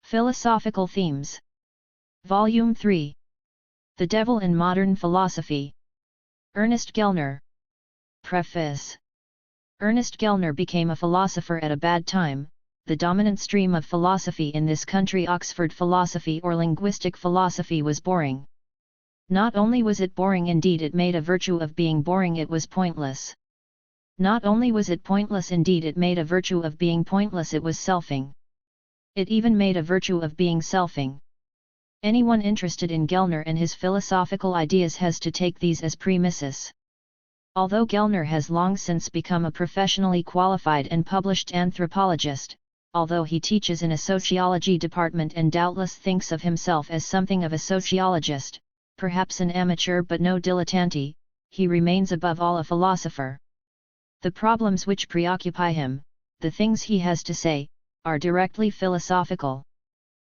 Philosophical Themes. Volume 3. The Devil in Modern Philosophy. Ernest Gellner. Preface. Ernest Gellner became a philosopher at a bad time. The dominant stream of philosophy in this country, Oxford philosophy or linguistic philosophy, was boring. Not only was it boring, indeed it made a virtue of being boring, it was pointless. Not only was it pointless, indeed it made a virtue of being pointless, it was selfing. It even made a virtue of being selfing. Anyone interested in Gellner and his philosophical ideas has to take these as premises. Although Gellner has long since become a professionally qualified and published anthropologist, although he teaches in a sociology department and doubtless thinks of himself as something of a sociologist, perhaps an amateur but no dilettante, he remains above all a philosopher. The problems which preoccupy him, the things he has to say, are directly philosophical.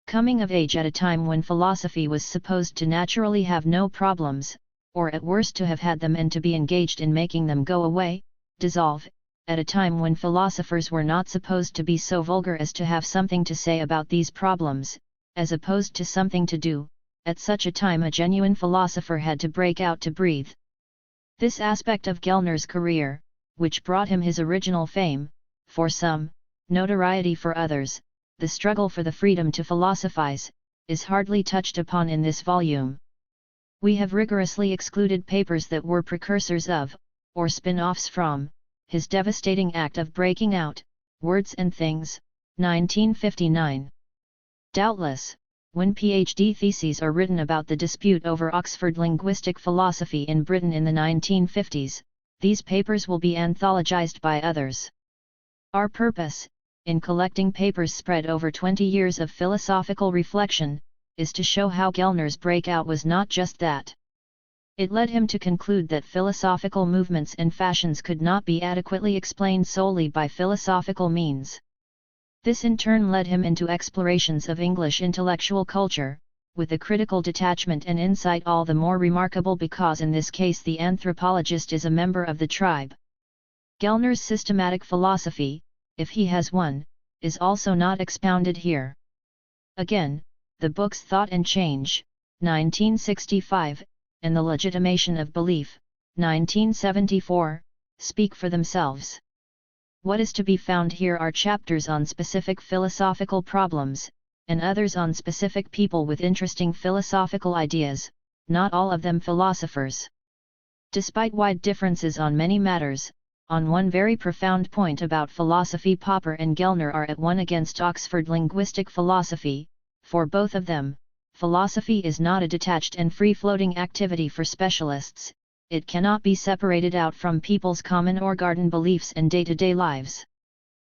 Coming of age at a time when philosophy was supposed to naturally have no problems, or at worst to have had them and to be engaged in making them go away, dissolve, at a time when philosophers were not supposed to be so vulgar as to have something to say about these problems, as opposed to something to do, at such a time a genuine philosopher had to break out to breathe. This aspect of Gellner's career, which brought him his original fame, for some, notoriety for others, the struggle for the freedom to philosophize, is hardly touched upon in this volume. We have rigorously excluded papers that were precursors of, or spin-offs from, his devastating act of breaking out, Words and Things, 1959. Doubtless, when PhD theses are written about the dispute over Oxford linguistic philosophy in Britain in the 1950s, these papers will be anthologized by others. Our purpose, in collecting papers spread over 20 years of philosophical reflection, is to show how Gellner's breakout was not just that. It led him to conclude that philosophical movements and fashions could not be adequately explained solely by philosophical means. This in turn led him into explorations of English intellectual culture, with a critical detachment and insight all the more remarkable because in this case the anthropologist is a member of the tribe. Gellner's systematic philosophy, if he has one, is also not expounded here. Again, the books Thought and Change, 1965, and The Legitimation of Belief, 1974, speak for themselves. What is to be found here are chapters on specific philosophical problems, and others on specific people with interesting philosophical ideas, not all of them philosophers. Despite wide differences on many matters, on one very profound point about philosophy Popper and Gellner are at one against Oxford linguistic philosophy. For both of them, philosophy is not a detached and free-floating activity for specialists, it cannot be separated out from people's common or garden beliefs and day-to-day lives.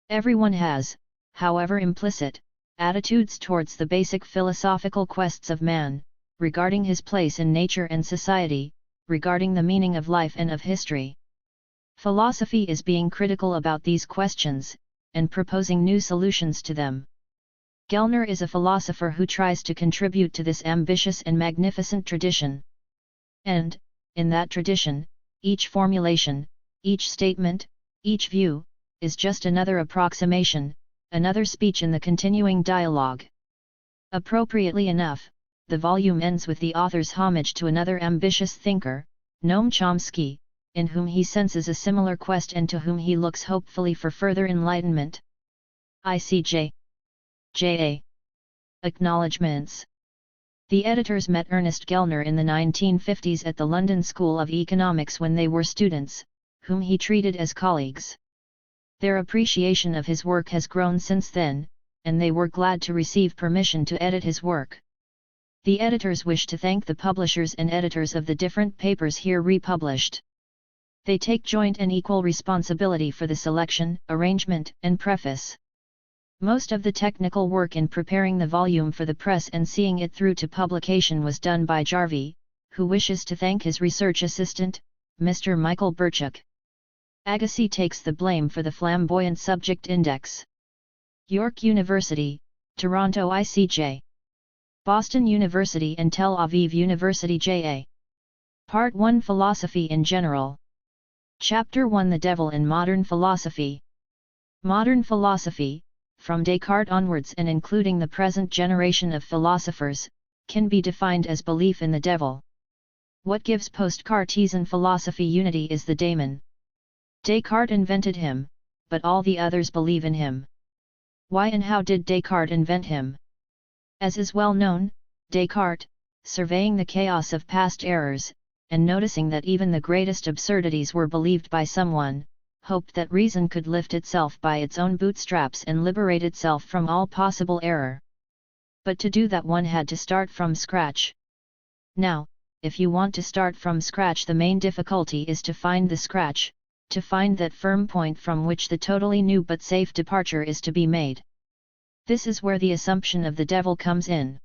Everyone has, however implicit, attitudes towards the basic philosophical quests of man, regarding his place in nature and society, regarding the meaning of life and of history. Philosophy is being critical about these questions, and proposing new solutions to them. Gellner is a philosopher who tries to contribute to this ambitious and magnificent tradition. And, in that tradition, each formulation, each statement, each view, is just another approximation, another speech in the continuing dialogue. Appropriately enough, the volume ends with the author's homage to another ambitious thinker, Noam Chomsky, in whom he senses a similar quest and to whom he looks hopefully for further enlightenment. ICJ. J.A. Acknowledgements. The editors met Ernest Gellner in the 1950s at the London School of Economics when they were students, whom he treated as colleagues. Their appreciation of his work has grown since then, and they were glad to receive permission to edit his work. The editors wish to thank the publishers and editors of the different papers here republished. They take joint and equal responsibility for the selection, arrangement, and preface. Most of the technical work in preparing the volume for the press and seeing it through to publication was done by Jarvie, who wishes to thank his research assistant, Mr. Michael Birchuk. Agassi takes the blame for the flamboyant subject index. York University, Toronto ICJ. Boston University and Tel Aviv University JA. Part 1 Philosophy in General. Chapter 1 The Devil in Modern Philosophy. Modern philosophy, from Descartes onwards and including the present generation of philosophers, can be defined as belief in the devil. What gives post-Cartesian philosophy unity is the daemon. Descartes invented him, but all the others believe in him. Why and how did Descartes invent him? As is well known, Descartes, surveying the chaos of past errors, and noticing that even the greatest absurdities were believed by someone, hoped that reason could lift itself by its own bootstraps and liberate itself from all possible error. But to do that one had to start from scratch. Now, if you want to start from scratch, the main difficulty is to find the scratch, to find that firm point from which the totally new but safe departure is to be made. This is where the assumption of the devil comes in.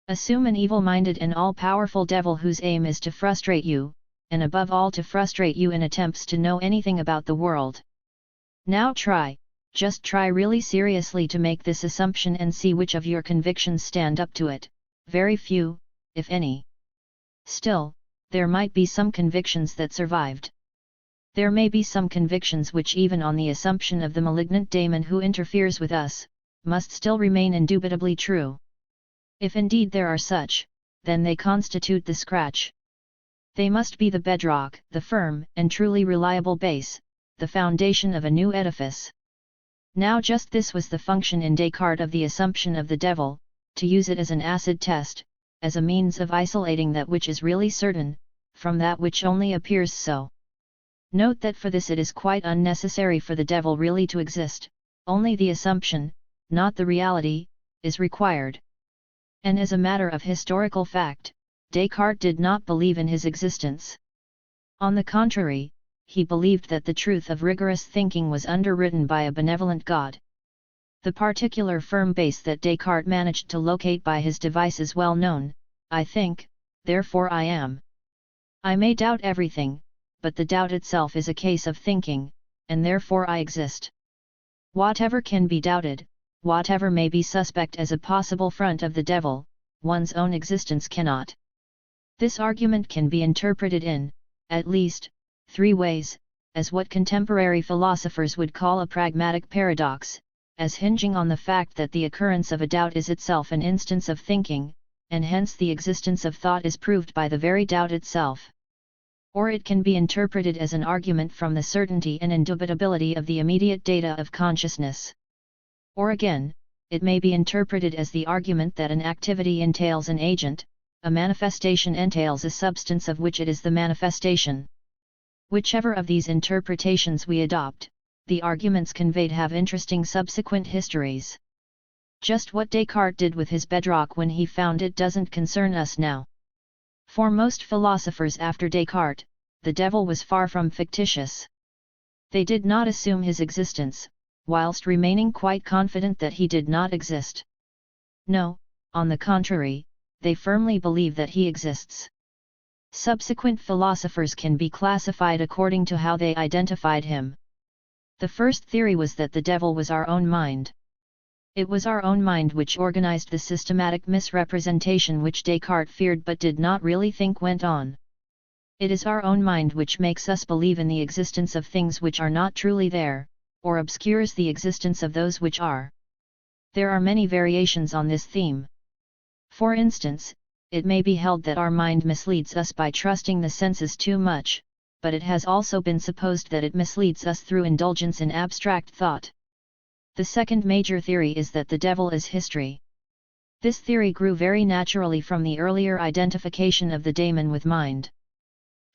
Assume an evil-minded and all-powerful devil whose aim is to frustrate you, and above all to frustrate you in attempts to know anything about the world. Now just try really seriously to make this assumption and see which of your convictions stand up to it. Very few, if any. Still, there might be some convictions that survived. There may be some convictions which, even on the assumption of the malignant daemon who interferes with us, must still remain indubitably true. If indeed there are such, then they constitute the scratch. They must be the bedrock, the firm and truly reliable base, the foundation of a new edifice. Now just this was the function in Descartes of the assumption of the devil, to use it as an acid test, as a means of isolating that which is really certain, from that which only appears so. Note that for this it is quite unnecessary for the devil really to exist, only the assumption, not the reality, is required. And as a matter of historical fact, Descartes did not believe in his existence. On the contrary, he believed that the truth of rigorous thinking was underwritten by a benevolent God. The particular firm base that Descartes managed to locate by his device is well known: I think, therefore I am. I may doubt everything, but the doubt itself is a case of thinking, and therefore I exist. Whatever can be doubted, whatever may be suspect as a possible front of the devil, one's own existence cannot. This argument can be interpreted in, at least, three ways, as what contemporary philosophers would call a pragmatic paradox, as hinging on the fact that the occurrence of a doubt is itself an instance of thinking, and hence the existence of thought is proved by the very doubt itself. Or it can be interpreted as an argument from the certainty and indubitability of the immediate data of consciousness. Or again, it may be interpreted as the argument that an activity entails an agent, a manifestation entails a substance of which it is the manifestation. Whichever of these interpretations we adopt, the arguments conveyed have interesting subsequent histories. Just what Descartes did with his bedrock when he found it doesn't concern us now. For most philosophers after Descartes, the devil was far from fictitious. They did not assume his existence, whilst remaining quite confident that he did not exist. No, on the contrary, they firmly believe that he exists. Subsequent philosophers can be classified according to how they identified him. The first theory was that the devil was our own mind. It was our own mind which organized the systematic misrepresentation which Descartes feared but did not really think went on. It is our own mind which makes us believe in the existence of things which are not truly there, or obscures the existence of those which are. There are many variations on this theme. For instance, it may be held that our mind misleads us by trusting the senses too much, but it has also been supposed that it misleads us through indulgence in abstract thought. The second major theory is that the devil is history. This theory grew very naturally from the earlier identification of the daemon with mind.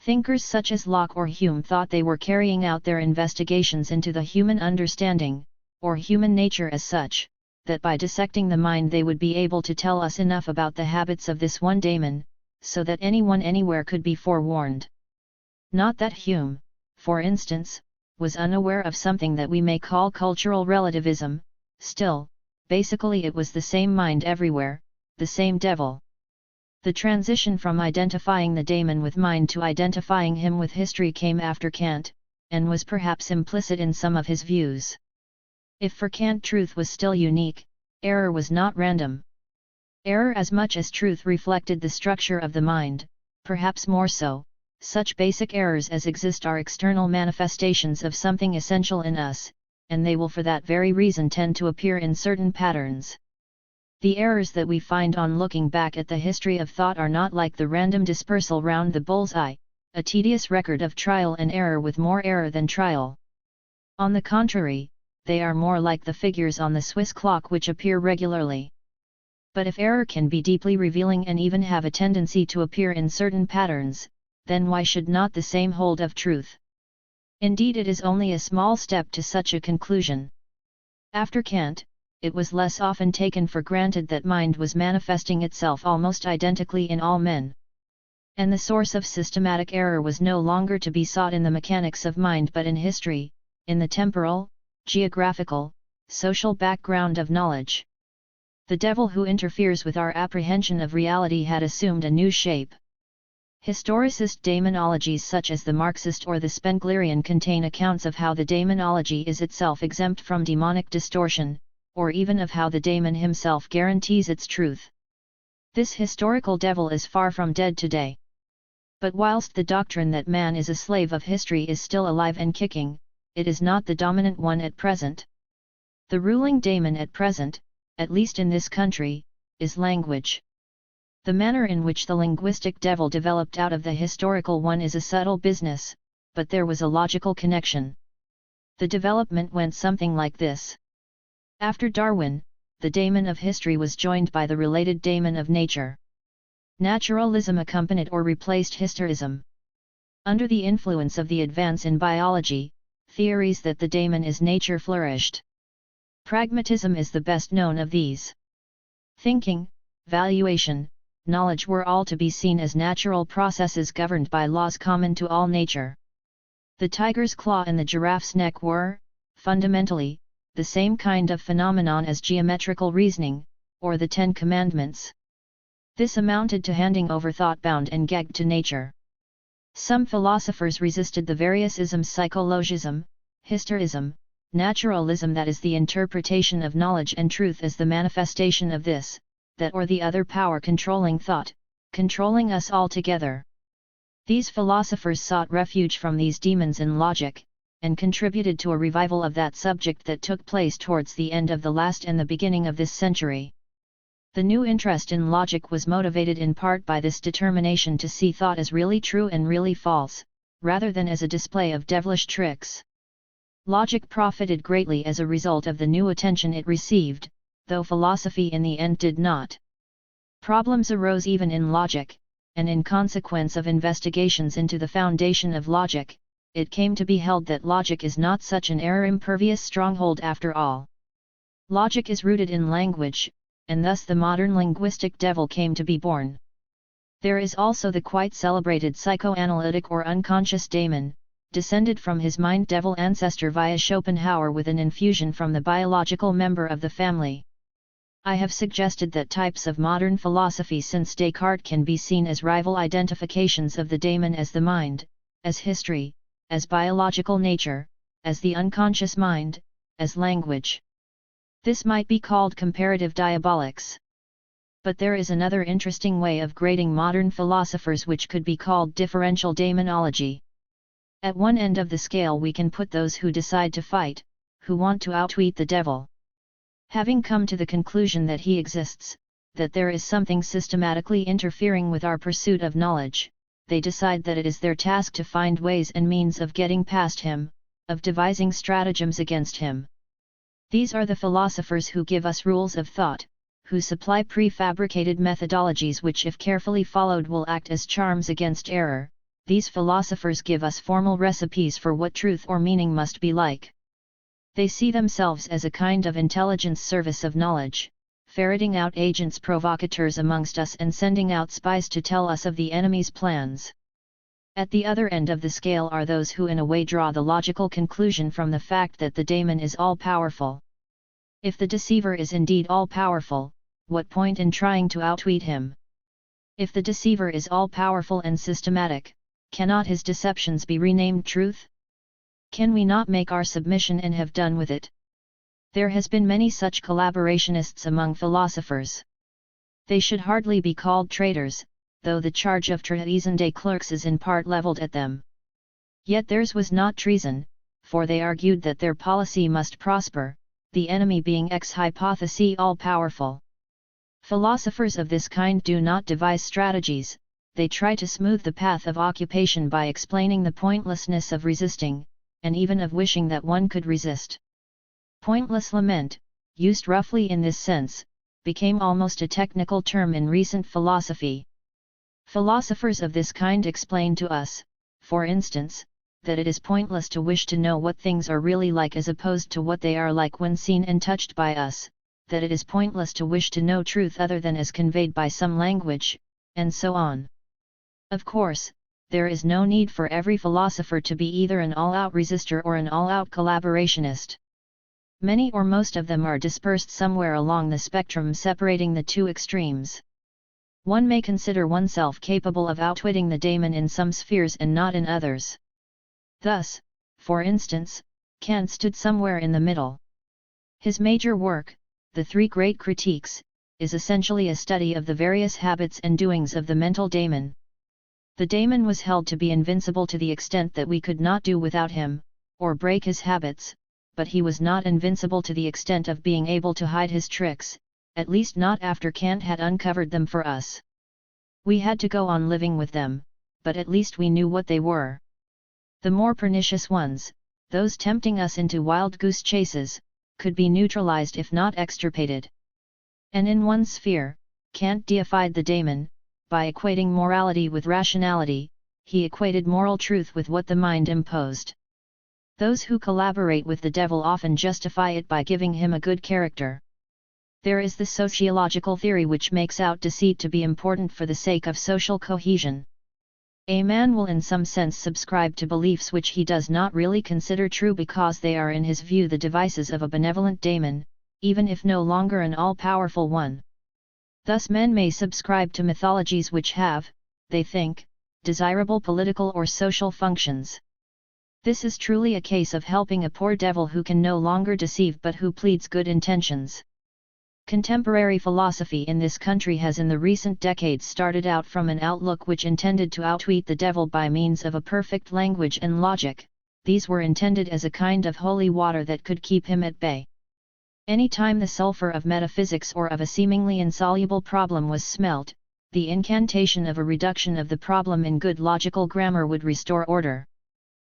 Thinkers such as Locke or Hume thought they were carrying out their investigations into the human understanding, or human nature as such, that by dissecting the mind they would be able to tell us enough about the habits of this one daemon, so that anyone anywhere could be forewarned. Not that Hume, for instance, was unaware of something that we may call cultural relativism, still, basically it was the same mind everywhere, the same devil. The transition from identifying the daemon with mind to identifying him with history came after Kant, and was perhaps implicit in some of his views. If for Kant truth was still unique, error was not random. Error as much as truth reflected the structure of the mind, perhaps more so. Such basic errors as exist are external manifestations of something essential in us, and they will for that very reason tend to appear in certain patterns. The errors that we find on looking back at the history of thought are not like the random dispersal round the bull's-eye, a tedious record of trial and error with more error than trial. On the contrary, they are more like the figures on the Swiss clock which appear regularly. But if error can be deeply revealing and even have a tendency to appear in certain patterns, then why should not the same hold of truth? Indeed, it is only a small step to such a conclusion. After Kant, it was less often taken for granted that mind was manifesting itself almost identically in all men. And the source of systematic error was no longer to be sought in the mechanics of mind but in history, in the temporal, geographical, social background of knowledge. The devil who interferes with our apprehension of reality had assumed a new shape. Historicist daemonologies such as the Marxist or the Spenglerian contain accounts of how the daemonology is itself exempt from demonic distortion, or even of how the daemon himself guarantees its truth. This historical devil is far from dead today. But whilst the doctrine that man is a slave of history is still alive and kicking, it is not the dominant one at present. The ruling daemon at present, at least in this country, is language. The manner in which the linguistic devil developed out of the historical one is a subtle business, but there was a logical connection. The development went something like this. After Darwin, the daemon of history was joined by the related daemon of nature. Naturalism accompanied or replaced historism. Under the influence of the advance in biology, theories that the daemon is nature flourished. Pragmatism is the best known of these. Thinking, valuation, knowledge were all to be seen as natural processes governed by laws common to all nature. The tiger's claw and the giraffe's neck were, fundamentally, the same kind of phenomenon as geometrical reasoning, or the Ten Commandments. This amounted to handing over thought bound and gagged to nature. Some philosophers resisted the various isms: psychologism, historism, naturalism, that is the interpretation of knowledge and truth as the manifestation of this, that or the other power controlling thought, controlling us all together. These philosophers sought refuge from these demons in logic, and contributed to a revival of that subject that took place towards the end of the last and the beginning of this century. The new interest in logic was motivated in part by this determination to see thought as really true and really false, rather than as a display of devilish tricks. Logic profited greatly as a result of the new attention it received, though philosophy in the end did not. Problems arose even in logic, and in consequence of investigations into the foundation of logic, it came to be held that logic is not such an error-impervious stronghold after all. Logic is rooted in language, and thus the modern linguistic devil came to be born. There is also the quite celebrated psychoanalytic or unconscious daemon, descended from his mind devil ancestor via Schopenhauer with an infusion from the biological member of the family. I have suggested that types of modern philosophy since Descartes can be seen as rival identifications of the daemon as the mind, as history, as biological nature, as the unconscious mind, as language. This might be called comparative diabolics. But there is another interesting way of grading modern philosophers which could be called differential daemonology. At one end of the scale we can put those who decide to fight, who want to outwit the devil. Having come to the conclusion that he exists, that there is something systematically interfering with our pursuit of knowledge, they decide that it is their task to find ways and means of getting past him, of devising stratagems against him. These are the philosophers who give us rules of thought, who supply prefabricated methodologies which if carefully followed will act as charms against error. These philosophers give us formal recipes for what truth or meaning must be like. They see themselves as a kind of intelligence service of knowledge, ferreting out agents provocateurs amongst us and sending out spies to tell us of the enemy's plans. At the other end of the scale are those who in a way draw the logical conclusion from the fact that the daemon is all-powerful. If the deceiver is indeed all-powerful, what point in trying to outwit him? If the deceiver is all-powerful and systematic, cannot his deceptions be renamed truth? Can we not make our submission and have done with it? There has been many such collaborationists among philosophers. They should hardly be called traitors, though the charge of treason des clercs is in part levelled at them. Yet theirs was not treason, for they argued that their policy must prosper, the enemy being ex hypothesi all-powerful. Philosophers of this kind do not devise strategies, they try to smooth the path of occupation by explaining the pointlessness of resisting, and even of wishing that one could resist. Pointless lament, used roughly in this sense, became almost a technical term in recent philosophy. Philosophers of this kind explain to us, for instance, that it is pointless to wish to know what things are really like as opposed to what they are like when seen and touched by us, that it is pointless to wish to know truth other than as conveyed by some language, and so on. Of course, there is no need for every philosopher to be either an all-out resistor or an all-out collaborationist. Many or most of them are dispersed somewhere along the spectrum separating the two extremes. One may consider oneself capable of outwitting the daemon in some spheres and not in others. Thus, for instance, Kant stood somewhere in the middle. His major work, The Three Great Critiques, is essentially a study of the various habits and doings of the mental daemon. The daemon was held to be invincible to the extent that we could not do without him, or break his habits, but he was not invincible to the extent of being able to hide his tricks, at least not after Kant had uncovered them for us. We had to go on living with them, but at least we knew what they were. The more pernicious ones, those tempting us into wild goose chases, could be neutralized if not extirpated. And in one sphere, Kant deified the daemon, by equating morality with rationality, he equated moral truth with what the mind imposed. Those who collaborate with the devil often justify it by giving him a good character. There is the sociological theory which makes out deceit to be important for the sake of social cohesion. A man will in some sense subscribe to beliefs which he does not really consider true because they are in his view the devices of a benevolent daemon, even if no longer an all-powerful one. Thus men may subscribe to mythologies which have, they think, desirable political or social functions. This is truly a case of helping a poor devil who can no longer deceive but who pleads good intentions. Contemporary philosophy in this country has in the recent decades started out from an outlook which intended to outwit the devil by means of a perfect language and logic. These were intended as a kind of holy water that could keep him at bay. Any time the sulfur of metaphysics or of a seemingly insoluble problem was smelt, the incantation of a reduction of the problem in good logical grammar would restore order.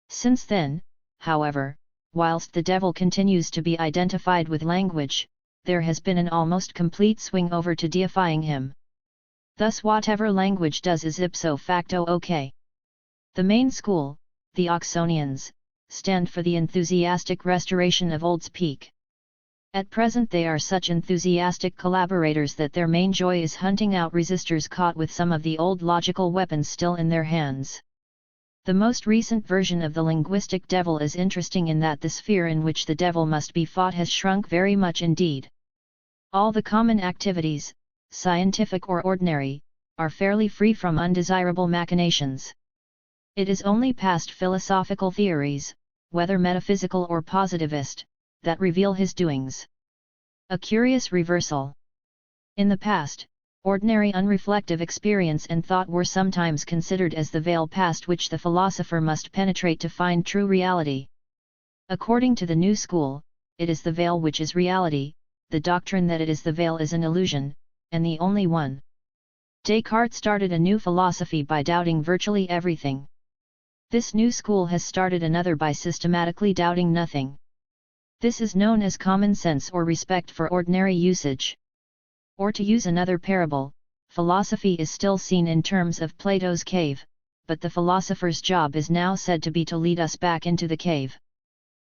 Since then, however, whilst the devil continues to be identified with language, there has been an almost complete swing over to deifying him. Thus whatever language does is ipso facto okay. The main school, the Oxonians, stand for the enthusiastic restoration of old speak. At present they are such enthusiastic collaborators that their main joy is hunting out resistors caught with some of the old logical weapons still in their hands. The most recent version of the linguistic devil is interesting in that the sphere in which the devil must be fought has shrunk very much indeed. All the common activities, scientific or ordinary, are fairly free from undesirable machinations. It is only past philosophical theories, whether metaphysical or positivist, that reveal his doings. A curious reversal. In the past, ordinary unreflective experience and thought were sometimes considered as the veil past which the philosopher must penetrate to find true reality. According to the new school, it is the veil which is reality, the doctrine that it is the veil is an illusion, and the only one. Descartes started a new philosophy by doubting virtually everything. This new school has started another by systematically doubting nothing. This is known as common sense or respect for ordinary usage. Or to use another parable, philosophy is still seen in terms of Plato's cave, but the philosopher's job is now said to be to lead us back into the cave.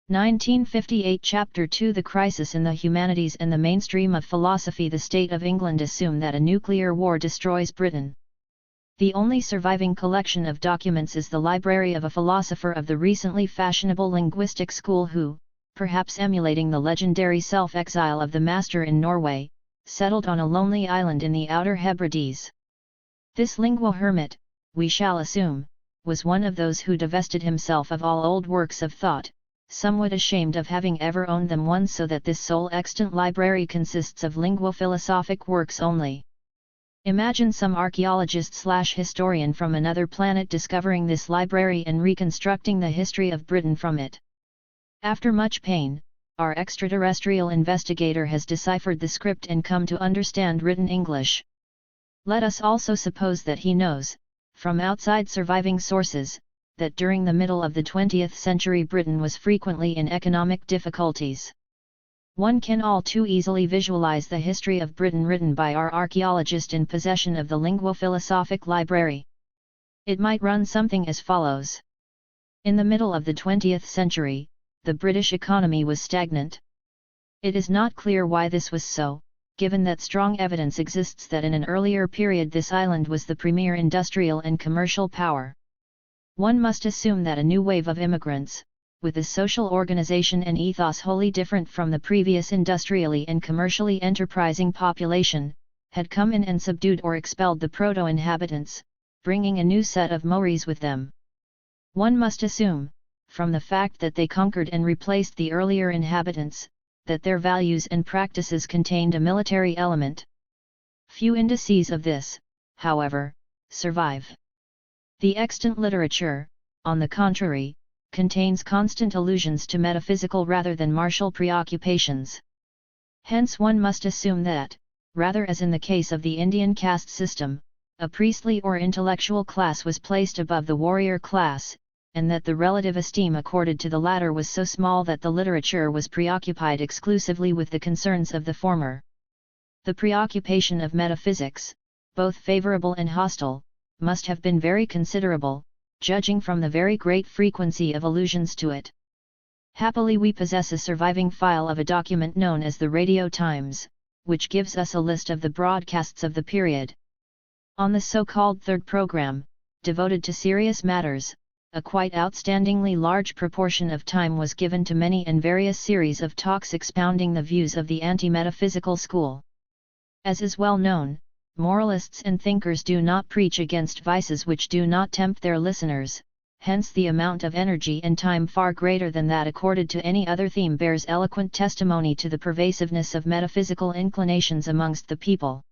1958 Chapter 2 The Crisis in the Humanities and the Mainstream of Philosophy. The State of England assume that a nuclear war destroys Britain. The only surviving collection of documents is the library of a philosopher of the recently fashionable linguistic school who, perhaps emulating the legendary self-exile of the master in Norway, settled on a lonely island in the Outer Hebrides. This lingua hermit, we shall assume, was one of those who divested himself of all old works of thought, somewhat ashamed of having ever owned them once, so that this sole extant library consists of lingua-philosophic works only. Imagine some archaeologist/historian from another planet discovering this library and reconstructing the history of Britain from it. After much pain, our extraterrestrial investigator has deciphered the script and come to understand written English. Let us also suppose that he knows, from outside surviving sources, that during the middle of the 20th century Britain was frequently in economic difficulties. One can all too easily visualize the history of Britain written by our archaeologist in possession of the Linguo-Philosophic Library. It might run something as follows. In the middle of the 20th century, the British economy was stagnant. It is not clear why this was so, given that strong evidence exists that in an earlier period this island was the premier industrial and commercial power. One must assume that a new wave of immigrants, with a social organization and ethos wholly different from the previous industrially and commercially enterprising population, had come in and subdued or expelled the proto-inhabitants, bringing a new set of Maoris with them. One must assume, from the fact that they conquered and replaced the earlier inhabitants, that their values and practices contained a military element. Few indices of this, however, survive. The extant literature, on the contrary, contains constant allusions to metaphysical rather than martial preoccupations. Hence one must assume that, rather as in the case of the Indian caste system, a priestly or intellectual class was placed above the warrior class, and that the relative esteem accorded to the latter was so small that the literature was preoccupied exclusively with the concerns of the former. The preoccupation of metaphysics, both favorable and hostile, must have been very considerable, judging from the very great frequency of allusions to it. Happily we possess a surviving file of a document known as the Radio Times, which gives us a list of the broadcasts of the period. On the so-called third program, devoted to serious matters, a quite outstandingly large proportion of time was given to many and various series of talks expounding the views of the anti-metaphysical school. As is well known, moralists and thinkers do not preach against vices which do not tempt their listeners, hence the amount of energy and time far greater than that accorded to any other theme bears eloquent testimony to the pervasiveness of metaphysical inclinations amongst the people.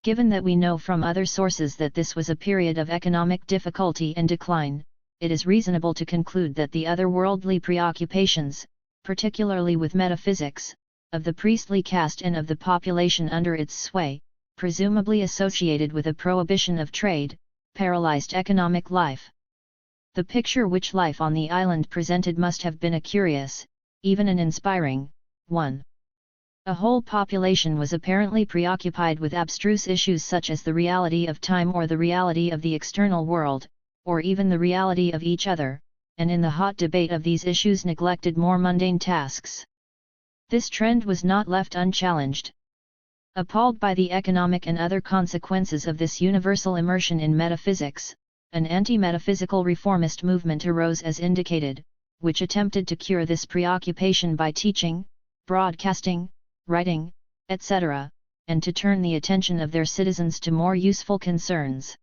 Given that we know from other sources that this was a period of economic difficulty and decline, it is reasonable to conclude that the otherworldly preoccupations, particularly with metaphysics, of the priestly caste and of the population under its sway, presumably associated with a prohibition of trade, paralyzed economic life. The picture which life on the island presented must have been a curious, even an inspiring, one. A whole population was apparently preoccupied with abstruse issues such as the reality of time or the reality of the external world, or even the reality of each other, and in the hot debate of these issues neglected more mundane tasks. This trend was not left unchallenged. Appalled by the economic and other consequences of this universal immersion in metaphysics, an anti-metaphysical reformist movement arose as indicated, which attempted to cure this preoccupation by teaching, broadcasting, writing, etc., and to turn the attention of their citizens to more useful concerns.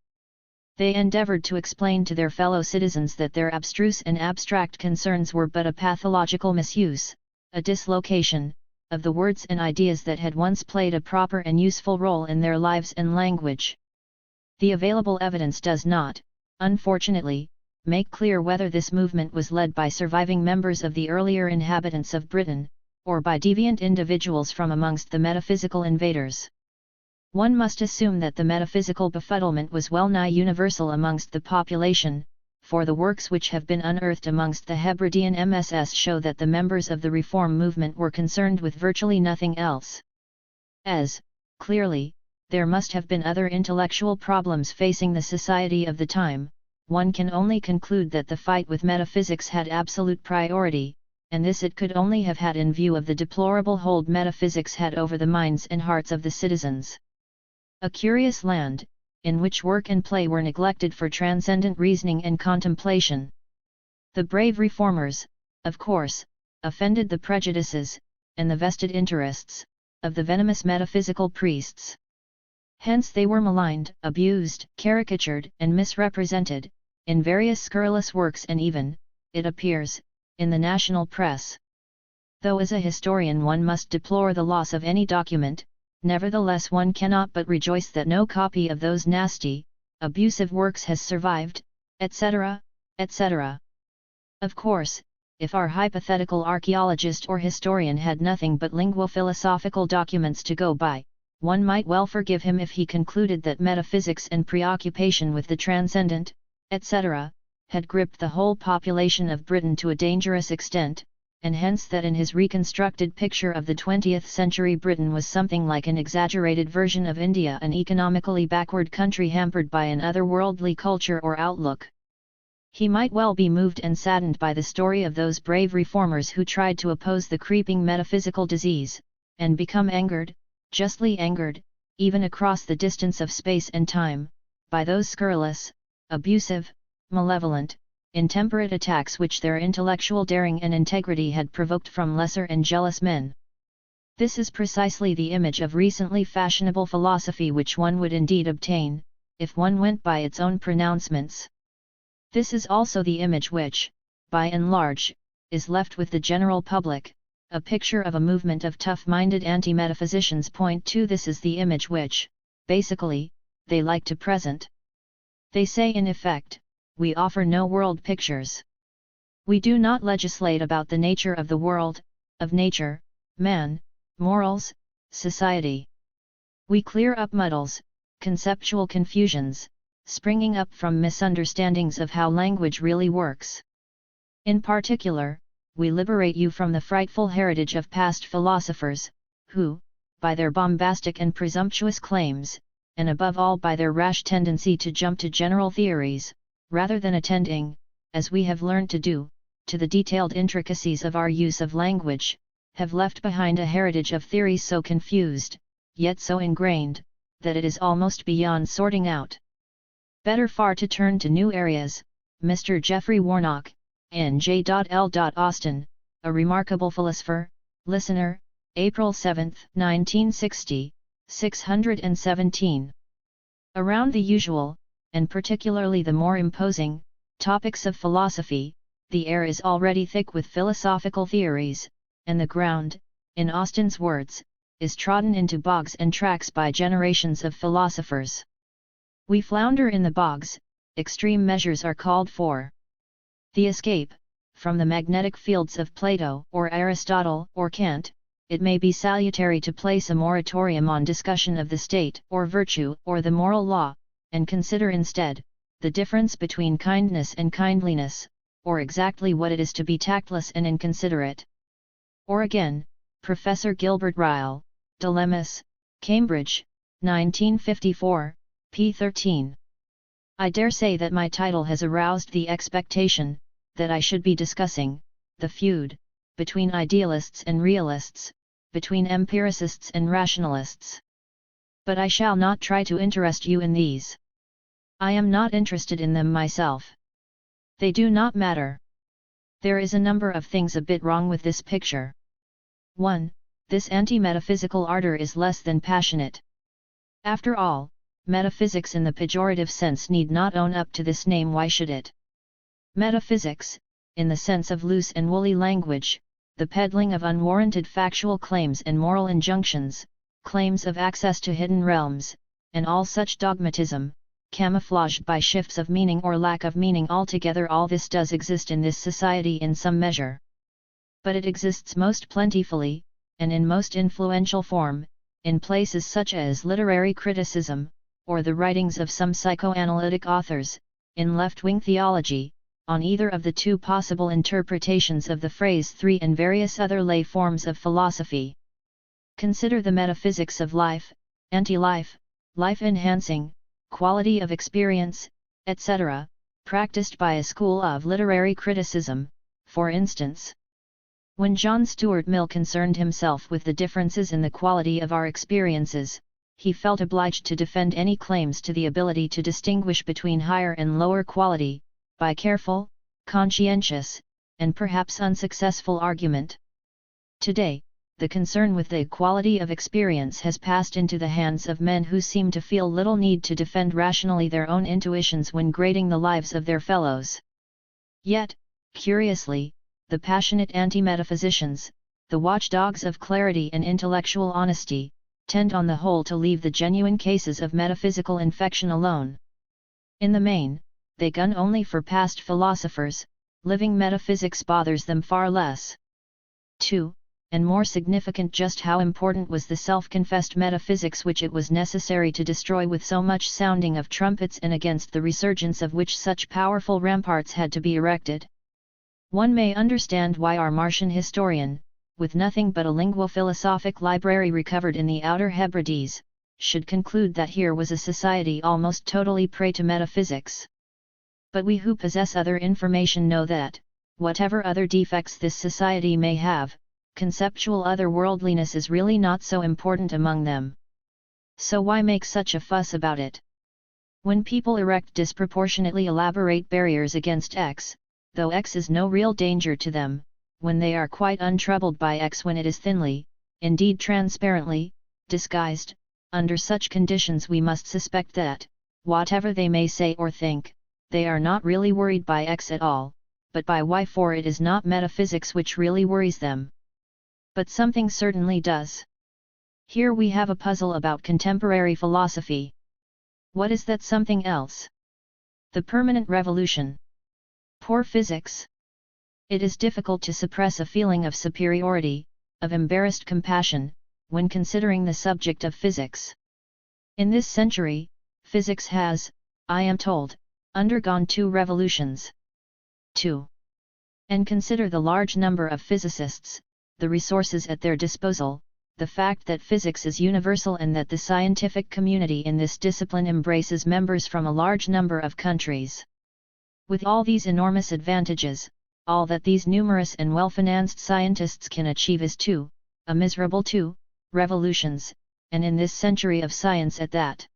They endeavored to explain to their fellow citizens that their abstruse and abstract concerns were but a pathological misuse, a dislocation, of the words and ideas that had once played a proper and useful role in their lives and language. The available evidence does not, unfortunately, make clear whether this movement was led by surviving members of the earlier inhabitants of Britain, or by deviant individuals from amongst the metaphysical invaders. One must assume that the metaphysical befuddlement was well nigh universal amongst the population, for the works which have been unearthed amongst the Hebridean MSS show that the members of the reform movement were concerned with virtually nothing else. As, clearly, there must have been other intellectual problems facing the society of the time, one can only conclude that the fight with metaphysics had absolute priority, and this it could only have had in view of the deplorable hold metaphysics had over the minds and hearts of the citizens. A curious land, in which work and play were neglected for transcendent reasoning and contemplation. The brave reformers, of course, offended the prejudices, and the vested interests, of the venomous metaphysical priests. Hence they were maligned, abused, caricatured, and misrepresented, in various scurrilous works and even, it appears, in the national press. Though as a historian one must deplore the loss of any document, nevertheless one cannot but rejoice that no copy of those nasty, abusive works has survived, etc., etc. Of course, if our hypothetical archaeologist or historian had nothing but linguo-philosophical documents to go by, one might well forgive him if he concluded that metaphysics and preoccupation with the transcendent, etc., had gripped the whole population of Britain to a dangerous extent, and hence that in his reconstructed picture of the 20th century Britain was something like an exaggerated version of India, an economically backward country hampered by an otherworldly culture or outlook. He might well be moved and saddened by the story of those brave reformers who tried to oppose the creeping metaphysical disease, and become angered, justly angered, even across the distance of space and time, by those scurrilous, abusive, malevolent, intemperate attacks which their intellectual daring and integrity had provoked from lesser and jealous men. This is precisely the image of recently fashionable philosophy which one would indeed obtain, if one went by its own pronouncements. This is also the image which, by and large, is left with the general public, a picture of a movement of tough-minded anti-metaphysicians. Point 2. This is the image which, basically, they like to present. They say in effect, we offer no world pictures. We do not legislate about the nature of the world, of nature, man, morals, society. We clear up muddles, conceptual confusions, springing up from misunderstandings of how language really works. In particular, we liberate you from the frightful heritage of past philosophers, who, by their bombastic and presumptuous claims, and above all by their rash tendency to jump to general theories, rather than attending, as we have learned to do, to the detailed intricacies of our use of language, have left behind a heritage of theories so confused, yet so ingrained, that it is almost beyond sorting out. Better far to turn to new areas. Mr. Geoffrey Warnock, N.J.L. Austin, a remarkable philosopher, listener, April 7, 1960, 617. Around the usual, and particularly the more imposing, topics of philosophy, the air is already thick with philosophical theories, and the ground, in Austin's words, is trodden into bogs and tracks by generations of philosophers. We flounder in the bogs, extreme measures are called for. The escape, from the magnetic fields of Plato or Aristotle or Kant, it may be salutary to place a moratorium on discussion of the state or virtue or the moral law, and consider instead, the difference between kindness and kindliness, or exactly what it is to be tactless and inconsiderate. Or again, Professor Gilbert Ryle, Dilemmas, Cambridge, 1954, p. 13. I dare say that my title has aroused the expectation, that I should be discussing, the feud, between idealists and realists, between empiricists and rationalists. But I shall not try to interest you in these. I am not interested in them myself. They do not matter. There is a number of things a bit wrong with this picture. 1. This anti-metaphysical ardor is less than passionate. After all, metaphysics in the pejorative sense need not own up to this name. Why should it? Metaphysics, in the sense of loose and woolly language, the peddling of unwarranted factual claims and moral injunctions, claims of access to hidden realms, and all such dogmatism, camouflaged by shifts of meaning or lack of meaning altogether, all this does exist in this society in some measure. But it exists most plentifully, and in most influential form, in places such as literary criticism, or the writings of some psychoanalytic authors, in left-wing theology, on either of the two possible interpretations of the phrase 3 and various other lay forms of philosophy. Consider the metaphysics of life, anti-life, life-enhancing, quality of experience, etc., practiced by a school of literary criticism, for instance. When John Stuart Mill concerned himself with the differences in the quality of our experiences, he felt obliged to defend any claims to the ability to distinguish between higher and lower quality, by careful, conscientious, and perhaps unsuccessful argument. Today, the concern with the equality of experience has passed into the hands of men who seem to feel little need to defend rationally their own intuitions when grading the lives of their fellows. Yet, curiously, the passionate anti-metaphysicians, the watchdogs of clarity and intellectual honesty, tend on the whole to leave the genuine cases of metaphysical infection alone. In the main, they gun only for past philosophers, living metaphysics bothers them far less. 2. And more significant, just how important was the self-confessed metaphysics which it was necessary to destroy with so much sounding of trumpets, and against the resurgence of which such powerful ramparts had to be erected. One may understand why our Martian historian, with nothing but a linguo-philosophic library recovered in the Outer Hebrides, should conclude that here was a society almost totally prey to metaphysics. But we who possess other information know that, whatever other defects this society may have, conceptual otherworldliness is really not so important among them. So why make such a fuss about it? When people erect disproportionately elaborate barriers against X, though X is no real danger to them, when they are quite untroubled by X, when it is thinly, indeed transparently, disguised, under such conditions we must suspect that, whatever they may say or think, they are not really worried by X at all, but by Y, for it is not metaphysics which really worries them. But something certainly does. Here we have a puzzle about contemporary philosophy. What is that something else? The permanent revolution. Poor physics. It is difficult to suppress a feeling of superiority, of embarrassed compassion, when considering the subject of physics. In this century, physics has, I am told, undergone 2 revolutions. 2. And consider the large number of physicists, the resources at their disposal, the fact that physics is universal and that the scientific community in this discipline embraces members from a large number of countries. With all these enormous advantages, all that these numerous and well-financed scientists can achieve is 2, a miserable 2, revolutions, and in this century of science at that.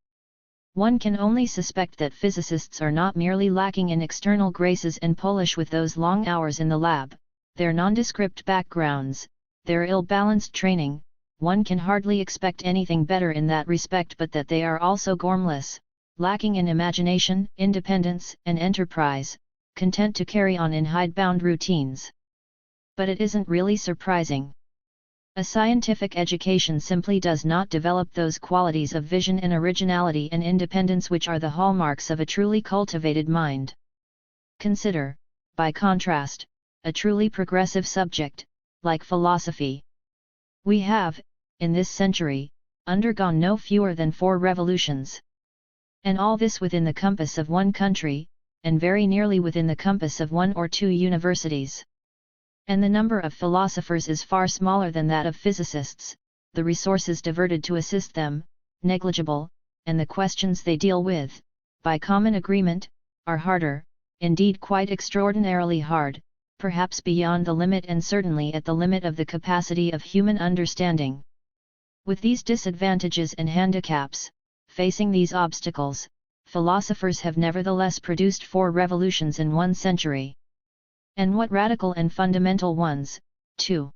One can only suspect that physicists are not merely lacking in external graces and polish with those long hours in the lab, their nondescript backgrounds, their ill-balanced training. One can hardly expect anything better in that respect, but that they are also gormless, lacking in imagination, independence, and enterprise, content to carry on in hidebound routines. But it isn't really surprising. A scientific education simply does not develop those qualities of vision and originality and independence which are the hallmarks of a truly cultivated mind. Consider, by contrast, a truly progressive subject, like philosophy. We have, in this century, undergone no fewer than 4 revolutions. And all this within the compass of one country, and very nearly within the compass of 1 or 2 universities. And the number of philosophers is far smaller than that of physicists, the resources diverted to assist them, negligible, and the questions they deal with, by common agreement, are harder, indeed quite extraordinarily hard, perhaps beyond the limit and certainly at the limit of the capacity of human understanding. With these disadvantages and handicaps, facing these obstacles, philosophers have nevertheless produced 4 revolutions in 1 century. And what radical and fundamental ones, too.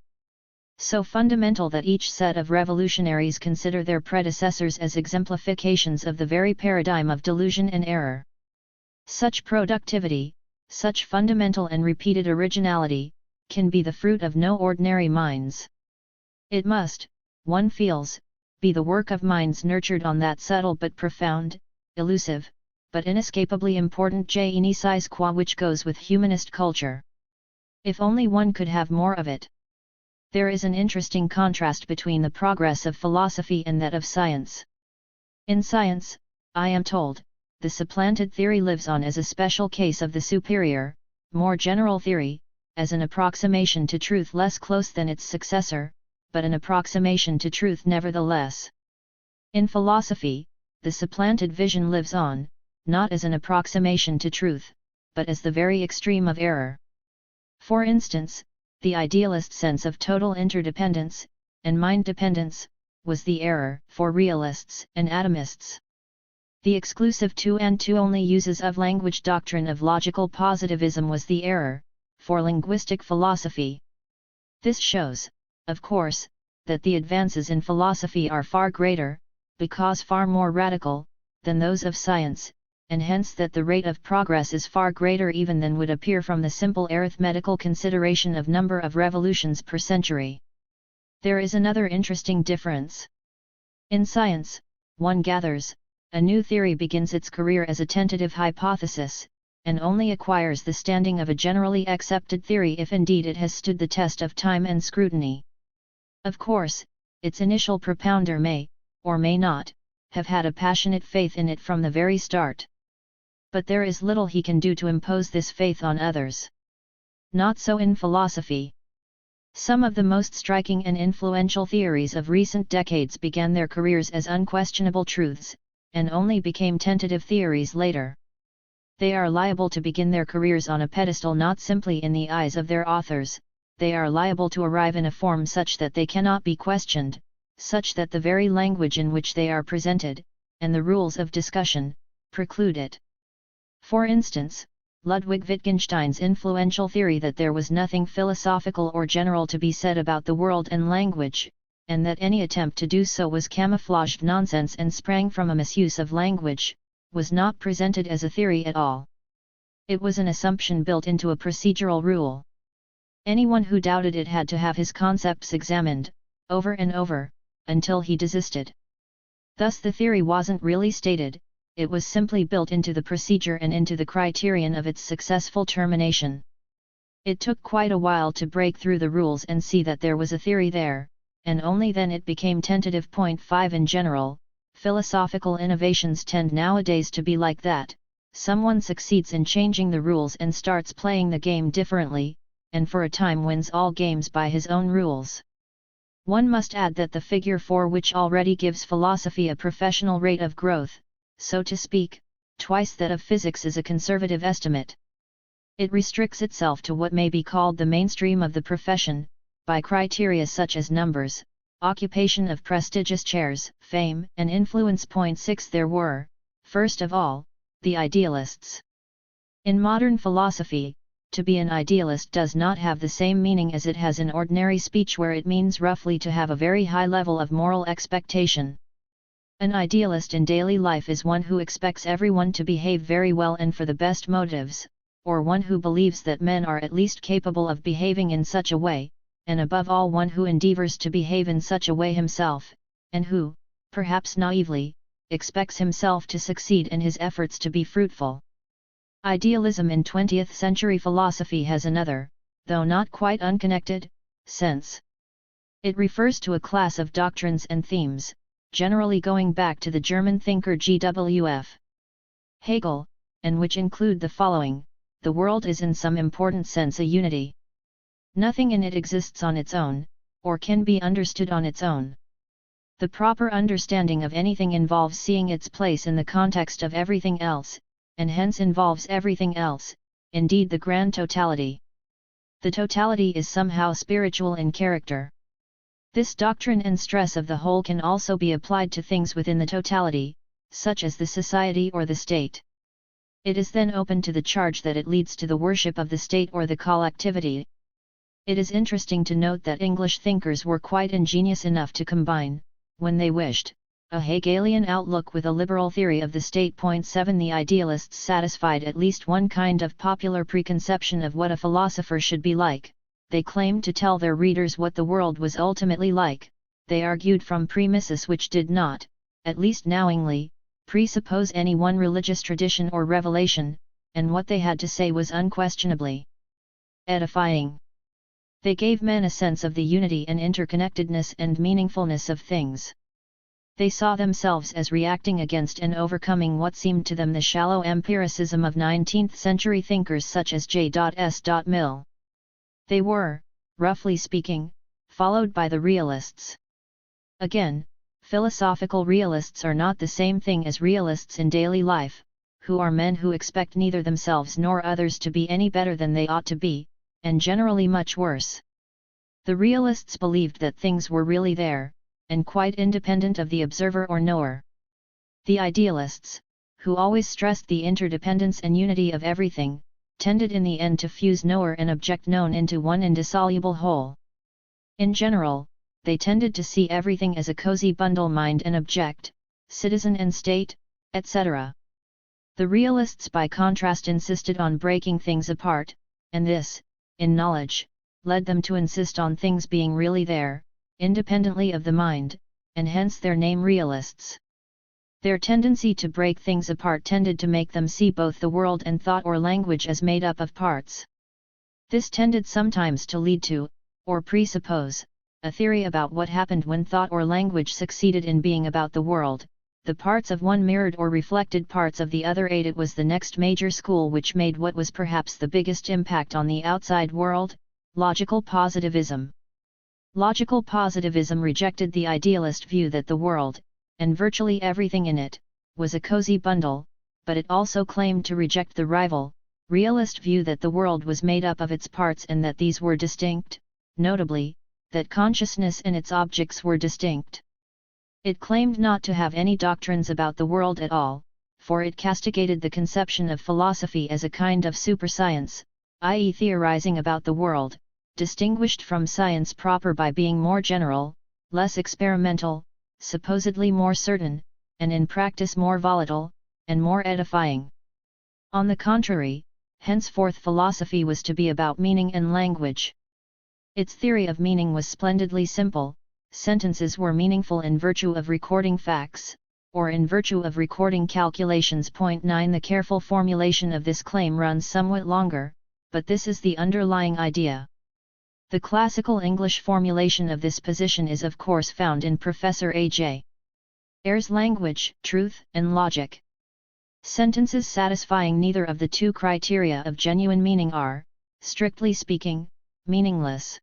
So fundamental that each set of revolutionaries consider their predecessors as exemplifications of the very paradigm of delusion and error. Such productivity, such fundamental and repeated originality, can be the fruit of no ordinary minds. It must, one feels, be the work of minds nurtured on that subtle but profound, elusive, but inescapably important je ne sais quoi which goes with humanist culture. If only one could have more of it. There is an interesting contrast between the progress of philosophy and that of science. In science, I am told, the supplanted theory lives on as a special case of the superior, more general theory, as an approximation to truth less close than its successor, but an approximation to truth nevertheless. In philosophy, the supplanted vision lives on, not as an approximation to truth, but as the very extreme of error. For instance, the idealist sense of total interdependence, and mind dependence, was the error for realists and atomists. The exclusive two and two only uses of language doctrine of logical positivism was the error, for linguistic philosophy. This shows, of course, that the advances in philosophy are far greater, because far more radical, than those of science, and hence that the rate of progress is far greater even than would appear from the simple arithmetical consideration of number of revolutions per century. There is another interesting difference. In science, one gathers, a new theory begins its career as a tentative hypothesis, and only acquires the standing of a generally accepted theory if indeed it has stood the test of time and scrutiny. Of course, its initial propounder may, or may not, have had a passionate faith in it from the very start. But there is little he can do to impose this faith on others. Not so in philosophy. Some of the most striking and influential theories of recent decades began their careers as unquestionable truths, and only became tentative theories later. They are liable to begin their careers on a pedestal not simply in the eyes of their authors, they are liable to arrive in a form such that they cannot be questioned, such that the very language in which they are presented, and the rules of discussion, preclude it. For instance, Ludwig Wittgenstein's influential theory that there was nothing philosophical or general to be said about the world and language, and that any attempt to do so was camouflaged nonsense and sprang from a misuse of language, was not presented as a theory at all. It was an assumption built into a procedural rule. Anyone who doubted it had to have his concepts examined, over and over, until he desisted. Thus the theory wasn't really stated, it was simply built into the procedure and into the criterion of its successful termination. It took quite a while to break through the rules and see that there was a theory there, and only then it became tentative. 5 In general, philosophical innovations tend nowadays to be like that. Someone succeeds in changing the rules and starts playing the game differently, and for a time wins all games by his own rules. One must add that the figure 4, which already gives philosophy a professional rate of growth, so to speak, twice that of physics, is a conservative estimate. It restricts itself to what may be called the mainstream of the profession, by criteria such as numbers, occupation of prestigious chairs, fame and influence. 6 There were, first of all, the idealists. In modern philosophy, to be an idealist does not have the same meaning as it has in ordinary speech, where it means roughly to have a very high level of moral expectation. An idealist in daily life is one who expects everyone to behave very well and for the best motives, or one who believes that men are at least capable of behaving in such a way, and above all one who endeavors to behave in such a way himself, and who, perhaps naively, expects himself to succeed in his efforts to be fruitful. Idealism in 20th century philosophy has another, though not quite unconnected, sense. It refers to a class of doctrines and themes, generally going back to the German thinker G.W.F. Hegel, and which include the following: the world is in some important sense a unity. Nothing in it exists on its own, or can be understood on its own. The proper understanding of anything involves seeing its place in the context of everything else, and hence involves everything else, indeed the grand totality. The totality is somehow spiritual in character. This doctrine and stress of the whole can also be applied to things within the totality, such as the society or the state. It is then open to the charge that it leads to the worship of the state or the collectivity. It is interesting to note that English thinkers were quite ingenious enough to combine, when they wished, a Hegelian outlook with a liberal theory of the state. 7 The idealists satisfied at least one kind of popular preconception of what a philosopher should be like. They claimed to tell their readers what the world was ultimately like. They argued from premises which did not, at least knowingly, presuppose any one religious tradition or revelation, and what they had to say was unquestionably edifying. They gave men a sense of the unity and interconnectedness and meaningfulness of things. They saw themselves as reacting against and overcoming what seemed to them the shallow empiricism of 19th-century thinkers such as J.S. Mill. They were, roughly speaking, followed by the realists. Again, philosophical realists are not the same thing as realists in daily life, who are men who expect neither themselves nor others to be any better than they ought to be, and generally much worse. The realists believed that things were really there, and quite independent of the observer or knower. The idealists, who always stressed the interdependence and unity of everything, tended in the end to fuse knower and object known into one indissoluble whole. In general, they tended to see everything as a cozy bundle: mind and object, citizen and state, etc. The realists by contrast insisted on breaking things apart, and this, in knowledge, led them to insist on things being really there, independently of the mind, and hence their name realists. Their tendency to break things apart tended to make them see both the world and thought or language as made up of parts. This tended sometimes to lead to, or presuppose, a theory about what happened when thought or language succeeded in being about the world. The parts of one mirrored or reflected parts of the other. It was the next major school which made what was perhaps the biggest impact on the outside world, logical positivism. Logical positivism rejected the idealist view that the world, and virtually everything in it, was a cozy bundle, but it also claimed to reject the rival, realist view that the world was made up of its parts and that these were distinct, notably, that consciousness and its objects were distinct. It claimed not to have any doctrines about the world at all, for it castigated the conception of philosophy as a kind of superscience, i.e. theorizing about the world, distinguished from science proper by being more general, less experimental, supposedly more certain, and in practice more volatile, and more edifying. On the contrary, henceforth philosophy was to be about meaning and language. Its theory of meaning was splendidly simple. Sentences were meaningful in virtue of recording facts, or in virtue of recording calculations. 9 The careful formulation of this claim runs somewhat longer, but this is the underlying idea. The classical English formulation of this position is of course found in Professor A.J. Ayer's Language, Truth, and Logic. Sentences satisfying neither of the two criteria of genuine meaning are, strictly speaking, meaningless.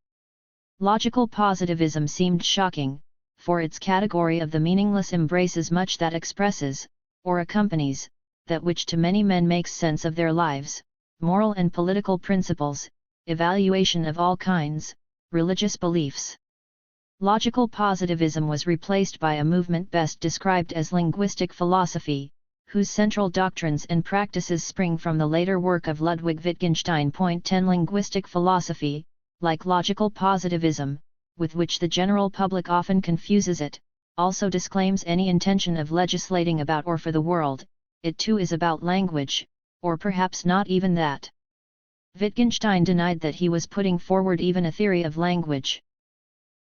Logical positivism seemed shocking, for its category of the meaningless embraces much that expresses, or accompanies, that which to many men makes sense of their lives, moral and political principles, evaluation of all kinds, religious beliefs. Logical positivism was replaced by a movement best described as linguistic philosophy, whose central doctrines and practices spring from the later work of Ludwig Wittgenstein. 10 Linguistic philosophy, like logical positivism, with which the general public often confuses it, also disclaims any intention of legislating about or for the world. It too is about language, or perhaps not even that. Wittgenstein denied that he was putting forward even a theory of language.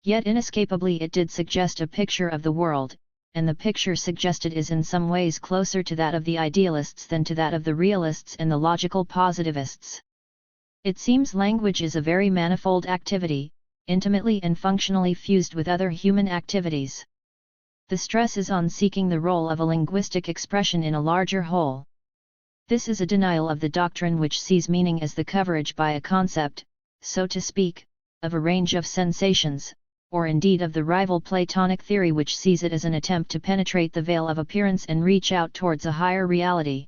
Yet inescapably it did suggest a picture of the world, and the picture suggested is in some ways closer to that of the idealists than to that of the realists and the logical positivists. It seems language is a very manifold activity, intimately and functionally fused with other human activities. The stress is on seeking the role of a linguistic expression in a larger whole. This is a denial of the doctrine which sees meaning as the coverage by a concept, so to speak, of a range of sensations, or indeed of the rival Platonic theory which sees it as an attempt to penetrate the veil of appearance and reach out towards a higher reality.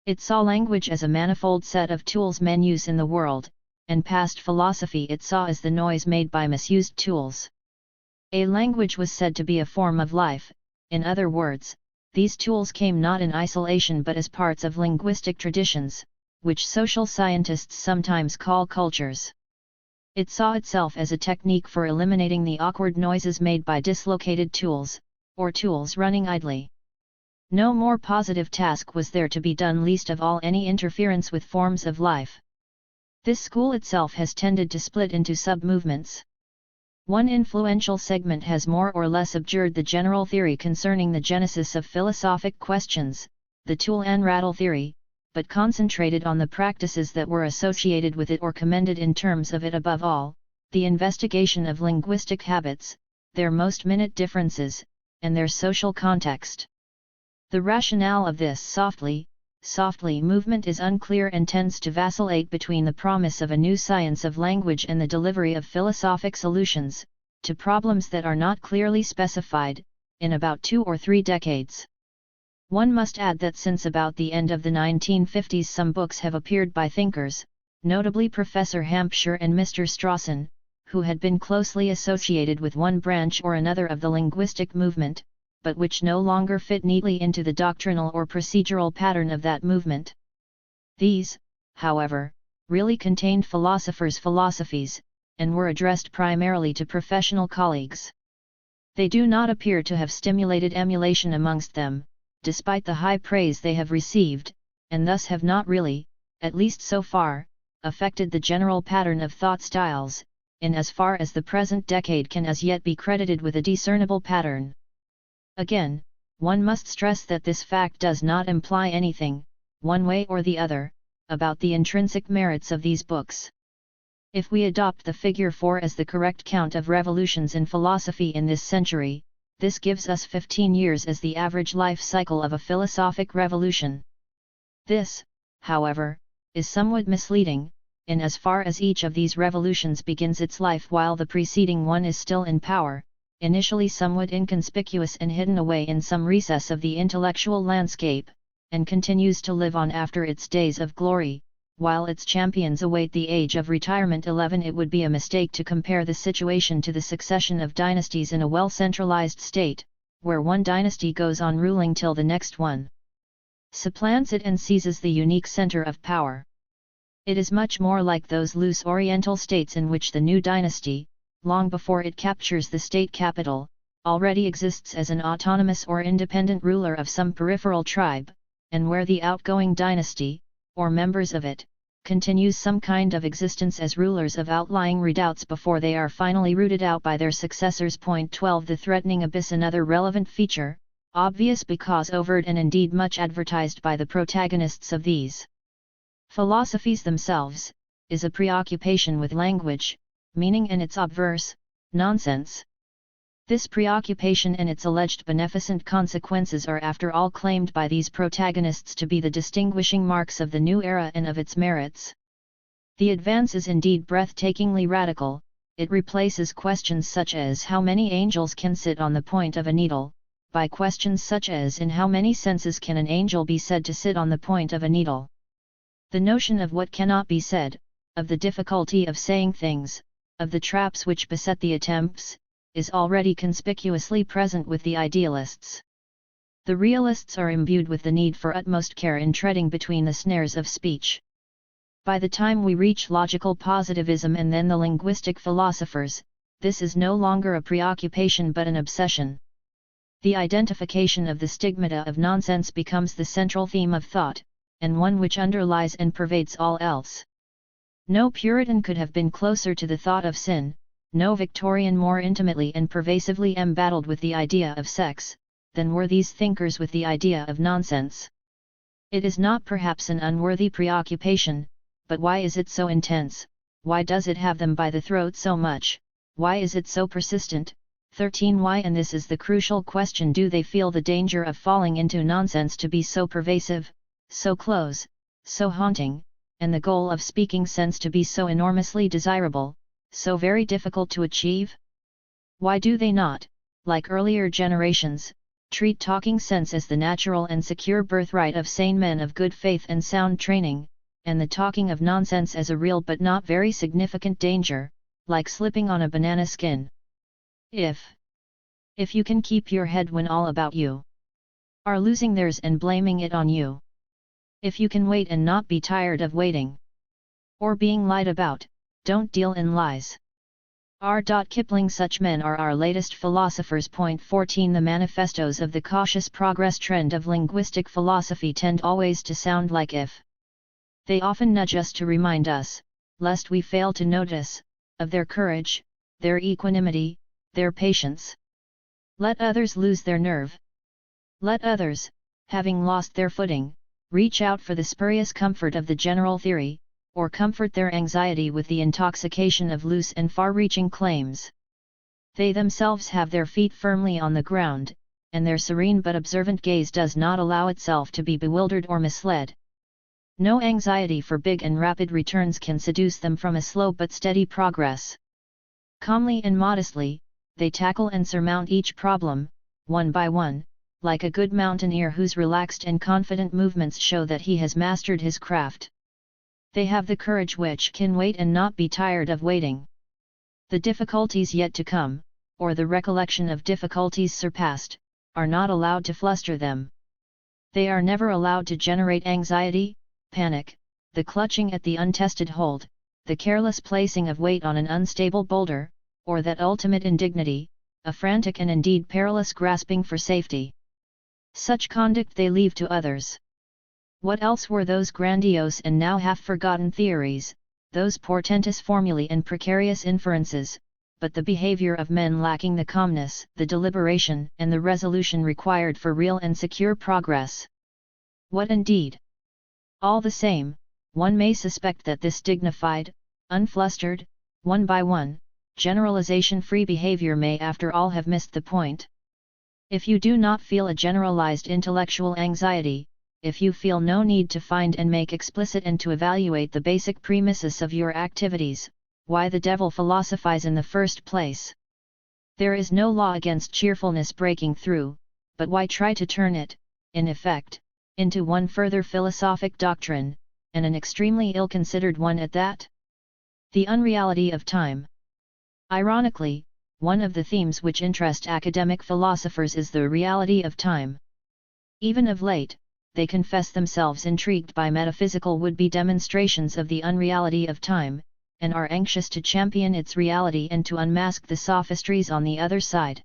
It saw language as a manifold set of tools men use in the world, and past philosophy it saw as the noise made by misused tools. A language was said to be a form of life. In other words, these tools came not in isolation but as parts of linguistic traditions, which social scientists sometimes call cultures. It saw itself as a technique for eliminating the awkward noises made by dislocated tools, or tools running idly. No more positive task was there to be done, least of all any interference with forms of life. This school itself has tended to split into sub-movements. One influential segment has more or less abjured the general theory concerning the genesis of philosophic questions, the tool and rattle theory, but concentrated on the practices that were associated with it or commended in terms of it. Above all, the investigation of linguistic habits, their most minute differences, and their social context. The rationale of this softly movement is unclear and tends to vacillate between the promise of a new science of language and the delivery of philosophic solutions to problems that are not clearly specified, in about 2 or 3 decades. One must add that since about the end of the 1950s some books have appeared by thinkers, notably Professor Hampshire and Mr. Strawson, who had been closely associated with one branch or another of the linguistic movement, but which no longer fit neatly into the doctrinal or procedural pattern of that movement. These, however, really contained philosophers' philosophies, and were addressed primarily to professional colleagues. They do not appear to have stimulated emulation amongst them, despite the high praise they have received, and thus have not really, at least so far, affected the general pattern of thought styles, in as far as the present decade can as yet be credited with a discernible pattern. Again, one must stress that this fact does not imply anything, one way or the other, about the intrinsic merits of these books. If we adopt the figure 4 as the correct count of revolutions in philosophy in this century, this gives us 15 years as the average life cycle of a philosophic revolution. This, however, is somewhat misleading, in as far as each of these revolutions begins its life while the preceding one is still in power, initially somewhat inconspicuous and hidden away in some recess of the intellectual landscape, and continues to live on after its days of glory, while its champions await the age of retirement. 11. It would be a mistake to compare the situation to the succession of dynasties in a well-centralized state, where one dynasty goes on ruling till the next one supplants it and seizes the unique center of power. It is much more like those loose Oriental states in which the new dynasty, long before it captures the state capital, already exists as an autonomous or independent ruler of some peripheral tribe, and where the outgoing dynasty, or members of it, continues some kind of existence as rulers of outlying redoubts before they are finally rooted out by their successors. 12. The threatening abyss. Another relevant feature, obvious because overt and indeed much advertised by the protagonists of these philosophies themselves, is a preoccupation with language, meaning and its obverse, nonsense. This preoccupation and its alleged beneficent consequences are after all claimed by these protagonists to be the distinguishing marks of the new era and of its merits. The advance is indeed breathtakingly radical. It replaces questions such as how many angels can sit on the point of a needle, by questions such as in how many senses can an angel be said to sit on the point of a needle. The notion of what cannot be said, of the difficulty of saying things, of the traps which beset the attempts, is already conspicuously present with the idealists. The realists are imbued with the need for utmost care in treading between the snares of speech. By the time we reach logical positivism and then the linguistic philosophers, this is no longer a preoccupation but an obsession. The identification of the stigmata of nonsense becomes the central theme of thought, and one which underlies and pervades all else. No Puritan could have been closer to the thought of sin, no Victorian more intimately and pervasively embattled with the idea of sex, than were these thinkers with the idea of nonsense. It is not perhaps an unworthy preoccupation, but why is it so intense? Why does it have them by the throat so much? Why is it so persistent? 13. Why, and this is the crucial question, do they feel the danger of falling into nonsense to be so pervasive, so close, so haunting, and the goal of speaking sense to be so enormously desirable, so very difficult to achieve? Why do they not, like earlier generations, treat talking sense as the natural and secure birthright of sane men of good faith and sound training, and the talking of nonsense as a real but not very significant danger, like slipping on a banana skin? If you can keep your head when all about you are losing theirs and blaming it on you, if you can wait and not be tired of waiting, or being lied about, don't deal in lies. R. Kipling. Such men are our latest philosophers. 14. The manifestos of the cautious progress trend of linguistic philosophy tend always to sound like if. They often nudge us to remind us, lest we fail to notice, of their courage, their equanimity, their patience. Let others lose their nerve. Let others, having lost their footing, reach out for the spurious comfort of the general theory, or comfort their anxiety with the intoxication of loose and far-reaching claims. They themselves have their feet firmly on the ground, and their serene but observant gaze does not allow itself to be bewildered or misled. No anxiety for big and rapid returns can seduce them from a slow but steady progress. Calmly and modestly, they tackle and surmount each problem, one by one, like a good mountaineer whose relaxed and confident movements show that he has mastered his craft. They have the courage which can wait and not be tired of waiting. The difficulties yet to come, or the recollection of difficulties surpassed, are not allowed to fluster them. They are never allowed to generate anxiety, panic, the clutching at the untested hold, the careless placing of weight on an unstable boulder, or that ultimate indignity, a frantic and indeed perilous grasping for safety. Such conduct they leave to others. What else were those grandiose and now half-forgotten theories, those portentous formulae and precarious inferences, but the behavior of men lacking the calmness, the deliberation, and the resolution required for real and secure progress. What indeed? All the same, one may suspect that this dignified, unflustered, one by one, generalization-free behavior may after all have missed the point. If you do not feel a generalized intellectual anxiety, if you feel no need to find and make explicit and to evaluate the basic premises of your activities, why the devil philosophize in the first place? There is no law against cheerfulness breaking through, but why try to turn it, in effect, into one further philosophic doctrine, and an extremely ill-considered one at that? The unreality of time. Ironically, one of the themes which interest academic philosophers is the reality of time. Even of late, they confess themselves intrigued by metaphysical would-be demonstrations of the unreality of time, and are anxious to champion its reality and to unmask the sophistries on the other side.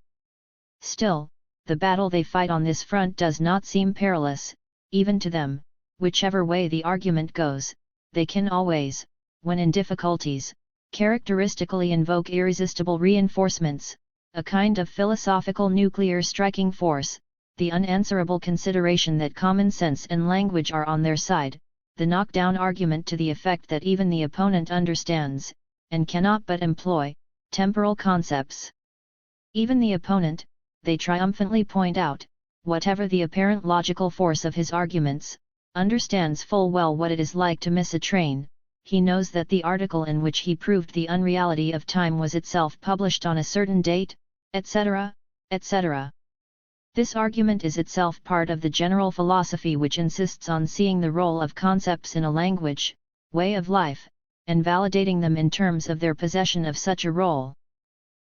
Still, the battle they fight on this front does not seem perilous, even to them. Whichever way the argument goes, they can always, when in difficulties, characteristically invoke irresistible reinforcements, a kind of philosophical nuclear striking force, the unanswerable consideration that common sense and language are on their side, the knockdown argument to the effect that even the opponent understands, and cannot but employ, temporal concepts. Even the opponent, they triumphantly point out, whatever the apparent logical force of his arguments, understands full well what it is like to miss a train. He knows that the article in which he proved the unreality of time was itself published on a certain date, etc., etc. This argument is itself part of the general philosophy which insists on seeing the role of concepts in a language, way of life, and validating them in terms of their possession of such a role.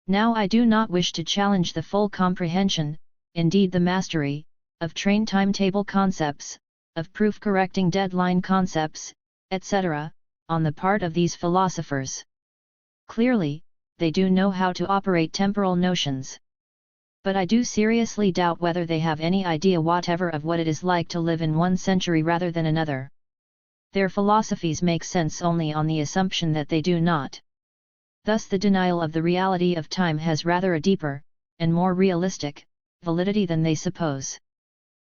Now I do not wish to challenge the full comprehension, indeed the mastery, of train timetable concepts, of proof-correcting deadline concepts, etc., on the part of these philosophers. Clearly, they do know how to operate temporal notions. But I do seriously doubt whether they have any idea whatever of what it is like to live in one century rather than another. Their philosophies make sense only on the assumption that they do not. Thus the denial of the reality of time has rather a deeper, and more realistic, validity than they suppose.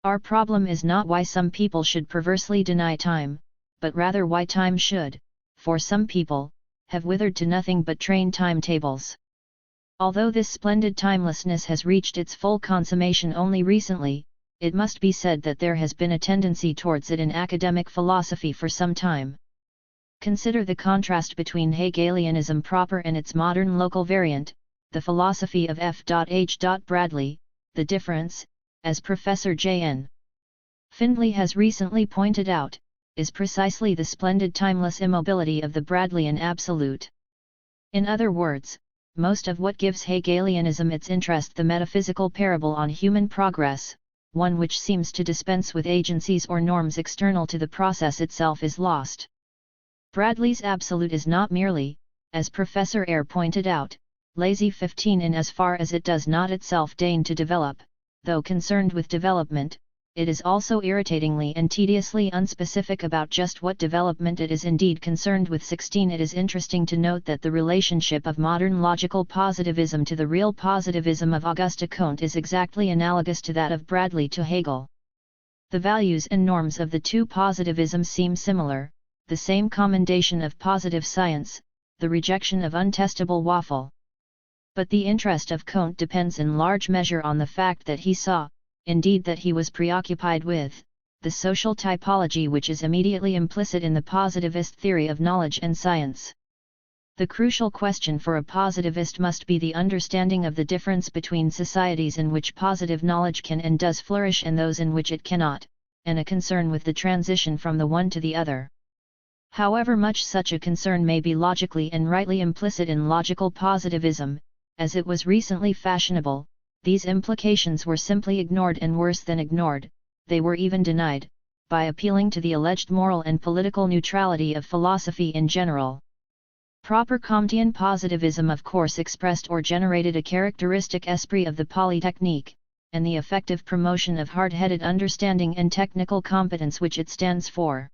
Our problem is not why some people should perversely deny time, but rather why time should, for some people, have withered to nothing but train timetables. Although this splendid timelessness has reached its full consummation only recently, it must be said that there has been a tendency towards it in academic philosophy for some time. Consider the contrast between Hegelianism proper and its modern local variant, the philosophy of F.H. Bradley. The difference, as Professor J.N. Findlay has recently pointed out, is precisely the splendid timeless immobility of the Bradleyan absolute. In other words, most of what gives Hegelianism its interest, the metaphysical parable on human progress, one which seems to dispense with agencies or norms external to the process itself, is lost. Bradley's absolute is not merely, as Professor Eyre pointed out, lazy 15 in as far as it does not itself deign to develop, though concerned with development, it is also irritatingly and tediously unspecific about just what development it is indeed concerned with. 16. It is interesting to note that the relationship of modern logical positivism to the real positivism of Auguste Comte is exactly analogous to that of Bradley to Hegel. The values and norms of the two positivisms seem similar, the same commendation of positive science, the rejection of untestable waffle. But the interest of Comte depends in large measure on the fact that he saw, indeed that he was preoccupied with, the social typology which is immediately implicit in the positivist theory of knowledge and science. The crucial question for a positivist must be the understanding of the difference between societies in which positive knowledge can and does flourish and those in which it cannot, and a concern with the transition from the one to the other. However much such a concern may be logically and rightly implicit in logical positivism, as it was recently fashionable, these implications were simply ignored, and worse than ignored, they were even denied, by appealing to the alleged moral and political neutrality of philosophy in general. Proper Comtean positivism of course expressed or generated a characteristic esprit of the Polytechnique, and the effective promotion of hard-headed understanding and technical competence which it stands for.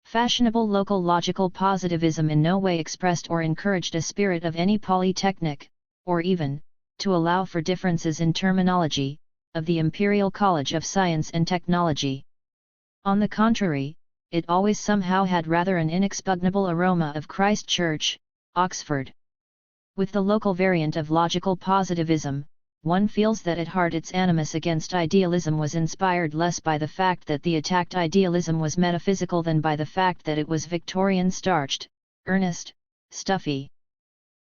Fashionable local logical positivism in no way expressed or encouraged a spirit of any polytechnic, or even, to allow for differences in terminology, of the Imperial College of Science and Technology. On the contrary, it always somehow had rather an inexpugnable aroma of Christ Church, Oxford. With the local variant of logical positivism, one feels that at heart its animus against idealism was inspired less by the fact that the attacked idealism was metaphysical than by the fact that it was Victorian starched, earnest, stuffy.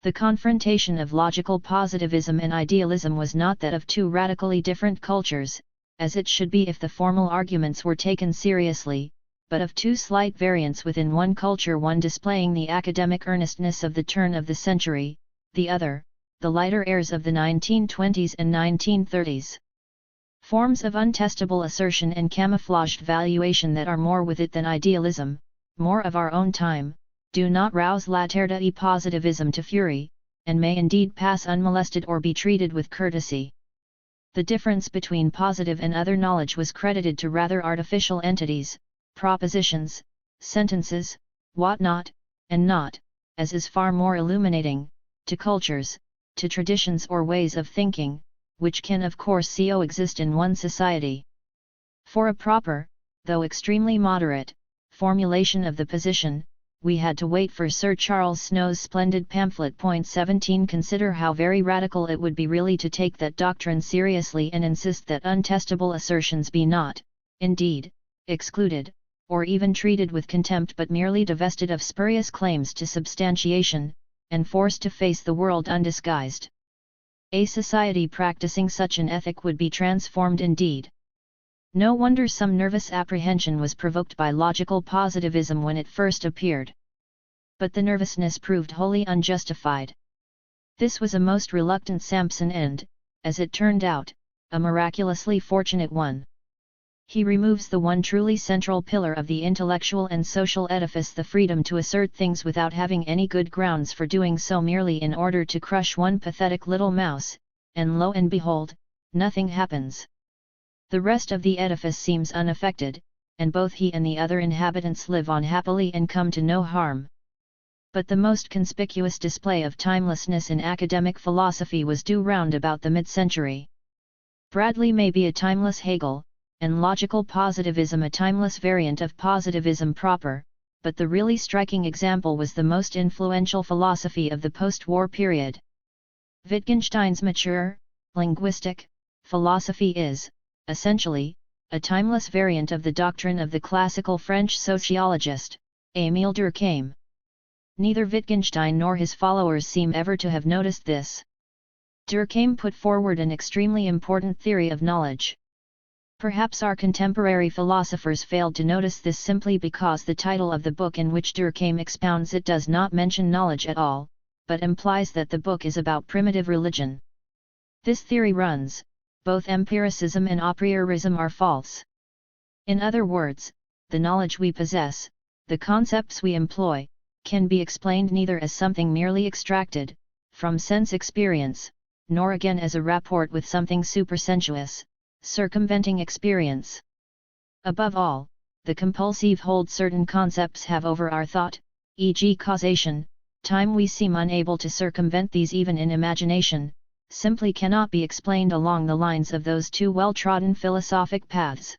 The confrontation of logical positivism and idealism was not that of two radically different cultures, as it should be if the formal arguments were taken seriously, but of two slight variants within one culture, one displaying the academic earnestness of the turn of the century, the other, the lighter airs of the 1920s and 1930s. Forms of untestable assertion and camouflaged valuation that are more with it than idealism, more of our own time, do not rouse laterda positivism to fury, and may indeed pass unmolested or be treated with courtesy. The difference between positive and other knowledge was credited to rather artificial entities, propositions, sentences, whatnot, and not, as is far more illuminating, to cultures, to traditions or ways of thinking, which can of course coexist in one society. For a proper, though extremely moderate, formulation of the position, we had to wait for Sir Charles Snow's splendid pamphlet. Point 17. Consider how very radical it would be really to take that doctrine seriously and insist that untestable assertions be not, indeed, excluded, or even treated with contempt, but merely divested of spurious claims to substantiation, and forced to face the world undisguised. A society practicing such an ethic would be transformed indeed. No wonder some nervous apprehension was provoked by logical positivism when it first appeared. But the nervousness proved wholly unjustified. This was a most reluctant Samson and, as it turned out, a miraculously fortunate one. He removes the one truly central pillar of the intellectual and social edifice, the freedom to assert things without having any good grounds for doing so, merely in order to crush one pathetic little mouse, and lo and behold, nothing happens. The rest of the edifice seems unaffected, and both he and the other inhabitants live on happily and come to no harm. But the most conspicuous display of timelessness in academic philosophy was due round about the mid-century. Bradley may be a timeless Hegel, and logical positivism a timeless variant of positivism proper, but the really striking example was the most influential philosophy of the post-war period. Wittgenstein's mature, linguistic, philosophy is, essentially, a timeless variant of the doctrine of the classical French sociologist, Émile Durkheim. Neither Wittgenstein nor his followers seem ever to have noticed this. Durkheim put forward an extremely important theory of knowledge. Perhaps our contemporary philosophers failed to notice this simply because the title of the book in which Durkheim expounds it does not mention knowledge at all, but implies that the book is about primitive religion. This theory runs, both empiricism and a priorism are false. In other words, the knowledge we possess, the concepts we employ, can be explained neither as something merely extracted from sense experience, nor again as a rapport with something supersensuous, circumventing experience. Above all, the compulsive hold certain concepts have over our thought, e.g. causation, time, we seem unable to circumvent these even in imagination, simply cannot be explained along the lines of those two well-trodden philosophic paths.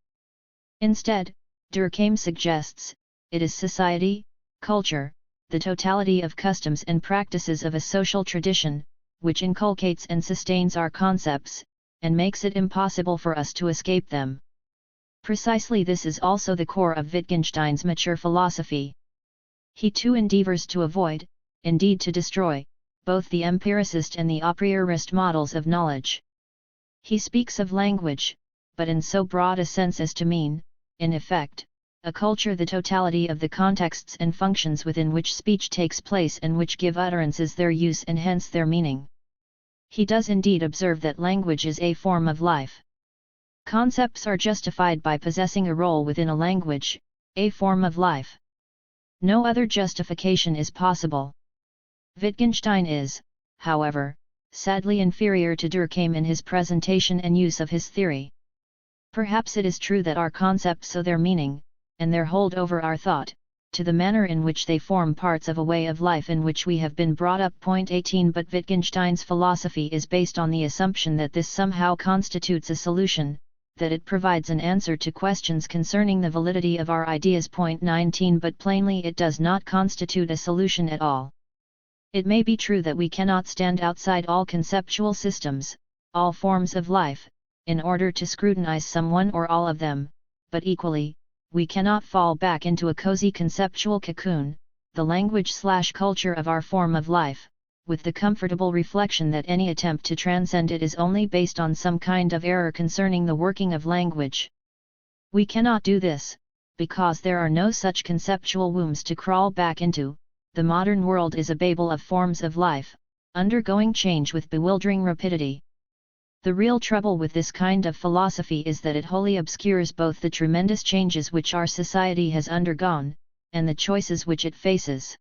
Instead, Durkheim suggests, it is society, culture, the totality of customs and practices of a social tradition, which inculcates and sustains our concepts, and makes it impossible for us to escape them. Precisely this is also the core of Wittgenstein's mature philosophy. He too endeavors to avoid, indeed to destroy, both the empiricist and the a priorist models of knowledge. He speaks of language, but in so broad a sense as to mean, in effect, a culture, the totality of the contexts and functions within which speech takes place and which give utterances their use and hence their meaning. He does indeed observe that language is a form of life. Concepts are justified by possessing a role within a language, a form of life. No other justification is possible. Wittgenstein is, however, sadly inferior to Durkheim in his presentation and use of his theory. Perhaps it is true that our concepts owe their meaning, and their hold over our thought, to the manner in which they form parts of a way of life in which we have been brought up. Point 18. But Wittgenstein's philosophy is based on the assumption that this somehow constitutes a solution, that it provides an answer to questions concerning the validity of our ideas. Point 19. But plainly it does not constitute a solution at all. It may be true that we cannot stand outside all conceptual systems, all forms of life, in order to scrutinize some one or all of them, but equally, we cannot fall back into a cozy conceptual cocoon, the language/culture of our form of life, with the comfortable reflection that any attempt to transcend it is only based on some kind of error concerning the working of language. We cannot do this, because there are no such conceptual wombs to crawl back into. The modern world is a babel of forms of life, undergoing change with bewildering rapidity. The real trouble with this kind of philosophy is that it wholly obscures both the tremendous changes which our society has undergone, and the choices which it faces.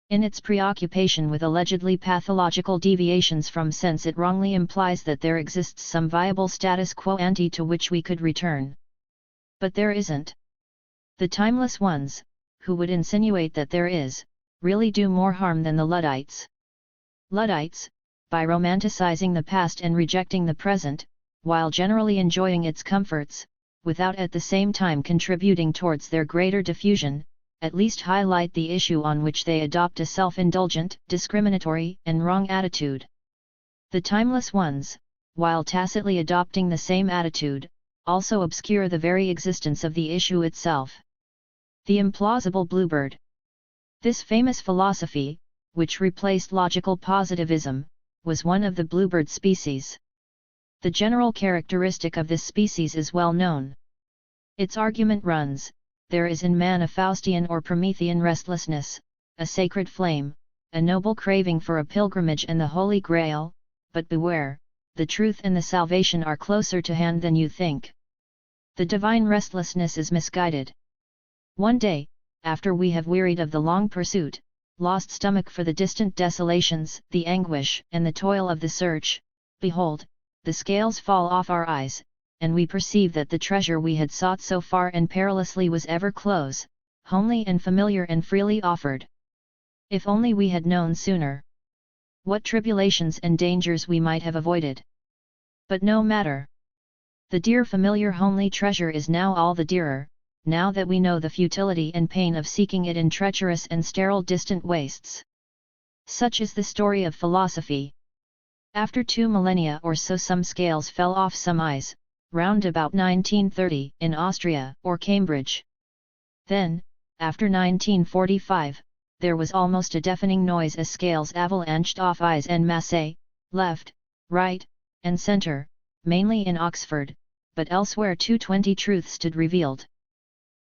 In its preoccupation with allegedly pathological deviations from sense, it wrongly implies that there exists some viable status quo ante to which we could return. But there isn't. The timeless ones, who would insinuate that there is, really do more harm than the Luddites. Luddites, by romanticizing the past and rejecting the present, while generally enjoying its comforts, without at the same time contributing towards their greater diffusion, at least highlight the issue on which they adopt a self-indulgent, discriminatory, and wrong attitude. The timeless ones, while tacitly adopting the same attitude, also obscure the very existence of the issue itself. The implausible bluebird. This famous philosophy, which replaced logical positivism, was one of the bluebird species. The general characteristic of this species is well known. Its argument runs: there is in man a Faustian or Promethean restlessness, a sacred flame, a noble craving for a pilgrimage and the Holy Grail, but beware, the truth and the salvation are closer to hand than you think. The divine restlessness is misguided. One day, after we have wearied of the long pursuit, lost stomach for the distant desolations, the anguish and the toil of the search, behold, the scales fall off our eyes, and we perceive that the treasure we had sought so far and perilously was ever close, homely and familiar and freely offered. If only we had known sooner what tribulations and dangers we might have avoided. But no matter. The dear familiar homely treasure is now all the dearer, now that we know the futility and pain of seeking it in treacherous and sterile distant wastes. Such is the story of philosophy. After 2 millennia or so some scales fell off some eyes, round about 1930 in Austria or Cambridge. Then, after 1945, there was almost a deafening noise as scales avalanched off eyes en masse, left, right, and centre, mainly in Oxford, but elsewhere 220 truth stood revealed.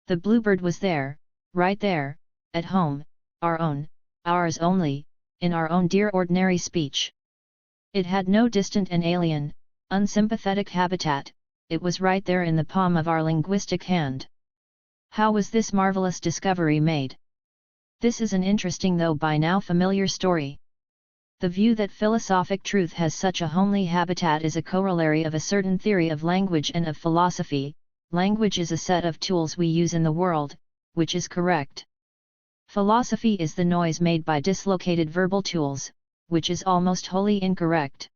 The bluebird was there, right there, at home, our own, ours only, in our own dear ordinary speech. It had no distant and alien, unsympathetic habitat, it was right there in the palm of our linguistic hand. How was this marvelous discovery made? This is an interesting though by now familiar story. The view that philosophic truth has such a homely habitat is a corollary of a certain theory of language and of philosophy. Language is a set of tools we use in the world, which is correct. Philosophy is the noise made by dislocated verbal tools, which is almost wholly incorrect.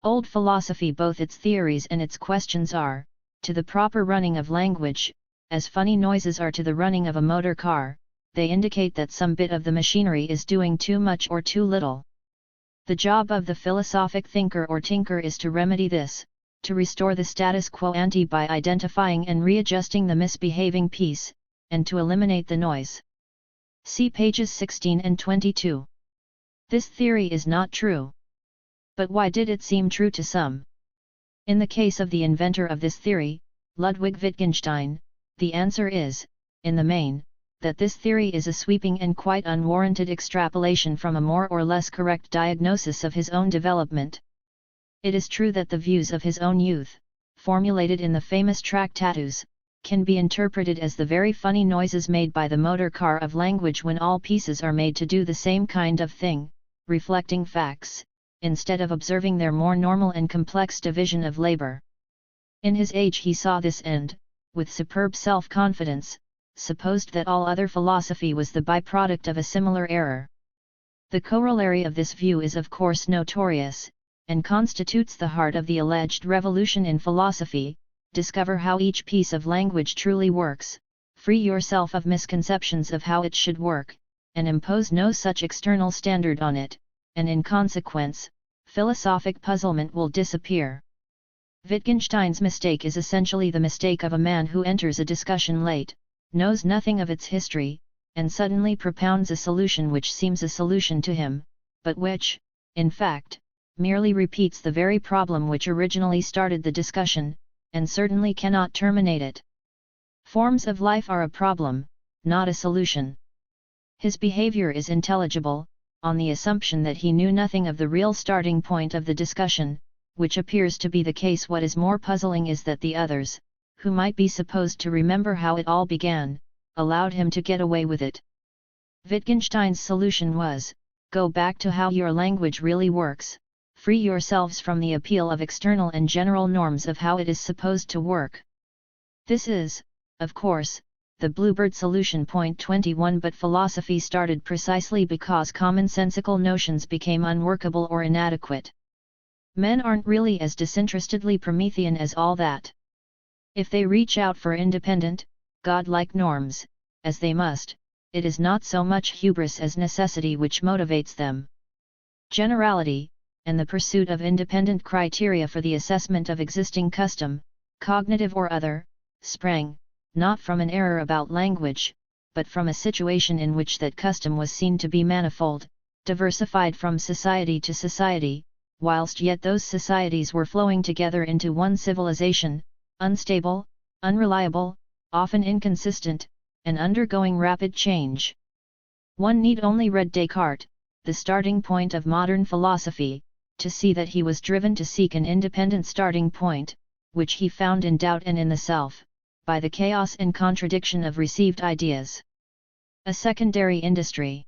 Old philosophy, both its theories and its questions are, to the proper running of language, as funny noises are to the running of a motor car. They indicate that some bit of the machinery is doing too much or too little. The job of the philosophic thinker or tinker is to remedy this, to restore the status quo ante by identifying and readjusting the misbehaving piece, and to eliminate the noise. See pages 16 and 22. This theory is not true. But why did it seem true to some? In the case of the inventor of this theory, Ludwig Wittgenstein, the answer is, in the main, that this theory is a sweeping and quite unwarranted extrapolation from a more or less correct diagnosis of his own development. It is true that the views of his own youth, formulated in the famous Tractatus, can be interpreted as the very funny noises made by the motor car of language when all pieces are made to do the same kind of thing, reflecting facts, instead of observing their more normal and complex division of labor. In his age he saw this and, with superb self-confidence, supposed that all other philosophy was the byproduct of a similar error. The corollary of this view is of course notorious, and constitutes the heart of the alleged revolution in philosophy. Discover how each piece of language truly works, free yourself of misconceptions of how it should work, and impose no such external standard on it, and in consequence, philosophic puzzlement will disappear. Wittgenstein's mistake is essentially the mistake of a man who enters a discussion late, knows nothing of its history, and suddenly propounds a solution which seems a solution to him, but which, in fact, merely repeats the very problem which originally started the discussion, and certainly cannot terminate it. Forms of life are a problem, not a solution. His behavior is intelligible, on the assumption that he knew nothing of the real starting point of the discussion, which appears to be the case. What is more puzzling is that the others, who might be supposed to remember how it all began, allowed him to get away with it. Wittgenstein's solution was, go back to how your language really works, free yourselves from the appeal of external and general norms of how it is supposed to work. This is, of course, the Bluebird solution. Point 21. But philosophy started precisely because commonsensical notions became unworkable or inadequate. Men aren't really as disinterestedly Promethean as all that. If they reach out for independent, godlike norms, as they must, it is not so much hubris as necessity which motivates them. Generality, and the pursuit of independent criteria for the assessment of existing custom, cognitive or other, sprang, not from an error about language, but from a situation in which that custom was seen to be manifold, diversified from society to society, whilst yet those societies were flowing together into one civilization, unstable, unreliable, often inconsistent, and undergoing rapid change. One need only read Descartes, the starting point of modern philosophy, to see that he was driven to seek an independent starting point, which he found in doubt and in the self, by the chaos and contradiction of received ideas. A secondary industry.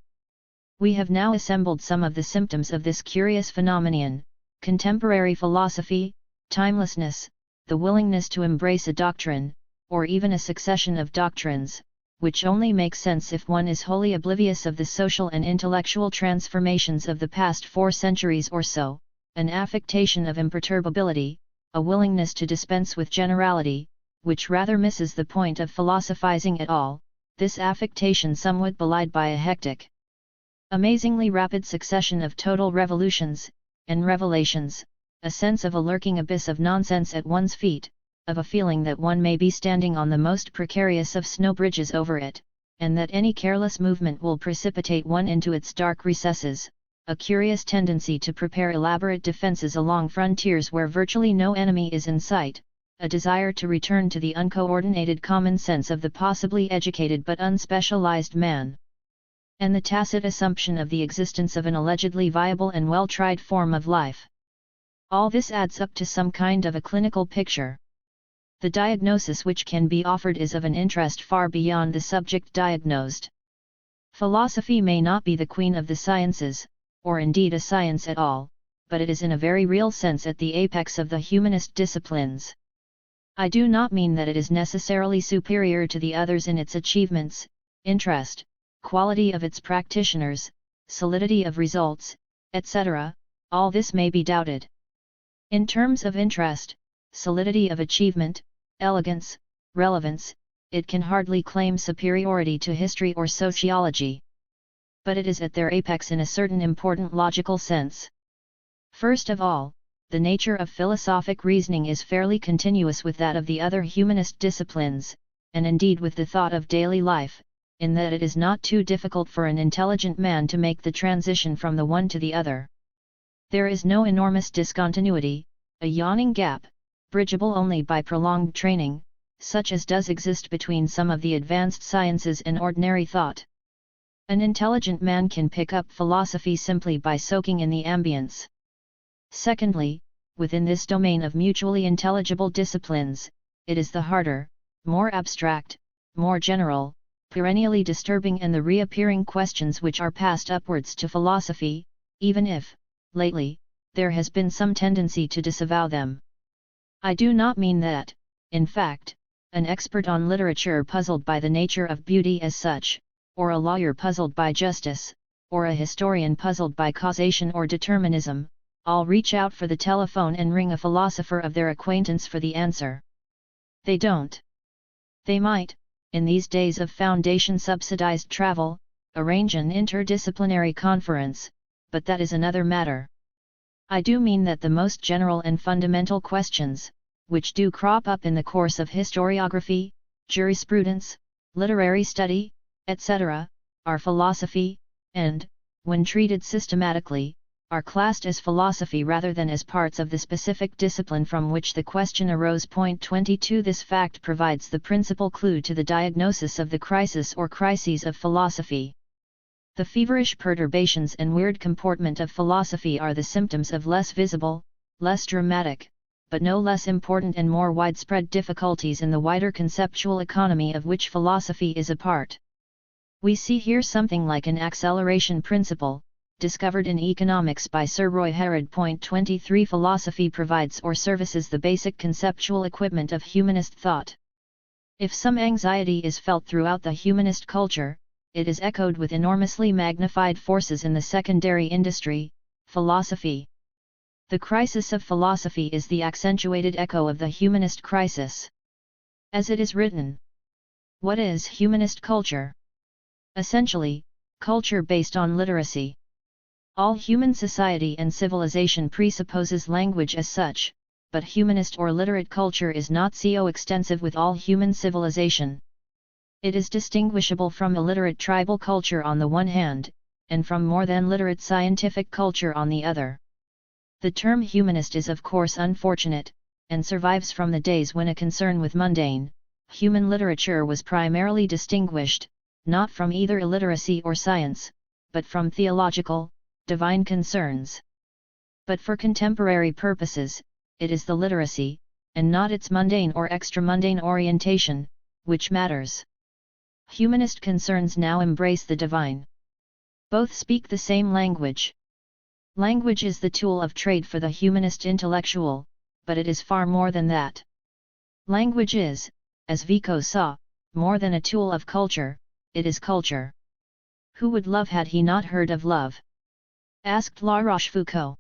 We have now assembled some of the symptoms of this curious phenomenon: contemporary philosophy, timelessness, the willingness to embrace a doctrine, or even a succession of doctrines, which only makes sense if one is wholly oblivious of the social and intellectual transformations of the past 4 centuries or so, an affectation of imperturbability, a willingness to dispense with generality, which rather misses the point of philosophizing at all, this affectation somewhat belied by a hectic, amazingly rapid succession of total revolutions, and revelations, a sense of a lurking abyss of nonsense at one's feet, of a feeling that one may be standing on the most precarious of snow bridges over it, and that any careless movement will precipitate one into its dark recesses, a curious tendency to prepare elaborate defenses along frontiers where virtually no enemy is in sight, a desire to return to the uncoordinated common sense of the possibly educated but unspecialized man, and the tacit assumption of the existence of an allegedly viable and well-tried form of life. All this adds up to some kind of a clinical picture. The diagnosis which can be offered is of an interest far beyond the subject diagnosed. Philosophy may not be the queen of the sciences, or indeed a science at all, but it is in a very real sense at the apex of the humanist disciplines. I do not mean that it is necessarily superior to the others in its achievements, interest, quality of its practitioners, solidity of results, etc. All this may be doubted. In terms of interest, solidity of achievement, elegance, relevance, it can hardly claim superiority to history or sociology. But it is at their apex in a certain important logical sense. First of all, the nature of philosophic reasoning is fairly continuous with that of the other humanist disciplines, and indeed with the thought of daily life, in that it is not too difficult for an intelligent man to make the transition from the one to the other. There is no enormous discontinuity, a yawning gap, bridgeable only by prolonged training, such as does exist between some of the advanced sciences and ordinary thought. An intelligent man can pick up philosophy simply by soaking in the ambience. Secondly, within this domain of mutually intelligible disciplines, it is the harder, more abstract, more general, perennially disturbing and the reappearing questions which are passed upwards to philosophy, even if, lately, there has been some tendency to disavow them. I do not mean that, in fact, an expert on literature puzzled by the nature of beauty as such, or a lawyer puzzled by justice, or a historian puzzled by causation or determinism, all reach out for the telephone and ring a philosopher of their acquaintance for the answer. They don't. They might, in these days of foundation-subsidized travel, arrange an interdisciplinary conference, but that is another matter. I do mean that the most general and fundamental questions, which do crop up in the course of historiography, jurisprudence, literary study, etc., are philosophy, and, when treated systematically, are classed as philosophy rather than as parts of the specific discipline from which the question arose. Point 22. This fact provides the principal clue to the diagnosis of the crisis or crises of philosophy. The feverish perturbations and weird comportment of philosophy are the symptoms of less visible, less dramatic, but no less important and more widespread difficulties in the wider conceptual economy of which philosophy is a part. We see here something like an acceleration principle, discovered in economics by Sir Roy Harrod. Point 23. Philosophy provides or services the basic conceptual equipment of humanist thought. If some anxiety is felt throughout the humanist culture, it is echoed with enormously magnified forces in the secondary industry, philosophy. The crisis of philosophy is the accentuated echo of the humanist crisis. As it is written, what is humanist culture? Essentially, culture based on literacy. All human society and civilization presupposes language as such, but humanist or literate culture is not so extensive with all human civilization. It is distinguishable from illiterate tribal culture on the one hand, and from more than literate scientific culture on the other. The term humanist is of course unfortunate, and survives from the days when a concern with mundane, human literature was primarily distinguished, not from either illiteracy or science, but from theological, divine concerns. But for contemporary purposes, it is the literacy, and not its mundane or extra-mundane orientation, which matters. Humanist concerns now embrace the divine. Both speak the same language. Language is the tool of trade for the humanist intellectual, but it is far more than that. Language is, as Vico saw, more than a tool of culture, it is culture. Who would love had he not heard of love? Asked La Rochefoucauld.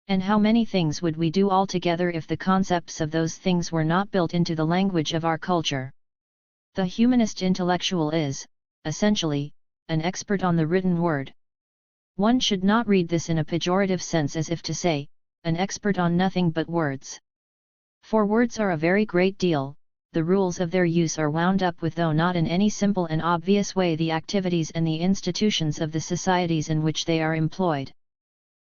And how many things would we do altogether if the concepts of those things were not built into the language of our culture? The humanist intellectual is, essentially, an expert on the written word. One should not read this in a pejorative sense as if to say, an expert on nothing but words. For words are a very great deal, the rules of their use are wound up with, though not in any simple and obvious way, the activities and the institutions of the societies in which they are employed.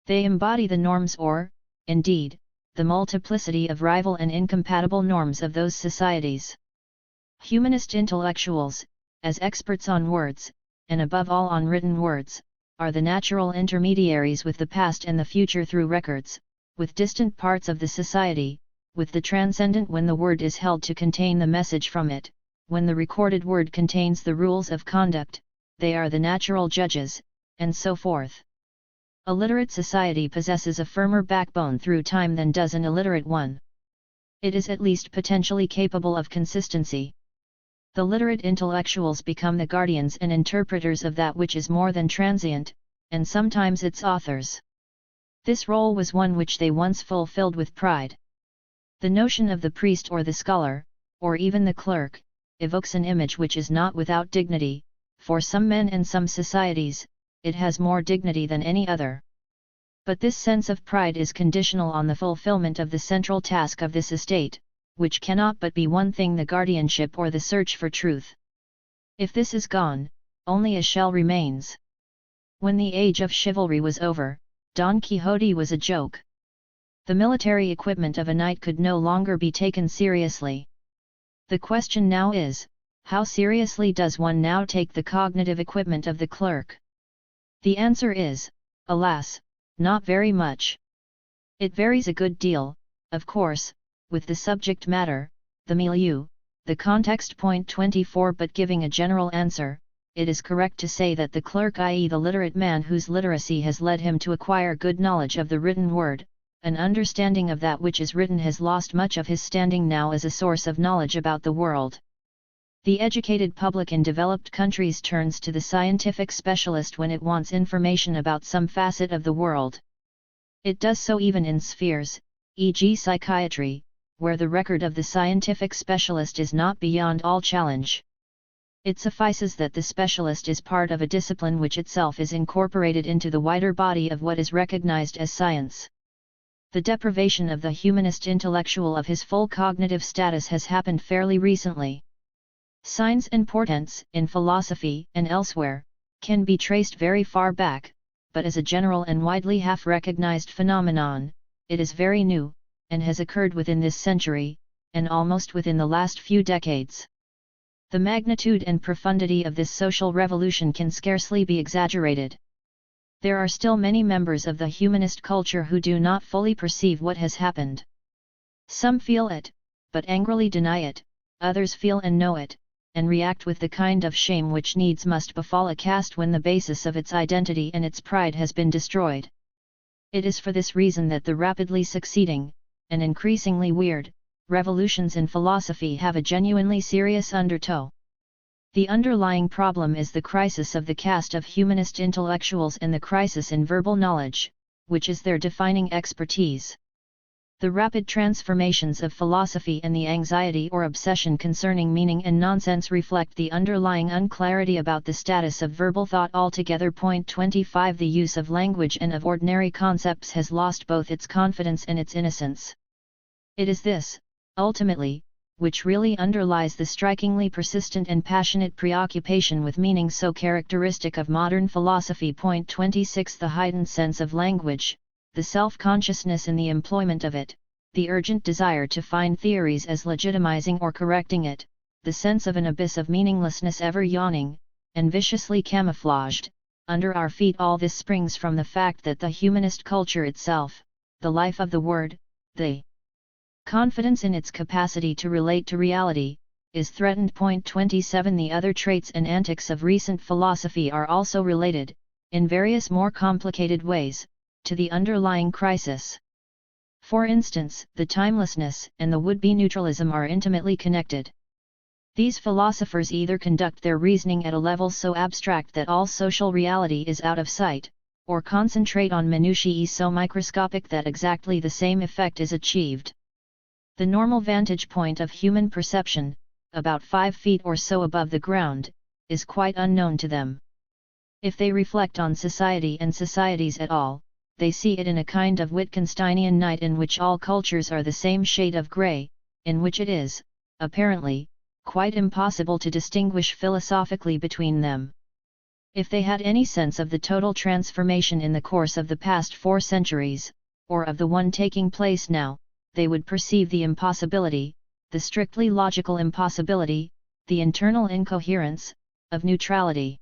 They embody the norms or, indeed, the multiplicity of rival and incompatible norms of those societies. Humanist intellectuals, as experts on words, and above all on written words, are the natural intermediaries with the past and the future through records, with distant parts of the society, with the transcendent when the word is held to contain the message from it, when the recorded word contains the rules of conduct, they are the natural judges, and so forth. A literate society possesses a firmer backbone through time than does an illiterate one. It is at least potentially capable of consistency. The literate intellectuals become the guardians and interpreters of that which is more than transient, and sometimes its authors. This role was one which they once fulfilled with pride. The notion of the priest or the scholar, or even the clerk, evokes an image which is not without dignity. For some men and some societies, it has more dignity than any other. But this sense of pride is conditional on the fulfillment of the central task of this estate, which cannot but be one thing: the guardianship or the search for truth. If this is gone, only a shell remains. When the age of chivalry was over, Don Quixote was a joke. The military equipment of a knight could no longer be taken seriously. The question now is, how seriously does one now take the cognitive equipment of the clerk? The answer is, alas, not very much. It varies a good deal, of course, with the subject matter, the milieu, the context. Point 24. But giving a general answer, it is correct to say that the clerk, i.e. the literate man whose literacy has led him to acquire good knowledge of the written word, an understanding of that which is written has lost much of his standing now as a source of knowledge about the world. The educated public in developed countries turns to the scientific specialist when it wants information about some facet of the world. It does so even in spheres, e.g. psychiatry, where the record of the scientific specialist is not beyond all challenge. It suffices that the specialist is part of a discipline which itself is incorporated into the wider body of what is recognized as science. The deprivation of the humanist intellectual of his full cognitive status has happened fairly recently. Signs and portents, in philosophy and elsewhere, can be traced very far back, but as a general and widely half-recognized phenomenon, it is very new, and has occurred within this century, and almost within the last few decades. The magnitude and profundity of this social revolution can scarcely be exaggerated. There are still many members of the humanist culture who do not fully perceive what has happened. Some feel it, but angrily deny it, others feel and know it, and react with the kind of shame which needs must befall a caste when the basis of its identity and its pride has been destroyed. It is for this reason that the rapidly succeeding, and increasingly weird, revolutions in philosophy have a genuinely serious undertow. The underlying problem is the crisis of the caste of humanist intellectuals and the crisis in verbal knowledge, which is their defining expertise. The rapid transformations of philosophy and the anxiety or obsession concerning meaning and nonsense reflect the underlying unclarity about the status of verbal thought altogether. 25 The use of language and of ordinary concepts has lost both its confidence and its innocence. It is this, ultimately, which really underlies the strikingly persistent and passionate preoccupation with meaning so characteristic of modern philosophy. 26 The heightened sense of language, the self-consciousness in the employment of it, the urgent desire to find theories as legitimizing or correcting it, the sense of an abyss of meaninglessness ever yawning, and viciously camouflaged, under our feet. All this springs from the fact that the humanist culture itself, the life of the word, the confidence in its capacity to relate to reality, is threatened. 27 The other traits and antics of recent philosophy are also related, in various more complicated ways, to the underlying crisis. For instance, the timelessness and the would-be neutralism are intimately connected. These philosophers either conduct their reasoning at a level so abstract that all social reality is out of sight, or concentrate on minutiae so microscopic that exactly the same effect is achieved. The normal vantage point of human perception, about 5 feet or so above the ground, is quite unknown to them. If they reflect on society and societies at all, they see it in a kind of Wittgensteinian night in which all cultures are the same shade of grey, in which it is, apparently, quite impossible to distinguish philosophically between them. If they had any sense of the total transformation in the course of the past 4 centuries, or of the one taking place now, they would perceive the impossibility, the strictly logical impossibility, the internal incoherence, of neutrality.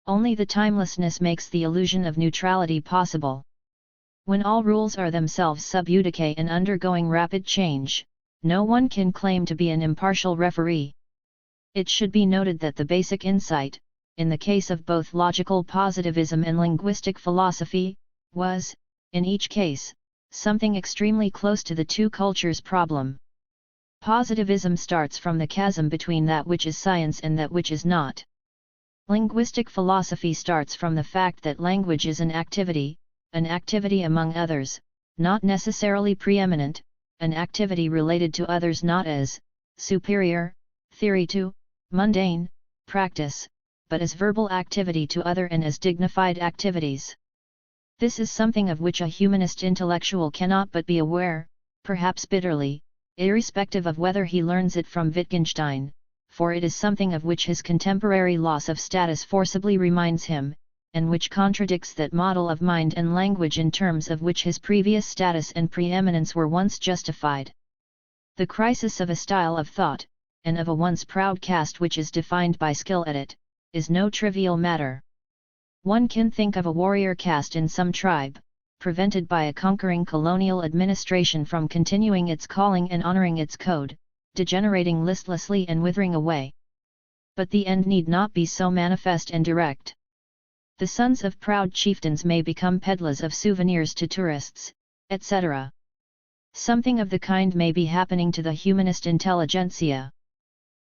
Only the timelessness makes the illusion of neutrality possible. When all rules are themselves sub judice and undergoing rapid change, no one can claim to be an impartial referee. It should be noted that the basic insight, in the case of both logical positivism and linguistic philosophy, was, in each case, something extremely close to the two cultures problem. Positivism starts from the chasm between that which is science and that which is not. Linguistic philosophy starts from the fact that language is an activity among others, not necessarily preeminent, an activity related to others not as superior, theory to, mundane, practice, but as verbal activity to other and as dignified activities. This is something of which a humanist intellectual cannot but be aware, perhaps bitterly, irrespective of whether he learns it from Wittgenstein, for it is something of which his contemporary loss of status forcibly reminds him, and which contradicts that model of mind and language in terms of which his previous status and preeminence were once justified. The crisis of a style of thought, and of a once proud caste which is defined by skill at it, is no trivial matter. One can think of a warrior caste in some tribe, prevented by a conquering colonial administration from continuing its calling and honoring its code, degenerating listlessly and withering away. But the end need not be so manifest and direct. The sons of proud chieftains may become peddlers of souvenirs to tourists, etc. Something of the kind may be happening to the humanist intelligentsia.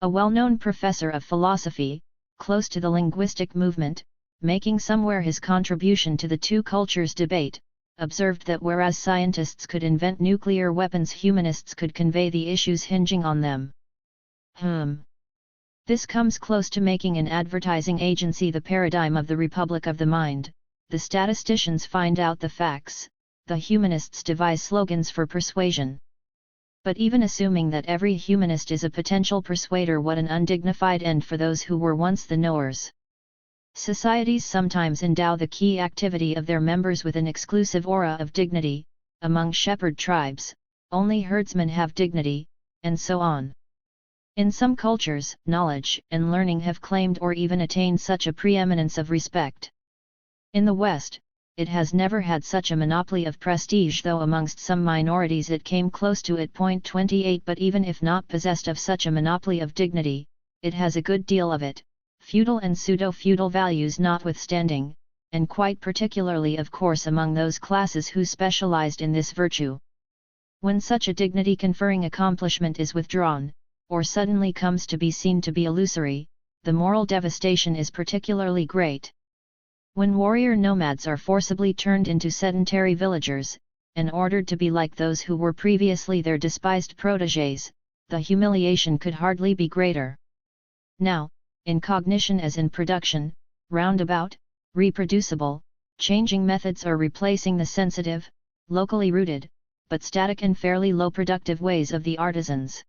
A well-known professor of philosophy, close to the linguistic movement, making somewhere his contribution to the two cultures debate, observed that whereas scientists could invent nuclear weapons, humanists could convey the issues hinging on them. This comes close to making an advertising agency the paradigm of the Republic of the Mind. The statisticians find out the facts, the humanists devise slogans for persuasion. But even assuming that every humanist is a potential persuader, what an undignified end for those who were once the knowers. Societies sometimes endow the key activity of their members with an exclusive aura of dignity. Among shepherd tribes, only herdsmen have dignity, and so on. In some cultures, knowledge and learning have claimed or even attained such a preeminence of respect. In the West, it has never had such a monopoly of prestige, though amongst some minorities it came close to it. 28 But even if not possessed of such a monopoly of dignity, it has a good deal of it, feudal and pseudo-feudal values notwithstanding, and quite particularly of course among those classes who specialized in this virtue. When such a dignity-conferring accomplishment is withdrawn, or suddenly comes to be seen to be illusory, the moral devastation is particularly great. When warrior nomads are forcibly turned into sedentary villagers, and ordered to be like those who were previously their despised protégés, the humiliation could hardly be greater. Now, in cognition as in production, roundabout, reproducible, changing methods are replacing the sensitive, locally rooted, but static and fairly low productive ways of the artisans.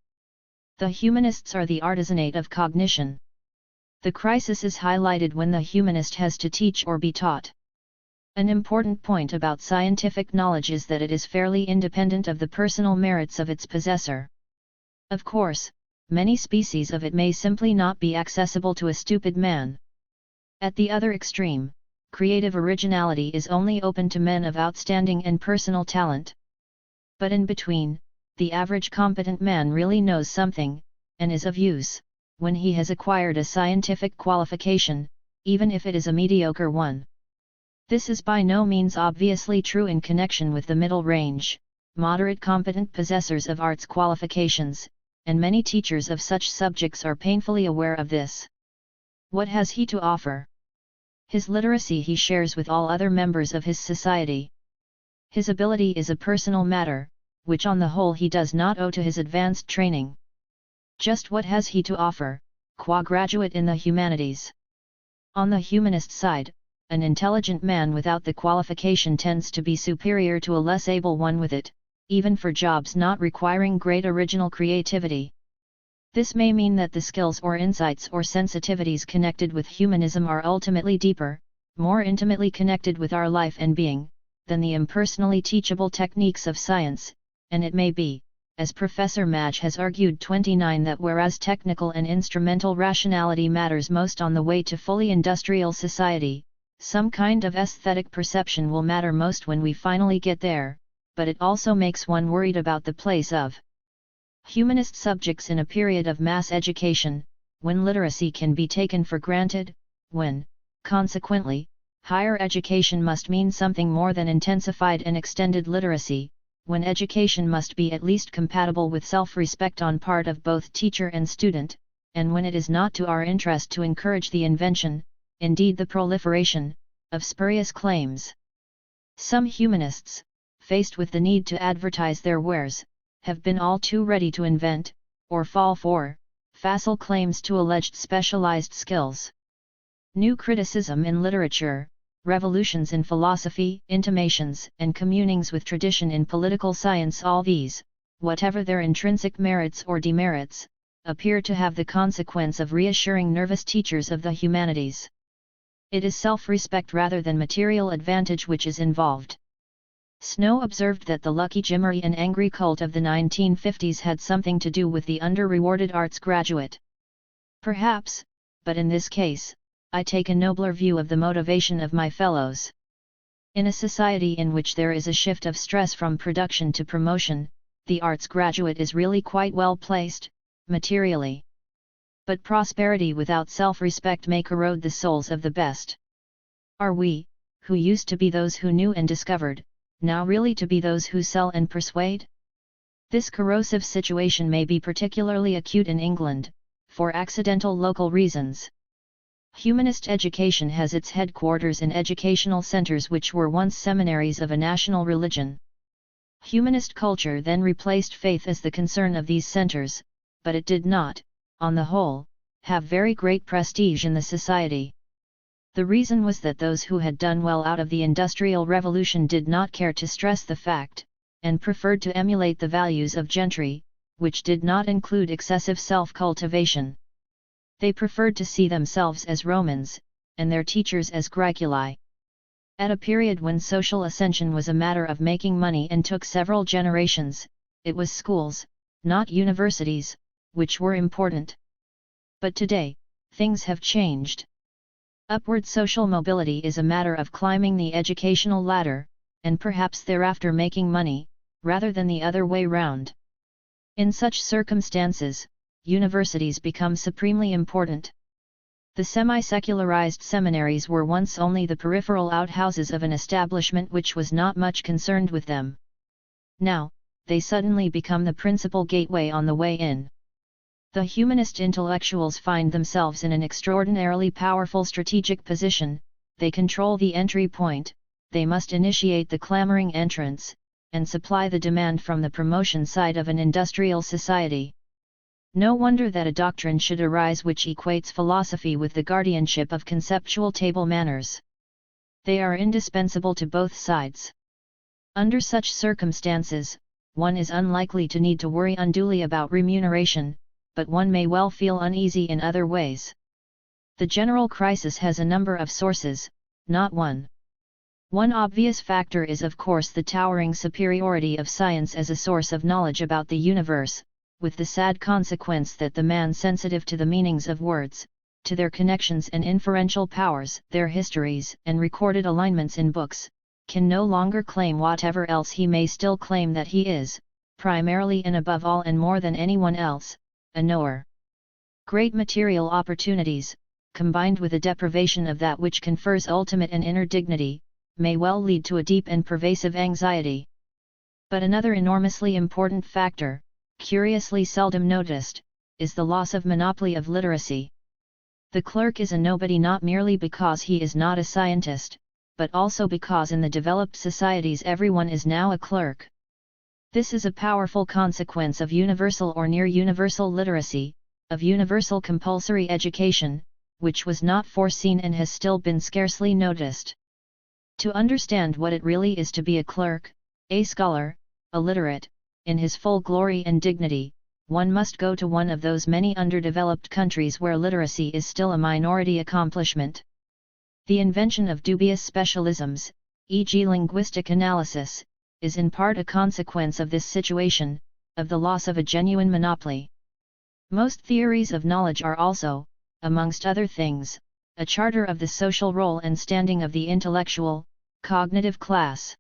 The humanists are the artisanate of cognition. The crisis is highlighted when the humanist has to teach or be taught. An important point about scientific knowledge is that it is fairly independent of the personal merits of its possessor. Of course, many species of it may simply not be accessible to a stupid man. At the other extreme, creative originality is only open to men of outstanding and personal talent. But in between, the average competent man really knows something, and is of use, when he has acquired a scientific qualification, even if it is a mediocre one. This is by no means obviously true in connection with the middle range, moderate competent possessors of arts qualifications, and many teachers of such subjects are painfully aware of this. What has he to offer? His literacy he shares with all other members of his society. His ability is a personal matter, which on the whole he does not owe to his advanced training. Just what has he to offer, qua graduate in the humanities? On the humanist side, an intelligent man without the qualification tends to be superior to a less able one with it, even for jobs not requiring great original creativity. This may mean that the skills or insights or sensitivities connected with humanism are ultimately deeper, more intimately connected with our life and being, than the impersonally teachable techniques of science, and it may be, as Professor Madge has argued 29, that whereas technical and instrumental rationality matters most on the way to fully industrial society, some kind of aesthetic perception will matter most when we finally get there, but it also makes one worried about the place of humanist subjects in a period of mass education, when literacy can be taken for granted, when, consequently, higher education must mean something more than intensified and extended literacy, when education must be at least compatible with self-respect on part of both teacher and student, and when it is not to our interest to encourage the invention, indeed the proliferation, of spurious claims. Some humanists, faced with the need to advertise their wares, have been all too ready to invent, or fall for, facile claims to alleged specialized skills. New criticism in literature, revolutions in philosophy, intimations and communings with tradition in political science, all these, whatever their intrinsic merits or demerits, appear to have the consequence of reassuring nervous teachers of the humanities. It is self-respect rather than material advantage which is involved. Snow observed that the lucky jimmery and angry cult of the 1950s had something to do with the under-rewarded arts graduate. Perhaps, but in this case, I take a nobler view of the motivation of my fellows. In a society in which there is a shift of stress from production to promotion, the arts graduate is really quite well placed, materially. But prosperity without self-respect may corrode the souls of the best. Are we, who used to be those who knew and discovered, now really to be those who sell and persuade? This corrosive situation may be particularly acute in England, for accidental local reasons. Humanist education has its headquarters in educational centers which were once seminaries of a national religion. Humanist culture then replaced faith as the concern of these centers, but it did not, on the whole, have very great prestige in the society. The reason was that those who had done well out of the Industrial Revolution did not care to stress the fact, and preferred to emulate the values of gentry, which did not include excessive self-cultivation. They preferred to see themselves as Romans, and their teachers as Graeculi. At a period when social ascension was a matter of making money and took several generations, it was schools, not universities, which were important. But today, things have changed. Upward social mobility is a matter of climbing the educational ladder, and perhaps thereafter making money, rather than the other way round. In such circumstances, universities become supremely important. The semi-secularized seminaries were once only the peripheral outhouses of an establishment which was not much concerned with them. Now, they suddenly become the principal gateway on the way in. The humanist intellectuals find themselves in an extraordinarily powerful strategic position. They control the entry point, they must initiate the clamoring entrance, and supply the demand from the promotion side of an industrial society. No wonder that a doctrine should arise which equates philosophy with the guardianship of conceptual table manners. They are indispensable to both sides. Under such circumstances, one is unlikely to need to worry unduly about remuneration, but one may well feel uneasy in other ways. The general crisis has a number of sources, not one. One obvious factor is of course the towering superiority of science as a source of knowledge about the universe, with the sad consequence that the man sensitive to the meanings of words, to their connections and inferential powers, their histories and recorded alignments in books, can no longer claim whatever else he may still claim that he is, primarily and above all and more than anyone else, a knower. Great material opportunities, combined with a deprivation of that which confers ultimate and inner dignity, may well lead to a deep and pervasive anxiety. But another enormously important factor, curiously seldom noticed, is the loss of monopoly of literacy. The clerk is a nobody not merely because he is not a scientist, but also because in the developed societies everyone is now a clerk. This is a powerful consequence of universal or near universal literacy, of universal compulsory education, which was not foreseen and has still been scarcely noticed. To understand what it really is to be a clerk, a scholar, a literate, in his full glory and dignity, one must go to one of those many underdeveloped countries where literacy is still a minority accomplishment. The invention of dubious specialisms, e.g. linguistic analysis, is in part a consequence of this situation, of the loss of a genuine monopoly. Most theories of knowledge are also, amongst other things, a charter of the social role and standing of the intellectual, cognitive class.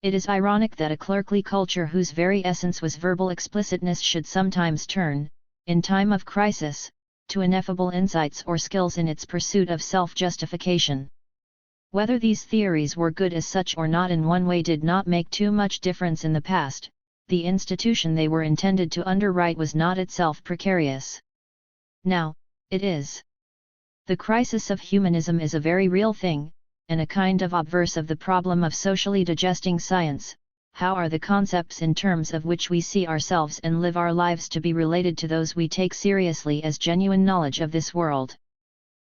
It is ironic that a clerkly culture whose very essence was verbal explicitness should sometimes turn, in time of crisis, to ineffable insights or skills in its pursuit of self-justification. Whether these theories were good as such or not in one way did not make too much difference in the past. The institution they were intended to underwrite was not itself precarious. Now, it is. The crisis of humanism is a very real thing, and a kind of obverse of the problem of socially digesting science. How are the concepts in terms of which we see ourselves and live our lives to be related to those we take seriously as genuine knowledge of this world?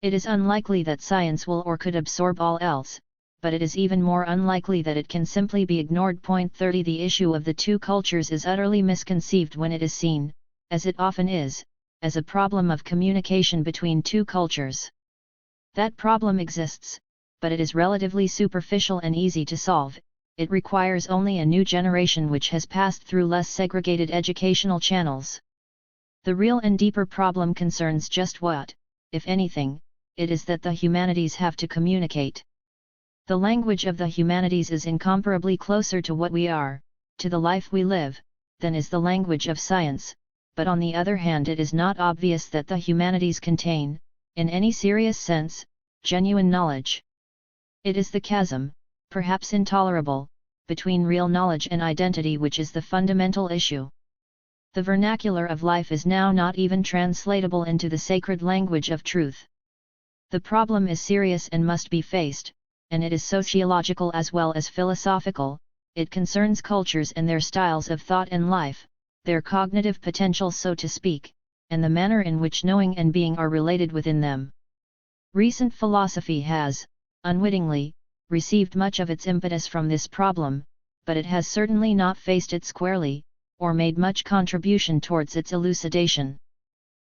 It is unlikely that science will or could absorb all else, but it is even more unlikely that it can simply be ignored. Point 30 The issue of the two cultures is utterly misconceived when it is seen, as it often is, as a problem of communication between two cultures. That problem exists, but it is relatively superficial and easy to solve. It requires only a new generation which has passed through less segregated educational channels. The real and deeper problem concerns just what, if anything, it is that the humanities have to communicate. The language of the humanities is incomparably closer to what we are, to the life we live, than is the language of science, but on the other hand it is not obvious that the humanities contain, in any serious sense, genuine knowledge. It is the chasm, perhaps intolerable, between real knowledge and identity, which is the fundamental issue. The vernacular of life is now not even translatable into the sacred language of truth. The problem is serious and must be faced, and it is sociological as well as philosophical. It concerns cultures and their styles of thought and life, their cognitive potential, so to speak, and the manner in which knowing and being are related within them. Recent philosophy has, unwittingly, received much of its impetus from this problem, but it has certainly not faced it squarely, or made much contribution towards its elucidation.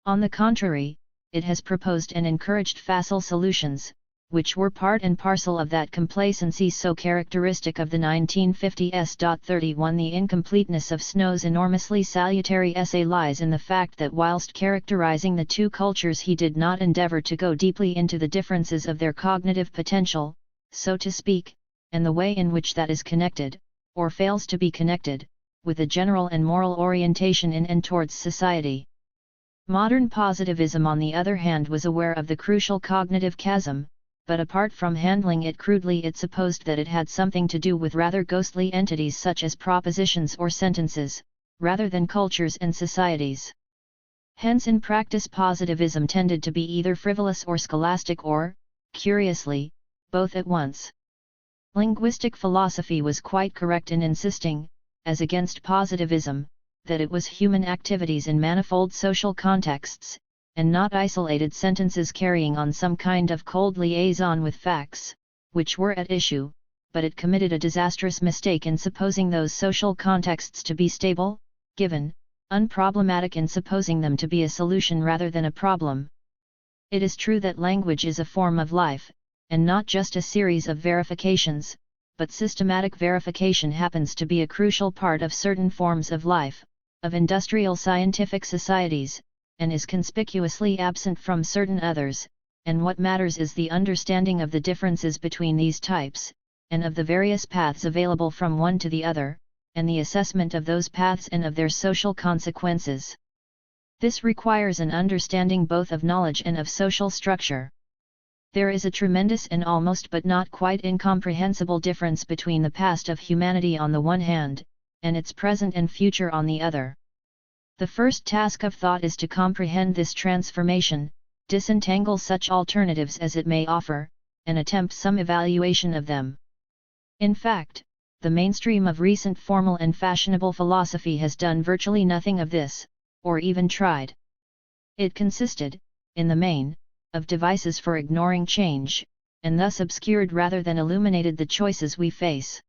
On the contrary, it has proposed and encouraged facile solutions, which were part and parcel of that complacency so characteristic of the 1950s. 31 The incompleteness of Snow's enormously salutary essay lies in the fact that whilst characterizing the two cultures he did not endeavor to go deeply into the differences of their cognitive potential, so to speak, and the way in which that is connected, or fails to be connected, with a general and moral orientation in and towards society. Modern positivism, on the other hand, was aware of the crucial cognitive chasm, but apart from handling it crudely, it supposed that it had something to do with rather ghostly entities such as propositions or sentences, rather than cultures and societies. Hence in practice positivism tended to be either frivolous or scholastic or, curiously, both at once. Linguistic philosophy was quite correct in insisting, as against positivism, that it was human activities in manifold social contexts, and not isolated sentences carrying on some kind of cold liaison with facts, which were at issue, but it committed a disastrous mistake in supposing those social contexts to be stable, given, unproblematic, in supposing them to be a solution rather than a problem. It is true that language is a form of life, and not just a series of verifications, but systematic verification happens to be a crucial part of certain forms of life, of industrial scientific societies, and is conspicuously absent from certain others, and what matters is the understanding of the differences between these types, and of the various paths available from one to the other, and the assessment of those paths and of their social consequences. This requires an understanding both of knowledge and of social structure. There is a tremendous and almost but not quite incomprehensible difference between the past of humanity on the one hand, and its present and future on the other. The first task of thought is to comprehend this transformation, disentangle such alternatives as it may offer, and attempt some evaluation of them. In fact, the mainstream of recent formal and fashionable philosophy has done virtually nothing of this, or even tried. It consisted, in the main, of devices for ignoring change, and thus obscured rather than illuminated the choices we face.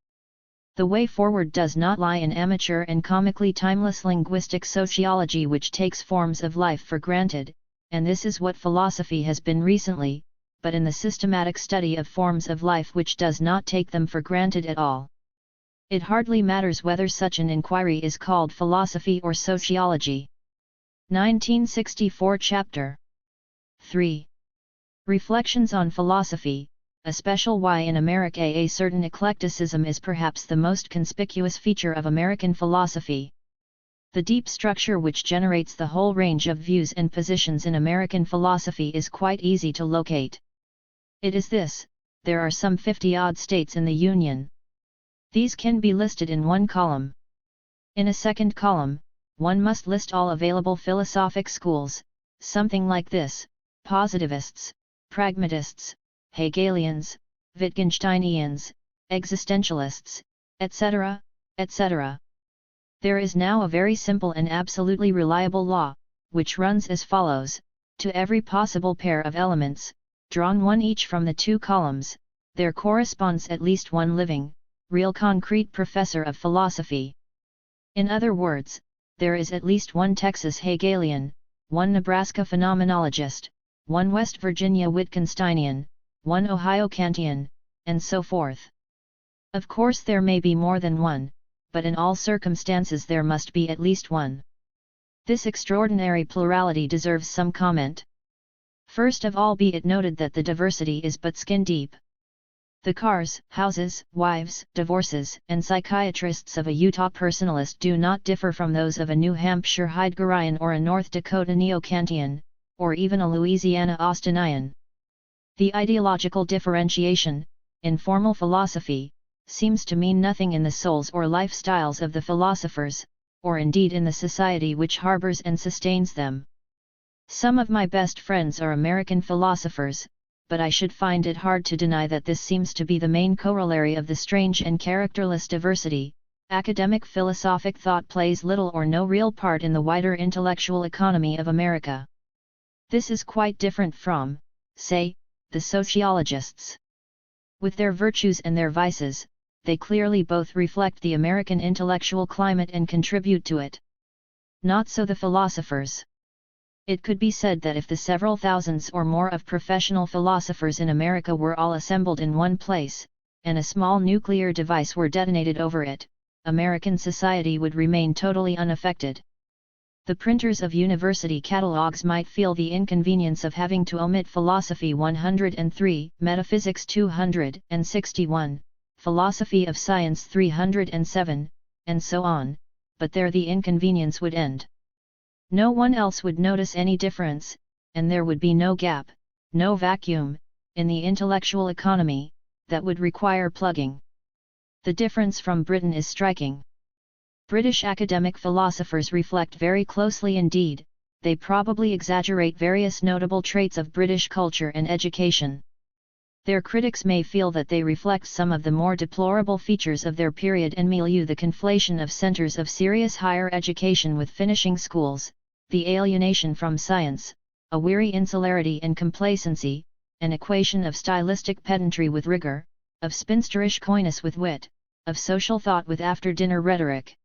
The way forward does not lie in amateur and comically timeless linguistic sociology which takes forms of life for granted, and this is what philosophy has been recently, but in the systematic study of forms of life which does not take them for granted at all. It hardly matters whether such an inquiry is called philosophy or sociology. 1964 Chapter 3. Reflections on Philosophy, a special why in America. A certain eclecticism is perhaps the most conspicuous feature of American philosophy. The deep structure which generates the whole range of views and positions in American philosophy is quite easy to locate. It is this: there are some 50-odd states in the Union. These can be listed in one column. In a second column, one must list all available philosophic schools, something like this: positivists, pragmatists, Hegelians, Wittgensteinians, existentialists, etc., etc. There is now a very simple and absolutely reliable law, which runs as follows: to every possible pair of elements, drawn one each from the two columns, there corresponds at least one living, real concrete professor of philosophy. In other words, there is at least one Texas Hegelian, one Nebraska phenomenologist, one West Virginia Wittgensteinian, one Ohio Kantian, and so forth. Of course there may be more than one, but in all circumstances there must be at least one. This extraordinary plurality deserves some comment. First of all, be it noted that the diversity is but skin deep. The cars, houses, wives, divorces, and psychiatrists of a Utah personalist do not differ from those of a New Hampshire Heideggerian or a North Dakota Neo-Kantian, or even a Louisiana Austinian. The ideological differentiation, in formal philosophy, seems to mean nothing in the souls or lifestyles of the philosophers, or indeed in the society which harbors and sustains them. Some of my best friends are American philosophers, but I should find it hard to deny that this seems to be the main corollary of the strange and characterless diversity. Academic philosophic thought plays little or no real part in the wider intellectual economy of America. This is quite different from, say, the sociologists. With their virtues and their vices, they clearly both reflect the American intellectual climate and contribute to it. Not so the philosophers. It could be said that if the several thousands or more of professional philosophers in America were all assembled in one place, and a small nuclear device were detonated over it, American society would remain totally unaffected. The printers of university catalogs might feel the inconvenience of having to omit philosophy 103, metaphysics 261, philosophy of science 307, and so on, but there the inconvenience would end. No one else would notice any difference, and there would be no gap, no vacuum, in the intellectual economy, that would require plugging. The difference from Britain is striking. British academic philosophers reflect very closely indeed, they probably exaggerate various notable traits of British culture and education. Their critics may feel that they reflect some of the more deplorable features of their period and milieu, the conflation of centres of serious higher education with finishing schools, the alienation from science, a weary insularity and complacency, an equation of stylistic pedantry with rigour, of spinsterish coyness with wit, of social thought with after-dinner rhetoric.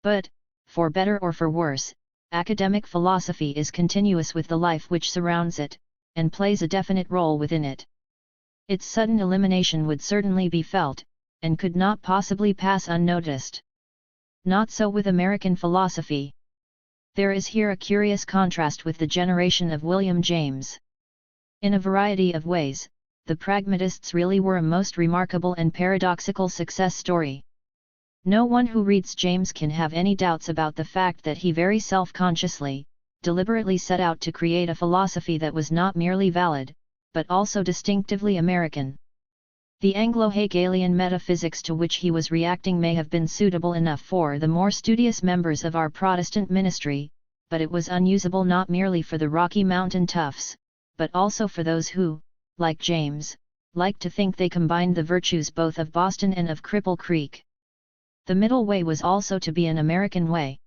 But, for better or for worse, academic philosophy is continuous with the life which surrounds it, and plays a definite role within it. Its sudden elimination would certainly be felt, and could not possibly pass unnoticed. Not so with American philosophy. There is here a curious contrast with the generation of William James. In a variety of ways, the pragmatists really were a most remarkable and paradoxical success story. No one who reads James can have any doubts about the fact that he very self-consciously, deliberately set out to create a philosophy that was not merely valid, but also distinctively American. The Anglo-Hegelian metaphysics to which he was reacting may have been suitable enough for the more studious members of our Protestant ministry, but it was unusable not merely for the Rocky Mountain toughs, but also for those who, like James, liked to think they combined the virtues both of Boston and of Cripple Creek. The middle way was also to be an American way.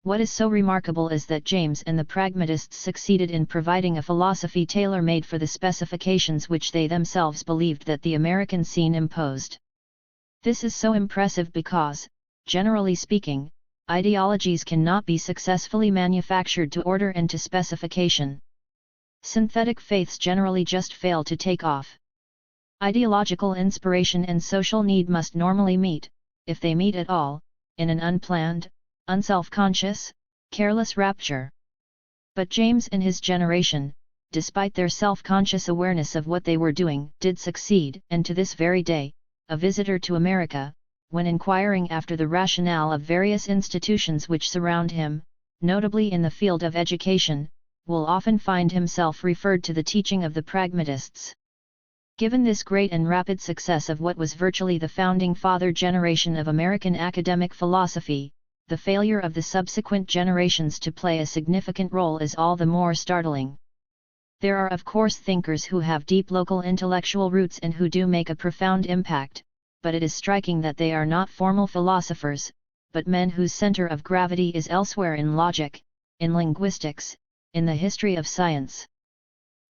What is so remarkable is that James and the pragmatists succeeded in providing a philosophy tailor-made for the specifications which they themselves believed that the American scene imposed. This is so impressive because, generally speaking, ideologies cannot be successfully manufactured to order and to specification. Synthetic faiths generally just fail to take off. Ideological inspiration and social need must normally meet, if they meet at all, in an unplanned, unself-conscious, careless rapture. But James and his generation, despite their self-conscious awareness of what they were doing, did succeed, and to this very day, a visitor to America, when inquiring after the rationale of various institutions which surround him, notably in the field of education, will often find himself referred to the teaching of the pragmatists. Given this great and rapid success of what was virtually the founding father generation of American academic philosophy, the failure of the subsequent generations to play a significant role is all the more startling. There are of course thinkers who have deep local intellectual roots and who do make a profound impact, but it is striking that they are not formal philosophers, but men whose center of gravity is elsewhere in logic, in linguistics, in the history of science.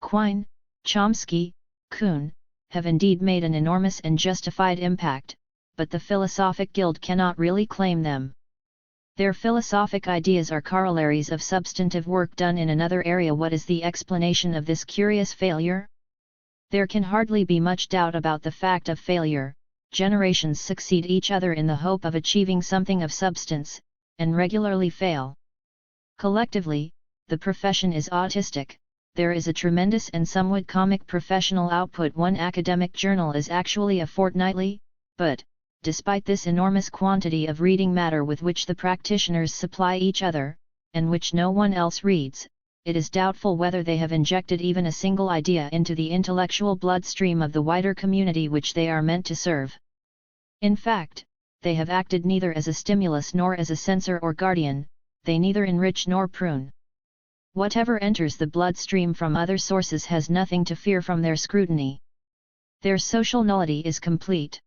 Quine, Chomsky, Kuhn, have indeed made an enormous and justified impact, but the Philosophic Guild cannot really claim them. Their philosophic ideas are corollaries of substantive work done in another area. What is the explanation of this curious failure? There can hardly be much doubt about the fact of failure. Generations succeed each other in the hope of achieving something of substance, and regularly fail. Collectively, the profession is autistic. There is a tremendous and somewhat comic professional output. One academic journal is actually a fortnightly, but, despite this enormous quantity of reading matter with which the practitioners supply each other, and which no one else reads, it is doubtful whether they have injected even a single idea into the intellectual bloodstream of the wider community which they are meant to serve. In fact, they have acted neither as a stimulus nor as a censor or guardian, they neither enrich nor prune. Whatever enters the bloodstream from other sources has nothing to fear from their scrutiny. Their social nullity is complete.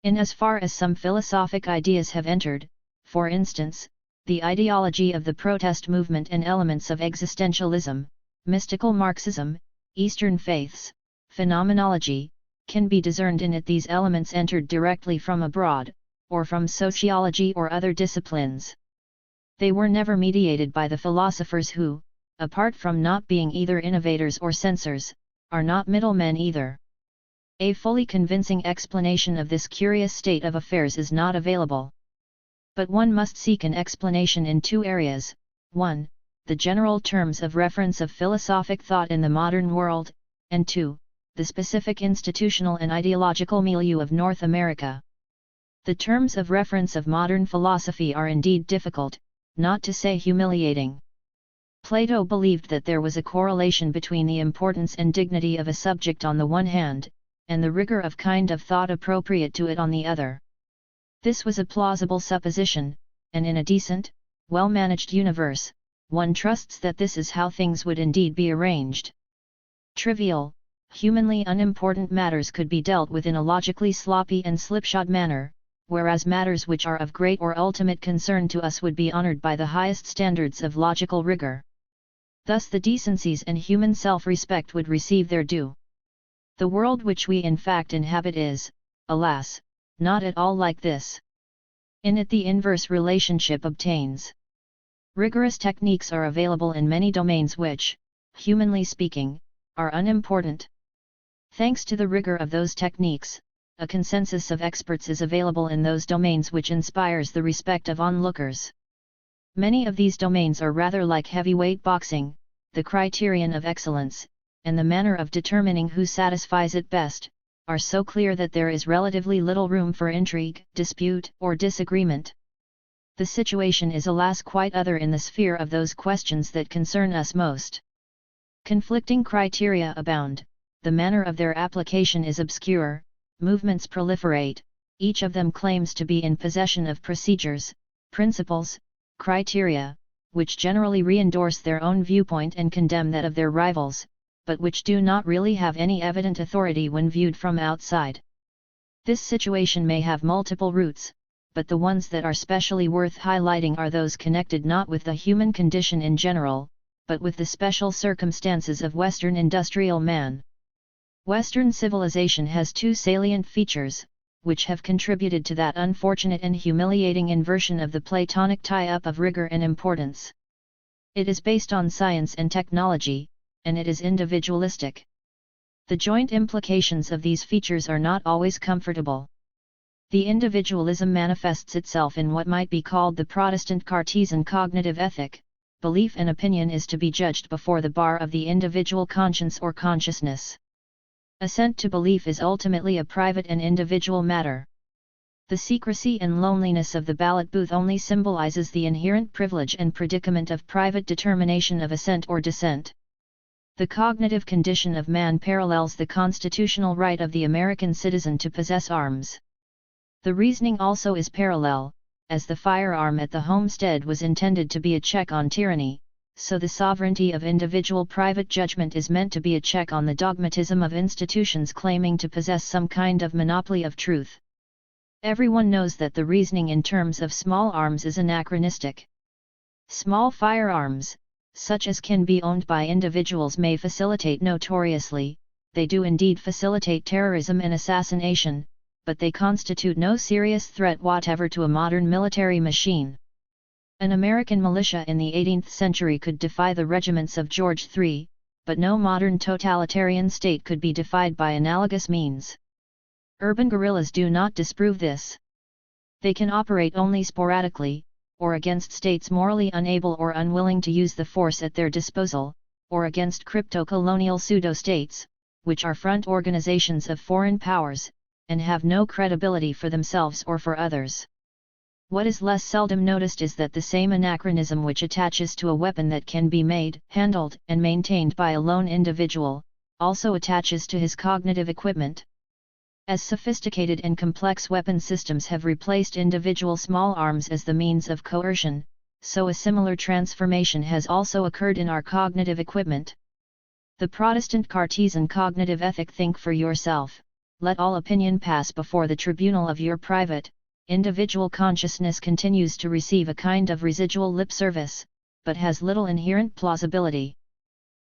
In as far as some philosophic ideas have entered, for instance, the ideology of the protest movement and elements of existentialism, mystical Marxism, Eastern faiths, phenomenology, can be discerned in it. These elements entered directly from abroad, or from sociology or other disciplines. They were never mediated by the philosophers who, apart from not being either innovators or censors, are not middlemen either. A fully convincing explanation of this curious state of affairs is not available. But one must seek an explanation in two areas: 1. The general terms of reference of philosophic thought in the modern world, and 2. The specific institutional and ideological milieu of North America. The terms of reference of modern philosophy are indeed difficult, not to say humiliating. Plato believed that there was a correlation between the importance and dignity of a subject on the one hand, and the rigor of kind of thought appropriate to it on the other. This was a plausible supposition, and in a decent, well-managed universe, one trusts that this is how things would indeed be arranged. Trivial, humanly unimportant matters could be dealt with in a logically sloppy and slipshod manner, whereas matters which are of great or ultimate concern to us would be honored by the highest standards of logical rigor. Thus the decencies and human self-respect would receive their due. The world which we in fact inhabit is, alas, not at all like this. In it the inverse relationship obtains. Rigorous techniques are available in many domains which, humanly speaking, are unimportant. Thanks to the rigor of those techniques, a consensus of experts is available in those domains which inspires the respect of onlookers. Many of these domains are rather like heavyweight boxing, the criterion of excellence, and the manner of determining who satisfies it best, are so clear that there is relatively little room for intrigue, dispute, or disagreement. The situation is alas quite other in the sphere of those questions that concern us most. Conflicting criteria abound, the manner of their application is obscure, movements proliferate, each of them claims to be in possession of procedures, principles, criteria, which generally re-endorse their own viewpoint and condemn that of their rivals, but which do not really have any evident authority when viewed from outside. This situation may have multiple roots, but the ones that are specially worth highlighting are those connected not with the human condition in general, but with the special circumstances of Western industrial man. Western civilization has two salient features, which have contributed to that unfortunate and humiliating inversion of the Platonic tie-up of rigor and importance. It is based on science and technology, and it is individualistic. The joint implications of these features are not always comfortable. The individualism manifests itself in what might be called the Protestant Cartesian cognitive ethic. Belief and opinion is to be judged before the bar of the individual conscience or consciousness. Assent to belief is ultimately a private and individual matter. The secrecy and loneliness of the ballot booth only symbolizes the inherent privilege and predicament of private determination of assent or dissent. The cognitive condition of man parallels the constitutional right of the American citizen to possess arms. The reasoning also is parallel, as the firearm at the homestead was intended to be a check on tyranny, so the sovereignty of individual private judgment is meant to be a check on the dogmatism of institutions claiming to possess some kind of monopoly of truth. Everyone knows that the reasoning in terms of small arms is anachronistic. Small firearms, such as can be owned by individuals, may facilitate notoriously, they do indeed facilitate terrorism and assassination, but they constitute no serious threat whatever to a modern military machine. An American militia in the 18th century could defy the regiments of George III, but no modern totalitarian state could be defied by analogous means. Urban guerrillas do not disprove this. They can operate only sporadically, or against states morally unable or unwilling to use the force at their disposal, or against crypto-colonial pseudo-states, which are front organizations of foreign powers, and have no credibility for themselves or for others. What is less seldom noticed is that the same anachronism which attaches to a weapon that can be made, handled, and maintained by a lone individual, also attaches to his cognitive equipment. As sophisticated and complex weapon systems have replaced individual small arms as the means of coercion, so a similar transformation has also occurred in our cognitive equipment. The Protestant Cartesian cognitive ethic, think for yourself, let all opinion pass before the tribunal of your private, individual consciousness, continues to receive a kind of residual lip service, but has little inherent plausibility.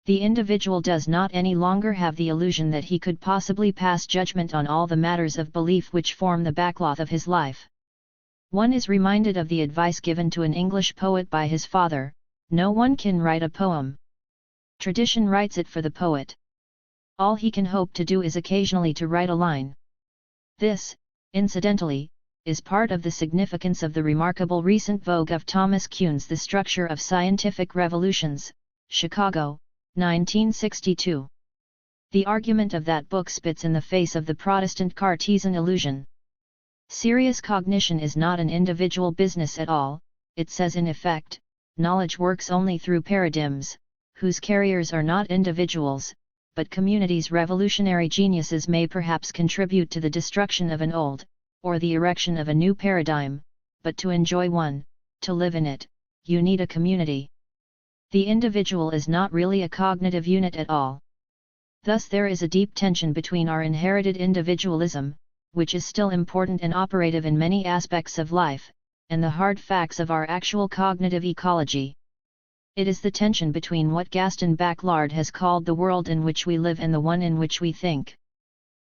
The individual does not any longer have the illusion that he could possibly pass judgment on all the matters of belief which form the backcloth of his life. One is reminded of the advice given to an English poet by his father: no one can write a poem. Tradition writes it for the poet. All he can hope to do is occasionally to write a line. This, incidentally, is part of the significance of the remarkable recent vogue of Thomas Kuhn's The Structure of Scientific Revolutions, Chicago, 1962. The argument of that book spits in the face of the Protestant Cartesian illusion. Serious cognition is not an individual business at all, it says in effect. Knowledge works only through paradigms, whose carriers are not individuals, but communities. Revolutionary geniuses may perhaps contribute to the destruction of an old, or the erection of a new paradigm, but to enjoy one, to live in it, you need a community. The individual is not really a cognitive unit at all. Thus there is a deep tension between our inherited individualism, which is still important and operative in many aspects of life, and the hard facts of our actual cognitive ecology. It is the tension between what Gaston Bachelard has called the world in which we live and the one in which we think.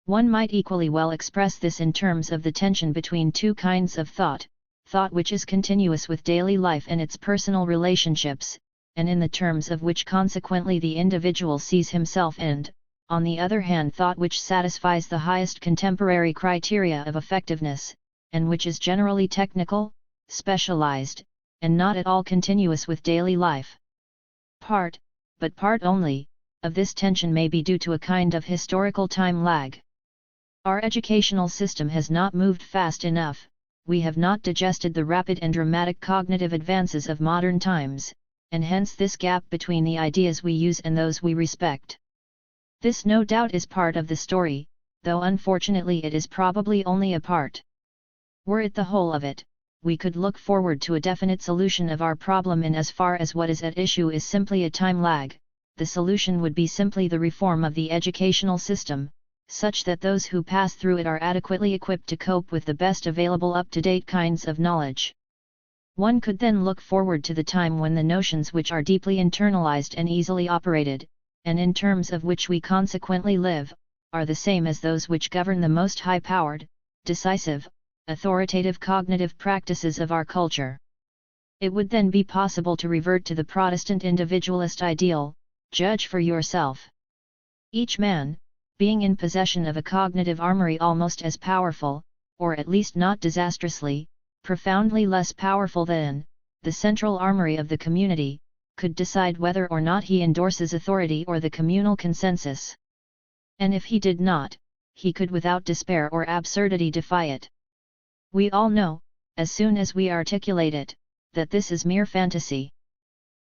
One might equally well express this in terms of the tension between two kinds of thought which is continuous with daily life and its personal relationships, and in the terms of which consequently the individual sees himself, and, on the other hand, thought which satisfies the highest contemporary criteria of effectiveness, and which is generally technical, specialized, and not at all continuous with daily life. Part, but part only, of this tension may be due to a kind of historical time lag. Our educational system has not moved fast enough, we have not digested the rapid and dramatic cognitive advances of modern times, and hence this gap between the ideas we use and those we respect. This no doubt is part of the story, though unfortunately it is probably only a part. Were it the whole of it, we could look forward to a definite solution of our problem in as far as what is at issue is simply a time lag. The solution would be simply the reform of the educational system, such that those who pass through it are adequately equipped to cope with the best available up-to-date kinds of knowledge. One could then look forward to the time when the notions which are deeply internalized and easily operated, and in terms of which we consequently live, are the same as those which govern the most high-powered, decisive, authoritative cognitive practices of our culture. It would then be possible to revert to the Protestant individualist ideal: judge for yourself. Each man, being in possession of a cognitive armory almost as powerful, or at least not disastrously, profoundly less powerful than, the central armory of the community, could decide whether or not he endorses authority or the communal consensus. And if he did not, he could without despair or absurdity defy it. We all know, as soon as we articulate it, that this is mere fantasy.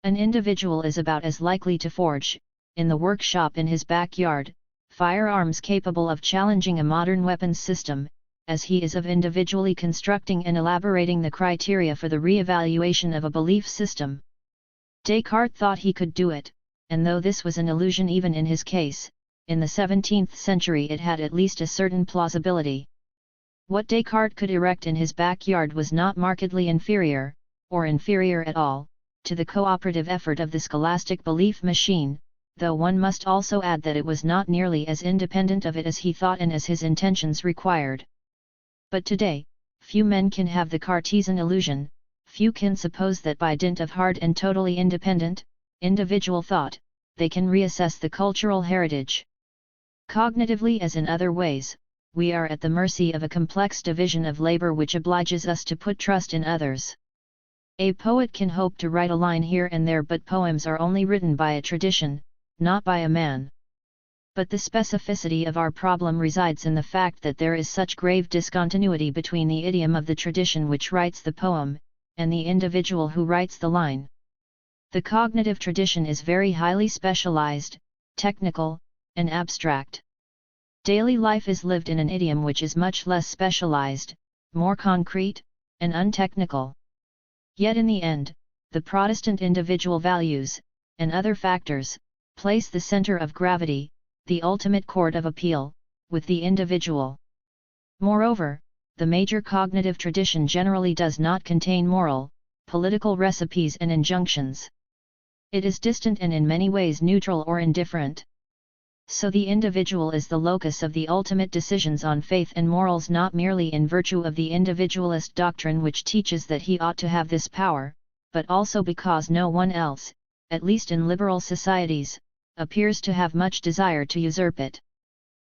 An individual is about as likely to forge, in the workshop in his backyard, firearms capable of challenging a modern weapons system, as he is of individually constructing and elaborating the criteria for the re-evaluation of a belief system. Descartes thought he could do it, and though this was an illusion even in his case, in the 17th century it had at least a certain plausibility. What Descartes could erect in his backyard was not markedly inferior, or inferior at all, to the cooperative effort of the scholastic belief machine, though one must also add that it was not nearly as independent of it as he thought and as his intentions required. But today, few men can have the Cartesian illusion, few can suppose that by dint of hard and totally independent, individual thought, they can reassess the cultural heritage. Cognitively as in other ways, we are at the mercy of a complex division of labor which obliges us to put trust in others. A poet can hope to write a line here and there, but poems are only written by a tradition, not by a man. But the specificity of our problem resides in the fact that there is such grave discontinuity between the idiom of the tradition which writes the poem, and the individual who writes the line. The cognitive tradition is very highly specialized, technical, and abstract. Daily life is lived in an idiom which is much less specialized, more concrete, and untechnical. Yet in the end, the Protestant individual values, and other factors, place the center of gravity, the ultimate court of appeal, with the individual. Moreover, the major cognitive tradition generally does not contain moral, political recipes and injunctions. It is distant and in many ways neutral or indifferent. So the individual is the locus of the ultimate decisions on faith and morals, not merely in virtue of the individualist doctrine which teaches that he ought to have this power, but also because no one else, at least in liberal societies, appears to have much desire to usurp it.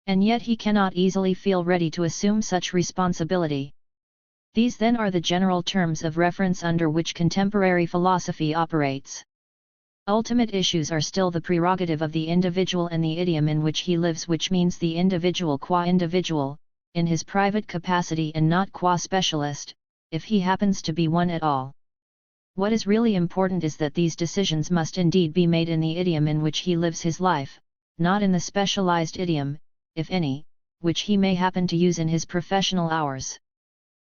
And yet he cannot easily feel ready to assume such responsibility. These then are the general terms of reference under which contemporary philosophy operates. Ultimate issues are still the prerogative of the individual and the idiom in which he lives, which means the individual qua individual, in his private capacity and not qua specialist, if he happens to be one at all. What is really important is that these decisions must indeed be made in the idiom in which he lives his life, not in the specialized idiom, if any, which he may happen to use in his professional hours.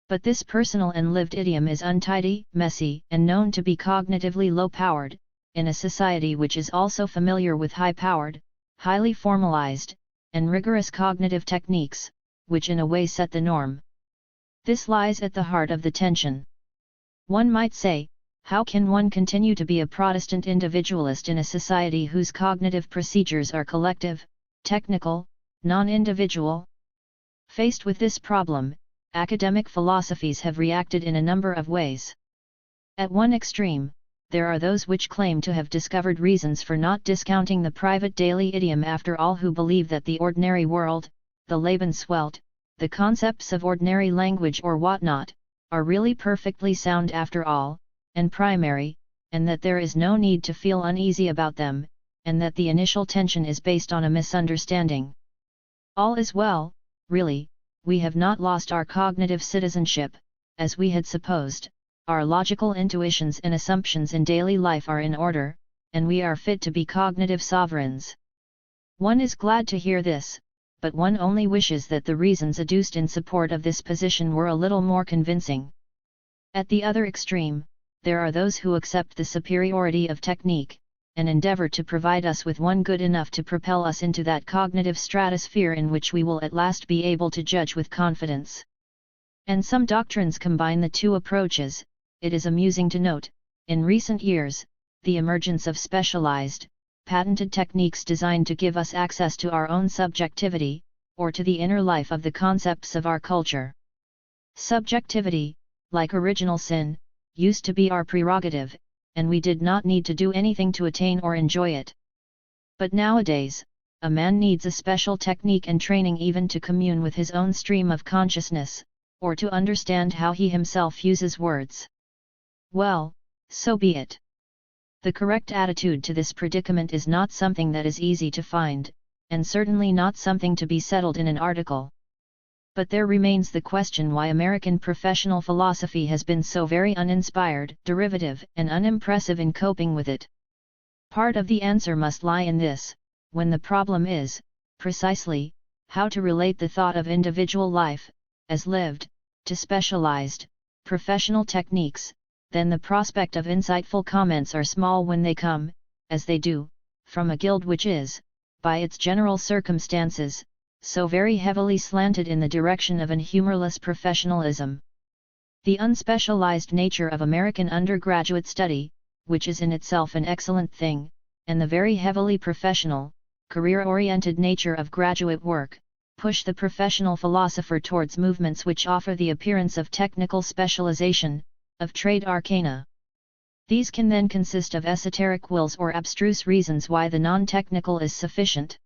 But this personal and lived idiom is untidy, messy, and known to be cognitively low-powered, in a society which is also familiar with high-powered, highly formalized, and rigorous cognitive techniques, which in a way set the norm. This lies at the heart of the tension. One might say, how can one continue to be a Protestant individualist in a society whose cognitive procedures are collective, technical, non-individual? Faced with this problem, academic philosophies have reacted in a number of ways. At one extreme, there are those which claim to have discovered reasons for not discounting the private daily idiom after all, who believe that the ordinary world, the Lebenswelt, the concepts of ordinary language or whatnot, are really perfectly sound after all, and primary, and that there is no need to feel uneasy about them, and that the initial tension is based on a misunderstanding. All is well, really, we have not lost our cognitive citizenship, as we had supposed. Our logical intuitions and assumptions in daily life are in order, and we are fit to be cognitive sovereigns. One is glad to hear this, but one only wishes that the reasons adduced in support of this position were a little more convincing. At the other extreme, there are those who accept the superiority of technique, and endeavor to provide us with one good enough to propel us into that cognitive stratosphere in which we will at last be able to judge with confidence. And some doctrines combine the two approaches. It is amusing to note, in recent years, the emergence of specialized, patented techniques designed to give us access to our own subjectivity, or to the inner life of the concepts of our culture. Subjectivity, like original sin, used to be our prerogative, and we did not need to do anything to attain or enjoy it. But nowadays, a man needs a special technique and training even to commune with his own stream of consciousness, or to understand how he himself uses words. Well, so be it. The correct attitude to this predicament is not something that is easy to find, and certainly not something to be settled in an article. But there remains the question why American professional philosophy has been so very uninspired, derivative, and unimpressive in coping with it. Part of the answer must lie in this, when the problem is, precisely, how to relate the thought of individual life, as lived, to specialized, professional techniques, then the prospect of insightful comments are small when they come, as they do, from a guild which is, by its general circumstances, so very heavily slanted in the direction of an humorless professionalism. The unspecialized nature of American undergraduate study, which is in itself an excellent thing, and the very heavily professional, career-oriented nature of graduate work, push the professional philosopher towards movements which offer the appearance of technical specialization, of trade arcana. These can then consist of esoteric wills or abstruse reasons why the non-technical is sufficient.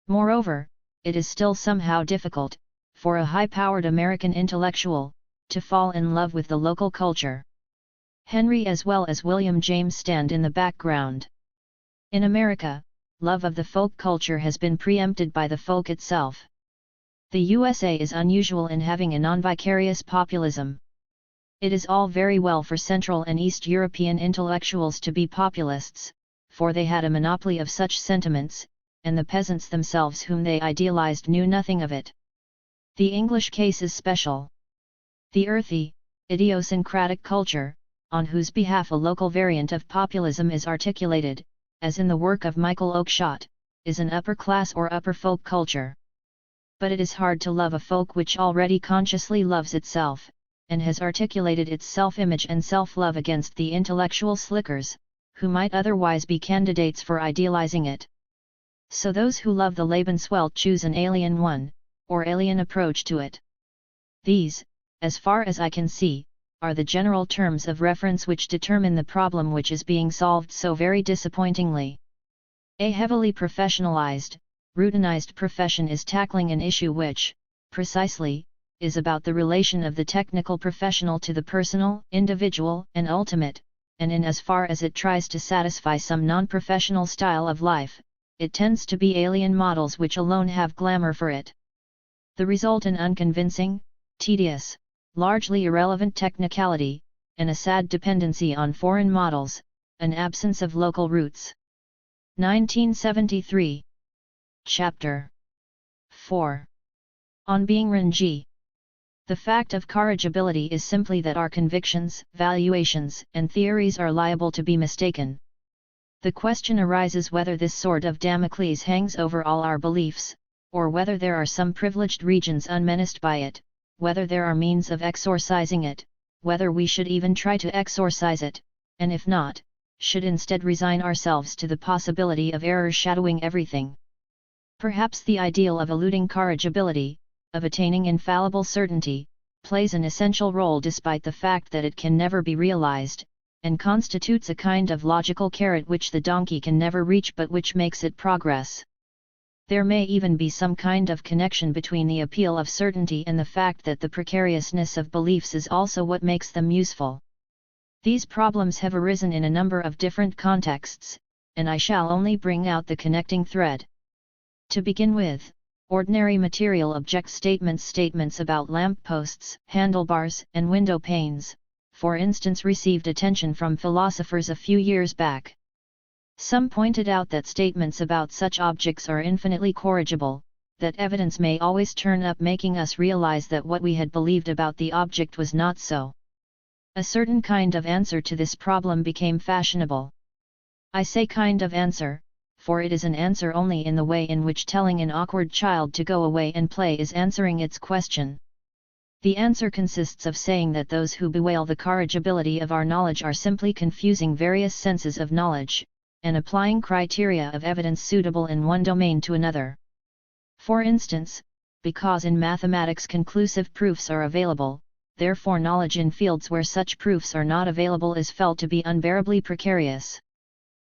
Moreover, it is still somehow difficult, for a high-powered American intellectual, to fall in love with the local culture. Henry as well as William James stand in the background. In America, love of the folk culture has been preempted by the folk itself. The USA is unusual in having a non-vicarious populism. It is all very well for Central and East European intellectuals to be populists, for they had a monopoly of such sentiments, and the peasants themselves whom they idealized knew nothing of it. The English case is special. The earthy, idiosyncratic culture, on whose behalf a local variant of populism is articulated, as in the work of Michael Oakeshott, is an upper-class or upper-folk culture. But it is hard to love a folk which already consciously loves itself, and has articulated its self-image and self-love against the intellectual slickers, who might otherwise be candidates for idealizing it. So those who love the Lebenswelt choose an alien one, or alien approach to it. These, as far as I can see, are the general terms of reference which determine the problem which is being solved so very disappointingly. A heavily professionalized, routinized profession is tackling an issue which, precisely, is about the relation of the technical professional to the personal, individual, and ultimate, and in as far as it tries to satisfy some non-professional style of life, it tends to be alien models which alone have glamour for it. The result an unconvincing, tedious, largely irrelevant technicality, and a sad dependency on foreign models, an absence of local roots. 1973. Chapter 4. On being Renji. The fact of corrigibility is simply that our convictions, valuations, and theories are liable to be mistaken. The question arises whether this sword of Damocles hangs over all our beliefs, or whether there are some privileged regions unmenaced by it, whether there are means of exorcising it, whether we should even try to exorcise it, and if not, should instead resign ourselves to the possibility of error shadowing everything. Perhaps the ideal of eluding corrigibility, of attaining infallible certainty, plays an essential role despite the fact that it can never be realized, and constitutes a kind of logical carrot which the donkey can never reach but which makes it progress. There may even be some kind of connection between the appeal of certainty and the fact that the precariousness of beliefs is also what makes them useful. These problems have arisen in a number of different contexts, and I shall only bring out the connecting thread. To begin with, ordinary material object statements about lamp posts, handlebars, and window panes, for instance, received attention from philosophers a few years back. Some pointed out that statements about such objects are infinitely corrigible, that evidence may always turn up making us realize that what we had believed about the object was not so. A certain kind of answer to this problem became fashionable. I say kind of answer, for it is an answer only in the way in which telling an awkward child to go away and play is answering its question. The answer consists of saying that those who bewail the corrigibility of our knowledge are simply confusing various senses of knowledge, and applying criteria of evidence suitable in one domain to another. For instance, because in mathematics conclusive proofs are available, therefore knowledge in fields where such proofs are not available is felt to be unbearably precarious.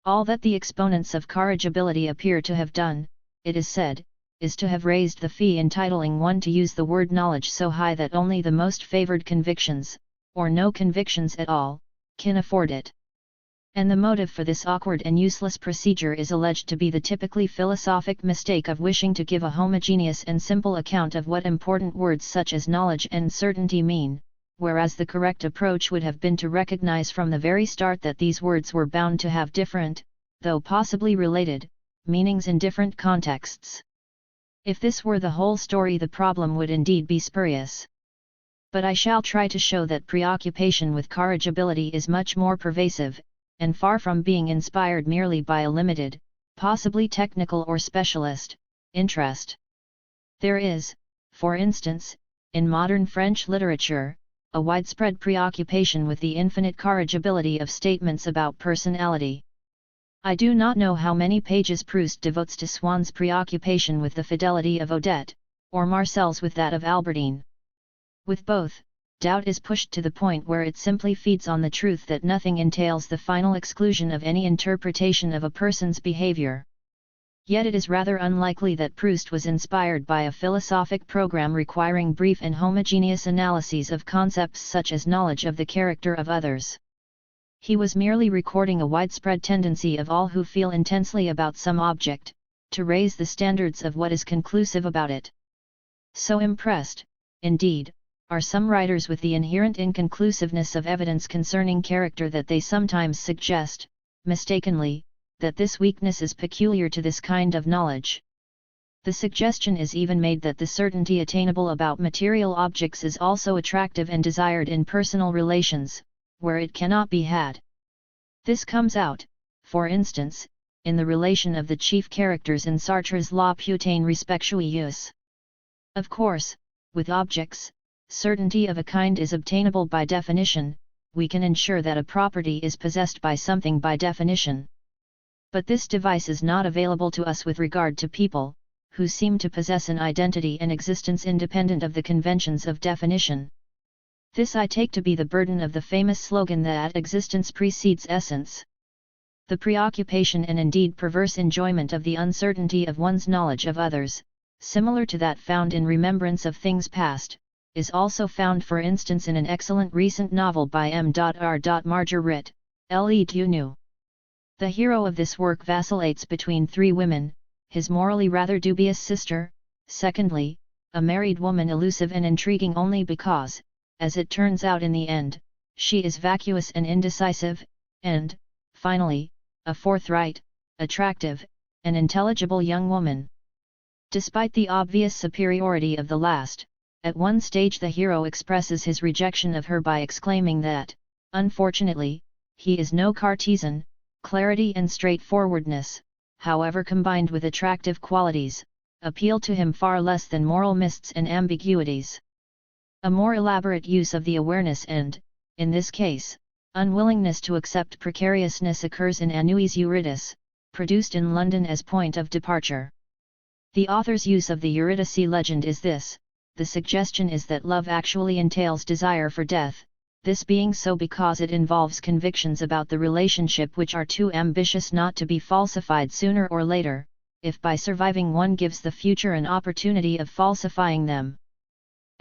All that the exponents of corrigibility appear to have done, it is said, is to have raised the fee entitling one to use the word knowledge so high that only the most favored convictions, or no convictions at all, can afford it. And the motive for this awkward and useless procedure is alleged to be the typically philosophic mistake of wishing to give a homogeneous and simple account of what important words such as knowledge and certainty mean, whereas the correct approach would have been to recognize from the very start that these words were bound to have different, though possibly related, meanings in different contexts. If this were the whole story, the problem would indeed be spurious. But I shall try to show that preoccupation with corrigibility is much more pervasive, and far from being inspired merely by a limited, possibly technical or specialist, interest. There is, for instance, in modern French literature, a widespread preoccupation with the infinite corrigibility of statements about personality. I do not know how many pages Proust devotes to Swann's preoccupation with the fidelity of Odette, or Marcel's with that of Albertine. With both, doubt is pushed to the point where it simply feeds on the truth that nothing entails the final exclusion of any interpretation of a person's behavior. Yet it is rather unlikely that Proust was inspired by a philosophic program requiring brief and homogeneous analyses of concepts such as knowledge of the character of others. He was merely recording a widespread tendency of all who feel intensely about some object, to raise the standards of what is conclusive about it. So impressed, indeed, are some writers with the inherent inconclusiveness of evidence concerning character that they sometimes suggest, mistakenly, that this weakness is peculiar to this kind of knowledge. The suggestion is even made that the certainty attainable about material objects is also attractive and desired in personal relations, where it cannot be had. This comes out, for instance, in the relation of the chief characters in Sartre's La Putain Respectueuse. Of course, with objects, certainty of a kind is obtainable by definition. We can ensure that a property is possessed by something by definition. But this device is not available to us with regard to people, who seem to possess an identity and existence independent of the conventions of definition. This I take to be the burden of the famous slogan that existence precedes essence. The preoccupation and indeed perverse enjoyment of the uncertainty of one's knowledge of others, similar to that found in remembrance of things past, is also found for instance in an excellent recent novel by M.R. Margaret, L.E. Duneau. The hero of this work vacillates between three women: his morally rather dubious sister, secondly, a married woman elusive and intriguing only because, as it turns out in the end, she is vacuous and indecisive, and, finally, a forthright, attractive, and intelligible young woman. Despite the obvious superiority of the last, at one stage the hero expresses his rejection of her by exclaiming that, unfortunately, he is no Cartesian. Clarity and straightforwardness, however combined with attractive qualities, appeal to him far less than moral mists and ambiguities. A more elaborate use of the awareness and, in this case, unwillingness to accept precariousness occurs in Anouilh's Eurydice, produced in London as point of departure. The author's use of the Eurydice legend is this: the suggestion is that love actually entails desire for death, this being so because it involves convictions about the relationship which are too ambitious not to be falsified sooner or later, if by surviving one gives the future an opportunity of falsifying them.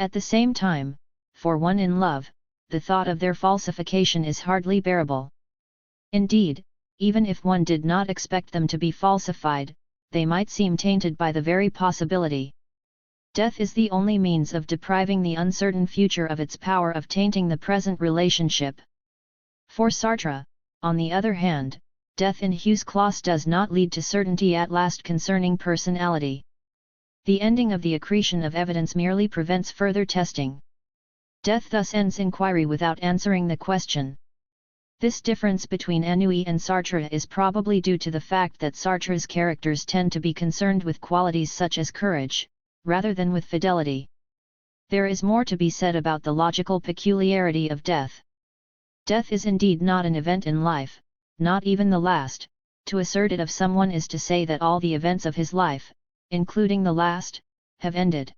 At the same time, for one in love, the thought of their falsification is hardly bearable. Indeed, even if one did not expect them to be falsified, they might seem tainted by the very possibility. Death is the only means of depriving the uncertain future of its power of tainting the present relationship. For Sartre, on the other hand, death in Hugh's clause does not lead to certainty at last concerning personality. The ending of the accretion of evidence merely prevents further testing. Death thus ends inquiry without answering the question. This difference between Anouilh and Sartre is probably due to the fact that Sartre's characters tend to be concerned with qualities such as courage, rather than with fidelity. There is more to be said about the logical peculiarity of death. Death is indeed not an event in life, not even the last. To assert it of someone is to say that all the events of his life, including the last, have ended.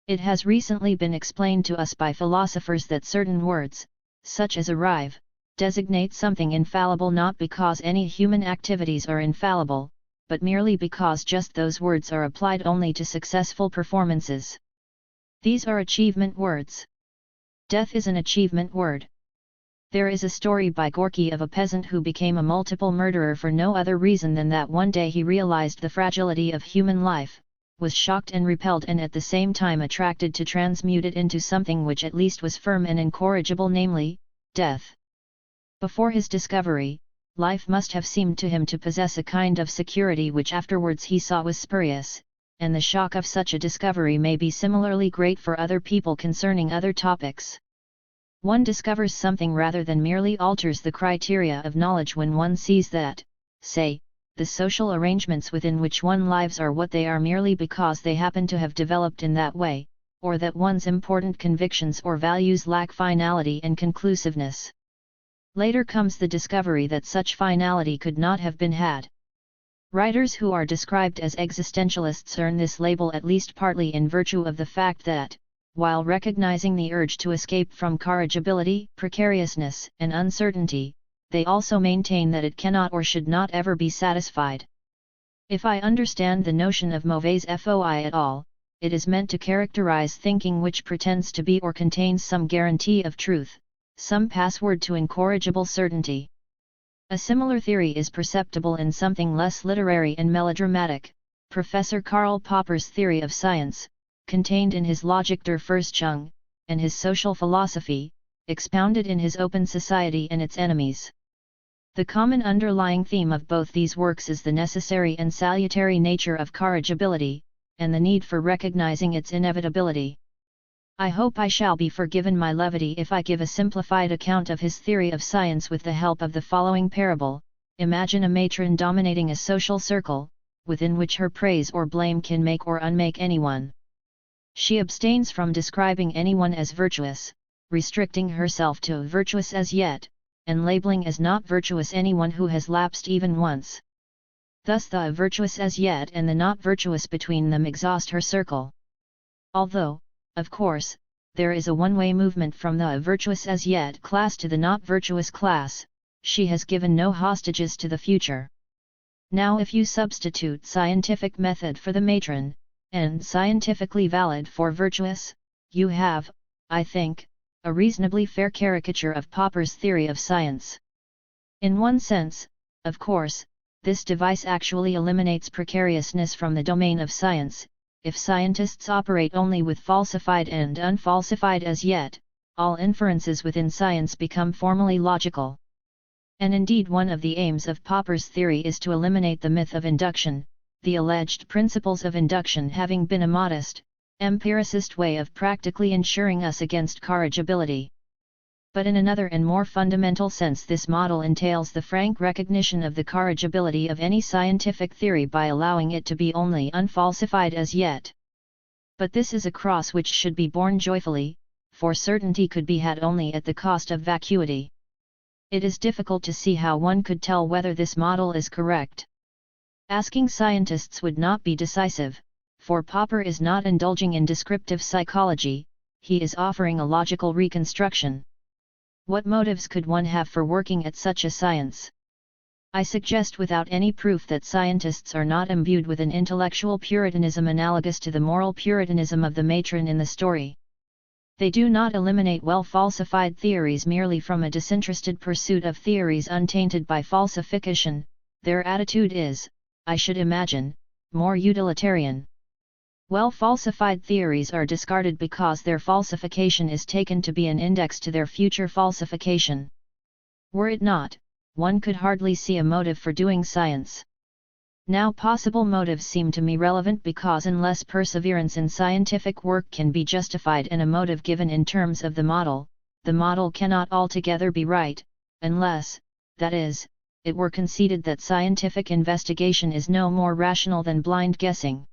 It has recently been explained to us by philosophers that certain words, such as arrive, designate something infallible not because any human activities are infallible, but merely because just those words are applied only to successful performances. These are achievement words. Death is an achievement word. There is a story by Gorky of a peasant who became a multiple murderer for no other reason than that one day he realized the fragility of human life, was shocked and repelled and at the same time attracted to transmute it into something which at least was firm and incorrigible, namely, death. Before his discovery, life must have seemed to him to possess a kind of security which afterwards he saw was spurious, and the shock of such a discovery may be similarly great for other people concerning other topics. One discovers something rather than merely alters the criteria of knowledge when one sees that, say, the social arrangements within which one lives are what they are merely because they happen to have developed in that way, or that one's important convictions or values lack finality and conclusiveness. Later comes the discovery that such finality could not have been had. Writers who are described as existentialists earn this label at least partly in virtue of the fact that, while recognizing the urge to escape from corrigibility, precariousness, and uncertainty, they also maintain that it cannot or should not ever be satisfied. If I understand the notion of mauvaise foi at all, it is meant to characterize thinking which pretends to be or contains some guarantee of truth, some password to incorrigible certainty. A similar theory is perceptible in something less literary and melodramatic, Professor Karl Popper's theory of science, contained in his Logik der Forschung, and his social philosophy, expounded in his Open Society and its Enemies. The common underlying theme of both these works is the necessary and salutary nature of corrigibility, and the need for recognizing its inevitability. I hope I shall be forgiven my levity if I give a simplified account of his theory of science with the help of the following parable. Imagine a matron dominating a social circle, within which her praise or blame can make or unmake anyone. She abstains from describing anyone as virtuous, restricting herself to virtuous as yet, and labeling as not virtuous anyone who has lapsed even once. Thus the virtuous as yet and the not virtuous between them exhaust her circle. Although, of course, there is a one-way movement from the virtuous as yet class to the not virtuous class, she has given no hostages to the future. Now if you substitute scientific method for the matron, and scientifically valid for virtuous, you have, I think, a reasonably fair caricature of Popper's theory of science. In one sense, of course, this device actually eliminates precariousness from the domain of science. If scientists operate only with falsified and unfalsified as yet, all inferences within science become formally logical. And indeed one of the aims of Popper's theory is to eliminate the myth of induction, the alleged principles of induction having been a modest, empiricist way of practically ensuring us against corrigibility. But in another and more fundamental sense this model entails the frank recognition of the corrigibility of any scientific theory by allowing it to be only unfalsified as yet. But this is a cross which should be borne joyfully, for certainty could be had only at the cost of vacuity. It is difficult to see how one could tell whether this model is correct. Asking scientists would not be decisive, for Popper is not indulging in descriptive psychology, he is offering a logical reconstruction. What motives could one have for working at such a science? I suggest without any proof that scientists are not imbued with an intellectual puritanism analogous to the moral puritanism of the matron in the story. They do not eliminate well-falsified theories merely from a disinterested pursuit of theories untainted by falsification. Their attitude is, I should imagine, more utilitarian. Well-falsified theories are discarded because their falsification is taken to be an index to their future falsification. Were it not, one could hardly see a motive for doing science. Now possible motives seem to me relevant because unless perseverance in scientific work can be justified and a motive given in terms of the model cannot altogether be right, unless, that is, it were conceded that scientific investigation is no more rational than blind guessing.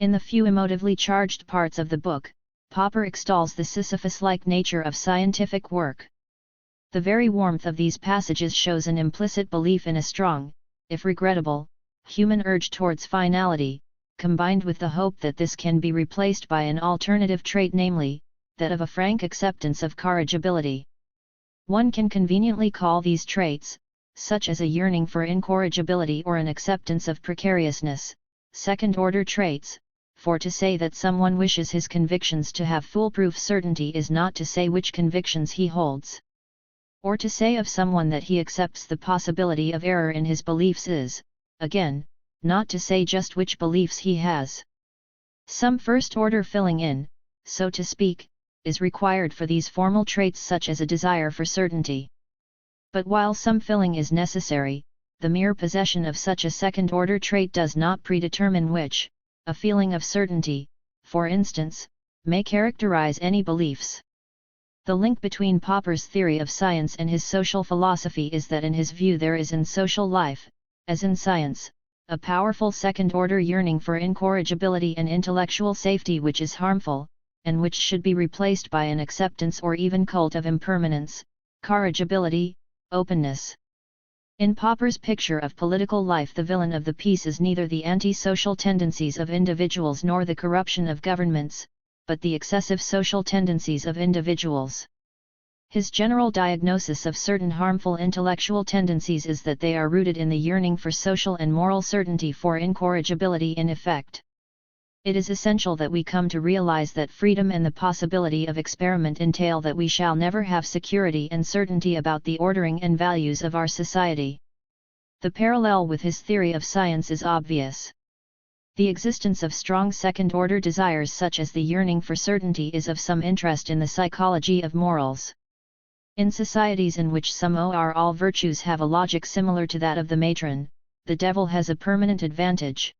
In the few emotively charged parts of the book, Popper extols the Sisyphus-like nature of scientific work. The very warmth of these passages shows an implicit belief in a strong, if regrettable, human urge towards finality, combined with the hope that this can be replaced by an alternative trait, namely, that of a frank acceptance of corrigibility. One can conveniently call these traits, such as a yearning for incorrigibility or an acceptance of precariousness, second-order traits, for to say that someone wishes his convictions to have foolproof certainty is not to say which convictions he holds. Or to say of someone that he accepts the possibility of error in his beliefs is, again, not to say just which beliefs he has. Some first-order filling in, so to speak, is required for these formal traits such as a desire for certainty. But while some filling is necessary, the mere possession of such a second-order trait does not predetermine which, a feeling of certainty, for instance, may characterize any beliefs. The link between Popper's theory of science and his social philosophy is that in his view there is in social life, as in science, a powerful second-order yearning for incorrigibility and intellectual safety which is harmful, and which should be replaced by an acceptance or even cult of impermanence, corrigibility, openness. In Popper's picture of political life the villain of the piece is neither the anti-social tendencies of individuals nor the corruption of governments, but the excessive social tendencies of individuals. His general diagnosis of certain harmful intellectual tendencies is that they are rooted in the yearning for social and moral certainty, for incorrigibility in effect. It is essential that we come to realize that freedom and the possibility of experiment entail that we shall never have security and certainty about the ordering and values of our society. The parallel with his theory of science is obvious. The existence of strong second-order desires such as the yearning for certainty is of some interest in the psychology of morals. In societies in which some or all virtues have a logic similar to that of the matron, the devil has a permanent advantage.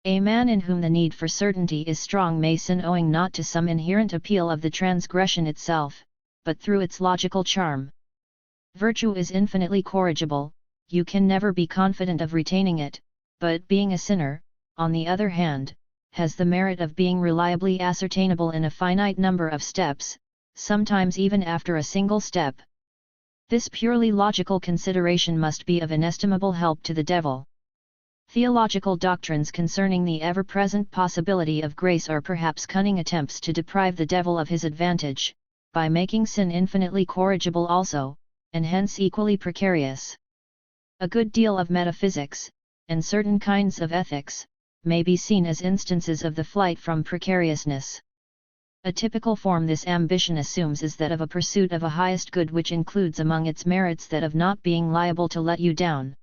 A man in whom the need for certainty is strong may sin owing not to some inherent appeal of the transgression itself, but through its logical charm. Virtue is infinitely corrigible, you can never be confident of retaining it, but being a sinner, on the other hand, has the merit of being reliably ascertainable in a finite number of steps, sometimes even after a single step. This purely logical consideration must be of inestimable help to the devil. Theological doctrines concerning the ever-present possibility of grace are perhaps cunning attempts to deprive the devil of his advantage, by making sin infinitely corrigible also, and hence equally precarious. A good deal of metaphysics, and certain kinds of ethics, may be seen as instances of the flight from precariousness. A typical form this ambition assumes is that of a pursuit of a highest good which includes among its merits that of not being liable to let you down.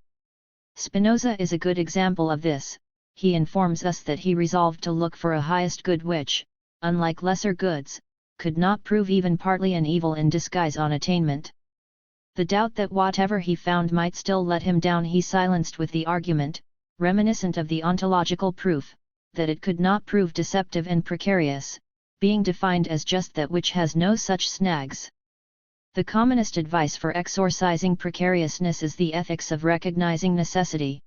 Spinoza is a good example of this. He informs us that he resolved to look for a highest good which, unlike lesser goods, could not prove even partly an evil in disguise on attainment. The doubt that whatever he found might still let him down he silenced with the argument, reminiscent of the ontological proof, that it could not prove deceptive and precarious, being defined as just that which has no such snags. The commonest advice for exorcising precariousness is the ethics of recognizing necessity.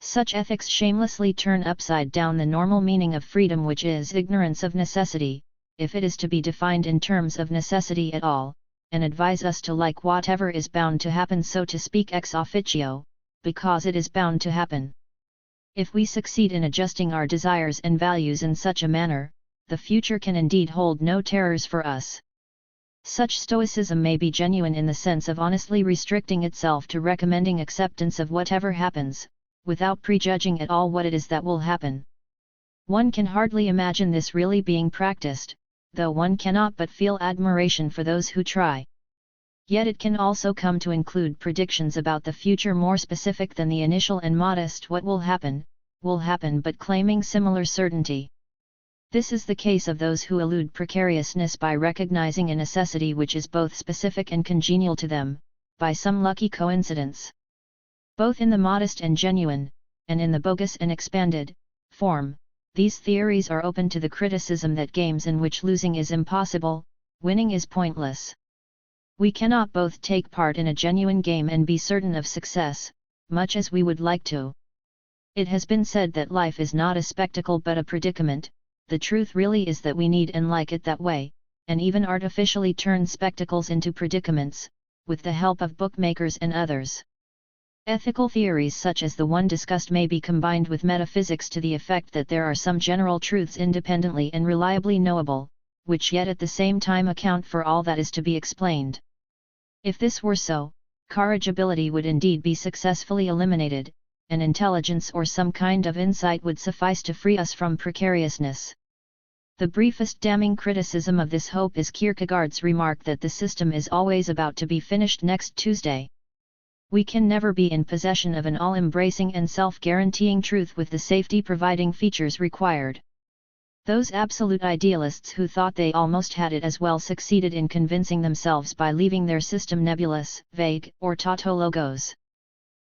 Such ethics shamelessly turn upside down the normal meaning of freedom, which is ignorance of necessity, if it is to be defined in terms of necessity at all, and advise us to like whatever is bound to happen, so to speak ex officio, because it is bound to happen. If we succeed in adjusting our desires and values in such a manner, the future can indeed hold no terrors for us. Such stoicism may be genuine in the sense of honestly restricting itself to recommending acceptance of whatever happens, without prejudging at all what it is that will happen. One can hardly imagine this really being practiced, though one cannot but feel admiration for those who try. Yet it can also come to include predictions about the future more specific than the initial and modest what will happen, but claiming similar certainty. This is the case of those who elude precariousness by recognizing a necessity which is both specific and congenial to them, by some lucky coincidence. Both in the modest and genuine, and in the bogus and expanded, form, these theories are open to the criticism that games in which losing is impossible, winning is pointless. We cannot both take part in a genuine game and be certain of success, much as we would like to. It has been said that life is not a spectacle but a predicament. The truth really is that we need and like it that way, and even artificially turn spectacles into predicaments, with the help of bookmakers and others. Ethical theories such as the one discussed may be combined with metaphysics to the effect that there are some general truths independently and reliably knowable, which yet at the same time account for all that is to be explained. If this were so, corrigibility would indeed be successfully eliminated, and intelligence or some kind of insight would suffice to free us from precariousness. The briefest damning criticism of this hope is Kierkegaard's remark that the system is always about to be finished next Tuesday. We can never be in possession of an all-embracing and self-guaranteeing truth with the safety-providing features required. Those absolute idealists who thought they almost had it as well succeeded in convincing themselves by leaving their system nebulous, vague, or tautologos.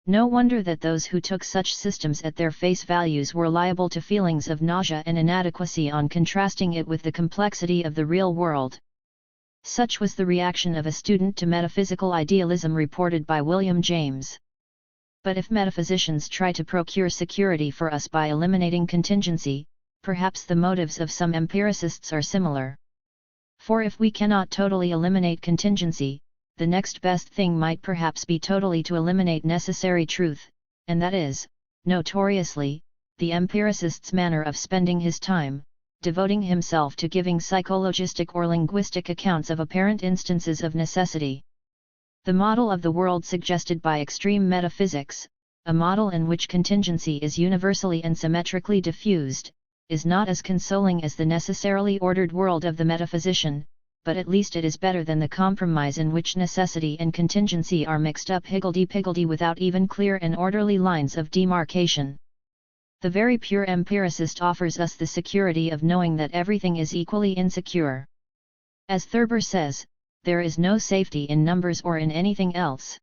No wonder that those who took such systems at their face values were liable to feelings of nausea and inadequacy on contrasting it with the complexity of the real world. Such was the reaction of a student to metaphysical idealism reported by William James. But if metaphysicians try to procure security for us by eliminating contingency, perhaps the motives of some empiricists are similar. For if we cannot totally eliminate contingency, the next best thing might perhaps be totally to eliminate necessary truth, and that is, notoriously, the empiricist's manner of spending his time, devoting himself to giving psychologistic or linguistic accounts of apparent instances of necessity. The model of the world suggested by extreme metaphysics, a model in which contingency is universally and symmetrically diffused, is not as consoling as the necessarily ordered world of the metaphysician, but at least it is better than the compromise in which necessity and contingency are mixed up higgledy-piggledy without even clear and orderly lines of demarcation. The very pure empiricist offers us the security of knowing that everything is equally insecure. As Thurber says, there is no safety in numbers or in anything else.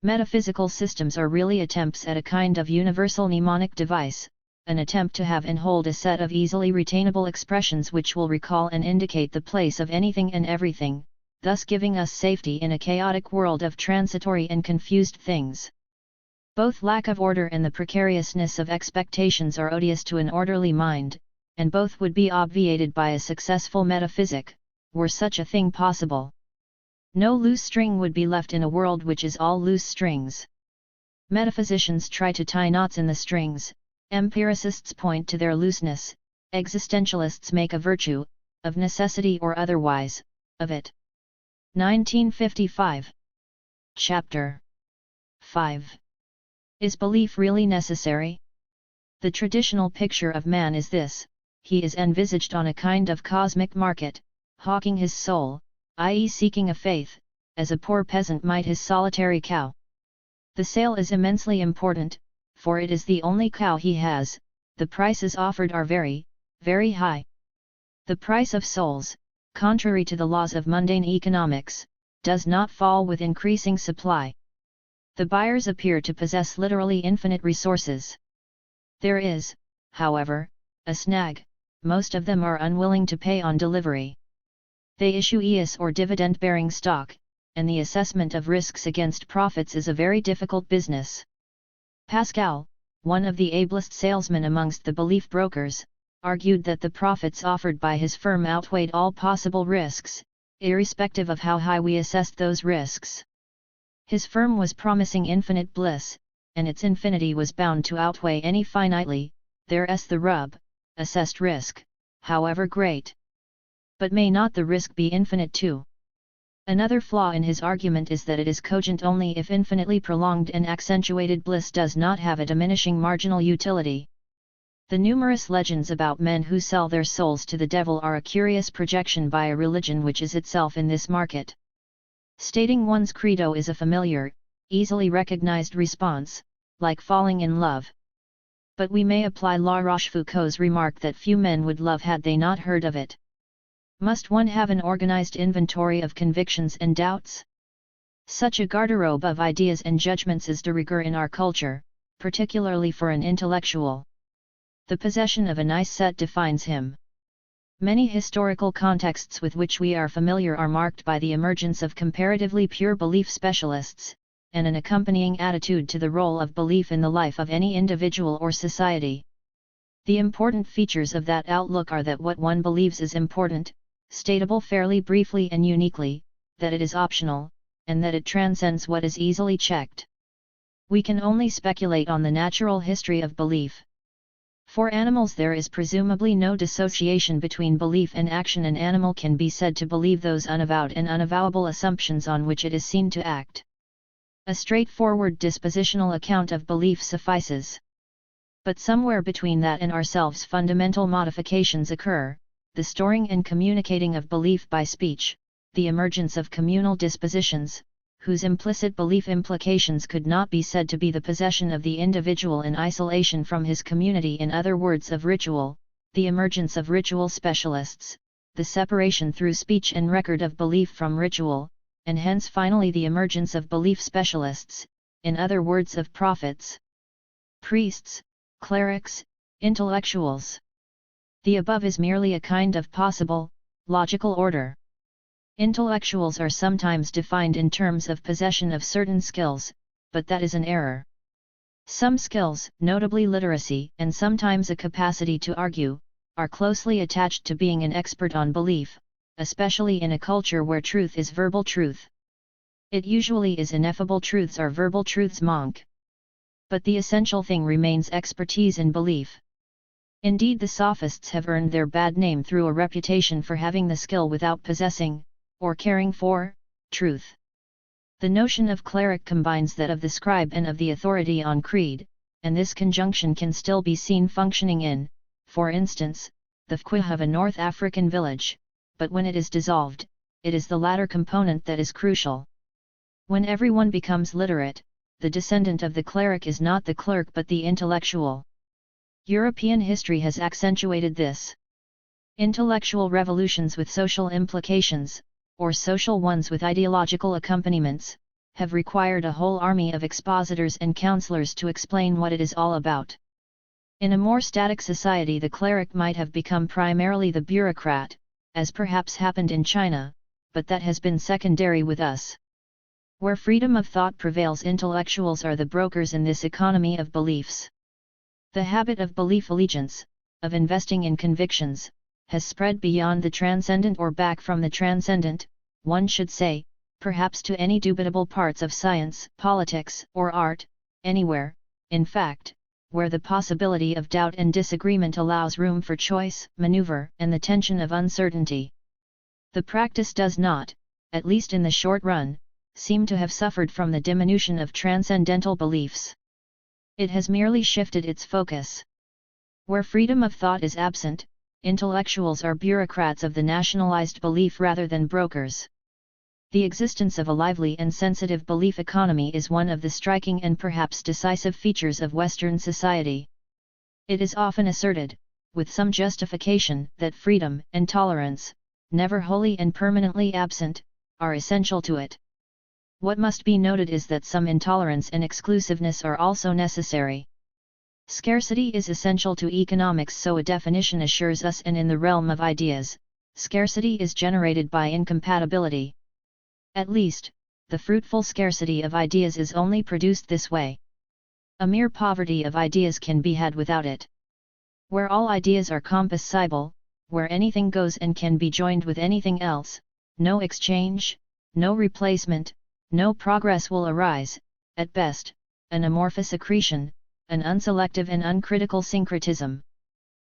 Metaphysical systems are really attempts at a kind of universal mnemonic device, an attempt to have and hold a set of easily retainable expressions which will recall and indicate the place of anything and everything, thus giving us safety in a chaotic world of transitory and confused things. Both lack of order and the precariousness of expectations are odious to an orderly mind, and both would be obviated by a successful metaphysic, were such a thing possible. No loose string would be left in a world which is all loose strings. Metaphysicians try to tie knots in the strings, empiricists point to their looseness, existentialists make a virtue, of necessity or otherwise, of it. 1955. Chapter 5. Is belief really necessary? The traditional picture of man is this: he is envisaged on a kind of cosmic market, hawking his soul, i.e. seeking a faith, as a poor peasant might his solitary cow. The sale is immensely important, for it is the only cow he has. The prices offered are very, very high. The price of souls, contrary to the laws of mundane economics, does not fall with increasing supply. The buyers appear to possess literally infinite resources. There is, however, a snag: most of them are unwilling to pay on delivery. They issue EIS or dividend-bearing stock, and the assessment of risks against profits is a very difficult business. Pascal, one of the ablest salesmen amongst the belief brokers, argued that the profits offered by his firm outweighed all possible risks, irrespective of how high we assessed those risks. His firm was promising infinite bliss, and its infinity was bound to outweigh any finitely, there's the rub, assessed risk, however great. But may not the risk be infinite too? Another flaw in his argument is that it is cogent only if infinitely prolonged and accentuated bliss does not have a diminishing marginal utility. The numerous legends about men who sell their souls to the devil are a curious projection by a religion which is itself in this market. Stating one's credo is a familiar, easily recognized response, like falling in love. But we may apply La Rochefoucauld's remark that few men would love had they not heard of it. Must one have an organized inventory of convictions and doubts? Such a garderobe of ideas and judgments is de rigueur in our culture, particularly for an intellectual. The possession of a nice set defines him. Many historical contexts with which we are familiar are marked by the emergence of comparatively pure belief specialists, and an accompanying attitude to the role of belief in the life of any individual or society. The important features of that outlook are that what one believes is important, stateable fairly briefly and uniquely, that it is optional, and that it transcends what is easily checked. We can only speculate on the natural history of belief. For animals there is presumably no dissociation between belief and action. An animal can be said to believe those unavowed and unavowable assumptions on which it is seen to act. A straightforward dispositional account of belief suffices. But somewhere between that and ourselves fundamental modifications occur, the storing and communicating of belief by speech, the emergence of communal dispositions, whose implicit belief implications could not be said to be the possession of the individual in isolation from his community. In other words, of ritual, the emergence of ritual specialists, the separation through speech and record of belief from ritual, and hence finally the emergence of belief specialists, in other words of prophets, priests, clerics, intellectuals. The above is merely a kind of possible, logical order. Intellectuals are sometimes defined in terms of possession of certain skills, but that is an error. Some skills, notably literacy and sometimes a capacity to argue, are closely attached to being an expert on belief, especially in a culture where truth is verbal truth. It usually is ineffable truths or verbal truths manque. But the essential thing remains expertise in belief. Indeed, the sophists have earned their bad name through a reputation for having the skill without possessing, or caring for, truth. The notion of cleric combines that of the scribe and of the authority on creed, and this conjunction can still be seen functioning in, for instance, the fqih of a North African village, but when it is dissolved, it is the latter component that is crucial. When everyone becomes literate, the descendant of the cleric is not the clerk but the intellectual. European history has accentuated this. Intellectual revolutions with social implications, or social ones with ideological accompaniments, have required a whole army of expositors and counselors to explain what it is all about. In a more static society, the cleric might have become primarily the bureaucrat, as perhaps happened in China, but that has been secondary with us. Where freedom of thought prevails, intellectuals are the brokers in this economy of beliefs. The habit of belief allegiance, of investing in convictions, has spread beyond the transcendent or back from the transcendent, one should say, perhaps to any dubitable parts of science, politics, or art, anywhere, in fact, where the possibility of doubt and disagreement allows room for choice, maneuver, and the tension of uncertainty. The practice does not, at least in the short run, seem to have suffered from the diminution of transcendental beliefs. It has merely shifted its focus. Where freedom of thought is absent, intellectuals are bureaucrats of the nationalized belief rather than brokers. The existence of a lively and sensitive belief economy is one of the striking and perhaps decisive features of Western society. It is often asserted, with some justification, that freedom and tolerance, never wholly and permanently absent, are essential to it. What must be noted is that some intolerance and exclusiveness are also necessary. Scarcity is essential to economics, so a definition assures us, and in the realm of ideas, scarcity is generated by incompatibility. At least, the fruitful scarcity of ideas is only produced this way. A mere poverty of ideas can be had without it. Where all ideas are composable, where anything goes and can be joined with anything else, no exchange, no replacement, no progress will arise, at best, an amorphous accretion, an unselective and uncritical syncretism.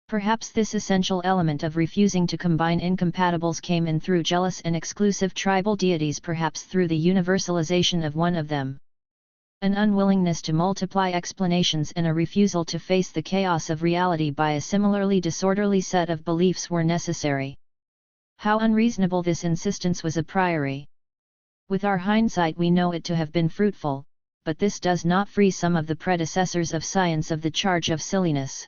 Perhaps this essential element of refusing to combine incompatibles came in through jealous and exclusive tribal deities, perhaps through the universalization of one of them. An unwillingness to multiply explanations and a refusal to face the chaos of reality by a similarly disorderly set of beliefs were necessary. How unreasonable this insistence was a priori! With our hindsight we know it to have been fruitful, but this does not free some of the predecessors of science of the charge of silliness.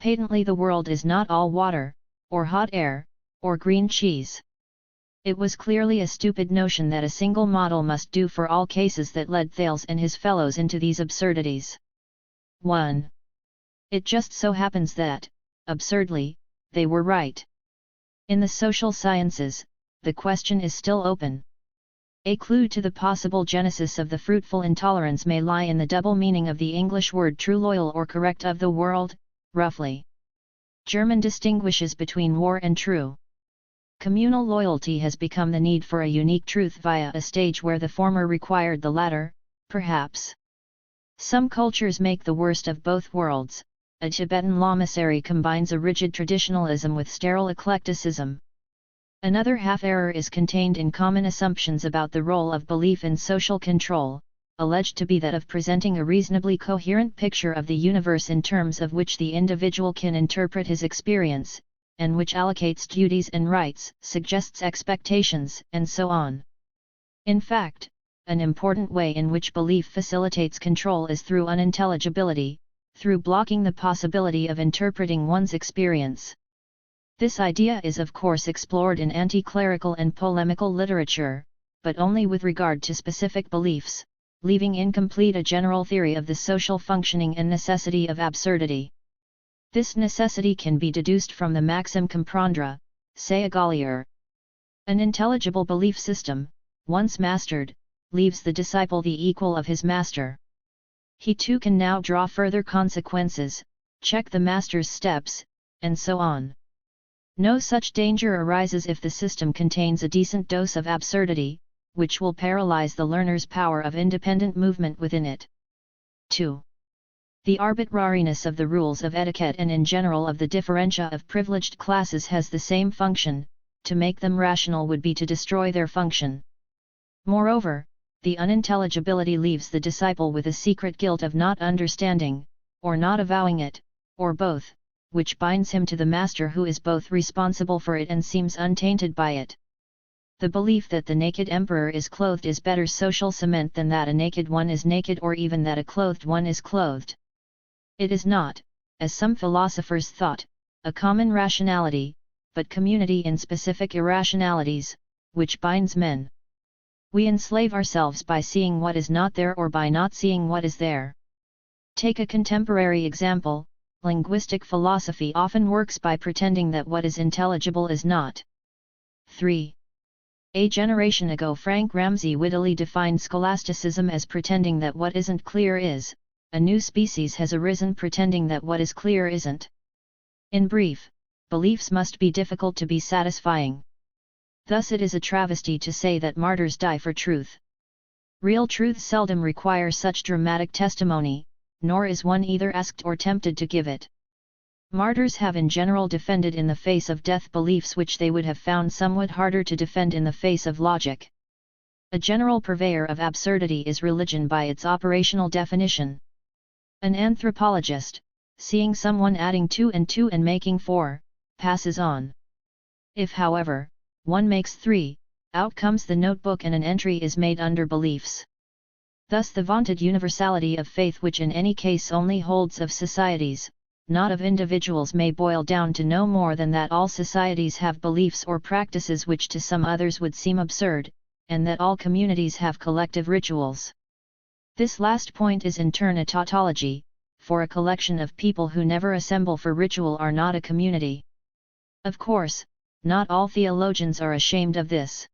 Patently the world is not all water, or hot air, or green cheese. It was clearly a stupid notion that a single model must do for all cases that led Thales and his fellows into these absurdities. 1. It just so happens that, absurdly, they were right. In the social sciences, the question is still open. A clue to the possible genesis of the fruitful intolerance may lie in the double meaning of the English word true, loyal, or correct of the world, roughly. German distinguishes between war and true. Communal loyalty has become the need for a unique truth via a stage where the former required the latter, perhaps. Some cultures make the worst of both worlds. A Tibetan lamasery combines a rigid traditionalism with sterile eclecticism. Another half-error is contained in common assumptions about the role of belief in social control, alleged to be that of presenting a reasonably coherent picture of the universe in terms of which the individual can interpret his experience, and which allocates duties and rights, suggests expectations, and so on. In fact, an important way in which belief facilitates control is through unintelligibility, through blocking the possibility of interpreting one's experience. This idea is of course explored in anti-clerical and polemical literature, but only with regard to specific beliefs, leaving incomplete a general theory of the social functioning and necessity of absurdity. This necessity can be deduced from the maxim comprendre, say Gellner. An intelligible belief system, once mastered, leaves the disciple the equal of his master. He too can now draw further consequences, check the master's steps, and so on. No such danger arises if the system contains a decent dose of absurdity, which will paralyze the learner's power of independent movement within it. 2. The arbitrariness of the rules of etiquette and in general of the differentia of privileged classes has the same function. To make them rational would be to destroy their function. Moreover, the unintelligibility leaves the disciple with a secret guilt of not understanding, or not avowing it, or both, which binds him to the master who is both responsible for it and seems untainted by it. The belief that the naked emperor is clothed is better social cement than that a naked one is naked, or even that a clothed one is clothed. It is not, as some philosophers thought, a common rationality, but community in specific irrationalities, which binds men. We enslave ourselves by seeing what is not there or by not seeing what is there. Take a contemporary example. Linguistic philosophy often works by pretending that what is intelligible is not. 3. A generation ago Frank Ramsey wittily defined scholasticism as pretending that what isn't clear is. A new species has arisen pretending that what is clear isn't. In brief, beliefs must be difficult to be satisfying. Thus it is a travesty to say that martyrs die for truth. Real truth seldom requires such dramatic testimony, nor is one either asked or tempted to give it. Martyrs have in general defended in the face of death beliefs which they would have found somewhat harder to defend in the face of logic. A general purveyor of absurdity is religion by its operational definition. An anthropologist, seeing someone adding 2 and 2 and making 4, passes on. If however, one makes 3, out comes the notebook and an entry is made under beliefs. Thus the vaunted universality of faith which in any case only holds of societies, not of individuals may boil down to no more than that all societies have beliefs or practices which to some others would seem absurd, and that all communities have collective rituals. This last point is in turn a tautology, for a collection of people who never assemble for ritual are not a community. Of course, not all theologians are ashamed of this.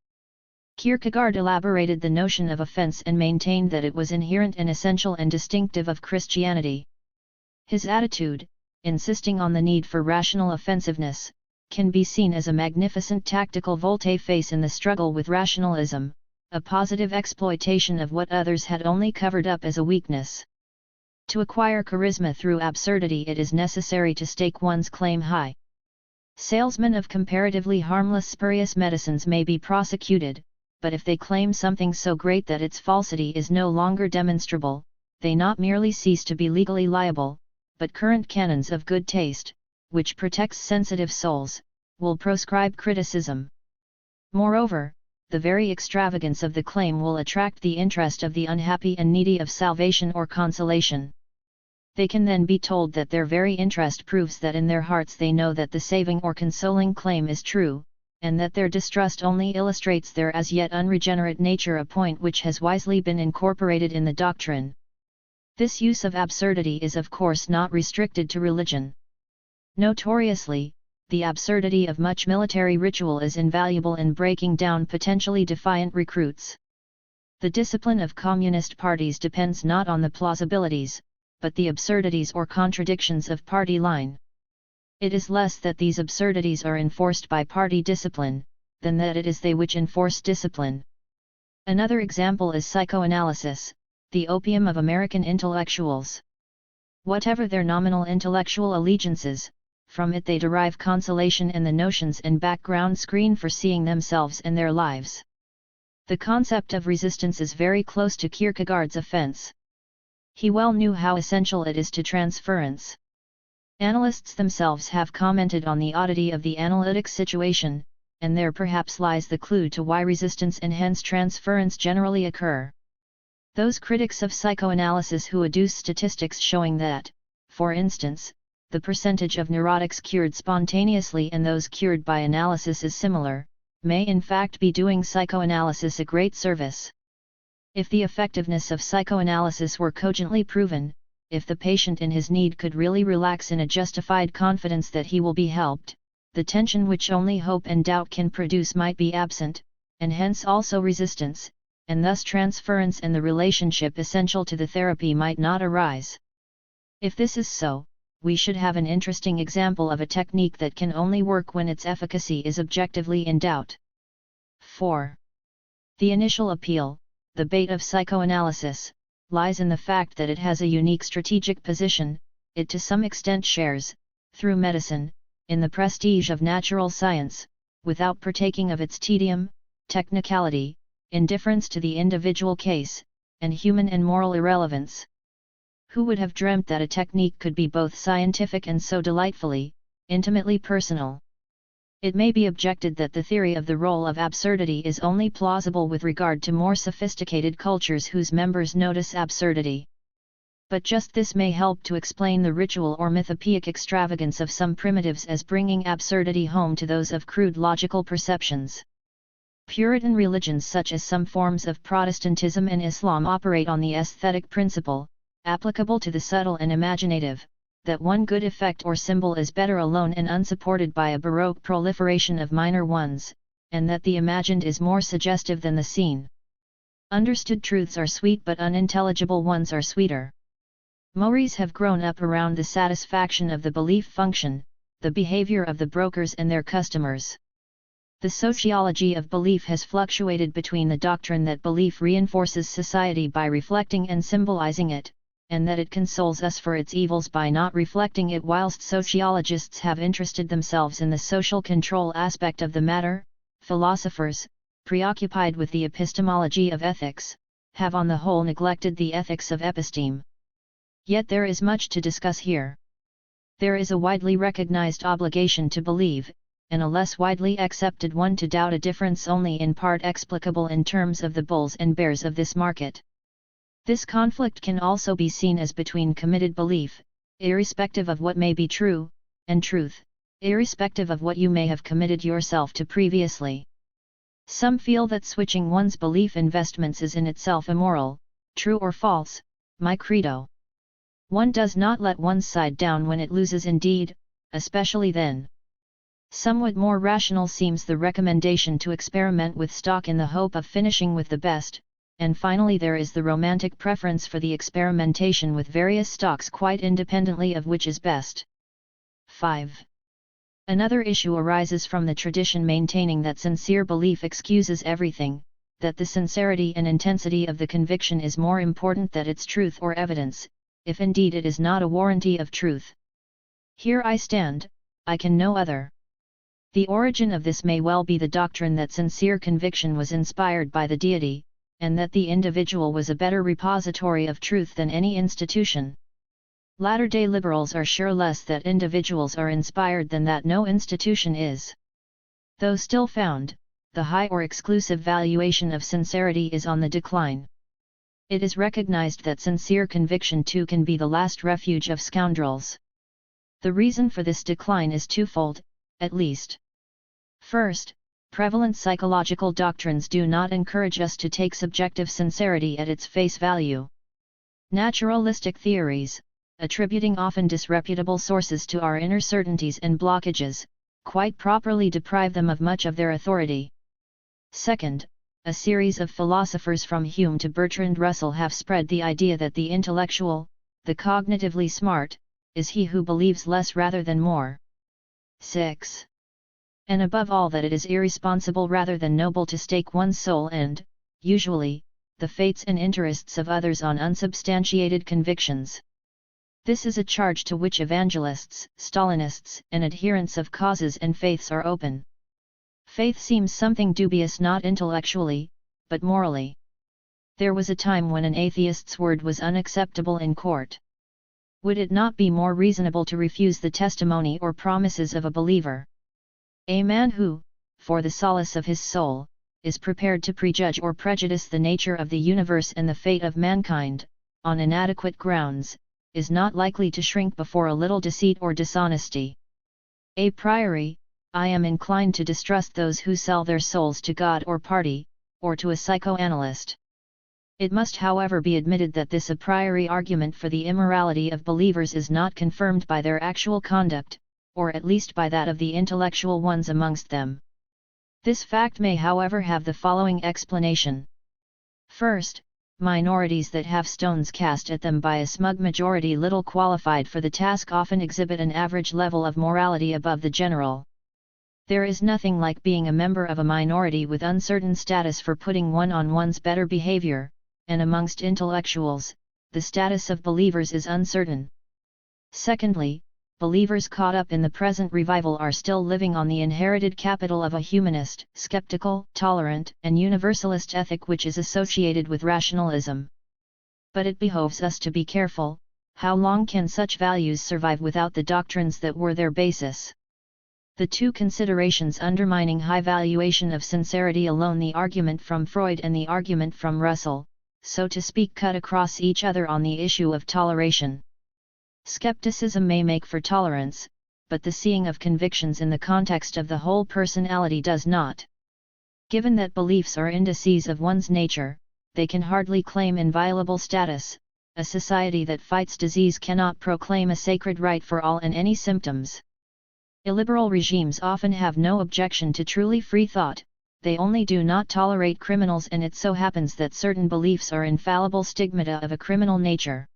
Kierkegaard elaborated the notion of offense and maintained that it was inherent and essential and distinctive of Christianity. His attitude, insisting on the need for rational offensiveness, can be seen as a magnificent tactical volte-face in the struggle with rationalism, a positive exploitation of what others had only covered up as a weakness. To acquire charisma through absurdity it is necessary to stake one's claim high. Salesmen of comparatively harmless spurious medicines may be prosecuted, but if they claim something so great that its falsity is no longer demonstrable, they not merely cease to be legally liable, but current canons of good taste, which protects sensitive souls, will proscribe criticism. Moreover, the very extravagance of the claim will attract the interest of the unhappy and needy of salvation or consolation. They can then be told that their very interest proves that in their hearts they know that the saving or consoling claim is true, and that their distrust only illustrates their as yet unregenerate nature, a point which has wisely been incorporated in the doctrine. This use of absurdity is of course not restricted to religion. Notoriously, the absurdity of much military ritual is invaluable in breaking down potentially defiant recruits. The discipline of communist parties depends not on the plausibilities, but the absurdities or contradictions of party line. It is less that these absurdities are enforced by party discipline, than that it is they which enforce discipline. Another example is psychoanalysis, the opium of American intellectuals. Whatever their nominal intellectual allegiances, from it they derive consolation and the notions and background screen for seeing themselves and their lives. The concept of resistance is very close to Kierkegaard's offense. He well knew how essential it is to transference. Analysts themselves have commented on the oddity of the analytic situation, and there perhaps lies the clue to why resistance and hence transference generally occur. Those critics of psychoanalysis who adduce statistics showing that, for instance, the percentage of neurotics cured spontaneously and those cured by analysis is similar, may in fact be doing psychoanalysis a great service. If the effectiveness of psychoanalysis were cogently proven, if the patient in his need could really relax in a justified confidence that he will be helped, the tension which only hope and doubt can produce might be absent, and hence also resistance, and thus transference and the relationship essential to the therapy might not arise. If this is so, we should have an interesting example of a technique that can only work when its efficacy is objectively in doubt. 4. The initial appeal, the bait of psychoanalysis, lies in the fact that it has a unique strategic position. It to some extent shares, through medicine, in the prestige of natural science, without partaking of its tedium, technicality, indifference to the individual case, and human and moral irrelevance. Who would have dreamt that a technique could be both scientific and so delightfully, intimately personal? It may be objected that the theory of the role of absurdity is only plausible with regard to more sophisticated cultures whose members notice absurdity. But just this may help to explain the ritual or mythopoeic extravagance of some primitives as bringing absurdity home to those of crude logical perceptions. Puritan religions such as some forms of Protestantism and Islam operate on the aesthetic principle, applicable to the subtle and imaginative, that one good effect or symbol is better alone and unsupported by a baroque proliferation of minor ones, and that the imagined is more suggestive than the seen. Understood truths are sweet but unintelligible ones are sweeter. Maoris have grown up around the satisfaction of the belief function, the behavior of the brokers and their customers. The sociology of belief has fluctuated between the doctrine that belief reinforces society by reflecting and symbolizing it, and that it consoles us for its evils by not reflecting it, whilst sociologists have interested themselves in the social control aspect of the matter. Philosophers, preoccupied with the epistemology of ethics, have on the whole neglected the ethics of episteme. Yet there is much to discuss here. There is a widely recognized obligation to believe, and a less widely accepted one to doubt, a difference only in part explicable in terms of the bulls and bears of this market. This conflict can also be seen as between committed belief, irrespective of what may be true, and truth, irrespective of what you may have committed yourself to previously. Some feel that switching one's belief investments is in itself immoral, true or false, my credo. One does not let one's side down when it loses, indeed, especially then. Somewhat more rational seems the recommendation to experiment with stock in the hope of finishing with the best, and finally there is the romantic preference for the experimentation with various stocks quite independently of which is best. 5. Another issue arises from the tradition maintaining that sincere belief excuses everything, that the sincerity and intensity of the conviction is more important than its truth or evidence, if indeed it is not a warranty of truth. Here I stand, I can no other. The origin of this may well be the doctrine that sincere conviction was inspired by the deity, and that the individual was a better repository of truth than any institution. Latter-day liberals are sure less that individuals are inspired than that no institution is. Though still found, the high or exclusive valuation of sincerity is on the decline. It is recognized that sincere conviction too can be the last refuge of scoundrels. The reason for this decline is twofold, at least. First, prevalent psychological doctrines do not encourage us to take subjective sincerity at its face value. Naturalistic theories, attributing often disreputable sources to our inner certainties and blockages, quite properly deprive them of much of their authority. Second, a series of philosophers from Hume to Bertrand Russell have spread the idea that the intellectual, the cognitively smart, is he who believes less rather than more. 6. And above all that it is irresponsible rather than noble to stake one's soul and, usually, the fates and interests of others on unsubstantiated convictions. This is a charge to which evangelists, Stalinists, and adherents of causes and faiths are open. Faith seems something dubious not intellectually, but morally. There was a time when an atheist's word was unacceptable in court. Would it not be more reasonable to refuse the testimony or promises of a believer? A man who, for the solace of his soul, is prepared to prejudge or prejudice the nature of the universe and the fate of mankind, on inadequate grounds, is not likely to shrink before a little deceit or dishonesty. A priori, I am inclined to distrust those who sell their souls to God or party, or to a psychoanalyst. It must however be admitted that this a priori argument for the immorality of believers is not confirmed by their actual conduct, or at least by that of the intellectual ones amongst them. This fact may however have the following explanation. First, minorities that have stones cast at them by a smug majority little qualified for the task often exhibit an average level of morality above the general. There is nothing like being a member of a minority with uncertain status for putting one on one's better behavior, and amongst intellectuals, the status of believers is uncertain. Secondly, believers caught up in the present revival are still living on the inherited capital of a humanist, skeptical, tolerant, and universalist ethic which is associated with rationalism. But it behoves us to be careful. How long can such values survive without the doctrines that were their basis? The two considerations undermining high valuation of sincerity alone, the argument from Freud and the argument from Russell, so to speak, cut across each other on the issue of toleration. Skepticism may make for tolerance, but the seeing of convictions in the context of the whole personality does not. Given that beliefs are indices of one's nature, they can hardly claim inviolable status. A society that fights disease cannot proclaim a sacred right for all and any symptoms. Illiberal regimes often have no objection to truly free thought, they only do not tolerate criminals, and it so happens that certain beliefs are infallible stigmata of a criminal nature.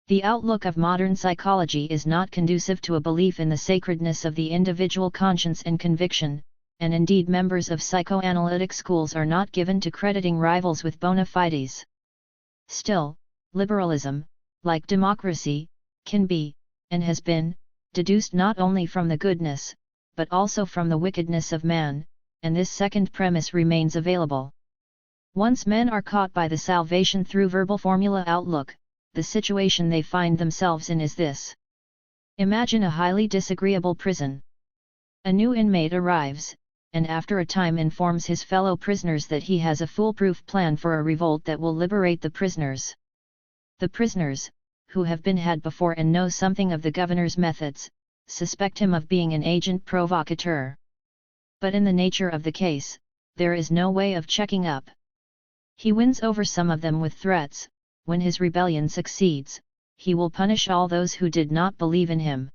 The outlook of modern psychology is not conducive to a belief in the sacredness of the individual conscience and conviction, and indeed members of psychoanalytic schools are not given to crediting rivals with bona fides. Still, liberalism, like democracy, can be, and has been, deduced not only from the goodness, but also from the wickedness of man, and this second premise remains available. Once men are caught by the salvation through verbal formula outlook, the situation they find themselves in is this. Imagine a highly disagreeable prison. A new inmate arrives, and after a time informs his fellow prisoners that he has a foolproof plan for a revolt that will liberate the prisoners. The prisoners, who have been had before and know something of the governor's methods, suspect him of being an agent provocateur. But in the nature of the case, there is no way of checking up. He wins over some of them with threats. When his rebellion succeeds, he will punish all those who did not believe in him.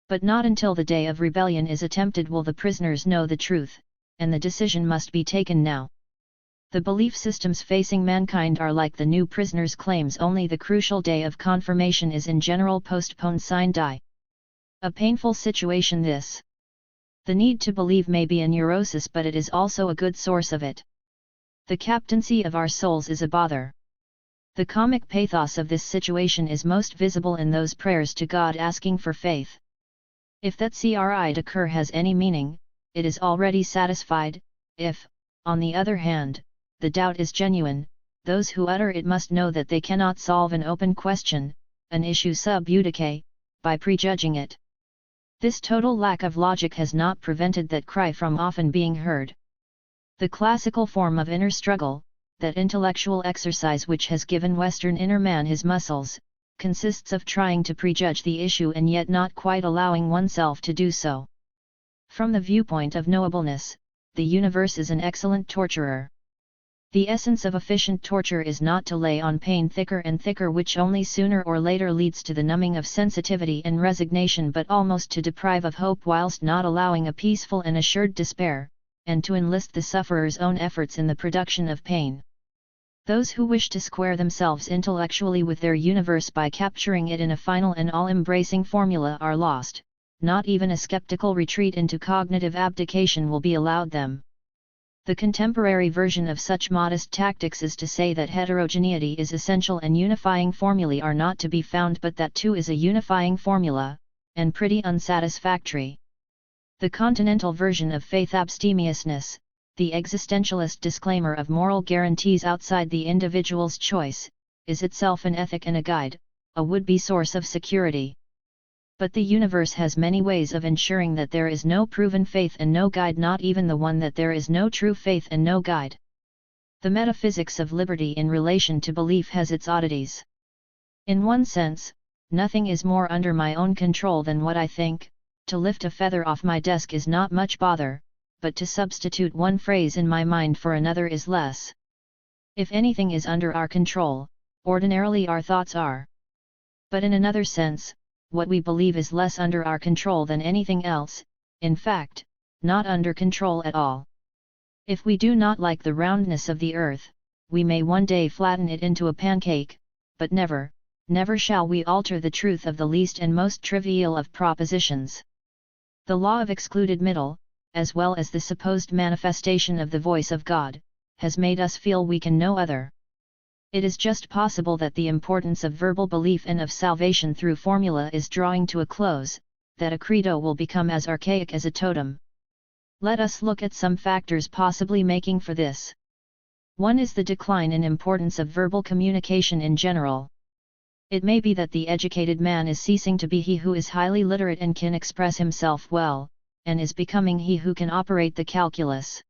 But not until the day of rebellion is attempted will the prisoners know the truth, and the decision must be taken now. The belief systems facing mankind are like the new prisoner's claims, only the crucial day of confirmation is in general postponed sine die. A painful situation this. The need to believe may be a neurosis, but it is also a good source of it. The captaincy of our souls is a bother. The comic pathos of this situation is most visible in those prayers to God asking for faith. If that crid occur has any meaning, it is already satisfied. If, on the other hand, the doubt is genuine, those who utter it must know that they cannot solve an open question, an issue sub judice, by prejudging it. This total lack of logic has not prevented that cry from often being heard. The classical form of inner struggle, that intellectual exercise which has given Western inner man his muscles, consists of trying to prejudge the issue and yet not quite allowing oneself to do so. From the viewpoint of knowableness, the universe is an excellent torturer. The essence of efficient torture is not to lay on pain thicker and thicker, which only sooner or later leads to the numbing of sensitivity and resignation, but almost to deprive of hope whilst not allowing a peaceful and assured despair, and to enlist the sufferer's own efforts in the production of pain. Those who wish to square themselves intellectually with their universe by capturing it in a final and all-embracing formula are lost. Not even a skeptical retreat into cognitive abdication will be allowed them. The contemporary version of such modest tactics is to say that heterogeneity is essential and unifying formulae are not to be found, but that too is a unifying formula, and pretty unsatisfactory. The continental version of faith abstemiousness, the existentialist disclaimer of moral guarantees outside the individual's choice, is itself an ethic and a guide, a would-be source of security. But the universe has many ways of ensuring that there is no proven faith and no guide, not even the one that there is no true faith and no guide. The metaphysics of liberty in relation to belief has its oddities. In one sense, nothing is more under my own control than what I think. To lift a feather off my desk is not much bother, but to substitute one phrase in my mind for another is less. If anything is under our control, ordinarily our thoughts are. But in another sense, what we believe is less under our control than anything else, in fact, not under control at all. If we do not like the roundness of the earth, we may one day flatten it into a pancake, but never, never shall we alter the truth of the least and most trivial of propositions. The law of excluded middle, as well as the supposed manifestation of the voice of God, has made us feel we can no other. It is just possible that the importance of verbal belief and of salvation through formula is drawing to a close, that a credo will become as archaic as a totem. Let us look at some factors possibly making for this. One is the decline in importance of verbal communication in general. It may be that the educated man is ceasing to be he who is highly literate and can express himself well, and is becoming he who can operate the calculus.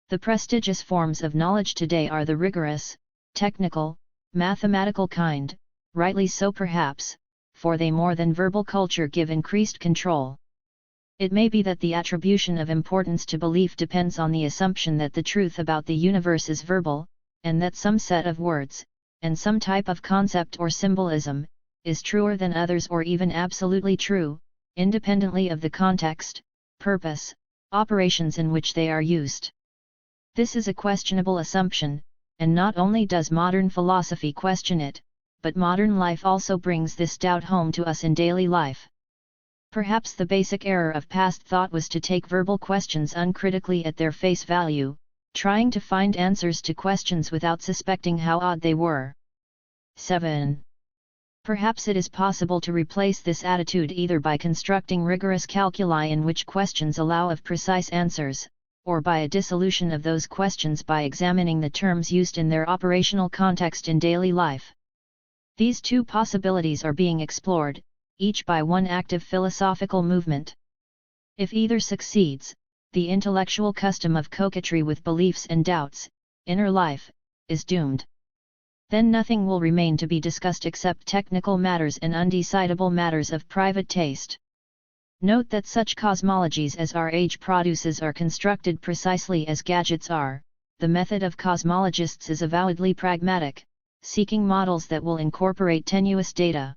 The prestigious forms of knowledge today are the rigorous, technical, mathematical kind, rightly so perhaps, for they more than verbal culture give increased control. It may be that the attribution of importance to belief depends on the assumption that the truth about the universe is verbal, and that some set of words, and some type of concept or symbolism, is truer than others or even absolutely true, independently of the context, purpose, operations in which they are used. This is a questionable assumption, and not only does modern philosophy question it, but modern life also brings this doubt home to us in daily life. Perhaps the basic error of past thought was to take verbal questions uncritically at their face value, trying to find answers to questions without suspecting how odd they were. 7. Perhaps it is possible to replace this attitude either by constructing rigorous calculi in which questions allow of precise answers, or by a dissolution of those questions by examining the terms used in their operational context in daily life. These two possibilities are being explored, each by one active philosophical movement. If either succeeds, the intellectual custom of coquetry with beliefs and doubts, inner life, is doomed. Then nothing will remain to be discussed except technical matters and undecidable matters of private taste. Note that such cosmologies as our age produces are constructed precisely as gadgets are. The method of cosmologists is avowedly pragmatic, seeking models that will incorporate tenuous data.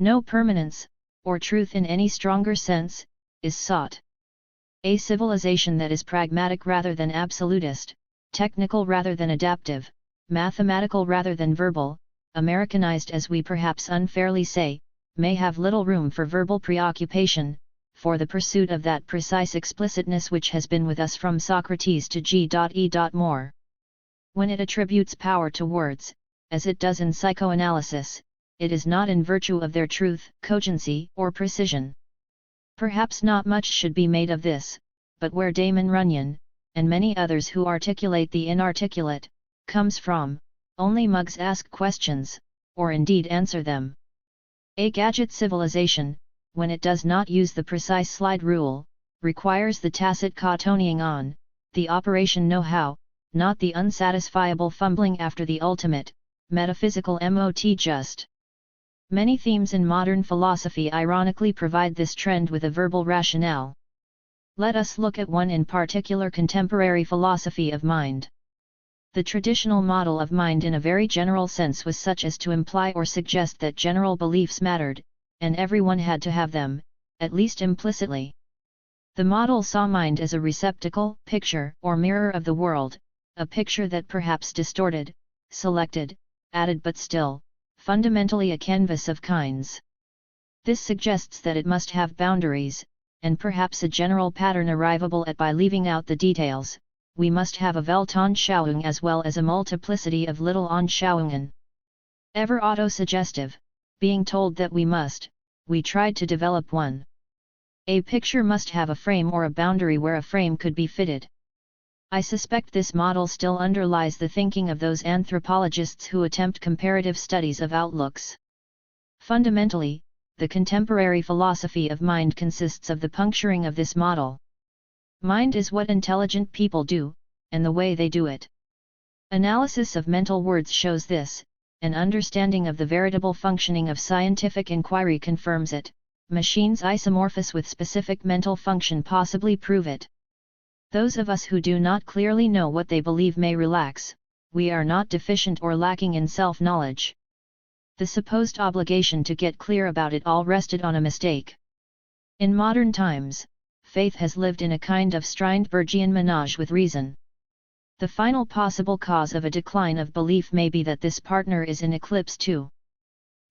No permanence, or truth in any stronger sense, is sought. A civilization that is pragmatic rather than absolutist, technical rather than adaptive, mathematical rather than verbal, Americanized as we perhaps unfairly say, may have little room for verbal preoccupation, for the pursuit of that precise explicitness which has been with us from Socrates to G.E. Moore. When it attributes power to words, as it does in psychoanalysis, it is not in virtue of their truth, cogency, or precision. Perhaps not much should be made of this, but where Damon Runyon, and many others who articulate the inarticulate, comes from, only mugs ask questions, or indeed answer them. A gadget civilization, when it does not use the precise slide rule, requires the tacit cottoning on, the operation know-how, not the unsatisfiable fumbling after the ultimate, metaphysical mot just. Many themes in modern philosophy ironically provide this trend with a verbal rationale. Let us look at one in particular: contemporary philosophy of mind. The traditional model of mind in a very general sense was such as to imply or suggest that general beliefs mattered, and everyone had to have them, at least implicitly. The model saw mind as a receptacle, picture, or mirror of the world, a picture that perhaps distorted, selected, added but still, fundamentally a canvas of kinds. This suggests that it must have boundaries, and perhaps a general pattern arrivable at by leaving out the details. We must have a Weltanschauung as well as a multiplicity of little Anschauungen. Ever auto-suggestive, being told that we tried to develop one. A picture must have a frame or a boundary where a frame could be fitted. I suspect this model still underlies the thinking of those anthropologists who attempt comparative studies of outlooks. Fundamentally, the contemporary philosophy of mind consists of the puncturing of this model. Mind is what intelligent people do, and the way they do it. Analysis of mental words shows this, and understanding of the veritable functioning of scientific inquiry confirms it. Machines isomorphous with specific mental function possibly prove it. Those of us who do not clearly know what they believe may relax. We are not deficient or lacking in self-knowledge. The supposed obligation to get clear about it all rested on a mistake. In modern times, faith has lived in a kind of Strindbergian menage with reason. The final possible cause of a decline of belief may be that this partner is in eclipse too.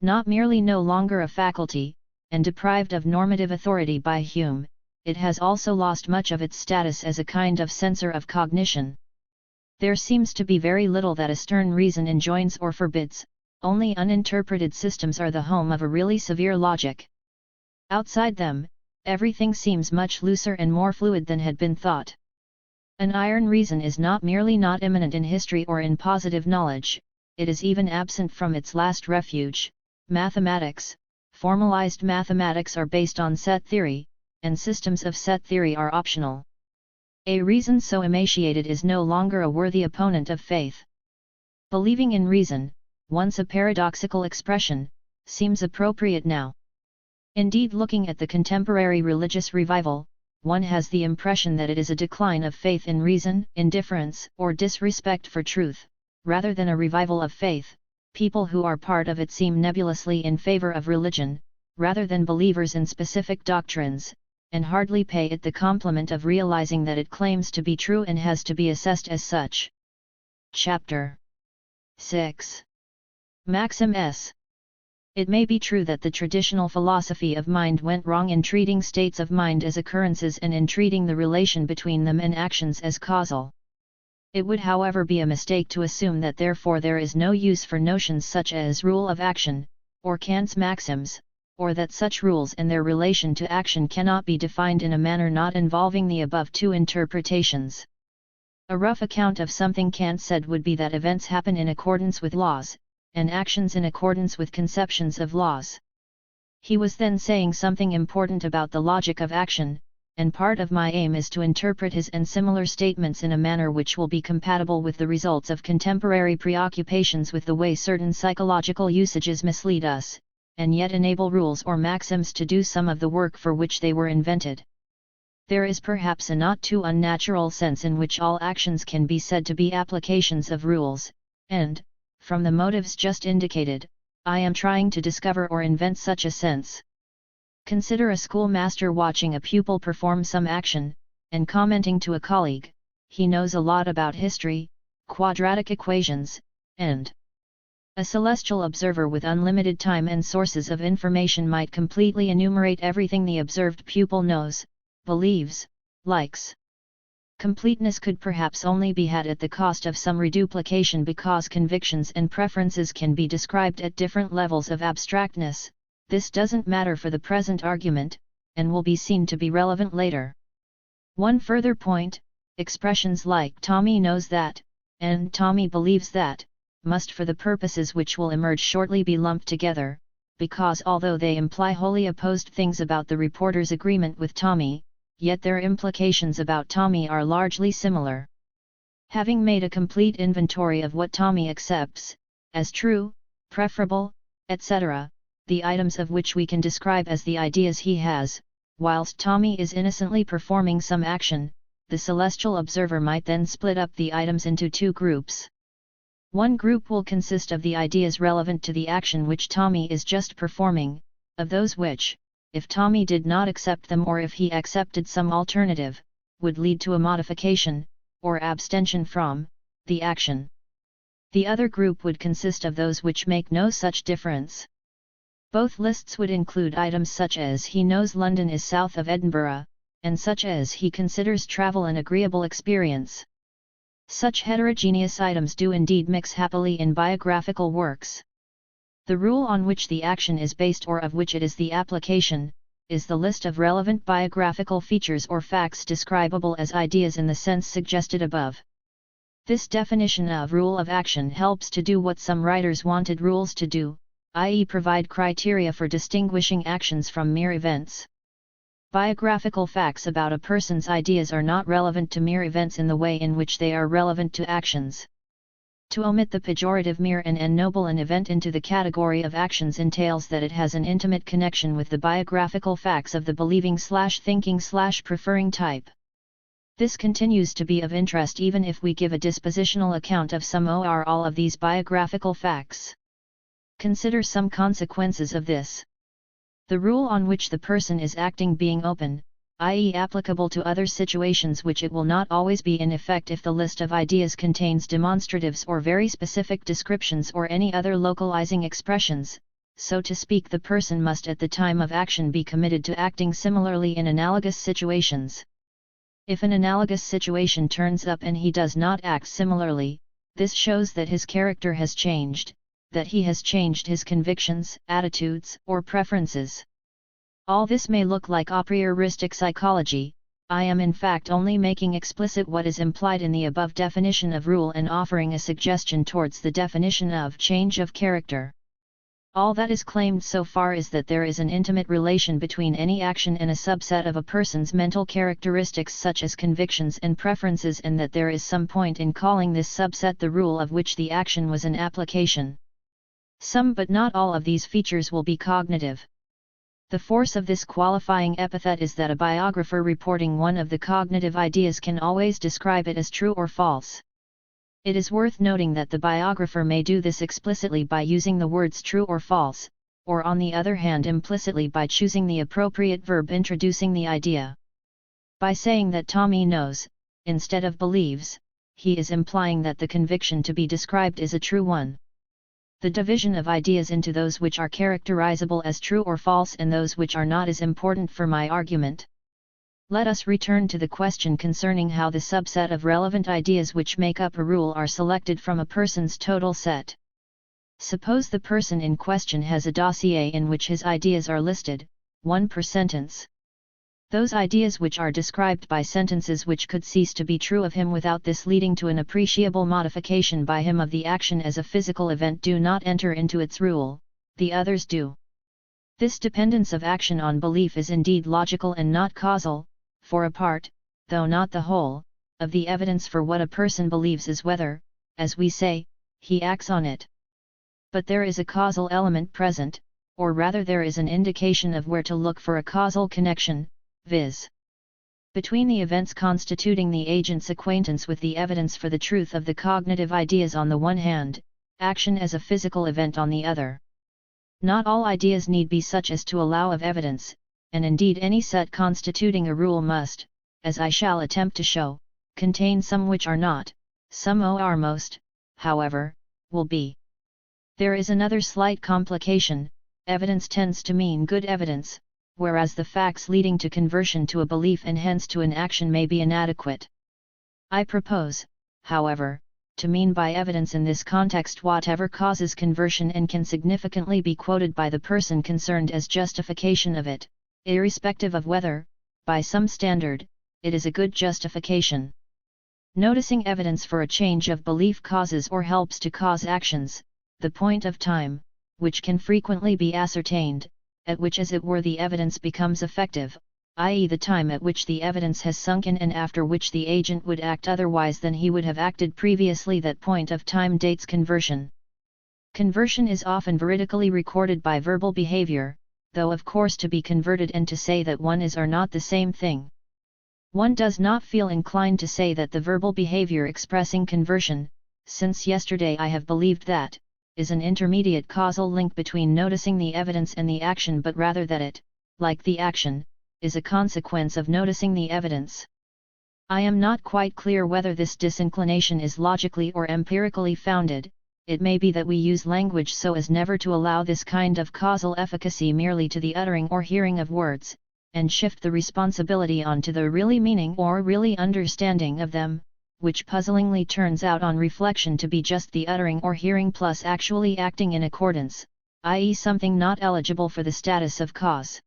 Not merely no longer a faculty, and deprived of normative authority by Hume, it has also lost much of its status as a kind of censor of cognition. There seems to be very little that a stern reason enjoins or forbids, only uninterpreted systems are the home of a really severe logic. Outside them, everything seems much looser and more fluid than had been thought. An iron reason is not merely not immanent in history or in positive knowledge, it is even absent from its last refuge, mathematics. Formalized mathematics are based on set theory, and systems of set theory are optional. A reason so emaciated is no longer a worthy opponent of faith. Believing in reason, once a paradoxical expression, seems appropriate now. Indeed, looking at the contemporary religious revival, one has the impression that it is a decline of faith in reason, indifference, or disrespect for truth, rather than a revival of faith. People who are part of it seem nebulously in favor of religion, rather than believers in specific doctrines, and hardly pay it the compliment of realizing that it claims to be true and has to be assessed as such. Chapter 6. Maxim S. It may be true that the traditional philosophy of mind went wrong in treating states of mind as occurrences and in treating the relation between them and actions as causal. It would, however, be a mistake to assume that therefore there is no use for notions such as rule of action, or Kant's maxims, or that such rules and their relation to action cannot be defined in a manner not involving the above two interpretations. A rough account of something Kant said would be that events happen in accordance with laws, and actions in accordance with conceptions of laws. He was then saying something important about the logic of action, and part of my aim is to interpret his and similar statements in a manner which will be compatible with the results of contemporary preoccupations with the way certain psychological usages mislead us, and yet enable rules or maxims to do some of the work for which they were invented. There is perhaps a not too unnatural sense in which all actions can be said to be applications of rules, and, from the motives just indicated, I am trying to discover or invent such a sense. Consider a schoolmaster watching a pupil perform some action, and commenting to a colleague, "He knows a lot about history, quadratic equations, and..." A celestial observer with unlimited time and sources of information might completely enumerate everything the observed pupil knows, believes, likes. Completeness could perhaps only be had at the cost of some reduplication because convictions and preferences can be described at different levels of abstractness. This doesn't matter for the present argument, and will be seen to be relevant later. One further point, expressions like "Tommy knows that," and "Tommy believes that," must for the purposes which will emerge shortly be lumped together, because although they imply wholly opposed things about the reporter's agreement with Tommy, yet their implications about Tommy are largely similar. Having made a complete inventory of what Tommy accepts as true, preferable, etc., the items of which we can describe as the ideas he has, whilst Tommy is innocently performing some action, the celestial observer might then split up the items into two groups. One group will consist of the ideas relevant to the action which Tommy is just performing, of those which, if Tommy did not accept them or if he accepted some alternative, would lead to a modification, or abstention from, the action. The other group would consist of those which make no such difference. Both lists would include items such as "He knows London is south of Edinburgh," and such as "He considers travel an agreeable experience." Such heterogeneous items do indeed mix happily in biographical works. The rule on which the action is based or of which it is the application, is the list of relevant biographical features or facts describable as ideas in the sense suggested above. This definition of rule of action helps to do what some writers wanted rules to do, i.e. provide criteria for distinguishing actions from mere events. Biographical facts about a person's ideas are not relevant to mere events in the way in which they are relevant to actions. To omit the pejorative mere and ennoble an event into the category of actions entails that it has an intimate connection with the biographical facts of the believing/thinking/preferring type. This continues to be of interest even if we give a dispositional account of some or all of these biographical facts. Consider some consequences of this. The rule on which the person is acting being open, i.e. applicable to other situations which it will not always be in effect if the list of ideas contains demonstratives or very specific descriptions or any other localizing expressions, so to speak. The person must at the time of action be committed to acting similarly in analogous situations. If an analogous situation turns up and he does not act similarly, this shows that his character has changed, that he has changed his convictions, attitudes, or preferences. All this may look like a prioristic psychology. I am in fact only making explicit what is implied in the above definition of rule and offering a suggestion towards the definition of change of character. All that is claimed so far is that there is an intimate relation between any action and a subset of a person's mental characteristics such as convictions and preferences, and that there is some point in calling this subset the rule of which the action was an application. Some but not all of these features will be cognitive. The force of this qualifying epithet is that a biographer reporting one of the cognitive ideas can always describe it as true or false. It is worth noting that the biographer may do this explicitly by using the words true or false, or on the other hand implicitly by choosing the appropriate verb introducing the idea. By saying that Tommy knows, instead of believes, he is implying that the conviction to be described is a true one. The division of ideas into those which are characterizable as true or false and those which are not is important for my argument. Let us return to the question concerning how the subset of relevant ideas which make up a rule are selected from a person's total set. Suppose the person in question has a dossier in which his ideas are listed, one per sentence. Those ideas which are described by sentences which could cease to be true of him without this leading to an appreciable modification by him of the action as a physical event do not enter into its rule, the others do. This dependence of action on belief is indeed logical and not causal, for a part, though not the whole, of the evidence for what a person believes is whether, as we say, he acts on it. But there is a causal element present, or rather there is an indication of where to look for a causal connection, viz. between the events constituting the agent's acquaintance with the evidence for the truth of the cognitive ideas on the one hand, action as a physical event on the other. Not all ideas need be such as to allow of evidence, and indeed any set constituting a rule must, as I shall attempt to show, contain some which are not, some or most, however, will be. There is another slight complication: evidence tends to mean good evidence, whereas the facts leading to conversion to a belief and hence to an action may be inadequate. I propose, however, to mean by evidence in this context whatever causes conversion and can significantly be quoted by the person concerned as justification of it, irrespective of whether, by some standard, it is a good justification. Noticing evidence for a change of belief causes or helps to cause actions, the point of time, which can frequently be ascertained, at which as it were the evidence becomes effective, i.e. the time at which the evidence has sunk in and after which the agent would act otherwise than he would have acted previously, that point of time dates conversion. Conversion is often veridically recorded by verbal behavior, though of course to be converted and to say that one is are not the same thing. One does not feel inclined to say that the verbal behavior expressing conversion, since yesterday I have believed that, is an intermediate causal link between noticing the evidence and the action, but rather that it, like the action, is a consequence of noticing the evidence. I am not quite clear whether this disinclination is logically or empirically founded. It may be that we use language so as never to allow this kind of causal efficacy merely to the uttering or hearing of words, and shift the responsibility onto the really meaning or really understanding of them, which puzzlingly turns out on reflection to be just the uttering or hearing plus actually acting in accordance, i.e. something not eligible for the status of cause.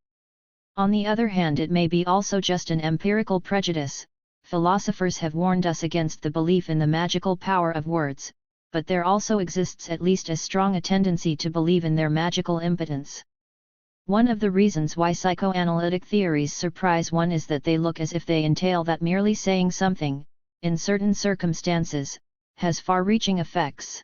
On the other hand, it may be also just an empirical prejudice. Philosophers have warned us against the belief in the magical power of words, but there also exists at least as strong a tendency to believe in their magical impotence. One of the reasons why psychoanalytic theories surprise one is that they look as if they entail that merely saying something, in certain circumstances, has far-reaching effects.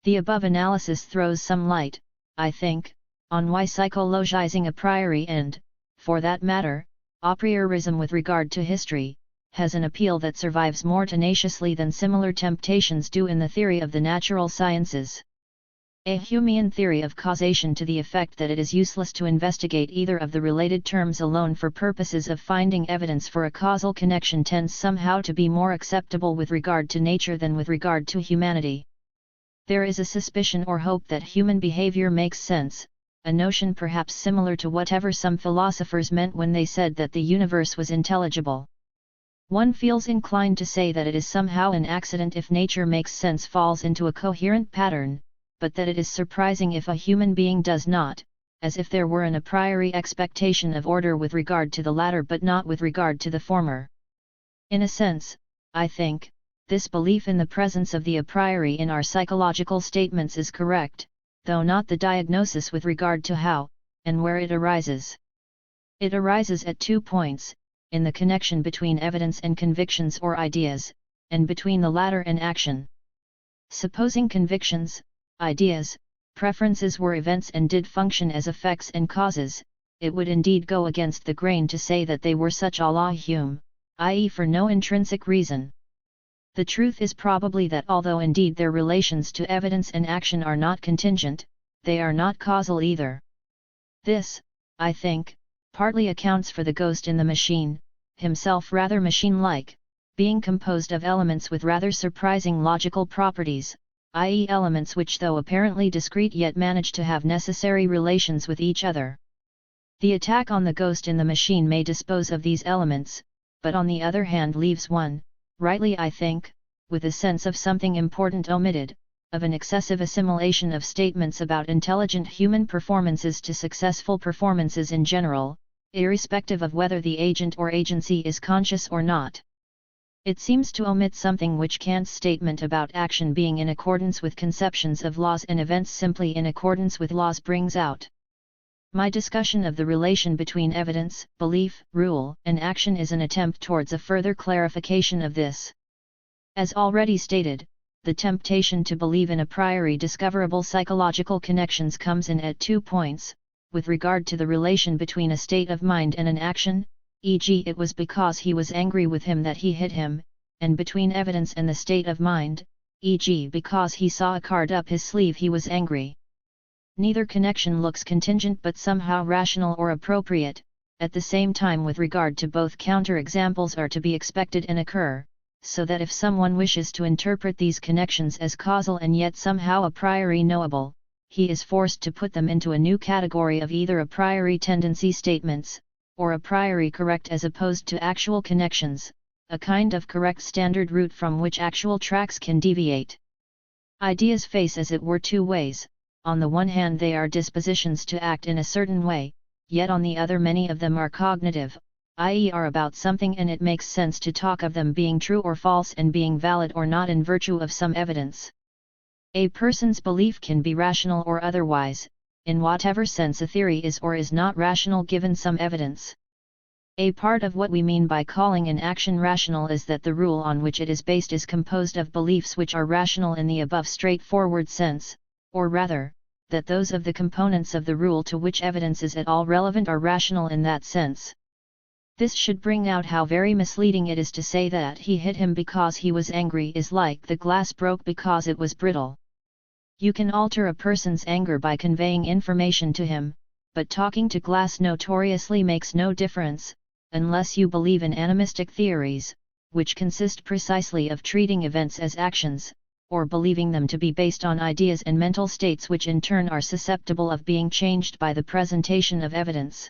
The above analysis throws some light, I think, on why psychologizing a priori and, for that matter, a priorism with regard to history, has an appeal that survives more tenaciously than similar temptations do in the theory of the natural sciences. A Humean theory of causation to the effect that it is useless to investigate either of the related terms alone for purposes of finding evidence for a causal connection tends somehow to be more acceptable with regard to nature than with regard to humanity. There is a suspicion or hope that human behavior makes sense, a notion perhaps similar to whatever some philosophers meant when they said that the universe was intelligible. One feels inclined to say that it is somehow an accident if nature makes sense, falls into a coherent pattern, but that it is surprising if a human being does not, as if there were an a priori expectation of order with regard to the latter but not with regard to the former. In a sense, I think, this belief in the presence of the a priori in our psychological statements is correct, though not the diagnosis with regard to how, and where it arises. It arises at 2 points, in the connection between evidence and convictions or ideas, and between the latter and action. Supposing convictions, ideas, preferences were events and did function as effects and causes, it would indeed go against the grain to say that they were such a la Hume, i.e. for no intrinsic reason. The truth is probably that although indeed their relations to evidence and action are not contingent, they are not causal either. This, I think, partly accounts for the ghost in the machine, himself rather machine-like, being composed of elements with rather surprising logical properties, i.e. elements which though apparently discrete yet manage to have necessary relations with each other. The attack on the ghost in the machine may dispose of these elements, but on the other hand leaves one, rightly I think, with a sense of something important omitted, of an excessive assimilation of statements about intelligent human performances to successful performances in general, irrespective of whether the agent or agency is conscious or not. It seems to omit something which Kant's statement about action being in accordance with conceptions of laws and events simply in accordance with laws brings out. My discussion of the relation between evidence, belief, rule, and action is an attempt towards a further clarification of this. As already stated, the temptation to believe in a priori discoverable psychological connections comes in at 2 points, with regard to the relation between a state of mind and an action, e.g. it was because he was angry with him that he hit him, and between evidence and the state of mind, e.g. because he saw a card up his sleeve he was angry. Neither connection looks contingent but somehow rational or appropriate, at the same time with regard to both counter-examples are to be expected and occur, so that if someone wishes to interpret these connections as causal and yet somehow a priori knowable, he is forced to put them into a new category of either a priori tendency statements, or a priori correct as opposed to actual connections, a kind of correct standard route from which actual tracks can deviate. Ideas face as it were two ways. On the one hand they are dispositions to act in a certain way, yet on the other many of them are cognitive, i.e. are about something and it makes sense to talk of them being true or false and being valid or not in virtue of some evidence. A person's belief can be rational or otherwise, in whatever sense a theory is or is not rational given some evidence. A part of what we mean by calling an action rational is that the rule on which it is based is composed of beliefs which are rational in the above straightforward sense, or rather, that those of the components of the rule to which evidence is at all relevant are rational in that sense. This should bring out how very misleading it is to say that he hit him because he was angry is like the glass broke because it was brittle. You can alter a person's anger by conveying information to him, but talking to glass notoriously makes no difference, unless you believe in animistic theories, which consist precisely of treating events as actions, or believing them to be based on ideas and mental states which in turn are susceptible of being changed by the presentation of evidence.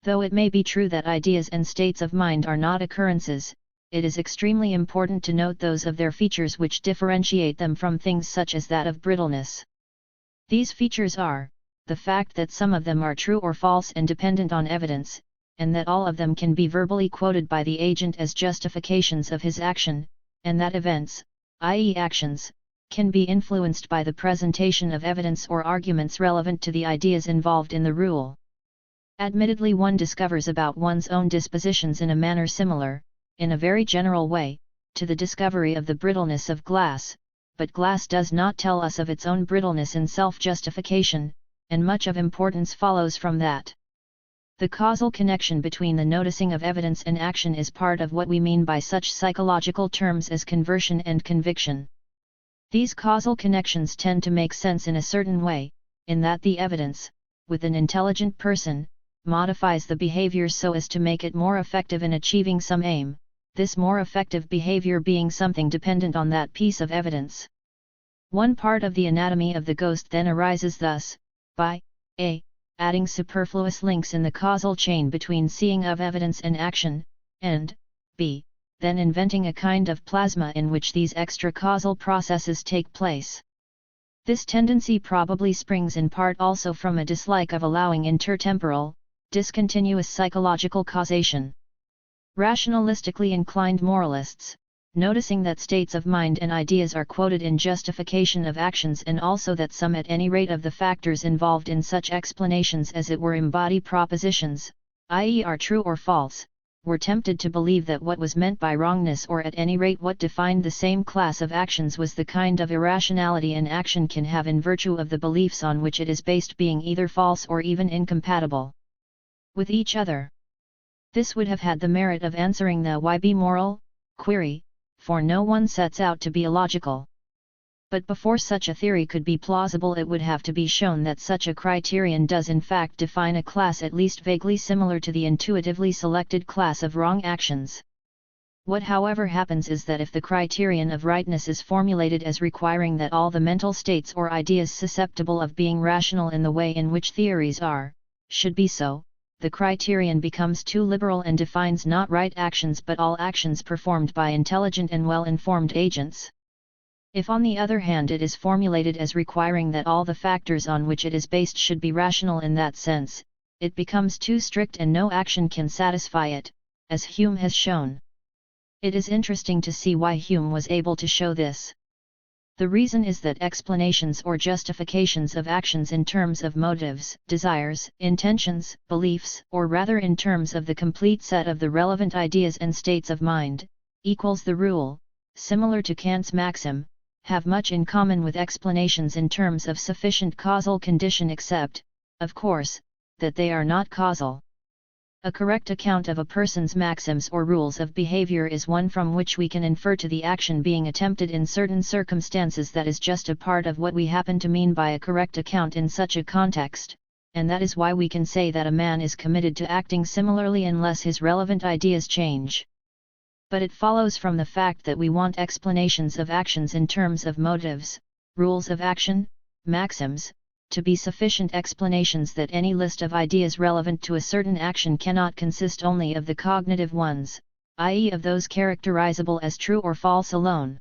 Though it may be true that ideas and states of mind are not occurrences, it is extremely important to note those of their features which differentiate them from things such as that of brittleness. These features are, the fact that some of them are true or false and dependent on evidence, and that all of them can be verbally quoted by the agent as justifications of his action, and that events, i.e. actions, can be influenced by the presentation of evidence or arguments relevant to the ideas involved in the rule. Admittedly one discovers about one's own dispositions in a manner similar, in a very general way, to the discovery of the brittleness of glass, but glass does not tell us of its own brittleness in self-justification, and much of importance follows from that. The causal connection between the noticing of evidence and action is part of what we mean by such psychological terms as conversion and conviction. These causal connections tend to make sense in a certain way, in that the evidence, with an intelligent person, modifies the behavior so as to make it more effective in achieving some aim, this more effective behavior being something dependent on that piece of evidence. One part of the anatomy of the ghost then arises thus, by a. adding superfluous links in the causal chain between seeing of evidence and action, and b. then inventing a kind of plasma in which these extra causal processes take place. This tendency probably springs in part also from a dislike of allowing intertemporal, discontinuous psychological causation. Rationalistically inclined moralists, noticing that states of mind and ideas are quoted in justification of actions and also that some at any rate of the factors involved in such explanations as it were embody propositions, i.e. are true or false, were tempted to believe that what was meant by wrongness or at any rate what defined the same class of actions was the kind of irrationality an action can have in virtue of the beliefs on which it is based being either false or even incompatible. with each other. This would have had the merit of answering the why be moral query, for no one sets out to be illogical. But before such a theory could be plausible, it would have to be shown that such a criterion does in fact define a class at least vaguely similar to the intuitively selected class of wrong actions. What however happens is that if the criterion of rightness is formulated as requiring that all the mental states or ideas susceptible of being rational in the way in which theories are, should be so, the criterion becomes too liberal and defines not right actions but all actions performed by intelligent and well-informed agents. If on the other hand it is formulated as requiring that all the factors on which it is based should be rational in that sense, it becomes too strict and no action can satisfy it, as Hume has shown. It is interesting to see why Hume was able to show this. The reason is that explanations or justifications of actions in terms of motives, desires, intentions, beliefs, or rather in terms of the complete set of the relevant ideas and states of mind, equals the rule, similar to Kant's maxim, have much in common with explanations in terms of sufficient causal condition except, of course, that they are not causal. A correct account of a person's maxims or rules of behavior is one from which we can infer to the action being attempted in certain circumstances that is just a part of what we happen to mean by a correct account in such a context, and that is why we can say that a man is committed to acting similarly unless his relevant ideas change. But it follows from the fact that we want explanations of actions in terms of motives, rules of action, maxims, to be sufficient explanations that any list of ideas relevant to a certain action cannot consist only of the cognitive ones, i.e. of those characterizable as true or false alone.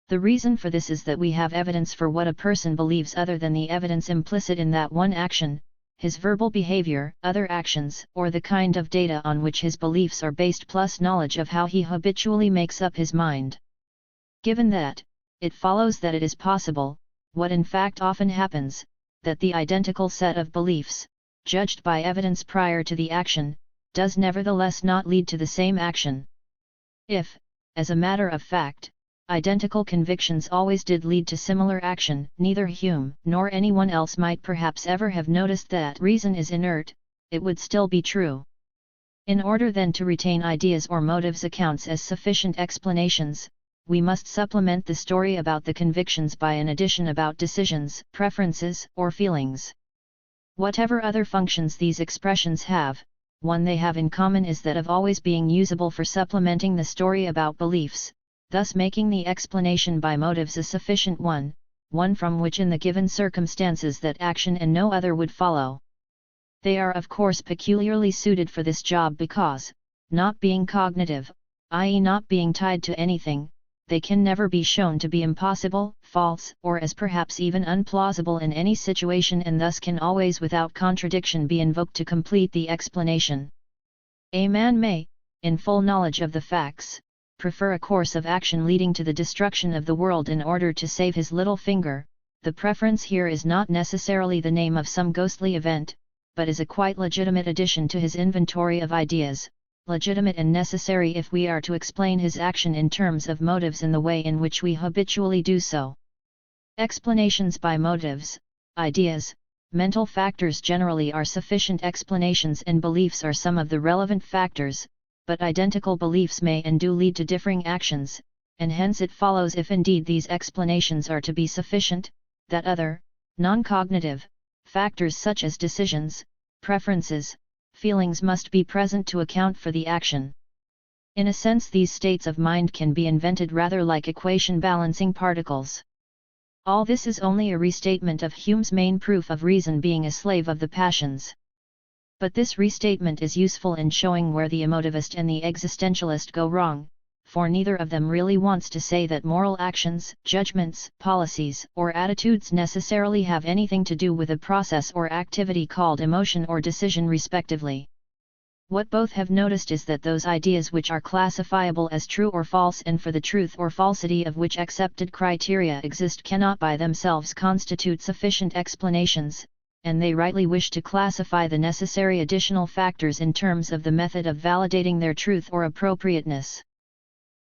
The reason for this is that we have evidence for what a person believes other than the evidence implicit in that one action, his verbal behavior, other actions, or the kind of data on which his beliefs are based plus knowledge of how he habitually makes up his mind. Given that, it follows that it is possible, what in fact often happens, that the identical set of beliefs, judged by evidence prior to the action, does nevertheless not lead to the same action. If, as a matter of fact, identical convictions always did lead to similar action, neither Hume nor anyone else might perhaps ever have noticed that reason is inert, it would still be true. In order then to retain ideas or motives accounts as sufficient explanations, we must supplement the story about the convictions by an addition about decisions, preferences, or feelings. Whatever other functions these expressions have, one they have in common is that of always being usable for supplementing the story about beliefs, thus making the explanation by motives a sufficient one from which in the given circumstances that action and no other would follow. They are of course peculiarly suited for this job because, not being cognitive, i.e. not being tied to anything, they can never be shown to be impossible, false, or as perhaps even unplausible in any situation and thus can always without contradiction be invoked to complete the explanation. A man may, in full knowledge of the facts, prefer a course of action leading to the destruction of the world in order to save his little finger. The preference here is not necessarily the name of some ghostly event, but is a quite legitimate addition to his inventory of ideas, legitimate and necessary if we are to explain his action in terms of motives in the way in which we habitually do so. Explanations by motives, ideas, mental factors generally are sufficient explanations and beliefs are some of the relevant factors, but identical beliefs may and do lead to differing actions, and hence it follows if indeed these explanations are to be sufficient, that other, non-cognitive, factors such as decisions, preferences, feelings must be present to account for the action. In a sense these states of mind can be invented rather like equation balancing particles. All this is only a restatement of Hume's main proof of reason being a slave of the passions. But this restatement is useful in showing where the emotivist and the existentialist go wrong, for neither of them really wants to say that moral actions, judgments, policies, or attitudes necessarily have anything to do with a process or activity called emotion or decision respectively. What both have noticed is that those ideas which are classifiable as true or false and for the truth or falsity of which accepted criteria exist cannot by themselves constitute sufficient explanations, and they rightly wish to classify the necessary additional factors in terms of the method of validating their truth or appropriateness.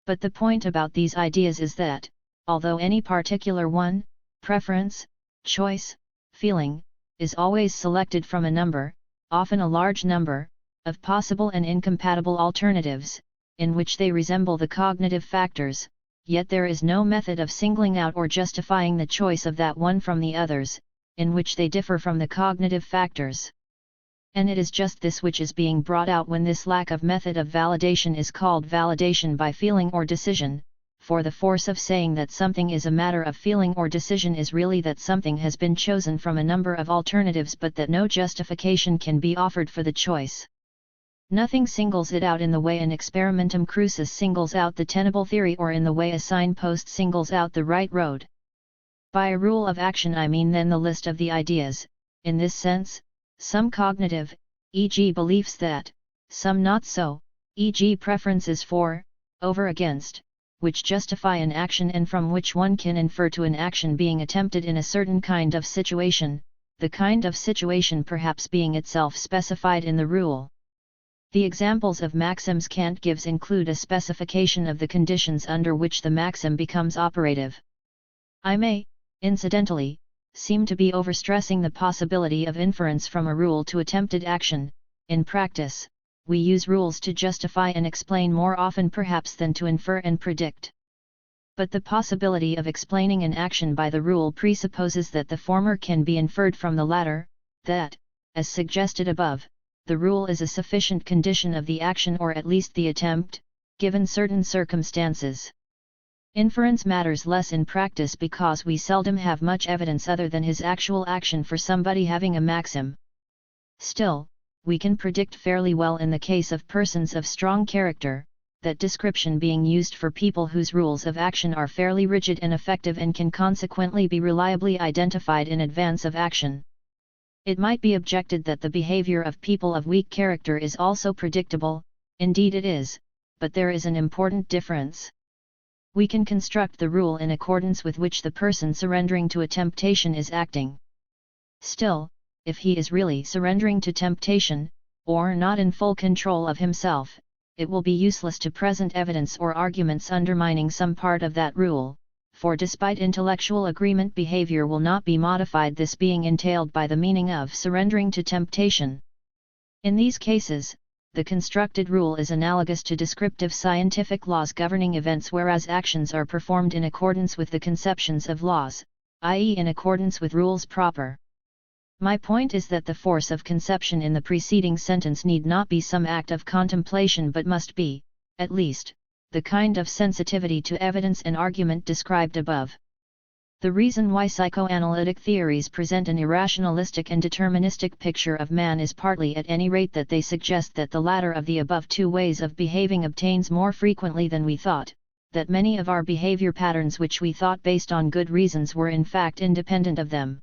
But the point about these ideas is that, although any particular one, preference, choice, feeling, is always selected from a number, often a large number, of possible and incompatible alternatives, in which they resemble the cognitive factors, yet there is no method of singling out or justifying the choice of that one from the others, in which they differ from the cognitive factors. And it is just this which is being brought out when this lack of method of validation is called validation by feeling or decision, for the force of saying that something is a matter of feeling or decision is really that something has been chosen from a number of alternatives but that no justification can be offered for the choice. Nothing singles it out in the way an experimentum crucis singles out the tenable theory or in the way a signpost singles out the right road. By a rule of action I mean then the list of the ideas, in this sense, some cognitive, e.g. beliefs that, some not so, e.g. preferences for, over against, which justify an action and from which one can infer to an action being attempted in a certain kind of situation, the kind of situation perhaps being itself specified in the rule. The examples of maxims Kant gives include a specification of the conditions under which the maxim becomes operative. I may, incidentally, seem to be overstressing the possibility of inference from a rule to attempted action. In practice, we use rules to justify and explain more often perhaps than to infer and predict. But the possibility of explaining an action by the rule presupposes that the former can be inferred from the latter, that, as suggested above, the rule is a sufficient condition of the action or at least the attempt, given certain circumstances. Inference matters less in practice because we seldom have much evidence other than his actual action for somebody having a maxim. Still, we can predict fairly well in the case of persons of strong character, that description being used for people whose rules of action are fairly rigid and effective and can consequently be reliably identified in advance of action. It might be objected that the behavior of people of weak character is also predictable, indeed it is, but there is an important difference. We can construct the rule in accordance with which the person surrendering to a temptation is acting. Still, if he is really surrendering to temptation, or not in full control of himself, it will be useless to present evidence or arguments undermining some part of that rule, for despite intellectual agreement behavior will not be modified, this being entailed by the meaning of surrendering to temptation. In these cases, the constructed rule is analogous to descriptive scientific laws governing events, whereas actions are performed in accordance with the conceptions of laws, i.e. in accordance with rules proper. My point is that the force of conception in the preceding sentence need not be some act of contemplation but must be, at least, the kind of sensitivity to evidence and argument described above. The reason why psychoanalytic theories present an irrationalistic and deterministic picture of man is partly at any rate that they suggest that the latter of the above two ways of behaving obtains more frequently than we thought, that many of our behavior patterns which we thought based on good reasons were in fact independent of them.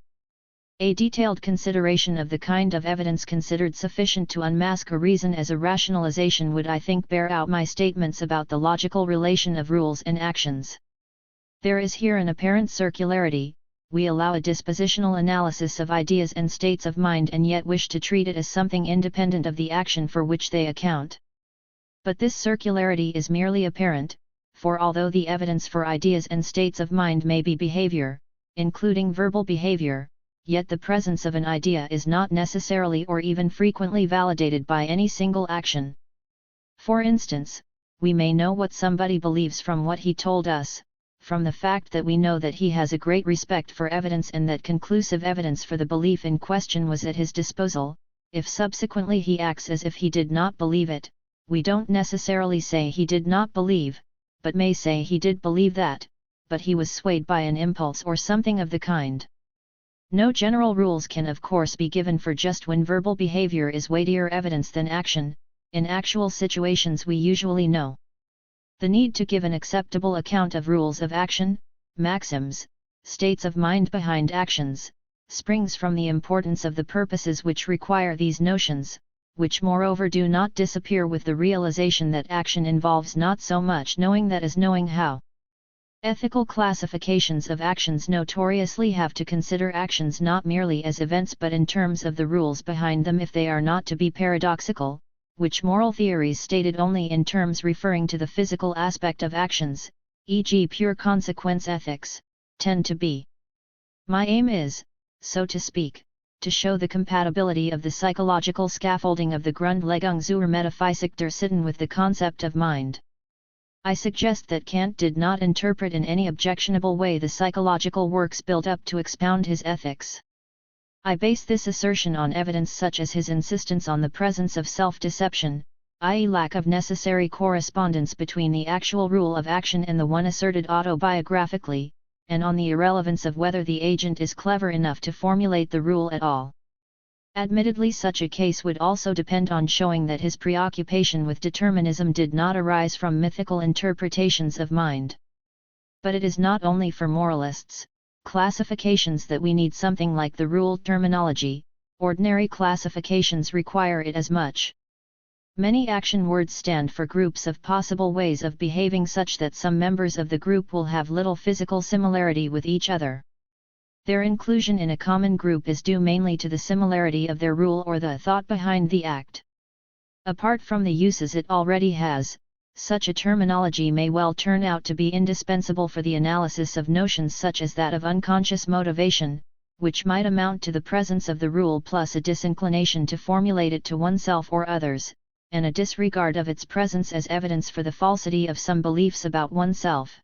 A detailed consideration of the kind of evidence considered sufficient to unmask a reason as a rationalization would, I think, bear out my statements about the logical relation of rules and actions. There is here an apparent circularity. We allow a dispositional analysis of ideas and states of mind and yet wish to treat it as something independent of the action for which they account. But this circularity is merely apparent, for although the evidence for ideas and states of mind may be behavior, including verbal behavior, yet the presence of an idea is not necessarily or even frequently validated by any single action. For instance, we may know what somebody believes from what he told us, from the fact that we know that he has a great respect for evidence and that conclusive evidence for the belief in question was at his disposal. If subsequently he acts as if he did not believe it, we don't necessarily say he did not believe, but may say he did believe that, but he was swayed by an impulse or something of the kind. No general rules can of course be given for just when verbal behavior is weightier evidence than action. In actual situations we usually know. The need to give an acceptable account of rules of action, maxims, states of mind behind actions, springs from the importance of the purposes which require these notions, which moreover do not disappear with the realization that action involves not so much knowing that as knowing how. Ethical classifications of actions notoriously have to consider actions not merely as events but in terms of the rules behind them if they are not to be paradoxical, which moral theories stated only in terms referring to the physical aspect of actions, e.g. pure consequence ethics, tend to be. My aim is, so to speak, to show the compatibility of the psychological scaffolding of the Grundlegung zur Metaphysik der Sitten with the concept of mind. I suggest that Kant did not interpret in any objectionable way the psychological works built up to expound his ethics. I base this assertion on evidence such as his insistence on the presence of self-deception, i.e. lack of necessary correspondence between the actual rule of action and the one asserted autobiographically, and on the irrelevance of whether the agent is clever enough to formulate the rule at all. Admittedly, such a case would also depend on showing that his preoccupation with determinism did not arise from mythical interpretations of mind. But it is not only for moralists, classifications that we need something like the ruled terminology. Ordinary classifications require it as much. Many action words stand for groups of possible ways of behaving such that some members of the group will have little physical similarity with each other. Their inclusion in a common group is due mainly to the similarity of their rule or the thought behind the act. Apart from the uses it already has, such a terminology may well turn out to be indispensable for the analysis of notions such as that of unconscious motivation, which might amount to the presence of the rule plus a disinclination to formulate it to oneself or others, and a disregard of its presence as evidence for the falsity of some beliefs about oneself.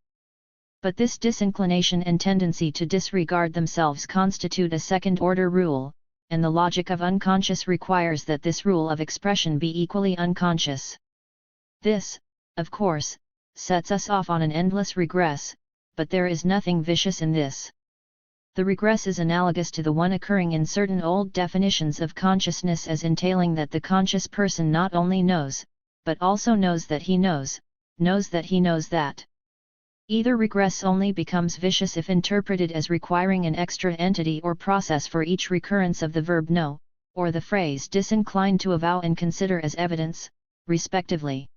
But this disinclination and tendency to disregard themselves constitute a second-order rule, and the logic of unconscious requires that this rule of expression be equally unconscious. This, of course, sets us off on an endless regress, but there is nothing vicious in this. The regress is analogous to the one occurring in certain old definitions of consciousness as entailing that the conscious person not only knows, but also knows that he knows that he knows that. Either regress only becomes vicious if interpreted as requiring an extra entity or process for each recurrence of the verb know, or the phrase disinclined to avow and consider as evidence, respectively.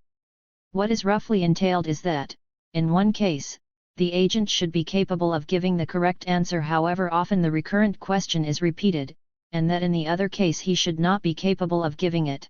What is roughly entailed is that, in one case, the agent should be capable of giving the correct answer however often the recurrent question is repeated, and that in the other case he should not be capable of giving it.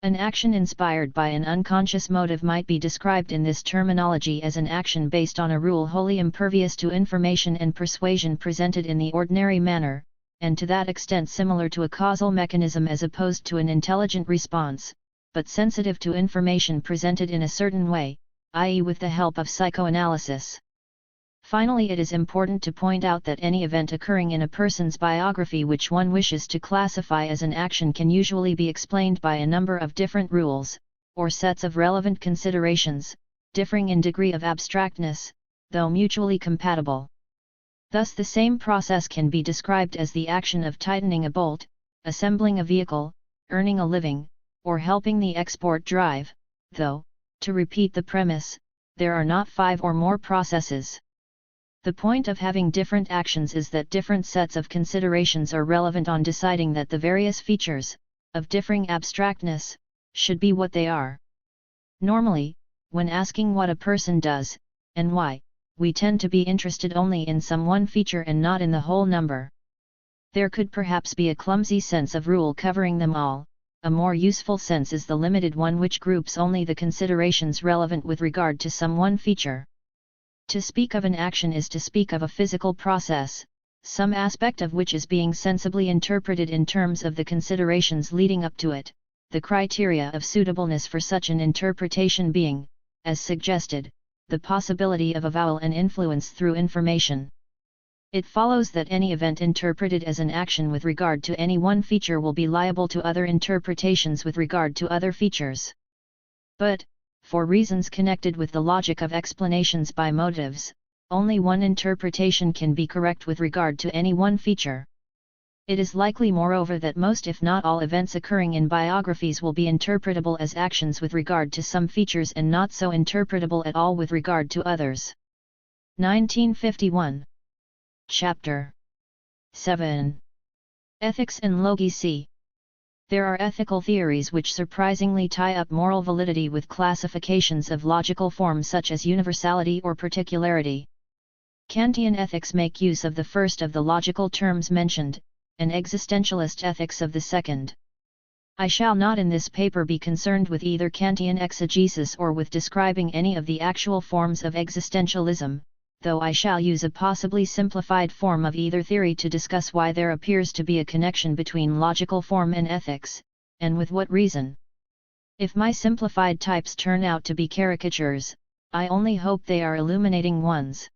An action inspired by an unconscious motive might be described in this terminology as an action based on a rule wholly impervious to information and persuasion presented in the ordinary manner, and to that extent similar to a causal mechanism as opposed to an intelligent response, but sensitive to information presented in a certain way, i.e. with the help of psychoanalysis. Finally, it is important to point out that any event occurring in a person's biography which one wishes to classify as an action can usually be explained by a number of different rules, or sets of relevant considerations, differing in degree of abstractness, though mutually compatible. Thus the same process can be described as the action of tightening a bolt, assembling a vehicle, earning a living, or helping the export drive, though, to repeat the premise, there are not 5 or more processes. The point of having different actions is that different sets of considerations are relevant on deciding that the various features, of differing abstractness, should be what they are. Normally, when asking what a person does, and why, we tend to be interested only in some one feature and not in the whole number. There could perhaps be a clumsy sense of rule covering them all. A more useful sense is the limited one which groups only the considerations relevant with regard to some one feature. To speak of an action is to speak of a physical process, some aspect of which is being sensibly interpreted in terms of the considerations leading up to it, the criteria of suitableness for such an interpretation being, as suggested, the possibility of avowal and influence through information. It follows that any event interpreted as an action with regard to any one feature will be liable to other interpretations with regard to other features. But, for reasons connected with the logic of explanations by motives, only one interpretation can be correct with regard to any one feature. It is likely moreover that most if not all events occurring in biographies will be interpretable as actions with regard to some features and not so interpretable at all with regard to others. 1951. Chapter 7. Ethics and Logici. There are ethical theories which surprisingly tie up moral validity with classifications of logical form such as universality or particularity. Kantian ethics make use of the first of the logical terms mentioned, and existentialist ethics of the second. I shall not in this paper be concerned with either Kantian exegesis or with describing any of the actual forms of existentialism, though I shall use a possibly simplified form of either theory to discuss why there appears to be a connection between logical form and ethics, and with what reason. If my simplified types turn out to be caricatures, I only hope they are illuminating ones.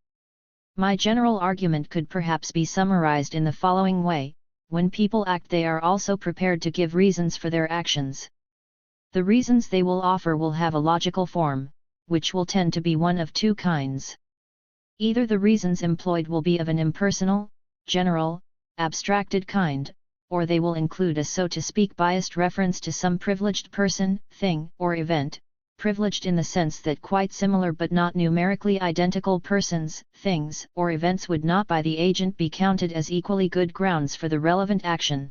My general argument could perhaps be summarized in the following way: when people act, they are also prepared to give reasons for their actions. The reasons they will offer will have a logical form, which will tend to be one of two kinds. Either the reasons employed will be of an impersonal, general, abstracted kind, or they will include a so to speak biased reference to some privileged person, thing, or event, privileged in the sense that quite similar but not numerically identical persons, things, or events would not by the agent be counted as equally good grounds for the relevant action.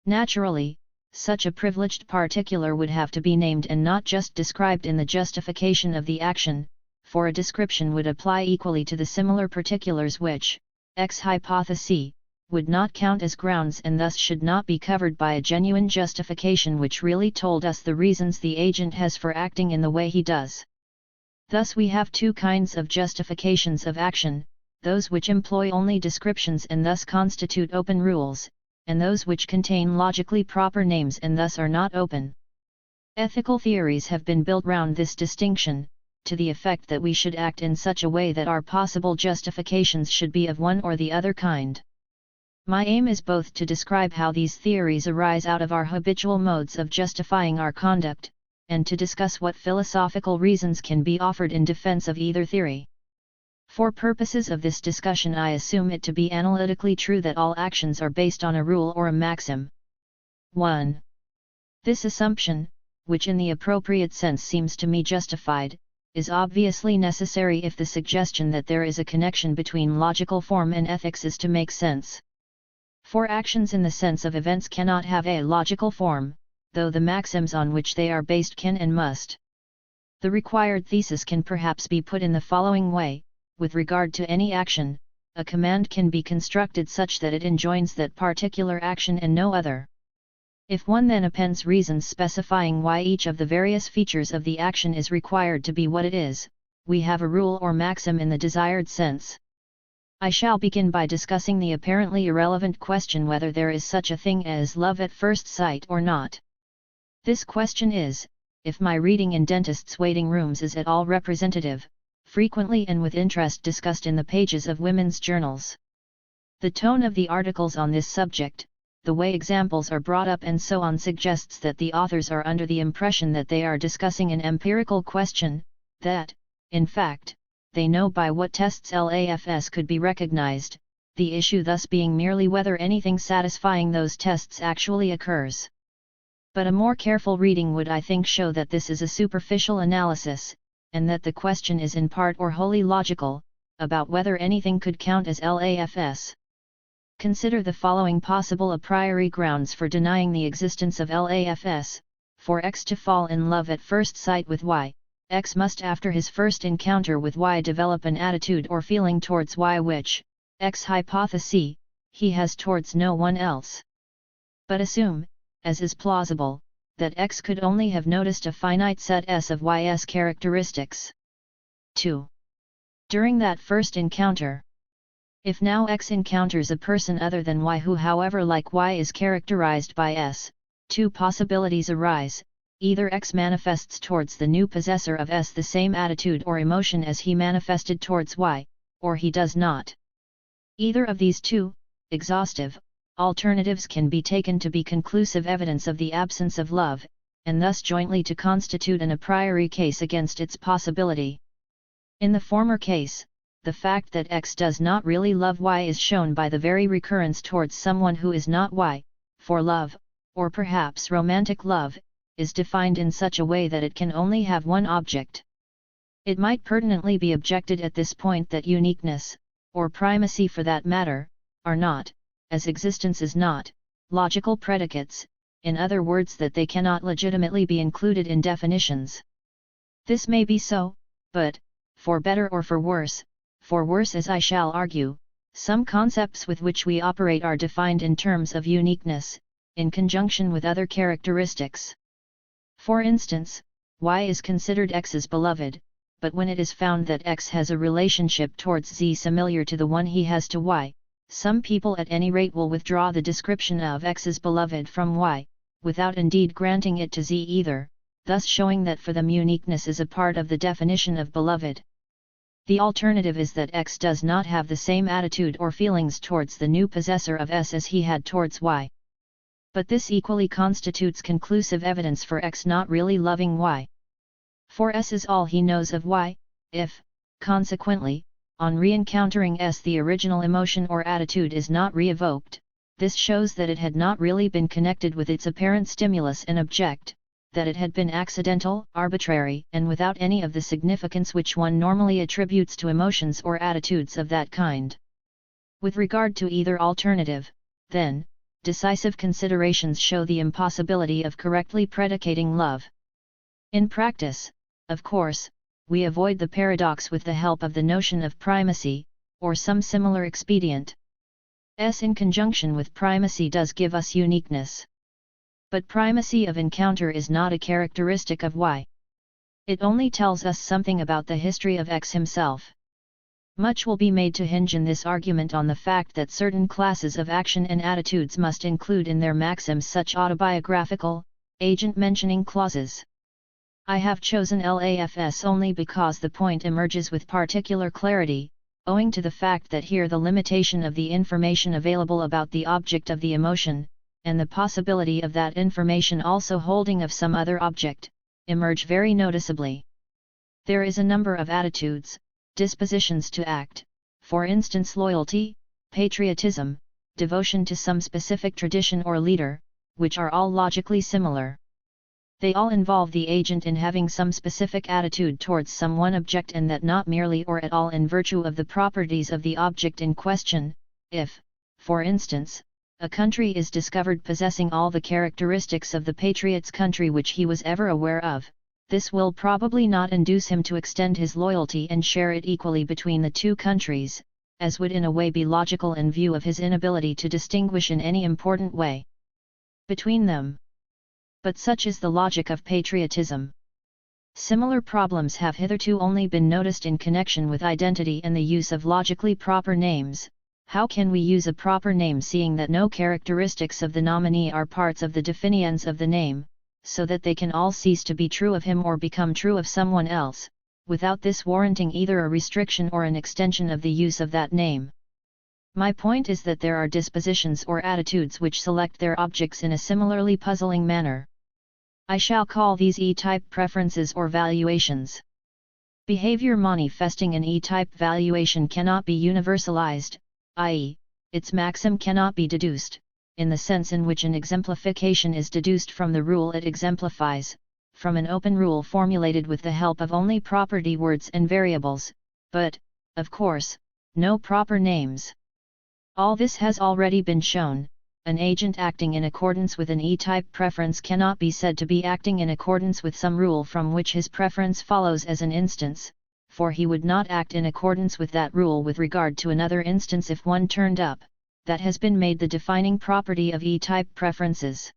Naturally, such a privileged particular would have to be named and not just described in the justification of the action, for a description would apply equally to the similar particulars which, ex hypothesi, would not count as grounds and thus should not be covered by a genuine justification which really told us the reasons the agent has for acting in the way he does. Thus we have two kinds of justifications of action, those which employ only descriptions and thus constitute open rules, and those which contain logically proper names and thus are not open. Ethical theories have been built round this distinction, to the effect that we should act in such a way that our possible justifications should be of one or the other kind. My aim is both to describe how these theories arise out of our habitual modes of justifying our conduct, and to discuss what philosophical reasons can be offered in defense of either theory. For purposes of this discussion, I assume it to be analytically true that all actions are based on a rule or a maxim. 1. This assumption, which in the appropriate sense seems to me justified, is obviously necessary if the suggestion that there is a connection between logical form and ethics is to make sense. For actions in the sense of events cannot have a logical form, though the maxims on which they are based can and must. The required thesis can perhaps be put in the following way: with regard to any action, a command can be constructed such that it enjoins that particular action and no other. If one then appends reasons specifying why each of the various features of the action is required to be what it is, we have a rule or maxim in the desired sense. I shall begin by discussing the apparently irrelevant question whether there is such a thing as love at first sight or not. This question is, if my reading in dentists' waiting rooms is at all representative, frequently and with interest discussed in the pages of women's journals. The tone of the articles on this subject, the way examples are brought up and so on suggests that the authors are under the impression that they are discussing an empirical question, that, in fact, they know by what tests LAFS could be recognized, the issue thus being merely whether anything satisfying those tests actually occurs. But a more careful reading would, I think, show that this is a superficial analysis, and that the question is in part or wholly logical, about whether anything could count as LAFS. Consider the following possible a priori grounds for denying the existence of LAFS: for X to fall in love at first sight with Y, X must after his first encounter with Y develop an attitude or feeling towards Y which, ex hypothesi, he has towards no one else. But assume, as is plausible, that X could only have noticed a finite set S of Y's characteristics. 2. During that first encounter, if now X encounters a person other than Y who, however like Y, is characterized by S, two possibilities arise: either X manifests towards the new possessor of S the same attitude or emotion as he manifested towards Y, or he does not. Either of these two, exhaustive, alternatives can be taken to be conclusive evidence of the absence of love, and thus jointly to constitute an a priori case against its possibility. In the former case, the fact that X does not really love Y is shown by the very recurrence towards someone who is not Y, for love, or perhaps romantic love, is defined in such a way that it can only have one object. It might pertinently be objected at this point that uniqueness, or primacy for that matter, are not, as existence is not, logical predicates, in other words that they cannot legitimately be included in definitions. This may be so, but, for better or for worse as I shall argue, some concepts with which we operate are defined in terms of uniqueness, in conjunction with other characteristics. For instance, Y is considered X's beloved, but when it is found that X has a relationship towards Z similar to the one he has to Y, some people at any rate will withdraw the description of X's beloved from Y, without indeed granting it to Z either, thus showing that for them uniqueness is a part of the definition of beloved. The alternative is that X does not have the same attitude or feelings towards the new possessor of S as he had towards Y. But this equally constitutes conclusive evidence for X not really loving Y. For S is all he knows of Y, if, consequently, on re-encountering S the original emotion or attitude is not re-evoked, this shows that it had not really been connected with its apparent stimulus and object, that it had been accidental, arbitrary, and without any of the significance which one normally attributes to emotions or attitudes of that kind. With regard to either alternative, then, decisive considerations show the impossibility of correctly predicating love. In practice, of course, we avoid the paradox with the help of the notion of primacy, or some similar expedient. S in conjunction with primacy does give us uniqueness. But primacy of encounter is not a characteristic of Y. It only tells us something about the history of X himself. Much will be made to hinge in this argument on the fact that certain classes of action and attitudes must include in their maxims such autobiographical, agent-mentioning clauses. I have chosen LAFS only because the point emerges with particular clarity, owing to the fact that here the limitation of the information available about the object of the emotion, and the possibility of that information also holding of some other object, emerge very noticeably. There is a number of attitudes, dispositions to act, for instance loyalty, patriotism, devotion to some specific tradition or leader, which are all logically similar. They all involve the agent in having some specific attitude towards some one object, and that not merely or at all in virtue of the properties of the object in question. If, for instance, a country is discovered possessing all the characteristics of the patriot's country which he was ever aware of, this will probably not induce him to extend his loyalty and share it equally between the two countries, as would in a way be logical in view of his inability to distinguish in any important way between them. But such is the logic of patriotism. Similar problems have hitherto only been noticed in connection with identity and the use of logically proper names. How can we use a proper name seeing that no characteristics of the nominee are parts of the definitions of the name, so that they can all cease to be true of him or become true of someone else, without this warranting either a restriction or an extension of the use of that name? My point is that there are dispositions or attitudes which select their objects in a similarly puzzling manner. I shall call these E-type preferences or valuations. Behavior manifesting an E-type valuation cannot be universalized, i.e., its maxim cannot be deduced, in the sense in which an exemplification is deduced from the rule it exemplifies, from an open rule formulated with the help of only property words and variables, but, of course, no proper names. All this has already been shown. An agent acting in accordance with an E-type preference cannot be said to be acting in accordance with some rule from which his preference follows as an instance, for he would not act in accordance with that rule with regard to another instance if one turned up. That has been made the defining property of E-type preferences.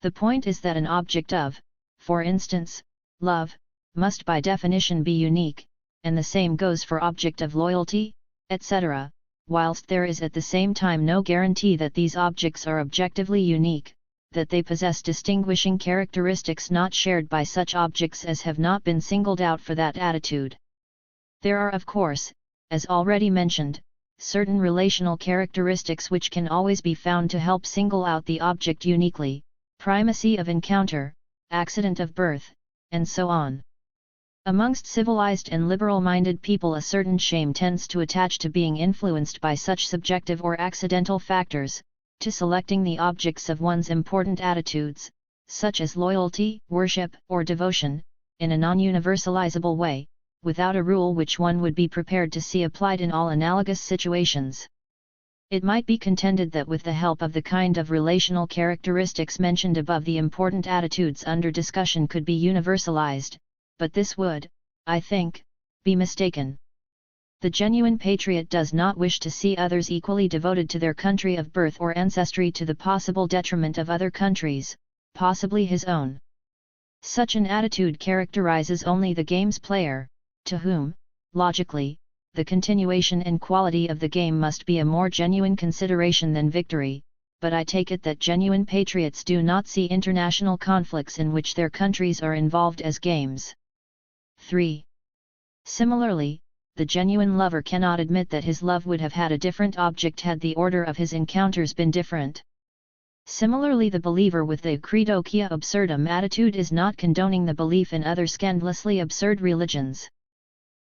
The point is that an object of, for instance, love, must by definition be unique, and the same goes for object of loyalty, etc., whilst there is at the same time no guarantee that these objects are objectively unique, that they possess distinguishing characteristics not shared by such objects as have not been singled out for that attitude. There are of course, as already mentioned, certain relational characteristics which can always be found to help single out the object uniquely, primacy of encounter, accident of birth, and so on. Amongst civilized and liberal-minded people a certain shame tends to attach to being influenced by such subjective or accidental factors, to selecting the objects of one's important attitudes, such as loyalty, worship, or devotion, in a non-universalizable way, without a rule which one would be prepared to see applied in all analogous situations. It might be contended that with the help of the kind of relational characteristics mentioned above the important attitudes under discussion could be universalized, but this would, I think, be mistaken. The genuine patriot does not wish to see others equally devoted to their country of birth or ancestry to the possible detriment of other countries, possibly his own. Such an attitude characterizes only the game's player, to whom, logically, the continuation and quality of the game must be a more genuine consideration than victory, but I take it that genuine patriots do not see international conflicts in which their countries are involved as games. 3. Similarly, the genuine lover cannot admit that his love would have had a different object had the order of his encounters been different. Similarly, the believer with the credo quia absurdum attitude is not condoning the belief in other scandalously absurd religions.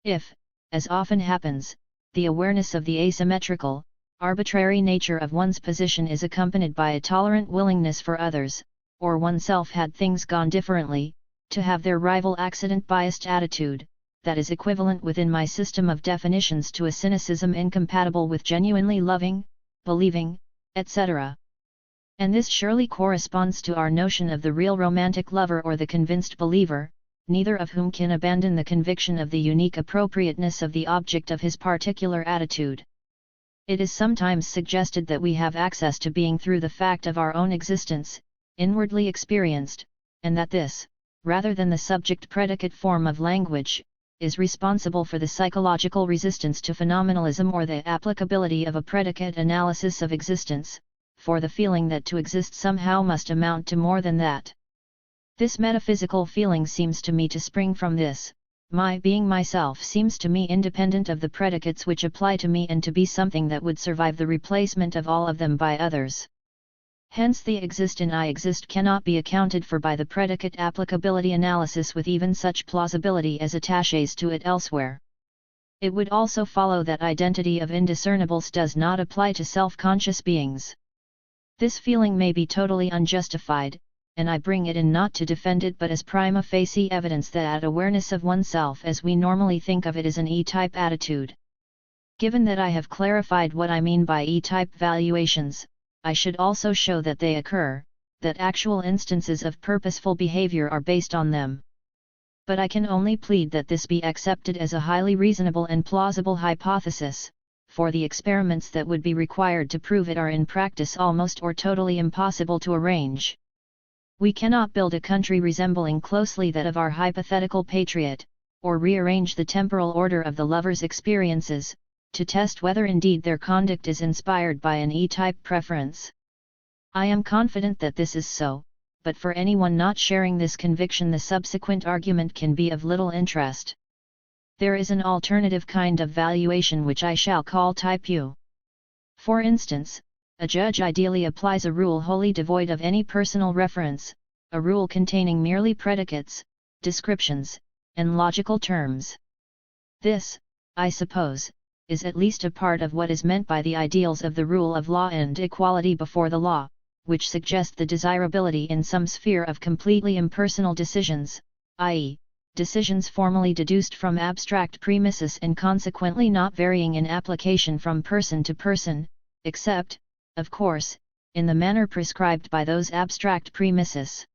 If, as often happens, the awareness of the asymmetrical, arbitrary nature of one's position is accompanied by a tolerant willingness for others, or oneself had things gone differently, to have their rival accident-biased attitude, that is equivalent within my system of definitions to a cynicism incompatible with genuinely loving, believing, etc. And this surely corresponds to our notion of the real romantic lover or the convinced believer, neither of whom can abandon the conviction of the unique appropriateness of the object of his particular attitude. It is sometimes suggested that we have access to being through the fact of our own existence, inwardly experienced, and that this, rather than the subject-predicate form of language, is responsible for the psychological resistance to phenomenalism or the applicability of a predicate analysis of existence, for the feeling that to exist somehow must amount to more than that. This metaphysical feeling seems to me to spring from this: my being myself seems to me independent of the predicates which apply to me and to be something that would survive the replacement of all of them by others. Hence the exist and I exist cannot be accounted for by the predicate applicability analysis with even such plausibility as attaches to it elsewhere. It would also follow that identity of indiscernibles does not apply to self-conscious beings. This feeling may be totally unjustified, and I bring it in not to defend it but as prima facie evidence that awareness of oneself as we normally think of it is an E-type attitude. Given that I have clarified what I mean by E-type valuations, I should also show that they occur, that actual instances of purposeful behavior are based on them. But I can only plead that this be accepted as a highly reasonable and plausible hypothesis, for the experiments that would be required to prove it are in practice almost or totally impossible to arrange. We cannot build a country resembling closely that of our hypothetical patriot, or rearrange the temporal order of the lover's experiences, to test whether indeed their conduct is inspired by an E-type preference. I am confident that this is so, but for anyone not sharing this conviction the subsequent argument can be of little interest. There is an alternative kind of valuation which I shall call type U. For instance, a judge ideally applies a rule wholly devoid of any personal reference, a rule containing merely predicates, descriptions, and logical terms. This, I suppose, is at least a part of what is meant by the ideals of the rule of law and equality before the law, which suggest the desirability in some sphere of completely impersonal decisions, i.e., decisions formally deduced from abstract premises and consequently not varying in application from person to person, except, of course, in the manner prescribed by those abstract premises.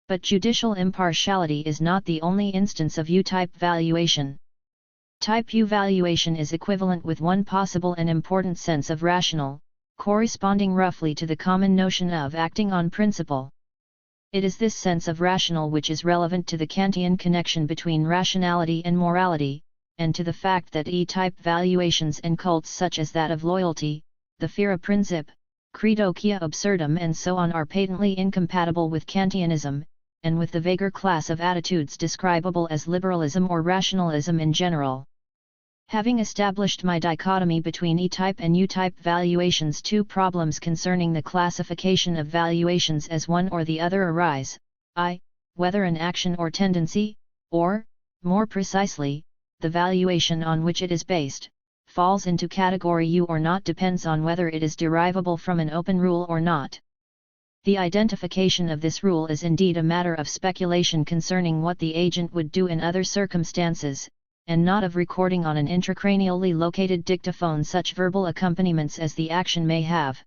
But judicial impartiality is not the only instance of U-type valuation. Type U valuation is equivalent with one possible and important sense of rational, corresponding roughly to the common notion of acting on principle. It is this sense of rational which is relevant to the Kantian connection between rationality and morality, and to the fact that E-type valuations and cults such as that of loyalty, the Fira Princip, Credo Quia Absurdum and so on are patently incompatible with Kantianism, and with the vaguer class of attitudes describable as liberalism or rationalism in general. Having established my dichotomy between E-type and U-type valuations, two problems concerning the classification of valuations as one or the other arise, i.e., whether an action or tendency, or, more precisely, the valuation on which it is based, falls into category U or not depends on whether it is derivable from an open rule or not. The identification of this rule is indeed a matter of speculation concerning what the agent would do in other circumstances, and not of recording on an intracranially located dictaphone such verbal accompaniments as the action may have.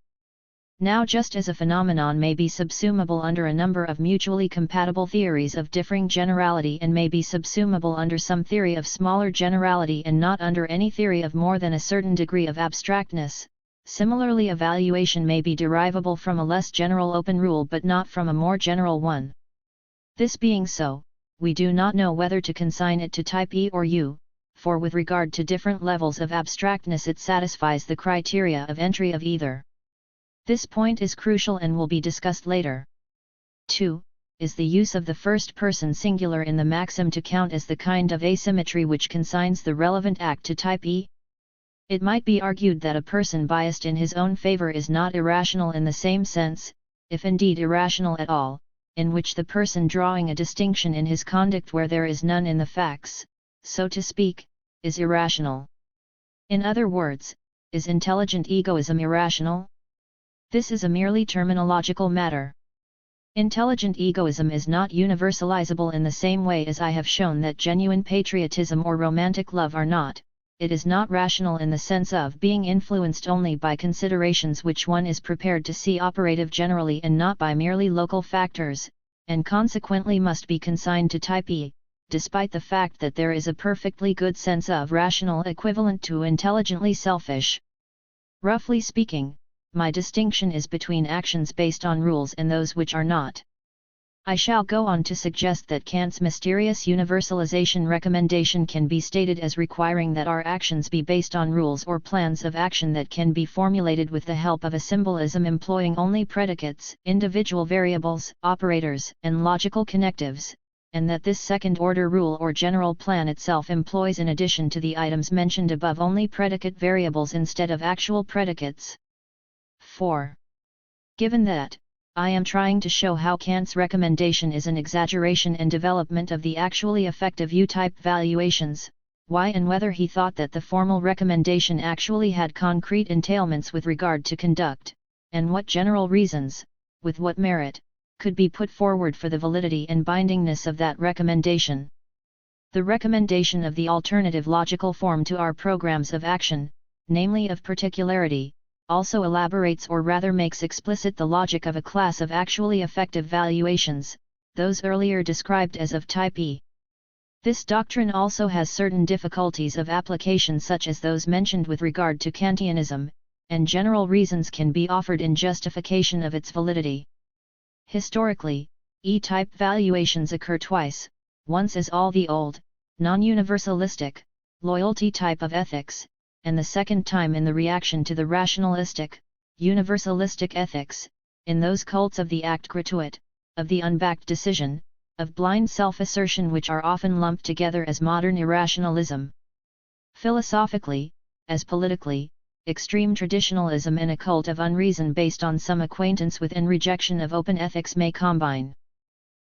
Now, just as a phenomenon may be subsumable under a number of mutually compatible theories of differing generality and may be subsumable under some theory of smaller generality and not under any theory of more than a certain degree of abstractness, similarly a valuation may be derivable from a less general open rule but not from a more general one. This being so, we do not know whether to consign it to type E or U, for with regard to different levels of abstractness it satisfies the criteria of entry of either. This point is crucial and will be discussed later. 2. Is the use of the first person singular in the maxim to count as the kind of asymmetry which consigns the relevant act to type E? It might be argued that a person biased in his own favor is not irrational in the same sense, if indeed irrational at all, in which the person drawing a distinction in his conduct where there is none in the facts, so to speak, is irrational. In other words, is intelligent egoism irrational? This is a merely terminological matter. Intelligent egoism is not universalizable in the same way as I have shown that genuine patriotism or romantic love are not. It is not rational in the sense of being influenced only by considerations which one is prepared to see operative generally and not by merely local factors, and consequently must be consigned to type E, despite the fact that there is a perfectly good sense of rational equivalent to intelligently selfish. Roughly speaking, my distinction is between actions based on rules and those which are not. I shall go on to suggest that Kant's mysterious universalization recommendation can be stated as requiring that our actions be based on rules or plans of action that can be formulated with the help of a symbolism employing only predicates, individual variables, operators, and logical connectives, and that this second-order rule or general plan itself employs in addition to the items mentioned above only predicate variables instead of actual predicates. 4. Given that, I am trying to show how Kant's recommendation is an exaggeration and development of the actually effective U-type valuations, why and whether he thought that the formal recommendation actually had concrete entailments with regard to conduct, and what general reasons, with what merit, could be put forward for the validity and bindingness of that recommendation. The recommendation of the alternative logical form to our programs of action, namely of particularity, also elaborates or rather makes explicit the logic of a class of actually effective valuations, those earlier described as of type E. This doctrine also has certain difficulties of application such as those mentioned with regard to Kantianism, and general reasons can be offered in justification of its validity. Historically, E-type valuations occur twice, once as all the old, non-universalistic, loyalty type of ethics, and the second time in the reaction to the rationalistic, universalistic ethics, in those cults of the act gratuit, of the unbacked decision, of blind self-assertion which are often lumped together as modern irrationalism. Philosophically, as politically, extreme traditionalism and a cult of unreason based on some acquaintance with and rejection of open ethics may combine.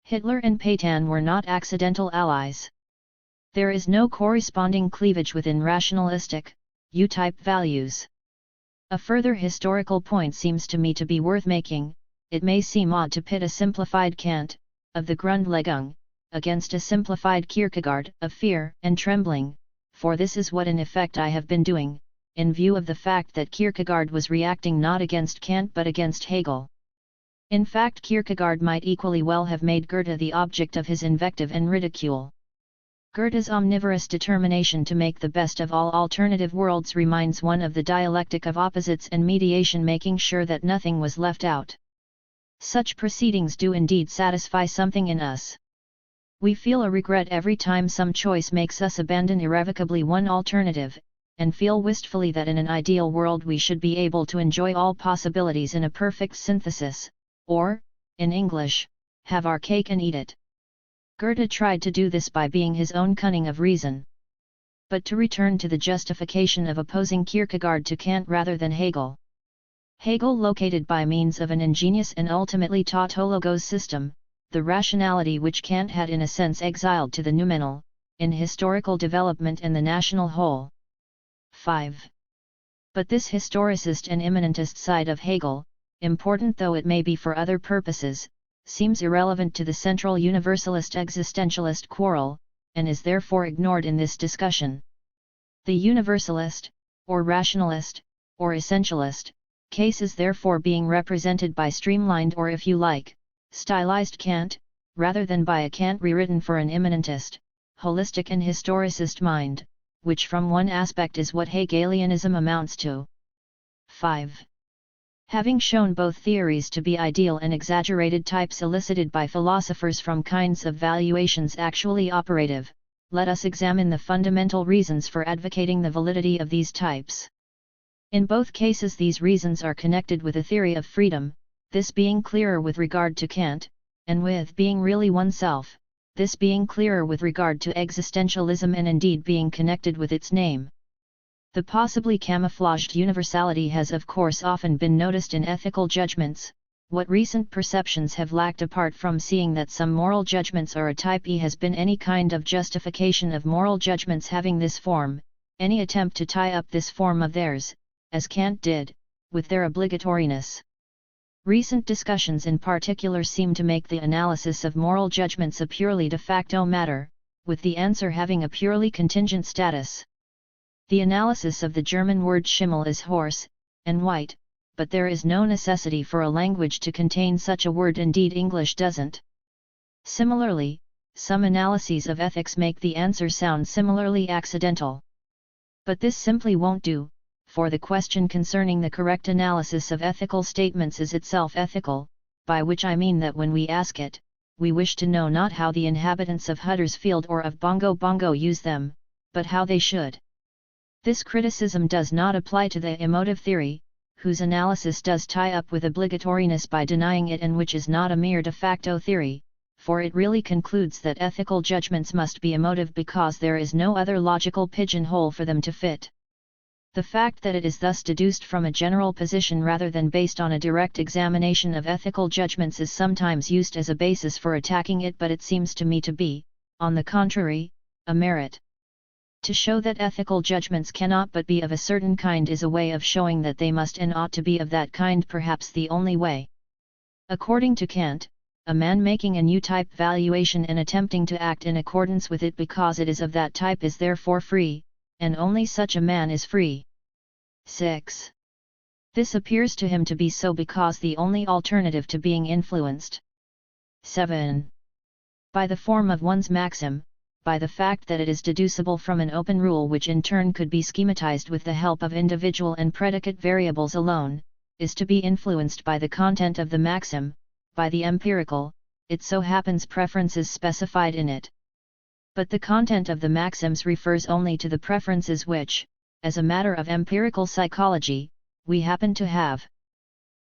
Hitler and Pétain were not accidental allies. There is no corresponding cleavage within rationalistic, U-type values. A further historical point seems to me to be worth making. It may seem odd to pit a simplified Kant, of the Grundlegung, against a simplified Kierkegaard, of fear and trembling, for this is what in effect I have been doing, in view of the fact that Kierkegaard was reacting not against Kant but against Hegel. In fact, Kierkegaard might equally well have made Goethe the object of his invective and ridicule. Goethe's omnivorous determination to make the best of all alternative worlds reminds one of the dialectic of opposites and mediation, making sure that nothing was left out. Such proceedings do indeed satisfy something in us. We feel a regret every time some choice makes us abandon irrevocably one alternative, and feel wistfully that in an ideal world we should be able to enjoy all possibilities in a perfect synthesis, or, in English, have our cake and eat it. Goethe tried to do this by being his own cunning of reason. But to return to the justification of opposing Kierkegaard to Kant rather than Hegel. Hegel located by means of an ingenious and ultimately tautologos system, the rationality which Kant had in a sense exiled to the noumenal, in historical development and the national whole. 5. But this historicist and immanentist side of Hegel, important though it may be for other purposes, seems irrelevant to the central universalist existentialist quarrel, and is therefore ignored in this discussion. The universalist, or rationalist, or essentialist, case is therefore being represented by streamlined or, if you like, stylized Kant, rather than by a Kant rewritten for an immanentist, holistic and historicist mind, which from one aspect is what Hegelianism amounts to. 5. Having shown both theories to be ideal and exaggerated types elicited by philosophers from kinds of valuations actually operative, let us examine the fundamental reasons for advocating the validity of these types. In both cases these reasons are connected with a theory of freedom, this being clearer with regard to Kant, and with being really oneself, this being clearer with regard to existentialism and indeed being connected with its name. The possibly camouflaged universality has of course often been noticed in ethical judgments. What recent perceptions have lacked apart from seeing that some moral judgments are a type E has been any kind of justification of moral judgments having this form, any attempt to tie up this form of theirs, as Kant did, with their obligatoriness. Recent discussions in particular seem to make the analysis of moral judgments a purely de facto matter, with the answer having a purely contingent status. The analysis of the German word Schimmel is hoarse and white, but there is no necessity for a language to contain such a word, indeed English doesn't. Similarly, some analyses of ethics make the answer sound similarly accidental. But this simply won't do, for the question concerning the correct analysis of ethical statements is itself ethical, by which I mean that when we ask it, we wish to know not how the inhabitants of Huddersfield or of Bongo Bongo use them, but how they should. This criticism does not apply to the emotive theory, whose analysis does tie up with obligatoriness by denying it and which is not a mere de facto theory, for it really concludes that ethical judgments must be emotive because there is no other logical pigeonhole for them to fit. The fact that it is thus deduced from a general position rather than based on a direct examination of ethical judgments is sometimes used as a basis for attacking it, but it seems to me to be, on the contrary, a merit. To show that ethical judgments cannot but be of a certain kind is a way of showing that they must and ought to be of that kind, perhaps the only way. According to Kant, a man making a new type valuation and attempting to act in accordance with it because it is of that type is therefore free, and only such a man is free. 6. This appears to him to be so because the only alternative to being influenced. 7. By the form of one's maxim, by the fact that it is deducible from an open rule which in turn could be schematized with the help of individual and predicate variables alone, is to be influenced by the content of the maxim, by the empirical, it so happens preferences specified in it. But the content of the maxims refers only to the preferences which, as a matter of empirical psychology, we happen to have.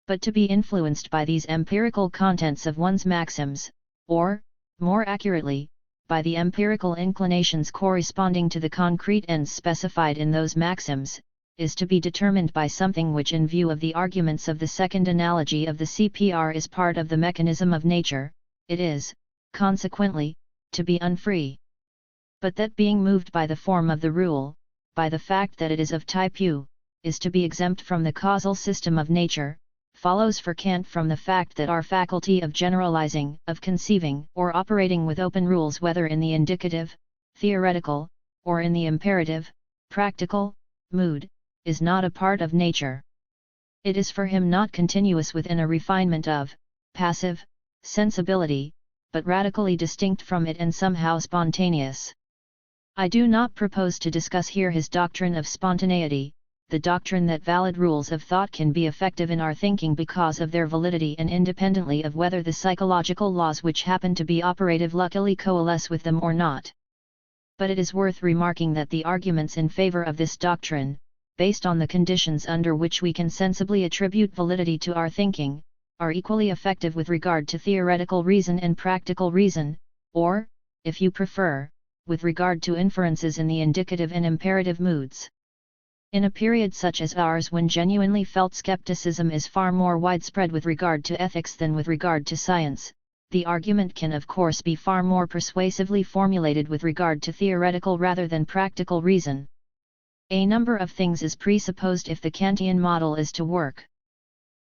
But to be influenced by these empirical contents of one's maxims, or, more accurately, by the empirical inclinations corresponding to the concrete ends specified in those maxims, is to be determined by something which in view of the arguments of the second analogy of the CPR is part of the mechanism of nature, it is, consequently, to be unfree. But that being moved by the form of the rule, by the fact that it is of type U, is to be exempt from the causal system of nature, follows for Kant from the fact that our faculty of generalizing, of conceiving or operating with open rules, whether in the indicative, theoretical, or in the imperative, practical, mood, is not a part of nature. It is for him not continuous within a refinement of passive sensibility, but radically distinct from it and somehow spontaneous. I do not propose to discuss here his doctrine of spontaneity, the doctrine that valid rules of thought can be effective in our thinking because of their validity and independently of whether the psychological laws which happen to be operative luckily coalesce with them or not. But it is worth remarking that the arguments in favor of this doctrine, based on the conditions under which we can sensibly attribute validity to our thinking, are equally effective with regard to theoretical reason and practical reason, or, if you prefer, with regard to inferences in the indicative and imperative moods. In a period such as ours, when genuinely felt skepticism is far more widespread with regard to ethics than with regard to science, the argument can of course be far more persuasively formulated with regard to theoretical rather than practical reason. A number of things is presupposed if the Kantian model is to work.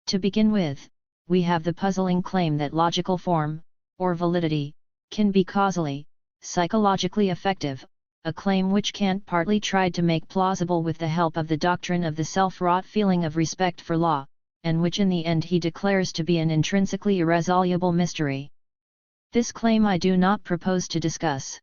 To begin with, we have the puzzling claim that logical form, or validity, can be causally, psychologically effective, a claim which Kant partly tried to make plausible with the help of the doctrine of the self-wrought feeling of respect for law, and which in the end he declares to be an intrinsically irresoluble mystery. This claim I do not propose to discuss.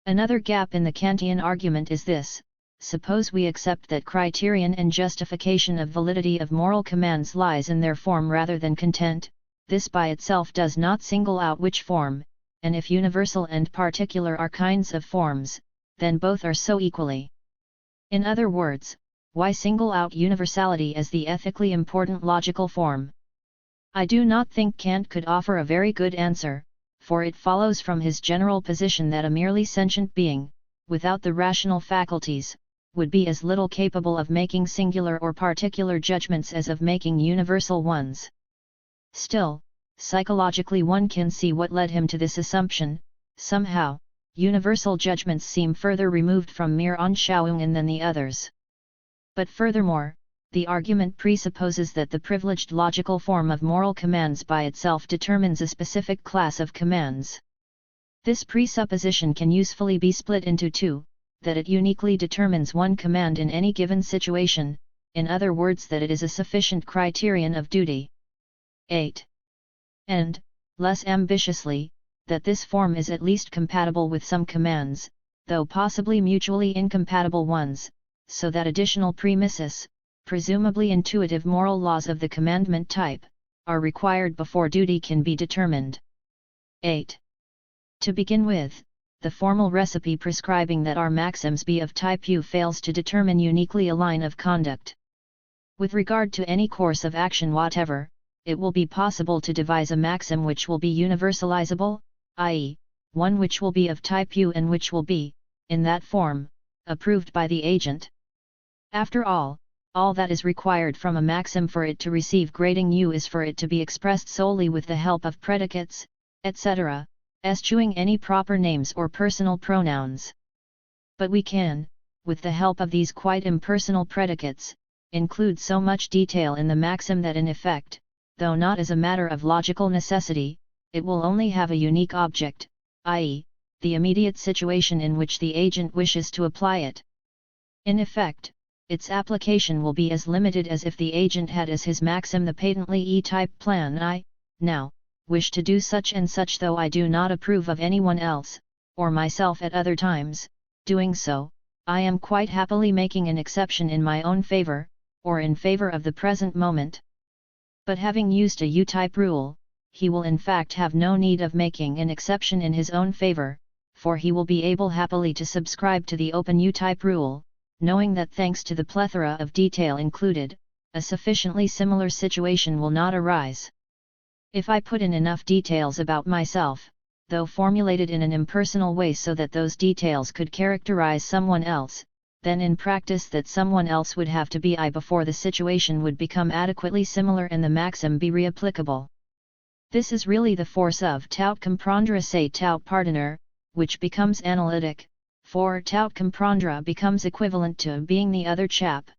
Another gap in the Kantian argument is this: suppose we accept that criterion and justification of validity of moral commands lies in their form rather than content, this by itself does not single out which form, and if universal and particular are kinds of forms, then both are so equally. In other words, why single out universality as the ethically important logical form? I do not think Kant could offer a very good answer, for it follows from his general position that a merely sentient being, without the rational faculties, would be as little capable of making singular or particular judgments as of making universal ones. Still, psychologically one can see what led him to this assumption. Somehow, universal judgments seem further removed from mere Anschauungen than the others. But furthermore, the argument presupposes that the privileged logical form of moral commands by itself determines a specific class of commands. This presupposition can usefully be split into two, that it uniquely determines one command in any given situation, in other words that it is a sufficient criterion of duty. 8. And, less ambitiously, that this form is at least compatible with some commands, though possibly mutually incompatible ones, so that additional premises, presumably intuitive moral laws of the commandment type, are required before duty can be determined. 8. To begin with, the formal recipe prescribing that our maxims be of type U fails to determine uniquely a line of conduct. With regard to any course of action whatever, it will be possible to devise a maxim which will be universalizable, i.e., one which will be of type U and which will be, in that form, approved by the agent. After all that is required from a maxim for it to receive grading U is for it to be expressed solely with the help of predicates, etc., eschewing any proper names or personal pronouns. But we can, with the help of these quite impersonal predicates, include so much detail in the maxim that in effect, though not as a matter of logical necessity, it will only have a unique object, i.e., the immediate situation in which the agent wishes to apply it. In effect, its application will be as limited as if the agent had as his maxim the patently E-type plan I, now, wish to do such and such though I do not approve of anyone else, or myself at other times, doing so, I am quite happily making an exception in my own favor, or in favor of the present moment. But having used a U-type rule, he will in fact have no need of making an exception in his own favor, for he will be able happily to subscribe to the open U-type rule, knowing that thanks to the plethora of detail included, a sufficiently similar situation will not arise. If I put in enough details about myself, though formulated in an impersonal way so that those details could characterize someone else, then in practice that someone else would have to be I before the situation would become adequately similar and the maxim be reapplicable. This is really the force of tout comprendre c'est tout pardonner, which becomes analytic, for tout comprendre becomes equivalent to being the other chap.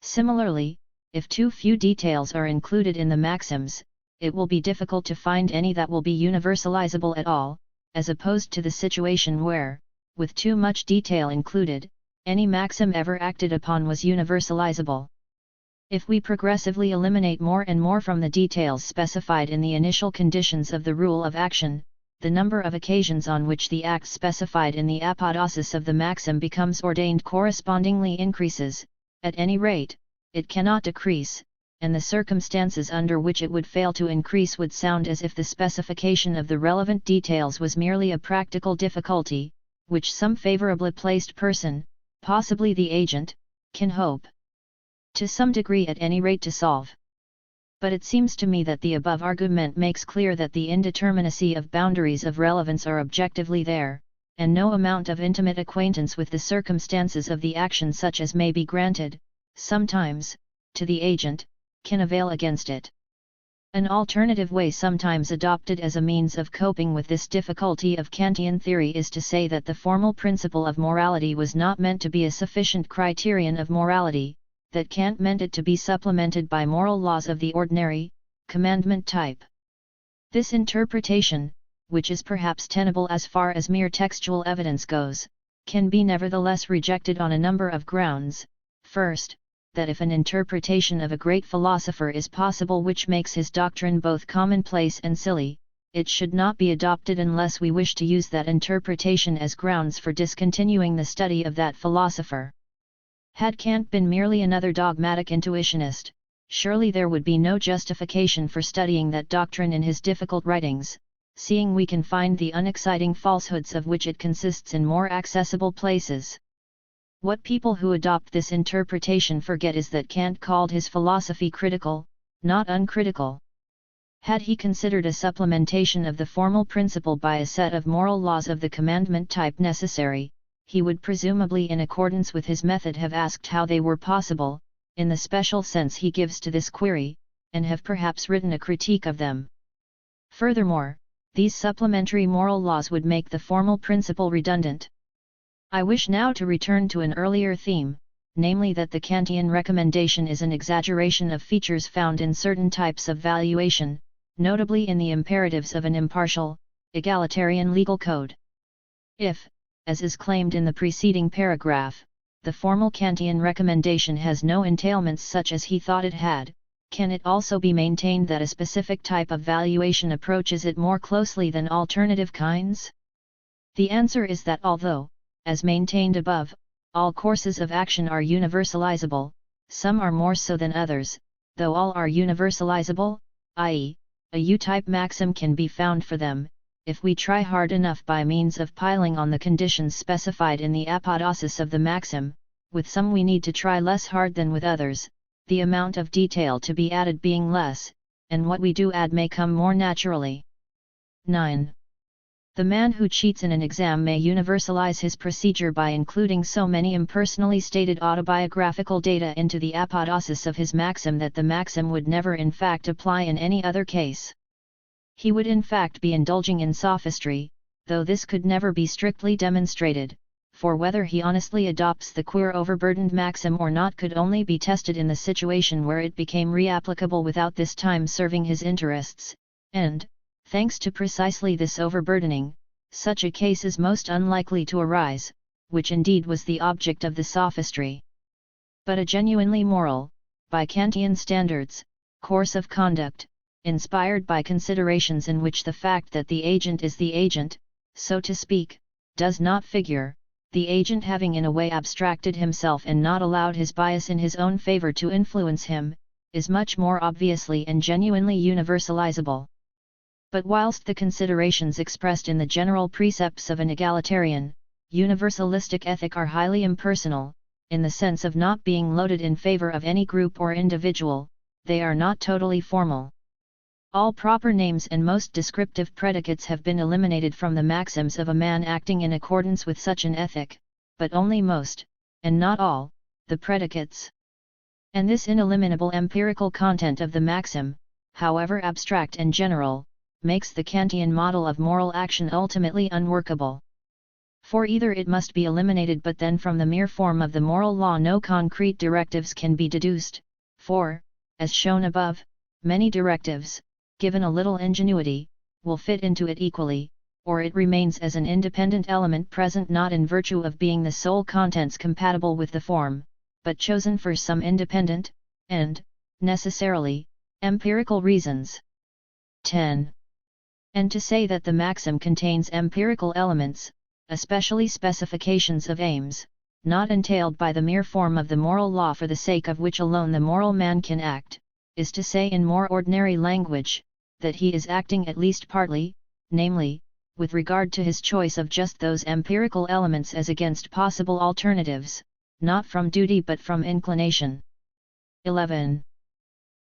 Similarly, if too few details are included in the maxims, it will be difficult to find any that will be universalizable at all, as opposed to the situation where, with too much detail included, any maxim ever acted upon was universalizable. If we progressively eliminate more and more from the details specified in the initial conditions of the rule of action, the number of occasions on which the act specified in the apodosis of the maxim becomes ordained correspondingly increases. At any rate, it cannot decrease, and the circumstances under which it would fail to increase would sound as if the specification of the relevant details was merely a practical difficulty, which some favorably placed person, possibly the agent, can hope to some degree at any rate to solve. But it seems to me that the above argument makes clear that the indeterminacy of boundaries of relevance are objectively there, and no amount of intimate acquaintance with the circumstances of the action such as may be granted, sometimes, to the agent, can avail against it. An alternative way sometimes adopted as a means of coping with this difficulty of Kantian theory is to say that the formal principle of morality was not meant to be a sufficient criterion of morality, that Kant meant it to be supplemented by moral laws of the ordinary, commandment type. This interpretation, which is perhaps tenable as far as mere textual evidence goes, can be nevertheless rejected on a number of grounds. First, that if an interpretation of a great philosopher is possible which makes his doctrine both commonplace and silly, it should not be adopted unless we wish to use that interpretation as grounds for discontinuing the study of that philosopher. Had Kant been merely another dogmatic intuitionist, surely there would be no justification for studying that doctrine in his difficult writings, seeing we can find the unexciting falsehoods of which it consists in more accessible places. What people who adopt this interpretation forget is that Kant called his philosophy critical, not uncritical. Had he considered a supplementation of the formal principle by a set of moral laws of the commandment type necessary, he would presumably in accordance with his method have asked how they were possible, in the special sense he gives to this query, and have perhaps written a critique of them. Furthermore, these supplementary moral laws would make the formal principle redundant. I wish now to return to an earlier theme, namely that the Kantian recommendation is an exaggeration of features found in certain types of valuation, notably in the imperatives of an impartial, egalitarian legal code. If, as is claimed in the preceding paragraph, the formal Kantian recommendation has no entailments such as he thought it had, can it also be maintained that a specific type of valuation approaches it more closely than alternative kinds? The answer is that although, as maintained above, all courses of action are universalizable, some are more so than others, though all are universalizable, i.e., a U-type maxim can be found for them, if we try hard enough by means of piling on the conditions specified in the apodosis of the maxim. With some we need to try less hard than with others, the amount of detail to be added being less, and what we do add may come more naturally. 9. The man who cheats in an exam may universalize his procedure by including so many impersonally stated autobiographical data into the apodosis of his maxim that the maxim would never in fact apply in any other case. He would in fact be indulging in sophistry, though this could never be strictly demonstrated, for whether he honestly adopts the queer overburdened maxim or not could only be tested in the situation where it became reapplicable without this time serving his interests, and, thanks to precisely this overburdening, such a case is most unlikely to arise, which indeed was the object of the sophistry. But a genuinely moral, by Kantian standards, course of conduct, inspired by considerations in which the fact that the agent is the agent, so to speak, does not figure, the agent having in a way abstracted himself and not allowed his bias in his own favor to influence him, is much more obviously and genuinely universalizable. But whilst the considerations expressed in the general precepts of an egalitarian, universalistic ethic are highly impersonal, in the sense of not being loaded in favor of any group or individual, they are not totally formal. All proper names and most descriptive predicates have been eliminated from the maxims of a man acting in accordance with such an ethic, but only most, and not all, the predicates. And this ineliminable empirical content of the maxim, however abstract and general, makes the Kantian model of moral action ultimately unworkable. For either it must be eliminated, but then from the mere form of the moral law no concrete directives can be deduced, for, as shown above, many directives, given a little ingenuity, will fit into it equally, or it remains as an independent element present not in virtue of being the sole contents compatible with the form, but chosen for some independent, and, necessarily, empirical reasons. 10. And to say that the maxim contains empirical elements, especially specifications of aims, not entailed by the mere form of the moral law for the sake of which alone the moral man can act, is to say in more ordinary language, that he is acting at least partly, namely, with regard to his choice of just those empirical elements as against possible alternatives, not from duty but from inclination. 11.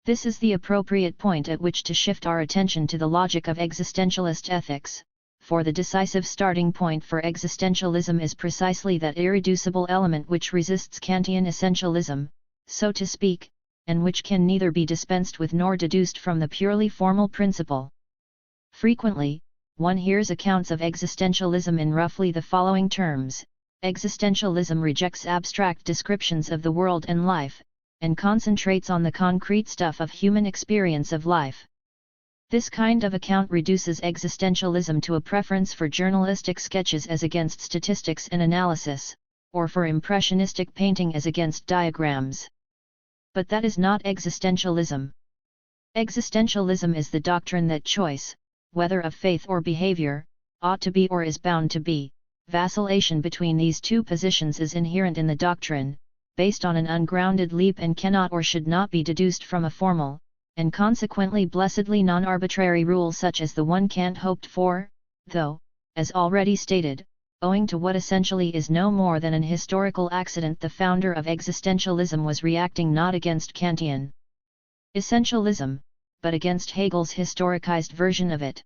This is the appropriate point at which to shift our attention to the logic of existentialist ethics, for the decisive starting point for existentialism is precisely that irreducible element which resists Kantian essentialism, so to speak, and which can neither be dispensed with nor deduced from the purely formal principle. Frequently, one hears accounts of existentialism in roughly the following terms: existentialism rejects abstract descriptions of the world and life, and concentrates on the concrete stuff of human experience of life. This kind of account reduces existentialism to a preference for journalistic sketches as against statistics and analysis, or for impressionistic painting as against diagrams. But that is not existentialism. Existentialism is the doctrine that choice, whether of faith or behavior, ought to be or is bound to be. Vacillation between these two positions is inherent in the doctrine, based on an ungrounded leap and cannot or should not be deduced from a formal, and consequently blessedly non-arbitrary rule such as the one Kant hoped for, though, as already stated, owing to what essentially is no more than an historical accident, the founder of existentialism was reacting not against Kantian essentialism, but against Hegel's historicized version of it.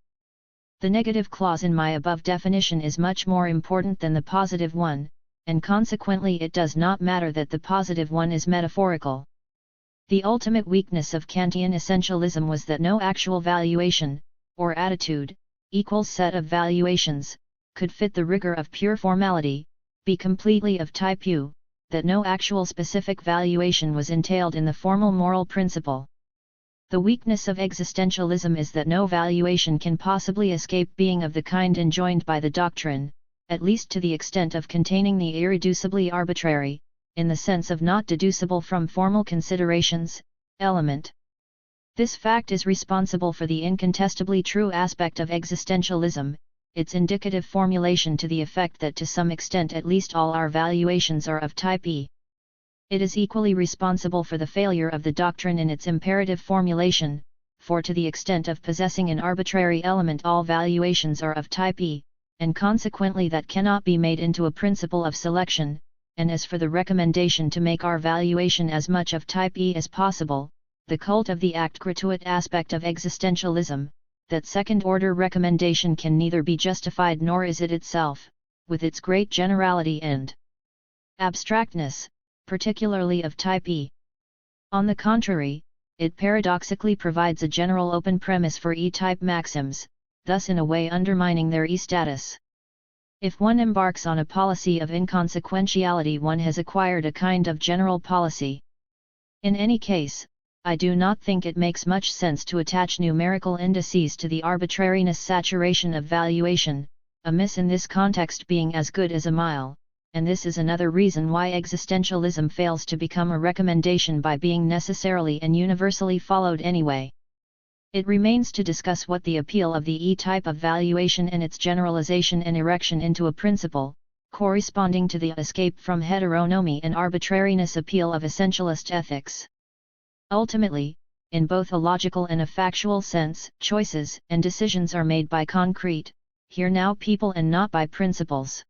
The negative clause in my above definition is much more important than the positive one, and consequently it does not matter that the positive one is metaphorical. The ultimate weakness of Kantian essentialism was that no actual valuation, or attitude, equals set of valuations, could fit the rigor of pure formality, be completely of type U, that no actual specific valuation was entailed in the formal moral principle. The weakness of existentialism is that no valuation can possibly escape being of the kind enjoined by the doctrine, at least to the extent of containing the irreducibly arbitrary, in the sense of not deducible from formal considerations, element. This fact is responsible for the incontestably true aspect of existentialism, its indicative formulation to the effect that to some extent at least all our valuations are of type E. It is equally responsible for the failure of the doctrine in its imperative formulation, for to the extent of possessing an arbitrary element all valuations are of type E, and consequently that cannot be made into a principle of selection, and as for the recommendation to make our valuation as much of type E as possible, the cult of the act gratuit aspect of existentialism, that second-order recommendation can neither be justified nor is it itself, with its great generality and abstractness, particularly of type E. On the contrary, it paradoxically provides a general open premise for E-type maxims, thus in a way undermining their E-status. If one embarks on a policy of inconsequentiality, one has acquired a kind of general policy. In any case, I do not think it makes much sense to attach numerical indices to the arbitrariness saturation of valuation, a miss in this context being as good as a mile, and this is another reason why existentialism fails to become a recommendation by being necessarily and universally followed anyway. It remains to discuss what the appeal of the E-type of valuation and its generalization and erection into a principle, corresponding to the escape from heteronomy and arbitrariness appeal of essentialist ethics. Ultimately, in both a logical and a factual sense, choices and decisions are made by concrete, here now people and not by principles.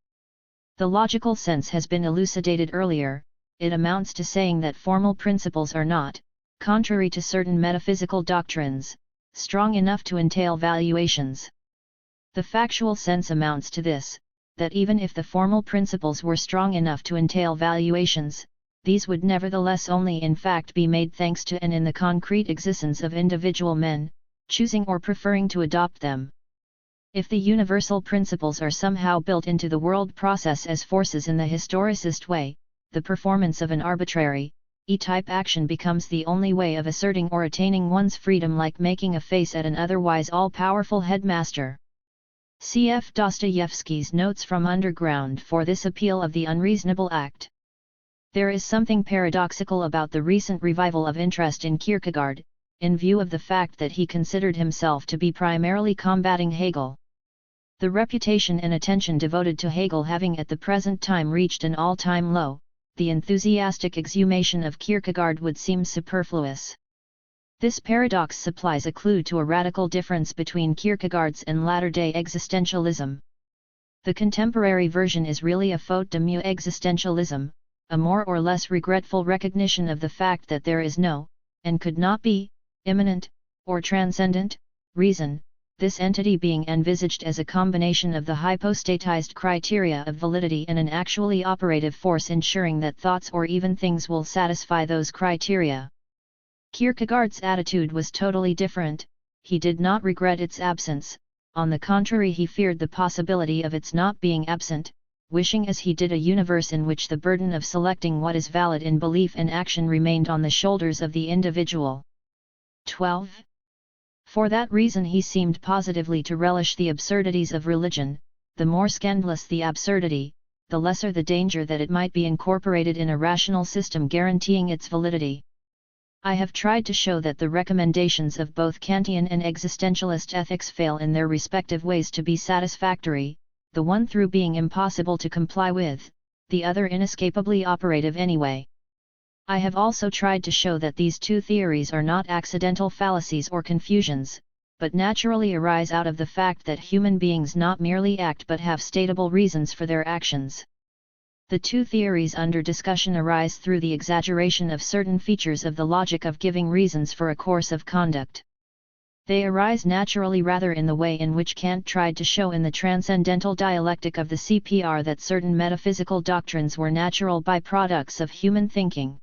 The logical sense has been elucidated earlier. It amounts to saying that formal principles are not, contrary to certain metaphysical doctrines, strong enough to entail valuations. The factual sense amounts to this, that even if the formal principles were strong enough to entail valuations, these would nevertheless only in fact be made thanks to and in the concrete existence of individual men, choosing or preferring to adopt them. If the universal principles are somehow built into the world process as forces in the historicist way, the performance of an arbitrary, E-type action becomes the only way of asserting or attaining one's freedom, like making a face at an otherwise all-powerful headmaster. Cf. Dostoevsky's Notes from Underground for this appeal of the unreasonable act. There is something paradoxical about the recent revival of interest in Kierkegaard, in view of the fact that he considered himself to be primarily combating Hegel. The reputation and attention devoted to Hegel having at the present time reached an all-time low, the enthusiastic exhumation of Kierkegaard would seem superfluous. This paradox supplies a clue to a radical difference between Kierkegaard's and latter-day existentialism. The contemporary version is really a faute de mieux existentialism, a more or less regretful recognition of the fact that there is no, and could not be, immanent, or transcendent, reason, this entity being envisaged as a combination of the hypostatized criteria of validity and an actually operative force ensuring that thoughts or even things will satisfy those criteria. Kierkegaard's attitude was totally different. He did not regret its absence, on the contrary he feared the possibility of its not being absent, wishing as he did a universe in which the burden of selecting what is valid in belief and action remained on the shoulders of the individual. 12. For that reason he seemed positively to relish the absurdities of religion. The more scandalous the absurdity, the lesser the danger that it might be incorporated in a rational system guaranteeing its validity. I have tried to show that the recommendations of both Kantian and existentialist ethics fail in their respective ways to be satisfactory, the one through being impossible to comply with, the other inescapably operative anyway. I have also tried to show that these two theories are not accidental fallacies or confusions, but naturally arise out of the fact that human beings not merely act but have statable reasons for their actions. The two theories under discussion arise through the exaggeration of certain features of the logic of giving reasons for a course of conduct. They arise naturally rather in the way in which Kant tried to show in the transcendental dialectic of the CPR that certain metaphysical doctrines were natural byproducts of human thinking.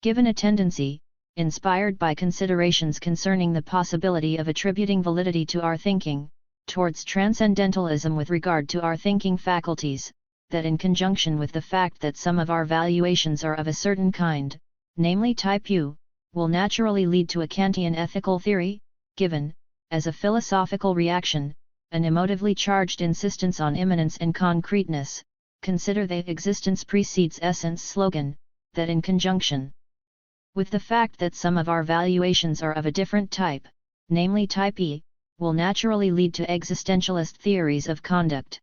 Given a tendency, inspired by considerations concerning the possibility of attributing validity to our thinking, towards transcendentalism with regard to our thinking faculties, that in conjunction with the fact that some of our valuations are of a certain kind, namely type U, will naturally lead to a Kantian ethical theory, given, as a philosophical reaction, an emotively charged insistence on immanence and concreteness, consider the existence precedes essence slogan, that in conjunction with the fact that some of our valuations are of a different type, namely type E, will naturally lead to existentialist theories of conduct.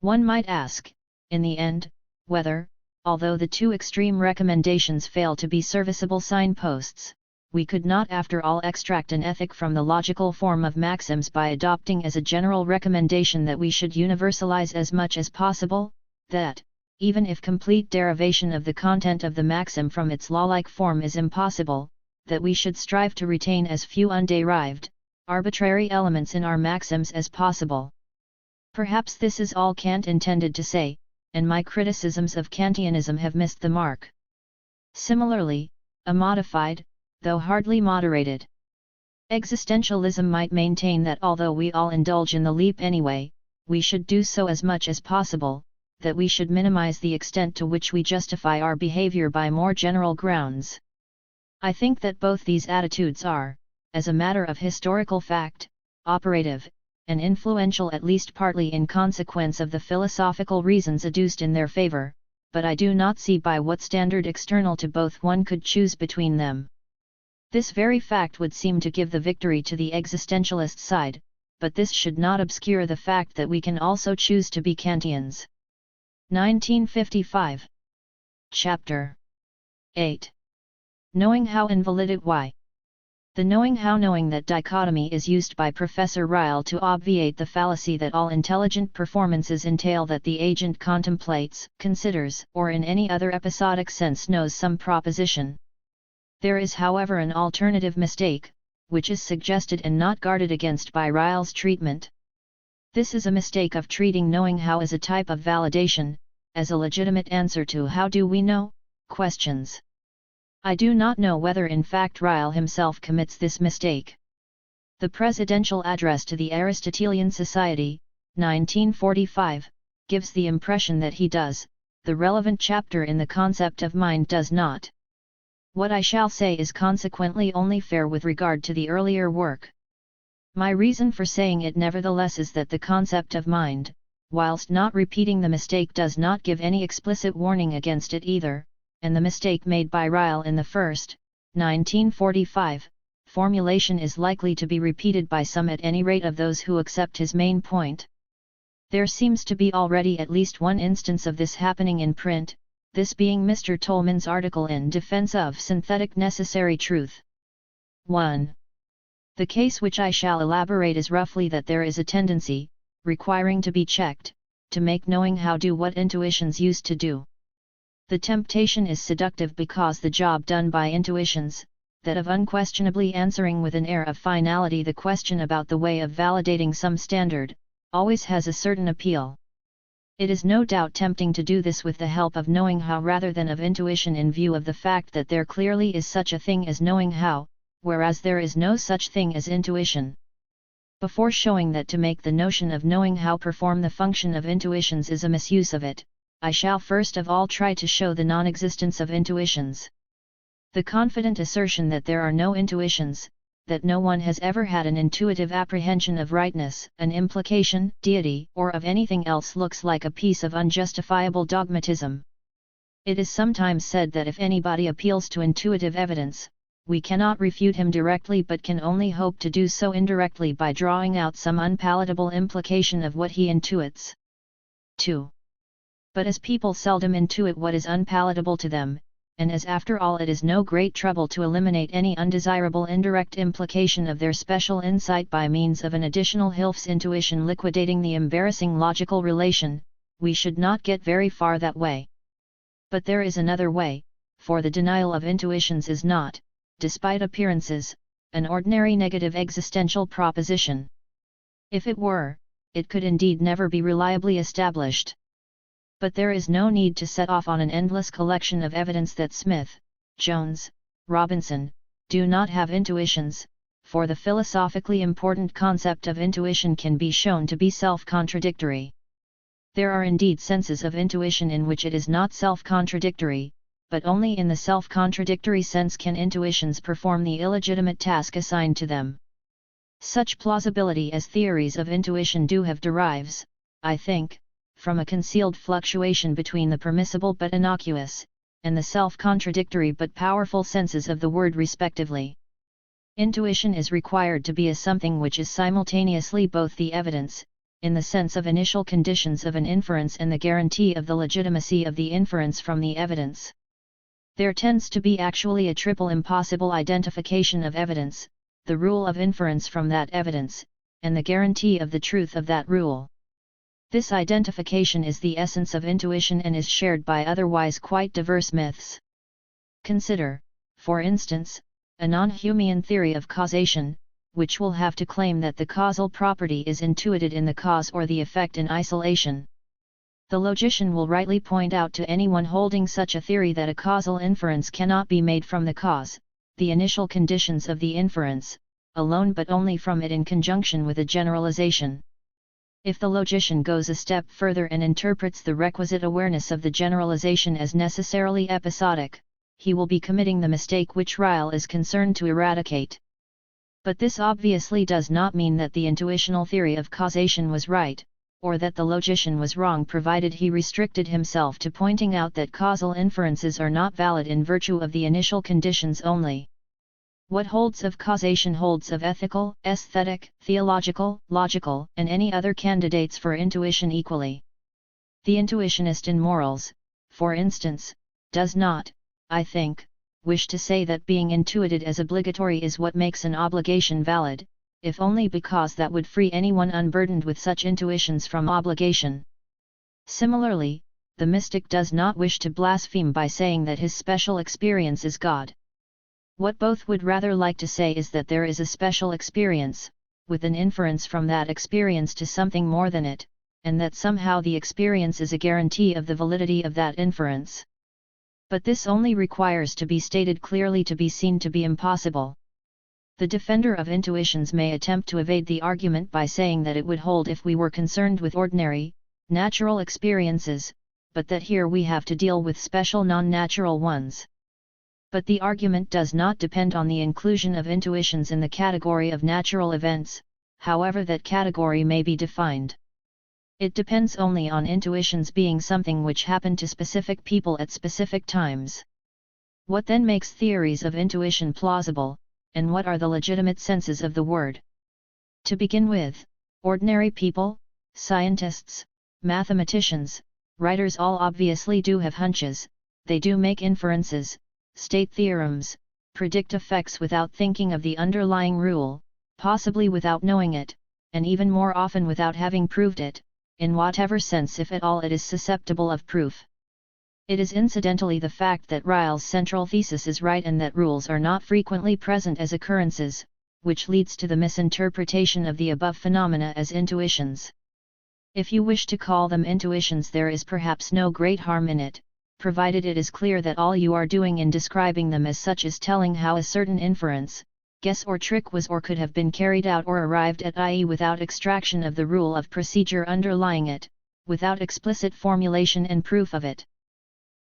One might ask, in the end, whether, although the two extreme recommendations fail to be serviceable signposts, we could not after all extract an ethic from the logical form of maxims by adopting as a general recommendation that we should universalize as much as possible, that, even if complete derivation of the content of the maxim from its law-like form is impossible, that we should strive to retain as few underived, arbitrary elements in our maxims as possible. Perhaps this is all Kant intended to say, and my criticisms of Kantianism have missed the mark. Similarly, a modified, though hardly moderated, existentialism might maintain that although we all indulge in the leap anyway, we should do so as much as possible, that we should minimize the extent to which we justify our behavior by more general grounds. I think that both these attitudes are, as a matter of historical fact, operative, and influential at least partly in consequence of the philosophical reasons adduced in their favor, but I do not see by what standard external to both one could choose between them. This very fact would seem to give the victory to the existentialist side, but this should not obscure the fact that we can also choose to be Kantians. 1955. Chapter 8. Knowing how and validate why. The knowing that dichotomy is used by Professor Ryle to obviate the fallacy that all intelligent performances entail that the agent contemplates, considers, or in any other episodic sense knows some proposition. There is however an alternative mistake, which is suggested and not guarded against by Ryle's treatment. This is a mistake of treating knowing how as a type of validation, as a legitimate answer to how do we know questions. I do not know whether in fact Ryle himself commits this mistake. The Presidential Address to the Aristotelian Society, 1945, gives the impression that he does, the relevant chapter in the concept of mind does not. What I shall say is consequently only fair with regard to the earlier work. My reason for saying it nevertheless is that the concept of mind, whilst not repeating the mistake does not give any explicit warning against it either, and the mistake made by Ryle in the first, 1945, formulation is likely to be repeated by some at any rate of those who accept his main point. There seems to be already at least one instance of this happening in print, this being Mr. Tolman's article in defense of synthetic necessary truth. 1. The case which I shall elaborate is roughly that there is a tendency, requiring to be checked, to make knowing how do what intuitions used to do. The temptation is seductive because the job done by intuitions, that of unquestionably answering with an air of finality the question about the way of validating some standard, always has a certain appeal. It is no doubt tempting to do this with the help of knowing how rather than of intuition in view of the fact that there clearly is such a thing as knowing how, whereas there is no such thing as intuition. Before showing that to make the notion of knowing how perform the function of intuitions is a misuse of it, I shall first of all try to show the non-existence of intuitions. The confident assertion that there are no intuitions, that no one has ever had an intuitive apprehension of rightness, an implication, deity, or of anything else looks like a piece of unjustifiable dogmatism. It is sometimes said that if anybody appeals to intuitive evidence, we cannot refute him directly but can only hope to do so indirectly by drawing out some unpalatable implication of what he intuits. 2. But as people seldom intuit what is unpalatable to them, and as after all it is no great trouble to eliminate any undesirable indirect implication of their special insight by means of an additional Hilf's intuition liquidating the embarrassing logical relation, we should not get very far that way. But there is another way, for the denial of intuitions is not, despite appearances, an ordinary negative existential proposition. If it were, it could indeed never be reliably established. But there is no need to set off on an endless collection of evidence that Smith, Jones, Robinson, do not have intuitions, for the philosophically important concept of intuition can be shown to be self-contradictory. There are indeed senses of intuition in which it is not self-contradictory, but only in the self-contradictory sense can intuitions perform the illegitimate task assigned to them. Such plausibility as theories of intuition do have derives, I think, from a concealed fluctuation between the permissible but innocuous, and the self-contradictory but powerful senses of the word respectively. Intuition is required to be a something which is simultaneously both the evidence, in the sense of initial conditions of an inference, and the guarantee of the legitimacy of the inference from the evidence. There tends to be actually a triple impossible identification of evidence, the rule of inference from that evidence, and the guarantee of the truth of that rule. This identification is the essence of intuition and is shared by otherwise quite diverse myths. Consider, for instance, a non-Humean theory of causation, which will have to claim that the causal property is intuited in the cause or the effect in isolation. The logician will rightly point out to anyone holding such a theory that a causal inference cannot be made from the cause, the initial conditions of the inference, alone, but only from it in conjunction with a generalization. If the logician goes a step further and interprets the requisite awareness of the generalization as necessarily episodic, he will be committing the mistake which Ryle is concerned to eradicate. But this obviously does not mean that the intuitional theory of causation was right, or that the logician was wrong, provided he restricted himself to pointing out that causal inferences are not valid in virtue of the initial conditions only. What holds of causation holds of ethical, aesthetic, theological, logical, and any other candidates for intuition equally. The intuitionist in morals, for instance, does not, I think, wish to say that being intuited as obligatory is what makes an obligation valid, if only because that would free anyone unburdened with such intuitions from obligation. Similarly, the mystic does not wish to blaspheme by saying that his special experience is God. What both would rather like to say is that there is a special experience, with an inference from that experience to something more than it, and that somehow the experience is a guarantee of the validity of that inference. But this only requires to be stated clearly to be seen to be impossible. The defender of intuitions may attempt to evade the argument by saying that it would hold if we were concerned with ordinary, natural experiences, but that here we have to deal with special non-natural ones. But the argument does not depend on the inclusion of intuitions in the category of natural events, however that category may be defined. It depends only on intuitions being something which happen to specific people at specific times. What then makes theories of intuition plausible, and what are the legitimate senses of the word? To begin with, ordinary people, scientists, mathematicians, writers all obviously do have hunches, they do make inferences, state theorems, predict effects without thinking of the underlying rule, possibly without knowing it, and even more often without having proved it, in whatever sense if at all it is susceptible of proof. It is incidentally the fact that Ryle's central thesis is right and that rules are not frequently present as occurrences, which leads to the misinterpretation of the above phenomena as intuitions. If you wish to call them intuitions, there is perhaps no great harm in it, provided it is clear that all you are doing in describing them as such is telling how a certain inference, guess or trick was or could have been carried out or arrived at, i.e. without extraction of the rule of procedure underlying it, without explicit formulation and proof of it.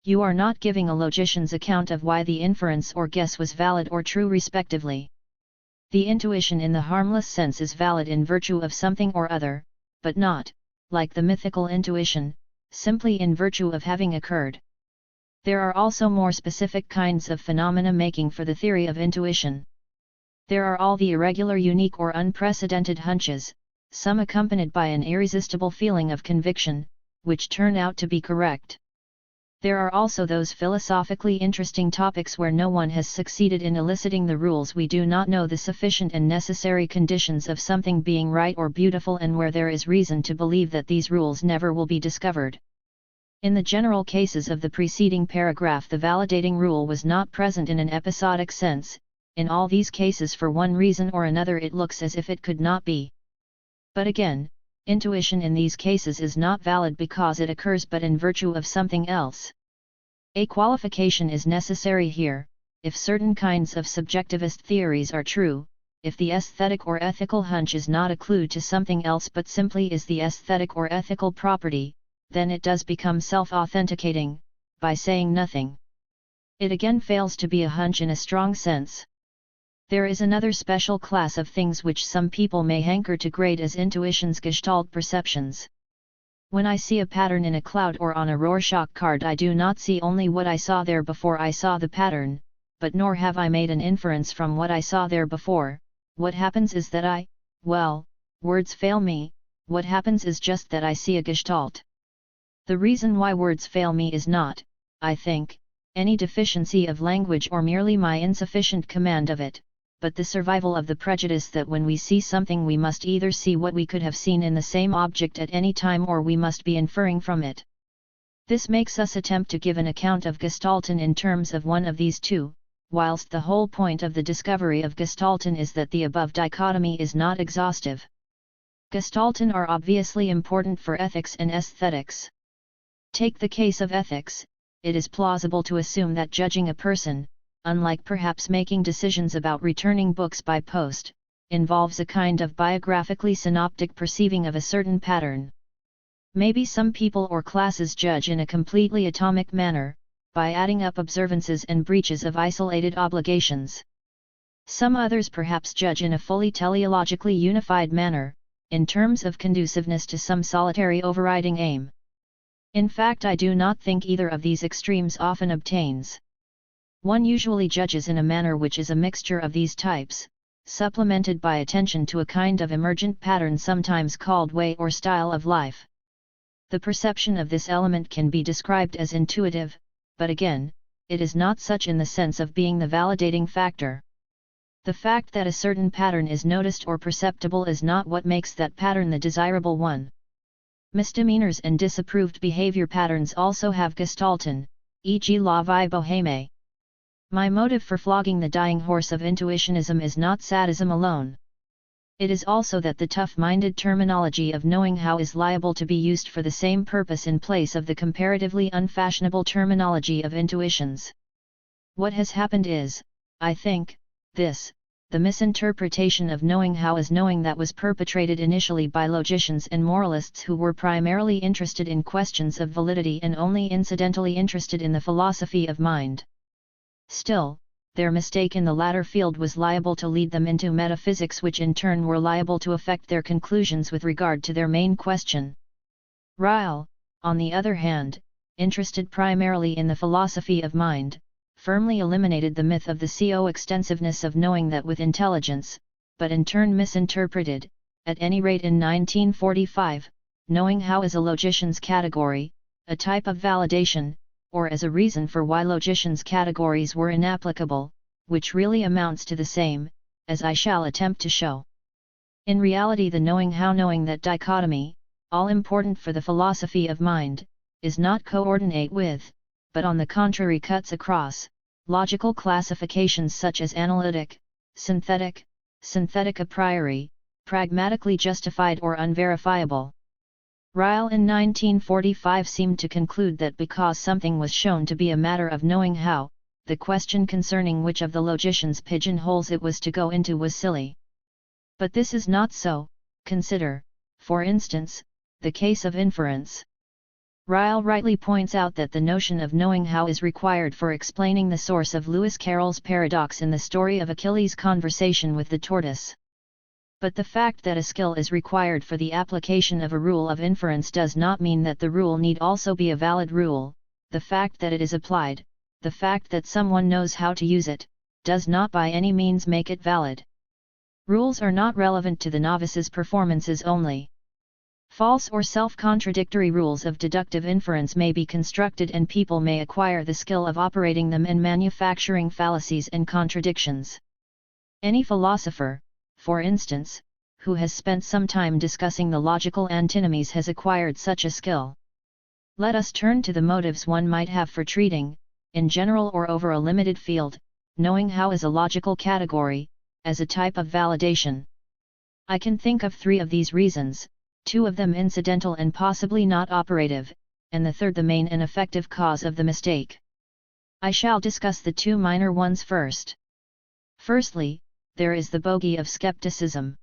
You are not giving a logician's account of why the inference or guess was valid or true respectively. The intuition in the harmless sense is valid in virtue of something or other, but not, like the mythical intuition, simply in virtue of having occurred. There are also more specific kinds of phenomena making for the theory of intuition. There are all the irregular, unique or unprecedented hunches, some accompanied by an irresistible feeling of conviction, which turn out to be correct. There are also those philosophically interesting topics where no one has succeeded in eliciting the rules. We do not know the sufficient and necessary conditions of something being right or beautiful, and where there is reason to believe that these rules never will be discovered. In the general cases of the preceding paragraph, the validating rule was not present in an episodic sense. In all these cases, for one reason or another, it looks as if it could not be. But again, intuition in these cases is not valid because it occurs but in virtue of something else. A qualification is necessary here. If certain kinds of subjectivist theories are true, if the aesthetic or ethical hunch is not a clue to something else but simply is the aesthetic or ethical property, then it does become self-authenticating, by saying nothing. It again fails to be a hunch in a strong sense. There is another special class of things which some people may hanker to grade as intuition's gestalt perceptions. When I see a pattern in a cloud or on a Rorschach card, I do not see only what I saw there before I saw the pattern, but nor have I made an inference from what I saw there before. What happens is that words fail me. What happens is just that I see a gestalt. The reason why words fail me is not, I think, any deficiency of language or merely my insufficient command of it, but the survival of the prejudice that when we see something we must either see what we could have seen in the same object at any time or we must be inferring from it. This makes us attempt to give an account of Gestalten in terms of one of these two, whilst the whole point of the discovery of Gestalten is that the above dichotomy is not exhaustive. Gestalten are obviously important for ethics and aesthetics. Take the case of ethics. It is plausible to assume that judging a person, unlike perhaps making decisions about returning books by post, involves a kind of biographically synoptic perceiving of a certain pattern. Maybe some people or classes judge in a completely atomic manner, by adding up observances and breaches of isolated obligations. Some others perhaps judge in a fully teleologically unified manner, in terms of conduciveness to some solitary overriding aim. In fact, I do not think either of these extremes often obtains. One usually judges in a manner which is a mixture of these types, supplemented by attention to a kind of emergent pattern sometimes called way or style of life. The perception of this element can be described as intuitive, but again, it is not such in the sense of being the validating factor. The fact that a certain pattern is noticed or perceptible is not what makes that pattern the desirable one. Misdemeanors and disapproved behavior patterns also have Gestalten, e.g. la vie bohème. My motive for flogging the dying horse of intuitionism is not sadism alone. It is also that the tough-minded terminology of knowing how is liable to be used for the same purpose in place of the comparatively unfashionable terminology of intuitions. What has happened is, I think, the misinterpretation of knowing how as knowing that was perpetrated initially by logicians and moralists who were primarily interested in questions of validity and only incidentally interested in the philosophy of mind. Still, their mistake in the latter field was liable to lead them into metaphysics, which in turn were liable to affect their conclusions with regard to their main question. Ryle, on the other hand, interested primarily in the philosophy of mind, firmly eliminated the myth of the co-extensiveness of knowing that with intelligence, but in turn misinterpreted, at any rate in 1945, knowing how as a logician's category, a type of validation, or as a reason for why logicians' categories were inapplicable, which really amounts to the same, as I shall attempt to show. In reality, the knowing that dichotomy, all important for the philosophy of mind, is not coordinate with, but on the contrary cuts across, logical classifications such as analytic, synthetic a priori, pragmatically justified or unverifiable. Ryle in 1945 seemed to conclude that because something was shown to be a matter of knowing how, the question concerning which of the logicians' pigeonholes it was to go into was silly. But this is not so. Consider, for instance, the case of inference. Ryle rightly points out that the notion of knowing how is required for explaining the source of Lewis Carroll's paradox in the story of Achilles' conversation with the tortoise. But the fact that a skill is required for the application of a rule of inference does not mean that the rule need also be a valid rule. The fact that it is applied, the fact that someone knows how to use it, does not by any means make it valid. Rules are not relevant to the novice's performances only. False or self-contradictory rules of deductive inference may be constructed and people may acquire the skill of operating them and manufacturing fallacies and contradictions. Any philosopher, for instance, who has spent some time discussing the logical antinomies has acquired such a skill. Let us turn to the motives one might have for treating, in general or over a limited field, knowing how as a logical category, as a type of validation. I can think of 3 of these reasons, 2 of them incidental and possibly not operative, and the third the main and effective cause of the mistake. I shall discuss the 2 minor ones first. Firstly, there is the bogey of skepticism.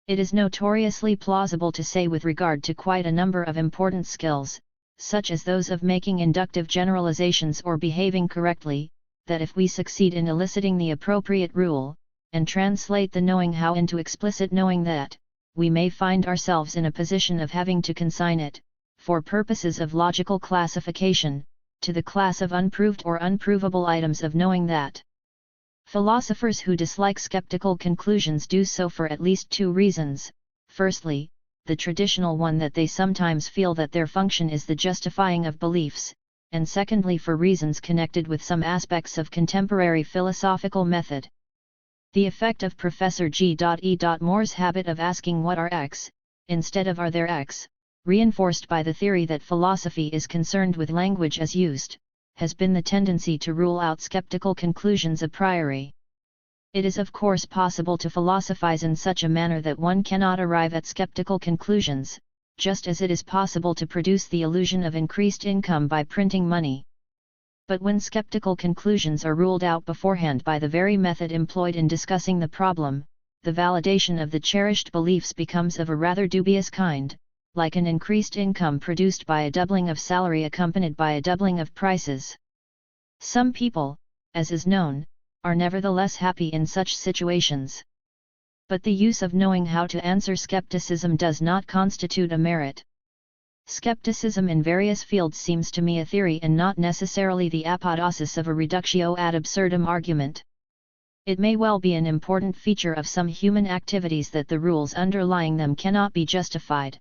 It is notoriously plausible to say with regard to quite a number of important skills, such as those of making inductive generalizations or behaving correctly, that if we succeed in eliciting the appropriate rule, and translate the knowing how into explicit knowing that, we may find ourselves in a position of having to consign it, for purposes of logical classification, to the class of unproved or unprovable items of knowing that. Philosophers who dislike skeptical conclusions do so for at least 2 reasons. Firstly, the traditional one that they sometimes feel that their function is the justifying of beliefs, and secondly for reasons connected with some aspects of contemporary philosophical method. The effect of Professor G.E. Moore's habit of asking what are X, instead of are there X, reinforced by the theory that philosophy is concerned with language as used, has been the tendency to rule out skeptical conclusions a priori. It is of course possible to philosophize in such a manner that one cannot arrive at skeptical conclusions, just as it is possible to produce the illusion of increased income by printing money. But when skeptical conclusions are ruled out beforehand by the very method employed in discussing the problem, the validation of the cherished beliefs becomes of a rather dubious kind, like an increased income produced by a doubling of salary accompanied by a doubling of prices. Some people, as is known, are nevertheless happy in such situations. But the use of knowing how to answer skepticism does not constitute a merit. Skepticism in various fields seems to me a theory and not necessarily the apodosis of a reductio ad absurdum argument. It may well be an important feature of some human activities that the rules underlying them cannot be justified.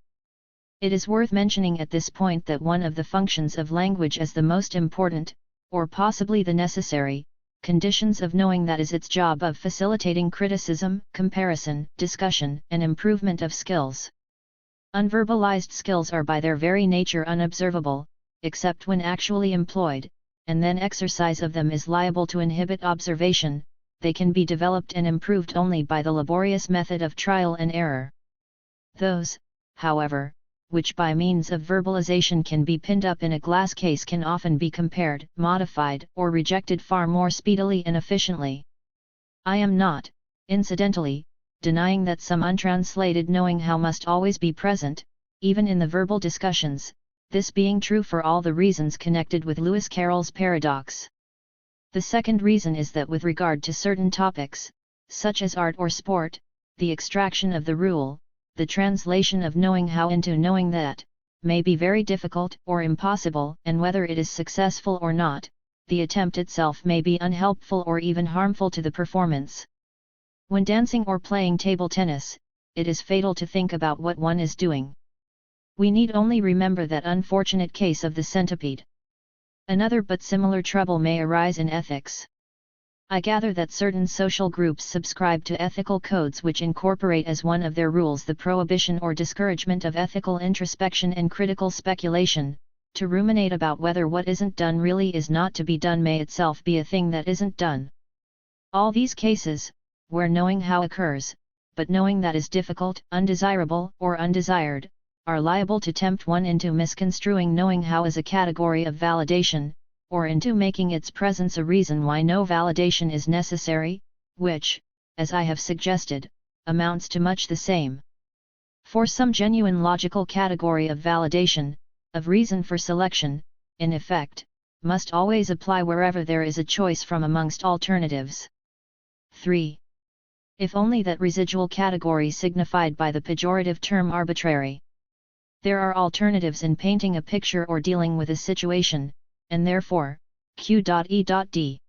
It is worth mentioning at this point that one of the functions of language as the most important, or possibly the necessary, conditions of knowing that is its job of facilitating criticism, comparison, discussion, and improvement of skills. Unverbalized skills are by their very nature unobservable, except when actually employed, and then exercise of them is liable to inhibit observation. They can be developed and improved only by the laborious method of trial and error. Those, however, which by means of verbalization can be pinned up in a glass case can often be compared, modified, or rejected far more speedily and efficiently. I am not, incidentally, denying that some untranslated knowing how must always be present, even in the verbal discussions, this being true for all the reasons connected with Lewis Carroll's paradox. The second reason is that with regard to certain topics, such as art or sport, the extraction of the rule, the translation of knowing how into knowing that, may be very difficult or impossible, and whether it is successful or not, the attempt itself may be unhelpful or even harmful to the performance. When dancing or playing table tennis, it is fatal to think about what one is doing. We need only remember that unfortunate case of the centipede. Another but similar trouble may arise in ethics. I gather that certain social groups subscribe to ethical codes which incorporate as one of their rules the prohibition or discouragement of ethical introspection and critical speculation. To ruminate about whether what isn't done really is not to be done may itself be a thing that isn't done. All these cases, where knowing how occurs, but knowing that is difficult, undesirable, or undesired, are liable to tempt one into misconstruing knowing how as a category of validation, or into making its presence a reason why no validation is necessary, which, as I have suggested, amounts to much the same. For some genuine logical category of validation, of reason for selection, in effect, must always apply wherever there is a choice from amongst alternatives. 3. If only that residual category signified by the pejorative term arbitrary. There are alternatives in painting a picture or dealing with a situation, and therefore, Q.E.D.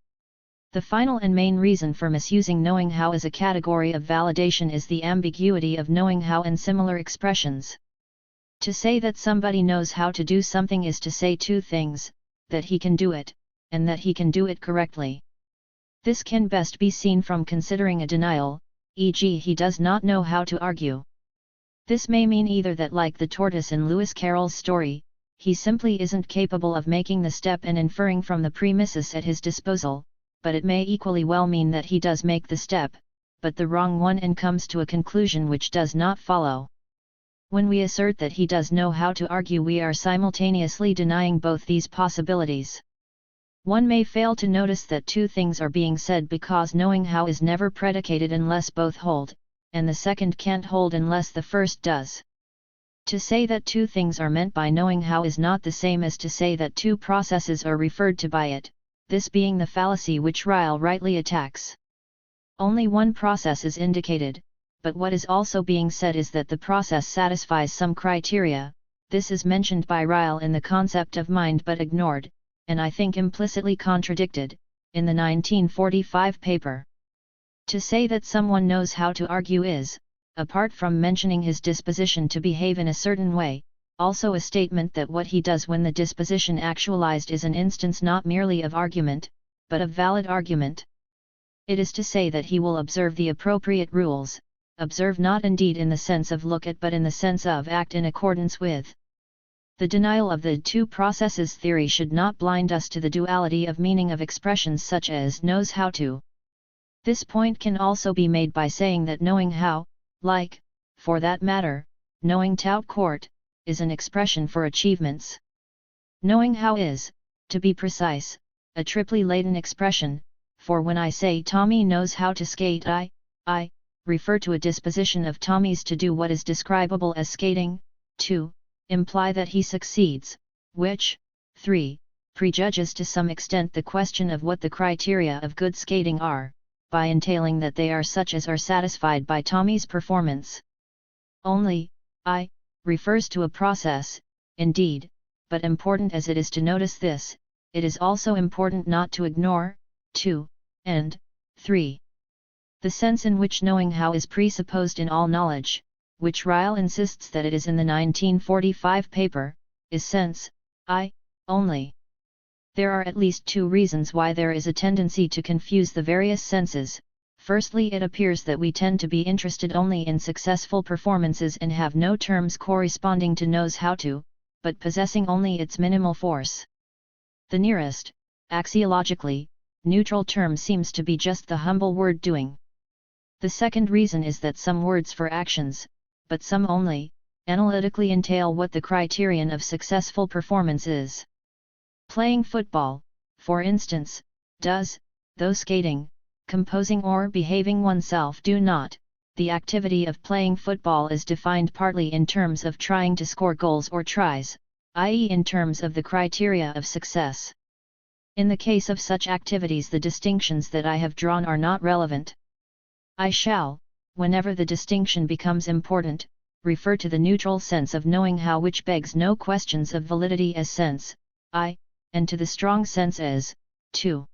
The final and main reason for misusing knowing how as a category of validation is the ambiguity of knowing how and similar expressions. To say that somebody knows how to do something is to say two things: that he can do it, and that he can do it correctly. This can best be seen from considering a denial, e.g. he does not know how to argue. This may mean either that, like the tortoise in Lewis Carroll's story, he simply isn't capable of making the step and inferring from the premises at his disposal, but it may equally well mean that he does make the step, but the wrong one, and comes to a conclusion which does not follow. When we assert that he does know how to argue, we are simultaneously denying both these possibilities. One may fail to notice that two things are being said because knowing how is never predicated unless both hold, and the second can't hold unless the first does. To say that two things are meant by knowing how is not the same as to say that two processes are referred to by it, this being the fallacy which Ryle rightly attacks. Only one process is indicated, but what is also being said is that the process satisfies some criteria. This is mentioned by Ryle in the concept of mind but ignored, and I think implicitly contradicted, in the 1945 paper. To say that someone knows how to argue is, apart from mentioning his disposition to behave in a certain way, also a statement that what he does when the disposition actualized is an instance not merely of argument, but of valid argument. It is to say that he will observe the appropriate rules, observe not indeed in the sense of look at but in the sense of act in accordance with. The denial of the two processes theory should not blind us to the duality of meaning of expressions such as knows how to. This point can also be made by saying that knowing how, like, for that matter, knowing tout court, is an expression for achievements. Knowing how is, to be precise, a triply laden expression, for when I say Tommy knows how to skate, I refer to a disposition of Tommy's to do what is describable as skating, 2, imply that he succeeds, which, 3, prejudges to some extent the question of what the criteria of good skating are, by entailing that they are such as are satisfied by Tommy's performance. Only, I, refers to a process, indeed, but important as it is to notice this, it is also important not to ignore, 2, and 3. The sense in which knowing how is presupposed in all knowledge, which Ryle insists that it is in the 1945 paper, is sense, I, only. There are at least two reasons why there is a tendency to confuse the various senses. Firstly, it appears that we tend to be interested only in successful performances and have no terms corresponding to knows how to, but possessing only its minimal force. The nearest, axiologically, neutral term seems to be just the humble word doing. The second reason is that some words for actions, but some only, analytically entail what the criterion of successful performance is. Playing football, for instance, does, though skating, composing or behaving oneself do not. The activity of playing football is defined partly in terms of trying to score goals or tries, i.e. in terms of the criteria of success. In the case of such activities, the distinctions that I have drawn are not relevant. I shall, whenever the distinction becomes important, refer to the neutral sense of knowing how, which begs no questions of validity as sense, I, and to the strong sense as, 2.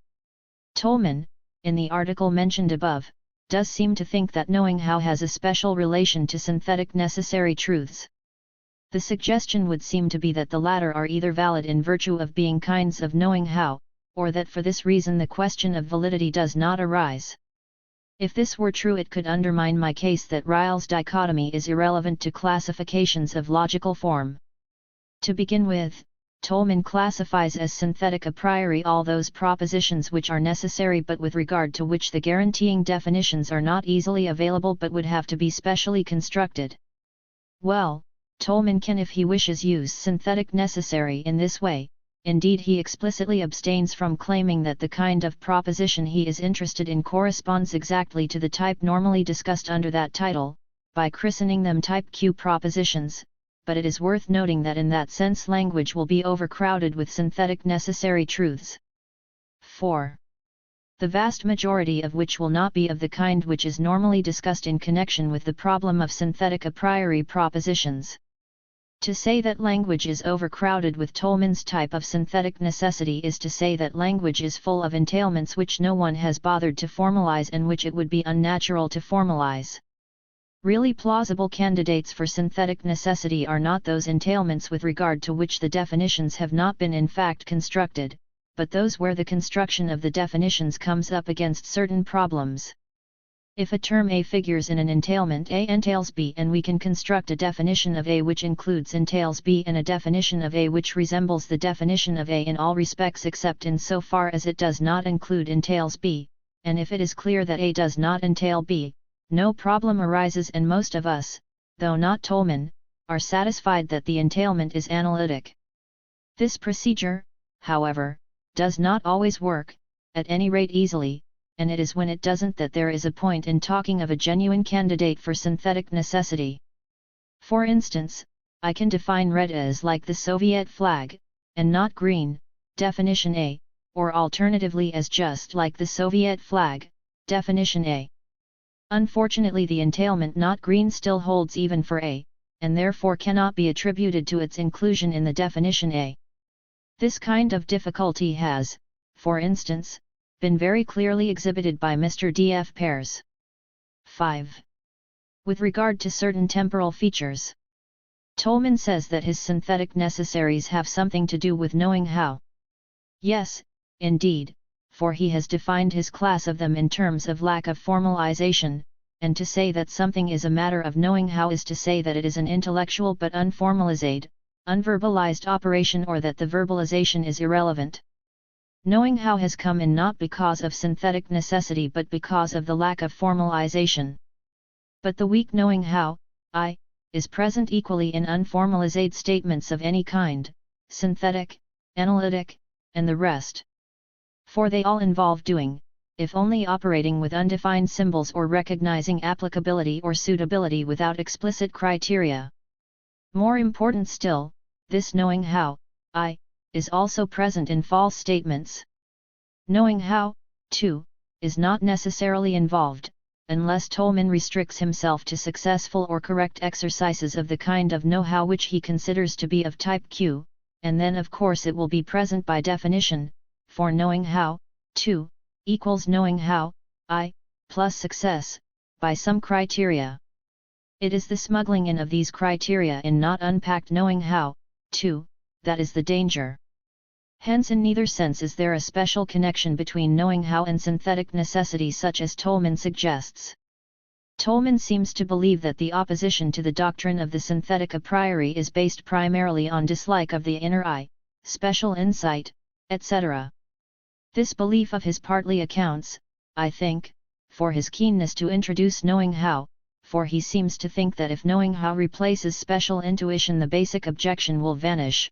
Tolman, in the article mentioned above, does seem to think that knowing how has a special relation to synthetic necessary truths. The suggestion would seem to be that the latter are either valid in virtue of being kinds of knowing how, or that for this reason the question of validity does not arise. If this were true, it could undermine my case that Ryle's dichotomy is irrelevant to classifications of logical form. To begin with, Tolman classifies as synthetic a priori all those propositions which are necessary but with regard to which the guaranteeing definitions are not easily available but would have to be specially constructed. Well, Tolman can, if he wishes, use synthetic necessary in this way. Indeed, he explicitly abstains from claiming that the kind of proposition he is interested in corresponds exactly to the type normally discussed under that title, by christening them type Q propositions, but it is worth noting that in that sense language will be overcrowded with synthetic necessary truths. 4. The vast majority of which will not be of the kind which is normally discussed in connection with the problem of synthetic a priori propositions. To say that language is overcrowded with Tolman's type of synthetic necessity is to say that language is full of entailments which no one has bothered to formalize and which it would be unnatural to formalize. Really plausible candidates for synthetic necessity are not those entailments with regard to which the definitions have not been in fact constructed, but those where the construction of the definitions comes up against certain problems. If a term A figures in an entailment A entails B and we can construct a definition of A which includes entails B and a definition of A which resembles the definition of A in all respects except in so far as it does not include entails B, and if it is clear that A does not entail B, no problem arises and most of us, though not Tolman, are satisfied that the entailment is analytic. This procedure, however, does not always work, at any rate easily, and it is when it doesn't that there is a point in talking of a genuine candidate for synthetic necessity. For instance, I can define red as like the Soviet flag, and not green, definition A, or alternatively as just like the Soviet flag, definition A. Unfortunately, the entailment not green still holds even for A, and therefore cannot be attributed to its inclusion in the definition A. This kind of difficulty has, for instance, been very clearly exhibited by Mr. D.F. Pears. 5. With regard to certain temporal features, Tolman says that his synthetic necessaries have something to do with knowing how. Yes, indeed, for he has defined his class of them in terms of lack of formalization, and to say that something is a matter of knowing how is to say that it is an intellectual but unformalized, unverbalized operation or that the verbalization is irrelevant. Knowing how has come in not because of synthetic necessity but because of the lack of formalization. But the weak knowing how, is present equally in unformalized statements of any kind, synthetic, analytic, and the rest. For they all involve doing, if only operating with undefined symbols or recognizing applicability or suitability without explicit criteria. More important still, this knowing how, is also present in false statements. Knowing how, too, is not necessarily involved, unless Tolman restricts himself to successful or correct exercises of the kind of know-how which he considers to be of type Q, and then of course it will be present by definition, for knowing how, too, equals knowing how, plus success, by some criteria. It is the smuggling in of these criteria in not unpacked knowing how, too, that is the danger. Hence in neither sense is there a special connection between knowing how and synthetic necessity such as Tolman suggests. Tolman seems to believe that the opposition to the doctrine of the synthetic a priori is based primarily on dislike of the inner I, special insight, etc. This belief of his partly accounts, I think, for his keenness to introduce knowing how, for he seems to think that if knowing how replaces special intuition the basic objection will vanish.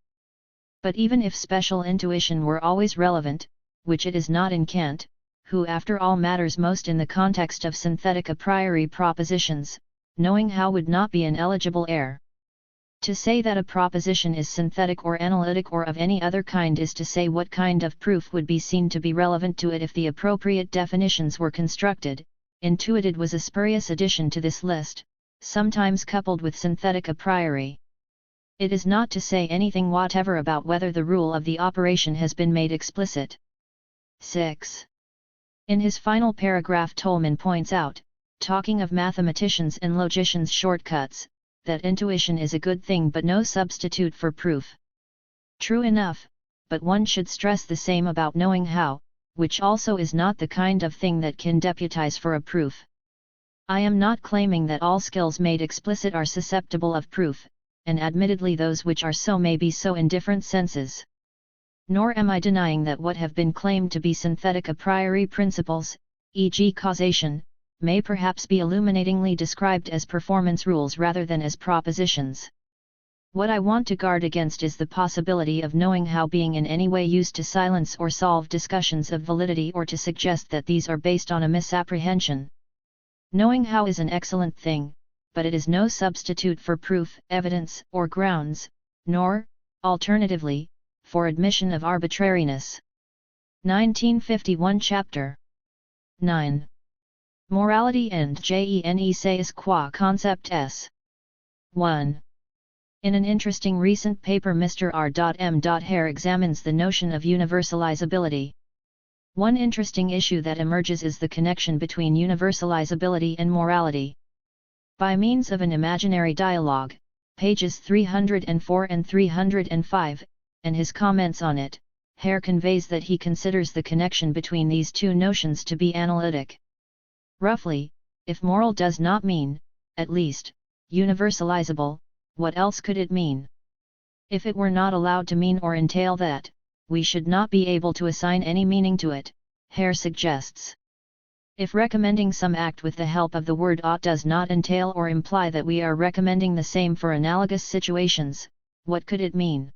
But even if special intuition were always relevant, which it is not in Kant, who after all matters most in the context of synthetic a priori propositions, knowing how would not be an eligible error. To say that a proposition is synthetic or analytic or of any other kind is to say what kind of proof would be seen to be relevant to it if the appropriate definitions were constructed. Intuited was a spurious addition to this list, sometimes coupled with synthetic a priori. It is not to say anything whatever about whether the rule of the operation has been made explicit. 6. In his final paragraph Tolman points out, talking of mathematicians and logicians' shortcuts, that intuition is a good thing but no substitute for proof. True enough, but one should stress the same about knowing how, which also is not the kind of thing that can deputize for a proof. I am not claiming that all skills made explicit are susceptible of proof, and admittedly those which are so may be so in different senses. Nor am I denying that what have been claimed to be synthetic a priori principles, e.g. causation, may perhaps be illuminatingly described as performance rules rather than as propositions. What I want to guard against is the possibility of knowing how being in any way used to silence or solve discussions of validity or to suggest that these are based on a misapprehension. Knowing how is an excellent thing, but it is no substitute for proof, evidence, or grounds, nor, alternatively, for admission of arbitrariness. 1951 Chapter 9. Morality and Genes qua concept s. 1. In an interesting recent paper Mr. R.M. Hare examines the notion of universalizability. One interesting issue that emerges is the connection between universalizability and morality. By means of an imaginary dialogue, pages 304 and 305, and his comments on it, Hare conveys that he considers the connection between these two notions to be analytic. Roughly, if moral does not mean, at least, universalizable, what else could it mean? If it were not allowed to mean or entail that, we should not be able to assign any meaning to it, Hare suggests. If recommending some act with the help of the word ought does not entail or imply that we are recommending the same for analogous situations, what could it mean?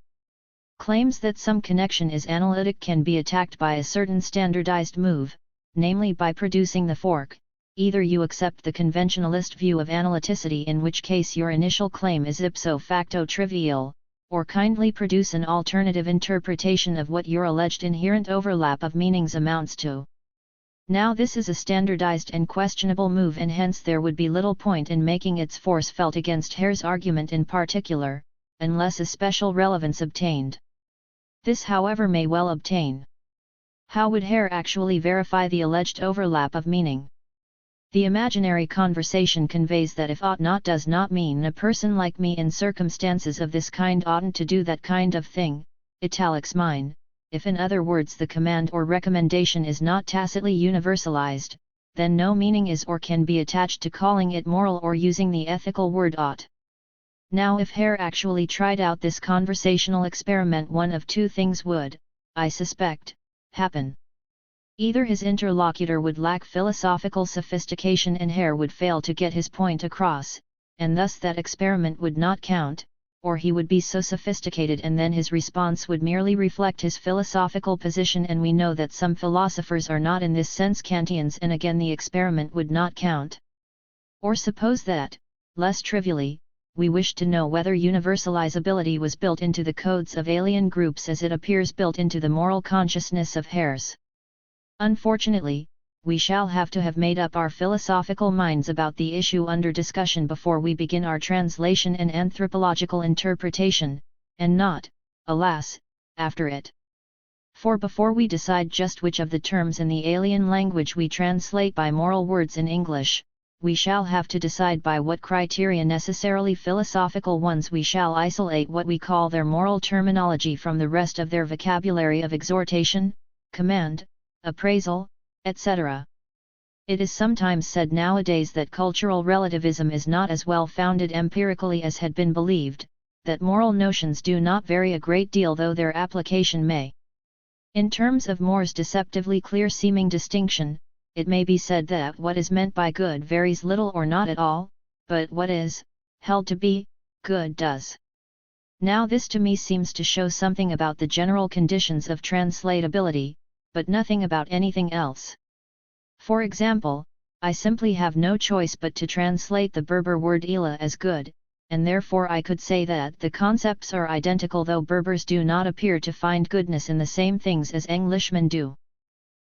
Claims that some connection is analytic can be attacked by a certain standardized move, namely by producing the fork. Either you accept the conventionalist view of analyticity, in which case your initial claim is ipso facto trivial, or kindly produce an alternative interpretation of what your alleged inherent overlap of meanings amounts to. Now this is a standardized and questionable move, and hence there would be little point in making its force felt against Hare's argument in particular, unless a special relevance obtained. This, however, may well obtain. How would Hare actually verify the alleged overlap of meaning? The imaginary conversation conveys that if ought not does not mean a person like me in circumstances of this kind oughtn't to do that kind of thing, italics mine. If in other words the command or recommendation is not tacitly universalized, then no meaning is or can be attached to calling it moral or using the ethical word ought. Now if Hare actually tried out this conversational experiment, one of two things would, I suspect, happen. Either his interlocutor would lack philosophical sophistication and Hare would fail to get his point across, and thus that experiment would not count, or he would be so sophisticated and then his response would merely reflect his philosophical position, and we know that some philosophers are not in this sense Kantians, and again the experiment would not count. Or suppose that, less trivially, we wish to know whether universalizability was built into the codes of alien groups as it appears built into the moral consciousness of Hare's. Unfortunately, we shall have to have made up our philosophical minds about the issue under discussion before we begin our translation and anthropological interpretation, and not, alas, after it. For before we decide just which of the terms in the alien language we translate by moral words in English, we shall have to decide by what criteria, necessarily philosophical ones, we shall isolate what we call their moral terminology from the rest of their vocabulary of exhortation, command, appraisal, etc. It is sometimes said nowadays that cultural relativism is not as well founded empirically as had been believed, that moral notions do not vary a great deal though their application may. In terms of Moore's deceptively clear-seeming distinction, it may be said that what is meant by good varies little or not at all, but what is held to be good does. Now this to me seems to show something about the general conditions of translatability, but nothing about anything else. For example, I simply have no choice but to translate the Berber word ila as good, and therefore I could say that the concepts are identical though Berbers do not appear to find goodness in the same things as Englishmen do.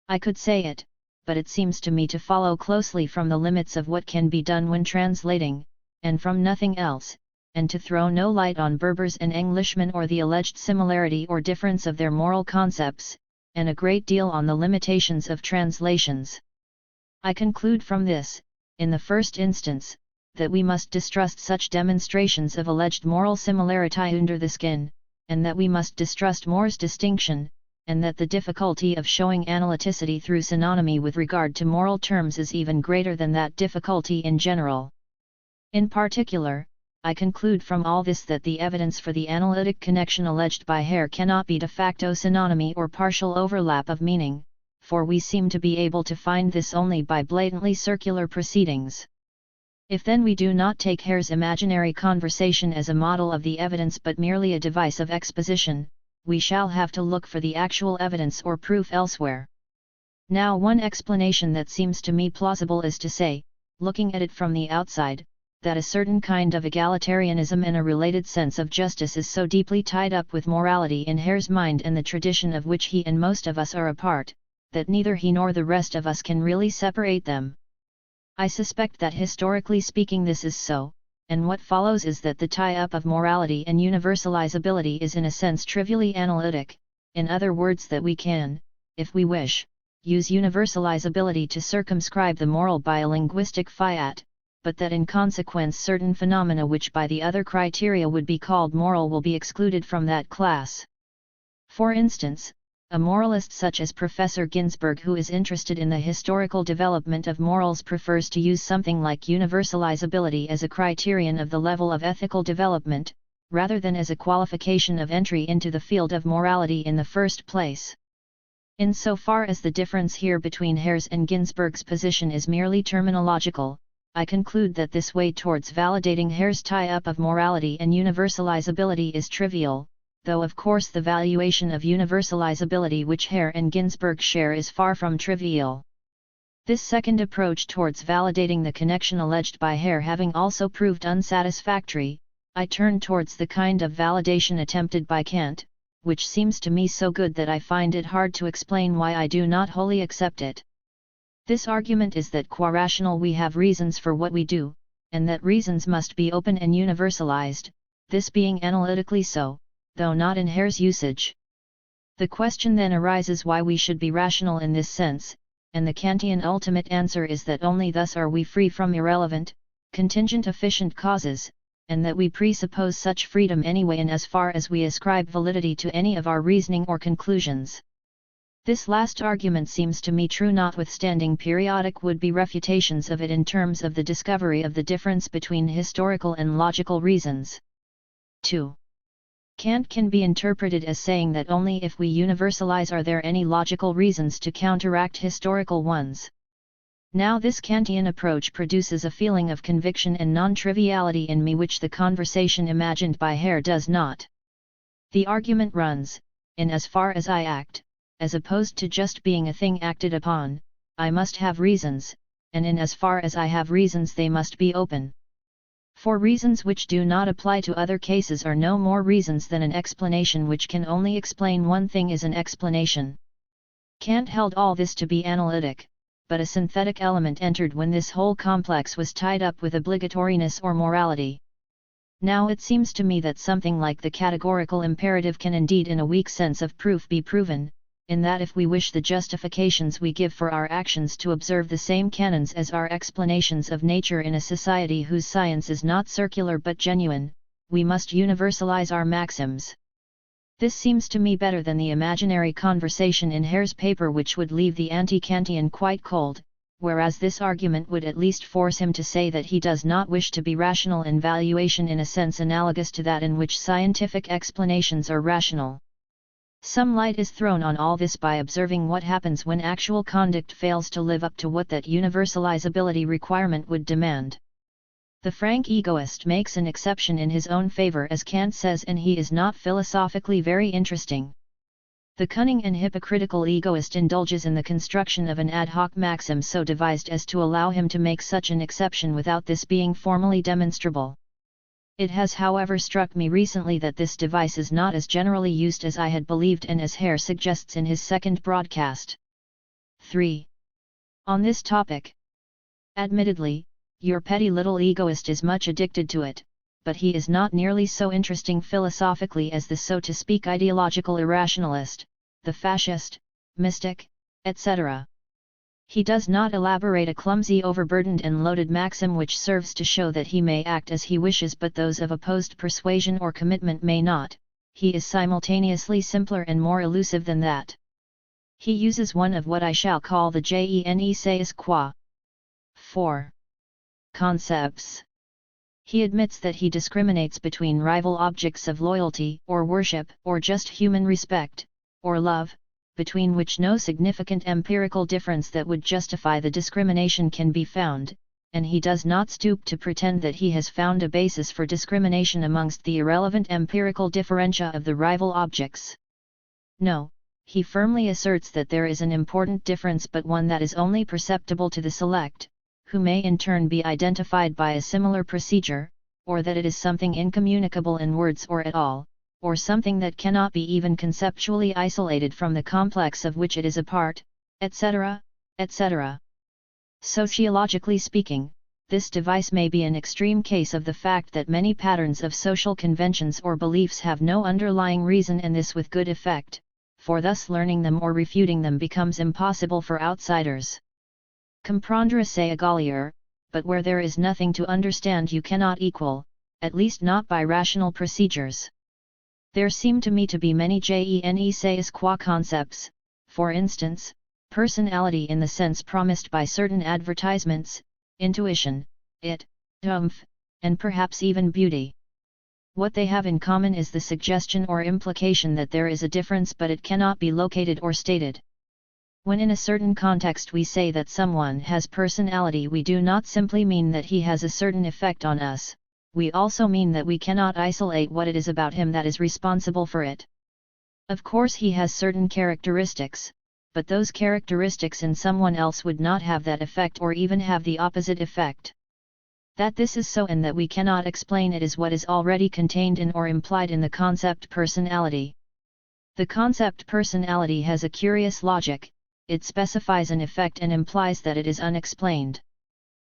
I could say it, but it seems to me to follow closely from the limits of what can be done when translating, and from nothing else, and to throw no light on Berbers and Englishmen or the alleged similarity or difference of their moral concepts, and a great deal on the limitations of translations. I conclude from this, in the first instance, that we must distrust such demonstrations of alleged moral similarity under the skin, and that we must distrust Moore's distinction, and that the difficulty of showing analyticity through synonymy with regard to moral terms is even greater than that difficulty in general. In particular, I conclude from all this that the evidence for the analytic connection alleged by Hare cannot be de facto synonymy or partial overlap of meaning, for we seem to be able to find this only by blatantly circular proceedings. If then we do not take Hare's imaginary conversation as a model of the evidence but merely a device of exposition, we shall have to look for the actual evidence or proof elsewhere. Now one explanation that seems to me plausible is to say, looking at it from the outside, that a certain kind of egalitarianism and a related sense of justice is so deeply tied up with morality in Hare's mind and the tradition of which he and most of us are a part, that neither he nor the rest of us can really separate them. I suspect that historically speaking this is so, and what follows is that the tie-up of morality and universalizability is in a sense trivially analytic, in other words that we can, if we wish, use universalizability to circumscribe the moral by a linguistic fiat, but that in consequence certain phenomena which by the other criteria would be called moral will be excluded from that class. For instance, a moralist such as Professor Ginsburg, who is interested in the historical development of morals, prefers to use something like universalizability as a criterion of the level of ethical development, rather than as a qualification of entry into the field of morality in the first place. Insofar as the difference here between Hare's and Ginsburg's position is merely terminological, I conclude that this way towards validating Hare's tie-up of morality and universalizability is trivial, though of course the valuation of universalizability which Hare and Ginsburg share is far from trivial. This second approach towards validating the connection alleged by Hare having also proved unsatisfactory, I turn towards the kind of validation attempted by Kant, which seems to me so good that I find it hard to explain why I do not wholly accept it. This argument is that qua rational we have reasons for what we do, and that reasons must be open and universalized, this being analytically so, though not in Hare's usage. The question then arises why we should be rational in this sense, and the Kantian ultimate answer is that only thus are we free from irrelevant, contingent efficient causes, and that we presuppose such freedom anyway in as far as we ascribe validity to any of our reasoning or conclusions. This last argument seems to me true notwithstanding periodic would-be refutations of it in terms of the discovery of the difference between historical and logical reasons. 2. Kant can be interpreted as saying that only if we universalize are there any logical reasons to counteract historical ones. Now this Kantian approach produces a feeling of conviction and non-triviality in me which the conversation imagined by Hare does not. The argument runs, in as far as I act, as opposed to just being a thing acted upon, I must have reasons, and in as far as I have reasons they must be open. For reasons which do not apply to other cases are no more reasons than an explanation which can only explain one thing is an explanation. Kant held all this to be analytic, but a synthetic element entered when this whole complex was tied up with obligatoriness or morality. Now it seems to me that something like the categorical imperative can indeed in a weak sense of proof be proven, in that if we wish the justifications we give for our actions to observe the same canons as our explanations of nature in a society whose science is not circular but genuine, we must universalize our maxims. This seems to me better than the imaginary conversation in Hare's paper which would leave the anti-Kantian quite cold, whereas this argument would at least force him to say that he does not wish to be rational in valuation in a sense analogous to that in which scientific explanations are rational. Some light is thrown on all this by observing what happens when actual conduct fails to live up to what that universalizability requirement would demand. The frank egoist makes an exception in his own favor as Kant says, and he is not philosophically very interesting. The cunning and hypocritical egoist indulges in the construction of an ad hoc maxim so devised as to allow him to make such an exception without this being formally demonstrable. It has however struck me recently that this device is not as generally used as I had believed and as Hare suggests in his second broadcast. 3. On this topic. Admittedly, your petty little egoist is much addicted to it, but he is not nearly so interesting philosophically as the so to speak ideological irrationalist, the fascist, mystic, etc. He does not elaborate a clumsy, overburdened and loaded maxim which serves to show that he may act as he wishes but those of opposed persuasion or commitment may not. He is simultaneously simpler and more elusive than that. He uses one of what I shall call the je sais quoi. 4. Concepts. He admits that he discriminates between rival objects of loyalty or worship or just human respect, or love, between which no significant empirical difference that would justify the discrimination can be found, and he does not stoop to pretend that he has found a basis for discrimination amongst the irrelevant empirical differentia of the rival objects. No, he firmly asserts that there is an important difference but one that is only perceptible to the select, who may in turn be identified by a similar procedure, or that it is something incommunicable in words or at all, or something that cannot be even conceptually isolated from the complex of which it is a part, etc., etc. Sociologically speaking, this device may be an extreme case of the fact that many patterns of social conventions or beliefs have no underlying reason, and this with good effect, for thus learning them or refuting them becomes impossible for outsiders. Comprendre c'est égalier, but where there is nothing to understand you cannot equal, at least not by rational procedures. There seem to me to be many Gene qua concepts, for instance, personality in the sense promised by certain advertisements, intuition, oomph, and perhaps even beauty. What they have in common is the suggestion or implication that there is a difference, but it cannot be located or stated. When in a certain context we say that someone has personality, we do not simply mean that he has a certain effect on us, we also mean that we cannot isolate what it is about him that is responsible for it. Of course he has certain characteristics, but those characteristics in someone else would not have that effect or even have the opposite effect. That this is so and that we cannot explain it is what is already contained in or implied in the concept personality. The concept personality has a curious logic. It specifies an effect and implies that it is unexplained.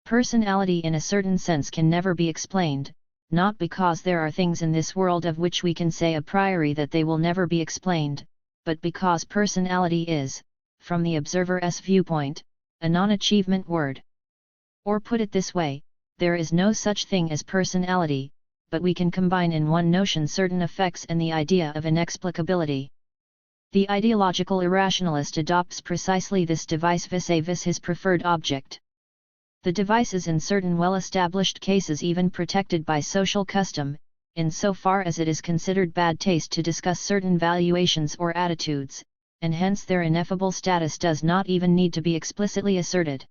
Personality in a certain sense can never be explained, not because there are things in this world of which we can say a priori that they will never be explained, but because personality is, from the observer's viewpoint, a non-achievement word. Or put it this way, there is no such thing as personality, but we can combine in one notion certain effects and the idea of inexplicability. The ideological irrationalist adopts precisely this device vis-a-vis his preferred object. The device is in certain well-established cases even protected by social custom, in so far as it is considered bad taste to discuss certain valuations or attitudes, and hence their ineffable status does not even need to be explicitly asserted.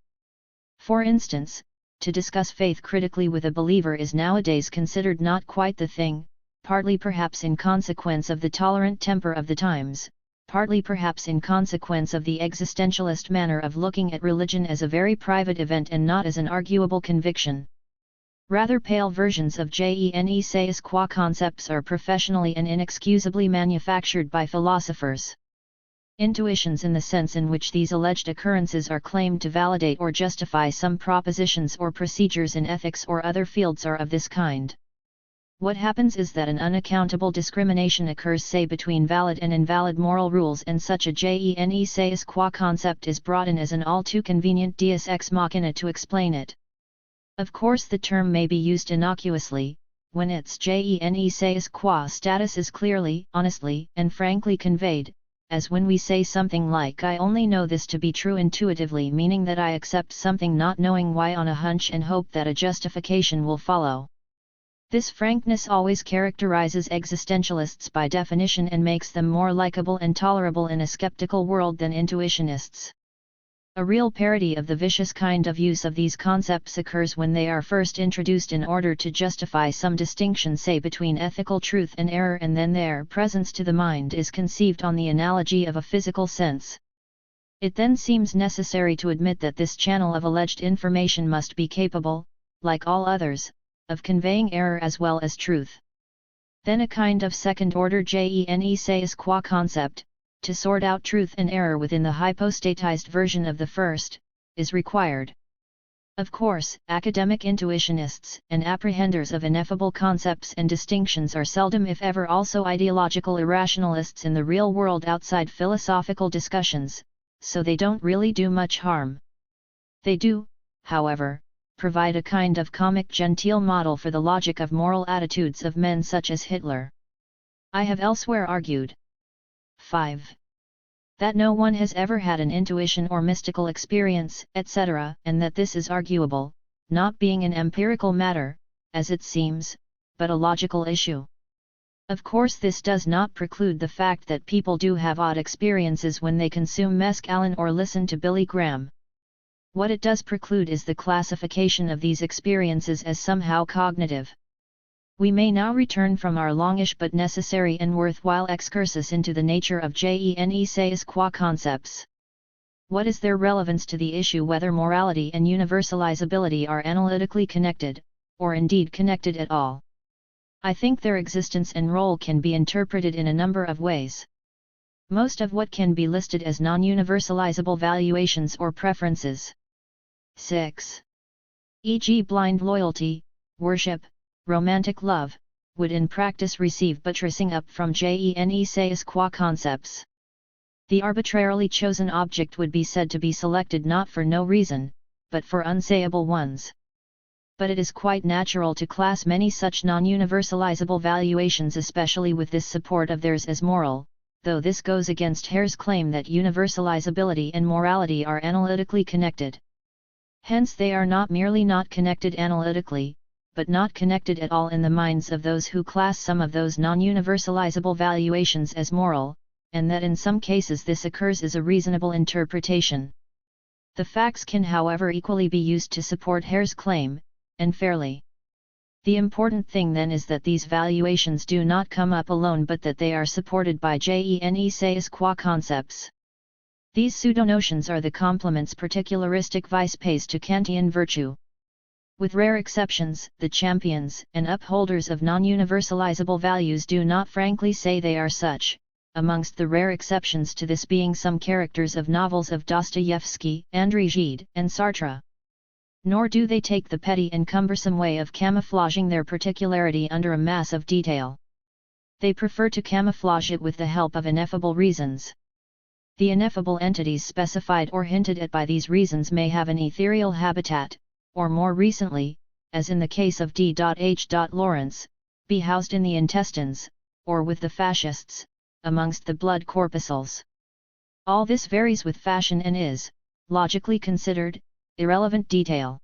For instance, to discuss faith critically with a believer is nowadays considered not quite the thing, partly perhaps in consequence of the tolerant temper of the times, partly perhaps in consequence of the existentialist manner of looking at religion as a very private event and not as an arguable conviction. Rather pale versions of Gene qua concepts are professionally and inexcusably manufactured by philosophers. Intuitions in the sense in which these alleged occurrences are claimed to validate or justify some propositions or procedures in ethics or other fields are of this kind. What happens is that an unaccountable discrimination occurs, say, between valid and invalid moral rules, and such a Gene qua concept is brought in as an all too convenient deus ex machina to explain it. Of course the term may be used innocuously, when its Gene qua status is clearly, honestly, and frankly conveyed, as when we say something like "I only know this to be true intuitively," meaning that I accept something not knowing why on a hunch and hope that a justification will follow. This frankness always characterizes existentialists by definition and makes them more likable and tolerable in a skeptical world than intuitionists. A real parody of the vicious kind of use of these concepts occurs when they are first introduced in order to justify some distinction, say, between ethical truth and error, and then their presence to the mind is conceived on the analogy of a physical sense. It then seems necessary to admit that this channel of alleged information must be capable, like all others, of conveying error as well as truth. Then a kind of second-order Gene qua concept, to sort out truth and error within the hypostatized version of the first, is required. Of course, academic intuitionists and apprehenders of ineffable concepts and distinctions are seldom, if ever, also ideological irrationalists in the real world outside philosophical discussions, so they don't really do much harm. They do, however, provide a kind of comic genteel model for the logic of moral attitudes of men such as Hitler. I have elsewhere argued 5. That no one has ever had an intuition or mystical experience, etc., and that this is arguable, not being an empirical matter, as it seems, but a logical issue. Of course this does not preclude the fact that people do have odd experiences when they consume mescaline or listen to Billy Graham. What it does preclude is the classification of these experiences as somehow cognitive. We may now return from our longish but necessary and worthwhile excursus into the nature of Gene qua concepts. What is their relevance to the issue whether morality and universalizability are analytically connected, or indeed connected at all? I think their existence and role can be interpreted in a number of ways. Most of what can be listed as non-universalizable valuations or preferences. 6. E.g. blind loyalty, worship, romantic love, would in practice receive buttressing up from Gene qua concepts. The arbitrarily chosen object would be said to be selected not for no reason, but for unsayable ones. But it is quite natural to class many such non-universalizable valuations, especially with this support of theirs, as moral, though this goes against Hare's claim that universalizability and morality are analytically connected. Hence they are not merely not connected analytically, but not connected at all in the minds of those who class some of those non-universalizable valuations as moral, and that in some cases this occurs as a reasonable interpretation. The facts can, however, equally be used to support Hare's claim, and fairly. The important thing then is that these valuations do not come up alone, but that they are supported by Gene qua concepts. These pseudo-notions are the complements particularistic vice pays to Kantian virtue. With rare exceptions, the champions and upholders of non-universalizable values do not frankly say they are such, amongst the rare exceptions to this being some characters of novels of Dostoevsky, André Gide, and Sartre. Nor do they take the petty and cumbersome way of camouflaging their particularity under a mass of detail. They prefer to camouflage it with the help of ineffable reasons. The ineffable entities specified or hinted at by these reasons may have an ethereal habitat, or more recently, as in the case of D.H. Lawrence, be housed in the intestines, or with the fascists, amongst the blood corpuscles. All this varies with fashion and is, logically considered, irrelevant detail.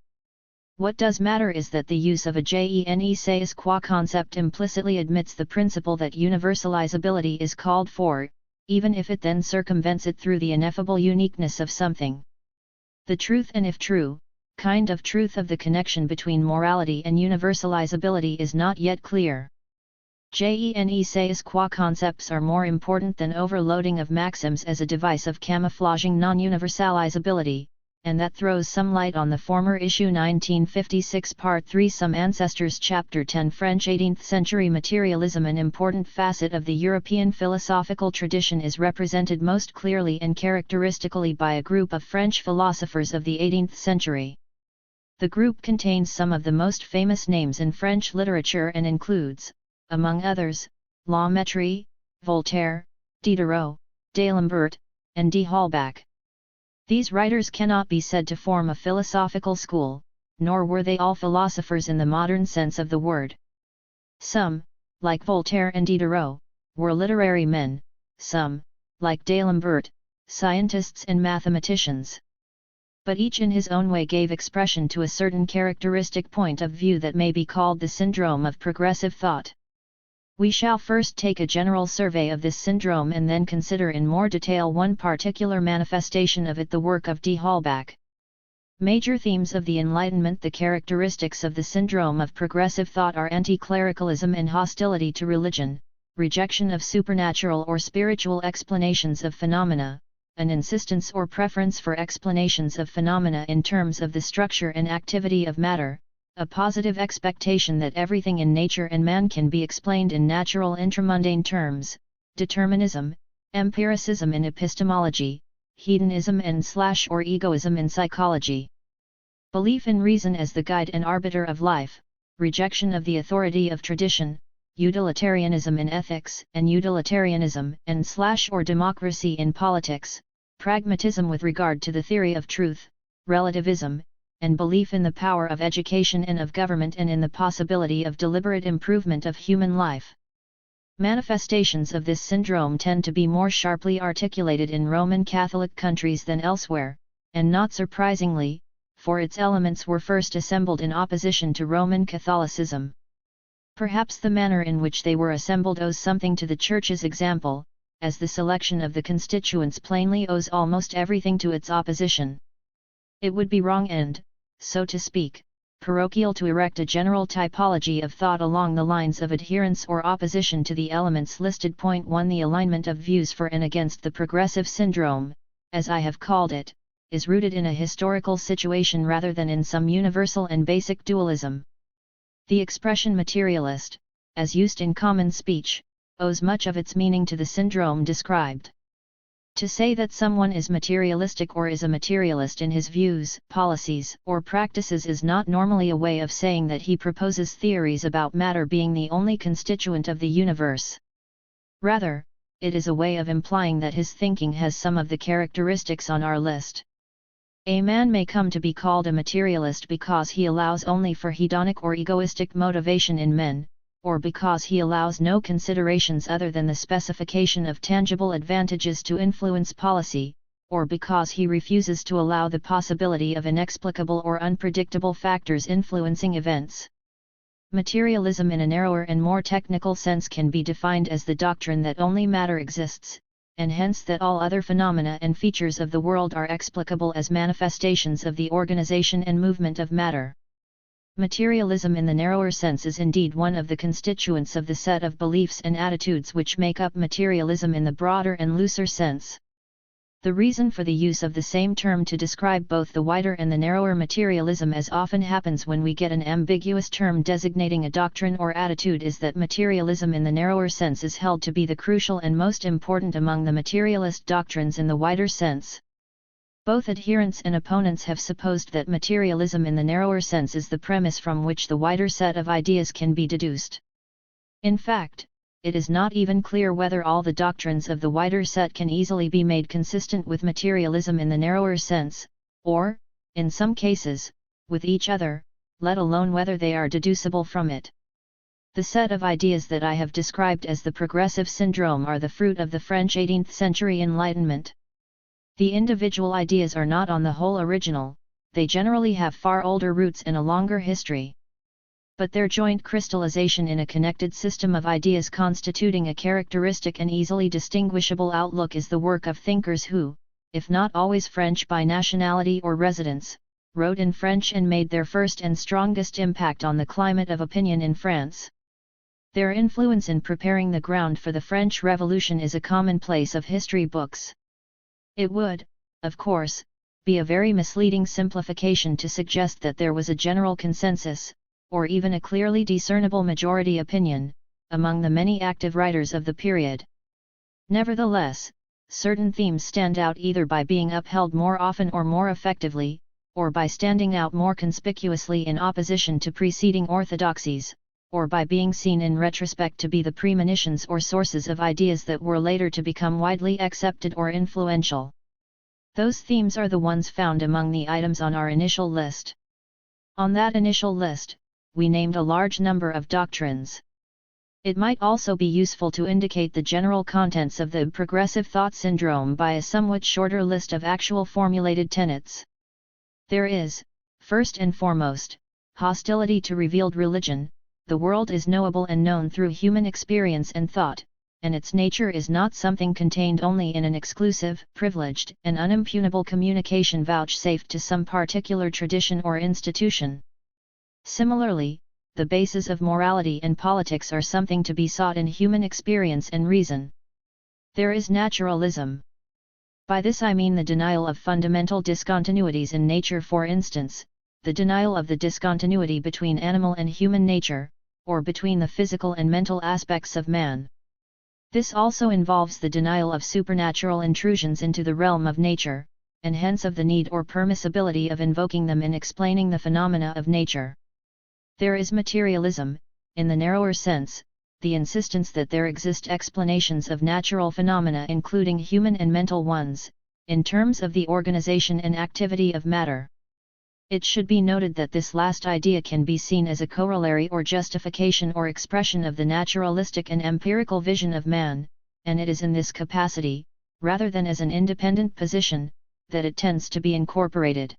What does matter is that the use of a Gene qua concept implicitly admits the principle that universalizability is called for, even if it then circumvents it through the ineffable uniqueness of something. The truth, and if true, kind of truth of the connection between morality and universalizability is not yet clear. Gene qua concepts are more important than overloading of maxims as a device of camouflaging non-universalizability, and that throws some light on the former issue 1956 Part 3 Some Ancestors Chapter 10 French 18th century materialism. An important facet of the European philosophical tradition is represented most clearly and characteristically by a group of French philosophers of the 18th century. The group contains some of the most famous names in French literature and includes, among others, La Mettrie, Voltaire, Diderot, d'Alembert, and d'Holbach. These writers cannot be said to form a philosophical school, nor were they all philosophers in the modern sense of the word. Some, like Voltaire and Diderot, were literary men, some, like d'Alembert, scientists and mathematicians. But each in his own way gave expression to a certain characteristic point of view that may be called the syndrome of progressive thought. We shall first take a general survey of this syndrome and then consider in more detail one particular manifestation of it, the work of d'Holbach. Major themes of the Enlightenment. The characteristics of the syndrome of progressive thought are anti-clericalism and hostility to religion, rejection of supernatural or spiritual explanations of phenomena, an insistence or preference for explanations of phenomena in terms of the structure and activity of matter, a positive expectation that everything in nature and man can be explained in natural intramundane terms, determinism, empiricism in epistemology, hedonism and/or egoism in psychology. Belief in reason as the guide and arbiter of life, rejection of the authority of tradition, utilitarianism in ethics and utilitarianism and/or democracy in politics, pragmatism with regard to the theory of truth, relativism, and belief in the power of education and of government and in the possibility of deliberate improvement of human life. Manifestations of this syndrome tend to be more sharply articulated in Roman Catholic countries than elsewhere, and not surprisingly, for its elements were first assembled in opposition to Roman Catholicism. Perhaps the manner in which they were assembled owes something to the Church's example, as the selection of the constituents plainly owes almost everything to its opposition. It would be wrong and, so to speak, parochial to erect a general typology of thought along the lines of adherence or opposition to the elements listed. Point 1 The alignment of views for and against the progressive syndrome, as I have called it, is rooted in a historical situation rather than in some universal and basic dualism. The expression materialist, as used in common speech, owes much of its meaning to the syndrome described. To say that someone is materialistic or is a materialist in his views, policies, or practices is not normally a way of saying that he proposes theories about matter being the only constituent of the universe. Rather, it is a way of implying that his thinking has some of the characteristics on our list. A man may come to be called a materialist because he allows only for hedonic or egoistic motivation in men, or because he allows no considerations other than the specification of tangible advantages to influence policy, or because he refuses to allow the possibility of inexplicable or unpredictable factors influencing events. Materialism in a narrower and more technical sense can be defined as the doctrine that only matter exists, and hence that all other phenomena and features of the world are explicable as manifestations of the organization and movement of matter. Materialism in the narrower sense is indeed one of the constituents of the set of beliefs and attitudes which make up materialism in the broader and looser sense. The reason for the use of the same term to describe both the wider and the narrower materialism, as often happens when we get an ambiguous term designating a doctrine or attitude, is that materialism in the narrower sense is held to be the crucial and most important among the materialist doctrines in the wider sense. Both adherents and opponents have supposed that materialism in the narrower sense is the premise from which the wider set of ideas can be deduced. In fact, it is not even clear whether all the doctrines of the wider set can easily be made consistent with materialism in the narrower sense, or, in some cases, with each other, let alone whether they are deducible from it. The set of ideas that I have described as the progressive syndrome are the fruit of the French 18th century Enlightenment. The individual ideas are not on the whole original, they generally have far older roots and a longer history. But their joint crystallization in a connected system of ideas constituting a characteristic and easily distinguishable outlook is the work of thinkers who, if not always French by nationality or residence, wrote in French and made their first and strongest impact on the climate of opinion in France. Their influence in preparing the ground for the French Revolution is a commonplace of history books. It would, of course, be a very misleading simplification to suggest that there was a general consensus, or even a clearly discernible majority opinion, among the many active writers of the period. Nevertheless, certain themes stand out either by being upheld more often or more effectively, or by standing out more conspicuously in opposition to preceding orthodoxies, or by being seen in retrospect to be the premonitions or sources of ideas that were later to become widely accepted or influential. Those themes are the ones found among the items on our initial list. On that initial list, we named a large number of doctrines. It might also be useful to indicate the general contents of the progressive thought syndrome by a somewhat shorter list of actual formulated tenets. There is, first and foremost, hostility to revealed religion. The world is knowable and known through human experience and thought, and its nature is not something contained only in an exclusive, privileged, and unimpugnable communication vouchsafed to some particular tradition or institution. Similarly, the bases of morality and politics are something to be sought in human experience and reason. There is naturalism. By this I mean the denial of fundamental discontinuities in nature, for instance, the denial of the discontinuity between animal and human nature, or between the physical and mental aspects of man. This also involves the denial of supernatural intrusions into the realm of nature, and hence of the need or permissibility of invoking them in explaining the phenomena of nature. There is materialism, in the narrower sense, the insistence that there exist explanations of natural phenomena including human and mental ones, in terms of the organization and activity of matter. It should be noted that this last idea can be seen as a corollary or justification or expression of the naturalistic and empirical vision of man, and it is in this capacity, rather than as an independent position, that it tends to be incorporated.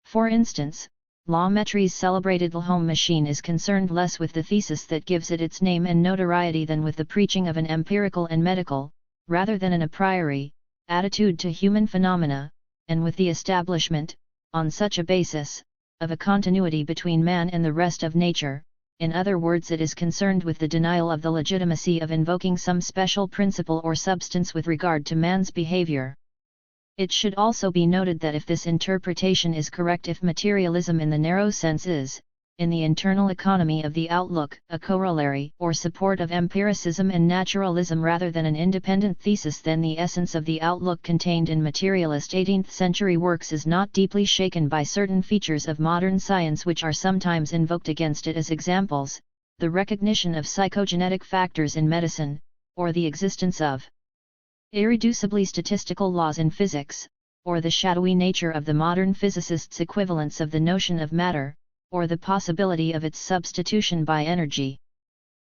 For instance, La Mettrie's celebrated L'Homme Machine is concerned less with the thesis that gives it its name and notoriety than with the preaching of an empirical and medical, rather than an a priori, attitude to human phenomena, and with the establishment, on such a basis, of a continuity between man and the rest of nature. In other words, it is concerned with the denial of the legitimacy of invoking some special principle or substance with regard to man's behavior. It should also be noted that if this interpretation is correct, if materialism in the narrow sense is, in the internal economy of the outlook, a corollary or support of empiricism and naturalism rather than an independent thesis, then the essence of the outlook contained in materialist 18th century works is not deeply shaken by certain features of modern science which are sometimes invoked against it as examples, the recognition of psychogenetic factors in medicine, or the existence of irreducibly statistical laws in physics, or the shadowy nature of the modern physicists' equivalence of the notion of matter, or the possibility of its substitution by energy.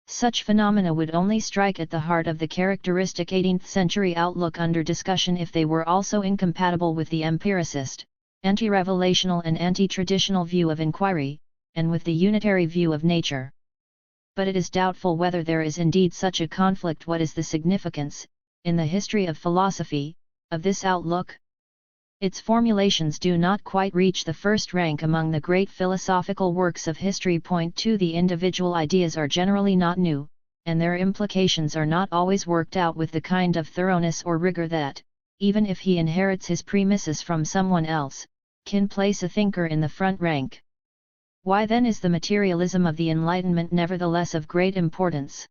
Such phenomena would only strike at the heart of the characteristic 18th-century outlook under discussion if they were also incompatible with the empiricist, anti-revelational and anti-traditional view of inquiry, and with the unitary view of nature. But it is doubtful whether there is indeed such a conflict. What is the significance, in the history of philosophy, of this outlook? Its formulations do not quite reach the first rank among the great philosophical works of history. Point 2. The individual ideas are generally not new, and their implications are not always worked out with the kind of thoroughness or rigor that, even if he inherits his premises from someone else, can place a thinker in the front rank. Why then is the materialism of the Enlightenment nevertheless of great importance?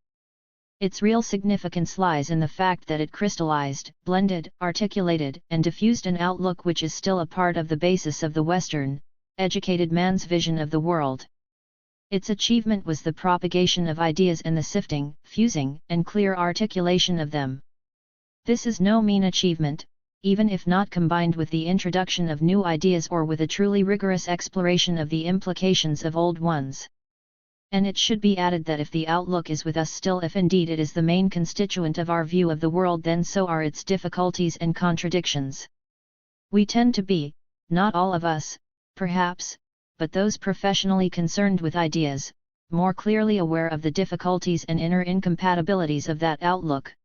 Its real significance lies in the fact that it crystallized, blended, articulated, and diffused an outlook which is still a part of the basis of the Western, educated man's vision of the world. Its achievement was the propagation of ideas and the sifting, fusing, and clear articulation of them. This is no mean achievement, even if not combined with the introduction of new ideas or with a truly rigorous exploration of the implications of old ones. And it should be added that if the outlook is with us still, if indeed it is the main constituent of our view of the world, then so are its difficulties and contradictions. We tend to be, not all of us, perhaps, but those professionally concerned with ideas, more clearly aware of the difficulties and inner incompatibilities of that outlook.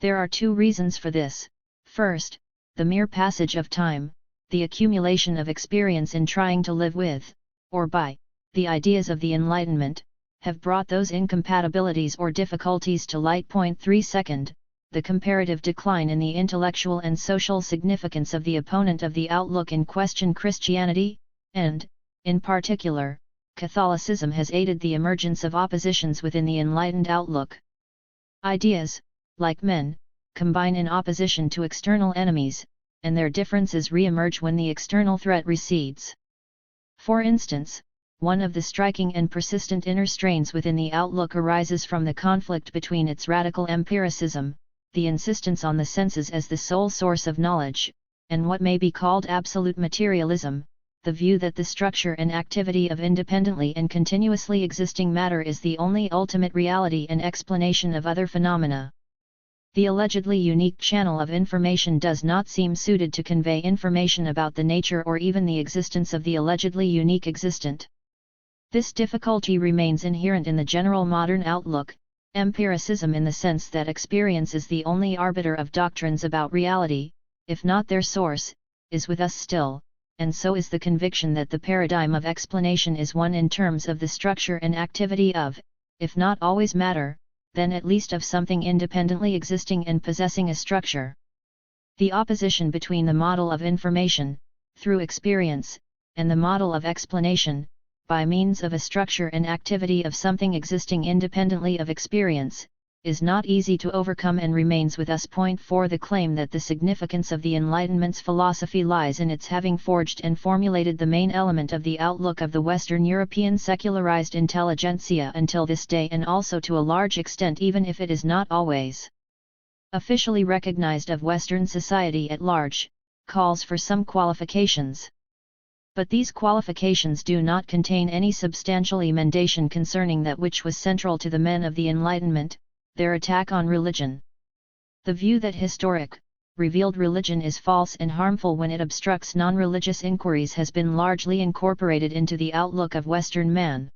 There are two reasons for this. First, the mere passage of time, the accumulation of experience in trying to live with, or by, the ideas of the Enlightenment, have brought those incompatibilities or difficulties to light. Point 3. Second, the comparative decline in the intellectual and social significance of the opponent of the outlook in question, Christianity, and, in particular, Catholicism, has aided the emergence of oppositions within the enlightened outlook. Ideas, like men, combine in opposition to external enemies, and their differences re-emerge when the external threat recedes. For instance, one of the striking and persistent inner strains within the outlook arises from the conflict between its radical empiricism, the insistence on the senses as the sole source of knowledge, and what may be called absolute materialism, the view that the structure and activity of independently and continuously existing matter is the only ultimate reality and explanation of other phenomena. The allegedly unique channel of information does not seem suited to convey information about the nature or even the existence of the allegedly unique existent. This difficulty remains inherent in the general modern outlook, empiricism in the sense that experience is the only arbiter of doctrines about reality, if not their source, is with us still, and so is the conviction that the paradigm of explanation is one in terms of the structure and activity of, if not always matter, then at least of something independently existing and possessing a structure. The opposition between the model of information, through experience, and the model of explanation, by means of a structure and activity of something existing independently of experience, is not easy to overcome and remains with us. Point 4. The claim that the significance of the Enlightenment's philosophy lies in its having forged and formulated the main element of the outlook of the Western European secularized intelligentsia until this day, and also to a large extent, even if it is not always officially recognized, of Western society at large, calls for some qualifications. But these qualifications do not contain any substantial emendation concerning that which was central to the men of the Enlightenment, their attack on religion. The view that historic, revealed religion is false and harmful when it obstructs non-religious inquiries has been largely incorporated into the outlook of Western man.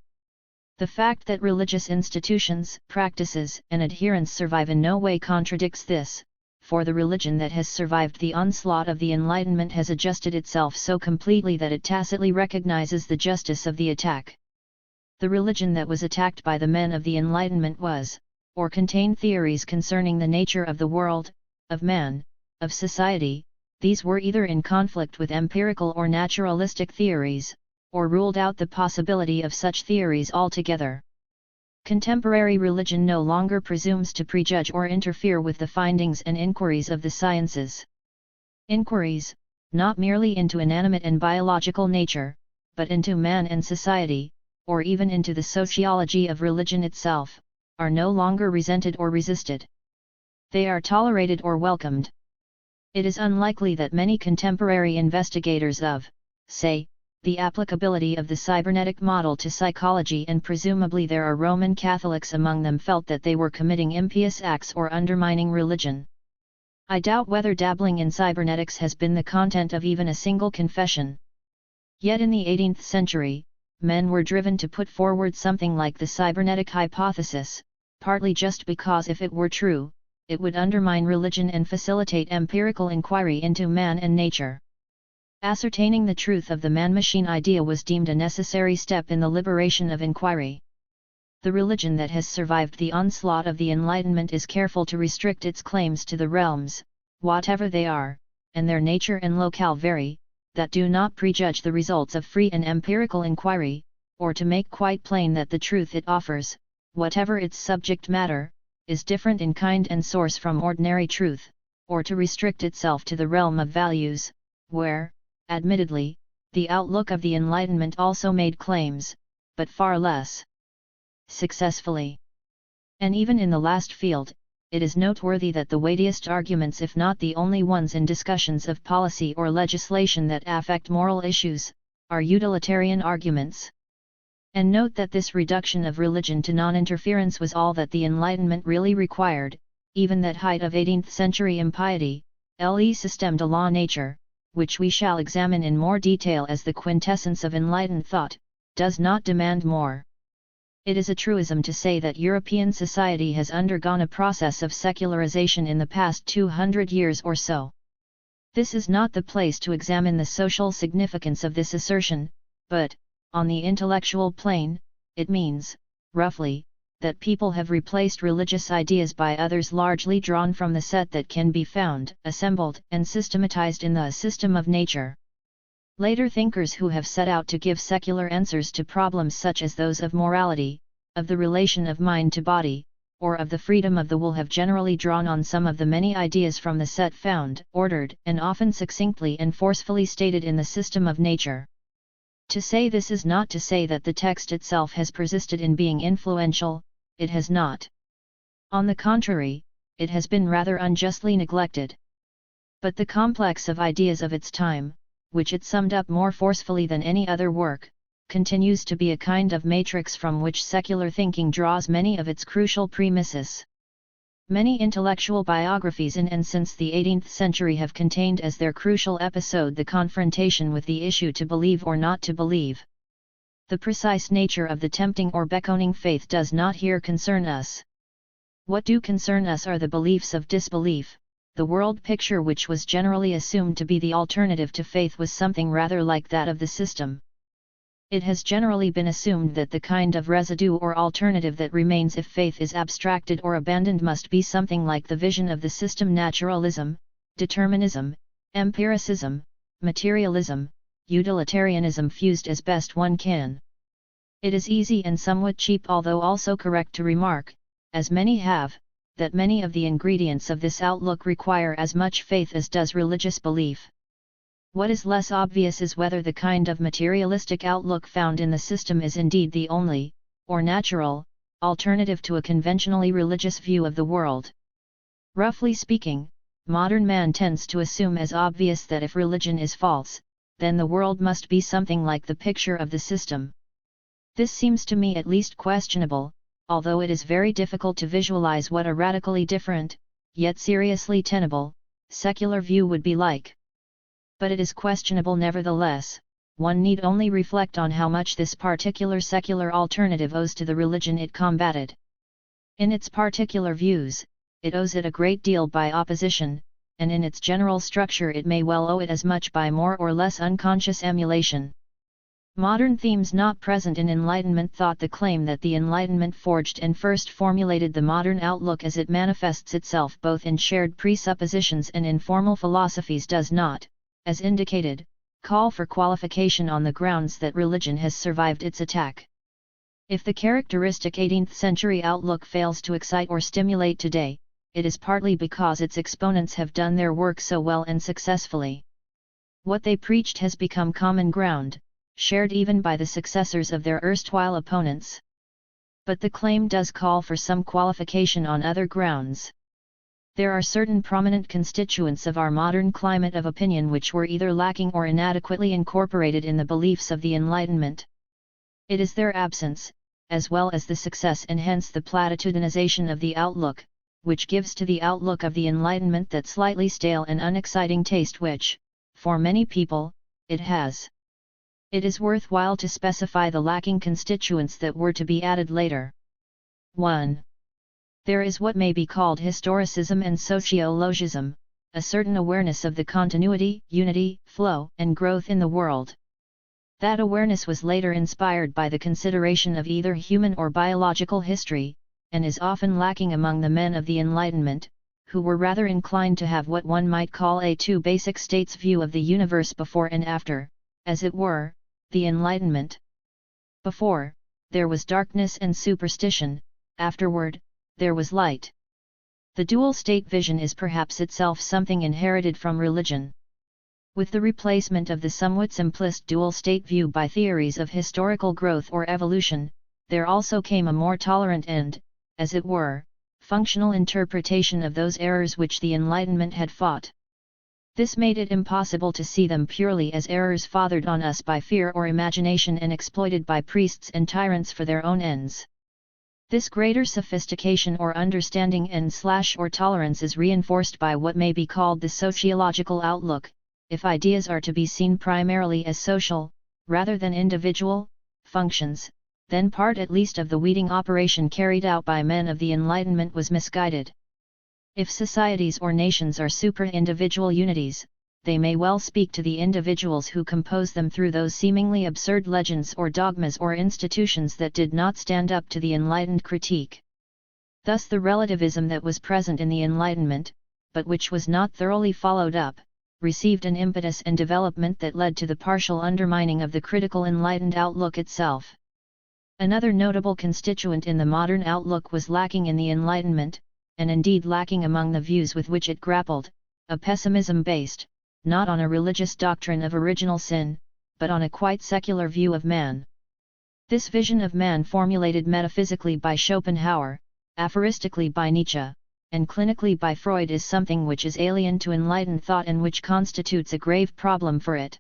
The fact that religious institutions, practices, and adherents survive in no way contradicts this, for the religion that has survived the onslaught of the Enlightenment has adjusted itself so completely that it tacitly recognizes the justice of the attack. The religion that was attacked by the men of the Enlightenment was, or contained theories concerning the nature of the world, of man, of society. These were either in conflict with empirical or naturalistic theories, or ruled out the possibility of such theories altogether. Contemporary religion no longer presumes to prejudge or interfere with the findings and inquiries of the sciences. Inquiries, not merely into inanimate and biological nature, but into man and society, or even into the sociology of religion itself, are no longer resented or resisted. They are tolerated or welcomed. It is unlikely that many contemporary investigators of, say, the applicability of the cybernetic model to psychology, and presumably there are Roman Catholics among them, felt that they were committing impious acts or undermining religion. I doubt whether dabbling in cybernetics has been the content of even a single confession. Yet in the 18th century, men were driven to put forward something like the cybernetic hypothesis, partly just because if it were true, it would undermine religion and facilitate empirical inquiry into man and nature. Ascertaining the truth of the man-machine idea was deemed a necessary step in the liberation of inquiry. The religion that has survived the onslaught of the Enlightenment is careful to restrict its claims to the realms, whatever they are, and their nature and locale vary, that do not prejudge the results of free and empirical inquiry, or to make quite plain that the truth it offers, whatever its subject matter, is different in kind and source from ordinary truth, or to restrict itself to the realm of values, where, admittedly, the outlook of the Enlightenment also made claims, but far less successfully. And even in the last field, it is noteworthy that the weightiest arguments, if not the only ones in discussions of policy or legislation that affect moral issues, are utilitarian arguments. And note that this reduction of religion to non-interference was all that the Enlightenment really required. Even that height of 18th century impiety, le système de la nature, which we shall examine in more detail as the quintessence of enlightened thought, does not demand more. It is a truism to say that European society has undergone a process of secularization in the past 200 years or so. This is not the place to examine the social significance of this assertion, but, on the intellectual plane, it means, roughly, that people have replaced religious ideas by others largely drawn from the set that can be found, assembled, and systematized in the system of nature. Later thinkers who have set out to give secular answers to problems such as those of morality, of the relation of mind to body, or of the freedom of the will have generally drawn on some of the many ideas from the set found, ordered, and often succinctly and forcefully stated in the system of nature. To say this is not to say that the text itself has persisted in being influential. It has not. On the contrary, it has been rather unjustly neglected. But the complex of ideas of its time, which it summed up more forcefully than any other work, continues to be a kind of matrix from which secular thinking draws many of its crucial premises. Many intellectual biographies in and since the 18th century have contained as their crucial episode the confrontation with the issue to believe or not to believe. The precise nature of the tempting or beckoning faith does not here concern us. What do concern us are the beliefs of disbelief. The world picture which was generally assumed to be the alternative to faith was something rather like that of the system. It has generally been assumed that the kind of residue or alternative that remains if faith is abstracted or abandoned must be something like the vision of the system: naturalism, determinism, empiricism, materialism, utilitarianism fused as best one can. It is easy and somewhat cheap, although also correct, to remark, as many have, that many of the ingredients of this outlook require as much faith as does religious belief. What is less obvious is whether the kind of materialistic outlook found in the system is indeed the only, or natural, alternative to a conventionally religious view of the world. Roughly speaking, modern man tends to assume as obvious that if religion is false, then the world must be something like the picture of the system. This seems to me at least questionable, although it is very difficult to visualize what a radically different, yet seriously tenable, secular view would be like. But it is questionable nevertheless. One need only reflect on how much this particular secular alternative owes to the religion it combated. In its particular views, it owes it a great deal by opposition, and in its general structure it may well owe it as much by more or less unconscious emulation. Modern themes not present in Enlightenment thought the claim that the Enlightenment forged and first formulated the modern outlook as it manifests itself both in shared presuppositions and in formal philosophies does not, as indicated, call for qualification on the grounds that religion has survived its attack. If the characteristic 18th century outlook fails to excite or stimulate today, it is partly because its exponents have done their work so well and successfully. What they preached has become common ground, shared even by the successors of their erstwhile opponents. But the claim does call for some qualification on other grounds. There are certain prominent constituents of our modern climate of opinion which were either lacking or inadequately incorporated in the beliefs of the Enlightenment. It is their absence, as well as the success and hence the platitudinization of the outlook, which gives to the outlook of the Enlightenment that slightly stale and unexciting taste which, for many people, it has. It is worthwhile to specify the lacking constituents that were to be added later. 1. There is what may be called historicism and sociologism, a certain awareness of the continuity, unity, flow, and growth in the world. That awareness was later inspired by the consideration of either human or biological history, and is often lacking among the men of the Enlightenment, who were rather inclined to have what one might call a two basic states view of the universe before and after, as it were, the Enlightenment. Before, there was darkness and superstition, afterward, there was light. The dual state vision is perhaps itself something inherited from religion. With the replacement of the somewhat simplest dual state view by theories of historical growth or evolution, there also came a more tolerant and, as it were, functional interpretation of those errors which the Enlightenment had fought. This made it impossible to see them purely as errors fathered on us by fear or imagination and exploited by priests and tyrants for their own ends. This greater sophistication or understanding and/or tolerance is reinforced by what may be called the sociological outlook, if ideas are to be seen primarily as social, rather than individual, functions, then part at least of the weeding operation carried out by men of the Enlightenment was misguided. If societies or nations are supra-individual unities, they may well speak to the individuals who compose them through those seemingly absurd legends or dogmas or institutions that did not stand up to the enlightened critique. Thus the relativism that was present in the Enlightenment, but which was not thoroughly followed up, received an impetus and development that led to the partial undermining of the critical enlightened outlook itself. Another notable constituent in the modern outlook was lacking in the Enlightenment, and indeed lacking among the views with which it grappled, a pessimism based, not on a religious doctrine of original sin, but on a quite secular view of man. This vision of man formulated metaphysically by Schopenhauer, aphoristically by Nietzsche, and clinically by Freud is something which is alien to enlightened thought and which constitutes a grave problem for it.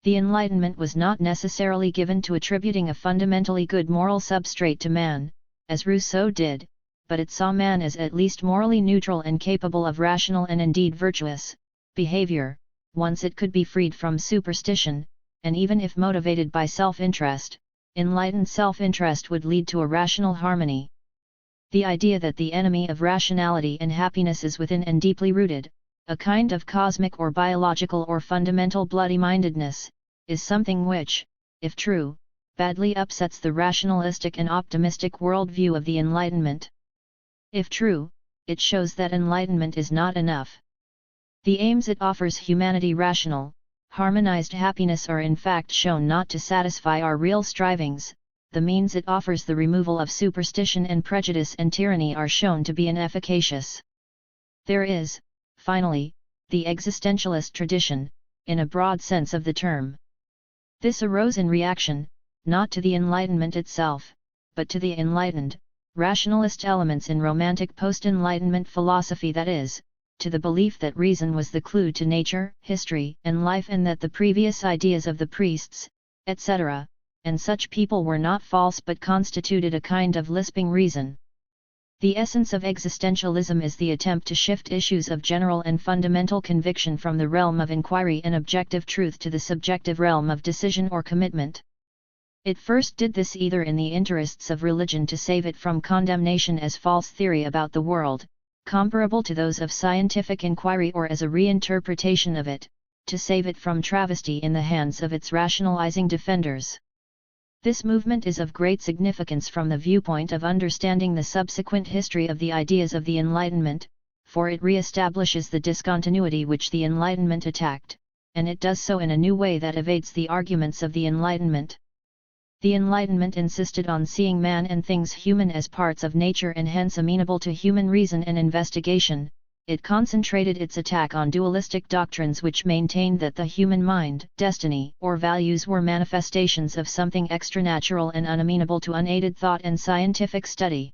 The Enlightenment was not necessarily given to attributing a fundamentally good moral substrate to man, as Rousseau did, but it saw man as at least morally neutral and capable of rational and indeed virtuous behavior, once it could be freed from superstition, and even if motivated by self-interest, enlightened self-interest would lead to a rational harmony. The idea that the enemy of rationality and happiness is within and deeply rooted, a kind of cosmic or biological or fundamental bloody-mindedness, is something which, if true, badly upsets the rationalistic and optimistic worldview of the Enlightenment. If true, it shows that enlightenment is not enough. The aims it offers humanity rational, harmonized happiness are in fact shown not to satisfy our real strivings, the means it offers the removal of superstition and prejudice and tyranny are shown to be inefficacious. There is, finally, the existentialist tradition, in a broad sense of the term. This arose in reaction, not to the Enlightenment itself, but to the enlightened, rationalist elements in romantic post-Enlightenment philosophy, that is, to the belief that reason was the clue to nature, history, and life, and that the previous ideas of the priests, etc., and such people were not false but constituted a kind of lisping reason. The essence of existentialism is the attempt to shift issues of general and fundamental conviction from the realm of inquiry and objective truth to the subjective realm of decision or commitment. It first did this either in the interests of religion to save it from condemnation as false theory about the world, comparable to those of scientific inquiry, or as a reinterpretation of it, to save it from travesty in the hands of its rationalizing defenders. This movement is of great significance from the viewpoint of understanding the subsequent history of the ideas of the Enlightenment, for it re-establishes the discontinuity which the Enlightenment attacked, and it does so in a new way that evades the arguments of the Enlightenment. The Enlightenment insisted on seeing man and things human as parts of nature and hence amenable to human reason and investigation. It concentrated its attack on dualistic doctrines which maintained that the human mind, destiny, or values were manifestations of something extranatural and unamenable to unaided thought and scientific study.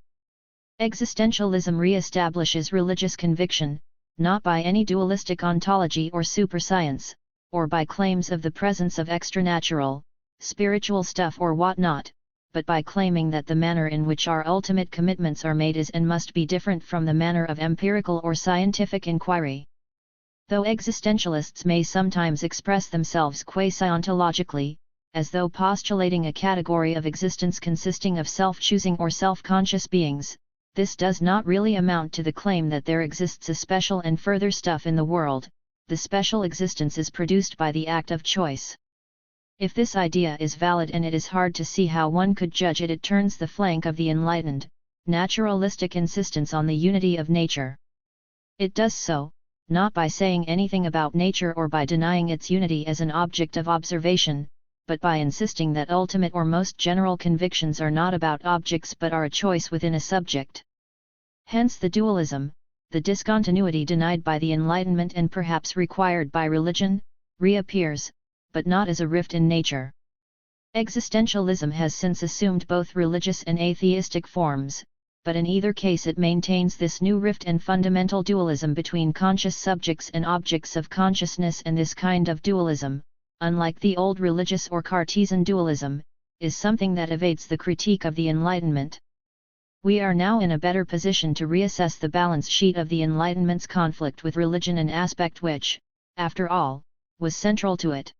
Existentialism re-establishes religious conviction, not by any dualistic ontology or superscience, or by claims of the presence of extranatural, spiritual stuff or whatnot, but by claiming that the manner in which our ultimate commitments are made is and must be different from the manner of empirical or scientific inquiry. Though existentialists may sometimes express themselves quasi-ontologically, as though postulating a category of existence consisting of self-choosing or self-conscious beings, this does not really amount to the claim that there exists a special and further stuff in the world. The special existence is produced by the act of choice. If this idea is valid, and it is hard to see how one could judge it, it turns the flank of the enlightened, naturalistic insistence on the unity of nature. It does so, not by saying anything about nature or by denying its unity as an object of observation, but by insisting that ultimate or most general convictions are not about objects but are a choice within a subject. Hence the dualism, the discontinuity denied by the Enlightenment and perhaps required by religion, reappears, but not as a rift in nature. Existentialism has since assumed both religious and atheistic forms, but in either case it maintains this new rift and fundamental dualism between conscious subjects and objects of consciousness, and this kind of dualism, unlike the old religious or Cartesian dualism, is something that evades the critique of the Enlightenment. We are now in a better position to reassess the balance sheet of the Enlightenment's conflict with religion, an aspect which, after all, was central to it.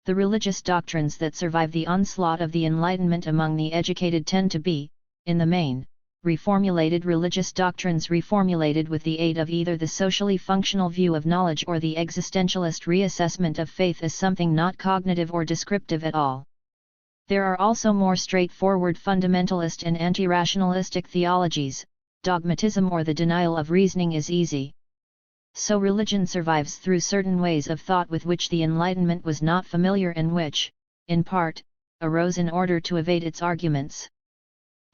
The religious doctrines that survive the onslaught of the Enlightenment among the educated tend to be, in the main, reformulated religious doctrines reformulated with the aid of either the socially functional view of knowledge or the existentialist reassessment of faith as something not cognitive or descriptive at all. There are also more straightforward fundamentalist and anti-rationalistic theologies. Dogmatism or the denial of reasoning is easy. So religion survives through certain ways of thought with which the Enlightenment was not familiar and which, in part, arose in order to evade its arguments.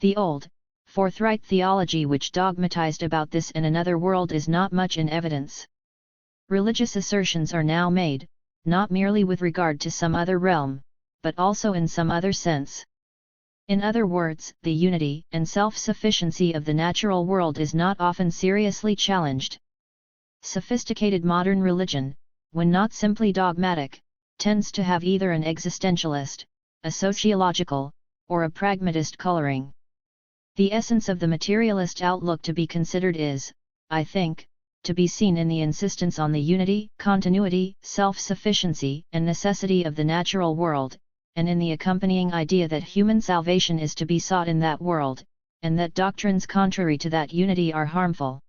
The old, forthright theology which dogmatized about this and another world is not much in evidence. Religious assertions are now made, not merely with regard to some other realm, but also in some other sense. In other words, the unity and self-sufficiency of the natural world is not often seriously challenged. Sophisticated modern religion, when not simply dogmatic, tends to have either an existentialist, a sociological, or a pragmatist coloring. The essence of the materialist outlook to be considered is, I think, to be seen in the insistence on the unity, continuity, self-sufficiency, and necessity of the natural world, and in the accompanying idea that human salvation is to be sought in that world, and that doctrines contrary to that unity are harmful.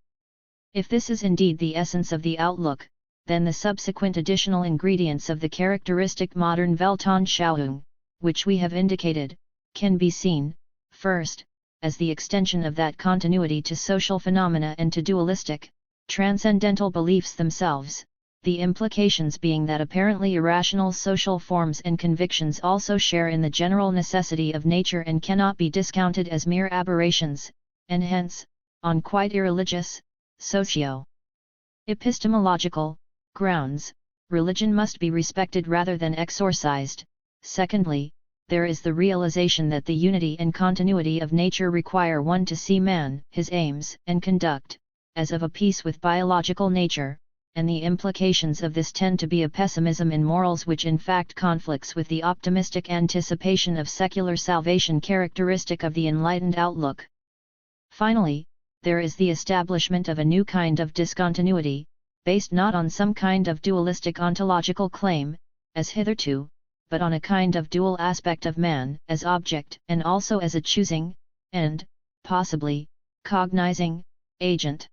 If this is indeed the essence of the outlook, then the subsequent additional ingredients of the characteristic modern Weltanschauung, which we have indicated, can be seen, first, as the extension of that continuity to social phenomena and to dualistic, transcendental beliefs themselves, the implications being that apparently irrational social forms and convictions also share in the general necessity of nature and cannot be discounted as mere aberrations, and hence, on quite irreligious, socio-epistemological grounds, religion must be respected rather than exorcised. Secondly, there is the realization that the unity and continuity of nature require one to see man, his aims and conduct, as of a piece with biological nature, and the implications of this tend to be a pessimism in morals which in fact conflicts with the optimistic anticipation of secular salvation characteristic of the enlightened outlook. Finally, there is the establishment of a new kind of discontinuity, based not on some kind of dualistic ontological claim, as hitherto, but on a kind of dual aspect of man as object and also as a choosing, and, possibly, cognizing, agent.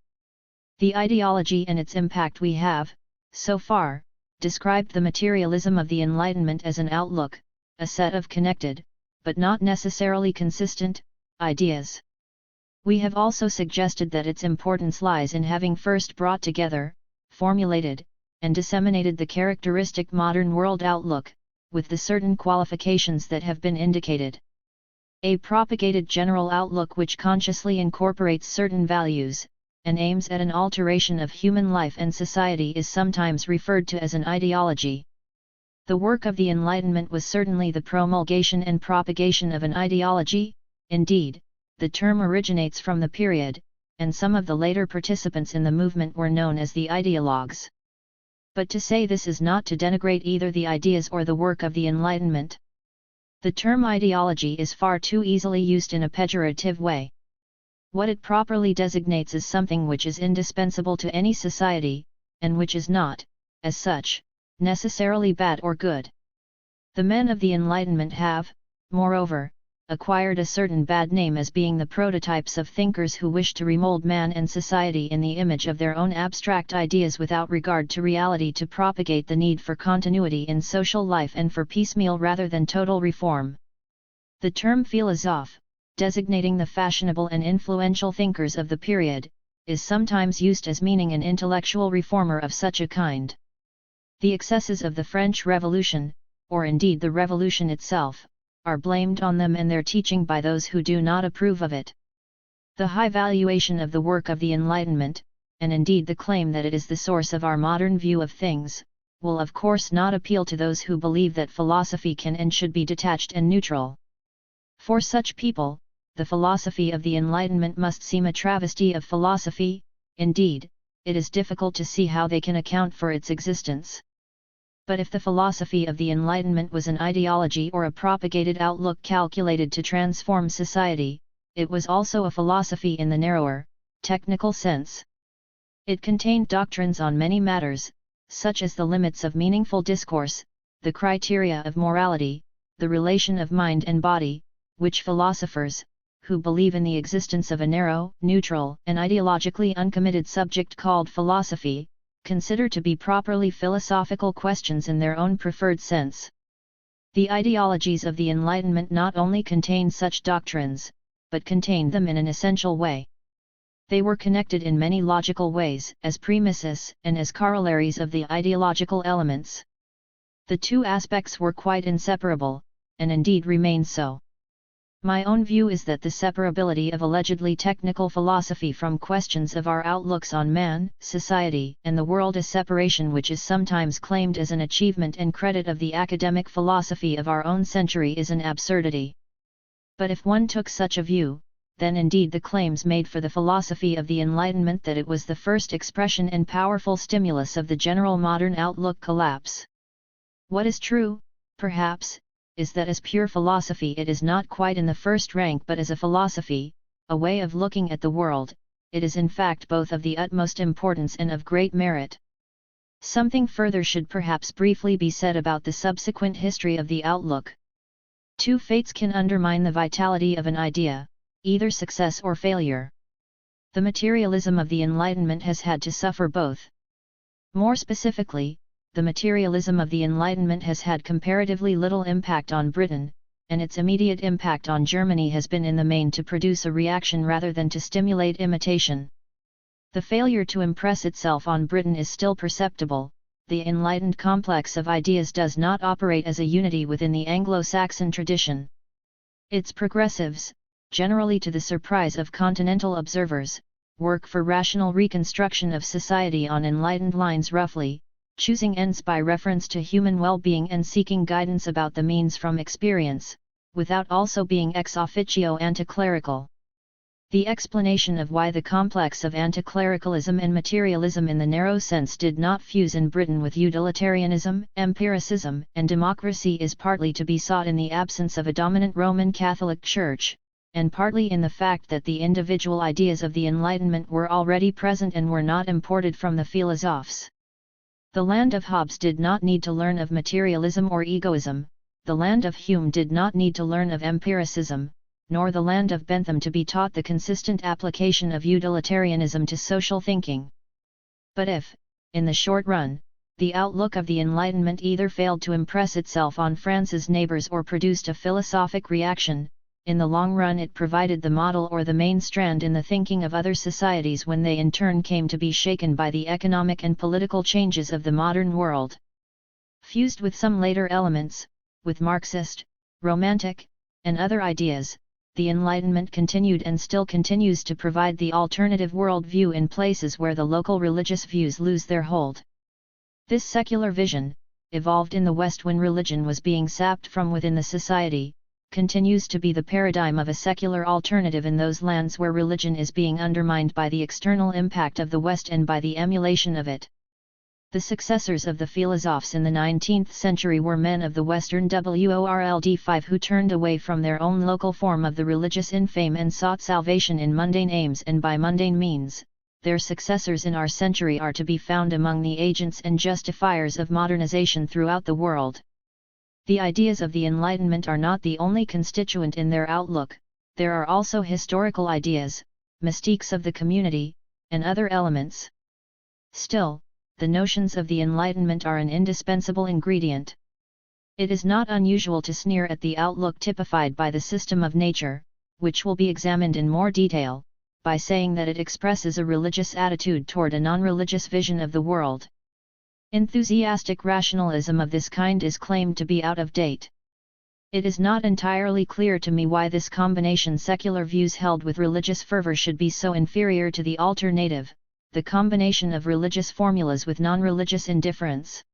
The ideology and its impact we have, so far, described the materialism of the Enlightenment as an outlook, a set of connected, but not necessarily consistent, ideas. We have also suggested that its importance lies in having first brought together, formulated, and disseminated the characteristic modern world outlook, with the certain qualifications that have been indicated. A propagated general outlook which consciously incorporates certain values, and aims at an alteration of human life and society is sometimes referred to as an ideology. The work of the Enlightenment was certainly the promulgation and propagation of an ideology. Indeed, the term originates from the period, and some of the later participants in the movement were known as the ideologues. But to say this is not to denigrate either the ideas or the work of the Enlightenment. The term ideology is far too easily used in a pejorative way. What it properly designates is something which is indispensable to any society, and which is not, as such, necessarily bad or good. The men of the Enlightenment have, moreover, acquired a certain bad name as being the prototypes of thinkers who wish to remold man and society in the image of their own abstract ideas without regard to reality, to propagate the need for continuity in social life and for piecemeal rather than total reform. The term philosophe, designating the fashionable and influential thinkers of the period, is sometimes used as meaning an intellectual reformer of such a kind. The excesses of the French Revolution, or indeed the Revolution itself, are blamed on them and their teaching by those who do not approve of it. The high valuation of the work of the Enlightenment, and indeed the claim that it is the source of our modern view of things, will of course not appeal to those who believe that philosophy can and should be detached and neutral. For such people, the philosophy of the Enlightenment must seem a travesty of philosophy. Indeed, it is difficult to see how they can account for its existence. But if the philosophy of the Enlightenment was an ideology or a propagated outlook calculated to transform society, it was also a philosophy in the narrower, technical sense. It contained doctrines on many matters, such as the limits of meaningful discourse, the criteria of morality, the relation of mind and body, which philosophers, who believe in the existence of a narrow, neutral, and ideologically uncommitted subject called philosophy, consider to be properly philosophical questions in their own preferred sense. The ideologies of the Enlightenment not only contained such doctrines, but contained them in an essential way. They were connected in many logical ways, as premises and as corollaries of the ideological elements. The two aspects were quite inseparable, and indeed remain so. My own view is that the separability of allegedly technical philosophy from questions of our outlooks on man, society, and the world, a separation which is sometimes claimed as an achievement and credit of the academic philosophy of our own century, is an absurdity. But if one took such a view, then indeed the claims made for the philosophy of the Enlightenment that it was the first expression and powerful stimulus of the general modern outlook collapse. What is true, perhaps, is that as pure philosophy it is not quite in the first rank, but as a philosophy, a way of looking at the world, it is in fact both of the utmost importance and of great merit. Something further should perhaps briefly be said about the subsequent history of the outlook. Two fates can undermine the vitality of an idea, either success or failure. The materialism of the Enlightenment has had to suffer both. More specifically, the materialism of the Enlightenment has had comparatively little impact on Britain, and its immediate impact on Germany has been in the main to produce a reaction rather than to stimulate imitation. The failure to impress itself on Britain is still perceptible. The enlightened complex of ideas does not operate as a unity within the Anglo-Saxon tradition. Its progressives, generally to the surprise of continental observers, work for rational reconstruction of society on enlightened lines, roughly, choosing ends by reference to human well-being and seeking guidance about the means from experience, without also being ex officio anticlerical. The explanation of why the complex of anticlericalism and materialism in the narrow sense did not fuse in Britain with utilitarianism, empiricism, and democracy is partly to be sought in the absence of a dominant Roman Catholic Church, and partly in the fact that the individual ideas of the Enlightenment were already present and were not imported from the philosophes. The land of Hobbes did not need to learn of materialism or egoism, the land of Hume did not need to learn of empiricism, nor the land of Bentham to be taught the consistent application of utilitarianism to social thinking. But if, in the short run, the outlook of the Enlightenment either failed to impress itself on France's neighbours or produced a philosophic reaction, in the long run it provided the model or the main strand in the thinking of other societies when they in turn came to be shaken by the economic and political changes of the modern world. Fused with some later elements, with Marxist, Romantic, and other ideas, the Enlightenment continued and still continues to provide the alternative world view in places where the local religious views lose their hold. This secular vision, evolved in the West when religion was being sapped from within the society, continues to be the paradigm of a secular alternative in those lands where religion is being undermined by the external impact of the West and by the emulation of it. The successors of the philosophes in the 19th century were men of the Western world who turned away from their own local form of the religious infame and sought salvation in mundane aims and by mundane means. Their successors in our century are to be found among the agents and justifiers of modernization throughout the world. The ideas of the Enlightenment are not the only constituent in their outlook, there are also historical ideas, mystiques of the community, and other elements. Still, the notions of the Enlightenment are an indispensable ingredient. It is not unusual to sneer at the outlook typified by the system of nature, which will be examined in more detail, by saying that it expresses a religious attitude toward a non-religious vision of the world. Enthusiastic rationalism of this kind is claimed to be out of date. It is not entirely clear to me why this combination secular views held with religious fervor should be so inferior to the alternative, the combination of religious formulas with non-religious indifference.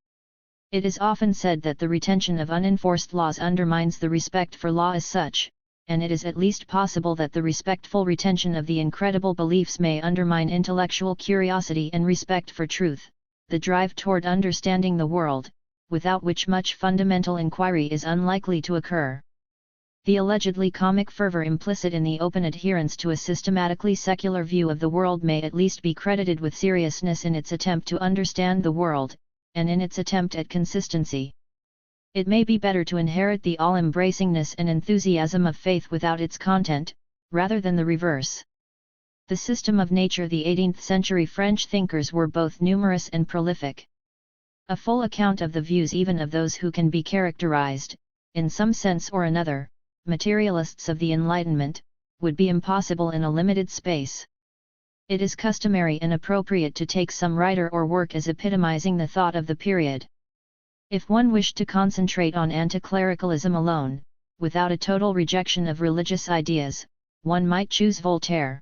It is often said that the retention of unenforced laws undermines the respect for law as such, and it is at least possible that the respectful retention of the incredible beliefs may undermine intellectual curiosity and respect for truth, the drive toward understanding the world, without which much fundamental inquiry is unlikely to occur. The allegedly comic fervor implicit in the open adherence to a systematically secular view of the world may at least be credited with seriousness in its attempt to understand the world, and in its attempt at consistency. It may be better to inherit the all-embracingness and enthusiasm of faith without its content, rather than the reverse. The system of nature. The 18th century French thinkers were both numerous and prolific. A full account of the views even of those who can be characterized, in some sense or another, materialists of the Enlightenment, would be impossible in a limited space. It is customary and appropriate to take some writer or work as epitomizing the thought of the period. If one wished to concentrate on anti-clericalism alone, without a total rejection of religious ideas, one might choose Voltaire.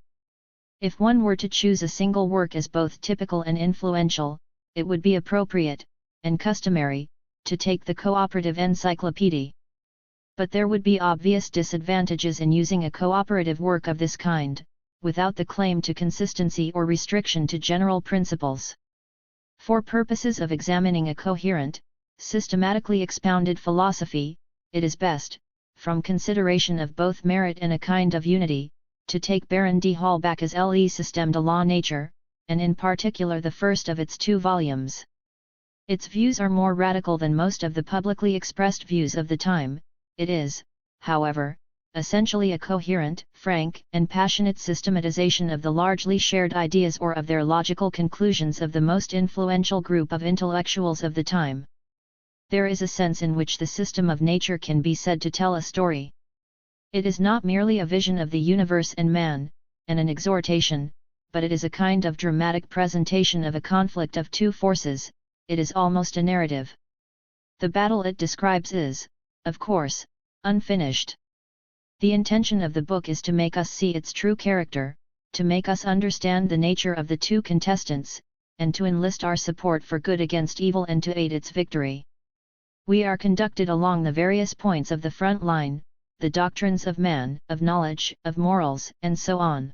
If one were to choose a single work as both typical and influential, it would be appropriate, and customary, to take the cooperative encyclopedia. But there would be obvious disadvantages in using a cooperative work of this kind, without the claim to consistency or restriction to general principles. For purposes of examining a coherent, systematically expounded philosophy, it is best, from consideration of both merit and a kind of unity, to take Baron de Holbach's Le Système de la Nature, and in particular the first of its 2 volumes. Its views are more radical than most of the publicly expressed views of the time. It is, however, essentially a coherent, frank, and passionate systematization of the largely shared ideas or of their logical conclusions of the most influential group of intellectuals of the time. There is a sense in which the system of nature can be said to tell a story. It is not merely a vision of the universe and man, and an exhortation, but it is a kind of dramatic presentation of a conflict of 2 forces. It is almost a narrative. The battle it describes is, of course, unfinished. The intention of the book is to make us see its true character, to make us understand the nature of the 2 contestants, and to enlist our support for good against evil and to aid its victory. We are conducted along the various points of the front line, the doctrines of man, of knowledge, of morals, and so on.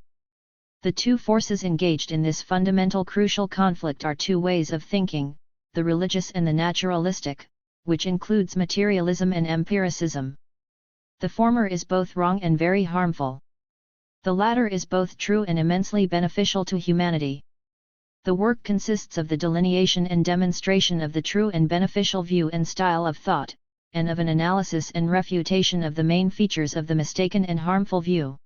The 2 forces engaged in this fundamental crucial conflict are 2 ways of thinking, the religious and the naturalistic, which includes materialism and empiricism. The former is both wrong and very harmful. The latter is both true and immensely beneficial to humanity. The work consists of the delineation and demonstration of the true and beneficial view and style of thought, and of an analysis and refutation of the main features of the mistaken and harmful view.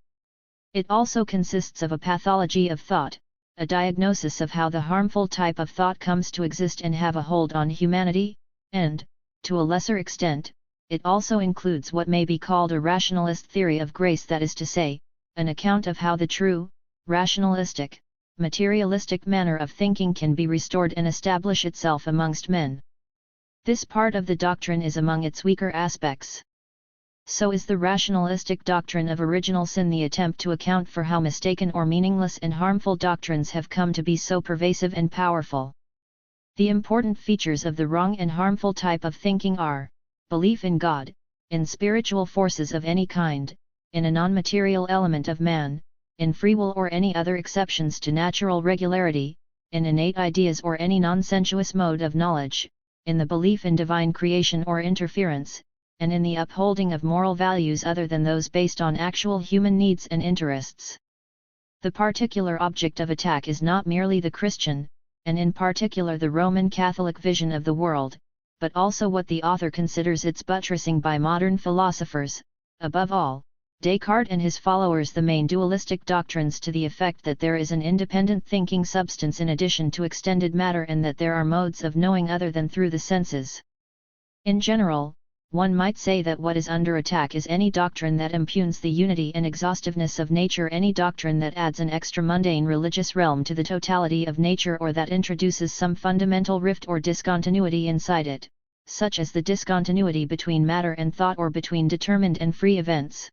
It also consists of a pathology of thought, a diagnosis of how the harmful type of thought comes to exist and have a hold on humanity, and, to a lesser extent, it also includes what may be called a rationalist theory of grace, that is to say, an account of how the true, rationalistic, materialistic manner of thinking can be restored and establish itself amongst men. This part of the doctrine is among its weaker aspects. So is the rationalistic doctrine of original sin, the attempt to account for how mistaken or meaningless and harmful doctrines have come to be so pervasive and powerful. The important features of the wrong and harmful type of thinking are belief in God, in spiritual forces of any kind, in a non-material element of man, in free will or any other exceptions to natural regularity, in innate ideas or any non-sensuous mode of knowledge, in the belief in divine creation or interference, and in the upholding of moral values other than those based on actual human needs and interests. The particular object of attack is not merely the Christian, and in particular the Roman Catholic vision of the world, but also what the author considers its buttressing by modern philosophers, above all, Descartes and his followers, the main dualistic doctrines to the effect that there is an independent thinking substance in addition to extended matter and that there are modes of knowing other than through the senses. In general, one might say that what is under attack is any doctrine that impugns the unity and exhaustiveness of nature, any doctrine that adds an extra-mundane religious realm to the totality of nature, or that introduces some fundamental rift or discontinuity inside it, such as the discontinuity between matter and thought or between determined and free events.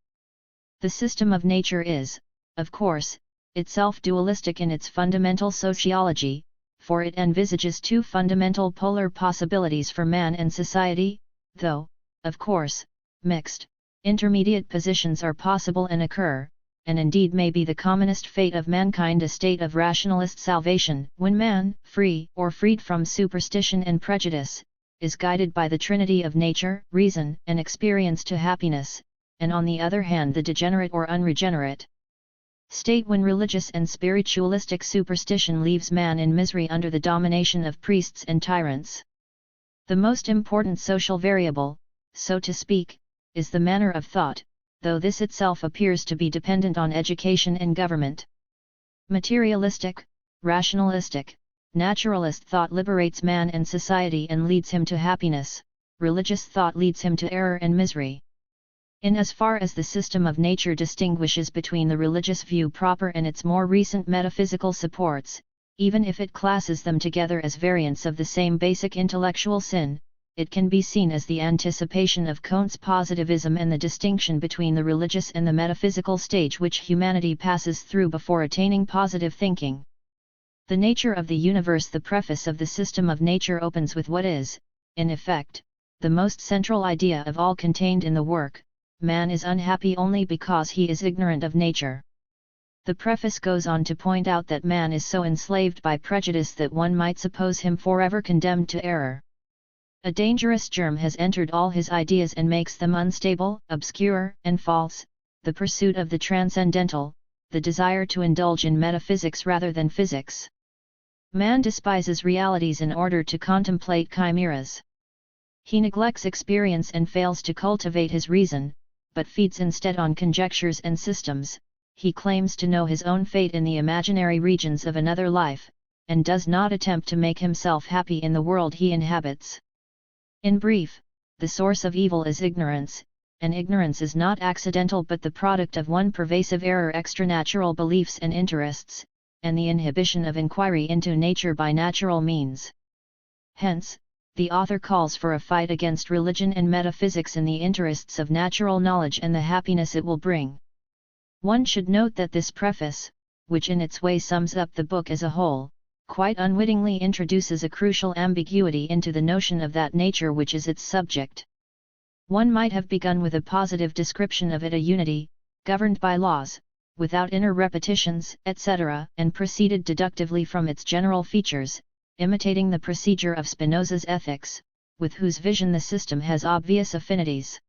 The system of nature is, of course, itself dualistic in its fundamental sociology, for it envisages two fundamental polar possibilities for man and society, though, of course, mixed, intermediate positions are possible and occur, and indeed may be the commonest fate of mankind, a state of rationalist salvation, when man, free or freed from superstition and prejudice, is guided by the trinity of nature, reason, and experience to happiness, and on the other hand the degenerate or unregenerate state when religious and spiritualistic superstition leaves man in misery under the domination of priests and tyrants. The most important social variable, so to speak, is the manner of thought, though this itself appears to be dependent on education and government. Materialistic, rationalistic, naturalist thought liberates man and society and leads him to happiness, religious thought leads him to error and misery. In as far as the system of nature distinguishes between the religious view proper and its more recent metaphysical supports, even if it classes them together as variants of the same basic intellectual sin, it can be seen as the anticipation of Comte's positivism and the distinction between the religious and the metaphysical stage which humanity passes through before attaining positive thinking. The nature of the universe. The preface of the system of nature opens with what is, in effect, the most central idea of all contained in the work: man is unhappy only because he is ignorant of nature. The preface goes on to point out that man is so enslaved by prejudice that one might suppose him forever condemned to error. A dangerous germ has entered all his ideas and makes them unstable, obscure, and false: the pursuit of the transcendental, the desire to indulge in metaphysics rather than physics. Man despises realities in order to contemplate chimeras. He neglects experience and fails to cultivate his reason, but feeds instead on conjectures and systems. He claims to know his own fate in the imaginary regions of another life, and does not attempt to make himself happy in the world he inhabits. In brief, the source of evil is ignorance, and ignorance is not accidental but the product of one pervasive error, extranatural beliefs and interests, and the inhibition of inquiry into nature by natural means. Hence, the author calls for a fight against religion and metaphysics in the interests of natural knowledge and the happiness it will bring. One should note that this preface, which in its way sums up the book as a whole, quite unwittingly introduces a crucial ambiguity into the notion of that nature which is its subject. One might have begun with a positive description of it, a unity, governed by laws, without inner repetitions, etc., and proceeded deductively from its general features, imitating the procedure of Spinoza's ethics, with whose vision the system has obvious affinities.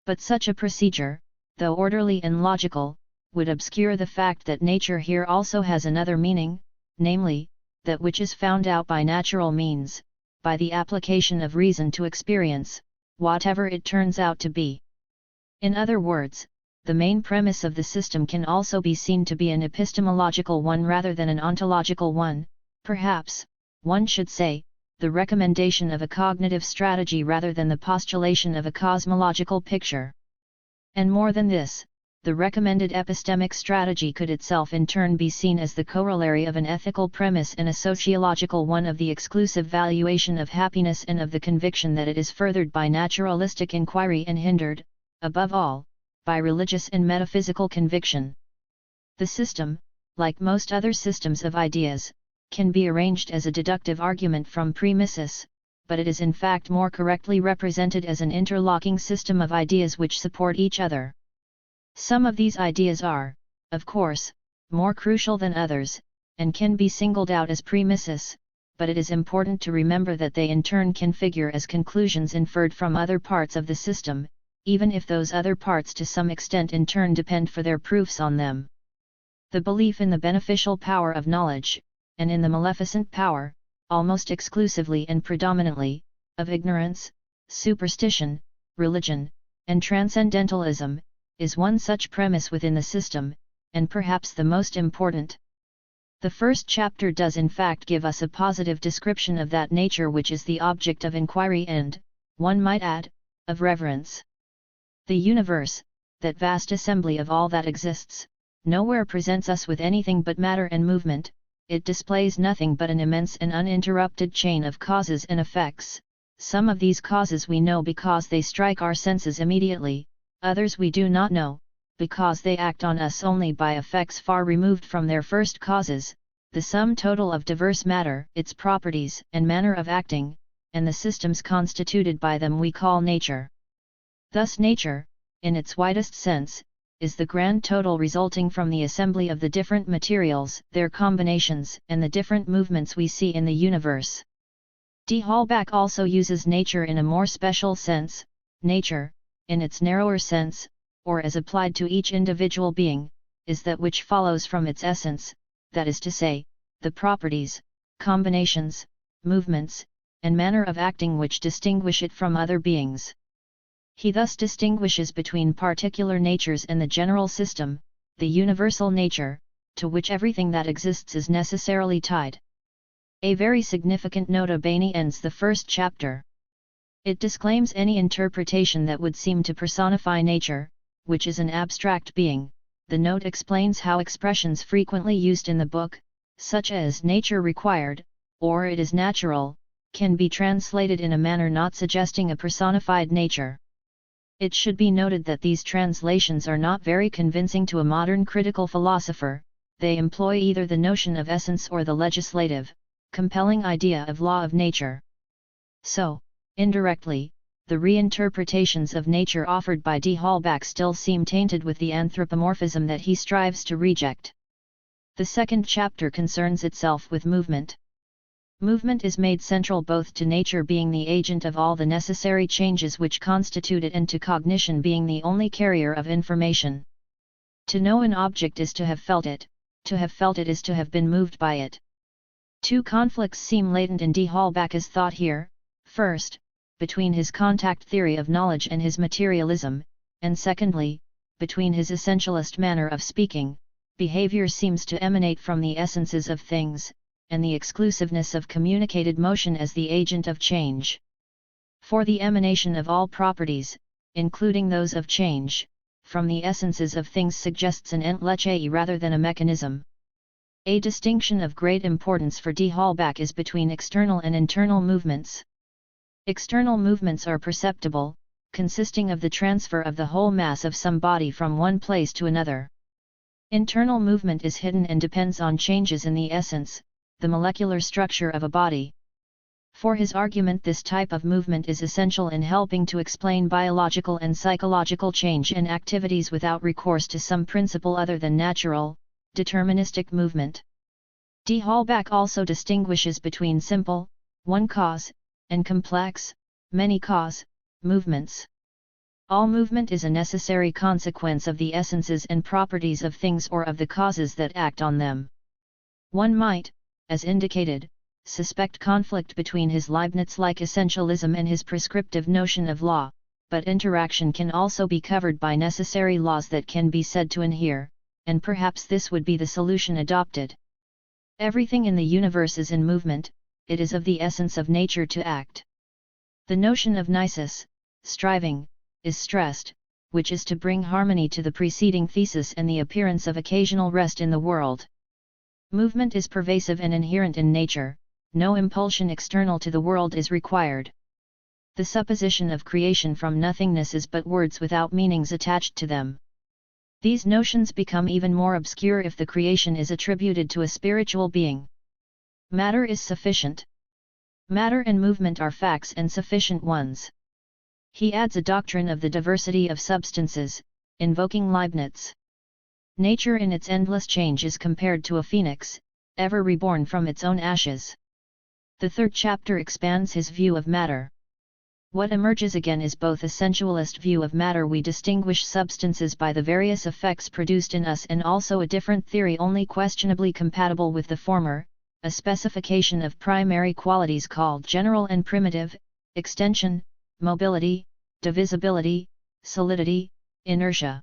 But such a procedure, though orderly and logical, would obscure the fact that nature here also has another meaning, namely, that which is found out by natural means, by the application of reason to experience, whatever it turns out to be. In other words, the main premise of the system can also be seen to be an epistemological one rather than an ontological one, perhaps, one should say, the recommendation of a cognitive strategy rather than the postulation of a cosmological picture. And more than this, the recommended epistemic strategy could itself in turn be seen as the corollary of an ethical premise and a sociological one of the exclusive valuation of happiness and of the conviction that it is furthered by naturalistic inquiry and hindered, above all, by religious and metaphysical conviction. The system, like most other systems of ideas, can be arranged as a deductive argument from premises, but it is in fact more correctly represented as an interlocking system of ideas which support each other. Some of these ideas are, of course, more crucial than others, and can be singled out as premises, but it is important to remember that they in turn can figure as conclusions inferred from other parts of the system, even if those other parts to some extent in turn depend for their proofs on them. The belief in the beneficial power of knowledge, and in the maleficent power, almost exclusively and predominantly, of ignorance, superstition, religion, and transcendentalism, is one such premise within the system, and perhaps the most important. The first chapter does in fact give us a positive description of that nature which is the object of inquiry and, one might add, of reverence. The universe, that vast assembly of all that exists, nowhere presents us with anything but matter and movement. It displays nothing but an immense and uninterrupted chain of causes and effects. Some of these causes we know because they strike our senses immediately, others we do not know, because they act on us only by effects far removed from their first causes. The sum total of diverse matter, its properties and manner of acting, and the systems constituted by them we call nature. Thus nature, in its widest sense, is the grand total resulting from the assembly of the different materials, their combinations, and the different movements we see in the universe. D. Halbach also uses nature in a more special sense. Nature, in its narrower sense, or as applied to each individual being, is that which follows from its essence, that is to say, the properties, combinations, movements, and manner of acting which distinguish it from other beings. He thus distinguishes between particular natures and the general system, the universal nature, to which everything that exists is necessarily tied. A very significant nota bene ends the first chapter. It disclaims any interpretation that would seem to personify nature, which is an abstract being. The note explains how expressions frequently used in the book, such as nature required, or it is natural, can be translated in a manner not suggesting a personified nature. It should be noted that these translations are not very convincing to a modern critical philosopher. They employ either the notion of essence or the legislative, compelling idea of law of nature. So, indirectly, the reinterpretations of nature offered by D. Halbach still seem tainted with the anthropomorphism that he strives to reject. The second chapter concerns itself with movement. Movement is made central both to nature being the agent of all the necessary changes which constitute it and to cognition being the only carrier of information. To know an object is to have felt it is to have been moved by it. Two conflicts seem latent in D. Halbach's thought here: first, between his contact theory of knowledge and his materialism, and secondly, between his essentialist manner of speaking. Behavior seems to emanate from the essences of things, and the exclusiveness of communicated motion as the agent of change. For the emanation of all properties, including those of change, from the essences of things suggests an enteleche rather than a mechanism. A distinction of great importance for D. Halbach is between external and internal movements. External movements are perceptible, consisting of the transfer of the whole mass of some body from one place to another. Internal movement is hidden and depends on changes in the essence, the molecular structure of a body. For his argument, this type of movement is essential in helping to explain biological and psychological change and activities without recourse to some principle other than natural, deterministic movement. D. Halbach also distinguishes between simple, one cause, and complex, many cause, movements. All movement is a necessary consequence of the essences and properties of things or of the causes that act on them. One might, as indicated, suspect conflict between his Leibniz-like essentialism and his prescriptive notion of law, but interaction can also be covered by necessary laws that can be said to inhere, and perhaps this would be the solution adopted. Everything in the universe is in movement, it is of the essence of nature to act. The notion of nisus, striving, is stressed, which is to bring harmony to the preceding thesis and the appearance of occasional rest in the world. Movement is pervasive and inherent in nature, no impulsion external to the world is required. The supposition of creation from nothingness is but words without meanings attached to them. These notions become even more obscure if the creation is attributed to a spiritual being. Matter is sufficient. Matter and movement are facts and sufficient ones. He adds a doctrine of the diversity of substances, invoking Leibniz. Nature in its endless change is compared to a phoenix, ever reborn from its own ashes. The third chapter expands his view of matter. What emerges again is both a sensualist view of matter, we distinguish substances by the various effects produced in us, and also a different theory only questionably compatible with the former, a specification of primary qualities called general and primitive, extension, mobility, divisibility, solidity, inertia.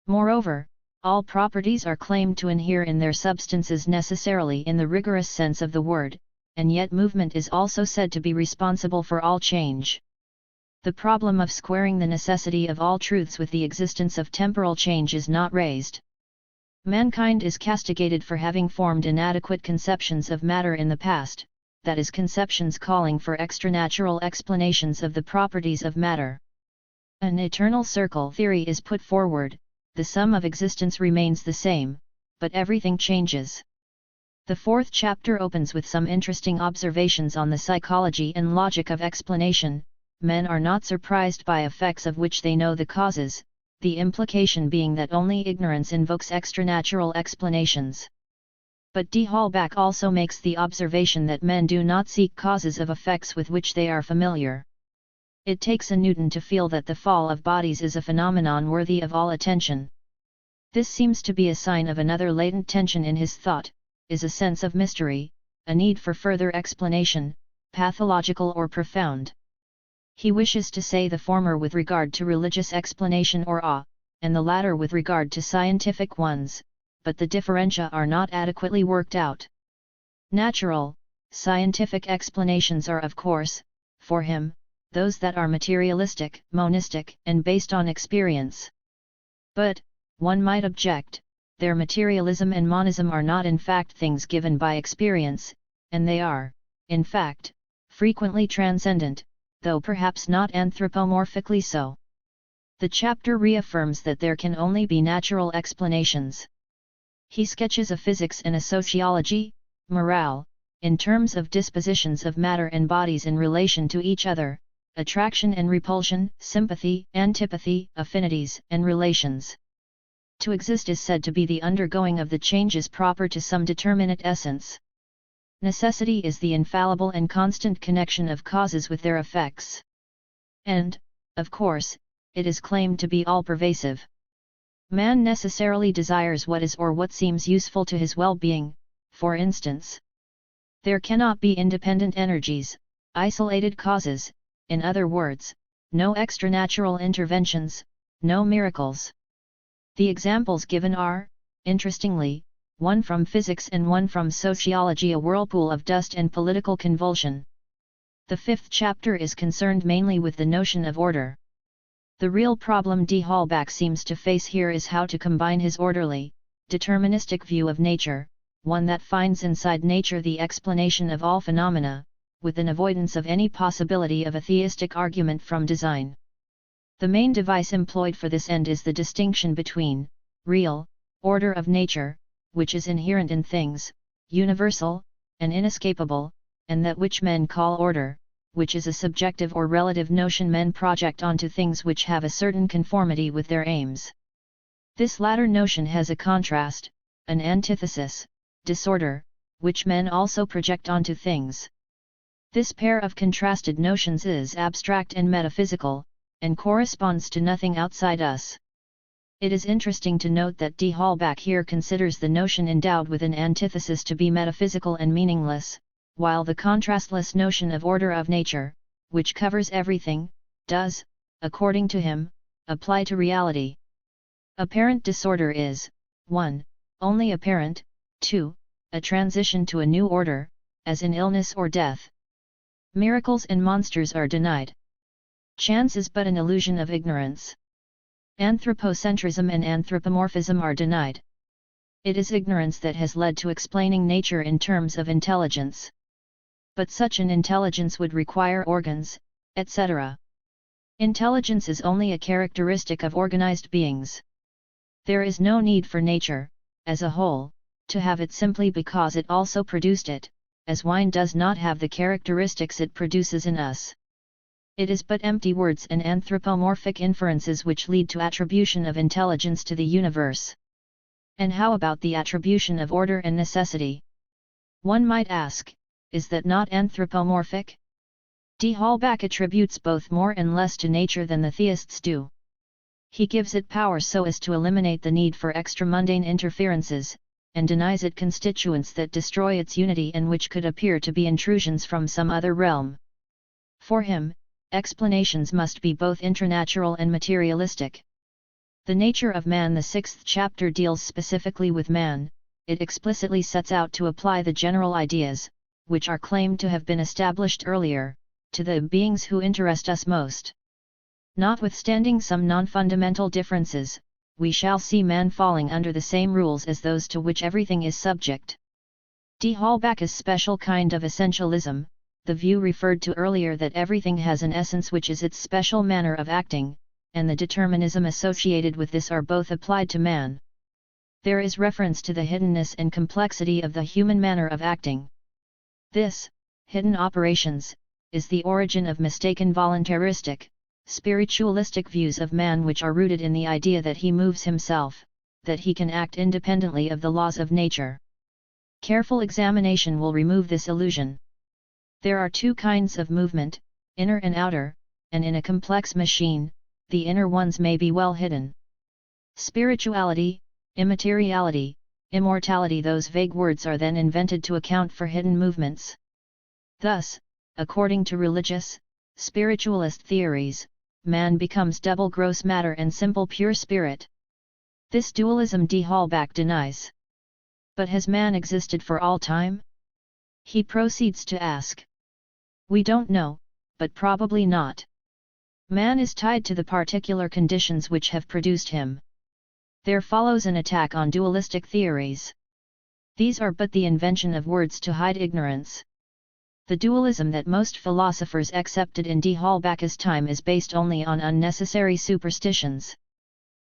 Moreover, all properties are claimed to inhere in their substances necessarily in the rigorous sense of the word, and yet movement is also said to be responsible for all change. The problem of squaring the necessity of all truths with the existence of temporal change is not raised. Mankind is castigated for having formed inadequate conceptions of matter in the past, that is, conceptions calling for extranatural explanations of the properties of matter. An eternal circle theory is put forward. The sum of existence remains the same, but everything changes. The fourth chapter opens with some interesting observations on the psychology and logic of explanation. Men are not surprised by effects of which they know the causes, the implication being that only ignorance invokes extranatural explanations. But d'Holbach also makes the observation that men do not seek causes of effects with which they are familiar. It takes a Newton to feel that the fall of bodies is a phenomenon worthy of all attention. This seems to be a sign of another latent tension in his thought, is a sense of mystery, a need for further explanation, pathological or profound. He wishes to say the former with regard to religious explanation or awe, and the latter with regard to scientific ones, but the differentia are not adequately worked out. Natural, scientific explanations are of course, for him, those that are materialistic, monistic, and based on experience. But, one might object, their materialism and monism are not in fact things given by experience, and they are, in fact, frequently transcendent, though perhaps not anthropomorphically so. The chapter reaffirms that there can only be natural explanations. He sketches a physics and a sociology, morale, in terms of dispositions of matter and bodies in relation to each other, attraction and repulsion, sympathy, antipathy, affinities, and relations. To exist is said to be the undergoing of the changes proper to some determinate essence. Necessity is the infallible and constant connection of causes with their effects. And, of course, it is claimed to be all-pervasive. Man necessarily desires what is or what seems useful to his well-being, for instance. There cannot be independent energies, isolated causes, in other words, no extranatural interventions, no miracles. The examples given are, interestingly, one from physics and one from sociology, a whirlpool of dust and political convulsion. The fifth chapter is concerned mainly with the notion of order. The real problem d'Holbach seems to face here is how to combine his orderly, deterministic view of nature, one that finds inside nature the explanation of all phenomena, with an avoidance of any possibility of a theistic argument from design. The main device employed for this end is the distinction between real order of nature, which is inherent in things, universal, and inescapable, and that which men call order, which is a subjective or relative notion men project onto things which have a certain conformity with their aims. This latter notion has a contrast, an antithesis, disorder, which men also project onto things. This pair of contrasted notions is abstract and metaphysical, and corresponds to nothing outside us. It is interesting to note that d'Holbach here considers the notion endowed with an antithesis to be metaphysical and meaningless, while the contrastless notion of order of nature, which covers everything, does, according to him, apply to reality. Apparent disorder is, 1. Only apparent, 2. A transition to a new order, as in illness or death. Miracles and monsters are denied. Chance is but an illusion of ignorance. Anthropocentrism and anthropomorphism are denied. It is ignorance that has led to explaining nature in terms of intelligence. But such an intelligence would require organs, etc. Intelligence is only a characteristic of organized beings. There is no need for nature, as a whole, to have it simply because it also produced it, as wine does not have the characteristics it produces in us. It is but empty words and anthropomorphic inferences which lead to attribution of intelligence to the universe. And how about the attribution of order and necessity? One might ask, is that not anthropomorphic? D'Holbach attributes both more and less to nature than the theists do. He gives it power so as to eliminate the need for extramundane interferences, and denies it constituents that destroy its unity and which could appear to be intrusions from some other realm. For him, explanations must be both intranatural and materialistic. The nature of man. The 6th chapter deals specifically with man. It explicitly sets out to apply the general ideas, which are claimed to have been established earlier, to the beings who interest us most. Notwithstanding some non-fundamental differences, we shall see man falling under the same rules as those to which everything is subject. D'Holbach's special kind of essentialism, the view referred to earlier that everything has an essence which is its special manner of acting, and the determinism associated with this are both applied to man. There is reference to the hiddenness and complexity of the human manner of acting. This, hidden operations, is the origin of mistaken voluntaristic, spiritualistic views of man which are rooted in the idea that he moves himself, that he can act independently of the laws of nature. Careful examination will remove this illusion. There are two kinds of movement, inner and outer, and in a complex machine, the inner ones may be well hidden. Spirituality, immateriality, immortality, those vague words are then invented to account for hidden movements. Thus, according to religious, spiritualist theories, man becomes double gross matter and simple pure spirit. This dualism D'Holbach denies. But has man existed for all time? He proceeds to ask. We don't know, but probably not. Man is tied to the particular conditions which have produced him. There follows an attack on dualistic theories. These are but the invention of words to hide ignorance. The dualism that most philosophers accepted in D'Holbach's time is based only on unnecessary superstitions.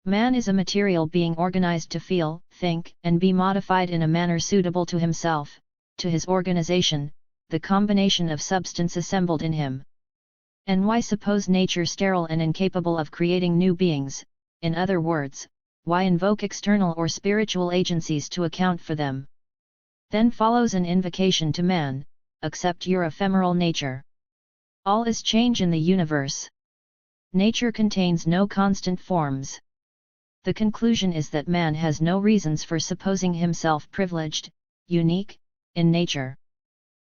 Man is a material being organized to feel, think, and be modified in a manner suitable to himself, to his organization, the combination of substance assembled in him. And why suppose nature sterile and incapable of creating new beings? In other words, why invoke external or spiritual agencies to account for them? Then follows an invocation to man, accept your ephemeral nature. All is change in the universe. Nature contains no constant forms. The conclusion is that man has no reasons for supposing himself privileged, unique, in nature.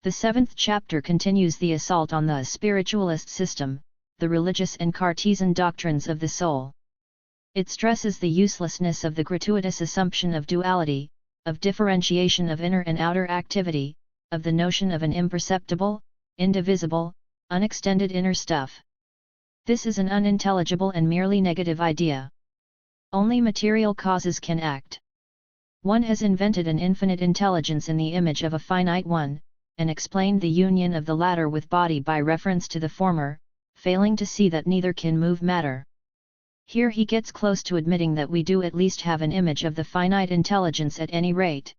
The 7th chapter continues the assault on the spiritualist system, the religious and Cartesian doctrines of the soul. It stresses the uselessness of the gratuitous assumption of duality, of differentiation of inner and outer activity, of the notion of an imperceptible, indivisible, unextended inner stuff. This is an unintelligible and merely negative idea. Only material causes can act. One has invented an infinite intelligence in the image of a finite one, and explained the union of the latter with body by reference to the former, failing to see that neither can move matter. Here he gets close to admitting that we do at least have an image of the finite intelligence at any rate.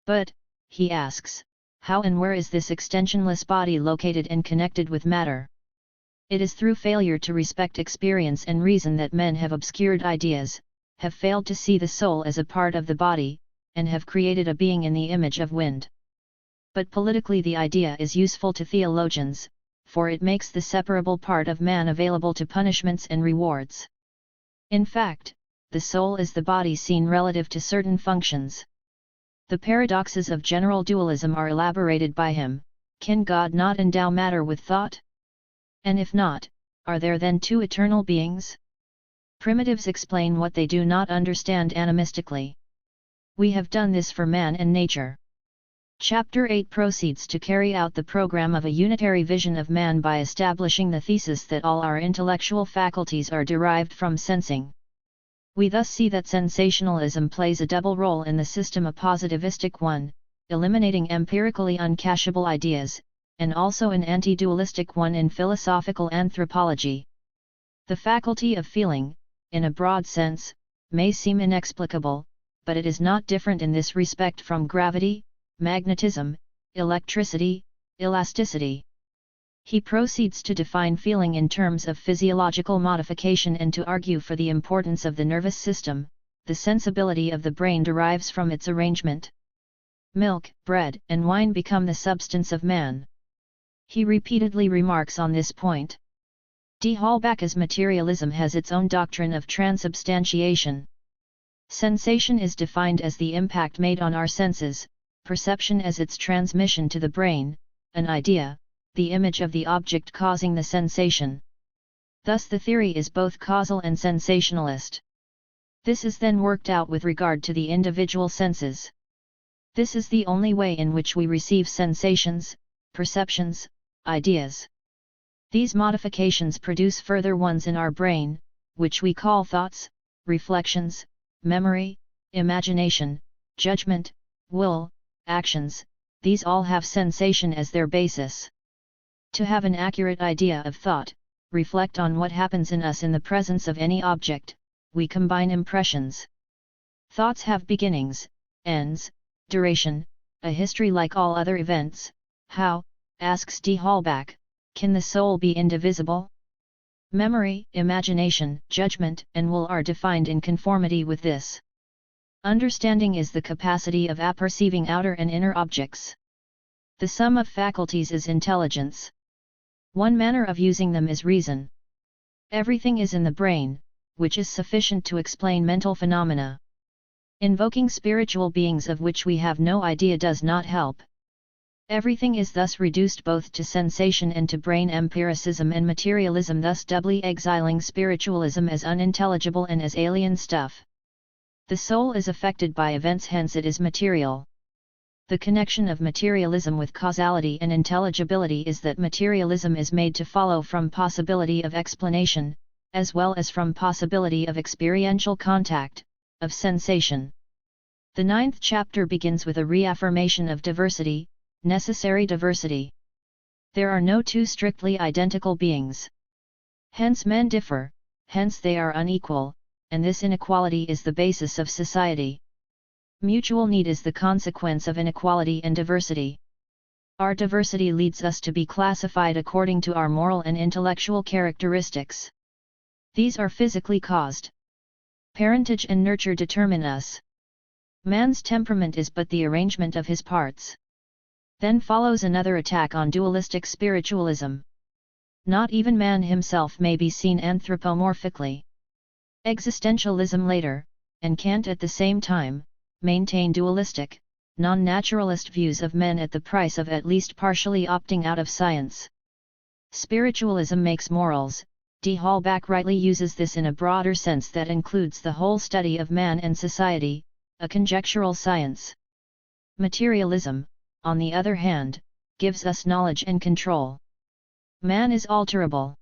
But, he asks, how and where is this extensionless body located and connected with matter? It is through failure to respect experience and reason that men have obscured ideas, have failed to see the soul as a part of the body, and have created a being in the image of wind. But politically the idea is useful to theologians, for it makes the separable part of man available to punishments and rewards. In fact, the soul is the body seen relative to certain functions. The paradoxes of general dualism are elaborated by him. Can God not endow matter with thought? And if not, are there then two eternal beings? Primitives explain what they do not understand animistically. We have done this for man and nature. Chapter 8 proceeds to carry out the program of a unitary vision of man by establishing the thesis that all our intellectual faculties are derived from sensing. We thus see that sensationalism plays a double role in the system, a positivistic one, eliminating empirically uncashable ideas, and also an anti-dualistic one in philosophical anthropology. The faculty of feeling, in a broad sense, may seem inexplicable, but it is not different in this respect from gravity, magnetism, electricity, elasticity. He proceeds to define feeling in terms of physiological modification and to argue for the importance of the nervous system. The sensibility of the brain derives from its arrangement. Milk, bread, and wine become the substance of man. He repeatedly remarks on this point. D. Halbach's materialism has its own doctrine of transubstantiation. Sensation is defined as the impact made on our senses, perception as its transmission to the brain, an idea, the image of the object causing the sensation. Thus the theory is both causal and sensationalist. This is then worked out with regard to the individual senses. This is the only way in which we receive sensations, perceptions, ideas. These modifications produce further ones in our brain, which we call thoughts, reflections, memory, imagination, judgment, will, actions. These all have sensation as their basis. To have an accurate idea of thought, reflect on what happens in us in the presence of any object, we combine impressions. Thoughts have beginnings, ends, duration, a history like all other events. How, asks D. Halbach, can the soul be indivisible? Memory, imagination, judgment, and will are defined in conformity with this. Understanding is the capacity of apperceiving outer and inner objects. The sum of faculties is intelligence. One manner of using them is reason. Everything is in the brain, which is sufficient to explain mental phenomena. Invoking spiritual beings of which we have no idea does not help. Everything is thus reduced both to sensation and to brain empiricism and materialism, thus doubly exiling spiritualism as unintelligible and as alien stuff. The soul is affected by events, hence it is material. The connection of materialism with causality and intelligibility is that materialism is made to follow from possibility of explanation, as well as from possibility of experiential contact, of sensation. The 9th chapter begins with a reaffirmation of diversity, necessary diversity. There are no two strictly identical beings. Hence men differ, hence they are unequal, and this inequality is the basis of society. Mutual need is the consequence of inequality and diversity. Our diversity leads us to be classified according to our moral and intellectual characteristics. These are physically caused. Parentage and nurture determine us. Man's temperament is but the arrangement of his parts. Then follows another attack on dualistic spiritualism. Not even man himself may be seen anthropomorphically. Existentialism later, and Kant at the same time, maintain dualistic, non-naturalist views of men at the price of at least partially opting out of science. Spiritualism makes morals. D. Halbach rightly uses this in a broader sense that includes the whole study of man and society, a conjectural science. Materialism, on the other hand, gives us knowledge and control. Man is alterable.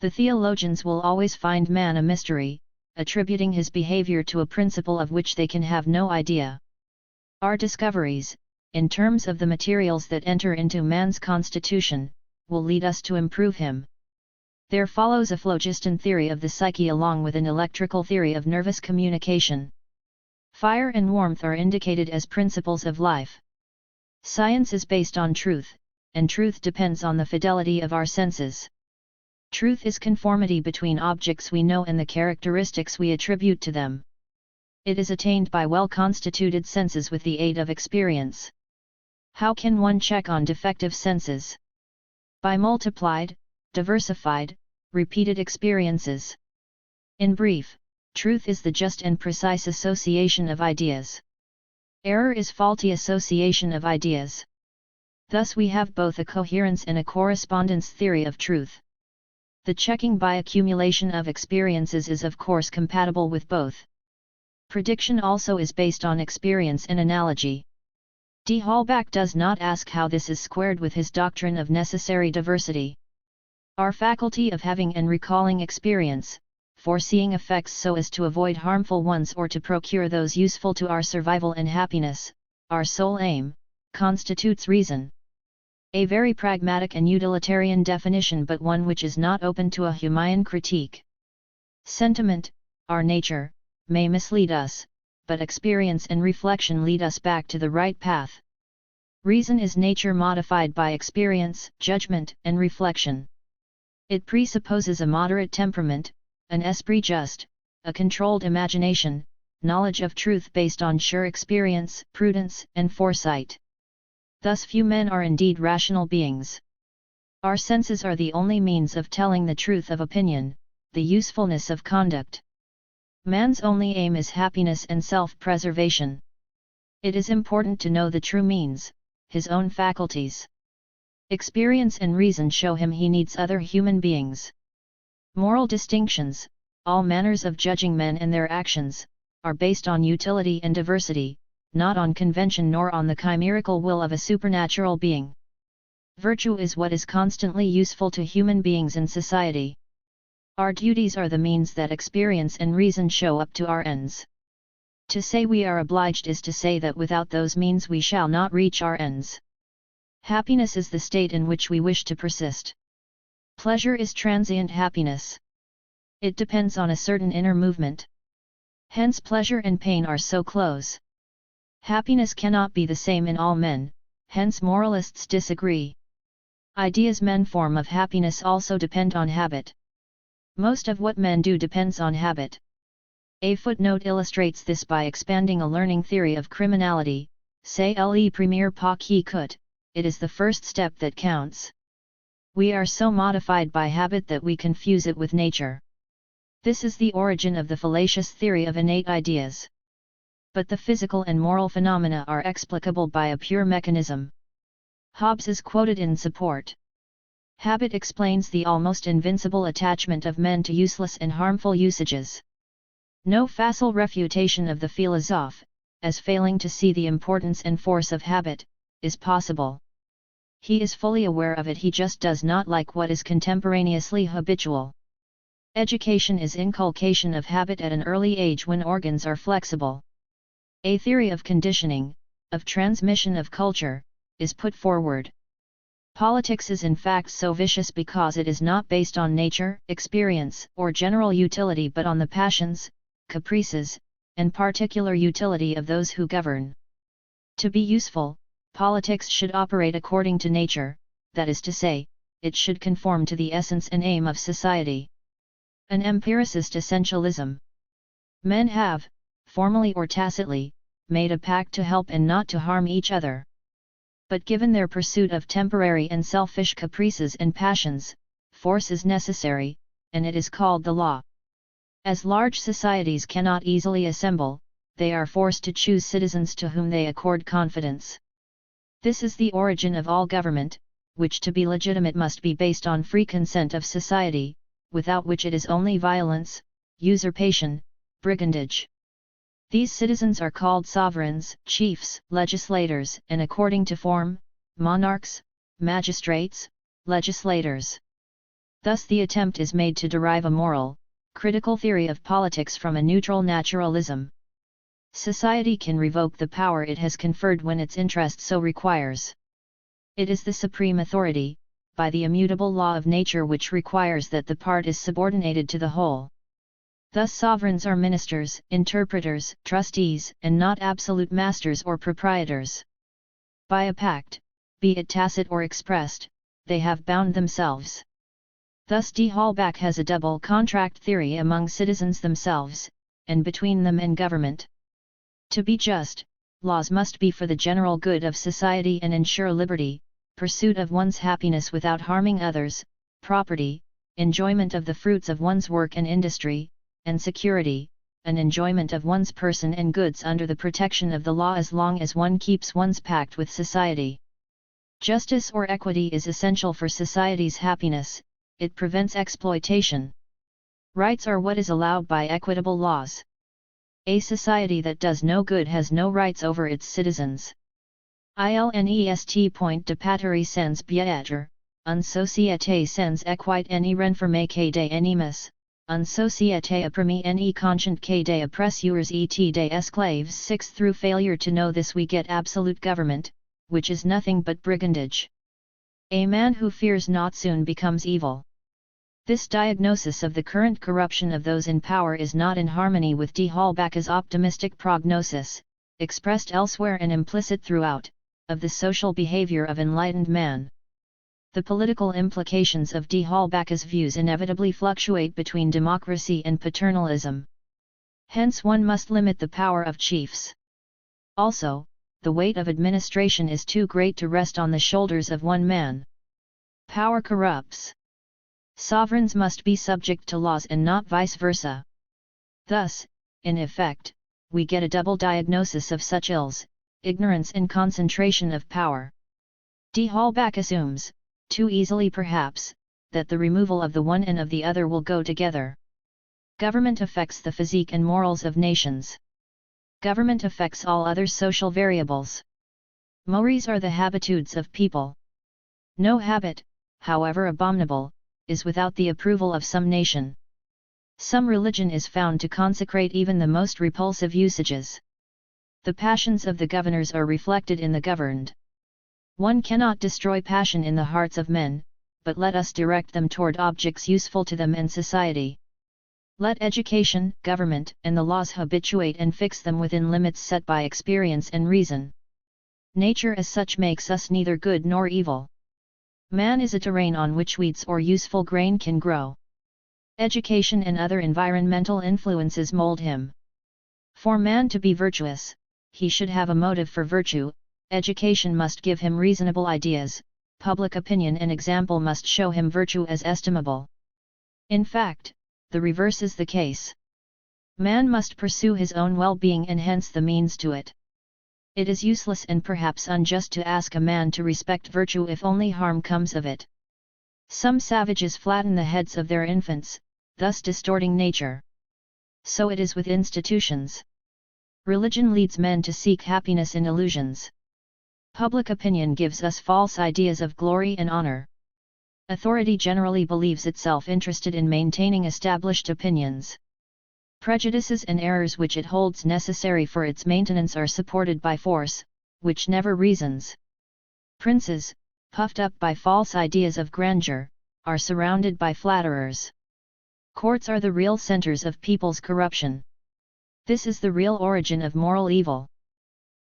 The theologians will always find man a mystery, attributing his behavior to a principle of which they can have no idea. Our discoveries, in terms of the materials that enter into man's constitution, will lead us to improve him. There follows a phlogiston theory of the psyche along with an electrical theory of nervous communication. Fire and warmth are indicated as principles of life. Science is based on truth, and truth depends on the fidelity of our senses. Truth is conformity between objects we know and the characteristics we attribute to them. It is attained by well-constituted senses with the aid of experience. How can one check on defective senses? By multiplied, diversified, repeated experiences. In brief, truth is the just and precise association of ideas. Error is faulty association of ideas. Thus we have both a coherence and a correspondence theory of truth. The checking by accumulation of experiences is of course compatible with both. Prediction also is based on experience and analogy. D. Halbach does not ask how this is squared with his doctrine of necessary diversity. Our faculty of having and recalling experience, foreseeing effects so as to avoid harmful ones or to procure those useful to our survival and happiness, our sole aim, constitutes reason. A very pragmatic and utilitarian definition, but one which is not open to a Humean critique. Sentiment, our nature, may mislead us, but experience and reflection lead us back to the right path. Reason is nature modified by experience, judgment, and reflection. It presupposes a moderate temperament, an esprit juste, a controlled imagination, knowledge of truth based on sure experience, prudence, and foresight. Thus few men are indeed rational beings. Our senses are the only means of telling the truth of opinion, the usefulness of conduct. Man's only aim is happiness and self-preservation. It is important to know the true means, his own faculties. Experience and reason show him he needs other human beings. Moral distinctions, all manners of judging men and their actions, are based on utility and diversity, not on convention nor on the chimerical will of a supernatural being. Virtue is what is constantly useful to human beings in society. Our duties are the means that experience and reason show up to our ends. To say we are obliged is to say that without those means we shall not reach our ends. Happiness is the state in which we wish to persist. Pleasure is transient happiness. It depends on a certain inner movement. Hence pleasure and pain are so close. Happiness cannot be the same in all men, hence moralists disagree. Ideas men form of happiness also depend on habit. Most of what men do depends on habit. A footnote illustrates this by expanding a learning theory of criminality, say le premier pas qui coûte, it is the first step that counts. We are so modified by habit that we confuse it with nature. This is the origin of the fallacious theory of innate ideas. But the physical and moral phenomena are explicable by a pure mechanism. Hobbes is quoted in support. Habit explains the almost invincible attachment of men to useless and harmful usages. No facile refutation of the philosophe, as failing to see the importance and force of habit, is possible. He is fully aware of it, he just does not like what is contemporaneously habitual. Education is inculcation of habit at an early age when organs are flexible. A theory of conditioning, of transmission of culture, is put forward. Politics is in fact so vicious because it is not based on nature, experience, or general utility but on the passions, caprices, and particular utility of those who govern. To be useful, politics should operate according to nature, that is to say, it should conform to the essence and aim of society. An empiricist essentialism. Men have, formally or tacitly, made a pact to help and not to harm each other. But given their pursuit of temporary and selfish caprices and passions, force is necessary, and it is called the law. As large societies cannot easily assemble, they are forced to choose citizens to whom they accord confidence. This is the origin of all government, which to be legitimate must be based on free consent of society, without which it is only violence, usurpation, brigandage. These citizens are called sovereigns, chiefs, legislators, and according to form, monarchs, magistrates, legislators. Thus the attempt is made to derive a moral, critical theory of politics from a neutral naturalism. Society can revoke the power it has conferred when its interest so requires. It is the supreme authority, by the immutable law of nature, which requires that the part is subordinated to the whole. Thus sovereigns are ministers, interpreters, trustees, and not absolute masters or proprietors. By a pact, be it tacit or expressed, they have bound themselves. Thus de Holbach has a double contract theory among citizens themselves, and between them and government. To be just, laws must be for the general good of society and ensure liberty, pursuit of one's happiness without harming others, property, enjoyment of the fruits of one's work and industry, and security, an enjoyment of one's person and goods under the protection of the law as long as one keeps one's pact with society. Justice or equity is essential for society's happiness, it prevents exploitation. Rights are what is allowed by equitable laws. A society that does no good has no rights over its citizens. Ilnest point de patrie sans bien-être, une société sans équité ni renfermé des animes, une société opprimée ni consciente des oppresseurs et des esclaves. 6. Through failure to know this we get absolute government, which is nothing but brigandage. A man who fears not soon becomes evil. This diagnosis of the current corruption of those in power is not in harmony with de Holbach's optimistic prognosis, expressed elsewhere and implicit throughout, of the social behavior of enlightened man. The political implications of de Holbach's views inevitably fluctuate between democracy and paternalism. Hence one must limit the power of chiefs. Also, the weight of administration is too great to rest on the shoulders of one man. Power corrupts. Sovereigns must be subject to laws and not vice versa. Thus, in effect, we get a double diagnosis of such ills: ignorance and concentration of power. De Holbach assumes, too easily perhaps, that the removal of the one and of the other will go together. Government affects the physique and morals of nations. Government affects all other social variables. Mores are the habitudes of people. No habit, however abominable, is without the approval of some nation. Some religion is found to consecrate even the most repulsive usages. The passions of the governors are reflected in the governed. One cannot destroy passion in the hearts of men, but let us direct them toward objects useful to them and society. Let education, government, and the laws habituate and fix them within limits set by experience and reason. Nature as such makes us neither good nor evil. Man is a terrain on which weeds or useful grain can grow. Education and other environmental influences mold him. For man to be virtuous, he should have a motive for virtue. Education must give him reasonable ideas, public opinion and example must show him virtue as estimable. In fact, the reverse is the case. Man must pursue his own well-being and hence the means to it. It is useless and perhaps unjust to ask a man to respect virtue if only harm comes of it. Some savages flatten the heads of their infants, thus distorting nature. So it is with institutions. Religion leads men to seek happiness in illusions. Public opinion gives us false ideas of glory and honor. Authority generally believes itself interested in maintaining established opinions. Prejudices and errors which it holds necessary for its maintenance are supported by force, which never reasons. Princes, puffed up by false ideas of grandeur, are surrounded by flatterers. Courts are the real centers of people's corruption. This is the real origin of moral evil.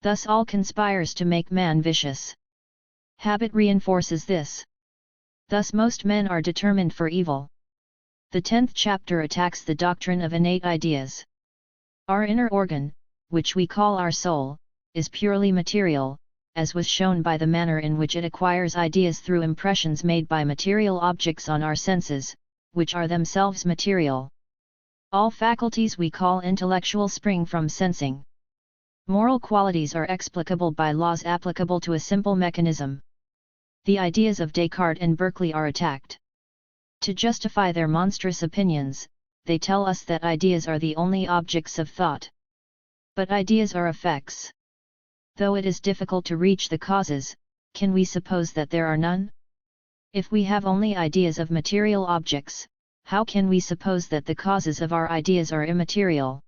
Thus all conspires to make man vicious. Habit reinforces this. Thus most men are determined for evil. The 10th chapter attacks the doctrine of innate ideas. Our inner organ, which we call our soul, is purely material, as was shown by the manner in which it acquires ideas through impressions made by material objects on our senses, which are themselves material. All faculties we call intellectual spring from sensing. Moral qualities are explicable by laws applicable to a simple mechanism. The ideas of Descartes and Berkeley are attacked. To justify their monstrous opinions, they tell us that ideas are the only objects of thought. But ideas are effects. Though it is difficult to reach the causes, can we suppose that there are none? If we have only ideas of material objects, how can we suppose that the causes of our ideas are immaterial?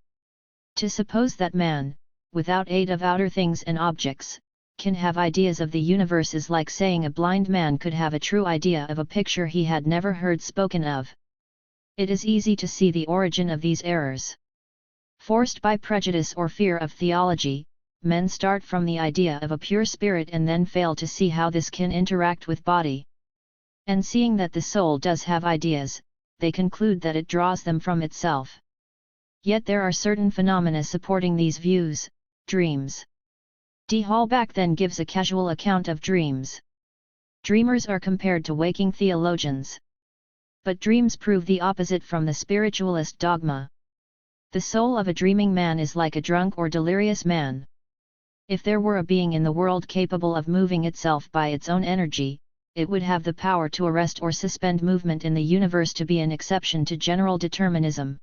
To suppose that man, without aid of outer things and objects, can have ideas of the universe is like saying a blind man could have a true idea of a picture he had never heard spoken of. It is easy to see the origin of these errors. Forced by prejudice or fear of theology, men start from the idea of a pure spirit and then fail to see how this can interact with body. And seeing that the soul does have ideas, they conclude that it draws them from itself. Yet there are certain phenomena supporting these views: dreams. De Holbach then gives a casual account of dreams. Dreamers are compared to waking theologians. But dreams prove the opposite from the spiritualist dogma. The soul of a dreaming man is like a drunk or delirious man. If there were a being in the world capable of moving itself by its own energy, it would have the power to arrest or suspend movement in the universe, to be an exception to general determinism.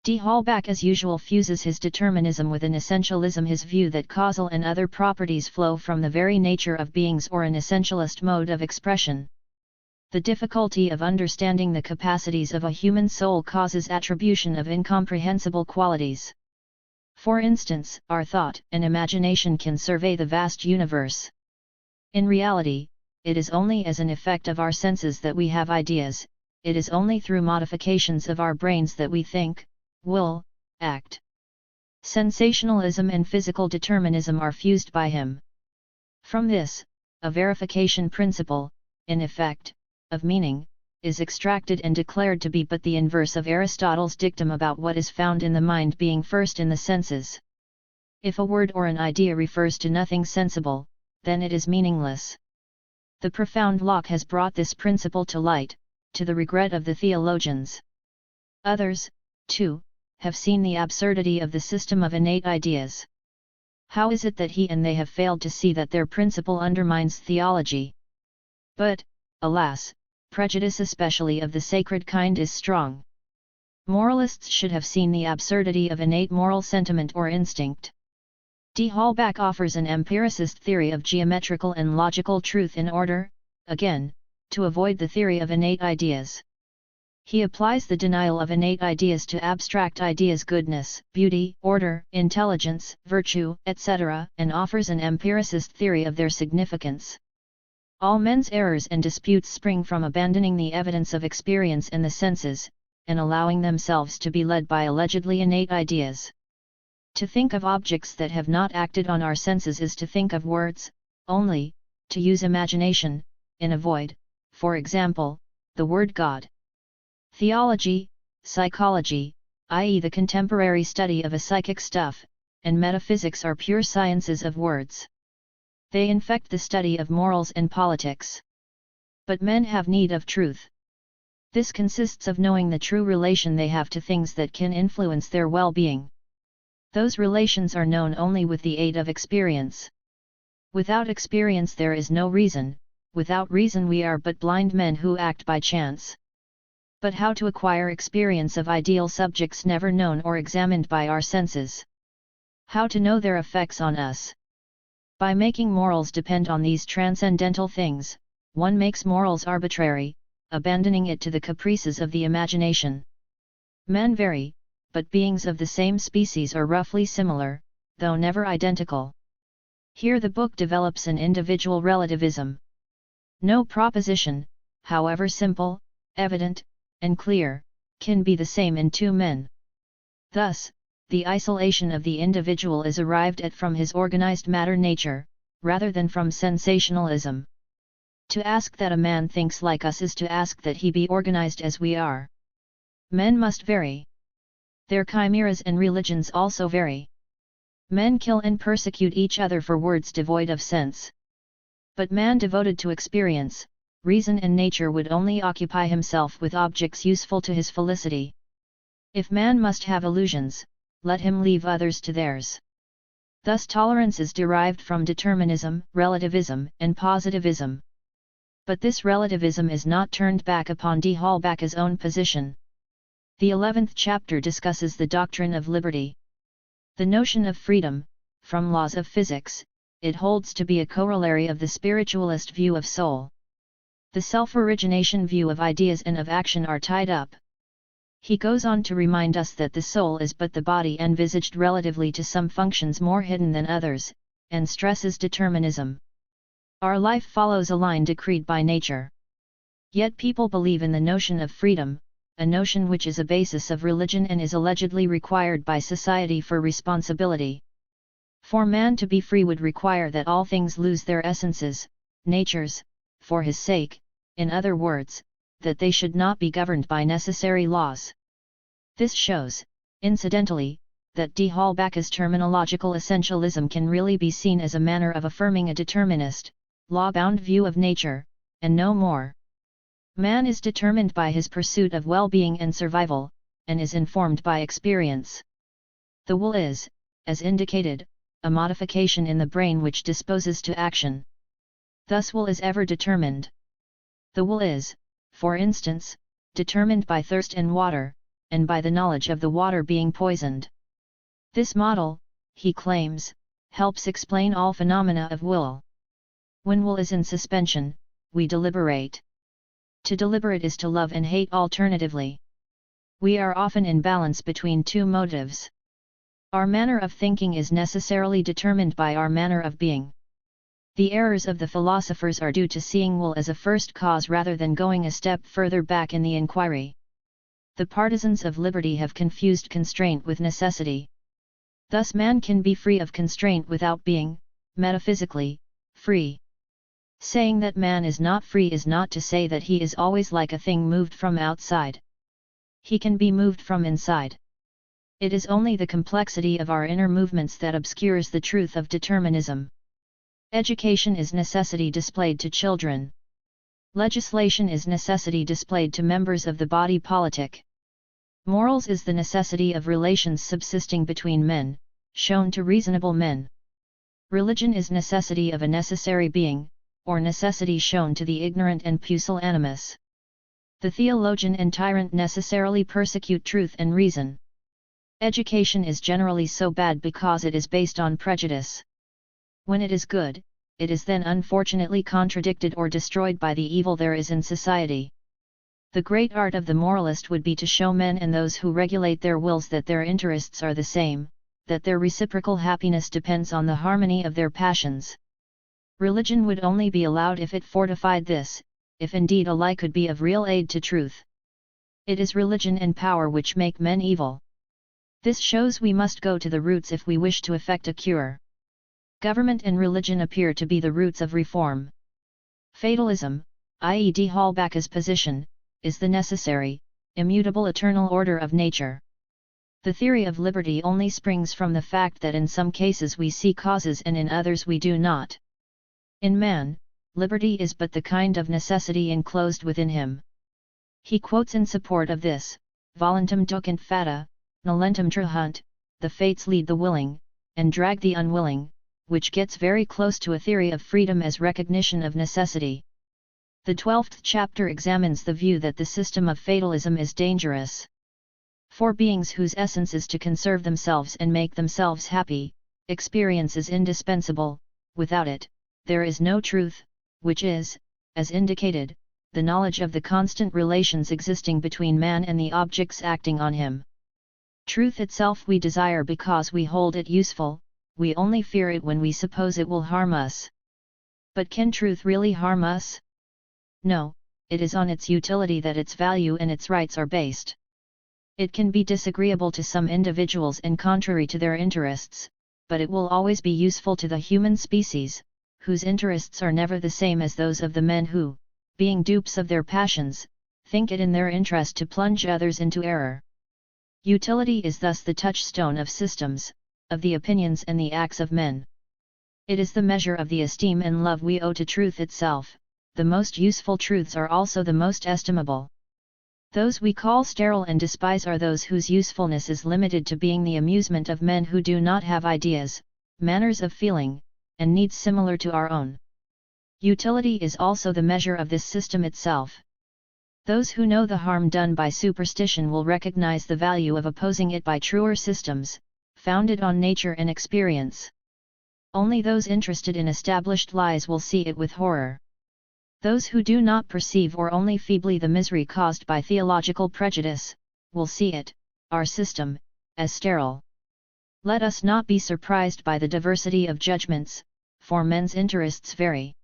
De Holbach as usual fuses his determinism with an essentialism, his view that causal and other properties flow from the very nature of beings, or an essentialist mode of expression. The difficulty of understanding the capacities of a human soul causes attribution of incomprehensible qualities. For instance, our thought and imagination can survey the vast universe. In reality, it is only as an effect of our senses that we have ideas, it is only through modifications of our brains that we think, will, act. Sensationalism and physical determinism are fused by him. From this, a verification principle, in effect, of meaning, is extracted and declared to be but the inverse of Aristotle's dictum about what is found in the mind being first in the senses. If a word or an idea refers to nothing sensible, then it is meaningless. The profound Locke has brought this principle to light, to the regret of the theologians. Others, too, have seen the absurdity of the system of innate ideas. How is it that he and they have failed to see that their principle undermines theology? But, alas, prejudice especially of the sacred kind is strong. Moralists should have seen the absurdity of innate moral sentiment or instinct. D'Holbach offers an empiricist theory of geometrical and logical truth in order, again, to avoid the theory of innate ideas. He applies the denial of innate ideas to abstract ideas: goodness, beauty, order, intelligence, virtue, etc., and offers an empiricist theory of their significance. All men's errors and disputes spring from abandoning the evidence of experience and the senses, and allowing themselves to be led by allegedly innate ideas. To think of objects that have not acted on our senses is to think of words, only, to use imagination, in a void, for example, the word God. Theology, psychology, i.e. the contemporary study of a psychic stuff, and metaphysics are pure sciences of words. They infect the study of morals and politics. But men have need of truth. This consists of knowing the true relation they have to things that can influence their well-being. Those relations are known only with the aid of experience. Without experience there is no reason, without reason we are but blind men who act by chance. But how to acquire experience of ideal subjects never known or examined by our senses? How to know their effects on us? By making morals depend on these transcendental things, one makes morals arbitrary, abandoning it to the caprices of the imagination. Men vary, but beings of the same species are roughly similar, though never identical. Here the book develops an individual relativism. No proposition, however simple, evident, and clear, can be the same in two men. Thus, the isolation of the individual is arrived at from his organized matter nature, rather than from sensationalism. To ask that a man thinks like us is to ask that he be organized as we are. Men must vary. Their chimeras and religions also vary. Men kill and persecute each other for words devoid of sense. But man devoted to experience, reason and nature would only occupy himself with objects useful to his felicity. If man must have illusions, let him leave others to theirs. Thus tolerance is derived from determinism, relativism, and positivism. But this relativism is not turned back upon D'Holbach's own position. The 11th chapter discusses the doctrine of liberty. The notion of freedom, from laws of physics, it holds to be a corollary of the spiritualist view of soul. The self-origination view of ideas and of action are tied up. He goes on to remind us that the soul is but the body envisaged relatively to some functions more hidden than others, and stresses determinism. Our life follows a line decreed by nature. Yet people believe in the notion of freedom, a notion which is a basis of religion and is allegedly required by society for responsibility. For man to be free would require that all things lose their essences, natures, for his sake, in other words, that they should not be governed by necessary laws. This shows, incidentally, that D'Holbach's terminological essentialism can really be seen as a manner of affirming a determinist, law-bound view of nature, and no more. Man is determined by his pursuit of well-being and survival, and is informed by experience. The will is, as indicated, a modification in the brain which disposes to action. Thus will is ever determined. The will is, for instance, determined by thirst and water, and by the knowledge of the water being poisoned. This model, he claims, helps explain all phenomena of will. When will is in suspension, we deliberate. To deliberate is to love and hate alternatively. We are often in balance between two motives. Our manner of thinking is necessarily determined by our manner of being. The errors of the philosophers are due to seeing will as a first cause rather than going a step further back in the inquiry. The partisans of liberty have confused constraint with necessity. Thus man can be free of constraint without being, metaphysically, free. Saying that man is not free is not to say that he is always like a thing moved from outside. He can be moved from inside. It is only the complexity of our inner movements that obscures the truth of determinism. Education is necessity displayed to children. Legislation is necessity displayed to members of the body politic. Morals is the necessity of relations subsisting between men, shown to reasonable men. Religion is necessity of a necessary being, or necessity shown to the ignorant and pusillanimous. The theologian and tyrant necessarily persecute truth and reason. Education is generally so bad because it is based on prejudice. When it is good, it is then unfortunately contradicted or destroyed by the evil there is in society. The great art of the moralist would be to show men and those who regulate their wills that their interests are the same, that their reciprocal happiness depends on the harmony of their passions. Religion would only be allowed if it fortified this, if indeed a lie could be of real aid to truth. It is religion and power which make men evil. This shows we must go to the roots if we wish to effect a cure. Government and religion appear to be the roots of reform. Fatalism, i.e. D'Holbach's position, is the necessary, immutable eternal order of nature. The theory of liberty only springs from the fact that in some cases we see causes and in others we do not. In man, liberty is but the kind of necessity enclosed within him. He quotes in support of this, Voluntum docent fata, nolentum trahunt, the fates lead the willing, and drag the unwilling, which gets very close to a theory of freedom as recognition of necessity. The 12th chapter examines the view that the system of fatalism is dangerous. For beings whose essence is to conserve themselves and make themselves happy, experience is indispensable. Without it, there is no truth, which is, as indicated, the knowledge of the constant relations existing between man and the objects acting on him. Truth itself we desire because we hold it useful, we only fear it when we suppose it will harm us. But can truth really harm us? No, it is on its utility that its value and its rights are based. It can be disagreeable to some individuals and contrary to their interests, but it will always be useful to the human species, whose interests are never the same as those of the men who, being dupes of their passions, think it in their interest to plunge others into error. Utility is thus the touchstone of systems, of the opinions and the acts of men. It is the measure of the esteem and love we owe to truth itself. The most useful truths are also the most estimable. Those we call sterile and despise are those whose usefulness is limited to being the amusement of men who do not have ideas, manners of feeling, and needs similar to our own. Utility is also the measure of this system itself. Those who know the harm done by superstition will recognize the value of opposing it by truer systems, founded on nature and experience. Only those interested in established lies will see it with horror. Those who do not perceive or only feebly the misery caused by theological prejudice, will see it, our system, as sterile. Let us not be surprised by the diversity of judgments, for men's interests vary.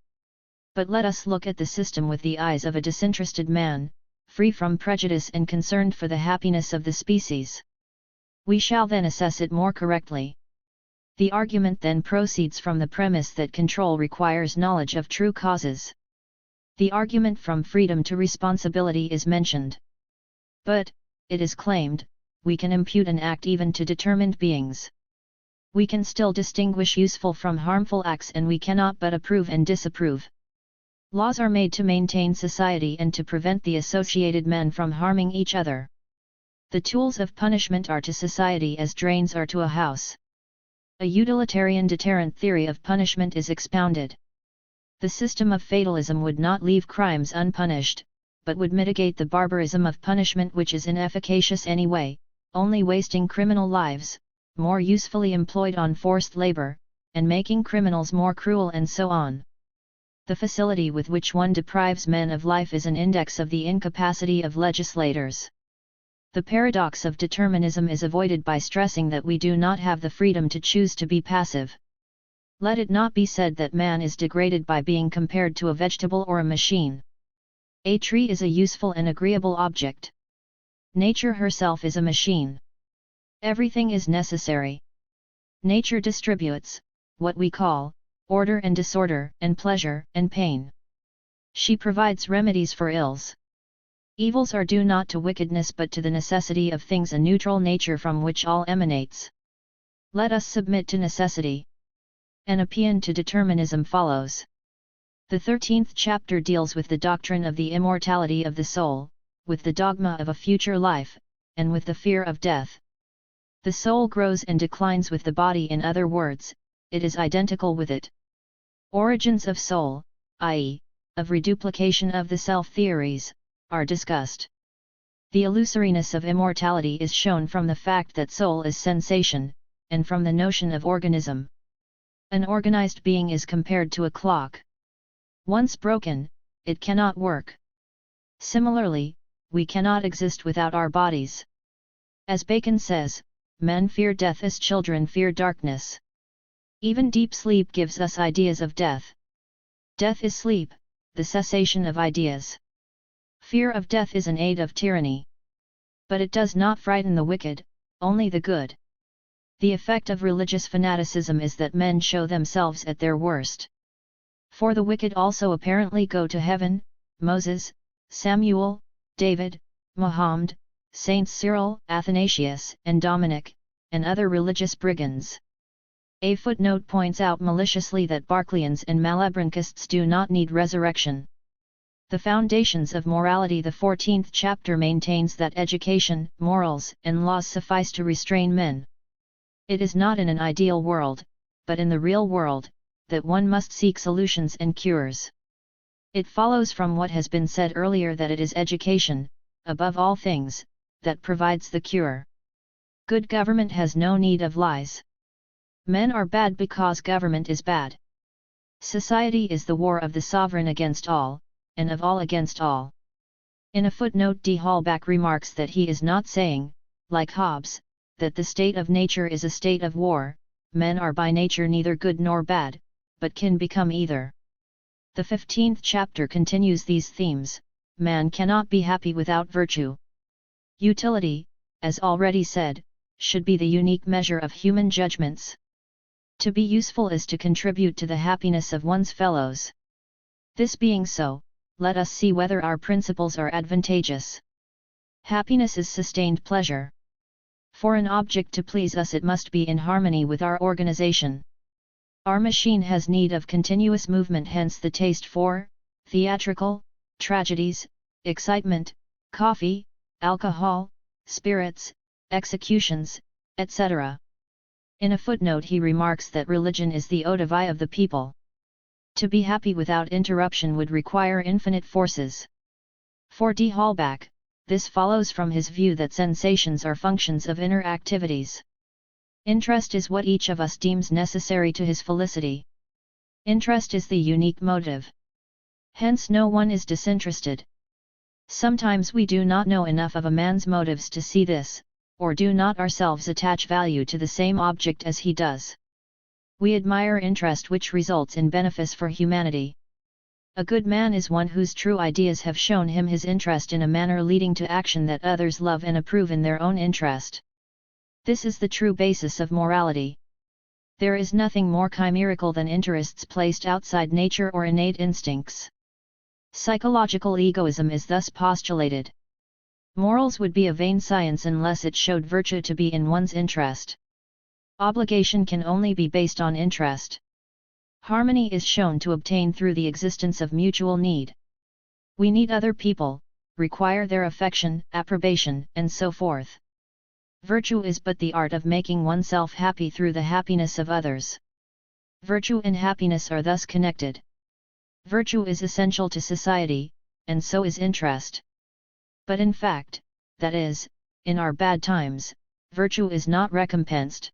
But let us look at the system with the eyes of a disinterested man, free from prejudice and concerned for the happiness of the species. We shall then assess it more correctly. The argument then proceeds from the premise that control requires knowledge of true causes. The argument from freedom to responsibility is mentioned. But, it is claimed, we can impute an act even to determined beings. We can still distinguish useful from harmful acts and we cannot but approve and disapprove. Laws are made to maintain society and to prevent the associated men from harming each other. The tools of punishment are to society as drains are to a house. A utilitarian deterrent theory of punishment is expounded. The system of fatalism would not leave crimes unpunished, but would mitigate the barbarism of punishment which is inefficacious anyway, only wasting criminal lives, more usefully employed on forced labor, and making criminals more cruel and so on. The facility with which one deprives men of life is an index of the incapacity of legislators. The paradox of determinism is avoided by stressing that we do not have the freedom to choose to be passive. Let it not be said that man is degraded by being compared to a vegetable or a machine. A tree is a useful and agreeable object. Nature herself is a machine. Everything is necessary. Nature distributes, what we call, order and disorder, and pleasure and pain. She provides remedies for ills. Evils are due not to wickedness but to the necessity of things, a neutral nature from which all emanates. Let us submit to necessity. An paean to determinism follows. The 13th chapter deals with the doctrine of the immortality of the soul, with the dogma of a future life, and with the fear of death. The soul grows and declines with the body, in other words, it is identical with it. Origins of soul, i.e., of reduplication of the self theories, are discussed. The illusoriness of immortality is shown from the fact that soul is sensation, and from the notion of organism. An organized being is compared to a clock. Once broken, it cannot work. Similarly, we cannot exist without our bodies. As Bacon says, men fear death as children fear darkness. Even deep sleep gives us ideas of death. Death is sleep, the cessation of ideas. Fear of death is an aid of tyranny. But it does not frighten the wicked, only the good. The effect of religious fanaticism is that men show themselves at their worst. For the wicked also apparently go to heaven: Moses, Samuel, David, Muhammad, Saints Cyril, Athanasius, and Dominic, and other religious brigands. A footnote points out maliciously that Barclayans and Malebranchists do not need resurrection. The Foundations of Morality, the 14th chapter, maintains that education, morals, and laws suffice to restrain men. It is not in an ideal world, but in the real world, that one must seek solutions and cures. It follows from what has been said earlier that it is education, above all things, that provides the cure. Good government has no need of lies. Men are bad because government is bad. Society is the war of the sovereign against all, and of all against all. In a footnote, D. Halbach remarks that he is not saying, like Hobbes, that the state of nature is a state of war. Men are by nature neither good nor bad, but can become either. The 15th chapter continues these themes. Man cannot be happy without virtue. Utility, as already said, should be the unique measure of human judgments. To be useful is to contribute to the happiness of one's fellows. This being so, let us see whether our principles are advantageous. Happiness is sustained pleasure. For an object to please us, it must be in harmony with our organization. Our machine has need of continuous movement, hence the taste for theatrical, tragedies, excitement, coffee, alcohol, spirits, executions, etc. In a footnote he remarks that religion is the eau de vie of the people. To be happy without interruption would require infinite forces. For D. Halbach, this follows from his view that sensations are functions of inner activities. Interest is what each of us deems necessary to his felicity. Interest is the unique motive. Hence no one is disinterested. Sometimes we do not know enough of a man's motives to see this, or do not ourselves attach value to the same object as he does. We admire interest which results in benefice for humanity. A good man is one whose true ideas have shown him his interest in a manner leading to action that others love and approve in their own interest. This is the true basis of morality. There is nothing more chimerical than interests placed outside nature or innate instincts. Psychological egoism is thus postulated. Morals would be a vain science unless it showed virtue to be in one's interest. Obligation can only be based on interest. Harmony is shown to obtain through the existence of mutual need. We need other people, require their affection, approbation, and so forth. Virtue is but the art of making oneself happy through the happiness of others. Virtue and happiness are thus connected. Virtue is essential to society, and so is interest. But in fact, that is, in our bad times, virtue is not recompensed.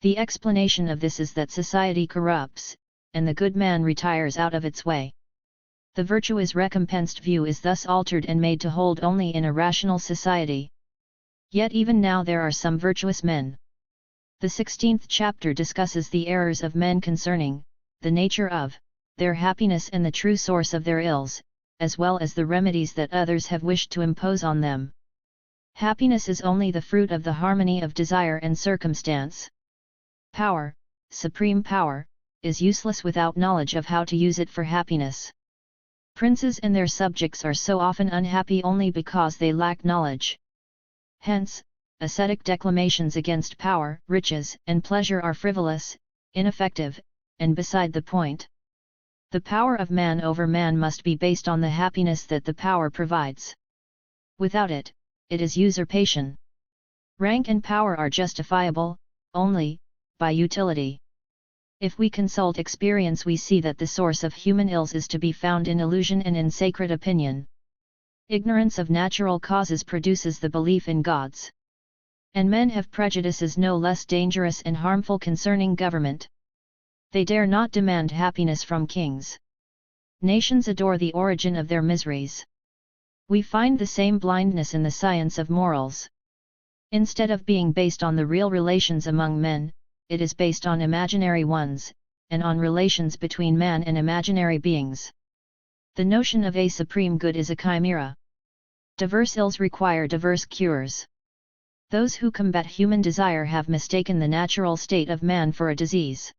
The explanation of this is that society corrupts, and the good man retires out of its way. The virtue is recompensed view is thus altered and made to hold only in a rational society. Yet even now there are some virtuous men. The 16th chapter discusses the errors of men concerning the nature of their happiness and the true source of their ills, as well as the remedies that others have wished to impose on them. Happiness is only the fruit of the harmony of desire and circumstance. Power, supreme power, is useless without knowledge of how to use it for happiness. Princes and their subjects are so often unhappy only because they lack knowledge. Hence, ascetic declamations against power, riches, and pleasure are frivolous, ineffective, and beside the point. The power of man over man must be based on the happiness that the power provides. Without it, it is usurpation. Rank and power are justifiable, only, by utility. If we consult experience, we see that the source of human ills is to be found in illusion and in sacred opinion. Ignorance of natural causes produces the belief in gods. And men have prejudices no less dangerous and harmful concerning government. They dare not demand happiness from kings. Nations adore the origin of their miseries. We find the same blindness in the science of morals. Instead of being based on the real relations among men, it is based on imaginary ones, and on relations between man and imaginary beings. The notion of a supreme good is a chimera. Diverse ills require diverse cures. Those who combat human desire have mistaken the natural state of man for a disease.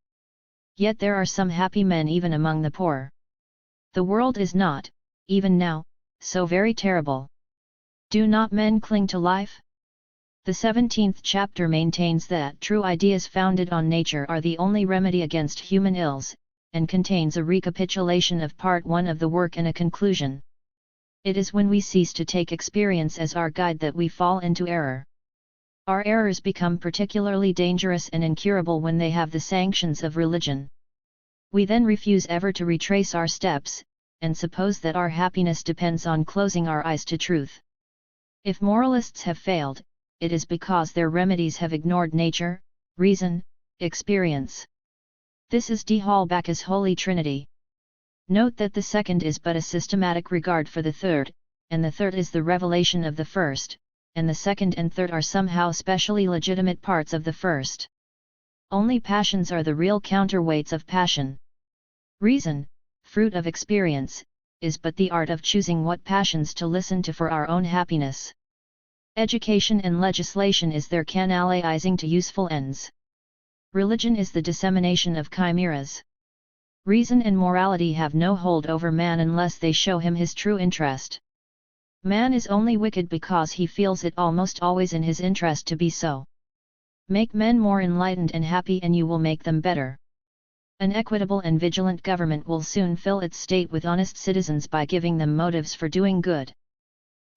Yet there are some happy men even among the poor. The world is not, even now, so very terrible. Do not men cling to life? The 17th chapter maintains that true ideas founded on nature are the only remedy against human ills, and contains a recapitulation of part 1 of the work and a conclusion. It is when we cease to take experience as our guide that we fall into error. Our errors become particularly dangerous and incurable when they have the sanctions of religion. We then refuse ever to retrace our steps, and suppose that our happiness depends on closing our eyes to truth. If moralists have failed, it is because their remedies have ignored nature, reason, experience. This is D. Halbach's Holy Trinity. Note that the second is but a systematic regard for the third, and the third is the revelation of the first, and the second and third are somehow specially legitimate parts of the first. Only passions are the real counterweights of passion. Reason, fruit of experience, is but the art of choosing what passions to listen to for our own happiness. Education and legislation is their canalizing to useful ends. Religion is the dissemination of chimeras. Reason and morality have no hold over man unless they show him his true interest. Man is only wicked because he feels it almost always in his interest to be so. Make men more enlightened and happy and you will make them better. An equitable and vigilant government will soon fill its state with honest citizens by giving them motives for doing good.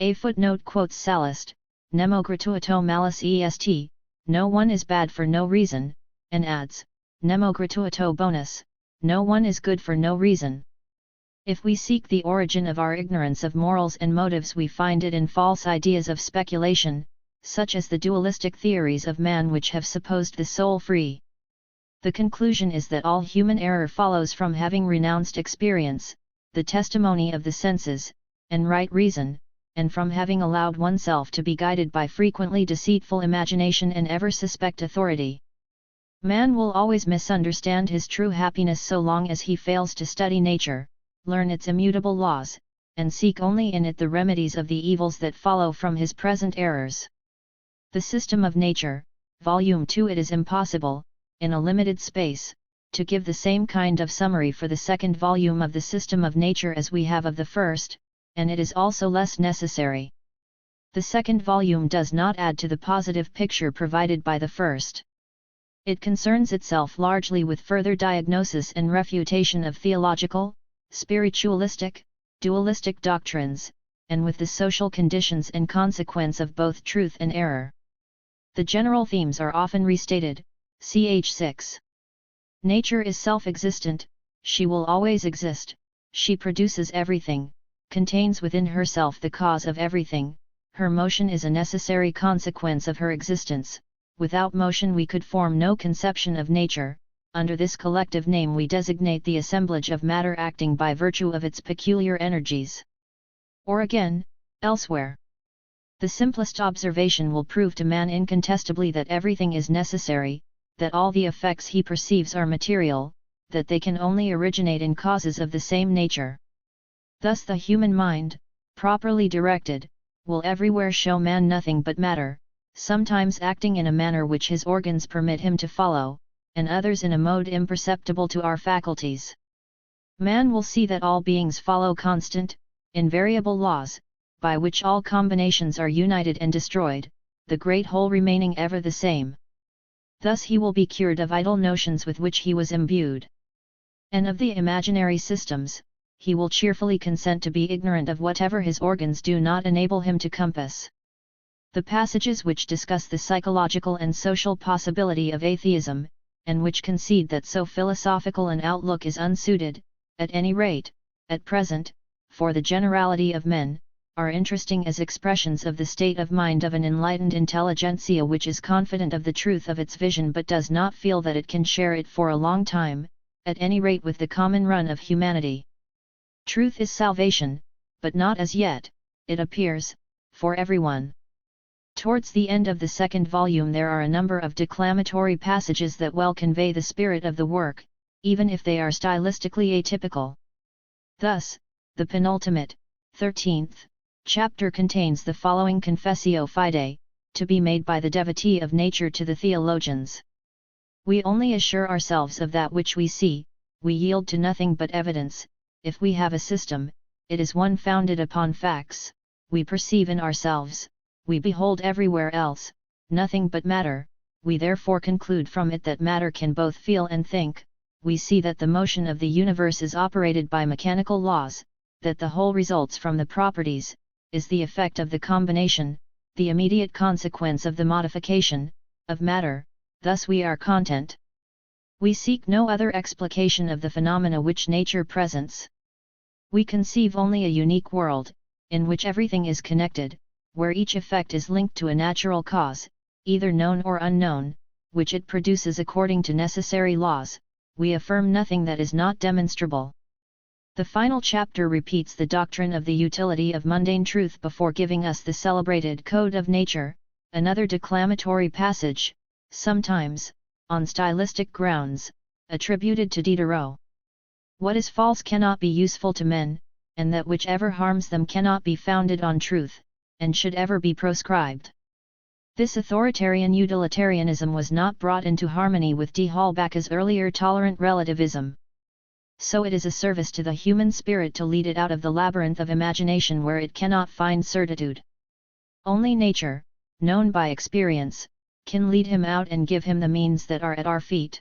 A footnote quotes Sallust, Nemo gratuito malis est, no one is bad for no reason, and adds, Nemo gratuito bonus, no one is good for no reason. If we seek the origin of our ignorance of morals and motives, we find it in false ideas of speculation, such as the dualistic theories of man which have supposed the soul free. The conclusion is that all human error follows from having renounced experience, the testimony of the senses, and right reason, and from having allowed oneself to be guided by frequently deceitful imagination and ever suspect authority. Man will always misunderstand his true happiness so long as he fails to study nature, learn its immutable laws, and seek only in it the remedies of the evils that follow from his present errors. The System of Nature, Volume 2. It is impossible, in a limited space, to give the same kind of summary for the second volume of the System of Nature as we have of the first, and it is also less necessary. The second volume does not add to the positive picture provided by the first. It concerns itself largely with further diagnosis and refutation of theological, spiritualistic, dualistic doctrines, and with the social conditions and consequence of both truth and error. The general themes are often restated, ch. 6. Nature is self-existent, she will always exist, she produces everything, contains within herself the cause of everything, her motion is a necessary consequence of her existence, without motion we could form no conception of nature. Under this collective name we designate the assemblage of matter acting by virtue of its peculiar energies. Or again, elsewhere. The simplest observation will prove to man incontestably that everything is necessary, that all the effects he perceives are material, that they can only originate in causes of the same nature. Thus the human mind, properly directed, will everywhere show man nothing but matter, sometimes acting in a manner which his organs permit him to follow, and others in a mode imperceptible to our faculties. Man will see that all beings follow constant, invariable laws, by which all combinations are united and destroyed, the great whole remaining ever the same. Thus he will be cured of idle notions with which he was imbued. And of the imaginary systems, he will cheerfully consent to be ignorant of whatever his organs do not enable him to compass. The passages which discuss the psychological and social possibility of atheism, and which concede that so philosophical an outlook is unsuited, at any rate, at present, for the generality of men, are interesting as expressions of the state of mind of an enlightened intelligentsia which is confident of the truth of its vision but does not feel that it can share it for a long time, at any rate with the common run of humanity. Truth is salvation, but not as yet, it appears, for everyone. Towards the end of the second volume there are a number of declamatory passages that well convey the spirit of the work, even if they are stylistically atypical. Thus, the penultimate, 13th, chapter contains the following confessio fide, to be made by the devotee of nature to the theologians. We only assure ourselves of that which we see, we yield to nothing but evidence. If we have a system, it is one founded upon facts, we perceive in ourselves, we behold everywhere else, nothing but matter, we therefore conclude from it that matter can both feel and think, we see that the motion of the universe is operated by mechanical laws, that the whole results from the properties, is the effect of the combination, the immediate consequence of the modification, of matter, thus we are content. We seek no other explication of the phenomena which nature presents. We conceive only a unique world, in which everything is connected, where each effect is linked to a natural cause, either known or unknown, which it produces according to necessary laws. We affirm nothing that is not demonstrable. The final chapter repeats the doctrine of the utility of mundane truth before giving us the celebrated Code of Nature, another declamatory passage, sometimes, on stylistic grounds, attributed to Diderot. What is false cannot be useful to men, and that which ever harms them cannot be founded on truth, and should ever be proscribed. This authoritarian utilitarianism was not brought into harmony with de Holbach's earlier tolerant relativism. So it is a service to the human spirit to lead it out of the labyrinth of imagination where it cannot find certitude. Only nature, known by experience, can lead him out and give him the means that are at our feet.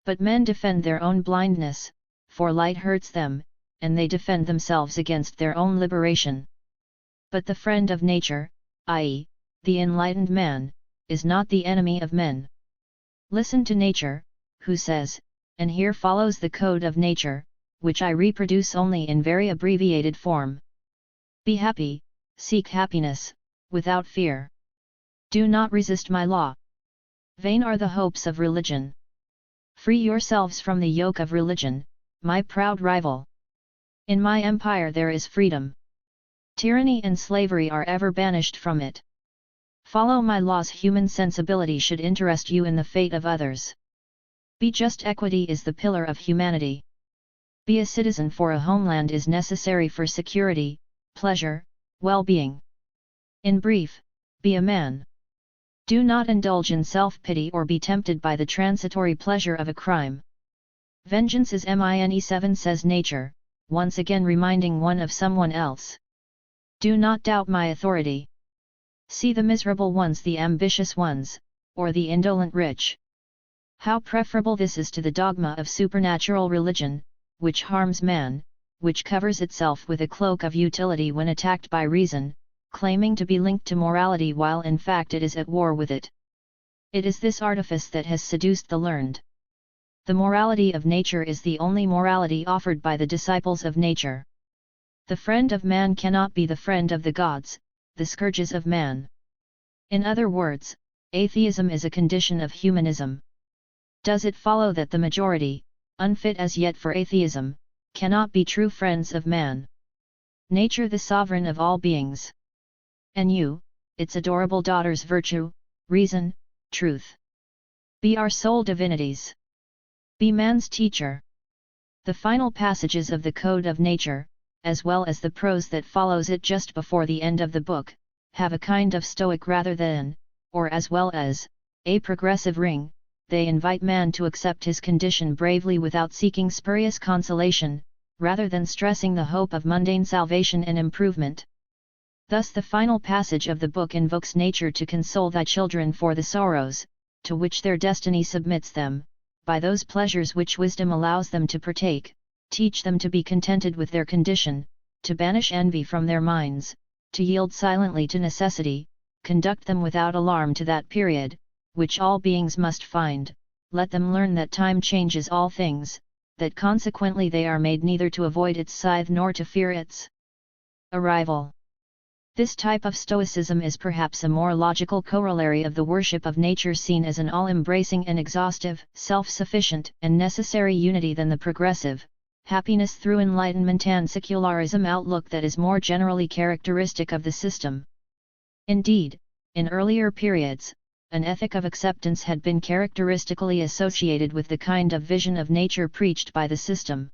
But men defend their own blindness, for light hurts them, and they defend themselves against their own liberation. But the friend of nature, i.e., the enlightened man, is not the enemy of men. Listen to nature, who says, and here follows the code of nature, which I reproduce only in very abbreviated form. Be happy, seek happiness, without fear. Do not resist my law. Vain are the hopes of religion. Free yourselves from the yoke of religion, my proud rival. In my empire there is freedom. Tyranny and slavery are ever banished from it. Follow my laws. Human sensibility should interest you in the fate of others. Be just. Equity is the pillar of humanity. Be a citizen, for a homeland is necessary for security, pleasure, well-being. In brief, be a man. Do not indulge in self-pity or be tempted by the transitory pleasure of a crime. Vengeance is mine. 7 says nature, once again reminding one of someone else. Do not doubt my authority. See the miserable ones, the ambitious ones, or the indolent rich. How preferable this is to the dogma of supernatural religion, which harms man, which covers itself with a cloak of utility when attacked by reason, claiming to be linked to morality while in fact it is at war with it. It is this artifice that has seduced the learned. The morality of nature is the only morality offered by the disciples of nature. The friend of man cannot be the friend of the gods, the scourges of man. In other words, atheism is a condition of humanism. Does it follow that the majority, unfit as yet for atheism, cannot be true friends of man? Nature, the sovereign of all beings. And you, its adorable daughters, virtue, reason, truth. Be our sole divinities. Be man's teacher. The final passages of the Code of Nature, as well as the prose that follows it just before the end of the book, have a kind of stoic rather than, or as well as, a progressive ring, they invite man to accept his condition bravely without seeking spurious consolation, rather than stressing the hope of mundane salvation and improvement. Thus the final passage of the book invokes nature to console thy children for the sorrows, to which their destiny submits them, by those pleasures which wisdom allows them to partake, teach them to be contented with their condition, to banish envy from their minds, to yield silently to necessity, conduct them without alarm to that period, which all beings must find, let them learn that time changes all things, that consequently they are made neither to avoid its scythe nor to fear its arrival. This type of Stoicism is perhaps a more logical corollary of the worship of nature seen as an all-embracing and exhaustive, self-sufficient and necessary unity than the progressive, happiness through enlightenment and secularism outlook that is more generally characteristic of the system. Indeed, in earlier periods, an ethic of acceptance had been characteristically associated with the kind of vision of nature preached by the system.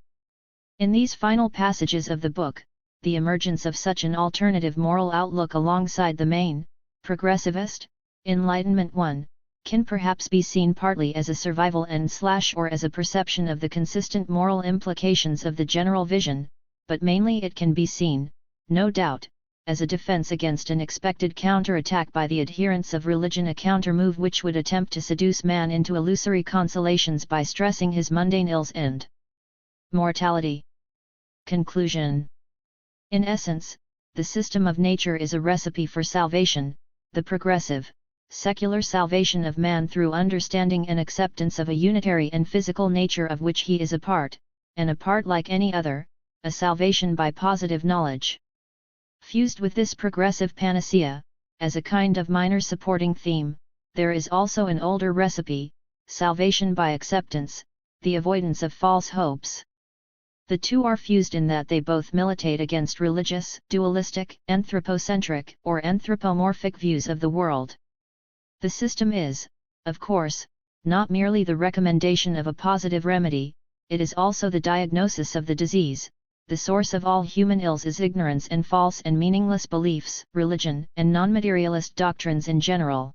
In these final passages of the book, the emergence of such an alternative moral outlook alongside the main, progressivist, Enlightenment one, can perhaps be seen partly as a survival and/or as a perception of the consistent moral implications of the general vision, but mainly it can be seen, no doubt, as a defense against an expected counterattack by the adherents of religion, a countermove which would attempt to seduce man into illusory consolations by stressing his mundane ills and mortality. Conclusion. In essence, the system of nature is a recipe for salvation, the progressive, secular salvation of man through understanding and acceptance of a unitary and physical nature of which he is a part, and a part like any other, a salvation by positive knowledge. Fused with this progressive panacea, as a kind of minor supporting theme, there is also an older recipe, salvation by acceptance, the avoidance of false hopes. The two are fused in that they both militate against religious, dualistic, anthropocentric, or anthropomorphic views of the world. The system is, of course, not merely the recommendation of a positive remedy, it is also the diagnosis of the disease. The source of all human ills is ignorance and false and meaningless beliefs, religion, and non-materialist doctrines in general.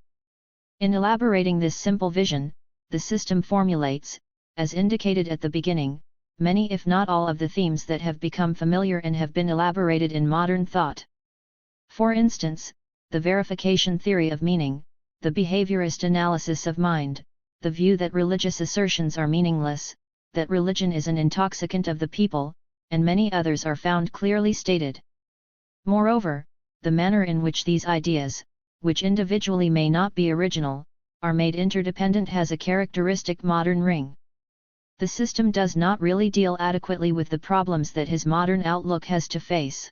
In elaborating this simple vision, the system formulates, as indicated at the beginning, many if not all of the themes that have become familiar and have been elaborated in modern thought. For instance, the verification theory of meaning, the behaviorist analysis of mind, the view that religious assertions are meaningless, that religion is an intoxicant of the people, and many others are found clearly stated. Moreover, the manner in which these ideas, which individually may not be original, are made interdependent has a characteristic modern ring. The system does not really deal adequately with the problems that his modern outlook has to face.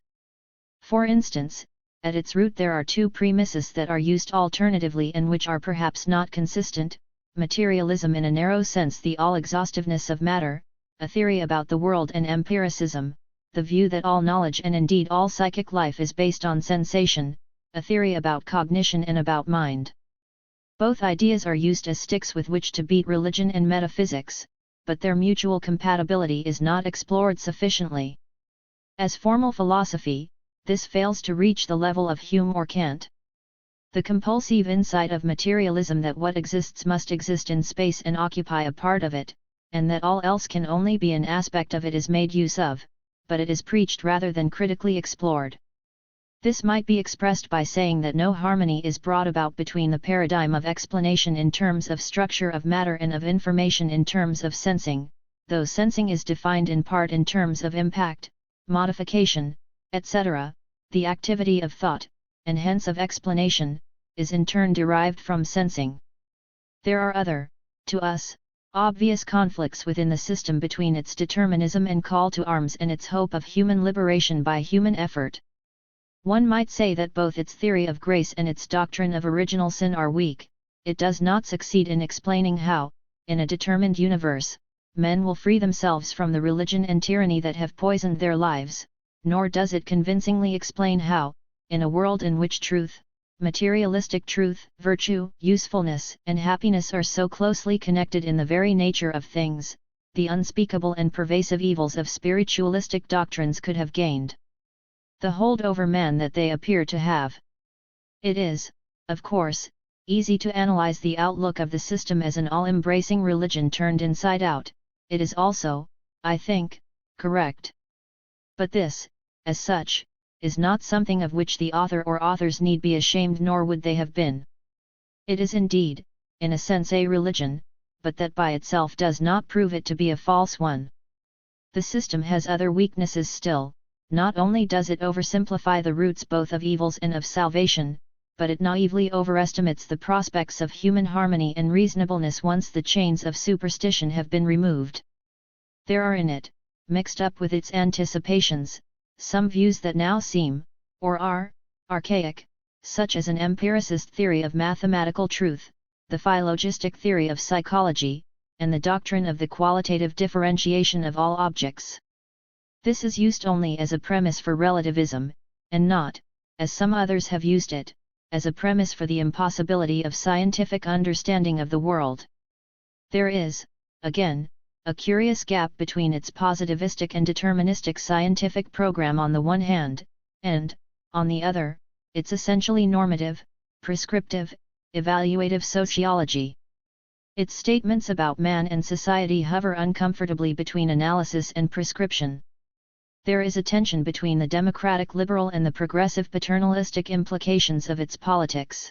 For instance, at its root there are two premises that are used alternatively and which are perhaps not consistent: materialism in a narrow sense, the all-exhaustiveness of matter, a theory about the world, and empiricism, the view that all knowledge and indeed all psychic life is based on sensation, a theory about cognition and about mind. Both ideas are used as sticks with which to beat religion and metaphysics, but their mutual compatibility is not explored sufficiently. As formal philosophy, this fails to reach the level of Hume or Kant. The compulsive insight of materialism that what exists must exist in space and occupy a part of it, and that all else can only be an aspect of it is made use of, but it is preached rather than critically explored. This might be expressed by saying that no harmony is brought about between the paradigm of explanation in terms of structure of matter and of information in terms of sensing, though sensing is defined in part in terms of impact, modification, etc., the activity of thought, and hence of explanation, is in turn derived from sensing. There are other, to us, obvious conflicts within the system between its determinism and call to arms and its hope of human liberation by human effort. One might say that both its theory of grace and its doctrine of original sin are weak. It does not succeed in explaining how, in a determined universe, men will free themselves from the religion and tyranny that have poisoned their lives, nor does it convincingly explain how, in a world in which truth, materialistic truth, virtue, usefulness, and happiness are so closely connected in the very nature of things, the unspeakable and pervasive evils of spiritualistic doctrines could have gained the hold over man that they appear to have. It is, of course, easy to analyze the outlook of the system as an all-embracing religion turned inside out, it is also, I think, correct. But this, as such, is not something of which the author or authors need be ashamed, nor would they have been. It is indeed, in a sense, a religion, but that by itself does not prove it to be a false one. The system has other weaknesses still. Not only does it oversimplify the roots both of evils and of salvation, but it naively overestimates the prospects of human harmony and reasonableness once the chains of superstition have been removed. There are in it, mixed up with its anticipations, some views that now seem, or are, archaic, such as an empiricist theory of mathematical truth, the phylogistic theory of psychology, and the doctrine of the qualitative differentiation of all objects. This is used only as a premise for relativism, and not, as some others have used it, as a premise for the impossibility of scientific understanding of the world. There is, again, a curious gap between its positivistic and deterministic scientific program on the one hand, and, on the other, its essentially normative, prescriptive, evaluative sociology. Its statements about man and society hover uncomfortably between analysis and prescription. There is a tension between the democratic liberal and the progressive paternalistic implications of its politics.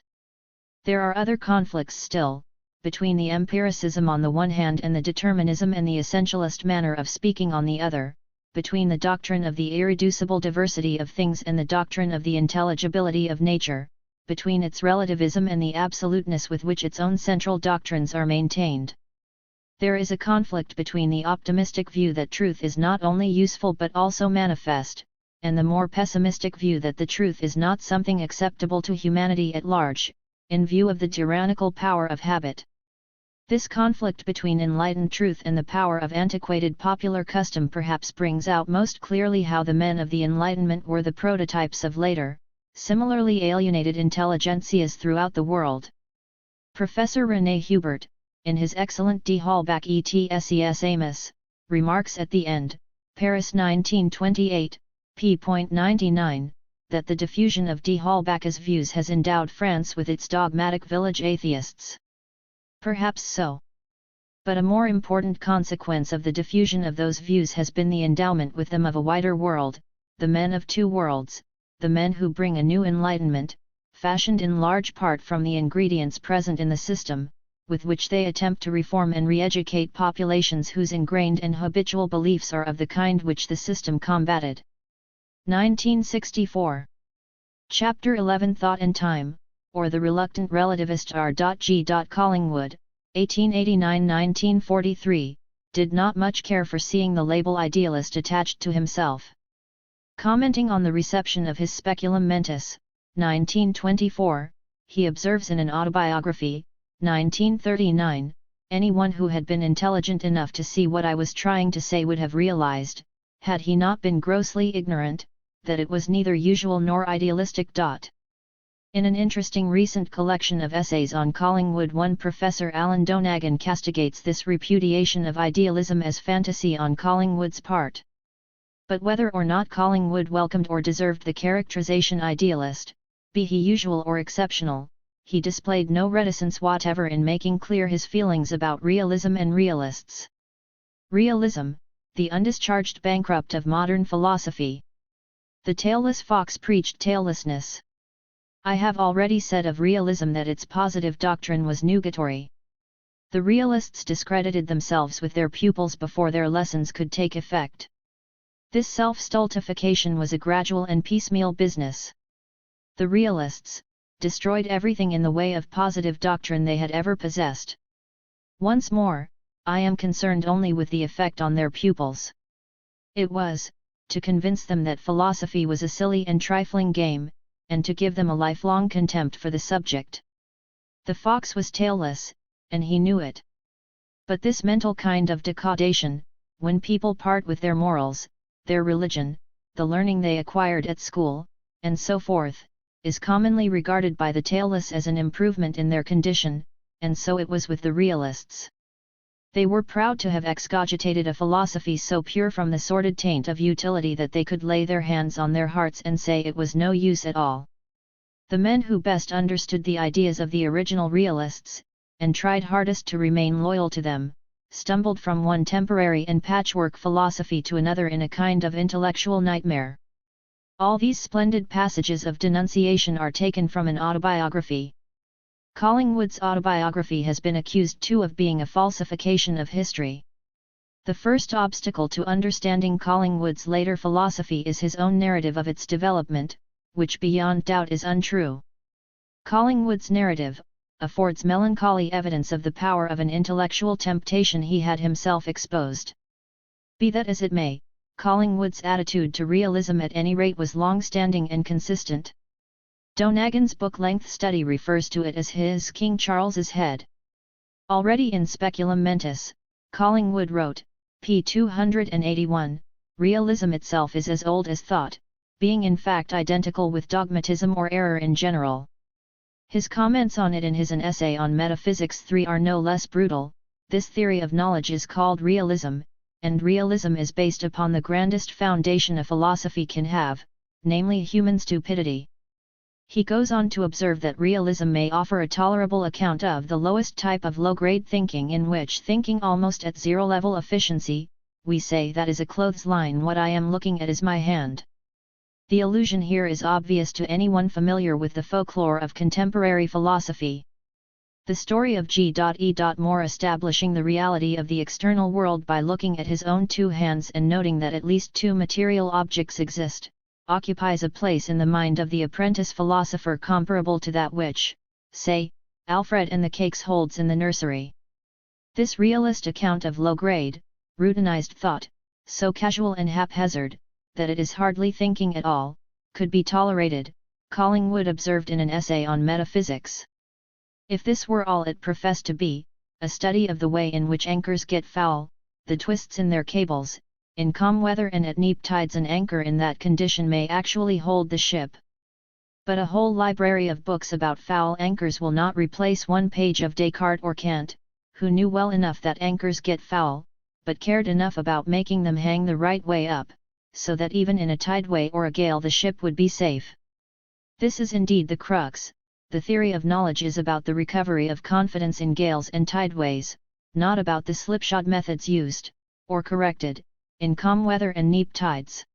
There are other conflicts still, between the empiricism on the one hand and the determinism and the essentialist manner of speaking on the other, between the doctrine of the irreducible diversity of things and the doctrine of the intelligibility of nature, between its relativism and the absoluteness with which its own central doctrines are maintained. There is a conflict between the optimistic view that truth is not only useful but also manifest, and the more pessimistic view that the truth is not something acceptable to humanity at large, in view of the tyrannical power of habit. This conflict between enlightened truth and the power of antiquated popular custom perhaps brings out most clearly how the men of the Enlightenment were the prototypes of later, similarly alienated intelligentsias throughout the world. Professor René Hubert, in his excellent Die Hallback etses Amos, remarks at the end, Paris 1928, p.99, that the diffusion of Die Hallback's views has endowed France with its dogmatic village atheists. Perhaps so. But a more important consequence of the diffusion of those views has been the endowment with them of a wider world, the men of two worlds, the men who bring a new enlightenment, fashioned in large part from the ingredients present in the system, with which they attempt to reform and re-educate populations whose ingrained and habitual beliefs are of the kind which the system combated. 1964. Chapter 11 Thought and Time, or The Reluctant Relativist R.G. Collingwood, 1889–1943, did not much care for seeing the label idealist attached to himself. Commenting on the reception of his Speculum Mentis, 1924, he observes in an autobiography, 1939, anyone who had been intelligent enough to see what I was trying to say would have realized, had he not been grossly ignorant, that it was neither usual nor idealistic. In an interesting recent collection of essays on Collingwood, one Professor Alan Donegan castigates this repudiation of idealism as fantasy on Collingwood's part. But whether or not Collingwood welcomed or deserved the characterization idealist, be he usual or exceptional, he displayed no reticence whatever in making clear his feelings about realism and realists. Realism, the undischarged bankrupt of modern philosophy. The tailless fox preached taillessness. I have already said of realism that its positive doctrine was nugatory. The realists discredited themselves with their pupils before their lessons could take effect. This self-stultification was a gradual and piecemeal business. The realists destroyed everything in the way of positive doctrine they had ever possessed. Once more, I am concerned only with the effect on their pupils. It was, to convince them that philosophy was a silly and trifling game, and to give them a lifelong contempt for the subject. The fox was tailless, and he knew it. But this mental kind of decadation, when people part with their morals, their religion, the learning they acquired at school, and so forth, is commonly regarded by the tailless as an improvement in their condition, and so it was with the realists. They were proud to have excogitated a philosophy so pure from the sordid taint of utility that they could lay their hands on their hearts and say it was no use at all. The men who best understood the ideas of the original realists, and tried hardest to remain loyal to them, stumbled from one temporary and patchwork philosophy to another in a kind of intellectual nightmare. All these splendid passages of denunciation are taken from an autobiography. Collingwood's autobiography has been accused too of being a falsification of history. The first obstacle to understanding Collingwood's later philosophy is his own narrative of its development, which beyond doubt is untrue. Collingwood's narrative affords melancholy evidence of the power of an intellectual temptation he had himself exposed. Be that as it may, Collingwood's attitude to realism at any rate was long-standing and consistent. Donegan's book-length study refers to it as his King Charles's head. Already in Speculum Mentis, Collingwood wrote, p. 281, realism itself is as old as thought, being in fact identical with dogmatism or error in general. His comments on it in his An Essay on Metaphysics 3 are no less brutal. This theory of knowledge is called realism, and realism is based upon the grandest foundation a philosophy can have, namely human stupidity. He goes on to observe that realism may offer a tolerable account of the lowest type of low-grade thinking, in which, thinking almost at zero-level efficiency, we say that is a clothesline, what I am looking at is my hand. The allusion here is obvious to anyone familiar with the folklore of contemporary philosophy. The story of G.E. Moore establishing the reality of the external world by looking at his own two hands and noting that at least two material objects exist, occupies a place in the mind of the apprentice philosopher comparable to that which, say, Alfred and the cakes holds in the nursery. This realist account of low-grade, routinized thought, so casual and haphazard, that it is hardly thinking at all, could be tolerated, Collingwood observed in an essay on metaphysics. If this were all it professed to be, a study of the way in which anchors get foul, the twists in their cables, in calm weather and at neap tides, an anchor in that condition may actually hold the ship. But a whole library of books about foul anchors will not replace one page of Descartes or Kant, who knew well enough that anchors get foul, but cared enough about making them hang the right way up, so that even in a tideway or a gale the ship would be safe. This is indeed the crux. The theory of knowledge is about the recovery of confidence in gales and tideways, not about the slipshod methods used, or corrected, in calm weather and neap tides.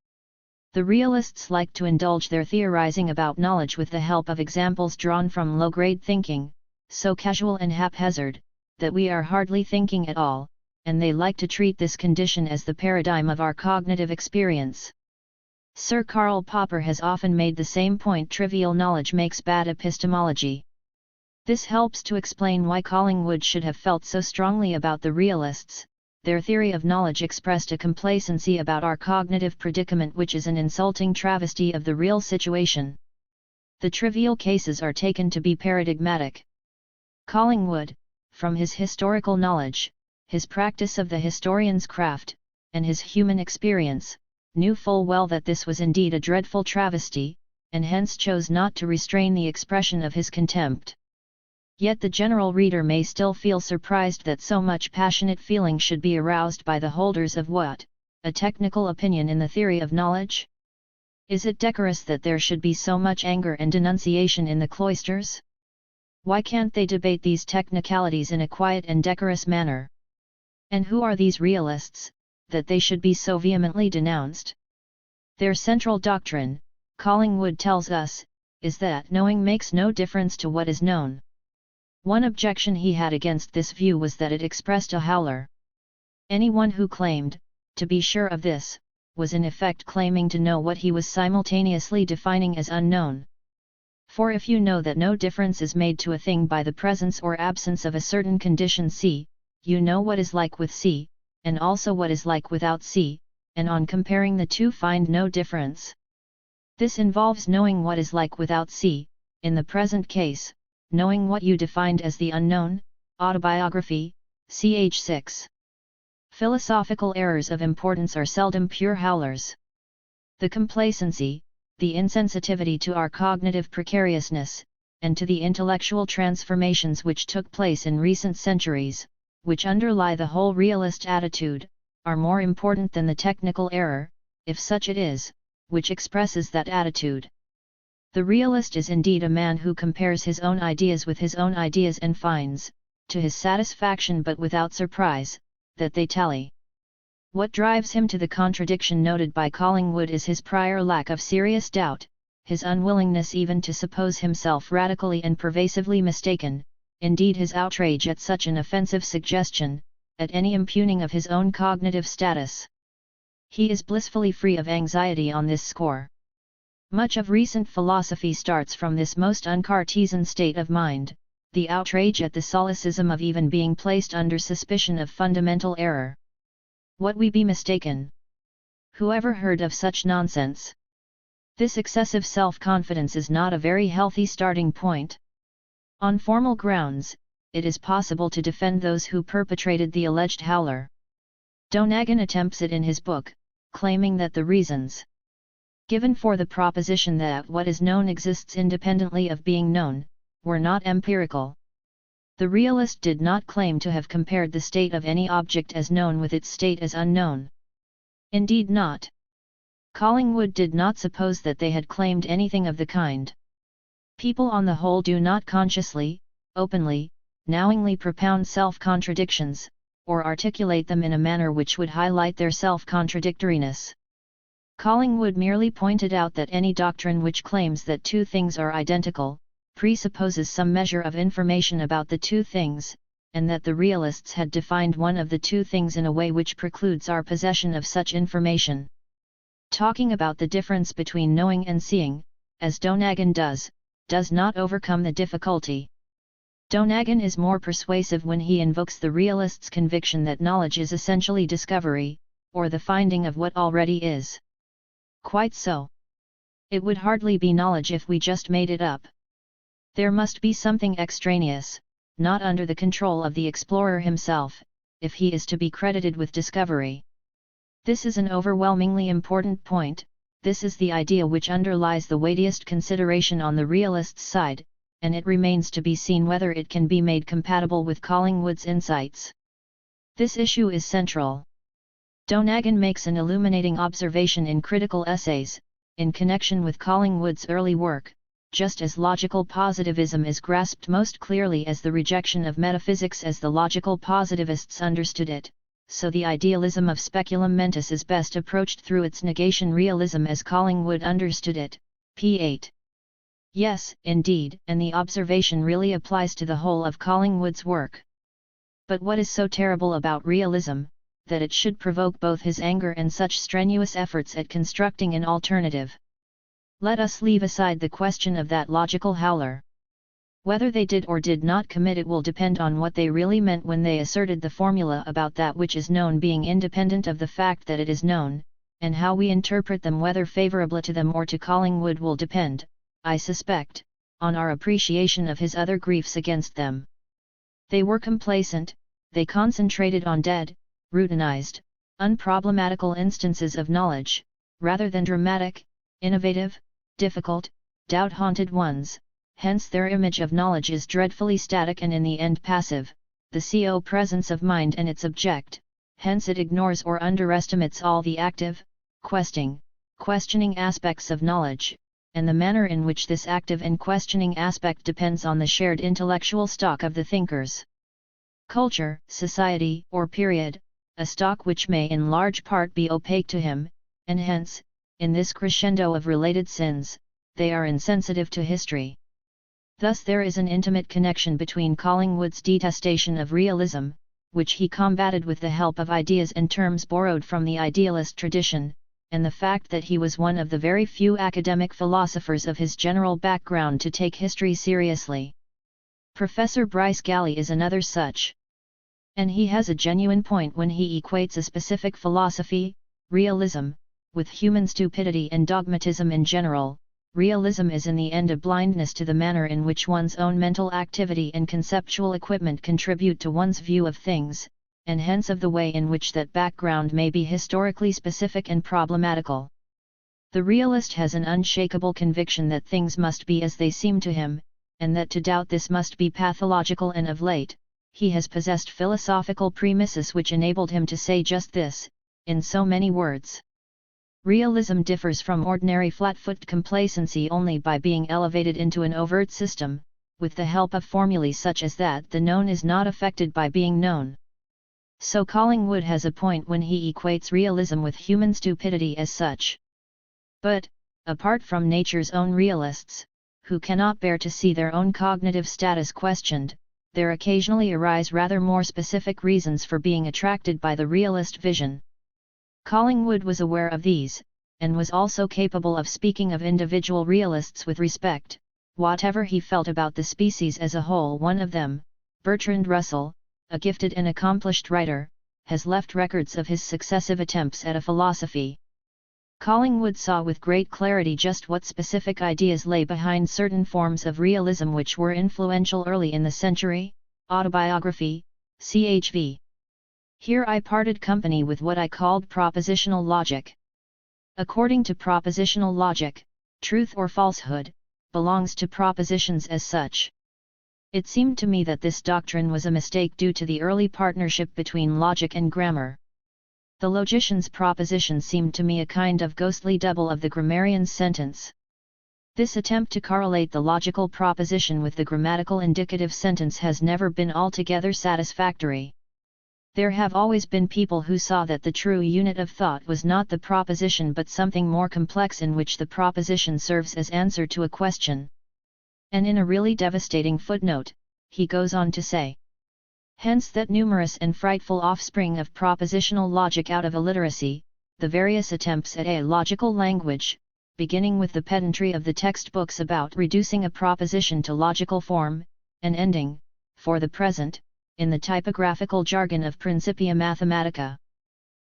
The realists like to indulge their theorizing about knowledge with the help of examples drawn from low-grade thinking, so casual and haphazard, that we are hardly thinking at all, and they like to treat this condition as the paradigm of our cognitive experience. Sir Karl Popper has often made the same point: trivial knowledge makes bad epistemology. This helps to explain why Collingwood should have felt so strongly about the realists. Their theory of knowledge expressed a complacency about our cognitive predicament which is an insulting travesty of the real situation. The trivial cases are taken to be paradigmatic. Collingwood, from his historical knowledge, his practice of the historian's craft, and his human experience, knew full well that this was indeed a dreadful travesty, and hence chose not to restrain the expression of his contempt. Yet the general reader may still feel surprised that so much passionate feeling should be aroused by the holders of what? A technical opinion in the theory of knowledge? Is it decorous that there should be so much anger and denunciation in the cloisters? Why can't they debate these technicalities in a quiet and decorous manner? And who are these realists, that they should be so vehemently denounced? Their central doctrine, Collingwood tells us, is that knowing makes no difference to what is known. One objection he had against this view was that it expressed a howler. Anyone who claimed to be sure of this was in effect claiming to know what he was simultaneously defining as unknown. For if you know that no difference is made to a thing by the presence or absence of a certain condition C, you know what is like with C, and also what is like without C, and on comparing the two find no difference. This involves knowing what is like without C, in the present case, knowing what you defined as the unknown, autobiography, ch. 6. Philosophical errors of importance are seldom pure howlers. The complacency, the insensitivity to our cognitive precariousness, and to the intellectual transformations which took place in recent centuries, which underlie the whole realist attitude, are more important than the technical error, if such it is, which expresses that attitude. The realist is indeed a man who compares his own ideas with his own ideas and finds, to his satisfaction but without surprise, that they tally. What drives him to the contradiction noted by Collingwood is his prior lack of serious doubt, his unwillingness even to suppose himself radically and pervasively mistaken, indeed his outrage at such an offensive suggestion, at any impugning of his own cognitive status. He is blissfully free of anxiety on this score. Much of recent philosophy starts from this most uncartesian state of mind, the outrage at the solecism of even being placed under suspicion of fundamental error. What we be mistaken? Who ever heard of such nonsense? This excessive self-confidence is not a very healthy starting point. On formal grounds, it is possible to defend those who perpetrated the alleged howler. Donegan attempts it in his book, claiming that the reasons given for the proposition that what is known exists independently of being known, were not empirical. The realist did not claim to have compared the state of any object as known with its state as unknown. Indeed not. Collingwood did not suppose that they had claimed anything of the kind. People on the whole do not consciously, openly, knowingly propound self-contradictions, or articulate them in a manner which would highlight their self-contradictoriness. Collingwood merely pointed out that any doctrine which claims that two things are identical, presupposes some measure of information about the two things, and that the realists had defined one of the two things in a way which precludes our possession of such information. Talking about the difference between knowing and seeing, as Donegan does not overcome the difficulty. Donegan is more persuasive when he invokes the realist's conviction that knowledge is essentially discovery, or the finding of what already is. Quite so. It would hardly be knowledge if we just made it up. There must be something extraneous, not under the control of the explorer himself, if he is to be credited with discovery. This is an overwhelmingly important point. This is the idea which underlies the weightiest consideration on the realist's side, and it remains to be seen whether it can be made compatible with Collingwood's insights. This issue is central. Donegan makes an illuminating observation in Critical Essays, in connection with Collingwood's early work. Just as logical positivism is grasped most clearly as the rejection of metaphysics as the logical positivists understood it, so the idealism of speculum mentis is best approached through its negation realism as Collingwood understood it. p. 8. Yes, indeed, and the observation really applies to the whole of Collingwood's work. But what is so terrible about realism, that it should provoke both his anger and such strenuous efforts at constructing an alternative? Let us leave aside the question of that logical howler. Whether they did or did not commit it will depend on what they really meant when they asserted the formula about that which is known being independent of the fact that it is known, and how we interpret them, whether favorably to them or to Collingwood, will depend, I suspect, on our appreciation of his other griefs against them. They were complacent, they concentrated on dead, routinized, unproblematical instances of knowledge, rather than dramatic, innovative, difficult, doubt-haunted ones. Hence their image of knowledge is dreadfully static and in the end passive, the presence of mind and its object, hence it ignores or underestimates all the active, questioning aspects of knowledge, and the manner in which this active and questioning aspect depends on the shared intellectual stock of the thinkers. Culture, society, or period, a stock which may in large part be opaque to him, and hence, in this crescendo of related sins, they are insensitive to history. Thus there is an intimate connection between Collingwood's detestation of realism, which he combated with the help of ideas and terms borrowed from the idealist tradition, and the fact that he was one of the very few academic philosophers of his general background to take history seriously. Professor Bryce Galley is another such. And he has a genuine point when he equates a specific philosophy, realism, with human stupidity and dogmatism in general. Realism is in the end a blindness to the manner in which one's own mental activity and conceptual equipment contribute to one's view of things, and hence of the way in which that background may be historically specific and problematical. The realist has an unshakable conviction that things must be as they seem to him, and that to doubt this must be pathological, and of late, he has possessed philosophical premises which enabled him to say just this, in so many words. Realism differs from ordinary flat-foot complacency only by being elevated into an overt system, with the help of formulae such as that the known is not affected by being known. So Collingwood has a point when he equates realism with human stupidity as such. But, apart from nature's own realists, who cannot bear to see their own cognitive status questioned, there occasionally arise rather more specific reasons for being attracted by the realist vision. Collingwood was aware of these, and was also capable of speaking of individual realists with respect, whatever he felt about the species as a whole. One of them, Bertrand Russell, a gifted and accomplished writer, has left records of his successive attempts at a philosophy. Collingwood saw with great clarity just what specific ideas lay behind certain forms of realism which were influential early in the century. Autobiography, CHV. Here I parted company with what I called propositional logic. According to propositional logic, truth or falsehood belongs to propositions as such. It seemed to me that this doctrine was a mistake due to the early partnership between logic and grammar. The logician's proposition seemed to me a kind of ghostly double of the grammarian's sentence. This attempt to correlate the logical proposition with the grammatical indicative sentence has never been altogether satisfactory. There have always been people who saw that the true unit of thought was not the proposition but something more complex in which the proposition serves as answer to a question. And in a really devastating footnote, he goes on to say, hence that numerous and frightful offspring of propositional logic out of illiteracy, the various attempts at a logical language, beginning with the pedantry of the textbooks about reducing a proposition to logical form, and ending, for the present, in the typographical jargon of Principia Mathematica.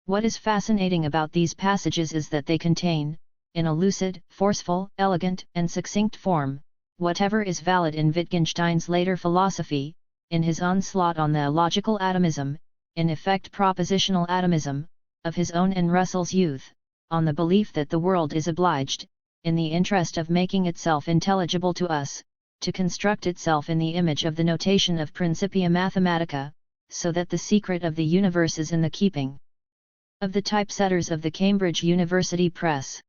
What is fascinating about these passages is that they contain, in a lucid, forceful, elegant, and succinct form, whatever is valid in Wittgenstein's later philosophy, in his onslaught on the logical atomism, in effect propositional atomism, of his own and Russell's youth, on the belief that the world is obliged, in the interest of making itself intelligible to us, to construct itself in the image of the notation of Principia Mathematica, so that the secret of the universe is in the keeping of the typesetters of the Cambridge University Press.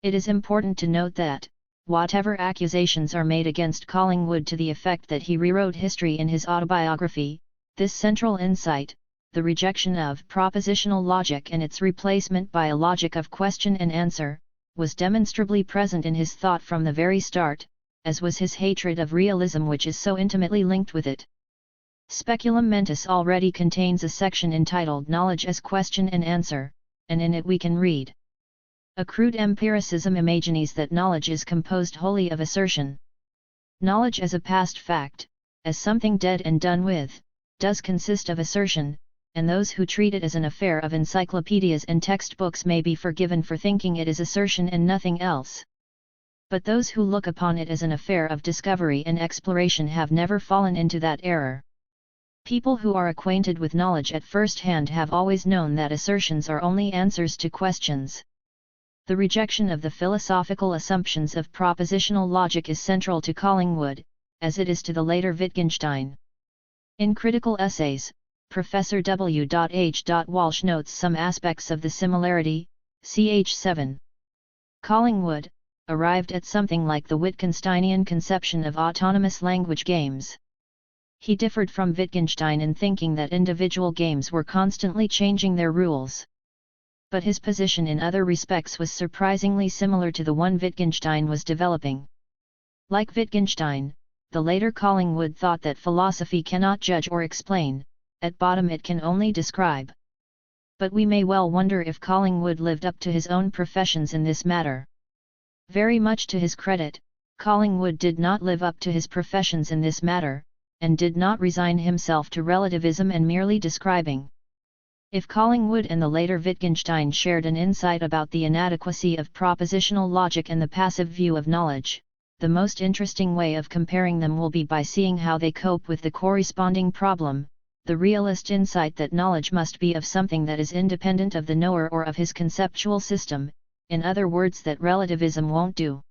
It is important to note that, whatever accusations are made against Collingwood to the effect that he rewrote history in his autobiography, this central insight, the rejection of propositional logic and its replacement by a logic of question and answer, was demonstrably present in his thought from the very start, as was his hatred of realism which is so intimately linked with it. Speculum Mentis already contains a section entitled Knowledge as Question and Answer, and in it we can read, a crude empiricism imagines that knowledge is composed wholly of assertion. Knowledge as a past fact, as something dead and done with, does consist of assertion, and those who treat it as an affair of encyclopedias and textbooks may be forgiven for thinking it is assertion and nothing else. But those who look upon it as an affair of discovery and exploration have never fallen into that error. People who are acquainted with knowledge at first hand have always known that assertions are only answers to questions. The rejection of the philosophical assumptions of propositional logic is central to Collingwood, as it is to the later Wittgenstein. In Critical Essays, Professor W. H. Walsh notes some aspects of the similarity, ch. 7. Collingwood arrived at something like the Wittgensteinian conception of autonomous language games. He differed from Wittgenstein in thinking that individual games were constantly changing their rules. But his position in other respects was surprisingly similar to the one Wittgenstein was developing. Like Wittgenstein, the later Collingwood thought that philosophy cannot judge or explain, at bottom it can only describe. But we may well wonder if Collingwood lived up to his own professions in this matter. Very much to his credit, Collingwood did not live up to his professions in this matter, and did not resign himself to relativism and merely describing. If Collingwood and the later Wittgenstein shared an insight about the inadequacy of propositional logic and the passive view of knowledge, the most interesting way of comparing them will be by seeing how they cope with the corresponding problem, the realist insight that knowledge must be of something that is independent of the knower or of his conceptual system, in other words that relativism won't do.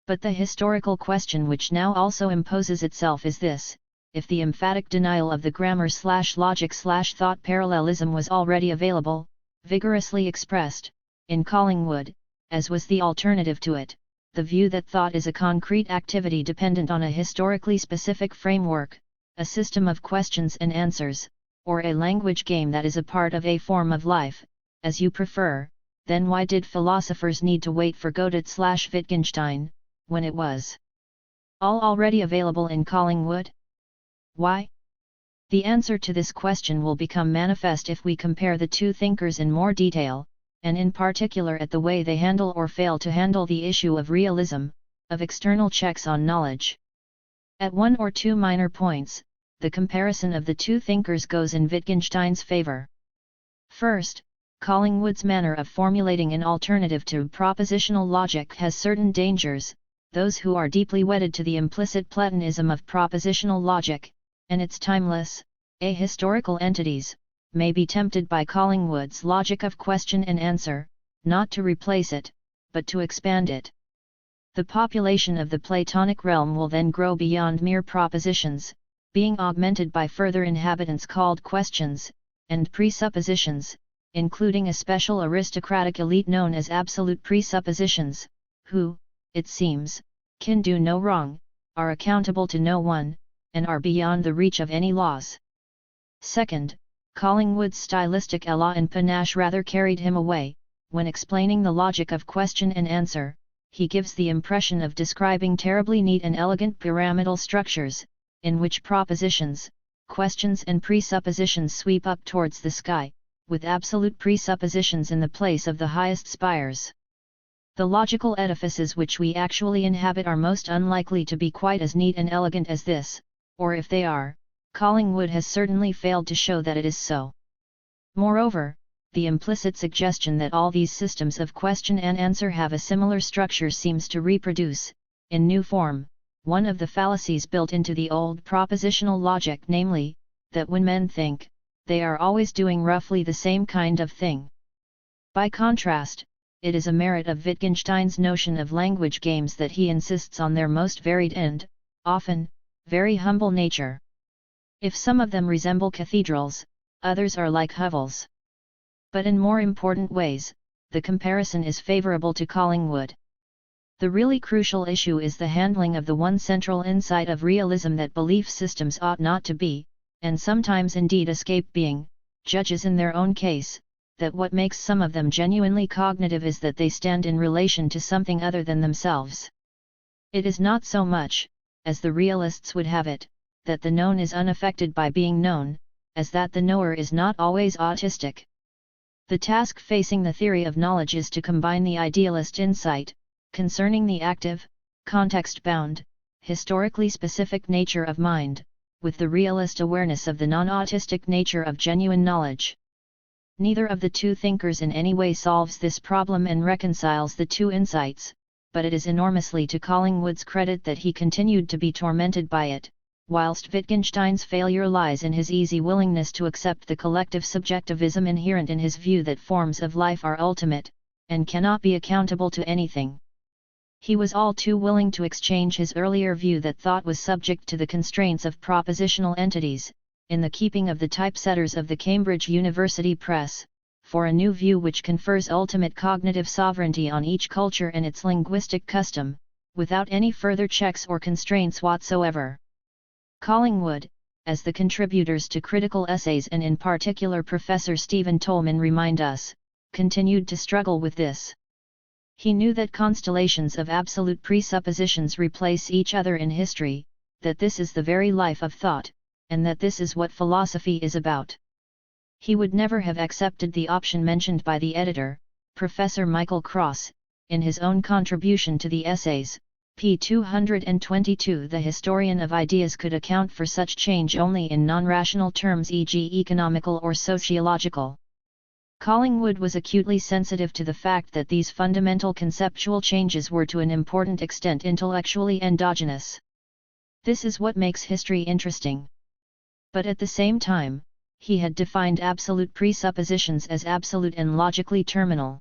But the historical question which now also imposes itself is this: if the emphatic denial of the grammar/logic/thought parallelism was already available, vigorously expressed, in Collingwood, as was the alternative to it, the view that thought is a concrete activity dependent on a historically specific framework, a system of questions and answers, or a language game that is a part of a form of life, as you prefer, then why did philosophers need to wait for Gödel/Wittgenstein, when it was all already available in Collingwood? Why? The answer to this question will become manifest if we compare the two thinkers in more detail, and in particular at the way they handle or fail to handle the issue of realism, of external checks on knowledge. At one or two minor points, the comparison of the two thinkers goes in Wittgenstein's favor. First, Collingwood's manner of formulating an alternative to propositional logic has certain dangers. Those who are deeply wedded to the implicit Platonism of propositional logic, and its timeless, ahistorical entities, may be tempted by Collingwood's logic of question and answer, not to replace it, but to expand it. The population of the Platonic realm will then grow beyond mere propositions, being augmented by further inhabitants called questions, and presuppositions, including a special aristocratic elite known as absolute presuppositions, who, it seems, can do no wrong, are accountable to no one, and are beyond the reach of any laws. Second, Collingwood's stylistic élan and panache rather carried him away. When explaining the logic of question and answer, he gives the impression of describing terribly neat and elegant pyramidal structures, in which propositions, questions and presuppositions sweep up towards the sky, with absolute presuppositions in the place of the highest spires. The logical edifices which we actually inhabit are most unlikely to be quite as neat and elegant as this, or if they are, Collingwood has certainly failed to show that it is so. Moreover, the implicit suggestion that all these systems of question and answer have a similar structure seems to reproduce, in new form, one of the fallacies built into the old propositional logic, namely, that when men think, they are always doing roughly the same kind of thing. By contrast, it is a merit of Wittgenstein's notion of language games that he insists on their most varied and, often, very humble nature. If some of them resemble cathedrals, others are like hovels. But in more important ways, the comparison is favorable to Collingwood. The really crucial issue is the handling of the one central insight of realism that belief systems ought not to be, and sometimes indeed escape being, judges in their own case, that what makes some of them genuinely cognitive is that they stand in relation to something other than themselves. It is not so much, as the realists would have it, that the known is unaffected by being known, as that the knower is not always autistic. The task facing the theory of knowledge is to combine the idealist insight, concerning the active, context-bound, historically specific nature of mind, with the realist awareness of the non-autistic nature of genuine knowledge. Neither of the two thinkers in any way solves this problem and reconciles the two insights, but it is enormously to Collingwood's credit that he continued to be tormented by it, whilst Wittgenstein's failure lies in his easy willingness to accept the collective subjectivism inherent in his view that forms of life are ultimate, and cannot be accountable to anything. He was all too willing to exchange his earlier view that thought was subject to the constraints of propositional entities, in the keeping of the typesetters of the Cambridge University Press, for a new view which confers ultimate cognitive sovereignty on each culture and its linguistic custom, without any further checks or constraints whatsoever. Collingwood, as the contributors to critical essays and in particular Professor Stephen Tolman remind us, continued to struggle with this. He knew that constellations of absolute presuppositions replace each other in history, that this is the very life of thought, and that this is what philosophy is about. He would never have accepted the option mentioned by the editor, Professor Michael Cross, in his own contribution to the essays, p. 222. The historian of ideas could account for such change only in non-rational terms, e.g. economical or sociological. Collingwood was acutely sensitive to the fact that these fundamental conceptual changes were to an important extent intellectually endogenous. This is what makes history interesting. But at the same time, he had defined absolute presuppositions as absolute and logically terminal.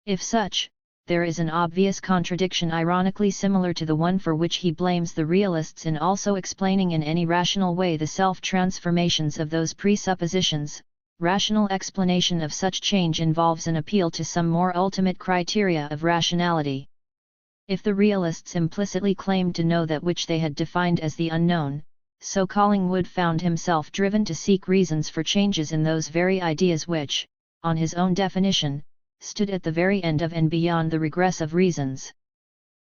If such, there is an obvious contradiction ironically similar to the one for which he blames the realists in also explaining in any rational way the self-transformations of those presuppositions, rational explanation of such change involves an appeal to some more ultimate criteria of rationality. If the realists implicitly claimed to know that which they had defined as the unknown, so Collingwood found himself driven to seek reasons for changes in those very ideas which, on his own definition, stood at the very end of and beyond the regress of reasons.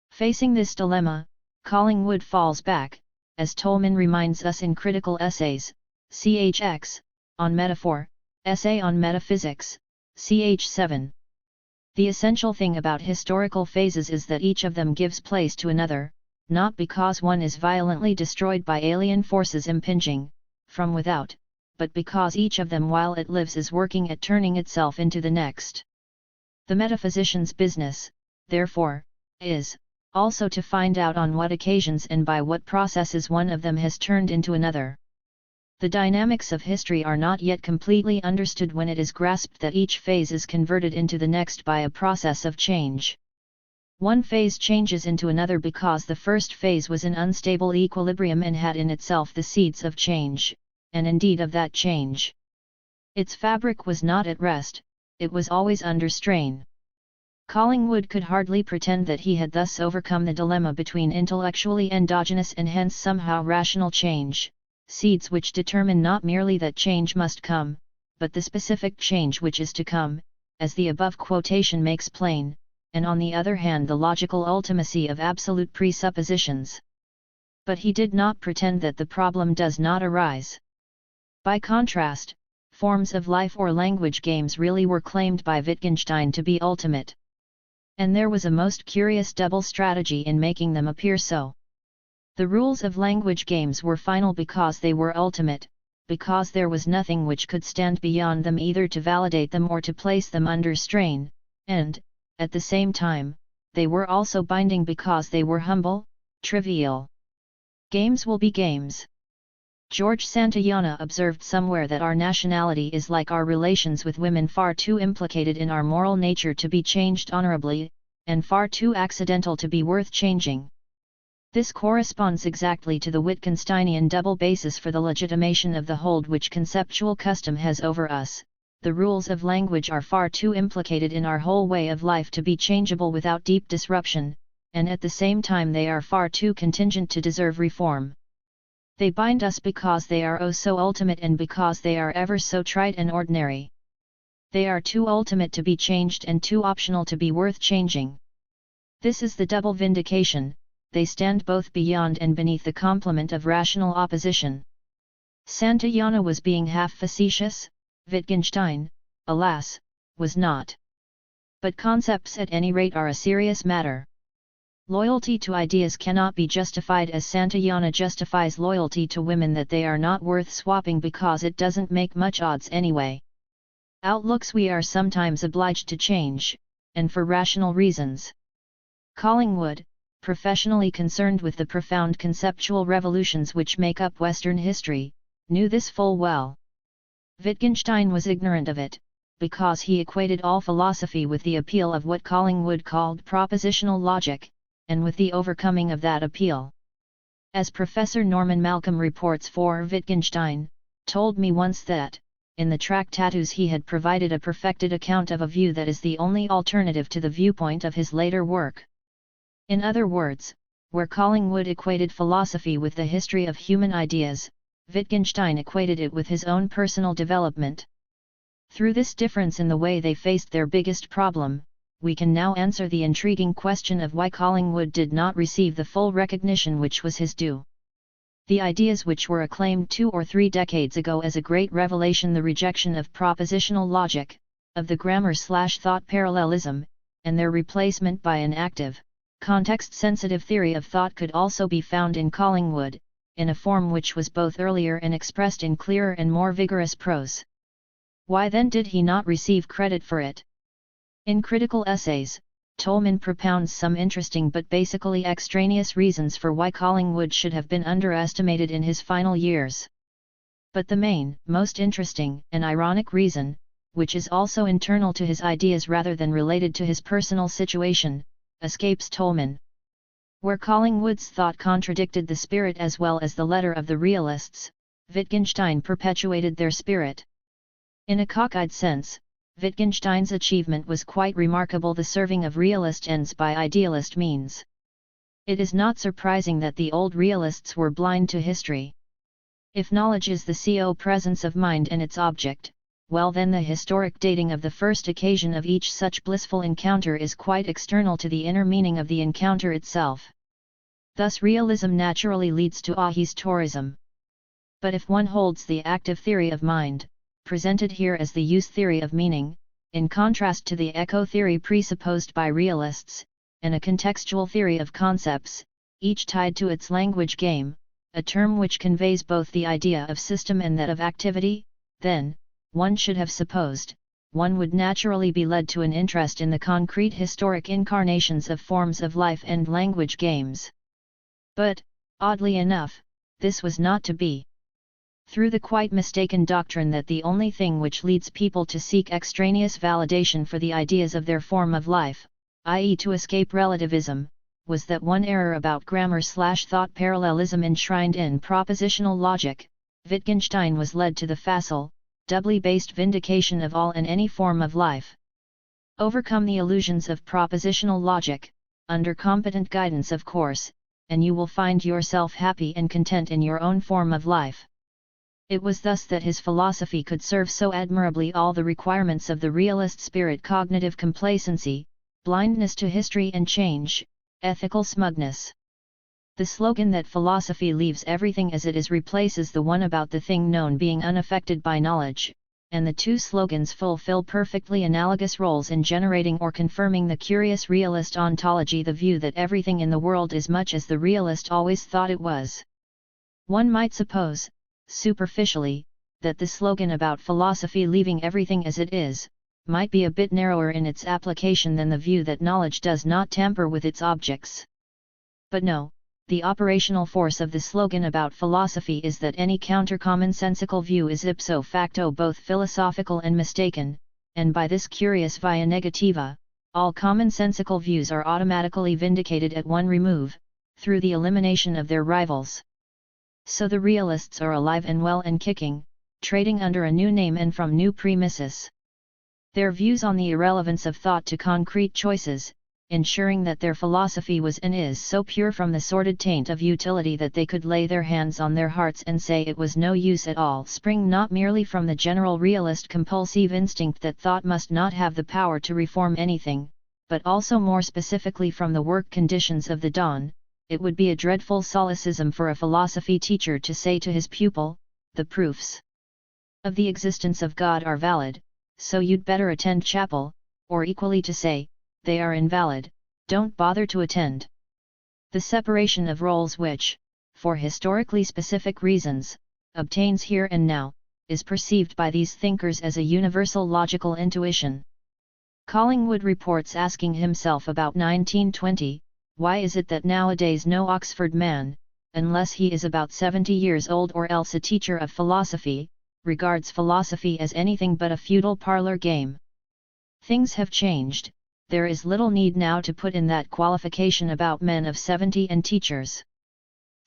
Facing this dilemma, Collingwood falls back, as Tolman reminds us in Critical Essays, ch. on Metaphor, Essay on Metaphysics, ch. 7. The essential thing about historical phases is that each of them gives place to another, not because one is violently destroyed by alien forces impinging from without, but because each of them while it lives is working at turning itself into the next. The metaphysician's business, therefore, is also to find out on what occasions and by what processes one of them has turned into another. The dynamics of history are not yet completely understood when it is grasped that each phase is converted into the next by a process of change. One phase changes into another because the first phase was in unstable equilibrium and had in itself the seeds of change, and indeed of that change. Its fabric was not at rest, it was always under strain. Collingwood could hardly pretend that he had thus overcome the dilemma between intellectually endogenous and hence somehow rational change, seeds which determine not merely that change must come, but the specific change which is to come, as the above quotation makes plain, and on the other hand the logical ultimacy of absolute presuppositions. But he did not pretend that the problem does not arise. By contrast, forms of life or language games really were claimed by Wittgenstein to be ultimate. And there was a most curious double strategy in making them appear so. The rules of language games were final because they were ultimate, because there was nothing which could stand beyond them either to validate them or to place them under strain, and, at the same time, they were also binding because they were humble, trivial. Games will be games. George Santayana observed somewhere that our nationality is like our relations with women, far too implicated in our moral nature to be changed honorably, and far too accidental to be worth changing. This corresponds exactly to the Wittgensteinian double basis for the legitimation of the hold which conceptual custom has over us. The rules of language are far too implicated in our whole way of life to be changeable without deep disruption, and at the same time they are far too contingent to deserve reform. They bind us because they are oh so ultimate and because they are ever so trite and ordinary. They are too ultimate to be changed and too optional to be worth changing. This is the double vindication, they stand both beyond and beneath the complement of rational opposition. Santayana was being half facetious, Wittgenstein, alas, was not. But concepts at any rate are a serious matter. Loyalty to ideas cannot be justified as Santayana justifies loyalty to women, that they are not worth swapping because it doesn't make much odds anyway. Outlooks we are sometimes obliged to change, and for rational reasons. Collingwood, professionally concerned with the profound conceptual revolutions which make up Western history, knew this full well. Wittgenstein was ignorant of it, because he equated all philosophy with the appeal of what Collingwood called propositional logic, and with the overcoming of that appeal. As Professor Norman Malcolm reports, for Wittgenstein told me once that, in the Tractatus he had provided a perfected account of a view that is the only alternative to the viewpoint of his later work. In other words, where Collingwood equated philosophy with the history of human ideas, Wittgenstein equated it with his own personal development. Through this difference in the way they faced their biggest problem, we can now answer the intriguing question of why Collingwood did not receive the full recognition which was his due. The ideas which were acclaimed 2 or 3 decades ago as a great revelation, the rejection of propositional logic, of the grammar/thought parallelism, and their replacement by an active, context-sensitive theory of thought, could also be found in Collingwood, in a form which was both earlier and expressed in clearer and more vigorous prose. Why then did he not receive credit for it? In Critical Essays, Tolman propounds some interesting but basically extraneous reasons for why Collingwood should have been underestimated in his final years. But the main, most interesting, and ironic reason, which is also internal to his ideas rather than related to his personal situation, escapes Tolman. Where Collingwood's thought contradicted the spirit as well as the letter of the realists, Wittgenstein perpetuated their spirit. In a cockeyed sense, Wittgenstein's achievement was quite remarkable, the serving of realist ends by idealist means. It is not surprising that the old realists were blind to history. If knowledge is the presence of mind and its object, well then the historic dating of the first occasion of each such blissful encounter is quite external to the inner meaning of the encounter itself. Thus realism naturally leads to ahistorism. But if one holds the active theory of mind, presented here as the use theory of meaning, in contrast to the echo theory presupposed by realists, and a contextual theory of concepts, each tied to its language game, a term which conveys both the idea of system and that of activity, then, one should have supposed, one would naturally be led to an interest in the concrete historic incarnations of forms of life and language games. But, oddly enough, this was not to be. Through the quite mistaken doctrine that the only thing which leads people to seek extraneous validation for the ideas of their form of life, i.e. to escape relativism, was that one error about grammar/thought parallelism enshrined in propositional logic, Wittgenstein was led to the facile, doubly based vindication of all and any form of life. Overcome the illusions of propositional logic, under competent guidance of course, and you will find yourself happy and content in your own form of life. It was thus that his philosophy could serve so admirably all the requirements of the realist spirit: cognitive complacency, blindness to history and change, ethical smugness. The slogan that philosophy leaves everything as it is replaces the one about the thing known being unaffected by knowledge, and the two slogans fulfill perfectly analogous roles in generating or confirming the curious realist ontology, the view that everything in the world is much as the realist always thought it was. One might suppose, superficially, that the slogan about philosophy leaving everything as it is, might be a bit narrower in its application than the view that knowledge does not tamper with its objects. But no, the operational force of the slogan about philosophy is that any counter-commonsensical view is ipso facto both philosophical and mistaken, and by this curious via negativa, all commonsensical views are automatically vindicated at one remove, through the elimination of their rivals. So the realists are alive and well and kicking, trading under a new name and from new premises. Their views on the irrelevance of thought to concrete choices, ensuring that their philosophy was and is so pure from the sordid taint of utility that they could lay their hands on their hearts and say it was no use at all, spring not merely from the general realist compulsive instinct that thought must not have the power to reform anything, but also more specifically from the work conditions of the dawn. It would be a dreadful solecism for a philosophy teacher to say to his pupil, "The proofs of the existence of God are valid, so you'd better attend chapel," or equally to say, "They are invalid, don't bother to attend." The separation of roles which, for historically specific reasons, obtains here and now, is perceived by these thinkers as a universal logical intuition. Collingwood reports asking himself about 1920, why is it that nowadays no Oxford man, unless he is about 70 years old or else a teacher of philosophy, regards philosophy as anything but a feudal parlour game? Things have changed, there is little need now to put in that qualification about men of 70 and teachers.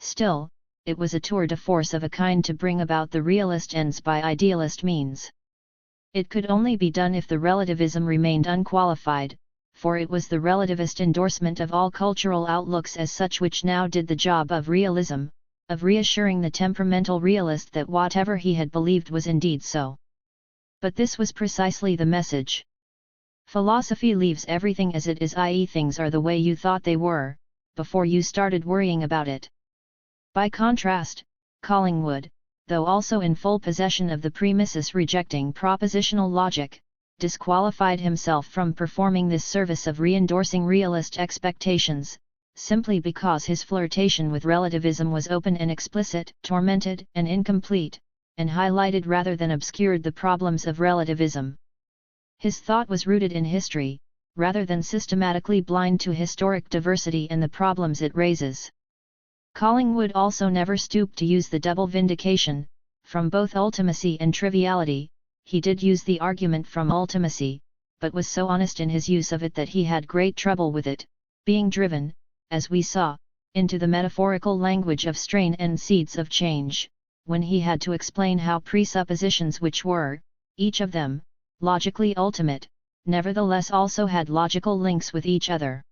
Still, it was a tour de force of a kind to bring about the realist ends by idealist means. It could only be done if the relativism remained unqualified, for it was the relativist endorsement of all cultural outlooks as such which now did the job of realism, of reassuring the temperamental realist that whatever he had believed was indeed so. But this was precisely the message. Philosophy leaves everything as it is, i.e. things are the way you thought they were, before you started worrying about it. By contrast, Collingwood, though also in full possession of the premises rejecting propositional logic, disqualified himself from performing this service of re-endorsing realist expectations, simply because his flirtation with relativism was open and explicit, tormented and incomplete, and highlighted rather than obscured the problems of relativism. His thought was rooted in history, rather than systematically blind to historic diversity and the problems it raises. Collingwood also never stooped to use the double vindication, from both ultimacy and triviality. He did use the argument from ultimacy, but was so honest in his use of it that he had great trouble with it, being driven, as we saw, into the metaphorical language of strain and seeds of change, when he had to explain how presuppositions which were, each of them, logically ultimate, nevertheless also had logical links with each other.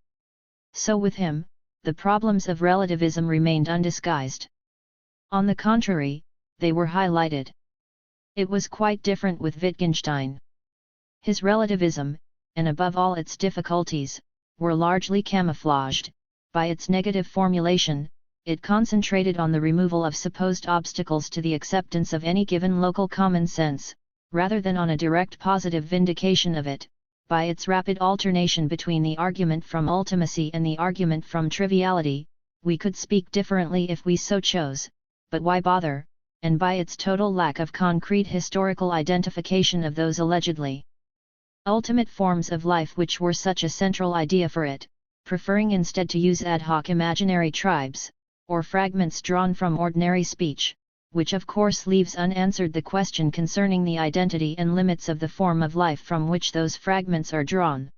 So with him, the problems of relativism remained undisguised. On the contrary, they were highlighted. It was quite different with Wittgenstein. His relativism, and above all its difficulties, were largely camouflaged. By its negative formulation, it concentrated on the removal of supposed obstacles to the acceptance of any given local common sense, rather than on a direct positive vindication of it, by its rapid alternation between the argument from ultimacy and the argument from triviality. We could speak differently if we so chose, but why bother, and by its total lack of concrete historical identification of those allegedly ultimate forms of life which were such a central idea for it, preferring instead to use ad hoc imaginary tribes, or fragments drawn from ordinary speech, which of course leaves unanswered the question concerning the identity and limits of the form of life from which those fragments are drawn.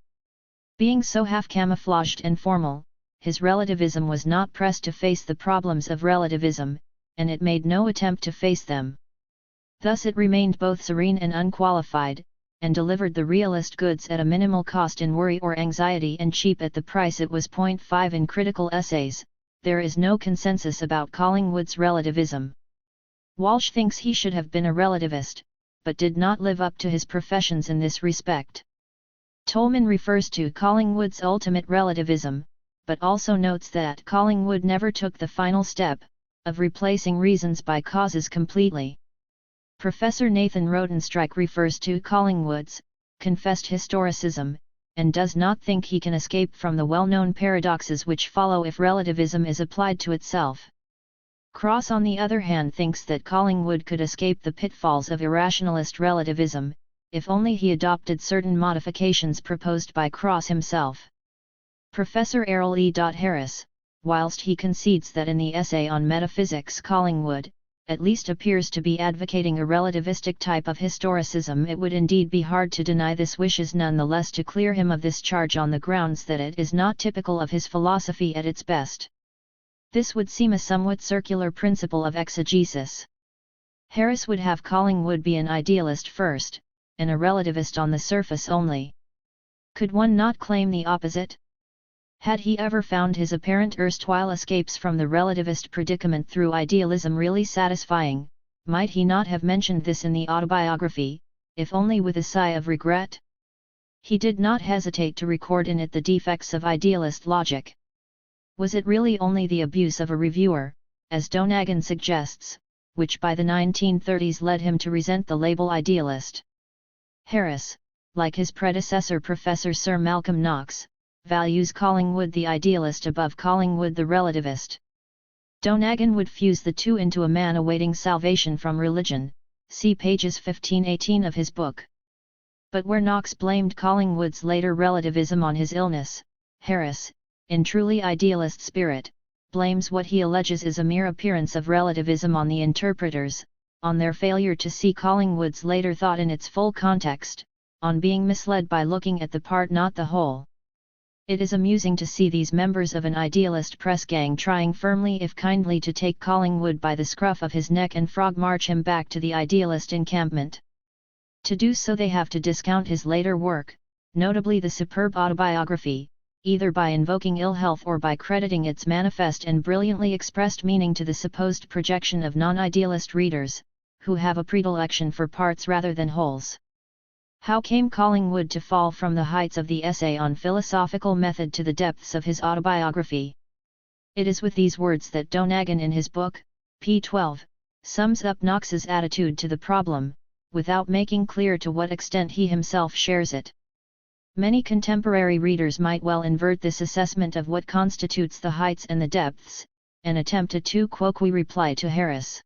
Being so half-camouflaged and formal, his relativism was not pressed to face the problems of relativism, and it made no attempt to face them. Thus it remained both serene and unqualified, and delivered the realist goods at a minimal cost in worry or anxiety and cheap at the price it was. 5 In critical essays, there is no consensus about Collingwood's relativism. Walsh thinks he should have been a relativist, but did not live up to his professions in this respect. Tolman refers to Collingwood's ultimate relativism, but also notes that Collingwood never took the final step, of replacing reasons by causes completely. Professor Nathan Rodenstrike refers to Collingwood's confessed historicism, and does not think he can escape from the well-known paradoxes which follow if relativism is applied to itself. Cross on the other hand thinks that Collingwood could escape the pitfalls of irrationalist relativism, if only he adopted certain modifications proposed by Cross himself. Professor Errol E. Harris, whilst he concedes that in the essay on metaphysics Collingwood, at least appears to be advocating a relativistic type of historicism, it would indeed be hard to deny this wishes nonetheless to clear him of this charge on the grounds that it is not typical of his philosophy at its best. This would seem a somewhat circular principle of exegesis. Harris would have Collingwood be an idealist first, and a relativist on the surface only. Could one not claim the opposite? Had he ever found his apparent erstwhile escapes from the relativist predicament through idealism really satisfying, might he not have mentioned this in the autobiography, if only with a sigh of regret? He did not hesitate to record in it the defects of idealist logic. Was it really only the abuse of a reviewer, as Donegan suggests, which by the 1930s led him to resent the label idealist? Harris, like his predecessor Professor Sir Malcolm Knox, values Collingwood the idealist above Collingwood the relativist. Donegan would fuse the two into a man awaiting salvation from religion, see pages 15-18 of his book. But where Knox blamed Collingwood's later relativism on his illness, Harris, in truly idealist spirit, blames what he alleges is a mere appearance of relativism on the interpreters, on their failure to see Collingwood's later thought in its full context, on being misled by looking at the part not the whole. It is amusing to see these members of an idealist press gang trying firmly if kindly to take Collingwood by the scruff of his neck and frog march him back to the idealist encampment. To do so they have to discount his later work, notably the superb autobiography, either by invoking ill health or by crediting its manifest and brilliantly expressed meaning to the supposed projection of non-idealist readers, who have a predilection for parts rather than wholes. How came Collingwood to fall from the heights of the essay on philosophical method to the depths of his autobiography? It is with these words that Donegan in his book, p. 12, sums up Knox's attitude to the problem, without making clear to what extent he himself shares it. Many contemporary readers might well invert this assessment of what constitutes the heights and the depths, and attempt a tu quoque reply to Harris.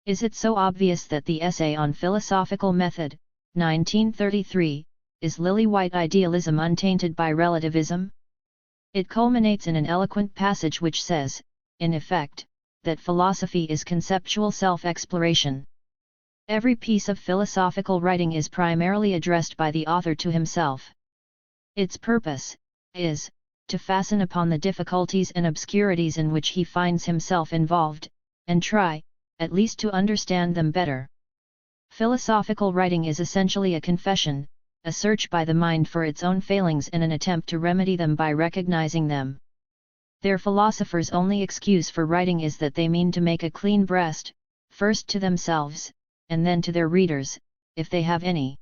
Is it so obvious that the essay on philosophical method, 1933, is lily-white idealism untainted by relativism? It culminates in an eloquent passage which says, in effect, that philosophy is conceptual self-exploration. Every piece of philosophical writing is primarily addressed by the author to himself. Its purpose is to fasten upon the difficulties and obscurities in which he finds himself involved, and try, at least to understand them better. Philosophical writing is essentially a confession, a search by the mind for its own failings and an attempt to remedy them by recognizing them. Their philosophers' only excuse for writing is that they mean to make a clean breast, first to themselves, and then to their readers, if they have any.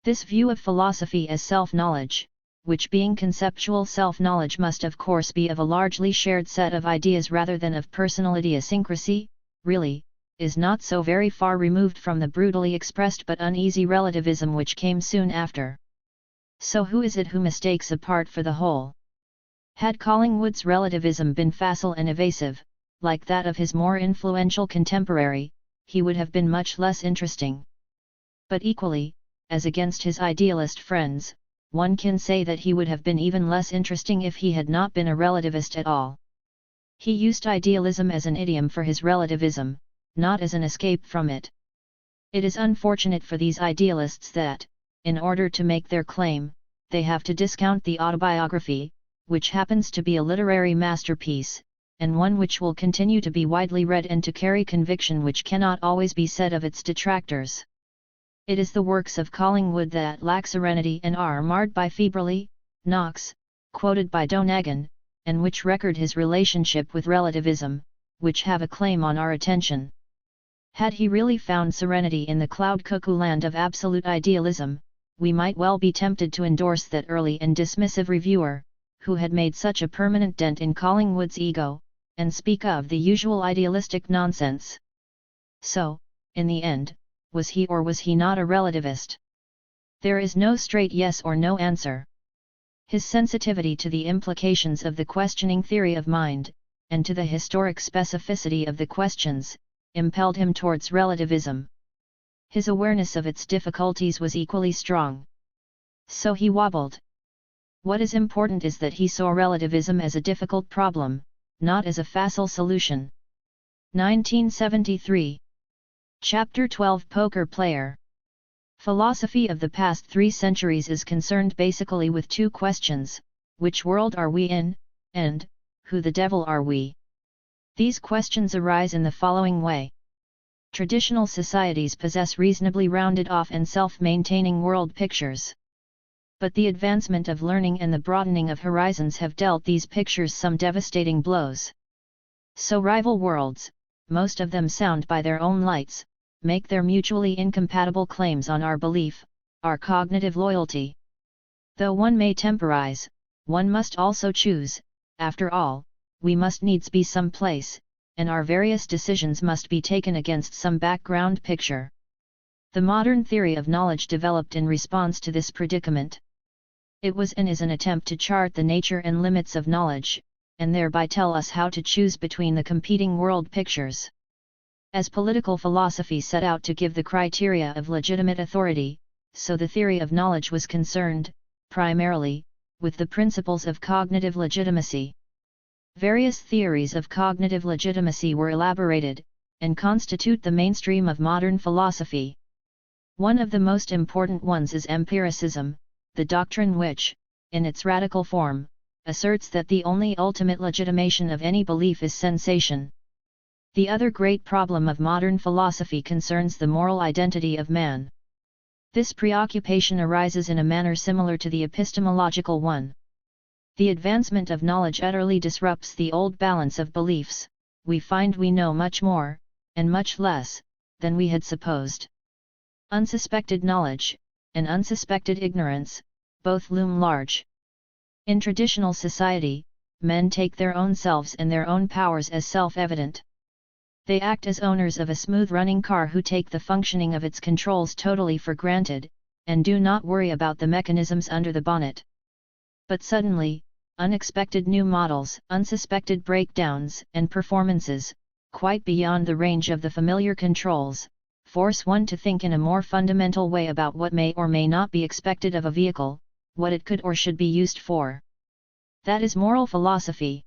This view of philosophy as self-knowledge, which being conceptual self-knowledge must of course be of a largely shared set of ideas rather than of personal idiosyncrasy, really, is not so very far removed from the brutally expressed but uneasy relativism which came soon after. So who is it who mistakes a part for the whole? Had Collingwood's relativism been facile and evasive, like that of his more influential contemporary, he would have been much less interesting. But equally, as against his idealist friends, one can say that he would have been even less interesting if he had not been a relativist at all. He used idealism as an idiom for his relativism, not as an escape from it. It is unfortunate for these idealists that, in order to make their claim, they have to discount the autobiography, which happens to be a literary masterpiece, and one which will continue to be widely read and to carry conviction which cannot always be said of its detractors. It is the works of Collingwood that lack serenity and are marred by Feeberly, Knox, quoted by Donegan, and which record his relationship with relativism, which have a claim on our attention. Had he really found serenity in the cloud cuckoo land of absolute idealism, we might well be tempted to endorse that early and dismissive reviewer, who had made such a permanent dent in Collingwood's ego, and speak of the usual idealistic nonsense. So, in the end, was he or was he not a relativist? There is no straight yes or no answer. His sensitivity to the implications of the questioning theory of mind, and to the historic specificity of the questions, impelled him towards relativism. His awareness of its difficulties was equally strong. So he wobbled. What is important is that he saw relativism as a difficult problem, not as a facile solution. 1973. Chapter 12 Poker Player. Philosophy of the past 3 centuries is concerned basically with 2 questions: which world are we in, and who the devil are we? These questions arise in the following way. Traditional societies possess reasonably rounded off and self-maintaining world pictures. But the advancement of learning and the broadening of horizons have dealt these pictures some devastating blows. So rival worlds, most of them sound by their own lights, make their mutually incompatible claims on our belief, our cognitive loyalty. Though one may temporize, one must also choose. After all, we must needs be some place, and our various decisions must be taken against some background picture. The modern theory of knowledge developed in response to this predicament. It was and is an attempt to chart the nature and limits of knowledge, and thereby tell us how to choose between the competing world pictures. As political philosophy set out to give the criteria of legitimate authority, so the theory of knowledge was concerned, primarily, with the principles of cognitive legitimacy. Various theories of cognitive legitimacy were elaborated, and constitute the mainstream of modern philosophy. One of the most important ones is empiricism, the doctrine which, in its radical form, asserts that the only ultimate legitimation of any belief is sensation. The other great problem of modern philosophy concerns the moral identity of man. This preoccupation arises in a manner similar to the epistemological one. The advancement of knowledge utterly disrupts the old balance of beliefs. We find we know much more, and much less, than we had supposed. Unsuspected knowledge, and unsuspected ignorance, both loom large. In traditional society, men take their own selves and their own powers as self-evident. They act as owners of a smooth-running car who take the functioning of its controls totally for granted, and do not worry about the mechanisms under the bonnet. But suddenly, unexpected new models, unsuspected breakdowns and performances, quite beyond the range of the familiar controls, force one to think in a more fundamental way about what may or may not be expected of a vehicle, what it could or should be used for. That is moral philosophy.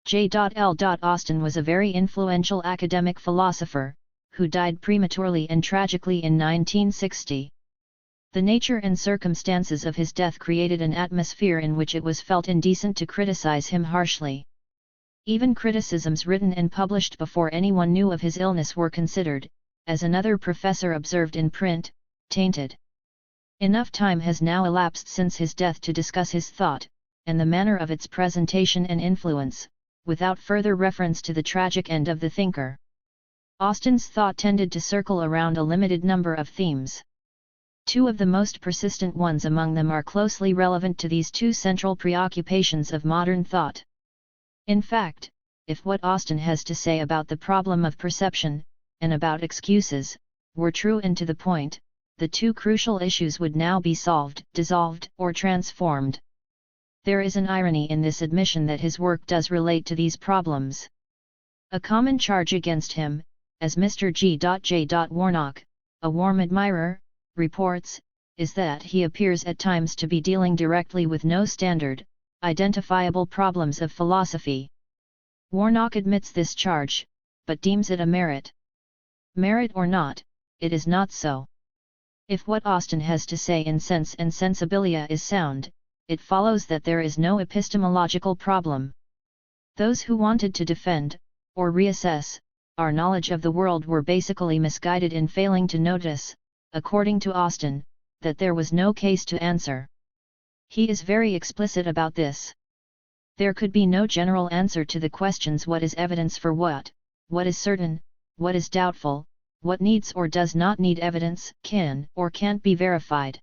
J.L. Austin was a very influential academic philosopher, who died prematurely and tragically in 1960. The nature and circumstances of his death created an atmosphere in which it was felt indecent to criticize him harshly. Even criticisms written and published before anyone knew of his illness were considered, as another professor observed in print, tainted. Enough time has now elapsed since his death to discuss his thought, and the manner of its presentation and influence, without further reference to the tragic end of the thinker. Austin's thought tended to circle around a limited number of themes. Two of the most persistent ones among them are closely relevant to these two central preoccupations of modern thought. In fact, if what Austin has to say about the problem of perception, and about excuses, were true and to the point, the two crucial issues would now be solved, dissolved, or transformed. There is an irony in this admission that his work does relate to these problems. A common charge against him, as Mr. G.J. Warnock, a warm admirer, reports, is that he appears at times to be dealing directly with no standard, identifiable problems of philosophy. Warnock admits this charge, but deems it a merit. Merit or not, it is not so. If what Austin has to say in Sense and Sensibilia is sound, it follows that there is no epistemological problem. Those who wanted to defend, or reassess, our knowledge of the world were basically misguided in failing to notice, according to Austin, that there was no case to answer. He is very explicit about this. There could be no general answer to the questions: what is evidence for what is certain, what is doubtful, what needs or does not need evidence, can or can't be verified.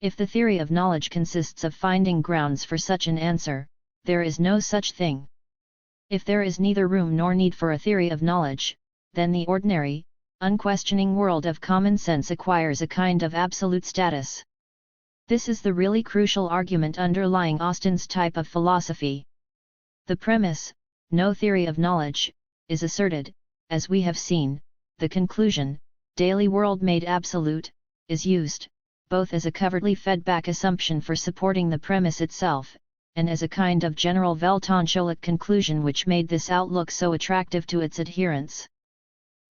If the theory of knowledge consists of finding grounds for such an answer, there is no such thing. If there is neither room nor need for a theory of knowledge, then the ordinary, unquestioning world of common sense acquires a kind of absolute status. This is the really crucial argument underlying Austin's type of philosophy. The premise, no theory of knowledge, is asserted, as we have seen. The conclusion, daily world made absolute, is used, both as a covertly fed-back assumption for supporting the premise itself, and as a kind of general Weltanschaulich conclusion which made this outlook so attractive to its adherents.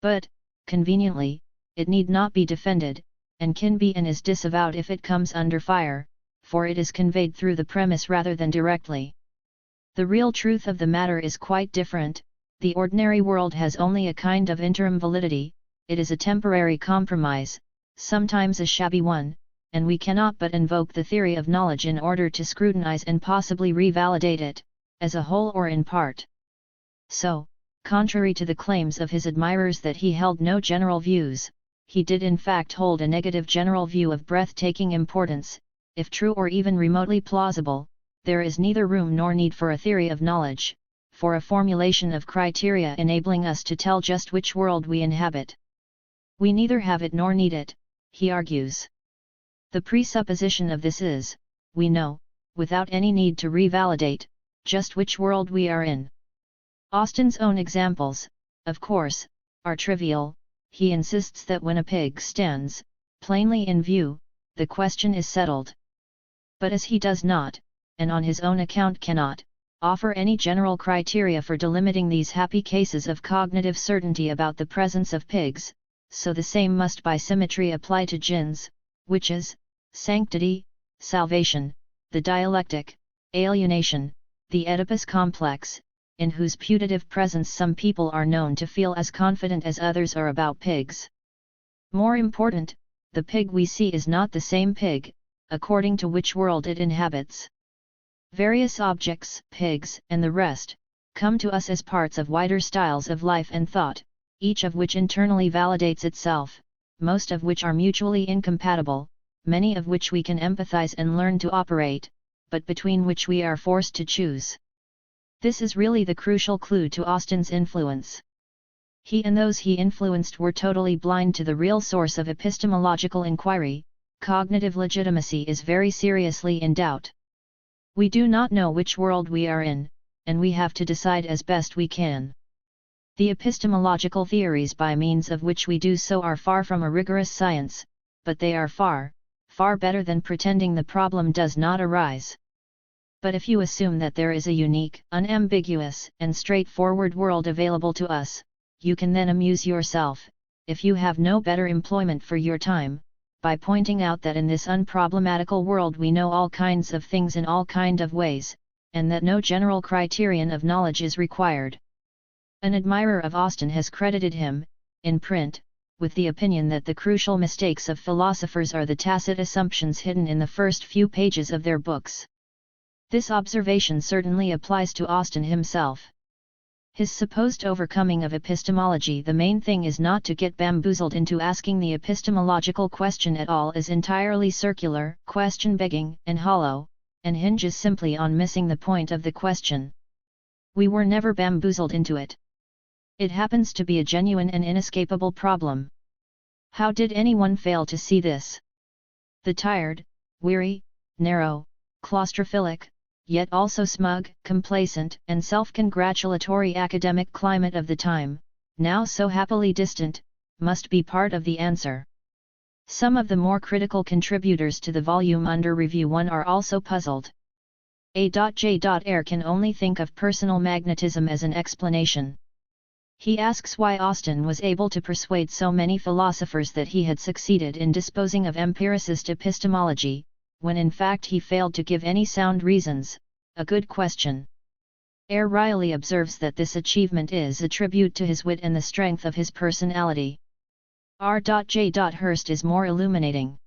But, conveniently, it need not be defended, and can be and is disavowed if it comes under fire, for it is conveyed through the premise rather than directly. The real truth of the matter is quite different. The ordinary world has only a kind of interim validity, it is a temporary compromise, sometimes a shabby one, and we cannot but invoke the theory of knowledge in order to scrutinize and possibly revalidate it, as a whole or in part. So, contrary to the claims of his admirers that he held no general views, he did in fact hold a negative general view of breathtaking importance. If true or even remotely plausible, there is neither room nor need for a theory of knowledge, for a formulation of criteria enabling us to tell just which world we inhabit. We neither have it nor need it, he argues. The presupposition of this is, we know, without any need to revalidate, just which world we are in. Austin's own examples, of course, are trivial. He insists that when a pig stands, plainly in view, the question is settled. But as he does not, and on his own account cannot, offer any general criteria for delimiting these happy cases of cognitive certainty about the presence of pigs, so the same must by symmetry apply to jinns, witches, sanctity, salvation, the dialectic, alienation, the Oedipus complex, in whose putative presence some people are known to feel as confident as others are about pigs. More important, the pig we see is not the same pig, according to which world it inhabits. Various objects, pigs, and the rest, come to us as parts of wider styles of life and thought, each of which internally validates itself, most of which are mutually incompatible, many of which we can empathize and learn to operate, but between which we are forced to choose. This is really the crucial clue to Austin's influence. He and those he influenced were totally blind to the real source of epistemological inquiry. Cognitive legitimacy is very seriously in doubt. We do not know which world we are in, and we have to decide as best we can. The epistemological theories by means of which we do so are far from a rigorous science, but they are far, far better than pretending the problem does not arise. But if you assume that there is a unique, unambiguous, and straightforward world available to us, you can then amuse yourself, if you have no better employment for your time, by pointing out that in this unproblematical world we know all kinds of things in all kind of ways, and that no general criterion of knowledge is required. An admirer of Austin has credited him, in print, with the opinion that the crucial mistakes of philosophers are the tacit assumptions hidden in the first few pages of their books. This observation certainly applies to Austin himself. His supposed overcoming of epistemology. The main thing is not to get bamboozled into asking the epistemological question at all, is entirely circular, question-begging, and hollow, and hinges simply on missing the point of the question. We were never bamboozled into it. It happens to be a genuine and inescapable problem. How did anyone fail to see this? The tired, weary, narrow, claustrophilic, yet also smug, complacent, and self-congratulatory academic climate of the time, now so happily distant, must be part of the answer. Some of the more critical contributors to the volume under review 1 are also puzzled. A.J. Eyre can only think of personal magnetism as an explanation. He asks why Austin was able to persuade so many philosophers that he had succeeded in disposing of empiricist epistemology, when in fact he failed to give any sound reasons. A good question. Eyre wryly observes that this achievement is a tribute to his wit and the strength of his personality. R.J. Hurst is more illuminating.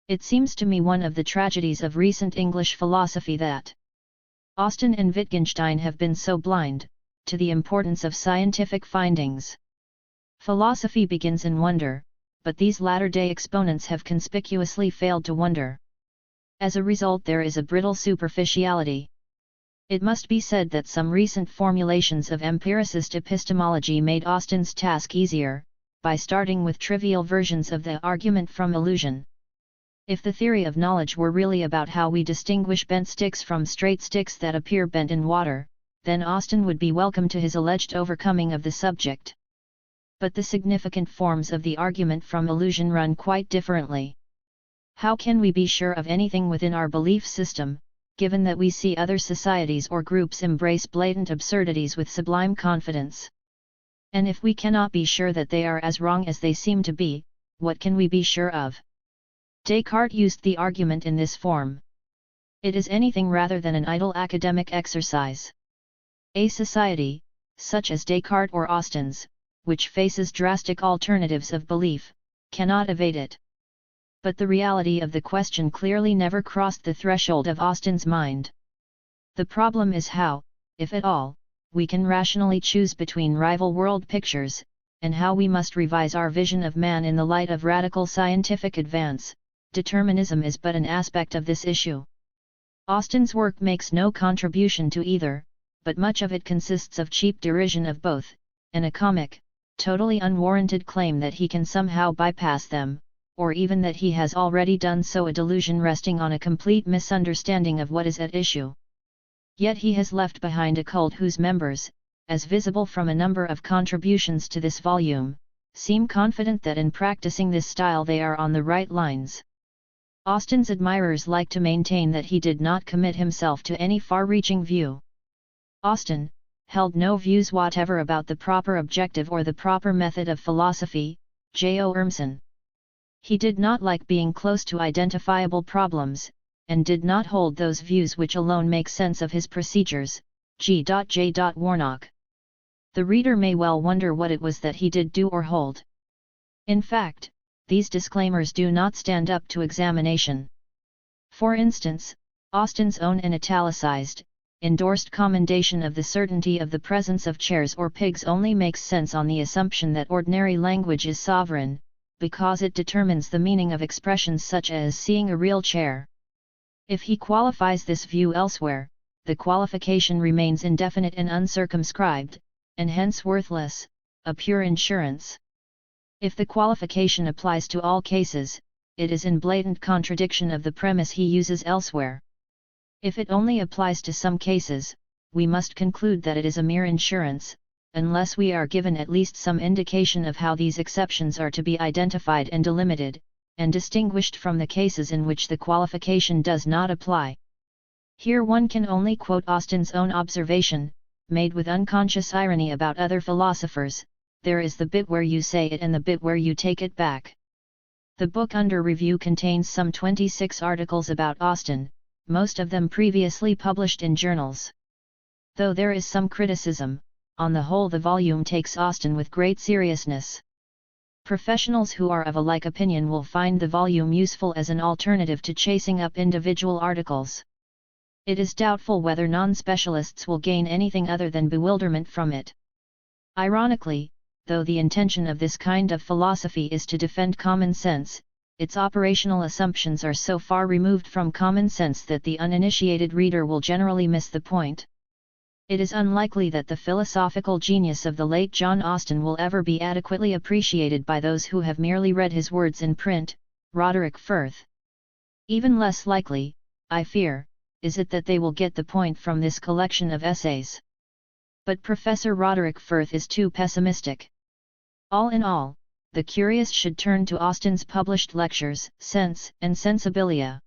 It seems to me one of the tragedies of recent English philosophy that Austin and Wittgenstein have been so blind to the importance of scientific findings. Philosophy begins in wonder, but these latter-day exponents have conspicuously failed to wonder. As a result, there is a brittle superficiality. It must be said that some recent formulations of empiricist epistemology made Austin's task easier, by starting with trivial versions of the argument from illusion. If the theory of knowledge were really about how we distinguish bent sticks from straight sticks that appear bent in water, then Austin would be welcome to his alleged overcoming of the subject. But the significant forms of the argument from illusion run quite differently. How can we be sure of anything within our belief system, given that we see other societies or groups embrace blatant absurdities with sublime confidence? And if we cannot be sure that they are as wrong as they seem to be, what can we be sure of? Descartes used the argument in this form. It is anything rather than an idle academic exercise. A society, such as Descartes or Austin's, which faces drastic alternatives of belief, cannot evade it. But the reality of the question clearly never crossed the threshold of Austin's mind. The problem is how, if at all, we can rationally choose between rival world pictures, and how we must revise our vision of man in the light of radical scientific advance. Determinism is but an aspect of this issue. Austin's work makes no contribution to either, but much of it consists of cheap derision of both, and a comic, totally unwarranted claim that he can somehow bypass them, or even that he has already done so, a delusion resting on a complete misunderstanding of what is at issue. Yet he has left behind a cult whose members, as visible from a number of contributions to this volume, seem confident that in practicing this style they are on the right lines. Austin's admirers like to maintain that he did not commit himself to any far-reaching view. Austin held no views whatever about the proper objective or the proper method of philosophy. J.O. Ermson. He did not like being close to identifiable problems, and did not hold those views which alone make sense of his procedures. G.J. Warnock. The reader may well wonder what it was that he did do or hold. In fact, these disclaimers do not stand up to examination. For instance, Austin's own and italicized, endorsed commendation of the certainty of the presence of chairs or pigs only makes sense on the assumption that ordinary language is sovereign, because it determines the meaning of expressions such as seeing a real chair. If he qualifies this view elsewhere, the qualification remains indefinite and uncircumscribed, and hence worthless, a pure insurance. If the qualification applies to all cases, it is in blatant contradiction of the premise he uses elsewhere. If it only applies to some cases, we must conclude that it is a mere insurance, unless we are given at least some indication of how these exceptions are to be identified and delimited, and distinguished from the cases in which the qualification does not apply. Here one can only quote Austin's own observation, made with unconscious irony about other philosophers: there is the bit where you say it and the bit where you take it back. The book under review contains some 26 articles about Austin, most of them previously published in journals. Though there is some criticism, on the whole the volume takes Austin with great seriousness. Professionals who are of a like opinion will find the volume useful as an alternative to chasing up individual articles. It is doubtful whether non-specialists will gain anything other than bewilderment from it. Ironically, though the intention of this kind of philosophy is to defend common sense, its operational assumptions are so far removed from common sense that the uninitiated reader will generally miss the point. It is unlikely that the philosophical genius of the late John Austin will ever be adequately appreciated by those who have merely read his words in print. Roderick Firth. Even less likely, I fear, is it that they will get the point from this collection of essays. But Professor Roderick Firth is too pessimistic. All in all, the curious should turn to Austin's published lectures, Sense and Sensibilia.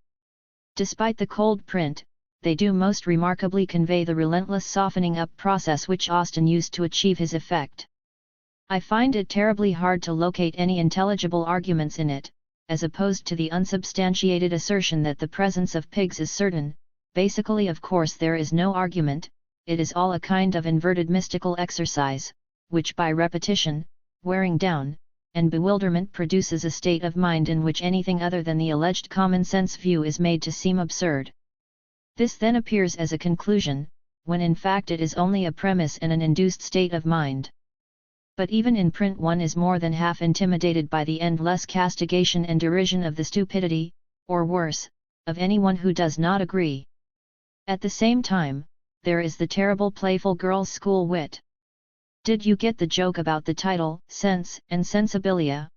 Despite the cold print, they do most remarkably convey the relentless softening up process which Austin used to achieve his effect. I find it terribly hard to locate any intelligible arguments in it, as opposed to the unsubstantiated assertion that the presence of pigs is certain. Basically, of course, there is no argument, it is all a kind of inverted mystical exercise, which by repetition, wearing down, and bewilderment produces a state of mind in which anything other than the alleged common sense view is made to seem absurd. This then appears as a conclusion, when in fact it is only a premise and an induced state of mind. But even in print one is more than half intimidated by the endless castigation and derision of the stupidity, or worse, of anyone who does not agree. At the same time, there is the terrible playful girls' school wit. Did you get the joke about the title, Sense and Sensibilia?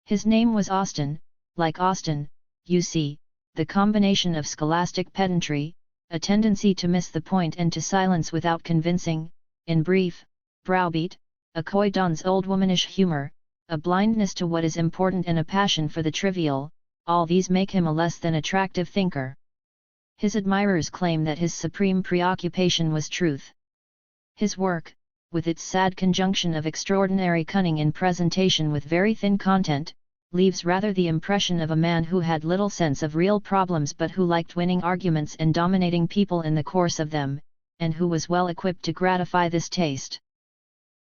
His name was Austin, like Austin, you see. The combination of scholastic pedantry, a tendency to miss the point and to silence without convincing, in brief, browbeat, a coy don's old womanish humor, a blindness to what is important and a passion for the trivial, all these make him a less than attractive thinker. His admirers claim that his supreme preoccupation was truth. His work, with its sad conjunction of extraordinary cunning in presentation with very thin content, leaves rather the impression of a man who had little sense of real problems but who liked winning arguments and dominating people in the course of them, and who was well equipped to gratify this taste.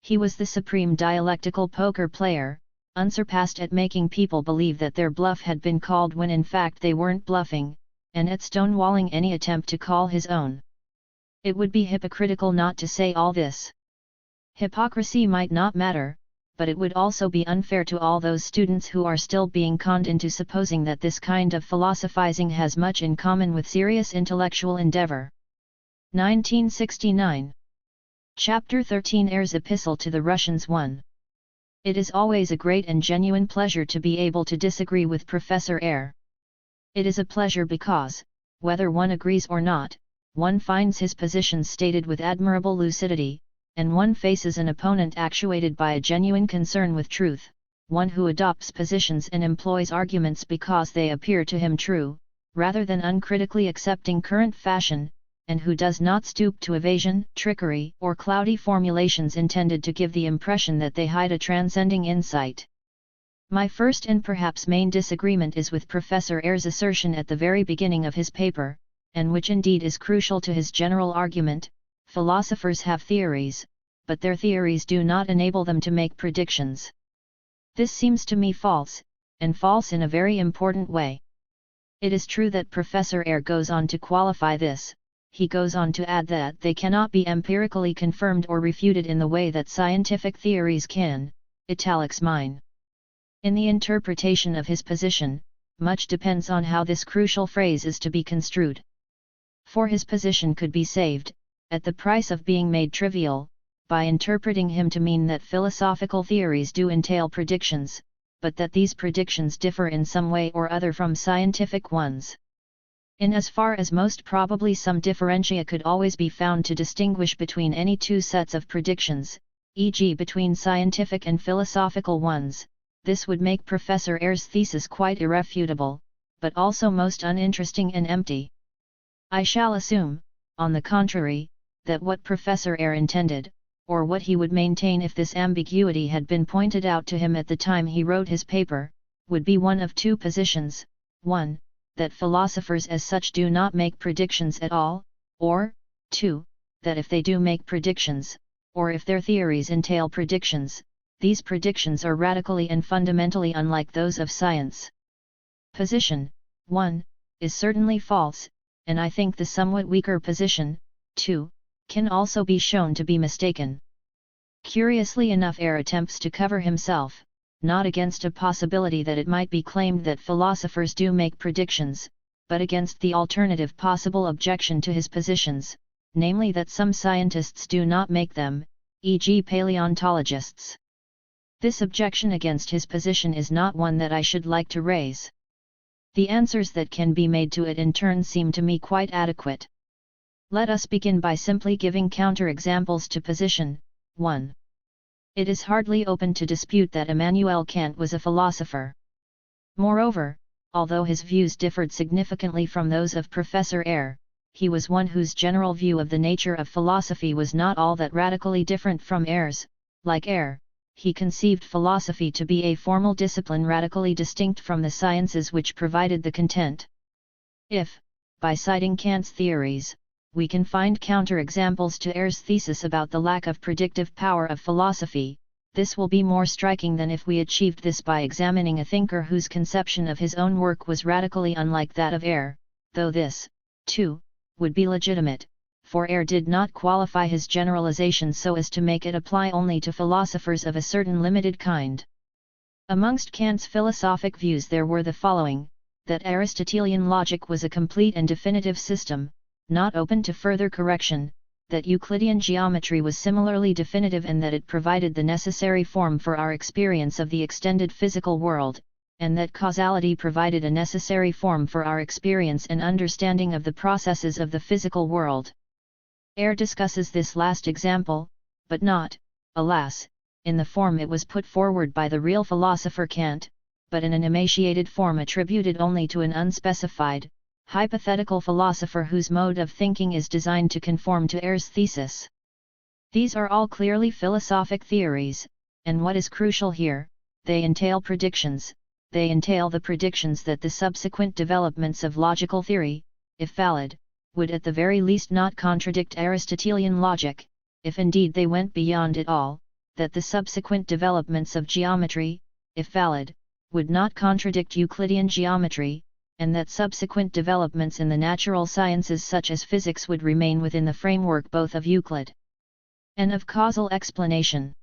He was the supreme dialectical poker player, unsurpassed at making people believe that their bluff had been called when in fact they weren't bluffing, and at stonewalling any attempt to call his own. It would be hypocritical not to say all this. Hypocrisy might not matter, but it would also be unfair to all those students who are still being conned into supposing that this kind of philosophizing has much in common with serious intellectual endeavor. 1969. Chapter 13 Air's Epistle to the Russians 1. It is always a great and genuine pleasure to be able to disagree with Professor Air. It is a pleasure because, whether one agrees or not, one finds his positions stated with admirable lucidity, and one faces an opponent actuated by a genuine concern with truth, one who adopts positions and employs arguments because they appear to him true, rather than uncritically accepting current fashion, and who does not stoop to evasion, trickery, or cloudy formulations intended to give the impression that they hide a transcending insight. My first and perhaps main disagreement is with Professor Air's assertion at the very beginning of his paper, and which indeed is crucial to his general argument. Philosophers have theories, but their theories do not enable them to make predictions. This seems to me false, and false in a very important way. It is true that Professor Air goes on to qualify this. He goes on to add that they cannot be empirically confirmed or refuted in the way that scientific theories can, italics mine. In the interpretation of his position, much depends on how this crucial phrase is to be construed. For his position could be saved, at the price of being made trivial, by interpreting him to mean that philosophical theories do entail predictions, but that these predictions differ in some way or other from scientific ones. In as far as most probably some differentia could always be found to distinguish between any two sets of predictions, e.g. between scientific and philosophical ones, this would make Professor Air's thesis quite irrefutable, but also most uninteresting and empty. I shall assume, on the contrary, that what Professor Air intended, or what he would maintain if this ambiguity had been pointed out to him at the time he wrote his paper, would be one of two positions: 1, that philosophers as such do not make predictions at all, or, 2, that if they do make predictions, or if their theories entail predictions, these predictions are radically and fundamentally unlike those of science. Position 1 is certainly false, and I think the somewhat weaker position 2 can also be shown to be mistaken. Curiously enough, Ayer attempts to cover himself, not against a possibility that it might be claimed that philosophers do make predictions, but against the alternative possible objection to his positions, namely that some scientists do not make them, e.g. paleontologists. This objection against his position is not one that I should like to raise. The answers that can be made to it in turn seem to me quite adequate. Let us begin by simply giving counter-examples to position 1. It is hardly open to dispute that Immanuel Kant was a philosopher. Moreover, although his views differed significantly from those of Professor Ayer, he was one whose general view of the nature of philosophy was not all that radically different from Ayer's. Like Ayer, he conceived philosophy to be a formal discipline radically distinct from the sciences which provided the content. If, by citing Kant's theories, we can find counter-examples to Ayer's thesis about the lack of predictive power of philosophy, this will be more striking than if we achieved this by examining a thinker whose conception of his own work was radically unlike that of Ayer, though this, too, would be legitimate, for Ayer did not qualify his generalization so as to make it apply only to philosophers of a certain limited kind. Amongst Kant's philosophic views there were the following: that Aristotelian logic was a complete and definitive system, not open to further correction, that Euclidean geometry was similarly definitive and that it provided the necessary form for our experience of the extended physical world, and that causality provided a necessary form for our experience and understanding of the processes of the physical world. Ayer discusses this last example, but not, alas, in the form it was put forward by the real philosopher Kant, but in an emaciated form attributed only to an unspecified, hypothetical philosopher whose mode of thinking is designed to conform to Ayer's thesis. These are all clearly philosophic theories, and what is crucial here, they entail predictions. They entail the predictions that the subsequent developments of logical theory, if valid, would at the very least not contradict Aristotelian logic, if indeed they went beyond it all, that the subsequent developments of geometry, if valid, would not contradict Euclidean geometry, and that subsequent developments in the natural sciences such as physics would remain within the framework both of Euclid and of causal explanation.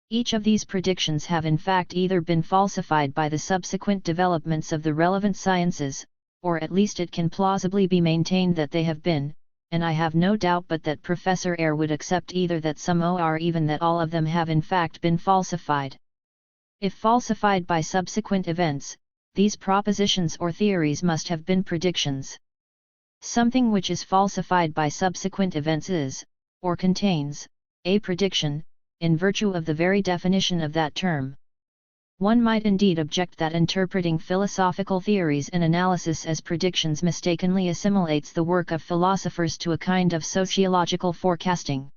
Each of these predictions have in fact either been falsified by the subsequent developments of the relevant sciences, or at least it can plausibly be maintained that they have been, and I have no doubt but that Professor Ayer would accept either that some or even that all of them have in fact been falsified. If falsified by subsequent events, these propositions or theories must have been predictions. Something which is falsified by subsequent events is, or contains, a prediction, in virtue of the very definition of that term. One might indeed object that interpreting philosophical theories and analysis as predictions mistakenly assimilates the work of philosophers to a kind of sociological forecasting.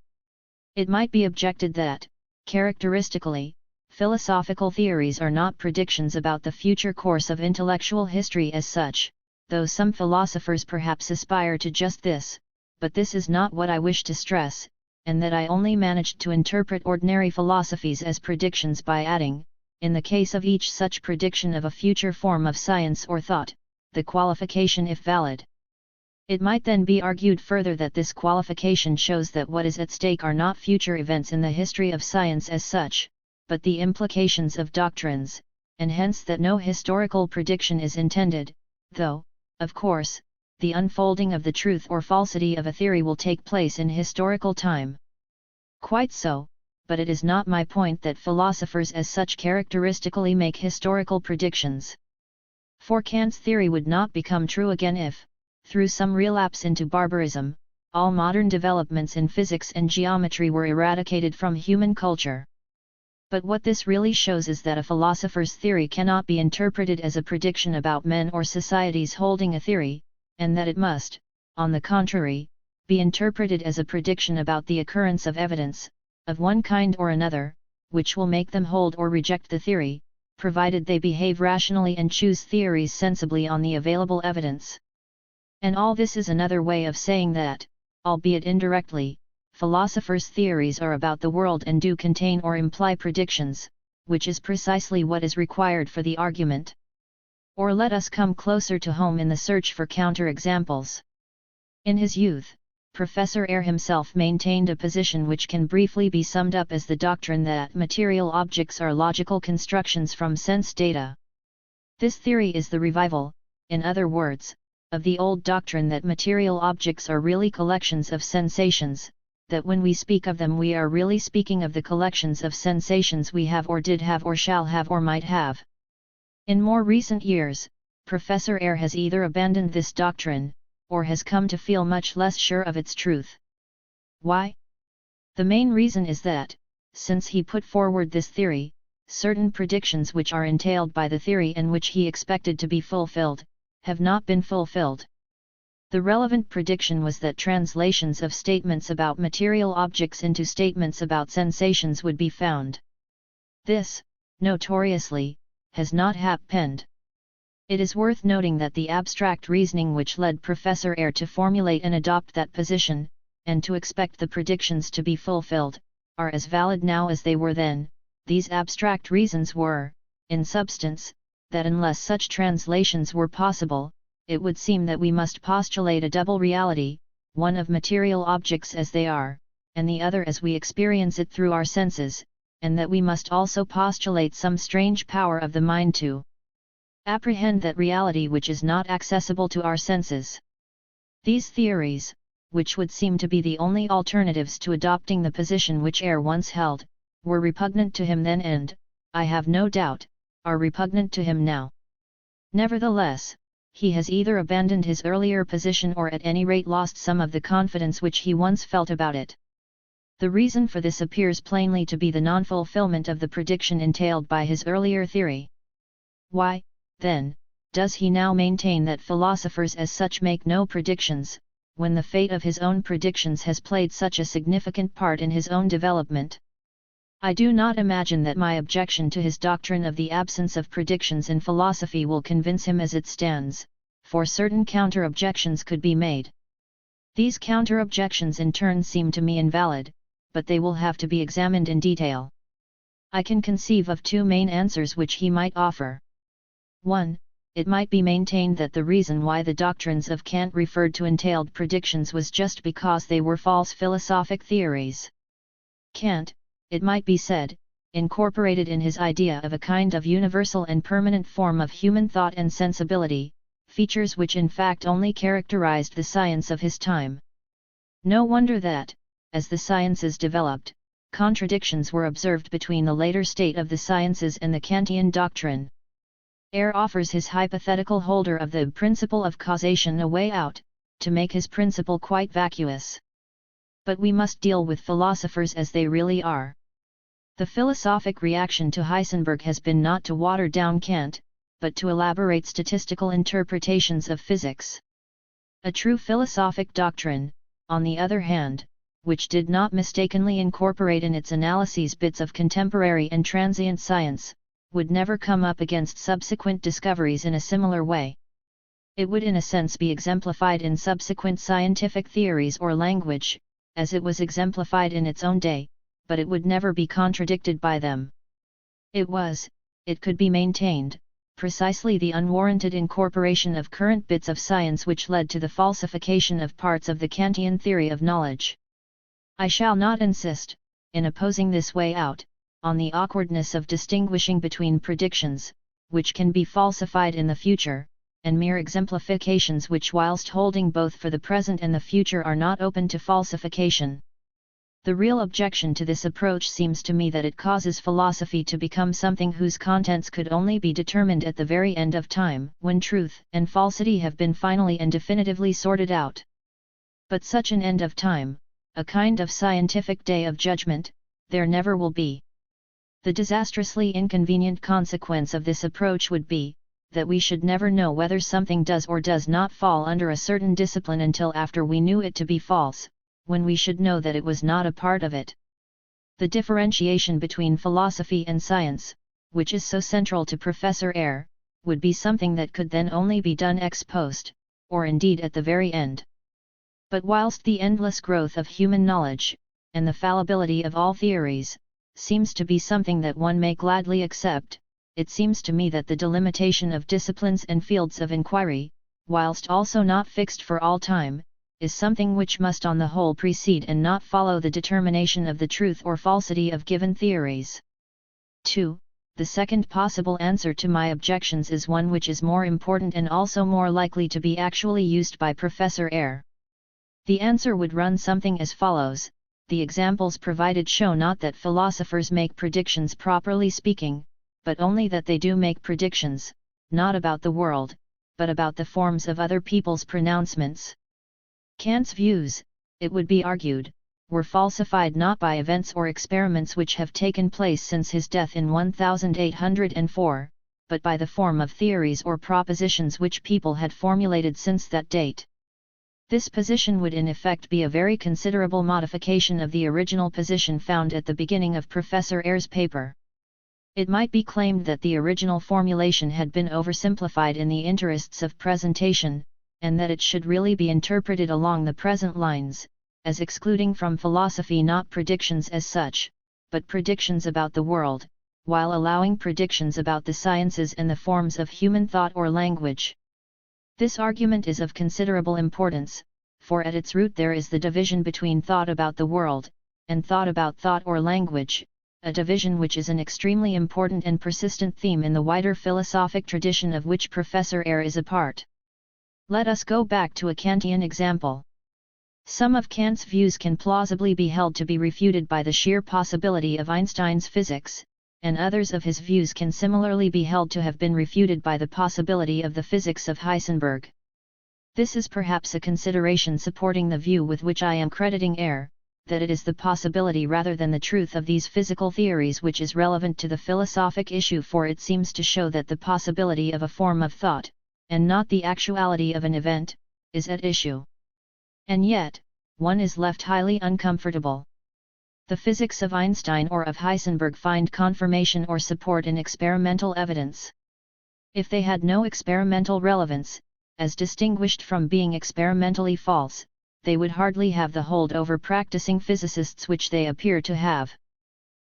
It might be objected that, characteristically, philosophical theories are not predictions about the future course of intellectual history as such, though some philosophers perhaps aspire to just this, but this is not what I wish to stress, and that I only managed to interpret ordinary philosophies as predictions by adding, in the case of each such prediction of a future form of science or thought, the qualification if valid. It might then be argued further that this qualification shows that what is at stake are not future events in the history of science as such, but the implications of doctrines, and hence that no historical prediction is intended, though, of course, the unfolding of the truth or falsity of a theory will take place in historical time. Quite so, but it is not my point that philosophers as such characteristically make historical predictions. For Kant's theory would not become true again if, through some relapse into barbarism, all modern developments in physics and geometry were eradicated from human culture. But what this really shows is that a philosopher's theory cannot be interpreted as a prediction about men or societies holding a theory, and that it must, on the contrary, be interpreted as a prediction about the occurrence of evidence, of one kind or another, which will make them hold or reject the theory, provided they behave rationally and choose theories sensibly on the available evidence. And all this is another way of saying that, albeit indirectly, philosophers' theories are about the world and do contain or imply predictions, which is precisely what is required for the argument. Or let us come closer to home in the search for counter-examples. In his youth, Professor Ayer himself maintained a position which can briefly be summed up as the doctrine that material objects are logical constructions from sense data. This theory is the revival, in other words, of the old doctrine that material objects are really collections of sensations, that when we speak of them we are really speaking of the collections of sensations we have or did have or shall have or might have. In more recent years, Professor Ayer has either abandoned this doctrine, or has come to feel much less sure of its truth. Why? The main reason is that, since he put forward this theory, certain predictions which are entailed by the theory and which he expected to be fulfilled, have not been fulfilled. The relevant prediction was that translations of statements about material objects into statements about sensations would be found. This, notoriously, has not happened. It is worth noting that the abstract reasoning which led Professor Ayer to formulate and adopt that position, and to expect the predictions to be fulfilled, are as valid now as they were then. These abstract reasons were, in substance, that unless such translations were possible, it would seem that we must postulate a double reality, one of material objects as they are, and the other as we experience it through our senses, and that we must also postulate some strange power of the mind to apprehend that reality which is not accessible to our senses. These theories, which would seem to be the only alternatives to adopting the position which Ayer once held, were repugnant to him then and, I have no doubt, are repugnant to him now. Nevertheless, he has either abandoned his earlier position or at any rate lost some of the confidence which he once felt about it. The reason for this appears plainly to be the non-fulfillment of the prediction entailed by his earlier theory. Why, then, does he now maintain that philosophers as such make no predictions, when the fate of his own predictions has played such a significant part in his own development? I do not imagine that my objection to his doctrine of the absence of predictions in philosophy will convince him as it stands, for certain counter-objections could be made. These counter-objections in turn seem to me invalid, but they will have to be examined in detail. I can conceive of two main answers which he might offer. 1. It might be maintained that the reason why the doctrines of Kant referred to entailed predictions was just because they were false philosophic theories. Kant, it might be said, incorporated in his idea of a kind of universal and permanent form of human thought and sensibility, features which in fact only characterized the science of his time. No wonder that, as the sciences developed, contradictions were observed between the later state of the sciences and the Kantian doctrine. Ayer offers his hypothetical holder of the principle of causation a way out, to make his principle quite vacuous. But we must deal with philosophers as they really are. The philosophic reaction to Heisenberg has been not to water down Kant, but to elaborate statistical interpretations of physics. A true philosophic doctrine, on the other hand, which did not mistakenly incorporate in its analyses bits of contemporary and transient science, would never come up against subsequent discoveries in a similar way. It would in a sense be exemplified in subsequent scientific theories or language, as it was exemplified in its own day, but it would never be contradicted by them. It was, it could be maintained, precisely the unwarranted incorporation of current bits of science which led to the falsification of parts of the Kantian theory of knowledge. I shall not insist, in opposing this way out, on the awkwardness of distinguishing between predictions, which can be falsified in the future, and mere exemplifications which whilst holding both for the present and the future are not open to falsification. The real objection to this approach seems to me that it causes philosophy to become something whose contents could only be determined at the very end of time, when truth and falsity have been finally and definitively sorted out. But such an end of time, a kind of scientific day of judgment, there never will be. The disastrously inconvenient consequence of this approach would be, that we should never know whether something does or does not fall under a certain discipline until after we knew it to be false, when we should know that it was not a part of it. The differentiation between philosophy and science, which is so central to Professor Ayer, would be something that could then only be done ex post, or indeed at the very end. But whilst the endless growth of human knowledge, and the fallibility of all theories, seems to be something that one may gladly accept, it seems to me that the delimitation of disciplines and fields of inquiry, whilst also not fixed for all time, is something which must on the whole precede and not follow the determination of the truth or falsity of given theories. 2. The second possible answer to my objections is one which is more important and also more likely to be actually used by Professor Eyre. The answer would run something as follows: the examples provided show not that philosophers make predictions properly speaking, but only that they do make predictions, not about the world, but about the forms of other people's pronouncements. Kant's views, it would be argued, were falsified not by events or experiments which have taken place since his death in 1804, but by the form of theories or propositions which people had formulated since that date. This position would in effect be a very considerable modification of the original position found at the beginning of Professor Eyre's paper. It might be claimed that the original formulation had been oversimplified in the interests of presentation, and that it should really be interpreted along the present lines, as excluding from philosophy not predictions as such, but predictions about the world, while allowing predictions about the sciences and the forms of human thought or language. This argument is of considerable importance, for at its root there is the division between thought about the world, and thought about thought or language, a division which is an extremely important and persistent theme in the wider philosophic tradition of which Professor Eyre is a part. Let us go back to a Kantian example. Some of Kant's views can plausibly be held to be refuted by the sheer possibility of Einstein's physics, and others of his views can similarly be held to have been refuted by the possibility of the physics of Heisenberg. This is perhaps a consideration supporting the view with which I am crediting Eyre, that it is the possibility rather than the truth of these physical theories which is relevant to the philosophic issue, for it seems to show that the possibility of a form of thought, and not the actuality of an event, is at issue. And yet, one is left highly uncomfortable. The physics of Einstein or of Heisenberg find confirmation or support in experimental evidence. If they had no experimental relevance, as distinguished from being experimentally false, they would hardly have the hold over practicing physicists which they appear to have.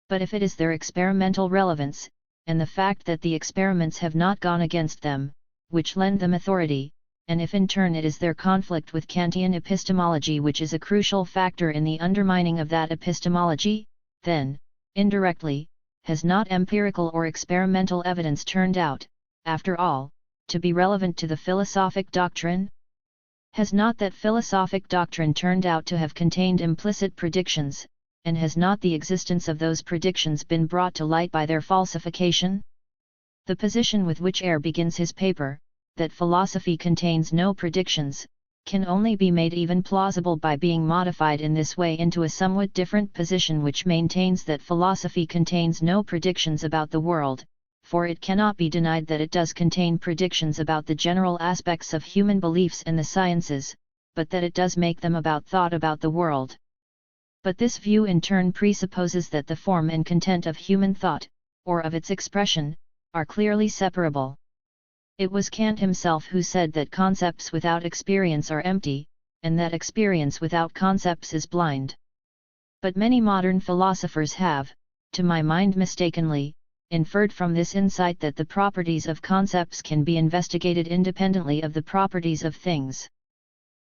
But if it is their experimental relevance, and the fact that the experiments have not gone against them, which lend them authority, and if in turn it is their conflict with Kantian epistemology which is a crucial factor in the undermining of that epistemology, then, indirectly, has not empirical or experimental evidence turned out, after all, to be relevant to the philosophic doctrine? Has not that philosophic doctrine turned out to have contained implicit predictions, and has not the existence of those predictions been brought to light by their falsification? The position with which Eyre begins his paper, that philosophy contains no predictions, can only be made even plausible by being modified in this way into a somewhat different position which maintains that philosophy contains no predictions about the world, for it cannot be denied that it does contain predictions about the general aspects of human beliefs and the sciences, but that it does make them about thought about the world. But this view in turn presupposes that the form and content of human thought, or of its expression, are clearly separable. It was Kant himself who said that concepts without experience are empty, and that experience without concepts is blind. But many modern philosophers have, to my mind mistakenly, inferred from this insight that the properties of concepts can be investigated independently of the properties of things.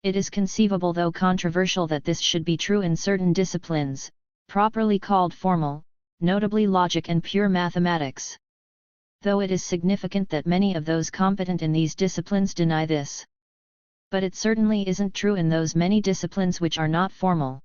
It is conceivable, though controversial, that this should be true in certain disciplines, properly called formal, notably logic and pure mathematics. Though it is significant that many of those competent in these disciplines deny this. But it certainly isn't true in those many disciplines which are not formal.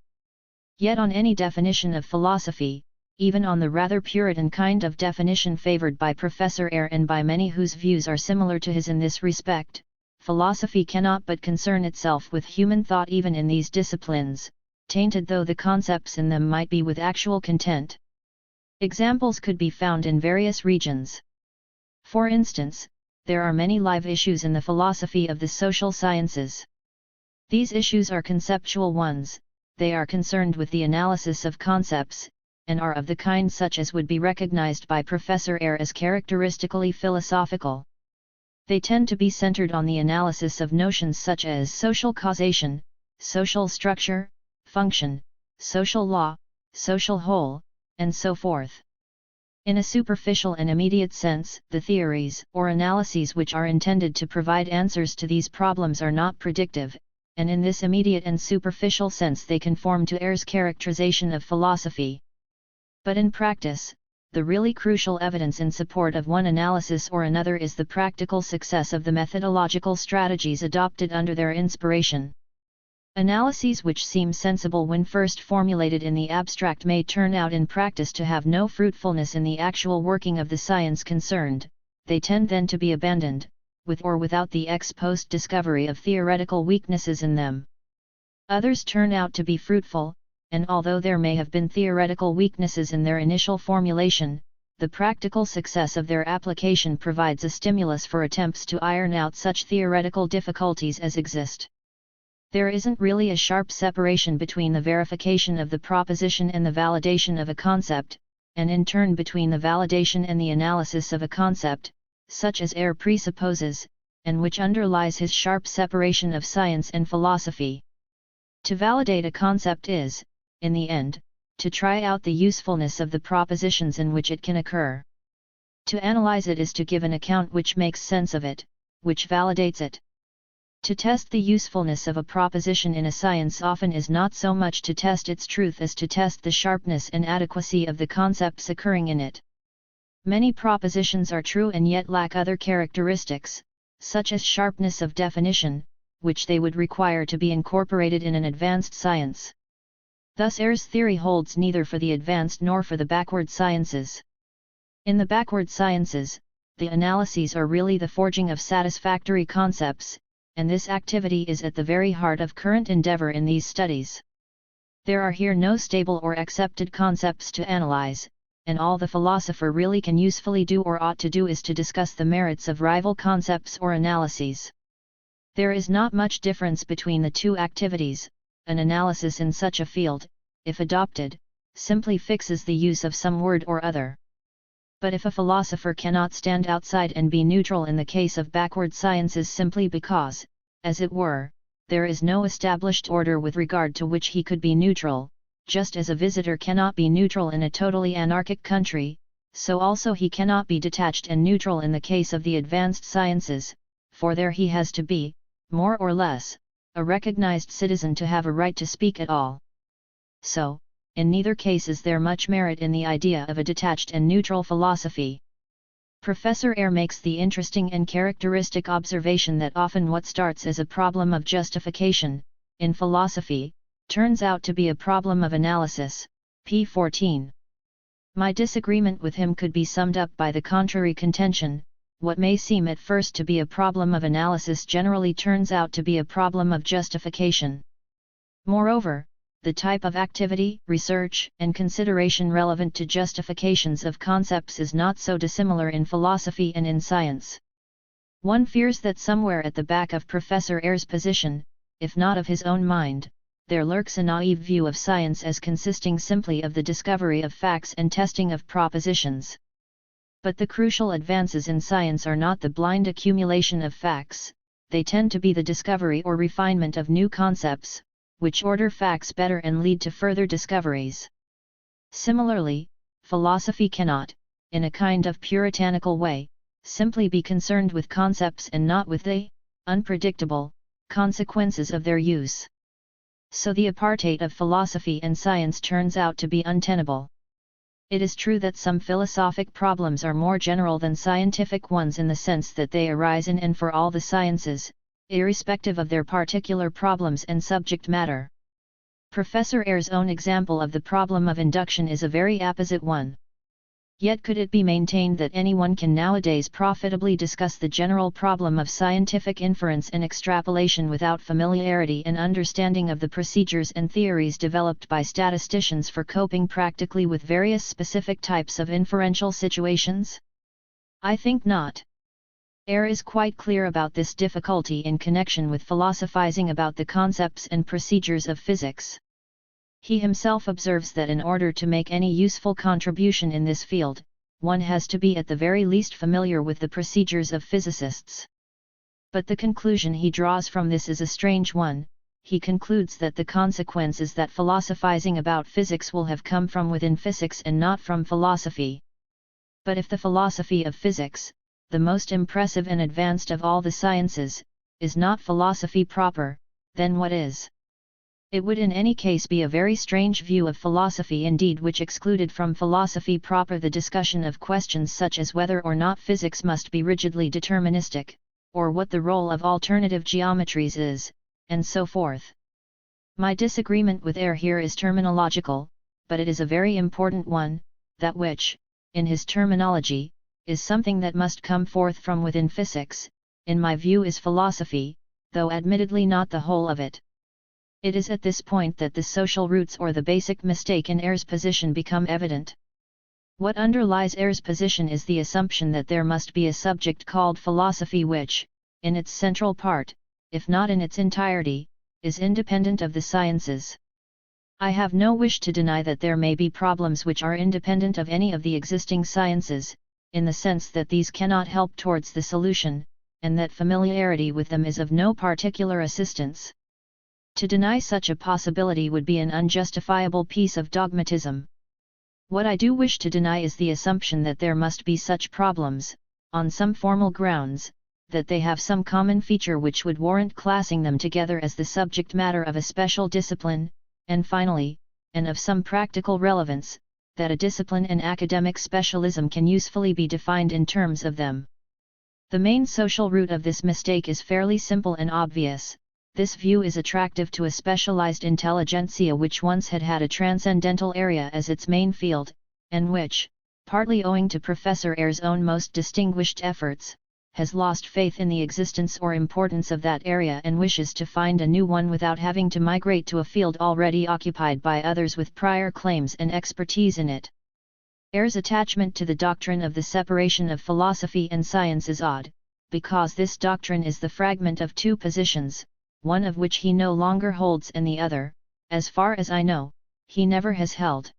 Yet on any definition of philosophy, even on the rather Puritan kind of definition favored by Professor Eyre and by many whose views are similar to his in this respect, philosophy cannot but concern itself with human thought even in these disciplines, tainted though the concepts in them might be with actual content. Examples could be found in various regions. For instance, there are many live issues in the philosophy of the social sciences. These issues are conceptual ones, they are concerned with the analysis of concepts, and are of the kind such as would be recognized by Professor Eyre as characteristically philosophical. They tend to be centered on the analysis of notions such as social causation, social structure, function, social law, social whole, and so forth. In a superficial and immediate sense, the theories or analyses which are intended to provide answers to these problems are not predictive, and in this immediate and superficial sense they conform to Ayre's characterization of philosophy. But in practice, the really crucial evidence in support of one analysis or another is the practical success of the methodological strategies adopted under their inspiration. Analyses which seem sensible when first formulated in the abstract may turn out in practice to have no fruitfulness in the actual working of the science concerned. They tend then to be abandoned, with or without the ex post discovery of theoretical weaknesses in them. Others turn out to be fruitful, and although there may have been theoretical weaknesses in their initial formulation, the practical success of their application provides a stimulus for attempts to iron out such theoretical difficulties as exist. There isn't really a sharp separation between the verification of the proposition and the validation of a concept, and in turn between the validation and the analysis of a concept, such as Ayre presupposes, and which underlies his sharp separation of science and philosophy. To validate a concept is, in the end, to try out the usefulness of the propositions in which it can occur. To analyze it is to give an account which makes sense of it, which validates it. To test the usefulness of a proposition in a science often is not so much to test its truth as to test the sharpness and adequacy of the concepts occurring in it. Many propositions are true and yet lack other characteristics, such as sharpness of definition, which they would require to be incorporated in an advanced science. Thus Ayre's theory holds neither for the advanced nor for the backward sciences. In the backward sciences, the analyses are really the forging of satisfactory concepts, and this activity is at the very heart of current endeavor in these studies. There are here no stable or accepted concepts to analyze, and all the philosopher really can usefully do or ought to do is to discuss the merits of rival concepts or analyses. There is not much difference between the two activities. An analysis in such a field, if adopted, simply fixes the use of some word or other. But if a philosopher cannot stand outside and be neutral in the case of backward sciences simply because, as it were, there is no established order with regard to which he could be neutral, just as a visitor cannot be neutral in a totally anarchic country, so also he cannot be detached and neutral in the case of the advanced sciences, for there he has to be, more or less, a recognized citizen to have a right to speak at all. So, in neither case is there much merit in the idea of a detached and neutral philosophy. Professor Ayre makes the interesting and characteristic observation that often what starts as a problem of justification, in philosophy, turns out to be a problem of analysis, p. 14. My disagreement with him could be summed up by the contrary contention: what may seem at first to be a problem of analysis generally turns out to be a problem of justification. Moreover, the type of activity, research, and consideration relevant to justifications of concepts is not so dissimilar in philosophy and in science. One fears that somewhere at the back of Professor Ayre's position, if not of his own mind, there lurks a naive view of science as consisting simply of the discovery of facts and testing of propositions. But the crucial advances in science are not the blind accumulation of facts, they tend to be the discovery or refinement of new concepts, which order facts better and lead to further discoveries. Similarly, philosophy cannot, in a kind of puritanical way, simply be concerned with concepts and not with the unpredictable consequences of their use. So the apartheid of philosophy and science turns out to be untenable. It is true that some philosophic problems are more general than scientific ones in the sense that they arise in and for all the sciences, irrespective of their particular problems and subject matter. Professor Ayre's own example of the problem of induction is a very apposite one. Yet could it be maintained that anyone can nowadays profitably discuss the general problem of scientific inference and extrapolation without familiarity and understanding of the procedures and theories developed by statisticians for coping practically with various specific types of inferential situations? I think not. Ayre is quite clear about this difficulty in connection with philosophizing about the concepts and procedures of physics. He himself observes that in order to make any useful contribution in this field, one has to be at the very least familiar with the procedures of physicists. But the conclusion he draws from this is a strange one. he concludes that the consequence is that philosophizing about physics will have come from within physics and not from philosophy. But if the philosophy of physics, the most impressive and advanced of all the sciences, is not philosophy proper, then what is? It would in any case be a very strange view of philosophy indeed which excluded from philosophy proper the discussion of questions such as whether or not physics must be rigidly deterministic, or what the role of alternative geometries is, and so forth. My disagreement with Ayer here is terminological, but it is a very important one, that which, in his terminology, is something that must come forth from within physics, in my view is philosophy, though admittedly not the whole of it. It is at this point that the social roots or the basic mistake in Ayer's position become evident. What underlies Ayer's position is the assumption that there must be a subject called philosophy which, in its central part, if not in its entirety, is independent of the sciences. I have no wish to deny that there may be problems which are independent of any of the existing sciences, in the sense that these cannot help towards the solution, and that familiarity with them is of no particular assistance. To deny such a possibility would be an unjustifiable piece of dogmatism. What I do wish to deny is the assumption that there must be such problems, on some formal grounds, that they have some common feature which would warrant classing them together as the subject matter of a special discipline, and finally, and of some practical relevance, that a discipline and academic specialism can usefully be defined in terms of them. The main social root of this mistake is fairly simple and obvious. This view is attractive to a specialized intelligentsia which once had had a transcendental area as its main field, and which, partly owing to Professor Ayer's own most distinguished efforts, has lost faith in the existence or importance of that area and wishes to find a new one without having to migrate to a field already occupied by others with prior claims and expertise in it. Ayer's attachment to the doctrine of the separation of philosophy and science is odd, because this doctrine is the fragment of two positions, one of which he no longer holds and the other, as far as I know, he never has held.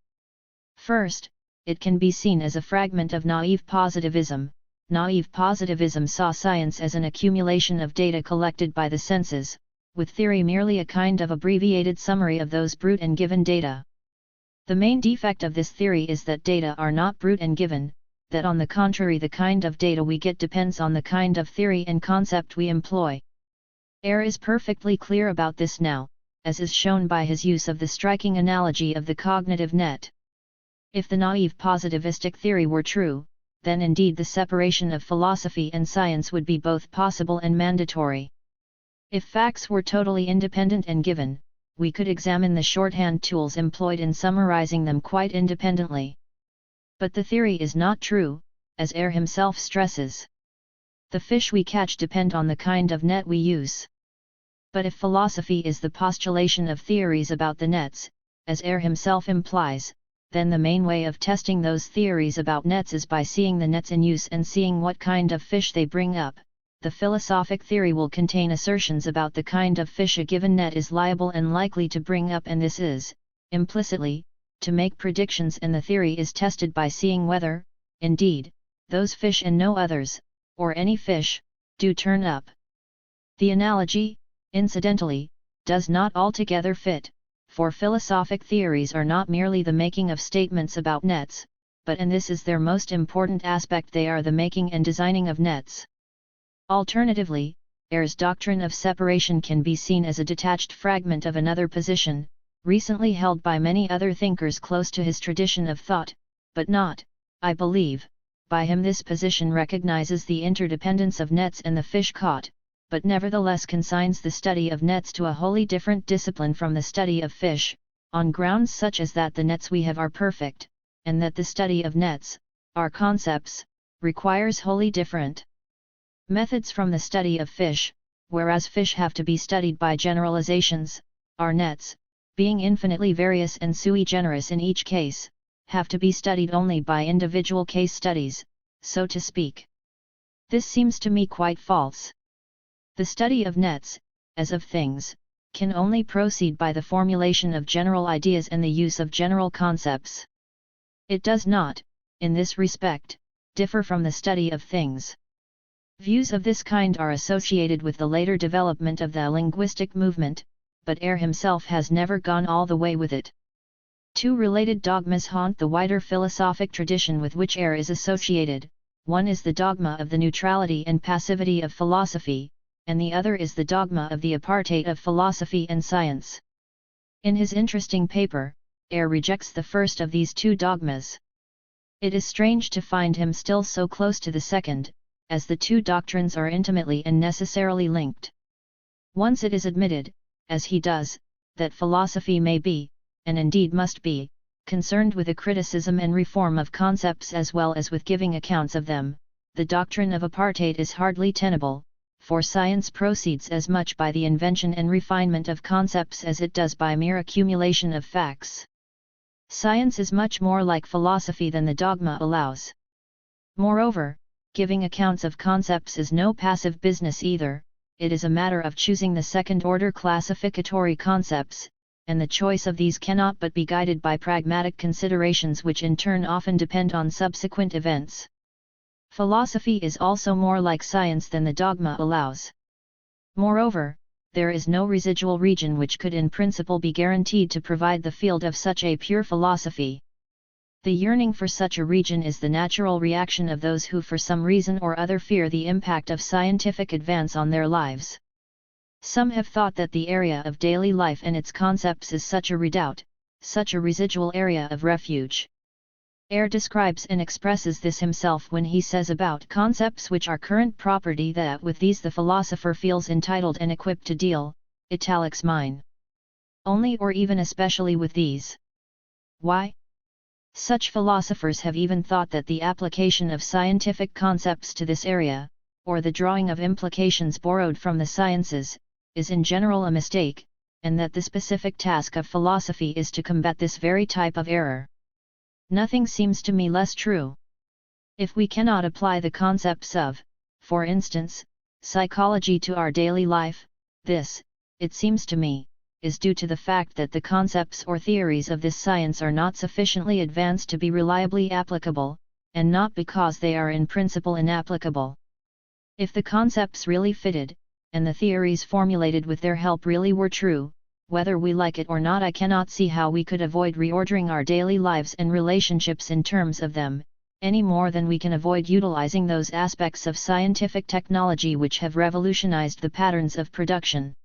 First, it can be seen as a fragment of naive positivism. Naive positivism saw science as an accumulation of data collected by the senses, with theory merely a kind of abbreviated summary of those brute and given data. The main defect of this theory is that data are not brute and given, that on the contrary the kind of data we get depends on the kind of theory and concept we employ. Ayer is perfectly clear about this now, as is shown by his use of the striking analogy of the cognitive net. If the naive positivistic theory were true, then indeed the separation of philosophy and science would be both possible and mandatory. If facts were totally independent and given, we could examine the shorthand tools employed in summarizing them quite independently. But the theory is not true, as Ayer himself stresses. The fish we catch depend on the kind of net we use. But if philosophy is the postulation of theories about the nets, as Ayer himself implies, then the main way of testing those theories about nets is by seeing the nets in use and seeing what kind of fish they bring up. The philosophic theory will contain assertions about the kind of fish a given net is liable and likely to bring up, and this is, implicitly, to make predictions, and the theory is tested by seeing whether, indeed, those fish and no others, or any fish, do turn up. The analogy, incidentally, does not altogether fit, for philosophic theories are not merely the making of statements about nets, but, and this is their most important aspect, they are the making and designing of nets. Alternatively, Ayer's doctrine of separation can be seen as a detached fragment of another position, recently held by many other thinkers close to his tradition of thought, but not, I believe, by him. This position recognizes the interdependence of nets and the fish caught, but nevertheless consigns the study of nets to a wholly different discipline from the study of fish, on grounds such as that the nets we have are perfect, and that the study of nets, our concepts, requires wholly different methods from the study of fish, whereas fish have to be studied by generalizations, our nets, being infinitely various and sui generis in each case, have to be studied only by individual case studies, so to speak. This seems to me quite false. The study of nets, as of things, can only proceed by the formulation of general ideas and the use of general concepts. It does not, in this respect, differ from the study of things. Views of this kind are associated with the later development of the linguistic movement, but air himself has never gone all the way with it. Two related dogmas haunt the wider philosophic tradition with which air is associated. One is the dogma of the neutrality and passivity of philosophy, and the other is the dogma of the apartheid of philosophy and science. In his interesting paper, Ayer rejects the first of these two dogmas. It is strange to find him still so close to the second, as the two doctrines are intimately and necessarily linked. Once it is admitted, as he does, that philosophy may be, and indeed must be, concerned with a criticism and reform of concepts as well as with giving accounts of them, the doctrine of apartheid is hardly tenable, for science proceeds as much by the invention and refinement of concepts as it does by mere accumulation of facts. Science is much more like philosophy than the dogma allows. Moreover, giving accounts of concepts is no passive business either, it is a matter of choosing the second-order classificatory concepts, and the choice of these cannot but be guided by pragmatic considerations which in turn often depend on subsequent events. Philosophy is also more like science than the dogma allows. Moreover, there is no residual region which could in principle be guaranteed to provide the field of such a pure philosophy. The yearning for such a region is the natural reaction of those who for some reason or other fear the impact of scientific advance on their lives. Some have thought that the area of daily life and its concepts is such a redoubt, such a residual area of refuge. Ayer describes and expresses this himself when he says about concepts which are current property that with these the philosopher feels entitled and equipped to deal, italics mine. Only or even especially with these. Why? Such philosophers have even thought that the application of scientific concepts to this area, or the drawing of implications borrowed from the sciences, is in general a mistake, and that the specific task of philosophy is to combat this very type of error. Nothing seems to me less true. If we cannot apply the concepts of, for instance, psychology to our daily life, this, it seems to me, is due to the fact that the concepts or theories of this science are not sufficiently advanced to be reliably applicable, and not because they are in principle inapplicable. If the concepts really fitted, and the theories formulated with their help really were true, whether we like it or not, I cannot see how we could avoid reordering our daily lives and relationships in terms of them, any more than we can avoid utilizing those aspects of scientific technology which have revolutionized the patterns of production.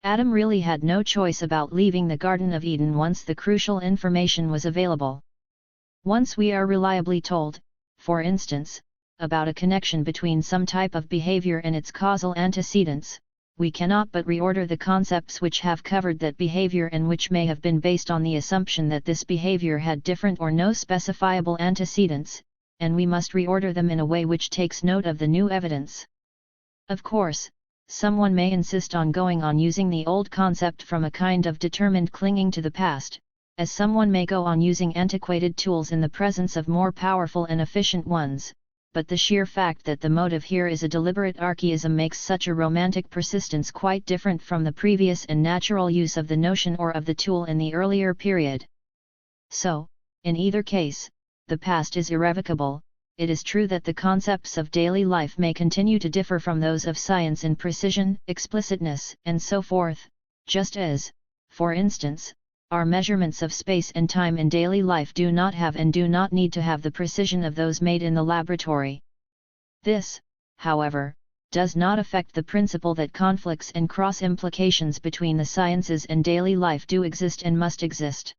Adam really had no choice about leaving the Garden of Eden once the crucial information was available. Once we are reliably told, for instance, about a connection between some type of behavior and its causal antecedents, we cannot but reorder the concepts which have covered that behavior and which may have been based on the assumption that this behavior had different or no specifiable antecedents, and we must reorder them in a way which takes note of the new evidence. Of course, someone may insist on going on using the old concept from a kind of determined clinging to the past, as someone may go on using antiquated tools in the presence of more powerful and efficient ones, but the sheer fact that the motive here is a deliberate archaism makes such a romantic persistence quite different from the previous and natural use of the notion or of the tool in the earlier period. So, in either case, the past is irrevocable. It is true that the concepts of daily life may continue to differ from those of science in precision, explicitness, and so forth, just as, for instance, our measurements of space and time in daily life do not have and do not need to have the precision of those made in the laboratory. This, however, does not affect the principle that conflicts and cross-implications between the sciences and daily life do exist and must exist.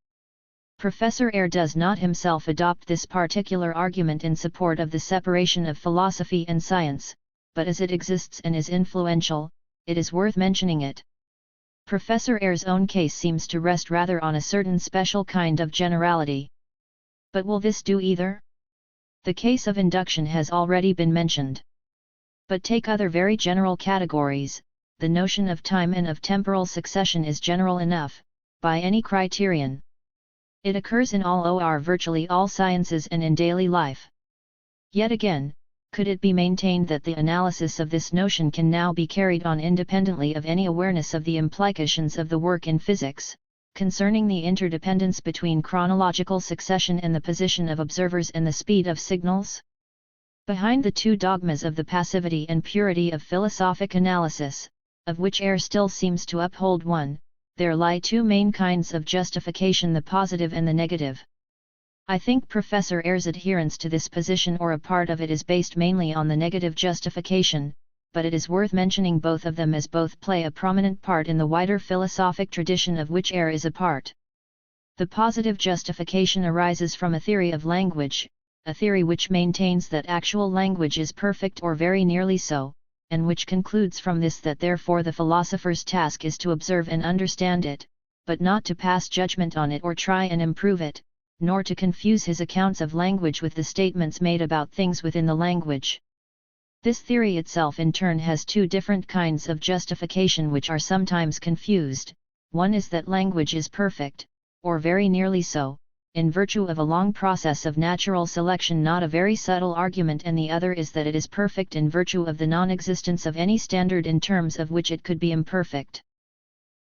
Professor Ayer does not himself adopt this particular argument in support of the separation of philosophy and science, but as it exists and is influential, it is worth mentioning it. Professor Ayer's own case seems to rest rather on a certain special kind of generality. But will this do either? The case of induction has already been mentioned. But take other very general categories, the notion of time and of temporal succession is general enough, by any criterion. It occurs in all or virtually all sciences and in daily life. Yet again, could it be maintained that the analysis of this notion can now be carried on independently of any awareness of the implications of the work in physics, concerning the interdependence between chronological succession and the position of observers and the speed of signals? Behind the two dogmas of the passivity and purity of philosophic analysis, of which Ayer still seems to uphold one, there lie two main kinds of justification, the positive and the negative. I think Professor Ayres' adherence to this position or a part of it is based mainly on the negative justification, but it is worth mentioning both of them as both play a prominent part in the wider philosophic tradition of which Ayres is a part. The positive justification arises from a theory of language, a theory which maintains that actual language is perfect or very nearly so, and which concludes from this that therefore the philosopher's task is to observe and understand it, but not to pass judgment on it or try and improve it, nor to confuse his accounts of language with the statements made about things within the language. This theory itself in turn has two different kinds of justification which are sometimes confused. One is that language is perfect, or very nearly so, in virtue of a long process of natural selection, not a very subtle argument, and the other is that it is perfect in virtue of the non-existence of any standard in terms of which it could be imperfect.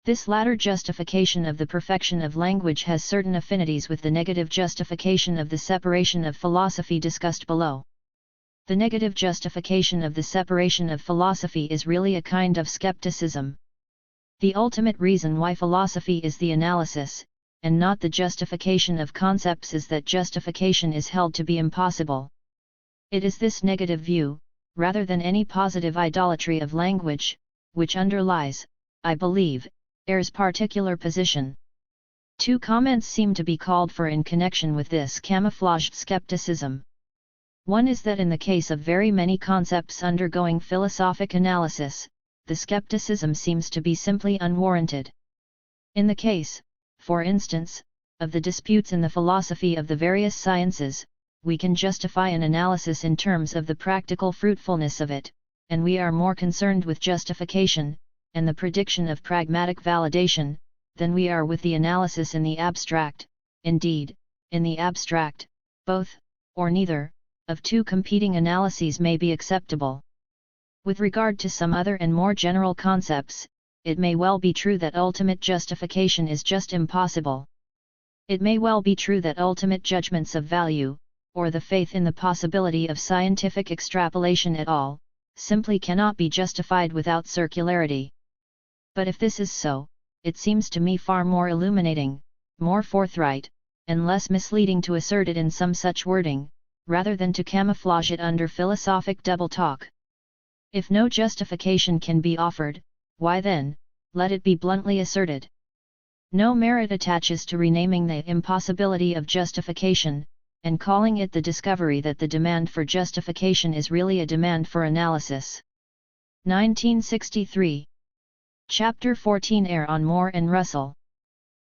This latter justification of the perfection of language has certain affinities with the negative justification of the separation of philosophy discussed below. The negative justification of the separation of philosophy is really a kind of skepticism. The ultimate reason why philosophy is the analysis, and not the justification of concepts, is that justification is held to be impossible. It is this negative view, rather than any positive idolatry of language, which underlies, I believe, Ayres' particular position. Two comments seem to be called for in connection with this camouflaged skepticism. One is that in the case of very many concepts undergoing philosophic analysis, the skepticism seems to be simply unwarranted. In the case, for instance, of the disputes in the philosophy of the various sciences, we can justify an analysis in terms of the practical fruitfulness of it, and we are more concerned with justification, and the prediction of pragmatic validation, than we are with the analysis in the abstract. Indeed, in the abstract, both, or neither, of two competing analyses may be acceptable. With regard to some other and more general concepts, it may well be true that ultimate justification is just impossible. It may well be true that ultimate judgments of value, or the faith in the possibility of scientific extrapolation at all, simply cannot be justified without circularity. But if this is so, it seems to me far more illuminating, more forthright, and less misleading to assert it in some such wording, rather than to camouflage it under philosophic double talk. If no justification can be offered, why then, let it be bluntly asserted. No merit attaches to renaming the impossibility of justification, and calling it the discovery that the demand for justification is really a demand for analysis. 1963. Chapter 14, Air on Moore and Russell.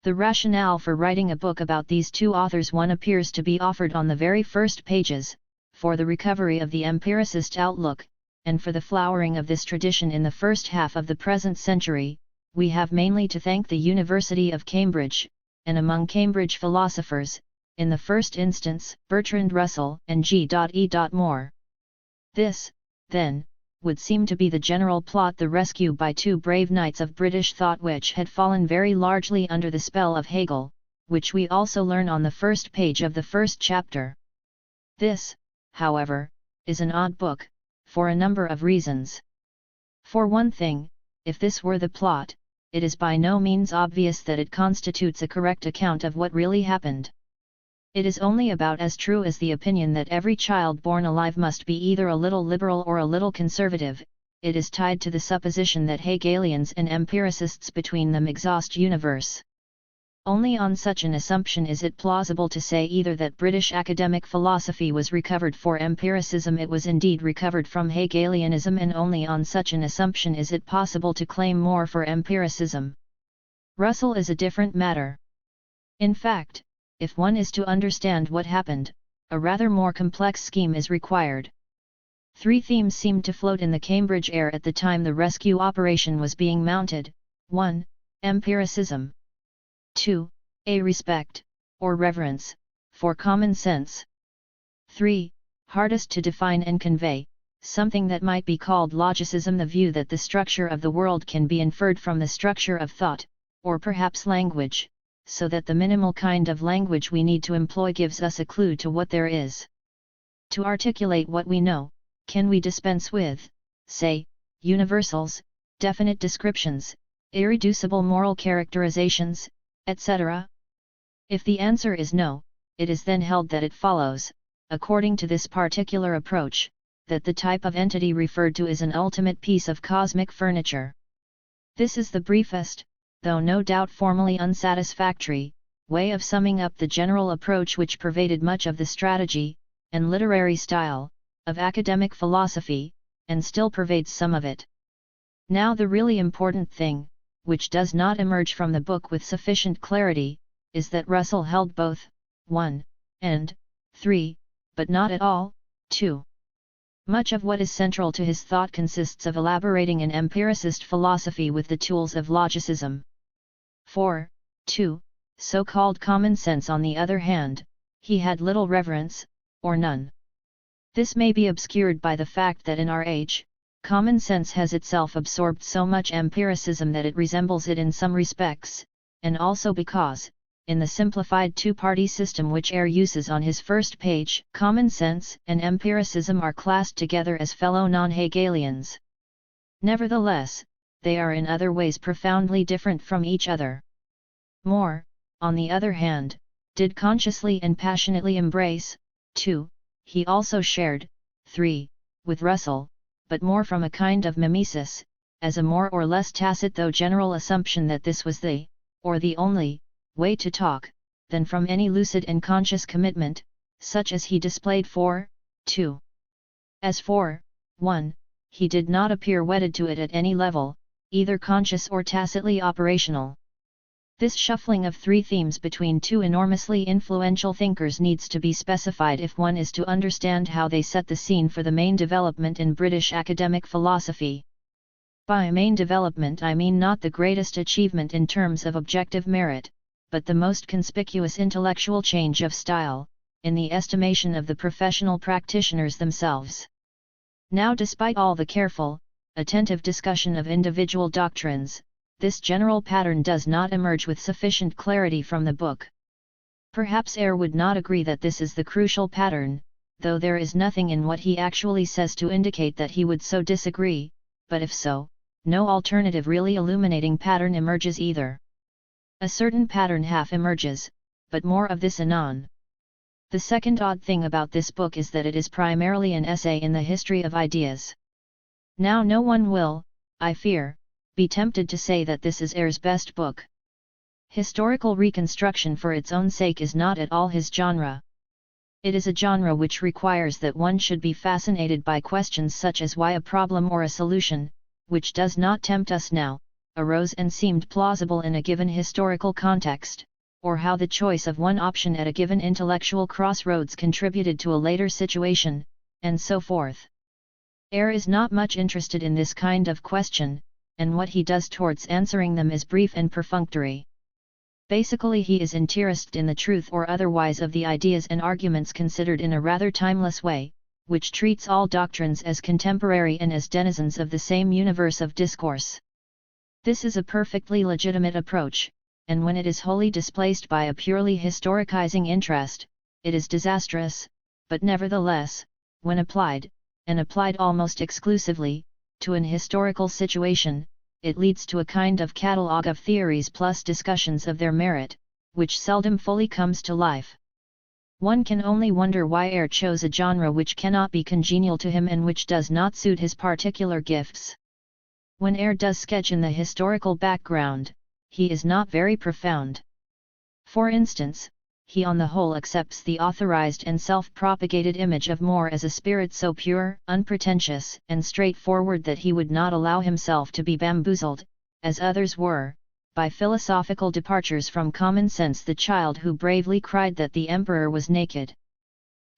The rationale for writing a book about these two authors one appears to be offered on the very first pages, for the recovery of the empiricist outlook, and for the flowering of this tradition in the first half of the present century. We have mainly to thank the University of Cambridge, and among Cambridge philosophers, in the first instance, Bertrand Russell and G.E. Moore. This, then, would seem to be the general plot: the rescue by two brave knights of British thought which had fallen very largely under the spell of Hegel, which we also learn on the first page of the first chapter. This, however, is an odd book, for a number of reasons. For one thing, if this were the plot, it is by no means obvious that it constitutes a correct account of what really happened. It is only about as true as the opinion that every child born alive must be either a little liberal or a little conservative. It is tied to the supposition that Hegelians and empiricists between them exhaust universe. Only on such an assumption is it plausible to say either that British academic philosophy was recovered for empiricism, it was indeed recovered from Hegelianism, and only on such an assumption is it possible to claim more for empiricism. Russell is a different matter. In fact, if one is to understand what happened, a rather more complex scheme is required. Three themes seemed to float in the Cambridge air at the time the rescue operation was being mounted. 1. Empiricism. 2. A respect, or reverence, for common sense. 3. Hardest to define and convey, something that might be called logicism, the view that the structure of the world can be inferred from the structure of thought, or perhaps language, so that the minimal kind of language we need to employ gives us a clue to what there is. To articulate what we know, can we dispense with, say, universals, definite descriptions, irreducible moral characterizations, etc.? If the answer is no, it is then held that it follows, according to this particular approach, that the type of entity referred to is an ultimate piece of cosmic furniture. This is the briefest, though no doubt formally unsatisfactory, way of summing up the general approach which pervaded much of the strategy, and literary style, of academic philosophy, and still pervades some of it. Now the really important thing, which does not emerge from the book with sufficient clarity, is that Russell held both 1 and 3, but not at all 2. Much of what is central to his thought consists of elaborating an empiricist philosophy with the tools of logicism. 4. 2. So-called common sense, on the other hand, he had little reverence, or none. This may be obscured by the fact that in our age, common sense has itself absorbed so much empiricism that it resembles it in some respects, and also because, in the simplified two-party system which Ayer uses on his first page, common sense and empiricism are classed together as fellow non-Hegelians. Nevertheless, they are in other ways profoundly different from each other. More, on the other hand, did consciously and passionately embrace, 2, he also shared, 3, with Russell, but more from a kind of mimesis, as a more or less tacit though general assumption that this was the, or the only, way to talk, than from any lucid and conscious commitment, such as he displayed for 2. As for 1, he did not appear wedded to it at any level, either conscious or tacitly operational. This shuffling of three themes between two enormously influential thinkers needs to be specified if one is to understand how they set the scene for the main development in British academic philosophy. By main development I mean not the greatest achievement in terms of objective merit, but the most conspicuous intellectual change of style, in the estimation of the professional practitioners themselves. Now, despite all the careful, attentive discussion of individual doctrines, this general pattern does not emerge with sufficient clarity from the book. Perhaps Ayer would not agree that this is the crucial pattern, though there is nothing in what he actually says to indicate that he would so disagree, but if so, no alternative really illuminating pattern emerges either. A certain pattern half emerges, but more of this anon. The second odd thing about this book is that it is primarily an essay in the history of ideas. Now no one will, I fear, be tempted to say that this is Ayer's best book. Historical reconstruction for its own sake is not at all his genre. It is a genre which requires that one should be fascinated by questions such as why a problem or a solution, which does not tempt us now, arose and seemed plausible in a given historical context, or how the choice of one option at a given intellectual crossroads contributed to a later situation, and so forth. Ayer is not much interested in this kind of question, and what he does towards answering them is brief and perfunctory. Basically he is interested in the truth or otherwise of the ideas and arguments considered in a rather timeless way, which treats all doctrines as contemporary and as denizens of the same universe of discourse. This is a perfectly legitimate approach, and when it is wholly displaced by a purely historicizing interest, it is disastrous, but nevertheless, when applied, and applied almost exclusively, to an historical situation, it leads to a kind of catalogue of theories plus discussions of their merit, which seldom fully comes to life. One can only wonder why Ayer chose a genre which cannot be congenial to him and which does not suit his particular gifts. When Ayer does sketch in the historical background, he is not very profound. For instance, he on the whole accepts the authorized and self-propagated image of More as a spirit so pure, unpretentious, and straightforward that he would not allow himself to be bamboozled, as others were, by philosophical departures from common sense, the child who bravely cried that the emperor was naked.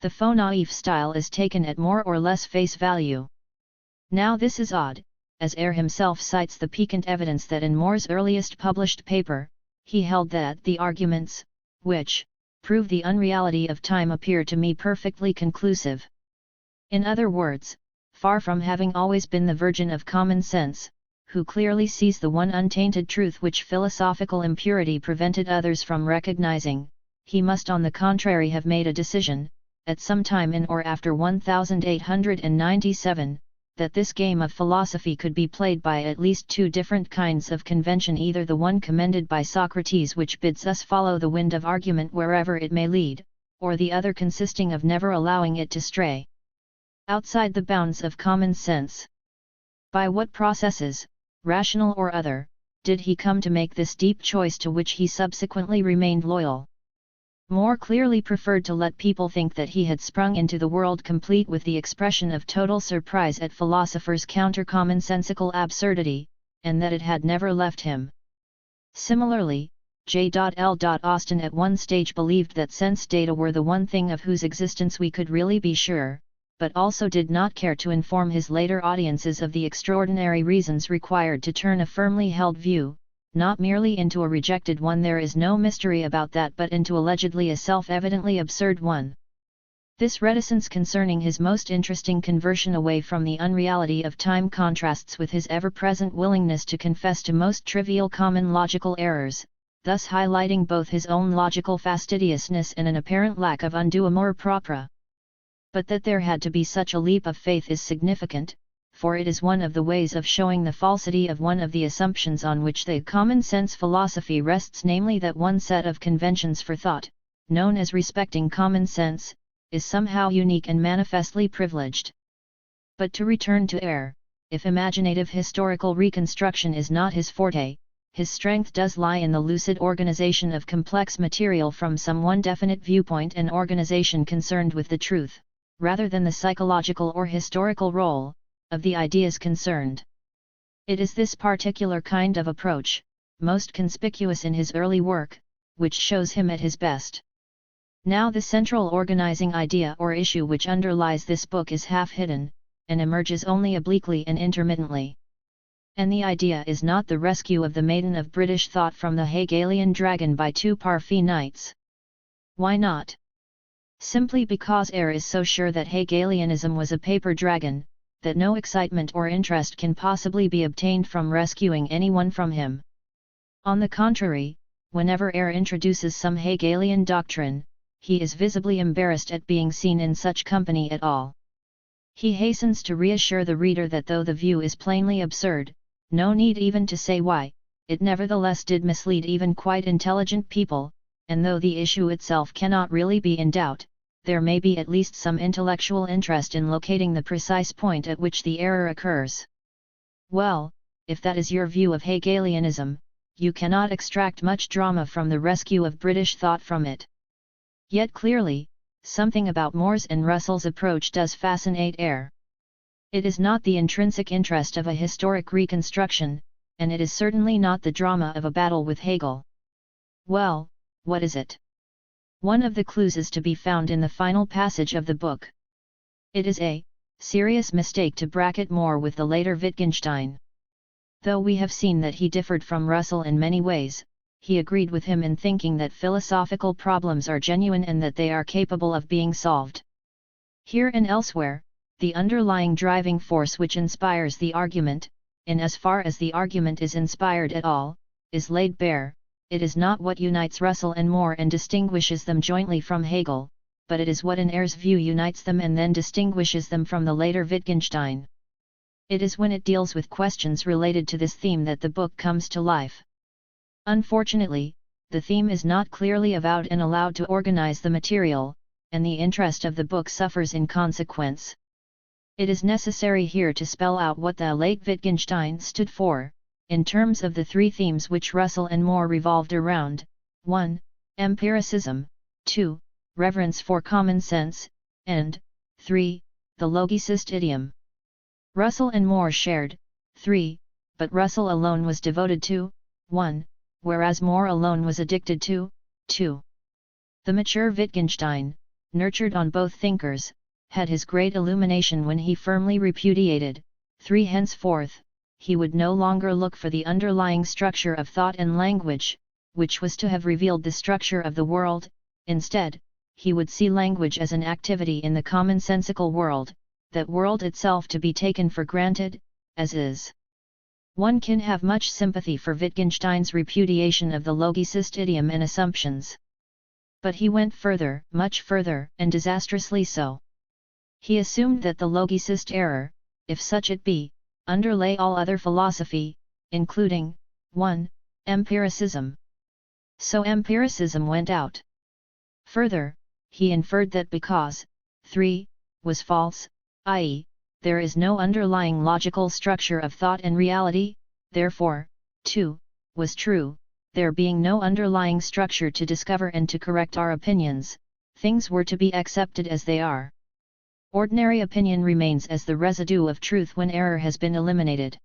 The faux naïf style is taken at more or less face value. Now this is odd, as Ayer himself cites the piquant evidence that in More's earliest published paper, he held that the arguments, which prove the unreality of time, appear to me perfectly conclusive. In other words, far from having always been the virgin of common sense, who clearly sees the one untainted truth which philosophical impurity prevented others from recognizing, he must on the contrary have made a decision, at some time in or after 1897, that this game of philosophy could be played by at least two different kinds of convention, either the one commended by Socrates which bids us follow the wind of argument wherever it may lead, or the other consisting of never allowing it to stray outside the bounds of common sense. By what processes, rational or other, did he come to make this deep choice to which he subsequently remained loyal? More clearly preferred to let people think that he had sprung into the world complete with the expression of total surprise at philosophers' counter-commonsensical absurdity, and that it had never left him. Similarly, J.L. Austin at one stage believed that sense data were the one thing of whose existence we could really be sure, but also did not care to inform his later audiences of the extraordinary reasons required to turn a firmly held view, not merely into a rejected one. There is no mystery about that, but into allegedly a self-evidently absurd one. This reticence concerning his most interesting conversion away from the unreality of time contrasts with his ever-present willingness to confess to most trivial common logical errors, thus highlighting both his own logical fastidiousness and an apparent lack of undue amour propre. But that there had to be such a leap of faith is significant, for it is one of the ways of showing the falsity of one of the assumptions on which the common-sense philosophy rests, namely that one set of conventions for thought, known as respecting common sense, is somehow unique and manifestly privileged. But to return to Ayer, if imaginative historical reconstruction is not his forte, his strength does lie in the lucid organization of complex material from some one definite viewpoint, and organization concerned with the truth, rather than the psychological or historical role of the ideas concerned. It is this particular kind of approach, most conspicuous in his early work, which shows him at his best. Now the central organizing idea or issue which underlies this book is half hidden, and emerges only obliquely and intermittently. And the idea is not the rescue of the maiden of British thought from the Hegelian dragon by two Parfait knights. Why not? Simply because Ayer is so sure that Hegelianism was a paper dragon, that no excitement or interest can possibly be obtained from rescuing anyone from him. On the contrary, whenever Ayer introduces some Hegelian doctrine, he is visibly embarrassed at being seen in such company at all. He hastens to reassure the reader that though the view is plainly absurd, no need even to say why, it nevertheless did mislead even quite intelligent people, and though the issue itself cannot really be in doubt, there may be at least some intellectual interest in locating the precise point at which the error occurs. Well, if that is your view of Hegelianism, you cannot extract much drama from the rescue of British thought from it. Yet clearly, something about Moore's and Russell's approach does fascinate Ayer. It is not the intrinsic interest of a historic reconstruction, and it is certainly not the drama of a battle with Hegel. Well, what is it? One of the clues is to be found in the final passage of the book. It is a serious mistake to bracket Moore with the later Wittgenstein. Though we have seen that he differed from Russell in many ways, he agreed with him in thinking that philosophical problems are genuine and that they are capable of being solved. Here and elsewhere, the underlying driving force which inspires the argument, in as far as the argument is inspired at all, is laid bare. It is not what unites Russell and Moore and distinguishes them jointly from Hegel, but it is what in Ayer's view unites them and then distinguishes them from the later Wittgenstein. It is when it deals with questions related to this theme that the book comes to life. Unfortunately, the theme is not clearly avowed and allowed to organize the material, and the interest of the book suffers in consequence. It is necessary here to spell out what the late Wittgenstein stood for, in terms of the three themes which Russell and Moore revolved around: 1. Empiricism, 2. Reverence for common sense, and 3. The logicist idiom. Russell and Moore shared 3, but Russell alone was devoted to 1, whereas Moore alone was addicted to 2. The mature Wittgenstein, nurtured on both thinkers, had his great illumination when he firmly repudiated 3. Henceforth, he would no longer look for the underlying structure of thought and language, which was to have revealed the structure of the world. Instead, he would see language as an activity in the commonsensical world, that world itself to be taken for granted, as is. One can have much sympathy for Wittgenstein's repudiation of the logicist idiom and assumptions. But he went further, much further, and disastrously so. He assumed that the logicist error if such it be, underlay all other philosophy, including 1. Empiricism. So empiricism went out. Further, he inferred that because 3. was false, i.e., there is no underlying logical structure of thought and reality, therefore, 2. was true, there being no underlying structure to discover and to correct our opinions, things were to be accepted as they are. Ordinary opinion remains as the residue of truth when error has been eliminated.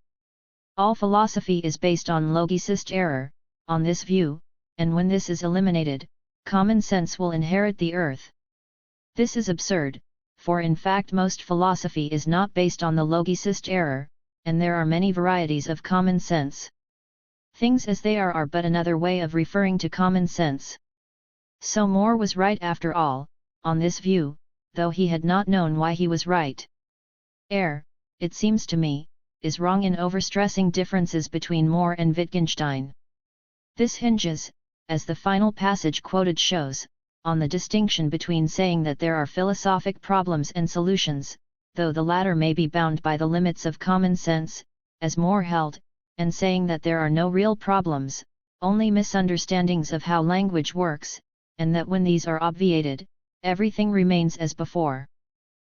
All philosophy is based on logicist error, on this view, and when this is eliminated, common sense will inherit the earth. This is absurd, for in fact most philosophy is not based on the logicist error, and there are many varieties of common sense. Things as they are but another way of referring to common sense. So More was right after all, on this view, though he had not known why he was right. It seems to me, is wrong in overstressing differences between More and Wittgenstein. This hinges, as the final passage quoted shows, on the distinction between saying that there are philosophic problems and solutions, though the latter may be bound by the limits of common sense, as More held, and saying that there are no real problems, only misunderstandings of how language works, and that when these are obviated, everything remains as before.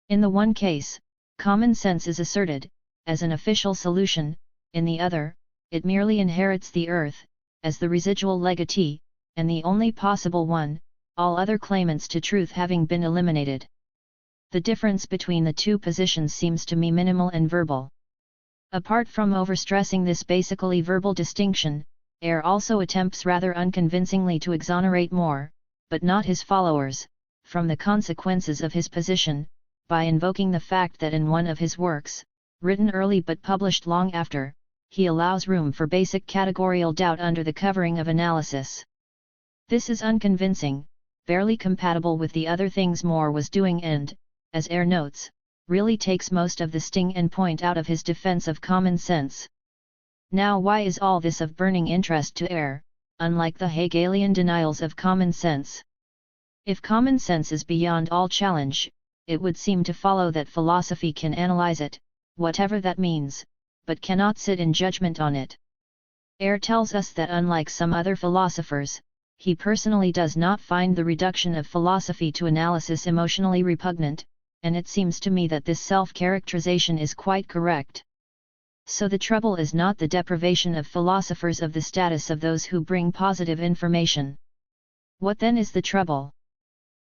In the one case, common sense is asserted, as an official solution, in the other, it merely inherits the earth, as the residual legatee, and the only possible one, all other claimants to truth having been eliminated. The difference between the two positions seems to me minimal and verbal. Apart from overstressing this basically verbal distinction, also attempts rather unconvincingly to exonerate More, but not his followers, from the consequences of his position, by invoking the fact that in one of his works, written early but published long after, he allows room for basic categorical doubt under the covering of analysis. This is unconvincing, barely compatible with the other things More was doing and, as notes, really takes most of the sting and point out of his defense of common sense. Now why is all this of burning interest to unlike the Hegelian denials of common sense? If common sense is beyond all challenge, it would seem to follow that philosophy can analyze it, whatever that means, but cannot sit in judgment on it. Tells us that unlike some other philosophers, he personally does not find the reduction of philosophy to analysis emotionally repugnant, and it seems to me that this self-characterization is quite correct. So the trouble is not the deprivation of philosophers of the status of those who bring positive information. What then is the trouble?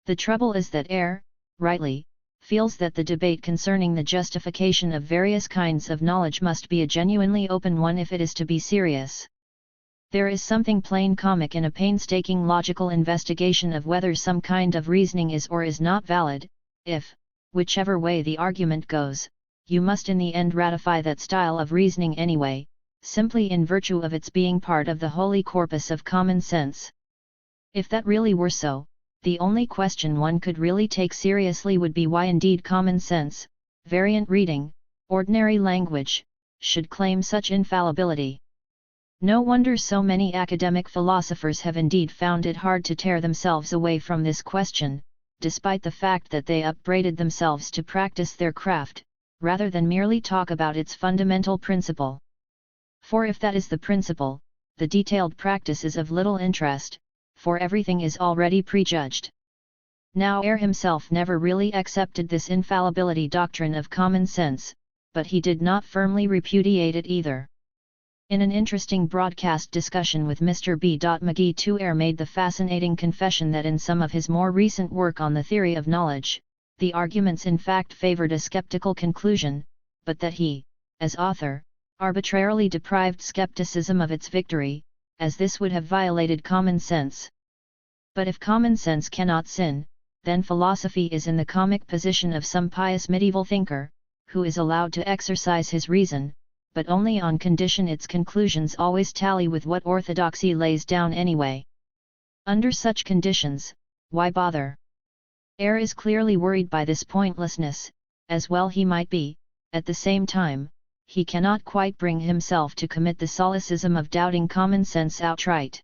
The trouble is that rightly, feels that the debate concerning the justification of various kinds of knowledge must be a genuinely open one if it is to be serious. There is something plain comic in a painstaking logical investigation of whether some kind of reasoning is or is not valid, if, whichever way the argument goes, you must in the end ratify that style of reasoning anyway, simply in virtue of its being part of the holy corpus of common sense. If that really were so, the only question one could really take seriously would be why indeed common sense, variant reading, ordinary language, should claim such infallibility. No wonder so many academic philosophers have indeed found it hard to tear themselves away from this question, despite the fact that they upbraided themselves to practice their craft, rather than merely talk about its fundamental principle. For if that is the principle, the detailed practice is of little interest, for everything is already prejudged. Now himself never really accepted this infallibility doctrine of common sense, but he did not firmly repudiate it either. In an interesting broadcast discussion with Mr. B. McGee, too, made the fascinating confession that in some of his more recent work on the theory of knowledge, the arguments in fact favored a skeptical conclusion, but that he, as author, arbitrarily deprived skepticism of its victory, as this would have violated common sense. But if common sense cannot sin, then philosophy is in the comic position of some pious medieval thinker, who is allowed to exercise his reason, but only on condition its conclusions always tally with what orthodoxy lays down anyway. Under such conditions, why bother? Is clearly worried by this pointlessness, as well he might be. At the same time, he cannot quite bring himself to commit the solecism of doubting common sense outright.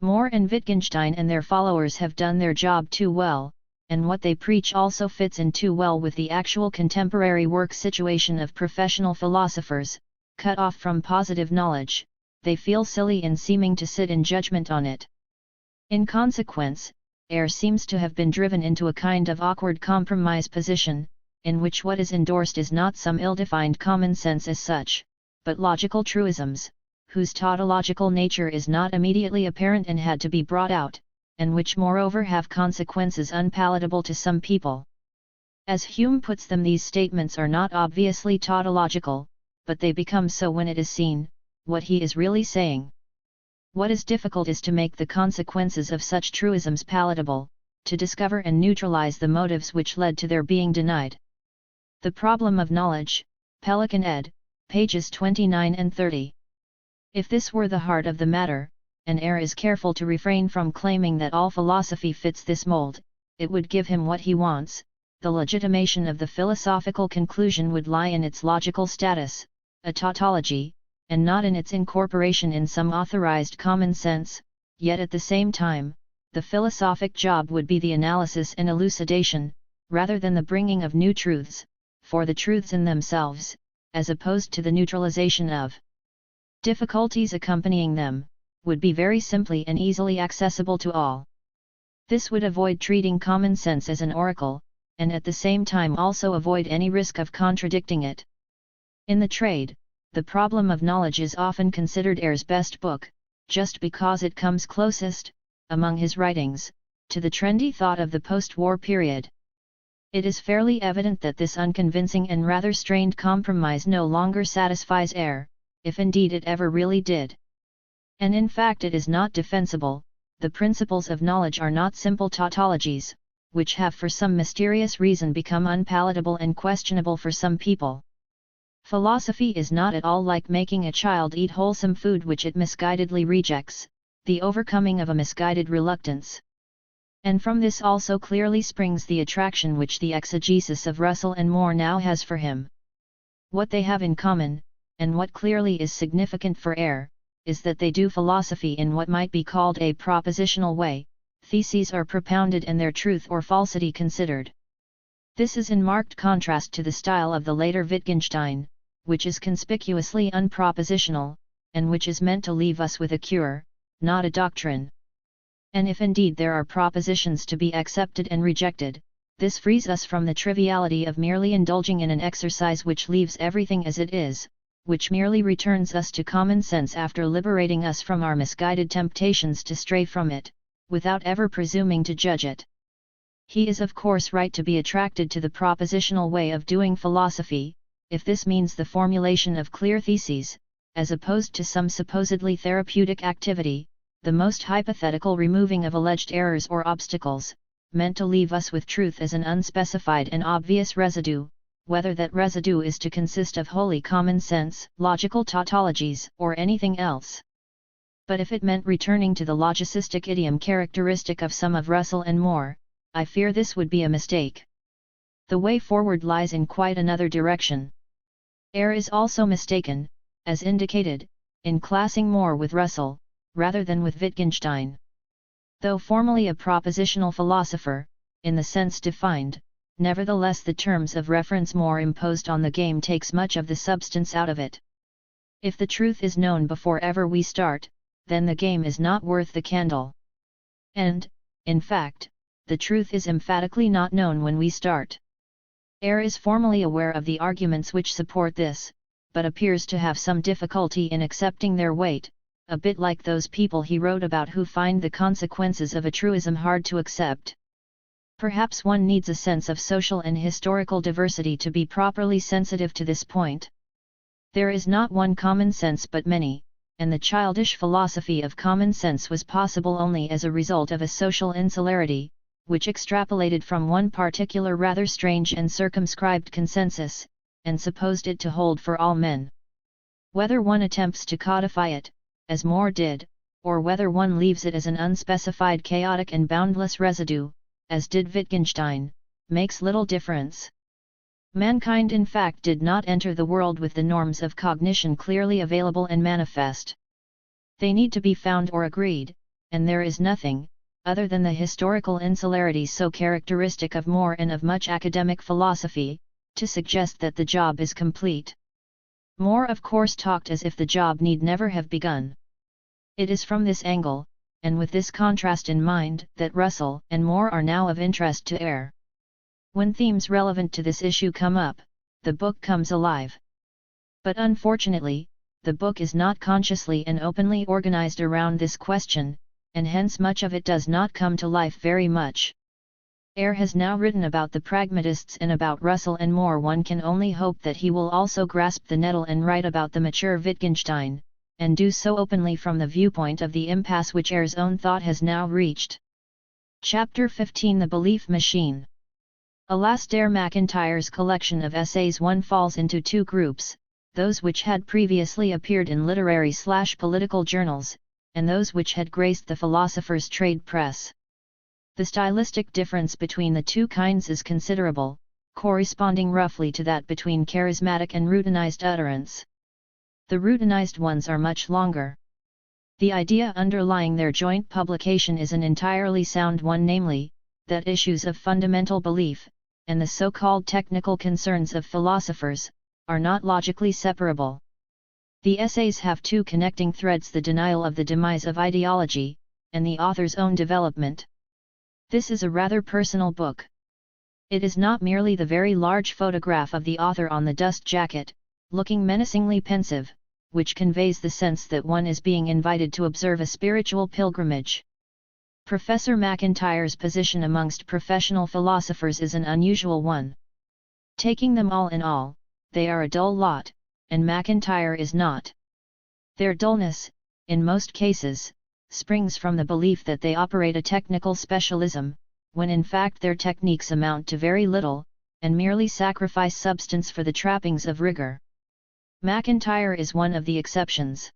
More and Wittgenstein and their followers have done their job too well, and what they preach also fits in too well with the actual contemporary work situation of professional philosophers, cut off from positive knowledge. They feel silly in seeming to sit in judgment on it. In consequence, Ayer seems to have been driven into a kind of awkward compromise position, in which what is endorsed is not some ill-defined common sense as such, but logical truisms, whose tautological nature is not immediately apparent and had to be brought out, and which moreover have consequences unpalatable to some people. As Hume puts them, these statements are not obviously tautological, but they become so when it is seen what he is really saying. What is difficult is to make the consequences of such truisms palatable, to discover and neutralize the motives which led to their being denied. The Problem of Knowledge, Pelican ed., pages 29 and 30. If this were the heart of the matter, and Ayer is careful to refrain from claiming that all philosophy fits this mold, it would give him what he wants. The legitimation of the philosophical conclusion would lie in its logical status, a tautology, and not in its incorporation in some authorized common sense. Yet at the same time, the philosophic job would be the analysis and elucidation, rather than the bringing of new truths, for the truths in themselves, as opposed to the neutralization of difficulties accompanying them, would be very simply and easily accessible to all. This would avoid treating common sense as an oracle, and at the same time also avoid any risk of contradicting it. In the trade, The Problem of Knowledge is often considered Ayer's best book, just because it comes closest, among his writings, to the trendy thought of the post-war period. It is fairly evident that this unconvincing and rather strained compromise no longer satisfies Ayer, if indeed it ever really did. And in fact it is not defensible. The principles of knowledge are not simple tautologies, which have for some mysterious reason become unpalatable and questionable for some people. Philosophy is not at all like making a child eat wholesome food which it misguidedly rejects, the overcoming of a misguided reluctance. And from this also clearly springs the attraction which the exegesis of Russell and Moore now has for him. What they have in common, and what clearly is significant for Ayer, is that they do philosophy in what might be called a propositional way. Theses are propounded and their truth or falsity considered. This is in marked contrast to the style of the later Wittgenstein, which is conspicuously unpropositional, and which is meant to leave us with a cure, not a doctrine. And if indeed there are propositions to be accepted and rejected, this frees us from the triviality of merely indulging in an exercise which leaves everything as it is, which merely returns us to common sense after liberating us from our misguided temptations to stray from it, without ever presuming to judge it. He is of course right to be attracted to the propositional way of doing philosophy, if this means the formulation of clear theses, as opposed to some supposedly therapeutic activity, the most hypothetical removing of alleged errors or obstacles, meant to leave us with truth as an unspecified and obvious residue, whether that residue is to consist of wholly common sense, logical tautologies, or anything else. But if it meant returning to the logicistic idiom characteristic of some of Russell and Moore, I fear this would be a mistake. The way forward lies in quite another direction. Ayer is also mistaken, as indicated, in classing Moore with Russell, rather than with Wittgenstein. Though formally a propositional philosopher, in the sense defined, nevertheless the terms of reference Moore imposed on the game takes much of the substance out of it. If the truth is known before ever we start, then the game is not worth the candle. And, in fact, the truth is emphatically not known when we start. Ayer is formally aware of the arguments which support this, but appears to have some difficulty in accepting their weight, a bit like those people he wrote about who find the consequences of a truism hard to accept. Perhaps one needs a sense of social and historical diversity to be properly sensitive to this point. There is not one common sense but many, and the childish philosophy of common sense was possible only as a result of a social insularity, which extrapolated from one particular rather strange and circumscribed consensus, and supposed it to hold for all men. Whether one attempts to codify it, as Moore did, or whether one leaves it as an unspecified chaotic and boundless residue, as did Wittgenstein, makes little difference. Mankind in fact did not enter the world with the norms of cognition clearly available and manifest. They need to be found or agreed, and there is nothing, other than the historical insularity so characteristic of more and of much academic philosophy, to suggest that the job is complete. More of course talked as if the job need never have begun. It is from this angle, and with this contrast in mind, that Russell and Moore are now of interest to Eyre. When themes relevant to this issue come up, the book comes alive. But unfortunately, the book is not consciously and openly organized around this question, and hence much of it does not come to life very much. Eyre has now written about the pragmatists and about Russell and Moore. One can only hope that he will also grasp the nettle and write about the mature Wittgenstein, and do so openly from the viewpoint of the impasse which Eyre's own thought has now reached. Chapter 15: The Belief Machine. Alasdair MacIntyre's collection of essays one falls into two groups, those which had previously appeared in literary/political journals, and those which had graced the philosopher's trade press. The stylistic difference between the two kinds is considerable, corresponding roughly to that between charismatic and routinized utterance. The routinized ones are much longer. The idea underlying their joint publication is an entirely sound one, namely, that issues of fundamental belief, and the so-called technical concerns of philosophers, are not logically separable. The essays have two connecting threads: the denial of the demise of ideology, and the author's own development. This is a rather personal book. It is not merely the very large photograph of the author on the dust jacket, looking menacingly pensive, which conveys the sense that one is being invited to observe a spiritual pilgrimage. Professor MacIntyre's position amongst professional philosophers is an unusual one. Taking them all in all, they are a dull lot, and MacIntyre is not. Their dullness, in most cases, springs from the belief that they operate a technical specialism, when in fact their techniques amount to very little, and merely sacrifice substance for the trappings of rigor. MacIntyre is one of the exceptions.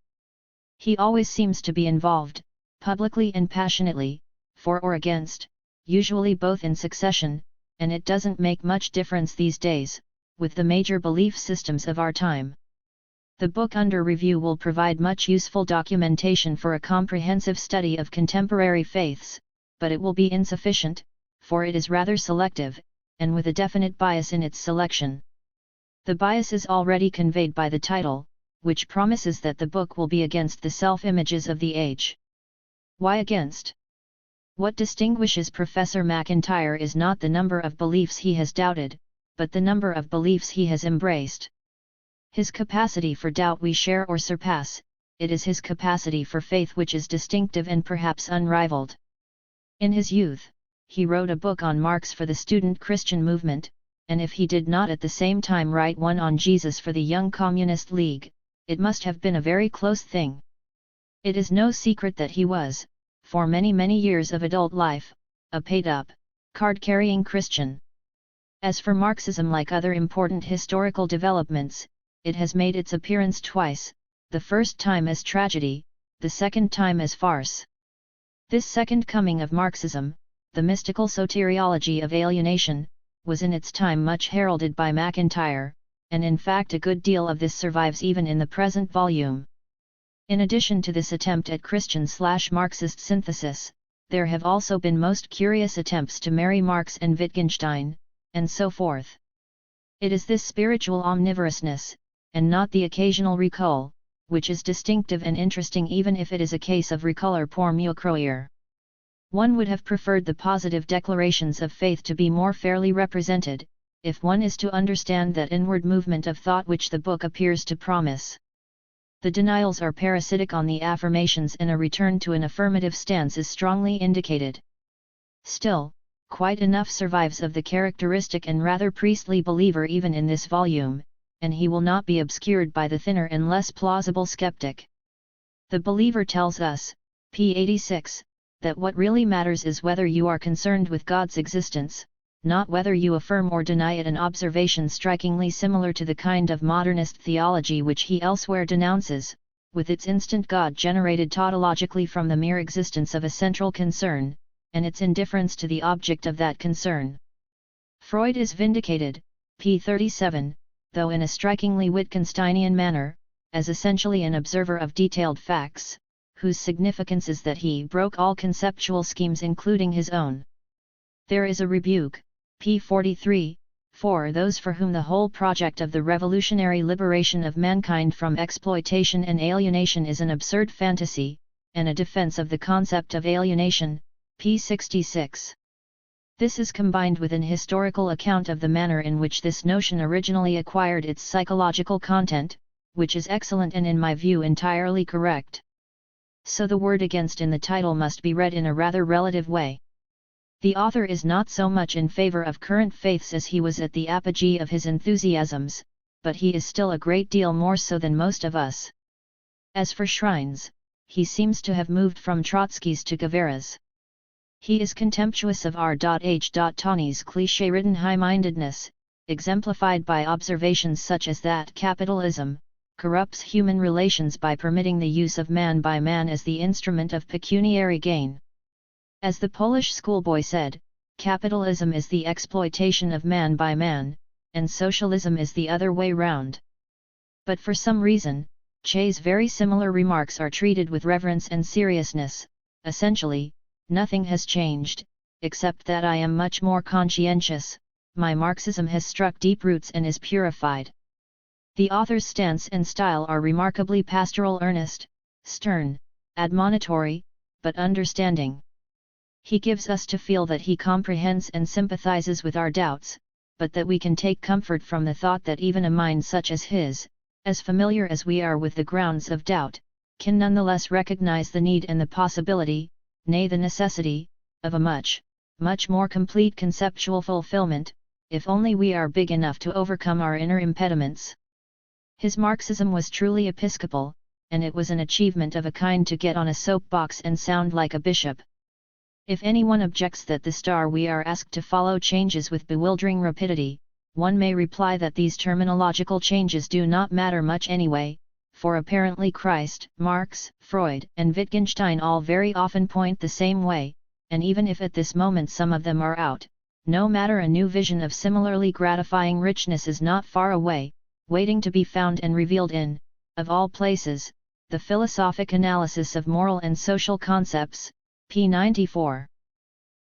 He always seems to be involved, publicly and passionately, for or against, usually both in succession, and it doesn't make much difference these days, with the major belief systems of our time. The book under review will provide much useful documentation for a comprehensive study of contemporary faiths, but it will be insufficient, for it is rather selective, and with a definite bias in its selection. The bias is already conveyed by the title, which promises that the book will be against the self-images of the age. Why against? What distinguishes Professor MacIntyre is not the number of beliefs he has doubted, but the number of beliefs he has embraced. His capacity for doubt we share or surpass, it is his capacity for faith which is distinctive and perhaps unrivaled. In his youth, he wrote a book on Marx for the student Christian movement, and if he did not at the same time write one on Jesus for the Young Communist League, it must have been a very close thing. It is no secret that he was, for many years of adult life, a paid-up, card-carrying Christian. As for Marxism, like other important historical developments, it has made its appearance twice, the first time as tragedy, the second time as farce. This second coming of Marxism, the mystical soteriology of alienation, was in its time much heralded by MacIntyre, and in fact a good deal of this survives even in the present volume. In addition to this attempt at Christian/Marxist synthesis, there have also been most curious attempts to marry Marx and Wittgenstein, and so forth. It is this spiritual omnivorousness, and not the occasional recul, which is distinctive and interesting, even if it is a case of reculer pour mieux croire. One would have preferred the positive declarations of faith to be more fairly represented, if one is to understand that inward movement of thought which the book appears to promise. The denials are parasitic on the affirmations, and a return to an affirmative stance is strongly indicated. Still, quite enough survives of the characteristic and rather priestly believer even in this volume, and he will not be obscured by the thinner and less plausible skeptic. The believer tells us, p. 86, that what really matters is whether you are concerned with God's existence, not whether you affirm or deny it, an observation strikingly similar to the kind of modernist theology which he elsewhere denounces, with its instant God generated tautologically from the mere existence of a central concern, and its indifference to the object of that concern. Freud is vindicated, p. 37, though in a strikingly Wittgensteinian manner, as essentially an observer of detailed facts, whose significance is that he broke all conceptual schemes including his own. There is a rebuke, p. 43, for those for whom the whole project of the revolutionary liberation of mankind from exploitation and alienation is an absurd fantasy, and a defense of the concept of alienation, p. 66. This is combined with an historical account of the manner in which this notion originally acquired its psychological content, which is excellent and in my view entirely correct. So the word against in the title must be read in a rather relative way. The author is not so much in favor of current faiths as he was at the apogee of his enthusiasms, but he is still a great deal more so than most of us. As for shrines, he seems to have moved from Trotsky's to Guevara's. He is contemptuous of R.H. Tawney's cliché-ridden high-mindedness, exemplified by observations such as that capitalism corrupts human relations by permitting the use of man by man as the instrument of pecuniary gain. As the Polish schoolboy said, capitalism is the exploitation of man by man, and socialism is the other way round. But for some reason, Che's very similar remarks are treated with reverence and seriousness. Essentially, nothing has changed, except that I am much more conscientious, my Marxism has struck deep roots and is purified. The author's stance and style are remarkably pastoral, earnest, stern, admonitory, but understanding. He gives us to feel that he comprehends and sympathizes with our doubts, but that we can take comfort from the thought that even a mind such as his, as familiar as we are with the grounds of doubt, can nonetheless recognize the need and the possibility, nay the necessity, of a much, much more complete conceptual fulfillment, if only we are big enough to overcome our inner impediments. His Marxism was truly episcopal, and it was an achievement of a kind to get on a soapbox and sound like a bishop. If anyone objects that the star we are asked to follow changes with bewildering rapidity, one may reply that these terminological changes do not matter much anyway, for apparently Christ, Marx, Freud, and Wittgenstein all very often point the same way, and even if at this moment some of them are out, no matter, a new vision of similarly gratifying richness is not far away, waiting to be found and revealed in, of all places, the philosophic analysis of moral and social concepts, p. 94.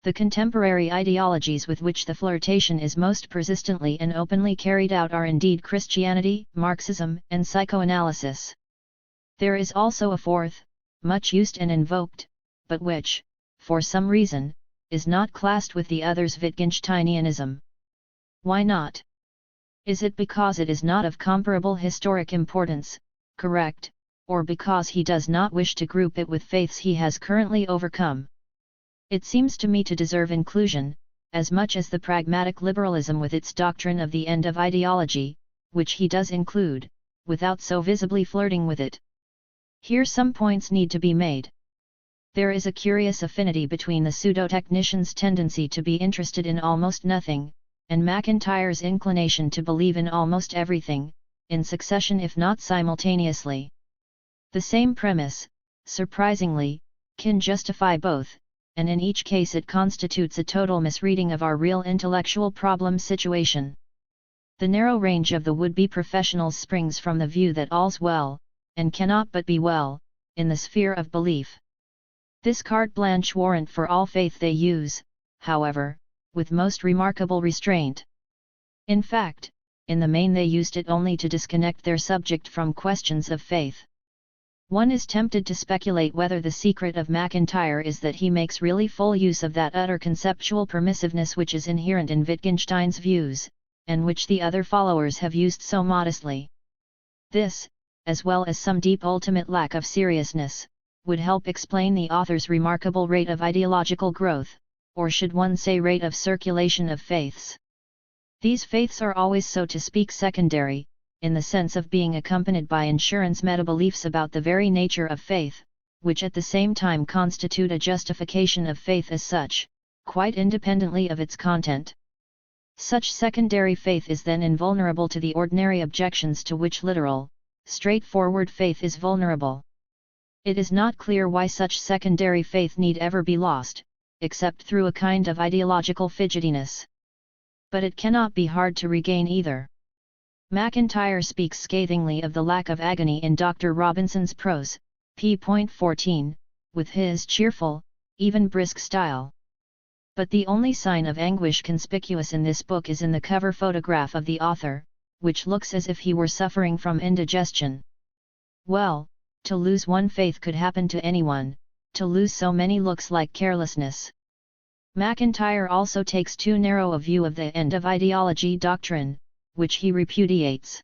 The contemporary ideologies with which the flirtation is most persistently and openly carried out are indeed Christianity, Marxism, and psychoanalysis. There is also a fourth, much used and invoked, but which, for some reason, is not classed with the others, Wittgensteinianism. Why not? Is it because it is not of comparable historic importance, correct, or because he does not wish to group it with faiths he has currently overcome? It seems to me to deserve inclusion, as much as the pragmatic liberalism with its doctrine of the end of ideology, which he does include, without so visibly flirting with it. Here some points need to be made. There is a curious affinity between the pseudo-technician's tendency to be interested in almost nothing, and MacIntyre's inclination to believe in almost everything, in succession if not simultaneously. The same premise, surprisingly, can justify both, and in each case it constitutes a total misreading of our real intellectual problem situation. The narrow range of the would-be professionals springs from the view that all's well, and cannot but be well, in the sphere of belief. This carte blanche warrant for all faith they use, however, with most remarkable restraint. In fact, in the main they used it only to disconnect their subject from questions of faith. One is tempted to speculate whether the secret of MacIntyre is that he makes really full use of that utter conceptual permissiveness which is inherent in Wittgenstein's views, and which the other followers have used so modestly. This, as well as some deep ultimate lack of seriousness, would help explain the author's remarkable rate of ideological growth, or should one say rate of circulation of faiths. These faiths are always, so to speak, secondary, in the sense of being accompanied by insurance meta-beliefs about the very nature of faith, which at the same time constitute a justification of faith as such, quite independently of its content. Such secondary faith is then invulnerable to the ordinary objections to which literal, straightforward faith is vulnerable. It is not clear why such secondary faith need ever be lost, except through a kind of ideological fidgetiness. But it cannot be hard to regain either. MacIntyre speaks scathingly of the lack of agony in Dr. Robinson's prose, p.14, with his cheerful, even brisk style. But the only sign of anguish conspicuous in this book is in the cover photograph of the author, which looks as if he were suffering from indigestion. Well, to lose one faith could happen to anyone, to lose so many looks like carelessness. MacIntyre also takes too narrow a view of the end of ideology doctrine, which he repudiates.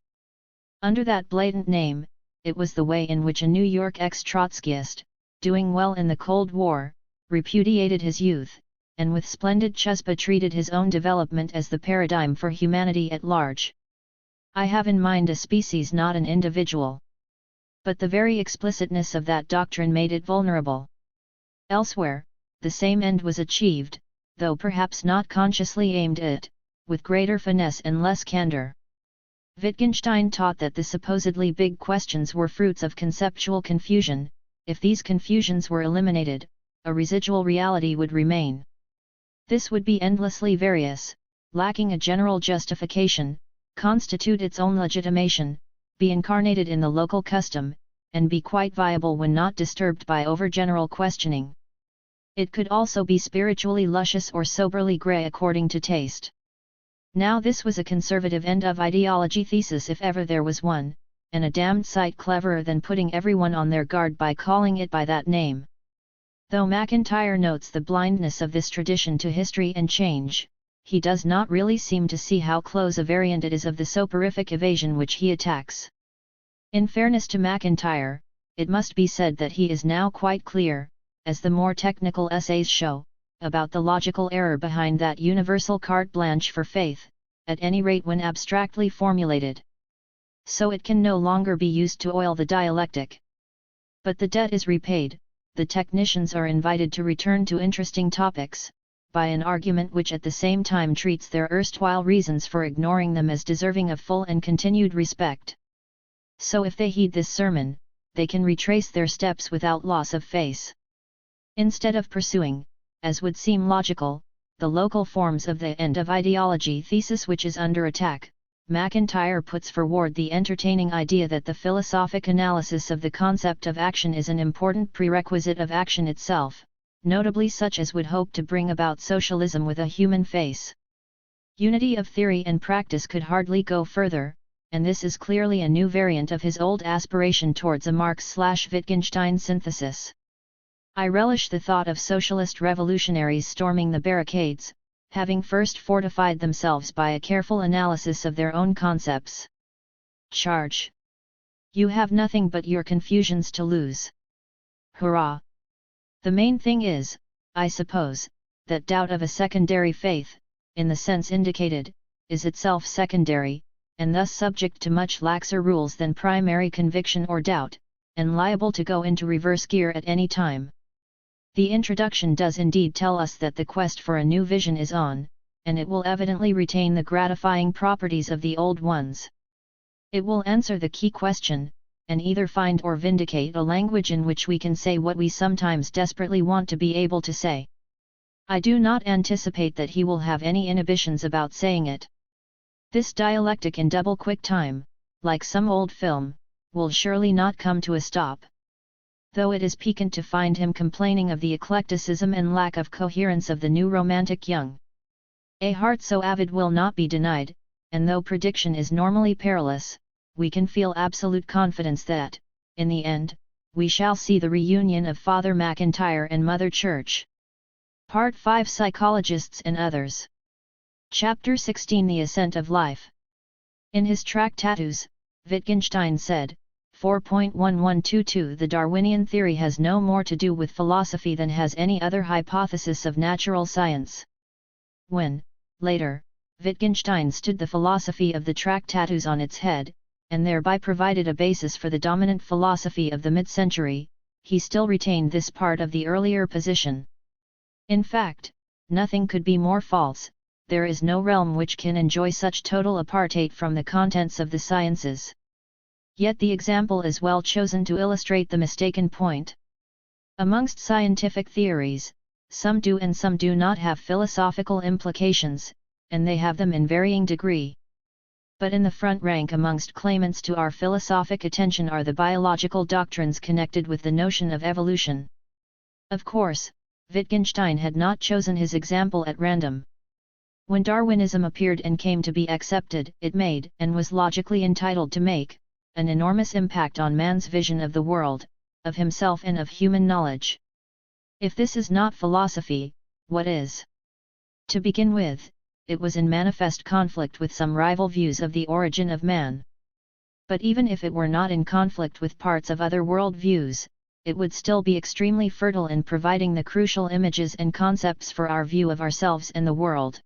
Under that blatant name, it was the way in which a New York ex-Trotskyist, doing well in the Cold War, repudiated his youth, and with splendid chutzpah treated his own development as the paradigm for humanity at large. I have in mind a species, not an individual. But the very explicitness of that doctrine made it vulnerable. Elsewhere, the same end was achieved, though perhaps not consciously aimed at, with greater finesse and less candor. Wittgenstein taught that the supposedly big questions were fruits of conceptual confusion. If these confusions were eliminated, a residual reality would remain. This would be endlessly various, lacking a general justification, constitute its own legitimation, be incarnated in the local custom, and be quite viable when not disturbed by overgeneral questioning. It could also be spiritually luscious or soberly grey according to taste. Now this was a conservative end of ideology thesis if ever there was one, and a damned sight cleverer than putting everyone on their guard by calling it by that name. Though MacIntyre notes the blindness of this tradition to history and change, he does not really seem to see how close a variant it is of the soporific evasion which he attacks. In fairness to MacIntyre, it must be said that he is now quite clear, as the more technical essays show, about the logical error behind that universal carte blanche for faith, at any rate when abstractly formulated. So it can no longer be used to oil the dialectic. But the debt is repaid, the technicians are invited to return to interesting topics, by an argument which at the same time treats their erstwhile reasons for ignoring them as deserving of full and continued respect. So if they heed this sermon, they can retrace their steps without loss of face. Instead of pursuing, as would seem logical, the local forms of the end of ideology thesis which is under attack, MacIntyre puts forward the entertaining idea that the philosophic analysis of the concept of action is an important prerequisite of action itself, notably such as would hope to bring about socialism with a human face. Unity of theory and practice could hardly go further, and this is clearly a new variant of his old aspiration towards a Marx/Wittgenstein synthesis. I relish the thought of socialist revolutionaries storming the barricades, having first fortified themselves by a careful analysis of their own concepts. Charge! You have nothing but your confusions to lose. Hurrah! The main thing is, I suppose, that doubt of a secondary faith, in the sense indicated, is itself secondary, and thus subject to much laxer rules than primary conviction or doubt, and liable to go into reverse gear at any time. The introduction does indeed tell us that the quest for a new vision is on, and it will evidently retain the gratifying properties of the old ones. It will answer the key question, and either find or vindicate a language in which we can say what we sometimes desperately want to be able to say. I do not anticipate that he will have any inhibitions about saying it. This dialectic in double quick time, like some old film, will surely not come to a stop. Though it is piquant to find him complaining of the eclecticism and lack of coherence of the new romantic young. A heart so avid will not be denied, and though prediction is normally perilous, we can feel absolute confidence that, in the end, we shall see the reunion of Father MacIntyre and Mother Church. Part 5 Psychologists and Others. Chapter 16 The Ascent of Life. In his Tractatus, Wittgenstein said, 4.1122 The Darwinian theory has no more to do with philosophy than has any other hypothesis of natural science. When, later, Wittgenstein stood the philosophy of the Tractatus on its head, and thereby provided a basis for the dominant philosophy of the mid-century, he still retained this part of the earlier position. In fact, nothing could be more false. There is no realm which can enjoy such total apartheid from the contents of the sciences. Yet the example is well chosen to illustrate the mistaken point. Amongst scientific theories, some do and some do not have philosophical implications, and they have them in varying degree. But in the front rank amongst claimants to our philosophic attention are the biological doctrines connected with the notion of evolution. Of course, Wittgenstein had not chosen his example at random. When Darwinism appeared and came to be accepted, it made, and was logically entitled to make, an enormous impact on man's vision of the world, of himself and of human knowledge. If this is not philosophy, what is? To begin with, it was in manifest conflict with some rival views of the origin of man. But even if it were not in conflict with parts of other world views, it would still be extremely fertile in providing the crucial images and concepts for our view of ourselves and the world.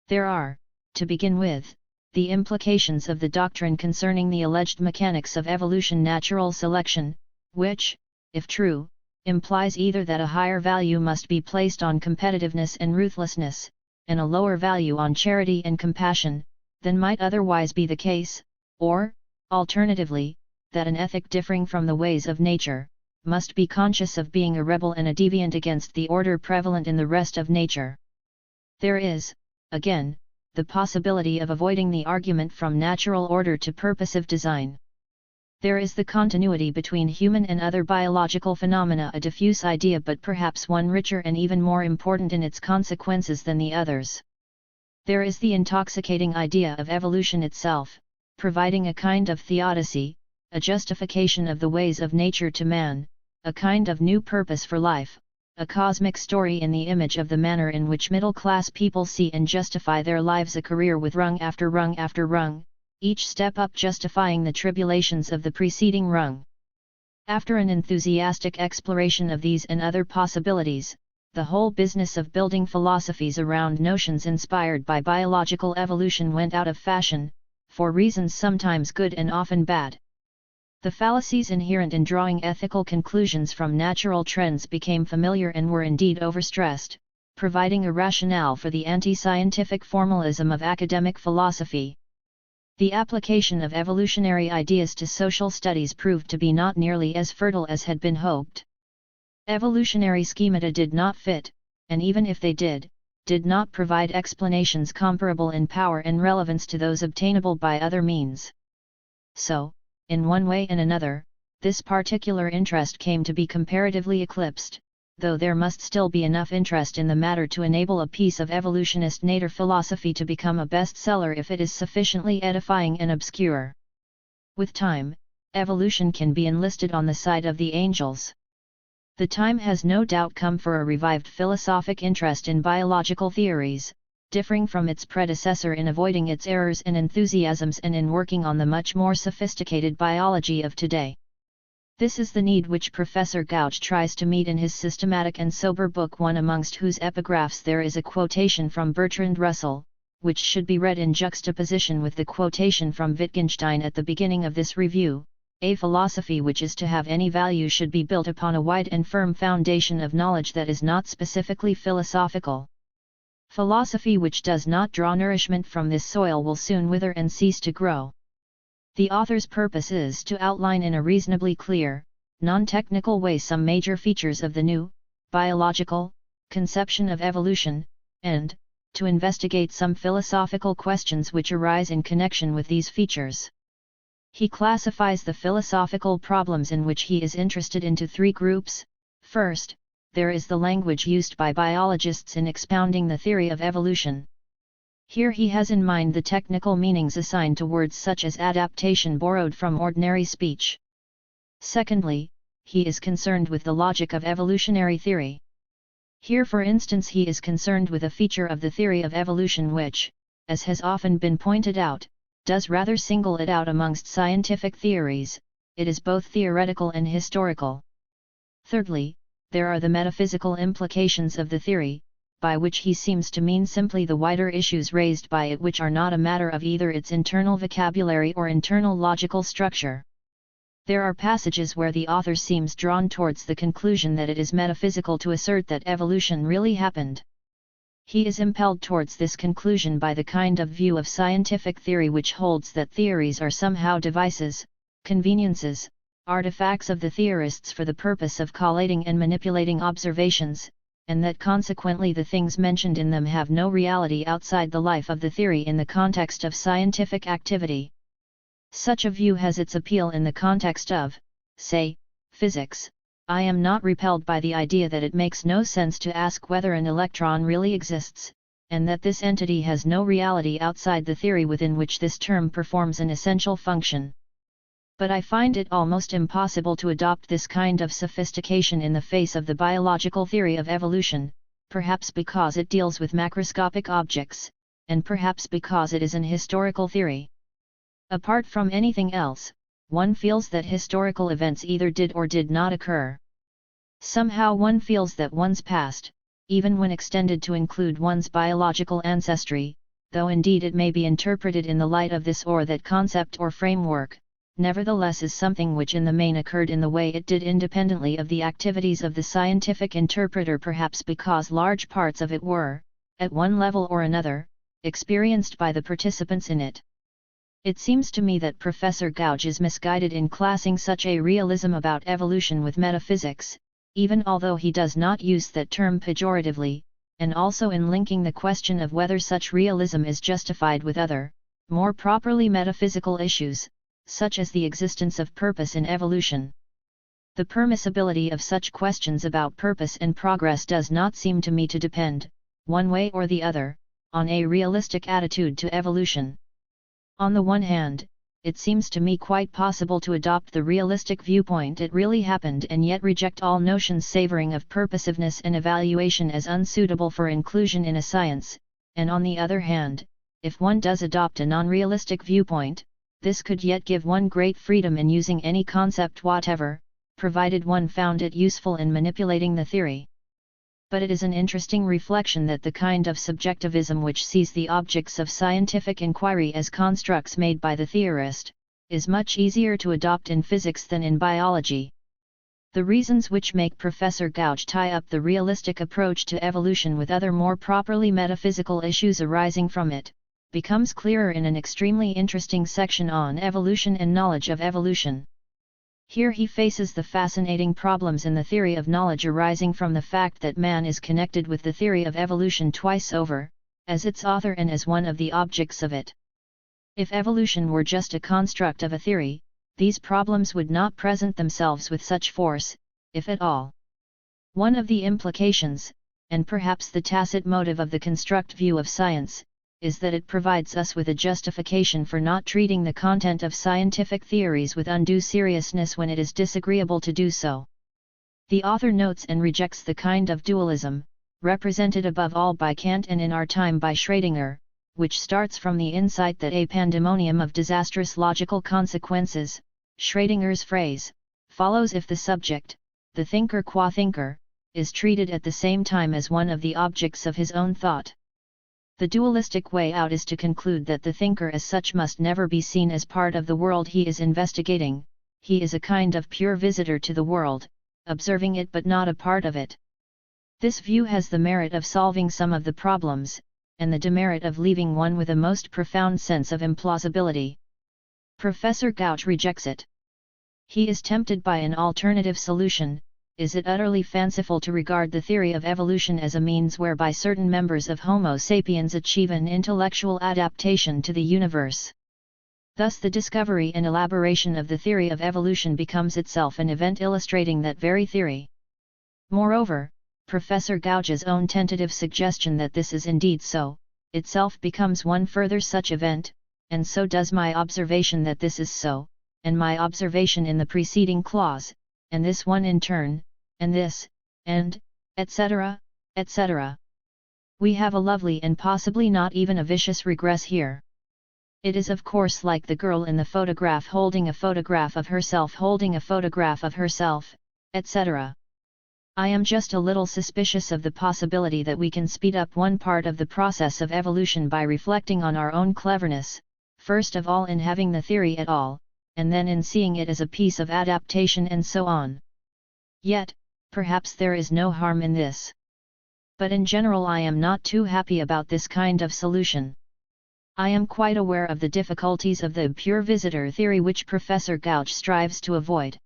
There are, to begin with, the implications of the doctrine concerning the alleged mechanics of evolution, natural selection, which, if true, implies either that a higher value must be placed on competitiveness and ruthlessness, and a lower value on charity and compassion, than might otherwise be the case, or, alternatively, that an ethic differing from the ways of nature, must be conscious of being a rebel and a deviant against the order prevalent in the rest of nature. There is, again, the possibility of avoiding the argument from natural order to purposive design. There is the continuity between human and other biological phenomena, a diffuse idea but perhaps one richer and even more important in its consequences than the others. There is the intoxicating idea of evolution itself, providing a kind of theodicy, a justification of the ways of nature to man, a kind of new purpose for life, a cosmic story in the image of the manner in which middle-class people see and justify their lives, a career with rung after rung after rung, each step up justifying the tribulations of the preceding rung. After an enthusiastic exploration of these and other possibilities, the whole business of building philosophies around notions inspired by biological evolution went out of fashion, for reasons sometimes good and often bad. The fallacies inherent in drawing ethical conclusions from natural trends became familiar and were indeed overstressed, providing a rationale for the anti-scientific formalism of academic philosophy. The application of evolutionary ideas to social studies proved to be not nearly as fertile as had been hoped. Evolutionary schemata did not fit, and even if they did not provide explanations comparable in power and relevance to those obtainable by other means. So, in one way and another, this particular interest came to be comparatively eclipsed, though there must still be enough interest in the matter to enable a piece of evolutionist nature philosophy to become a bestseller if it is sufficiently edifying and obscure. With time, evolution can be enlisted on the side of the angels. The time has no doubt come for a revived philosophic interest in biological theories, differing from its predecessor in avoiding its errors and enthusiasms and in working on the much more sophisticated biology of today. This is the need which Professor Gouch tries to meet in his systematic and sober book, one amongst whose epigraphs there is a quotation from Bertrand Russell, which should be read in juxtaposition with the quotation from Wittgenstein at the beginning of this review. A philosophy which is to have any value should be built upon a wide and firm foundation of knowledge that is not specifically philosophical. Philosophy which does not draw nourishment from this soil will soon wither and cease to grow. The author's purpose is to outline in a reasonably clear, non-technical way some major features of the new, biological, conception of evolution, and to investigate some philosophical questions which arise in connection with these features. He classifies the philosophical problems in which he is interested into three groups. First, there is the language used by biologists in expounding the theory of evolution. Here he has in mind the technical meanings assigned to words such as adaptation borrowed from ordinary speech. Secondly, he is concerned with the logic of evolutionary theory. Here for instance he is concerned with a feature of the theory of evolution which, as has often been pointed out, does rather single it out amongst scientific theories. It is both theoretical and historical. Thirdly, there are the metaphysical implications of the theory, by which he seems to mean simply the wider issues raised by it which are not a matter of either its internal vocabulary or internal logical structure. There are passages where the author seems drawn towards the conclusion that it is metaphysical to assert that evolution really happened. He is impelled towards this conclusion by the kind of view of scientific theory which holds that theories are somehow devices, conveniences, artifacts of the theorists for the purpose of collating and manipulating observations, and that consequently the things mentioned in them have no reality outside the life of the theory in the context of scientific activity. Such a view has its appeal in the context of, say, physics. I am not repelled by the idea that it makes no sense to ask whether an electron really exists, and that this entity has no reality outside the theory within which this term performs an essential function. But I find it almost impossible to adopt this kind of sophistication in the face of the biological theory of evolution, perhaps because it deals with macroscopic objects, and perhaps because it is an historical theory. Apart from anything else, one feels that historical events either did or did not occur. Somehow one feels that one's past, even when extended to include one's biological ancestry, though indeed it may be interpreted in the light of this or that concept or framework, nevertheless is something which in the main occurred in the way it did independently of the activities of the scientific interpreter, perhaps because large parts of it were, at one level or another, experienced by the participants in it. It seems to me that Professor Gouge is misguided in classing such a realism about evolution with metaphysics, even although he does not use that term pejoratively, and also in linking the question of whether such realism is justified with other, more properly metaphysical issues, such as the existence of purpose in evolution. The permissibility of such questions about purpose and progress does not seem to me to depend, one way or the other, on a realistic attitude to evolution. On the one hand, it seems to me quite possible to adopt the realistic viewpoint it really happened and yet reject all notions savoring of purposiveness and evaluation as unsuitable for inclusion in a science, and on the other hand, if one does adopt a non-realistic viewpoint, this could yet give one great freedom in using any concept whatever, provided one found it useful in manipulating the theory. But it is an interesting reflection that the kind of subjectivism which sees the objects of scientific inquiry as constructs made by the theorist, is much easier to adopt in physics than in biology. The reasons which make Professor Gouge tie up the realistic approach to evolution with other more properly metaphysical issues arising from it, becomes clearer in an extremely interesting section on evolution and knowledge of evolution. Here he faces the fascinating problems in the theory of knowledge arising from the fact that man is connected with the theory of evolution twice over, as its author and as one of the objects of it. If evolution were just a construct of a theory, these problems would not present themselves with such force, if at all. One of the implications, and perhaps the tacit motive of the construct view of science, is that it provides us with a justification for not treating the content of scientific theories with undue seriousness when it is disagreeable to do so. The author notes and rejects the kind of dualism, represented above all by Kant and in our time by Schrödinger, which starts from the insight that a pandemonium of disastrous logical consequences, Schrödinger's phrase, follows if the subject, the thinker qua thinker, is treated at the same time as one of the objects of his own thought. The dualistic way out is to conclude that the thinker as such must never be seen as part of the world he is investigating, he is a kind of pure visitor to the world, observing it but not a part of it. This view has the merit of solving some of the problems, and the demerit of leaving one with a most profound sense of implausibility. Professor Gouge rejects it. He is tempted by an alternative solution. Is it utterly fanciful to regard the theory of evolution as a means whereby certain members of Homo sapiens achieve an intellectual adaptation to the universe? Thus the discovery and elaboration of the theory of evolution becomes itself an event illustrating that very theory. Moreover, Professor Gouge's own tentative suggestion that this is indeed so, itself becomes one further such event, and so does my observation that this is so, and my observation in the preceding clause, and this one in turn, and this, and, etc., etc. We have a lovely and possibly not even a vicious regress here. It is of course like the girl in the photograph holding a photograph of herself holding a photograph of herself, etc. I am just a little suspicious of the possibility that we can speed up one part of the process of evolution by reflecting on our own cleverness, first of all in having the theory at all, and then in seeing it as a piece of adaptation and so on. Yet, perhaps there is no harm in this. But in general I am not too happy about this kind of solution. I am quite aware of the difficulties of the pure visitor theory which Professor Gouge strives to avoid.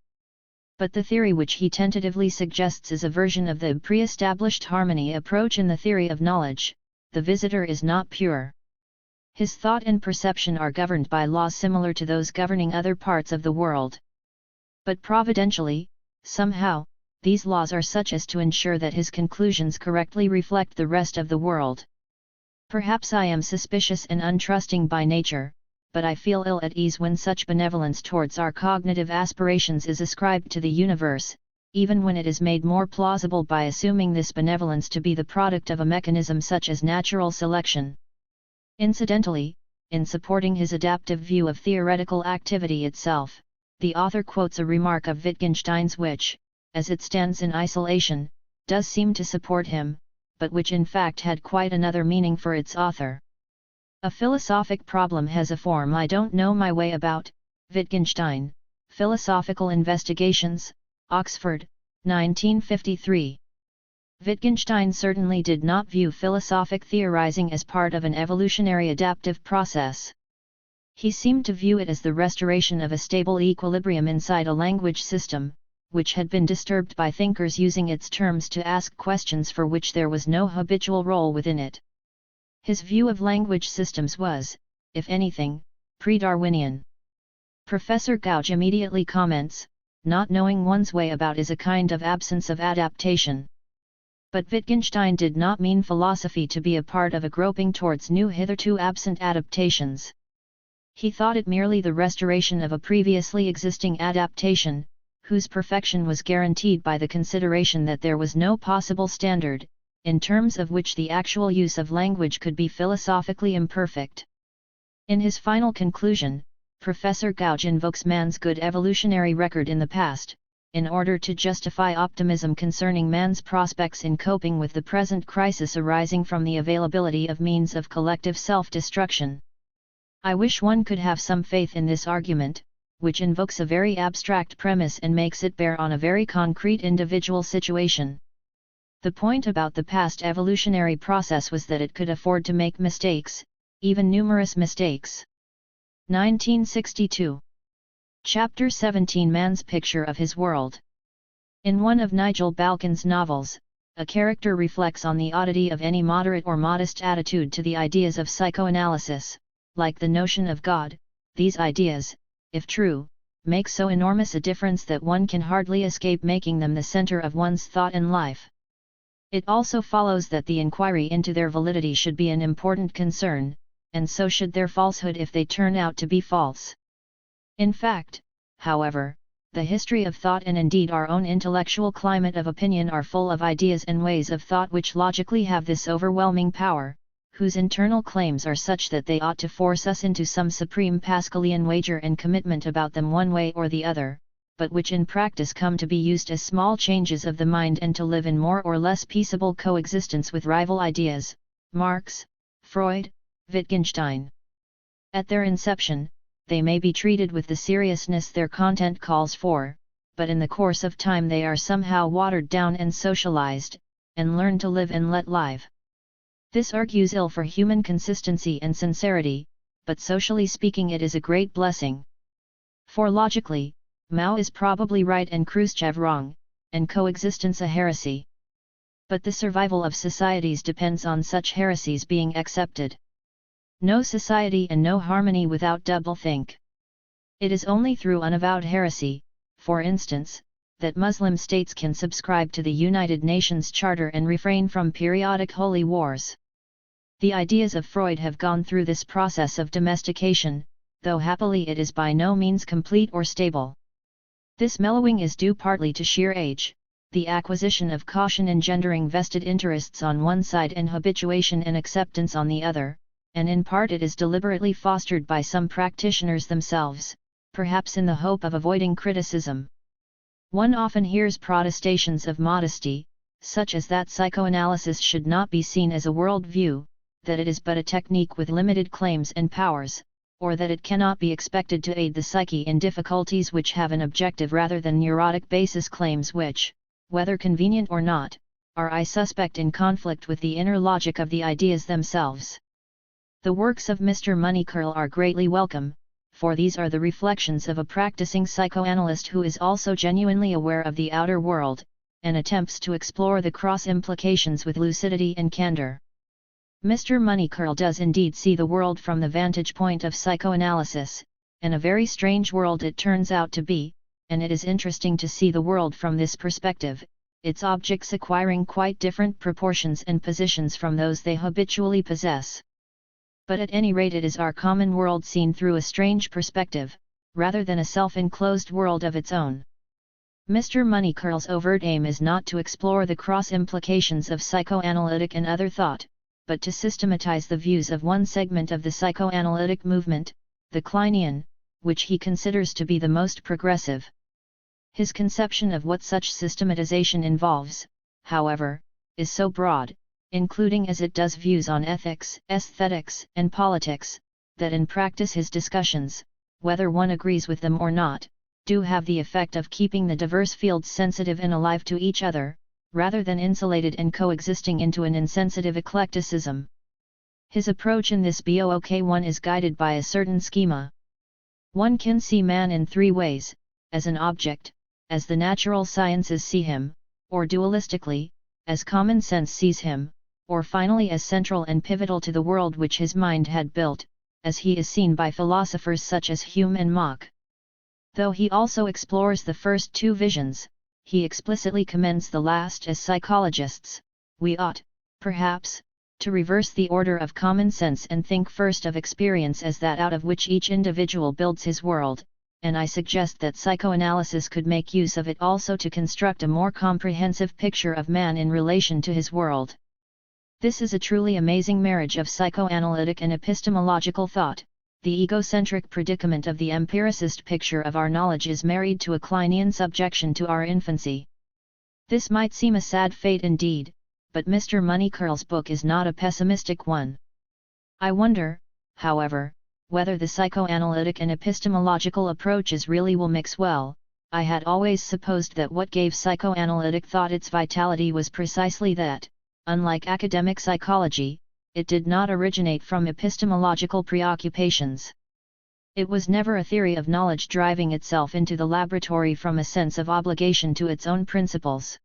But the theory which he tentatively suggests is a version of the pre-established harmony approach in the theory of knowledge. The visitor is not pure. His thought and perception are governed by laws similar to those governing other parts of the world. But providentially, somehow, these laws are such as to ensure that his conclusions correctly reflect the rest of the world. Perhaps I am suspicious and untrusting by nature, but I feel ill at ease when such benevolence towards our cognitive aspirations is ascribed to the universe, even when it is made more plausible by assuming this benevolence to be the product of a mechanism such as natural selection. Incidentally, in supporting his adaptive view of theoretical activity itself, the author quotes a remark of Wittgenstein's which, as it stands in isolation, does seem to support him, but which in fact had quite another meaning for its author. A philosophic problem has a form I don't know my way about. Wittgenstein, Philosophical Investigations, Oxford, 1953. Wittgenstein certainly did not view philosophic theorizing as part of an evolutionary adaptive process. He seemed to view it as the restoration of a stable equilibrium inside a language system, which had been disturbed by thinkers using its terms to ask questions for which there was no habitual role within it. His view of language systems was, if anything, pre-Darwinian. Professor Gouge immediately comments, not knowing one's way about is a kind of absence of adaptation. But Wittgenstein did not mean philosophy to be a part of a groping towards new hitherto absent adaptations. He thought it merely the restoration of a previously existing adaptation, whose perfection was guaranteed by the consideration that there was no possible standard, in terms of which the actual use of language could be philosophically imperfect. In his final conclusion, Professor Gouge invokes man's good evolutionary record in the past, in order to justify optimism concerning man's prospects in coping with the present crisis arising from the availability of means of collective self-destruction. I wish one could have some faith in this argument, which invokes a very abstract premise and makes it bear on a very concrete individual situation. The point about the past evolutionary process was that it could afford to make mistakes, even numerous mistakes. 1962. Chapter 17 Man's Picture of His World. In one of Nigel Balkin's novels, a character reflects on the oddity of any moderate or modest attitude to the ideas of psychoanalysis. Like the notion of God, these ideas, if true, make so enormous a difference that one can hardly escape making them the center of one's thought and life. It also follows that the inquiry into their validity should be an important concern, and so should their falsehood if they turn out to be false. In fact, however, the history of thought and indeed our own intellectual climate of opinion are full of ideas and ways of thought which logically have this overwhelming power, whose internal claims are such that they ought to force us into some supreme Pascalian wager and commitment about them one way or the other, but which in practice come to be used as small changes of the mind and to live in more or less peaceable coexistence with rival ideas, Marx, Freud, Wittgenstein. At their inception, they may be treated with the seriousness their content calls for, but in the course of time they are somehow watered down and socialized, and learn to live and let live. This argues ill for human consistency and sincerity, but socially speaking it is a great blessing. For logically, Mao is probably right and Khrushchev wrong, and coexistence a heresy. But the survival of societies depends on such heresies being accepted. No society and no harmony without doublethink. It is only through unavowed heresy, for instance, that Muslim states can subscribe to the United Nations Charter and refrain from periodic holy wars. The ideas of Freud have gone through this process of domestication, though happily it is by no means complete or stable. This mellowing is due partly to sheer age, the acquisition of caution engendering vested interests on one side and habituation and acceptance on the other, and in part it is deliberately fostered by some practitioners themselves, perhaps in the hope of avoiding criticism. One often hears protestations of modesty, such as that psychoanalysis should not be seen as a world view, that it is but a technique with limited claims and powers, or that it cannot be expected to aid the psyche in difficulties which have an objective rather than neurotic basis, claims which, whether convenient or not, are I suspect in conflict with the inner logic of the ideas themselves. The works of Mr. Moneycurl are greatly welcome, for these are the reflections of a practicing psychoanalyst who is also genuinely aware of the outer world, and attempts to explore the cross-implications with lucidity and candor. Mr. Moneycurl does indeed see the world from the vantage point of psychoanalysis, and a very strange world it turns out to be, and it is interesting to see the world from this perspective, its objects acquiring quite different proportions and positions from those they habitually possess. But at any rate it is our common world seen through a strange perspective, rather than a self-enclosed world of its own. Mr. Moneycurl's overt aim is not to explore the cross-implications of psychoanalytic and other thought, but to systematize the views of one segment of the psychoanalytic movement, the Kleinian, which he considers to be the most progressive. His conception of what such systematization involves, however, is so broad, including as it does views on ethics, aesthetics, and politics, that in practice his discussions, whether one agrees with them or not, do have the effect of keeping the diverse fields sensitive and alive to each other, rather than insulated and coexisting into an insensitive eclecticism. His approach in this book 1 is guided by a certain schema. One can see man in three ways: as an object, as the natural sciences see him, or dualistically, as common sense sees him, or finally as central and pivotal to the world which his mind had built, as he is seen by philosophers such as Hume and Mach. Though he also explores the first two visions, he explicitly commends the last. As psychologists, we ought, perhaps, to reverse the order of common sense and think first of experience as that out of which each individual builds his world, and I suggest that psychoanalysis could make use of it also to construct a more comprehensive picture of man in relation to his world. This is a truly amazing marriage of psychoanalytic and epistemological thought. The egocentric predicament of the empiricist picture of our knowledge is married to a Kleinian subjection to our infancy. This might seem a sad fate indeed, but Mr. Moneycurl's book is not a pessimistic one. I wonder, however, whether the psychoanalytic and epistemological approaches really will mix well. I had always supposed that what gave psychoanalytic thought its vitality was precisely that, unlike academic psychology, it did not originate from epistemological preoccupations. It was never a theory of knowledge driving itself into the laboratory from a sense of obligation to its own principles.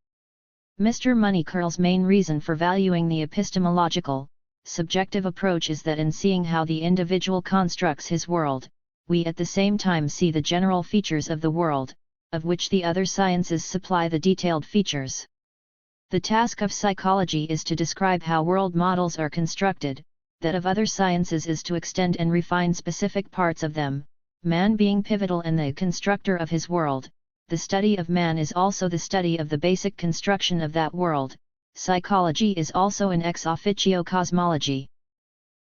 Mr. Moneycurl's main reason for valuing the epistemological, subjective approach is that in seeing how the individual constructs his world, we at the same time see the general features of the world, of which the other sciences supply the detailed features. The task of psychology is to describe how world models are constructed, that of other sciences is to extend and refine specific parts of them, man being pivotal and the constructor of his world. The study of man is also the study of the basic construction of that world. Psychology is also an ex officio cosmology.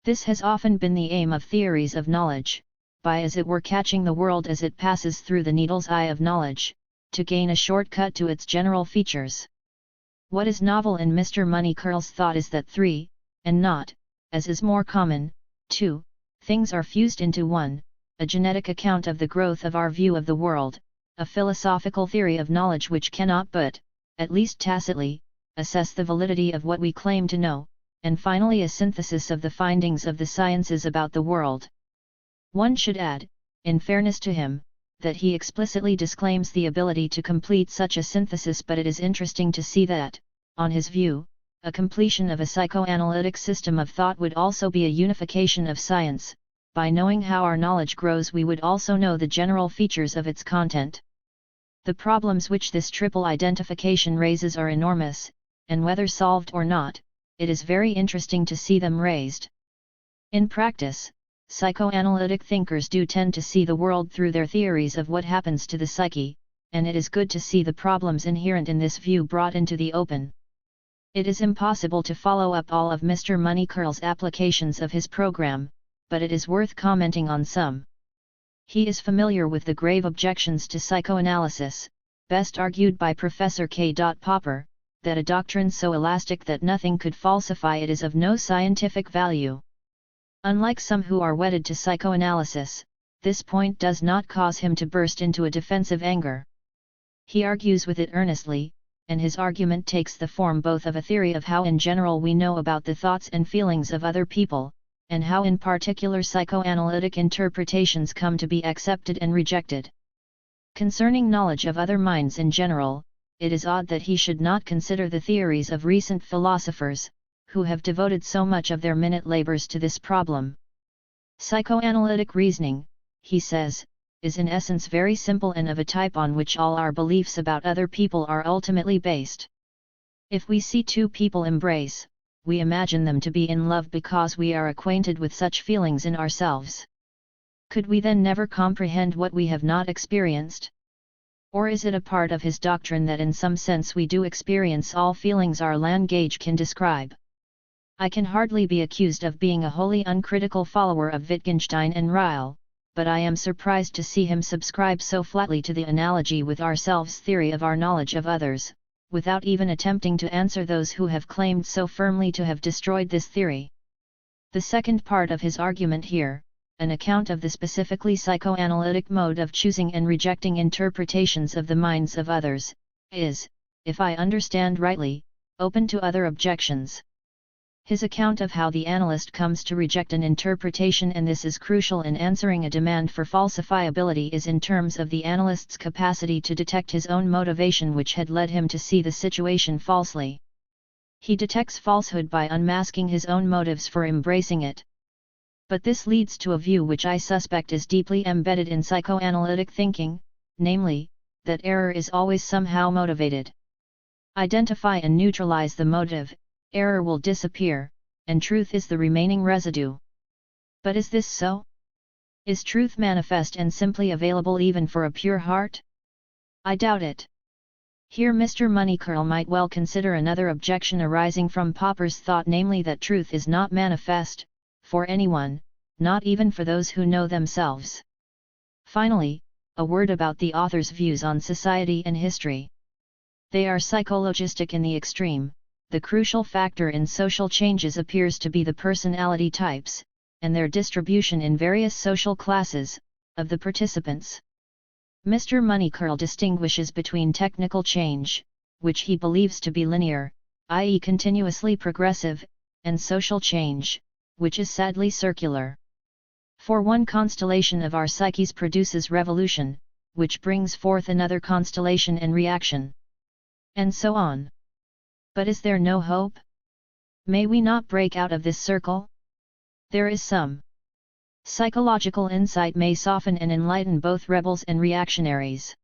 This has often been the aim of theories of knowledge, by as it were catching the world as it passes through the needle's eye of knowledge, to gain a shortcut to its general features. What is novel in Mr. Moneycurl's thought is that three, and not, as is more common, two, things are fused into one: a genetic account of the growth of our view of the world, a philosophical theory of knowledge which cannot but, at least tacitly, assess the validity of what we claim to know, and finally a synthesis of the findings of the sciences about the world. One should add, in fairness to him, that he explicitly disclaims the ability to complete such a synthesis, but it is interesting to see that, on his view, a completion of a psychoanalytic system of thought would also be a unification of science. By knowing how our knowledge grows, we would also know the general features of its content. The problems which this triple identification raises are enormous, and whether solved or not, it is very interesting to see them raised. In practice, psychoanalytic thinkers do tend to see the world through their theories of what happens to the psyche, and it is good to see the problems inherent in this view brought into the open. It is impossible to follow up all of Mr. Moneycurl's applications of his program, but it is worth commenting on some. He is familiar with the grave objections to psychoanalysis, best argued by Professor K. Popper, that a doctrine so elastic that nothing could falsify it is of no scientific value. Unlike some who are wedded to psychoanalysis, this point does not cause him to burst into a defensive anger. He argues with it earnestly, and his argument takes the form both of a theory of how in general we know about the thoughts and feelings of other people, and how in particular psychoanalytic interpretations come to be accepted and rejected. Concerning knowledge of other minds in general, it is odd that he should not consider the theories of recent philosophers, who have devoted so much of their minute labors to this problem. Psychoanalytic reasoning, he says, is in essence very simple and of a type on which all our beliefs about other people are ultimately based. If we see two people embrace, we imagine them to be in love because we are acquainted with such feelings in ourselves. Could we then never comprehend what we have not experienced? Or is it a part of his doctrine that in some sense we do experience all feelings our language can describe? I can hardly be accused of being a wholly uncritical follower of Wittgenstein and Ryle, but I am surprised to see him subscribe so flatly to the analogy with ourselves theory of our knowledge of others, without even attempting to answer those who have claimed so firmly to have destroyed this theory. The second part of his argument here, an account of the specifically psychoanalytic mode of choosing and rejecting interpretations of the minds of others, is, if I understand rightly, open to other objections. His account of how the analyst comes to reject an interpretation, and this is crucial in answering a demand for falsifiability, is in terms of the analyst's capacity to detect his own motivation which had led him to see the situation falsely. He detects falsehood by unmasking his own motives for embracing it. But this leads to a view which I suspect is deeply embedded in psychoanalytic thinking, namely, that error is always somehow motivated. Identify and neutralize the motive, error will disappear, and truth is the remaining residue. But is this so? Is truth manifest and simply available even for a pure heart? I doubt it. Here Mr. Moneycurl might well consider another objection arising from Popper's thought, namely that truth is not manifest, for anyone, not even for those who know themselves. Finally, a word about the author's views on society and history. They are psychologistic in the extreme. The crucial factor in social changes appears to be the personality types, and their distribution in various social classes, of the participants. Mr. Moneycurl distinguishes between technical change, which he believes to be linear, i.e. continuously progressive, and social change, which is sadly circular. For one constellation of our psyches produces revolution, which brings forth another constellation and reaction. And so on. But is there no hope? May we not break out of this circle? There is some. Psychological insight may soften and enlighten both rebels and reactionaries.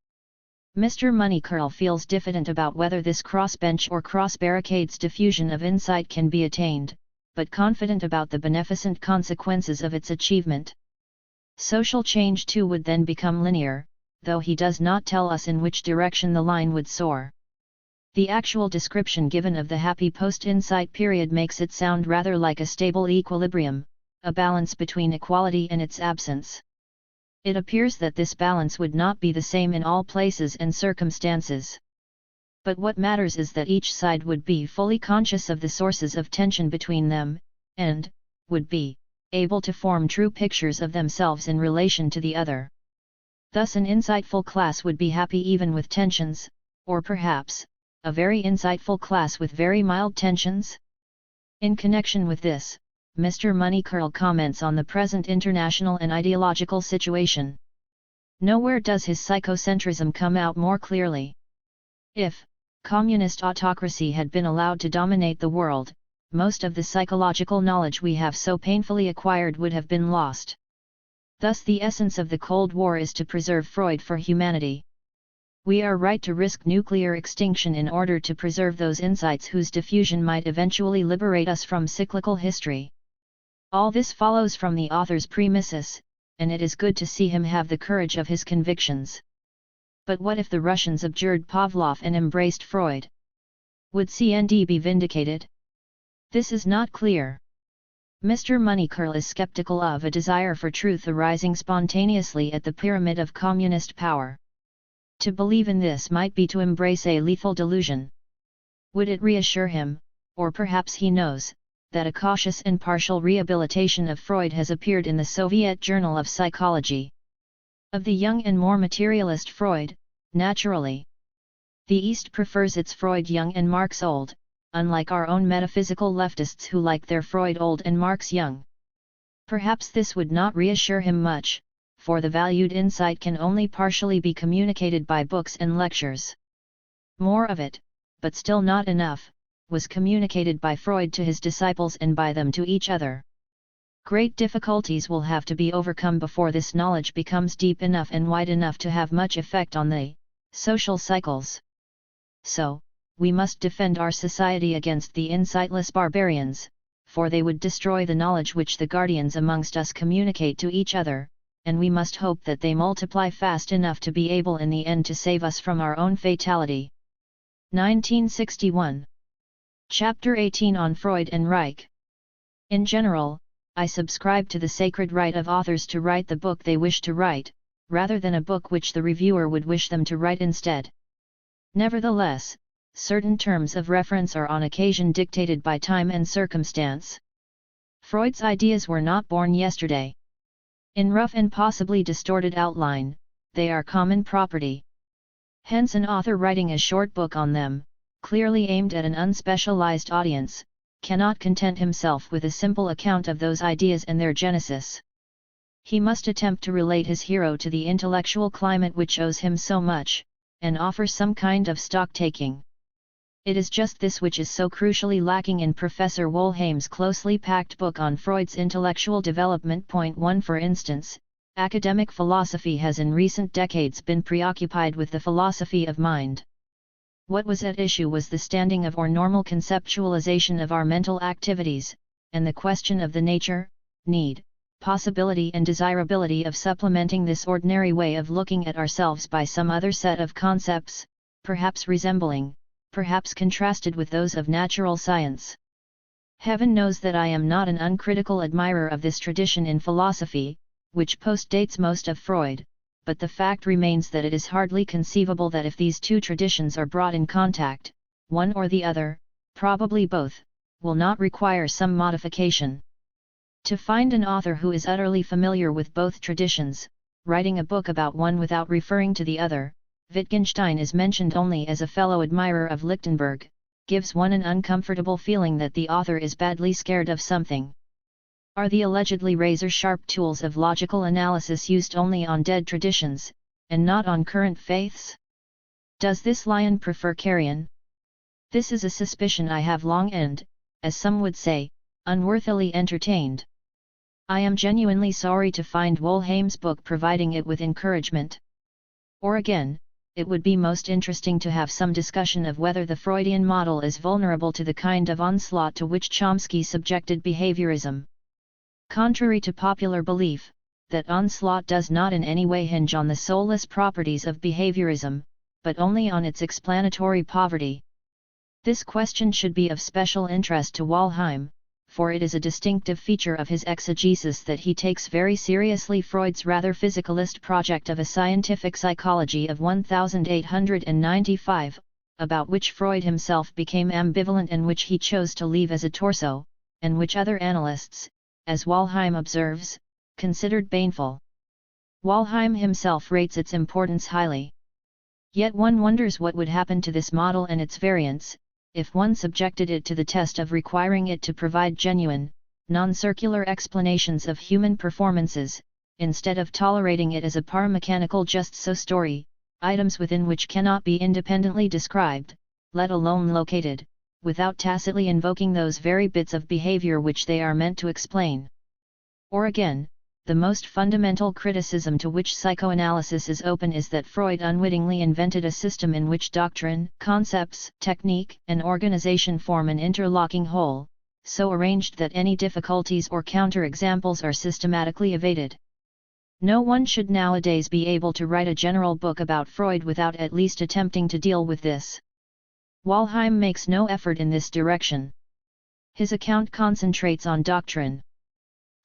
Mr. Moneycurl feels diffident about whether this crossbench or cross-barricades diffusion of insight can be attained, but confident about the beneficent consequences of its achievement. Social change too would then become linear, though he does not tell us in which direction the line would soar. The actual description given of the happy post-insight period makes it sound rather like a stable equilibrium, a balance between equality and its absence. It appears that this balance would not be the same in all places and circumstances. But what matters is that each side would be fully conscious of the sources of tension between them, and would be able to form true pictures of themselves in relation to the other. Thus an insightful class would be happy even with tensions, or perhaps, a very insightful class with very mild tensions? In connection with this, Mr. Moneycurl comments on the present international and ideological situation. Nowhere does his psychocentrism come out more clearly. If communist autocracy had been allowed to dominate the world, most of the psychological knowledge we have so painfully acquired would have been lost. Thus the essence of the Cold War is to preserve Freud for humanity. We are right to risk nuclear extinction in order to preserve those insights whose diffusion might eventually liberate us from cyclical history. All this follows from the author's premises, and it is good to see him have the courage of his convictions. But what if the Russians abjured Pavlov and embraced Freud? Would CND be vindicated? This is not clear. Mr. Moneycurl is skeptical of a desire for truth arising spontaneously at the pyramid of communist power. To believe in this might be to embrace a lethal delusion. Would it reassure him, or perhaps he knows, that a cautious and partial rehabilitation of Freud has appeared in the Soviet Journal of Psychology? Of the young and more materialist Freud, naturally. The East prefers its Freud young and Marx old, unlike our own metaphysical leftists who like their Freud old and Marx young. Perhaps this would not reassure him much, for the valued insight can only partially be communicated by books and lectures. More of it, but still not enough, was communicated by Freud to his disciples and by them to each other. Great difficulties will have to be overcome before this knowledge becomes deep enough and wide enough to have much effect on the social cycles. So, we must defend our society against the insightless barbarians, for they would destroy the knowledge which the guardians amongst us communicate to each other, and we must hope that they multiply fast enough to be able in the end to save us from our own fatality. 1961. Chapter 18 on Freud and Reich. In general, I subscribe to the sacred right of authors to write the book they wish to write, rather than a book which the reviewer would wish them to write instead. Nevertheless, certain terms of reference are on occasion dictated by time and circumstance. Freud's ideas were not born yesterday. In rough and possibly distorted outline, they are common property. Hence an author writing a short book on them, clearly aimed at an unspecialized audience, cannot content himself with a simple account of those ideas and their genesis. He must attempt to relate his hero to the intellectual climate which owes him so much, and offer some kind of stock-taking. It is just this which is so crucially lacking in Professor Wollheim's closely packed book on Freud's intellectual development. Point 1. For instance, academic philosophy has in recent decades been preoccupied with the philosophy of mind. What was at issue was the standing of or normal conceptualization of our mental activities, and the question of the nature, need, possibility and desirability of supplementing this ordinary way of looking at ourselves by some other set of concepts, perhaps resembling, perhaps contrasted with those of natural science. Heaven knows that I am not an uncritical admirer of this tradition in philosophy, which postdates most of Freud, but the fact remains that it is hardly conceivable that if these two traditions are brought in contact, one or the other, probably both, will not require some modification. To find an author who is utterly familiar with both traditions, writing a book about one without referring to the other, Wittgenstein is mentioned only as a fellow admirer of Lichtenberg, gives one an uncomfortable feeling that the author is badly scared of something. Are the allegedly razor-sharp tools of logical analysis used only on dead traditions, and not on current faiths? Does this lion prefer carrion? This is a suspicion I have long and, as some would say, unworthily entertained. I am genuinely sorry to find Wollheim's book providing it with encouragement. Or again, it would be most interesting to have some discussion of whether the Freudian model is vulnerable to the kind of onslaught to which Chomsky subjected behaviorism. Contrary to popular belief, that onslaught does not in any way hinge on the soulless properties of behaviorism, but only on its explanatory poverty. This question should be of special interest to Wollheim, for it is a distinctive feature of his exegesis that he takes very seriously Freud's rather physicalist project of a scientific psychology of 1895, about which Freud himself became ambivalent and which he chose to leave as a torso, and which other analysts, as Wollheim observes, considered baneful. Wollheim himself rates its importance highly. Yet one wonders what would happen to this model and its variants, if one subjected it to the test of requiring it to provide genuine, non-circular explanations of human performances, instead of tolerating it as a paramechanical just-so story, items within which cannot be independently described, let alone located, without tacitly invoking those very bits of behavior which they are meant to explain. Or again, the most fundamental criticism to which psychoanalysis is open is that Freud unwittingly invented a system in which doctrine, concepts, technique, and organization form an interlocking whole, so arranged that any difficulties or counterexamples are systematically evaded. No one should nowadays be able to write a general book about Freud without at least attempting to deal with this. Wollheim makes no effort in this direction. His account concentrates on doctrine.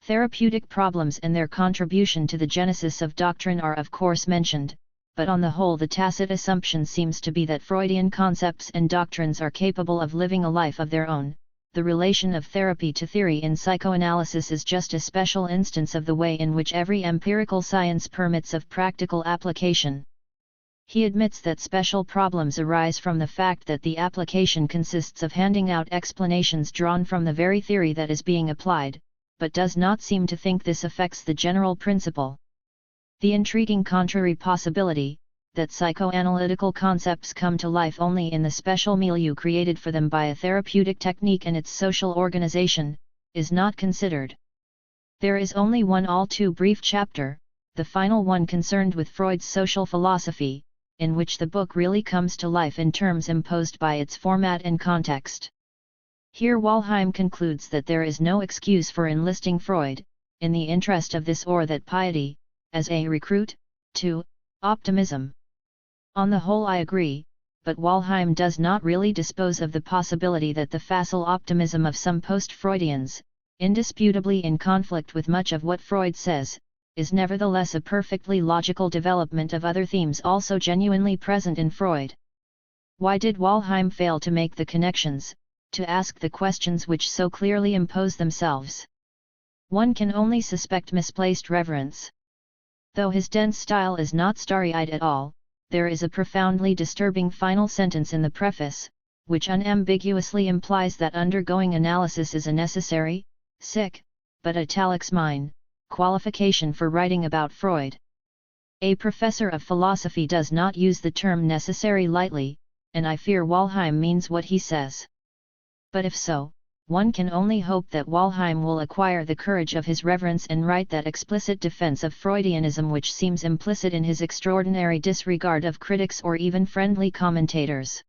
Therapeutic problems and their contribution to the genesis of doctrine are of course mentioned, but on the whole the tacit assumption seems to be that Freudian concepts and doctrines are capable of living a life of their own. The relation of therapy to theory in psychoanalysis is just a special instance of the way in which every empirical science permits of practical application. He admits that special problems arise from the fact that the application consists of handing out explanations drawn from the very theory that is being applied, but does not seem to think this affects the general principle. The intriguing contrary possibility, that psychoanalytical concepts come to life only in the special milieu created for them by a therapeutic technique and its social organization, is not considered. There is only one all too brief chapter, the final one concerned with Freud's social philosophy, in which the book really comes to life in terms imposed by its format and context. Here Walheim concludes that there is no excuse for enlisting Freud, in the interest of this or that piety, as a recruit, to optimism. On the whole I agree, but Walheim does not really dispose of the possibility that the facile optimism of some post-Freudians, indisputably in conflict with much of what Freud says, is nevertheless a perfectly logical development of other themes also genuinely present in Freud. Why did Walheim fail to make the connections, to ask the questions which so clearly impose themselves? One can only suspect misplaced reverence. Though his dense style is not starry-eyed at all, there is a profoundly disturbing final sentence in the preface, which unambiguously implies that undergoing analysis is a necessary, but italics mine, qualification for writing about Freud. A professor of philosophy does not use the term necessary lightly, and I fear Walheim means what he says. But if so, one can only hope that Walheim will acquire the courage of his reverence and write that explicit defense of Freudianism which seems implicit in his extraordinary disregard of critics or even friendly commentators.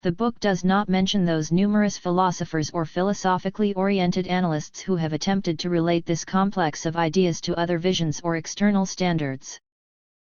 The book does not mention those numerous philosophers or philosophically oriented analysts who have attempted to relate this complex of ideas to other visions or external standards.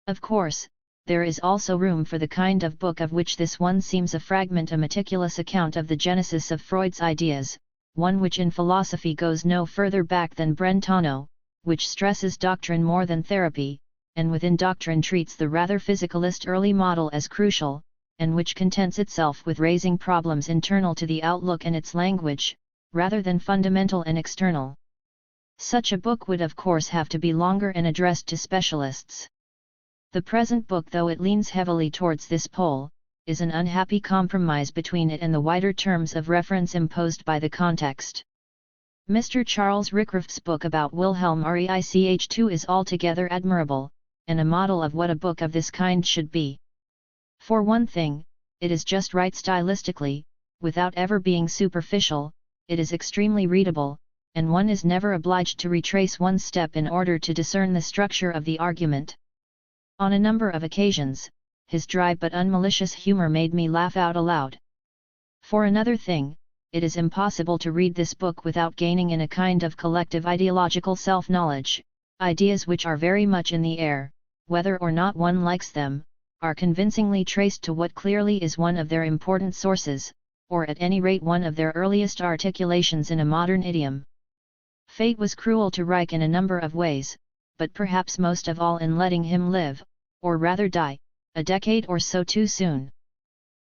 Of course, there is also room for the kind of book of which this one seems a fragment, a meticulous account of the genesis of Freud's ideas, one which in philosophy goes no further back than Brentano, which stresses doctrine more than therapy, and within doctrine treats the rather physicalist early model as crucial, and which contents itself with raising problems internal to the outlook and its language, rather than fundamental and external. Such a book would of course have to be longer and addressed to specialists. The present book, though it leans heavily towards this pole, is an unhappy compromise between it and the wider terms of reference imposed by the context. Mr. Charles Rickroff's book about Wilhelm Reich II is altogether admirable, and a model of what a book of this kind should be. For one thing, it is just right stylistically, without ever being superficial, it is extremely readable, and one is never obliged to retrace one step in order to discern the structure of the argument. On a number of occasions, his dry but unmalicious humor made me laugh out aloud. For another thing, it is impossible to read this book without gaining in a kind of collective ideological self-knowledge. Ideas which are very much in the air, whether or not one likes them, are convincingly traced to what clearly is one of their important sources, or at any rate one of their earliest articulations in a modern idiom. Fate was cruel to Reich in a number of ways, but perhaps most of all in letting him live, or rather die, a decade or so too soon.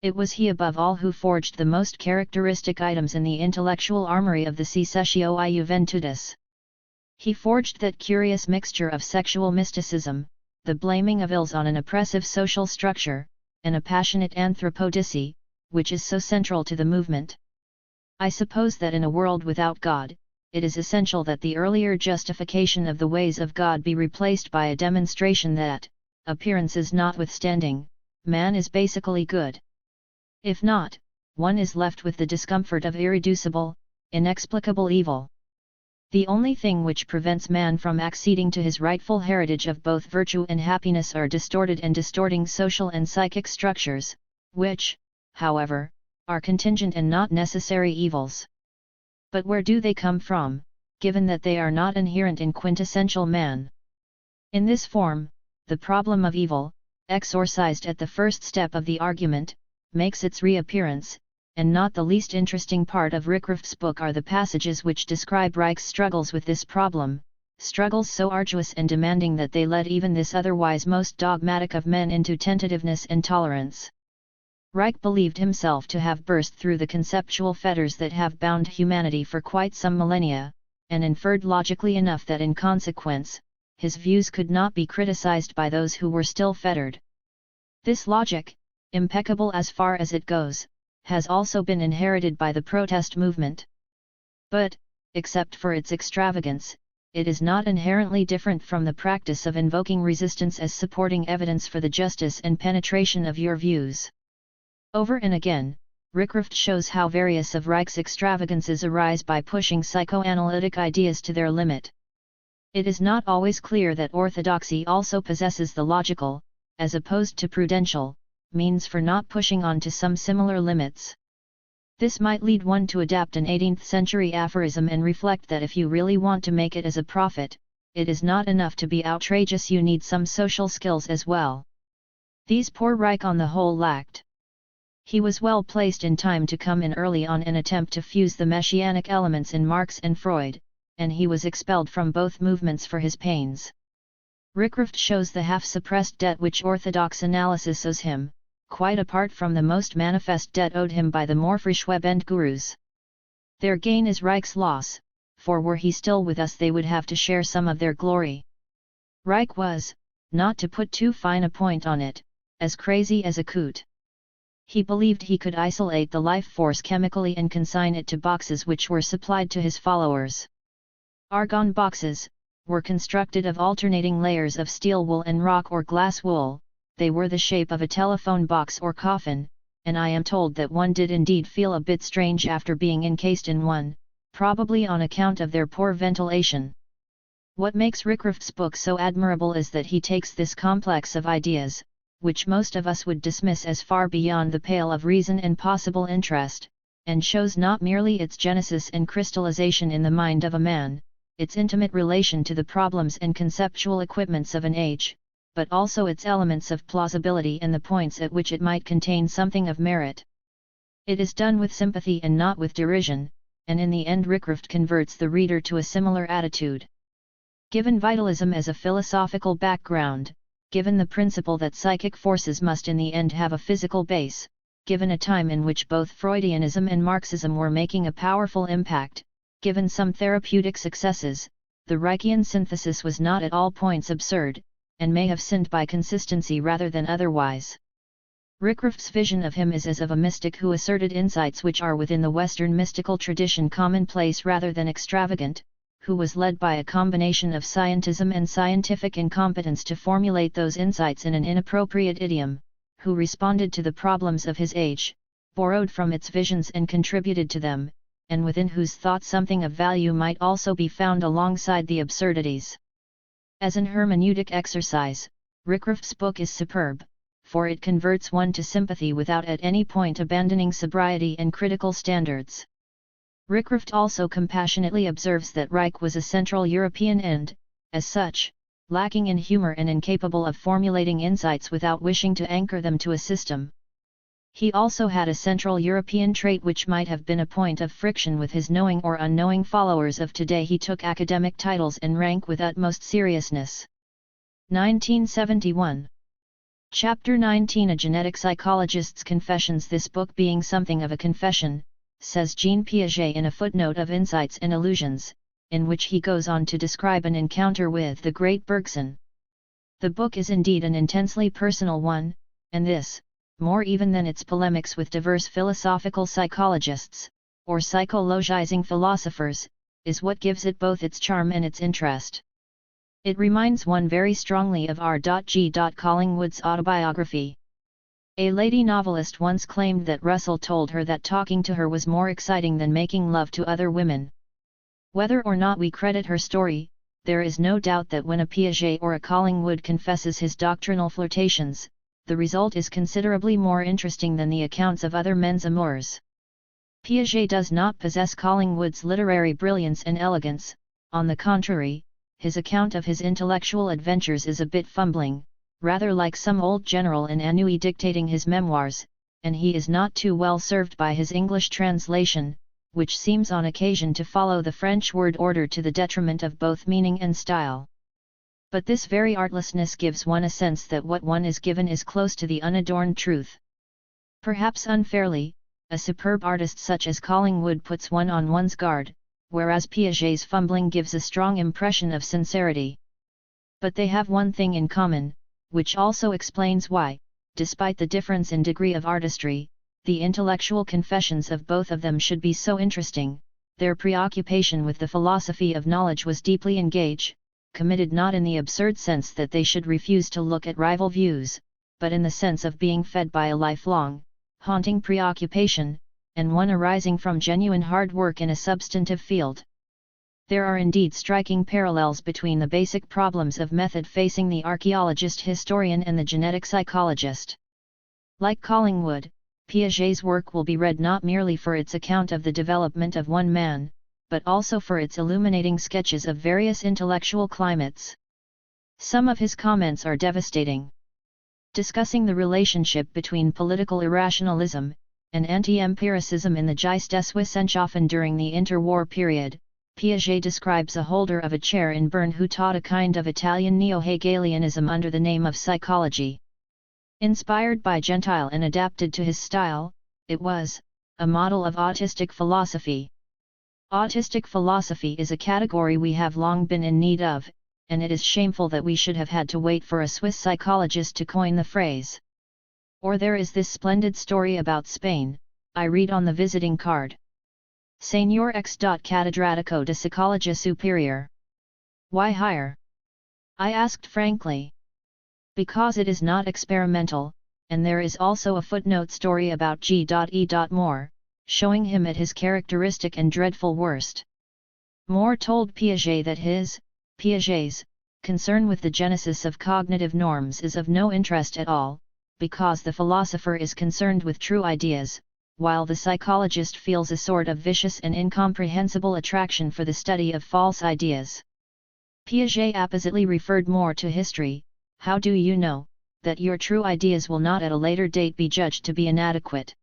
It was he above all who forged the most characteristic items in the intellectual armory of the Secessio I Juventutis. He forged that curious mixture of sexual mysticism, the blaming of ills on an oppressive social structure, and a passionate anthropodicy, which is so central to the movement. I suppose that in a world without God, it is essential that the earlier justification of the ways of God be replaced by a demonstration that, appearances notwithstanding, man is basically good. If not, one is left with the discomfort of irreducible, inexplicable evil. The only thing which prevents man from acceding to his rightful heritage of both virtue and happiness are distorted and distorting social and psychic structures, which, however, are contingent and not necessary evils. But where do they come from, given that they are not inherent in quintessential man? In this form, the problem of evil, exorcised at the first step of the argument, makes its reappearance, and not the least interesting part of Rickroff's book are the passages which describe Reich's struggles with this problem, struggles so arduous and demanding that they led even this otherwise most dogmatic of men into tentativeness and tolerance. Reich believed himself to have burst through the conceptual fetters that have bound humanity for quite some millennia, and inferred logically enough that in consequence, his views could not be criticized by those who were still fettered. This logic, impeccable as far as it goes, has also been inherited by the protest movement. But, except for its extravagance, it is not inherently different from the practice of invoking resistance as supporting evidence for the justice and penetration of your views. Over and again, Rickraft shows how various of Reich's extravagances arise by pushing psychoanalytic ideas to their limit. It is not always clear that orthodoxy also possesses the logical, as opposed to prudential, means for not pushing on to some similar limits. This might lead one to adapt an 18th-century aphorism and reflect that if you really want to make it as a prophet, it is not enough to be outrageous, you need some social skills as well. These poor Reich on the whole lacked. He was well placed in time to come in early on an attempt to fuse the messianic elements in Marx and Freud, and he was expelled from both movements for his pains. Rickraft shows the half-suppressed debt which orthodox analysis owes him, quite apart from the most manifest debt owed him by the more Frischwebend gurus. Their gain is Reich's loss, for were he still with us they would have to share some of their glory. Reich was, not to put too fine a point on it, as crazy as a coot. He believed he could isolate the life force chemically and consign it to boxes which were supplied to his followers. Argon boxes were constructed of alternating layers of steel wool and rock or glass wool. They were the shape of a telephone box or coffin, and I am told that one did indeed feel a bit strange after being encased in one, probably on account of their poor ventilation. What makes Rickraft's book so admirable is that he takes this complex of ideas, which most of us would dismiss as far beyond the pale of reason and possible interest, and shows not merely its genesis and crystallization in the mind of a man, its intimate relation to the problems and conceptual equipments of an age, but also its elements of plausibility and the points at which it might contain something of merit. It is done with sympathy and not with derision, and in the end Rickraft converts the reader to a similar attitude. Given vitalism as a philosophical background, given the principle that psychic forces must in the end have a physical base, given a time in which both Freudianism and Marxism were making a powerful impact, given some therapeutic successes, the Reichian synthesis was not at all points absurd, and may have sinned by consistency rather than otherwise. Rickraft's vision of him is as of a mystic who asserted insights which are within the Western mystical tradition commonplace rather than extravagant, who was led by a combination of scientism and scientific incompetence to formulate those insights in an inappropriate idiom, who responded to the problems of his age, borrowed from its visions and contributed to them, and within whose thought something of value might also be found alongside the absurdities. As an hermeneutic exercise, Rickraft's book is superb, for it converts one to sympathy without at any point abandoning sobriety and critical standards. Rickraft also compassionately observes that Reich was a Central European and, as such, lacking in humor and incapable of formulating insights without wishing to anchor them to a system. He also had a Central European trait which might have been a point of friction with his knowing or unknowing followers of today. He took academic titles and rank with utmost seriousness. 1971. Chapter 19, A Genetic Psychologist's Confessions. This book being something of a confession, says Jean Piaget in a footnote of Insights and Illusions, in which he goes on to describe an encounter with the great Bergson. The book is indeed an intensely personal one, and this, more even than its polemics with diverse philosophical psychologists, or psychologizing philosophers, is what gives it both its charm and its interest. It reminds one very strongly of R.G. Collingwood's autobiography. A lady novelist once claimed that Russell told her that talking to her was more exciting than making love to other women. Whether or not we credit her story, there is no doubt that when a Piaget or a Collingwood confesses his doctrinal flirtations, the result is considerably more interesting than the accounts of other men's amours. Piaget does not possess Collingwood's literary brilliance and elegance, on the contrary, his account of his intellectual adventures is a bit fumbling, rather like some old general in ennui dictating his memoirs, and he is not too well served by his English translation, which seems on occasion to follow the French word order to the detriment of both meaning and style. But this very artlessness gives one a sense that what one is given is close to the unadorned truth. Perhaps unfairly, a superb artist such as Collingwood puts one on one's guard, whereas Piaget's fumbling gives a strong impression of sincerity. But they have one thing in common, which also explains why, despite the difference in degree of artistry, the intellectual confessions of both of them should be so interesting, their preoccupation with the philosophy of knowledge was deeply engaged, committed not in the absurd sense that they should refuse to look at rival views, but in the sense of being fed by a lifelong, haunting preoccupation, and one arising from genuine hard work in a substantive field. There are indeed striking parallels between the basic problems of method facing the archaeologist historian and the genetic psychologist. Like Collingwood, Piaget's work will be read not merely for its account of the development of one man, but also for its illuminating sketches of various intellectual climates. Some of his comments are devastating. Discussing the relationship between political irrationalism and anti-empiricism in the Geist des Wissenschaften during the interwar period, Piaget describes a holder of a chair in Bern who taught a kind of Italian neo-Hegelianism under the name of psychology. Inspired by Gentile and adapted to his style, it was a model of autistic philosophy. Autistic philosophy is a category we have long been in need of, and it is shameful that we should have had to wait for a Swiss psychologist to coin the phrase. Or there is this splendid story about Spain, I read on the visiting card. Señor X. Catedrático de Psicología Superior. Why hire? I asked frankly. Because it is not experimental, and there is also a footnote story about G.E. Moore, showing him at his characteristic and dreadful worst. Moore told Piaget that Piaget's, concern with the genesis of cognitive norms is of no interest at all, because the philosopher is concerned with true ideas, while the psychologist feels a sort of vicious and incomprehensible attraction for the study of false ideas. Piaget appositely referred Moore to history. How do you know that your true ideas will not at a later date be judged to be inadequate?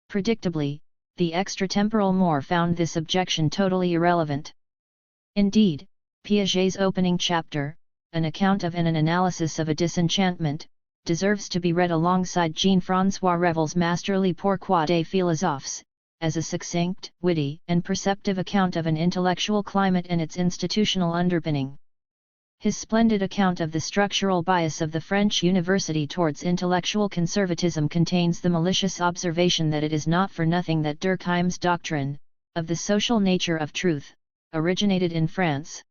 Predictably, the extratemporal Moore found this objection totally irrelevant. Indeed, Piaget's opening chapter, an account of and an analysis of a disenchantment, deserves to be read alongside Jean-François Revel's masterly Pourquoi des philosophes, as a succinct, witty, and perceptive account of an intellectual climate and its institutional underpinning. His splendid account of the structural bias of the French university towards intellectual conservatism contains the malicious observation that it is not for nothing that Durkheim's doctrine, of the social nature of truth, originated in France.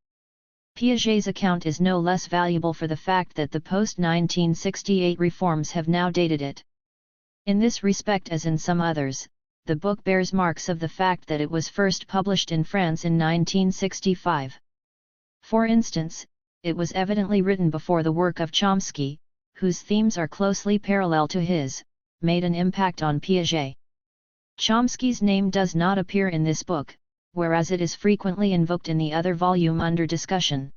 Piaget's account is no less valuable for the fact that the post-1968 reforms have now dated it. In this respect as in some others, the book bears marks of the fact that it was first published in France in 1965. For instance, it was evidently written before the work of Chomsky, whose themes are closely parallel to his, made an impact on Piaget. Chomsky's name does not appear in this book, whereas it is frequently invoked in the other volume under discussion.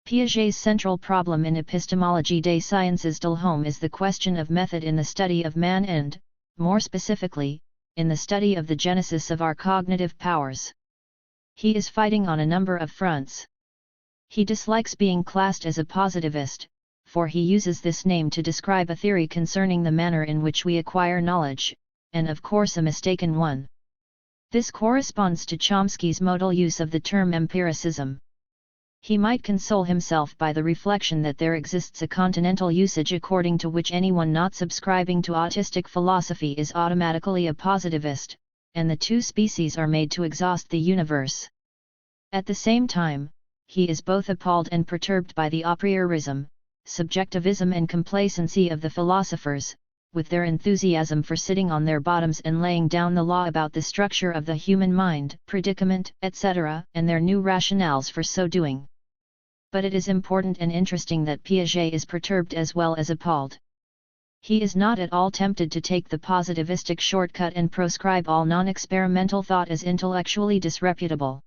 Piaget's central problem in Epistemologie des Sciences de l'Homme is the question of method in the study of man and, more specifically, in the study of the genesis of our cognitive powers. He is fighting on a number of fronts. He dislikes being classed as a positivist, for he uses this name to describe a theory concerning the manner in which we acquire knowledge, and of course a mistaken one. This corresponds to Chomsky's modal use of the term empiricism. He might console himself by the reflection that there exists a continental usage according to which anyone not subscribing to autistic philosophy is automatically a positivist, and the two species are made to exhaust the universe. At the same time, he is both appalled and perturbed by the a priorism, subjectivism and complacency of the philosophers, with their enthusiasm for sitting on their bottoms and laying down the law about the structure of the human mind, predicament, etc., and their new rationales for so doing. But it is important and interesting that Piaget is perturbed as well as appalled. He is not at all tempted to take the positivistic shortcut and proscribe all non-experimental thought as intellectually disreputable.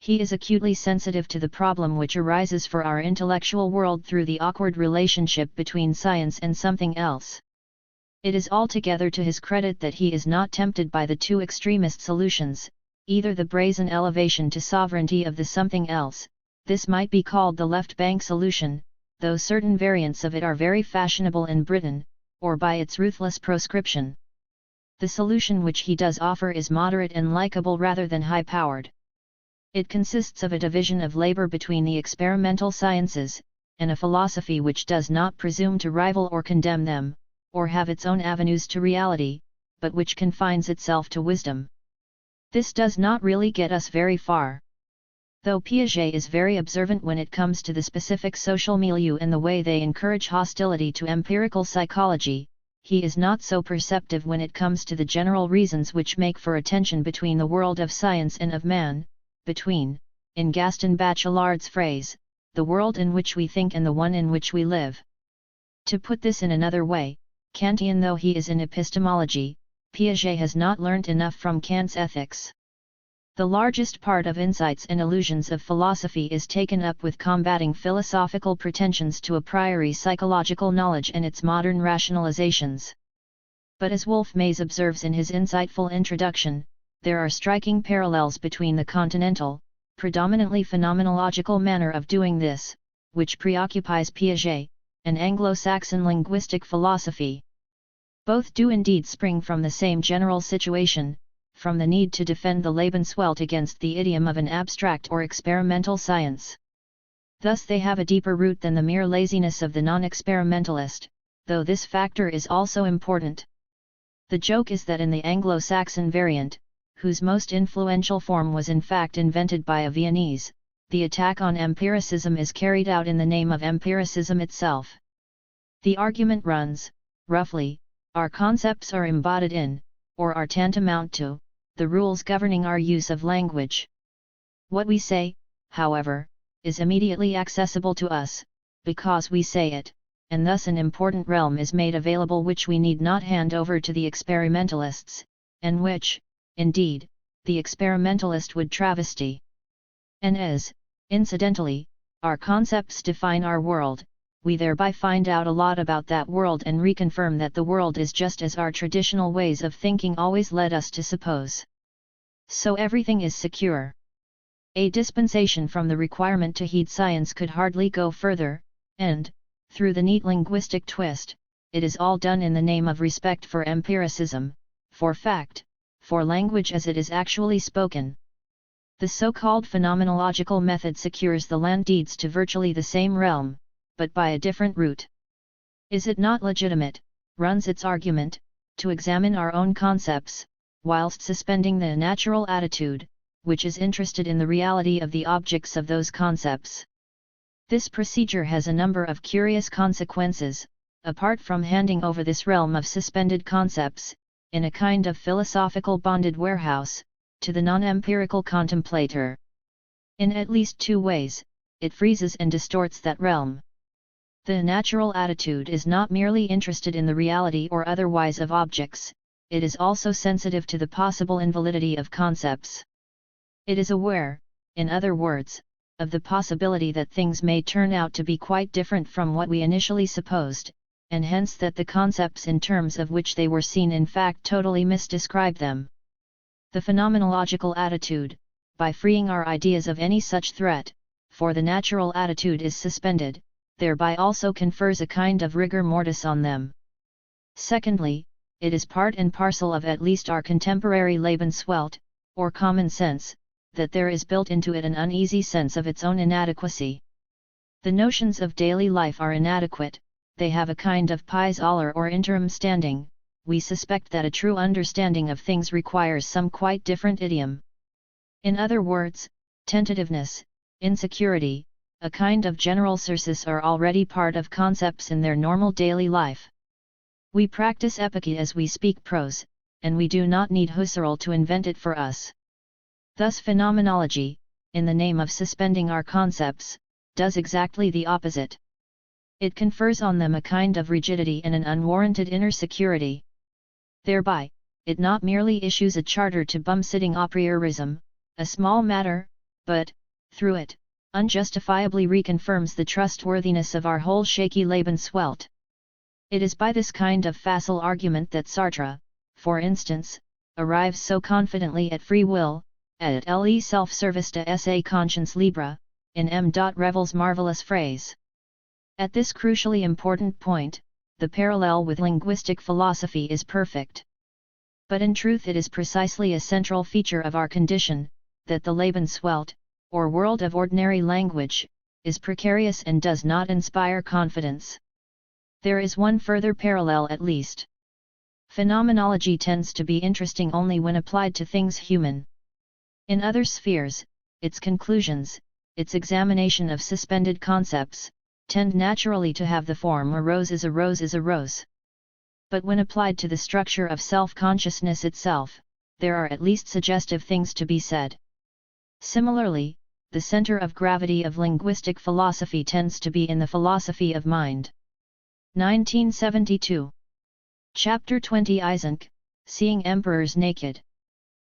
He is acutely sensitive to the problem which arises for our intellectual world through the awkward relationship between science and something else. It is altogether to his credit that he is not tempted by the two extremist solutions, either the brazen elevation to sovereignty of the something else, this might be called the left bank solution, though certain variants of it are very fashionable in Britain, or by its ruthless proscription. The solution which he does offer is moderate and likable rather than high-powered. It consists of a division of labor between the experimental sciences, and a philosophy which does not presume to rival or condemn them, or have its own avenues to reality, but which confines itself to wisdom. This does not really get us very far. Though Piaget is very observant when it comes to the specific social milieu and the way they encourage hostility to empirical psychology, he is not so perceptive when it comes to the general reasons which make for a tension between the world of science and of man, between, in Gaston Bachelard's phrase, the world in which we think and the one in which we live. To put this in another way, Kantian though he is in epistemology, Piaget has not learnt enough from Kant's ethics. The largest part of Insights and Illusions of Philosophy is taken up with combating philosophical pretensions to a priori psychological knowledge and its modern rationalizations. But as Wolf Mays observes in his insightful introduction, there are striking parallels between the continental, predominantly phenomenological manner of doing this, which preoccupies Piaget, and Anglo-Saxon linguistic philosophy. Both do indeed spring from the same general situation, from the need to defend the Lebenswelt against the idiom of an abstract or experimental science. Thus they have a deeper root than the mere laziness of the non-experimentalist, though this factor is also important. The joke is that in the Anglo-Saxon variant, whose most influential form was in fact invented by a Viennese, the attack on empiricism is carried out in the name of empiricism itself. The argument runs, roughly, our concepts are embodied in, or are tantamount to, the rules governing our use of language. What we say, however, is immediately accessible to us, because we say it, and thus an important realm is made available which we need not hand over to the experimentalists, and which, indeed, the experimentalist would travesty. And as, incidentally, our concepts define our world, we thereby find out a lot about that world and reconfirm that the world is just as our traditional ways of thinking always led us to suppose. So everything is secure. A dispensation from the requirement to heed science could hardly go further, and, through the neat linguistic twist, it is all done in the name of respect for empiricism, for fact, for language as it is actually spoken. The so-called phenomenological method secures the land deeds to virtually the same realm, but by a different route. Is it not legitimate, runs its argument, to examine our own concepts, whilst suspending the natural attitude, which is interested in the reality of the objects of those concepts? This procedure has a number of curious consequences, apart from handing over this realm of suspended concepts, in a kind of philosophical bonded warehouse, to the non-empirical contemplator. In at least two ways, it freezes and distorts that realm. The natural attitude is not merely interested in the reality or otherwise of objects, it is also sensitive to the possible invalidity of concepts. It is aware, in other words, of the possibility that things may turn out to be quite different from what we initially supposed, and hence that the concepts in terms of which they were seen in fact totally misdescribe them. The phenomenological attitude, by freeing our ideas of any such threat, for the natural attitude is suspended, thereby also confers a kind of rigor mortis on them. Secondly, it is part and parcel of at least our contemporary Lebenswelt, or common sense, that there is built into it an uneasy sense of its own inadequacy. The notions of daily life are inadequate, they have a kind of pies aller or interim standing. We suspect that a true understanding of things requires some quite different idiom. In other words, tentativeness, insecurity, a kind of general surcease are already part of concepts in their normal daily life. We practice epiky as we speak prose, and we do not need Husserl to invent it for us. Thus phenomenology, in the name of suspending our concepts, does exactly the opposite. It confers on them a kind of rigidity and an unwarranted inner security. Thereby, it not merely issues a charter to bum-sitting a priorism, a small matter, but, through it, unjustifiably reconfirms the trustworthiness of our whole shaky Lebenswelt. It is by this kind of facile argument that Sartre, for instance, arrives so confidently at free will, at le self-service de sa conscience libre, in M. Revel's marvelous phrase. At this crucially important point, the parallel with linguistic philosophy is perfect. But in truth it is precisely a central feature of our condition, that the Lebenswelt, or world of ordinary language, is precarious and does not inspire confidence. There is one further parallel at least. Phenomenology tends to be interesting only when applied to things human. In other spheres, its conclusions, its examination of suspended concepts, tend naturally to have the form a rose is a rose is a rose. But when applied to the structure of self-consciousness itself, there are at least suggestive things to be said. Similarly, the center of gravity of linguistic philosophy tends to be in the philosophy of mind. 1972. Chapter 20 Eysenck, Seeing Emperors Naked.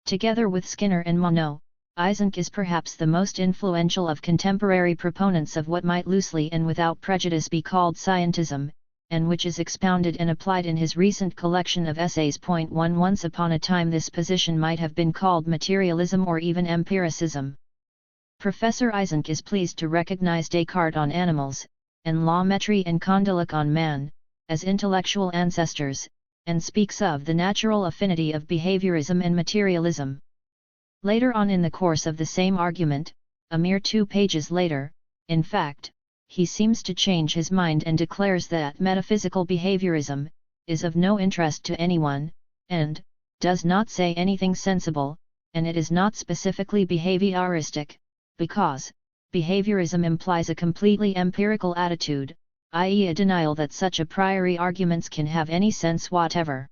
Together with Skinner and Monod, Eysenck is perhaps the most influential of contemporary proponents of what might loosely and without prejudice be called scientism, and which is expounded and applied in his recent collection of essays. 1 Once upon a time this position might have been called materialism or even empiricism. Professor Eysenck is pleased to recognize Descartes on animals, and La Mettrie and Condillac on man, as intellectual ancestors, and speaks of the natural affinity of behaviorism and materialism. Later on in the course of the same argument, a mere 2 pages later, in fact, he seems to change his mind and declares that metaphysical behaviorism is of no interest to anyone, and does not say anything sensible, and it is not specifically behavioristic, because behaviorism implies a completely empirical attitude, i.e. a denial that such a priori arguments can have any sense whatever.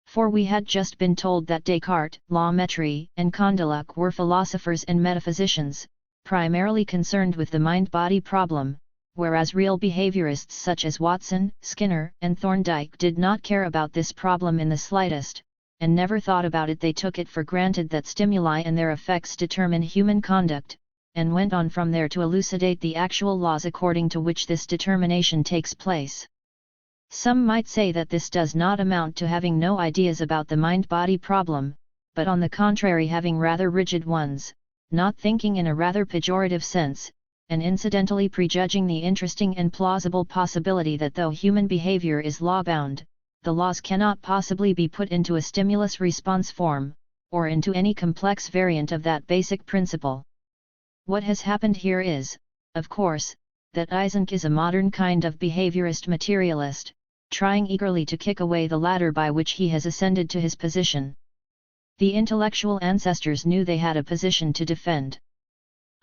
For we had just been told that Descartes, La Mettrie, and Condillac were philosophers and metaphysicians, primarily concerned with the mind-body problem, whereas real behaviorists such as Watson, Skinner, and Thorndike did not care about this problem in the slightest, and never thought about it. They took it for granted that stimuli and their effects determine human conduct, and went on from there to elucidate the actual laws according to which this determination takes place. Some might say that this does not amount to having no ideas about the mind-body problem, but on the contrary having rather rigid ones, not thinking in a rather pejorative sense, and incidentally prejudging the interesting and plausible possibility that though human behavior is law-bound, the laws cannot possibly be put into a stimulus-response form, or into any complex variant of that basic principle. What has happened here is, of course, that Eysenck is a modern kind of behaviorist materialist, trying eagerly to kick away the ladder by which he has ascended to his position. The intellectual ancestors knew they had a position to defend.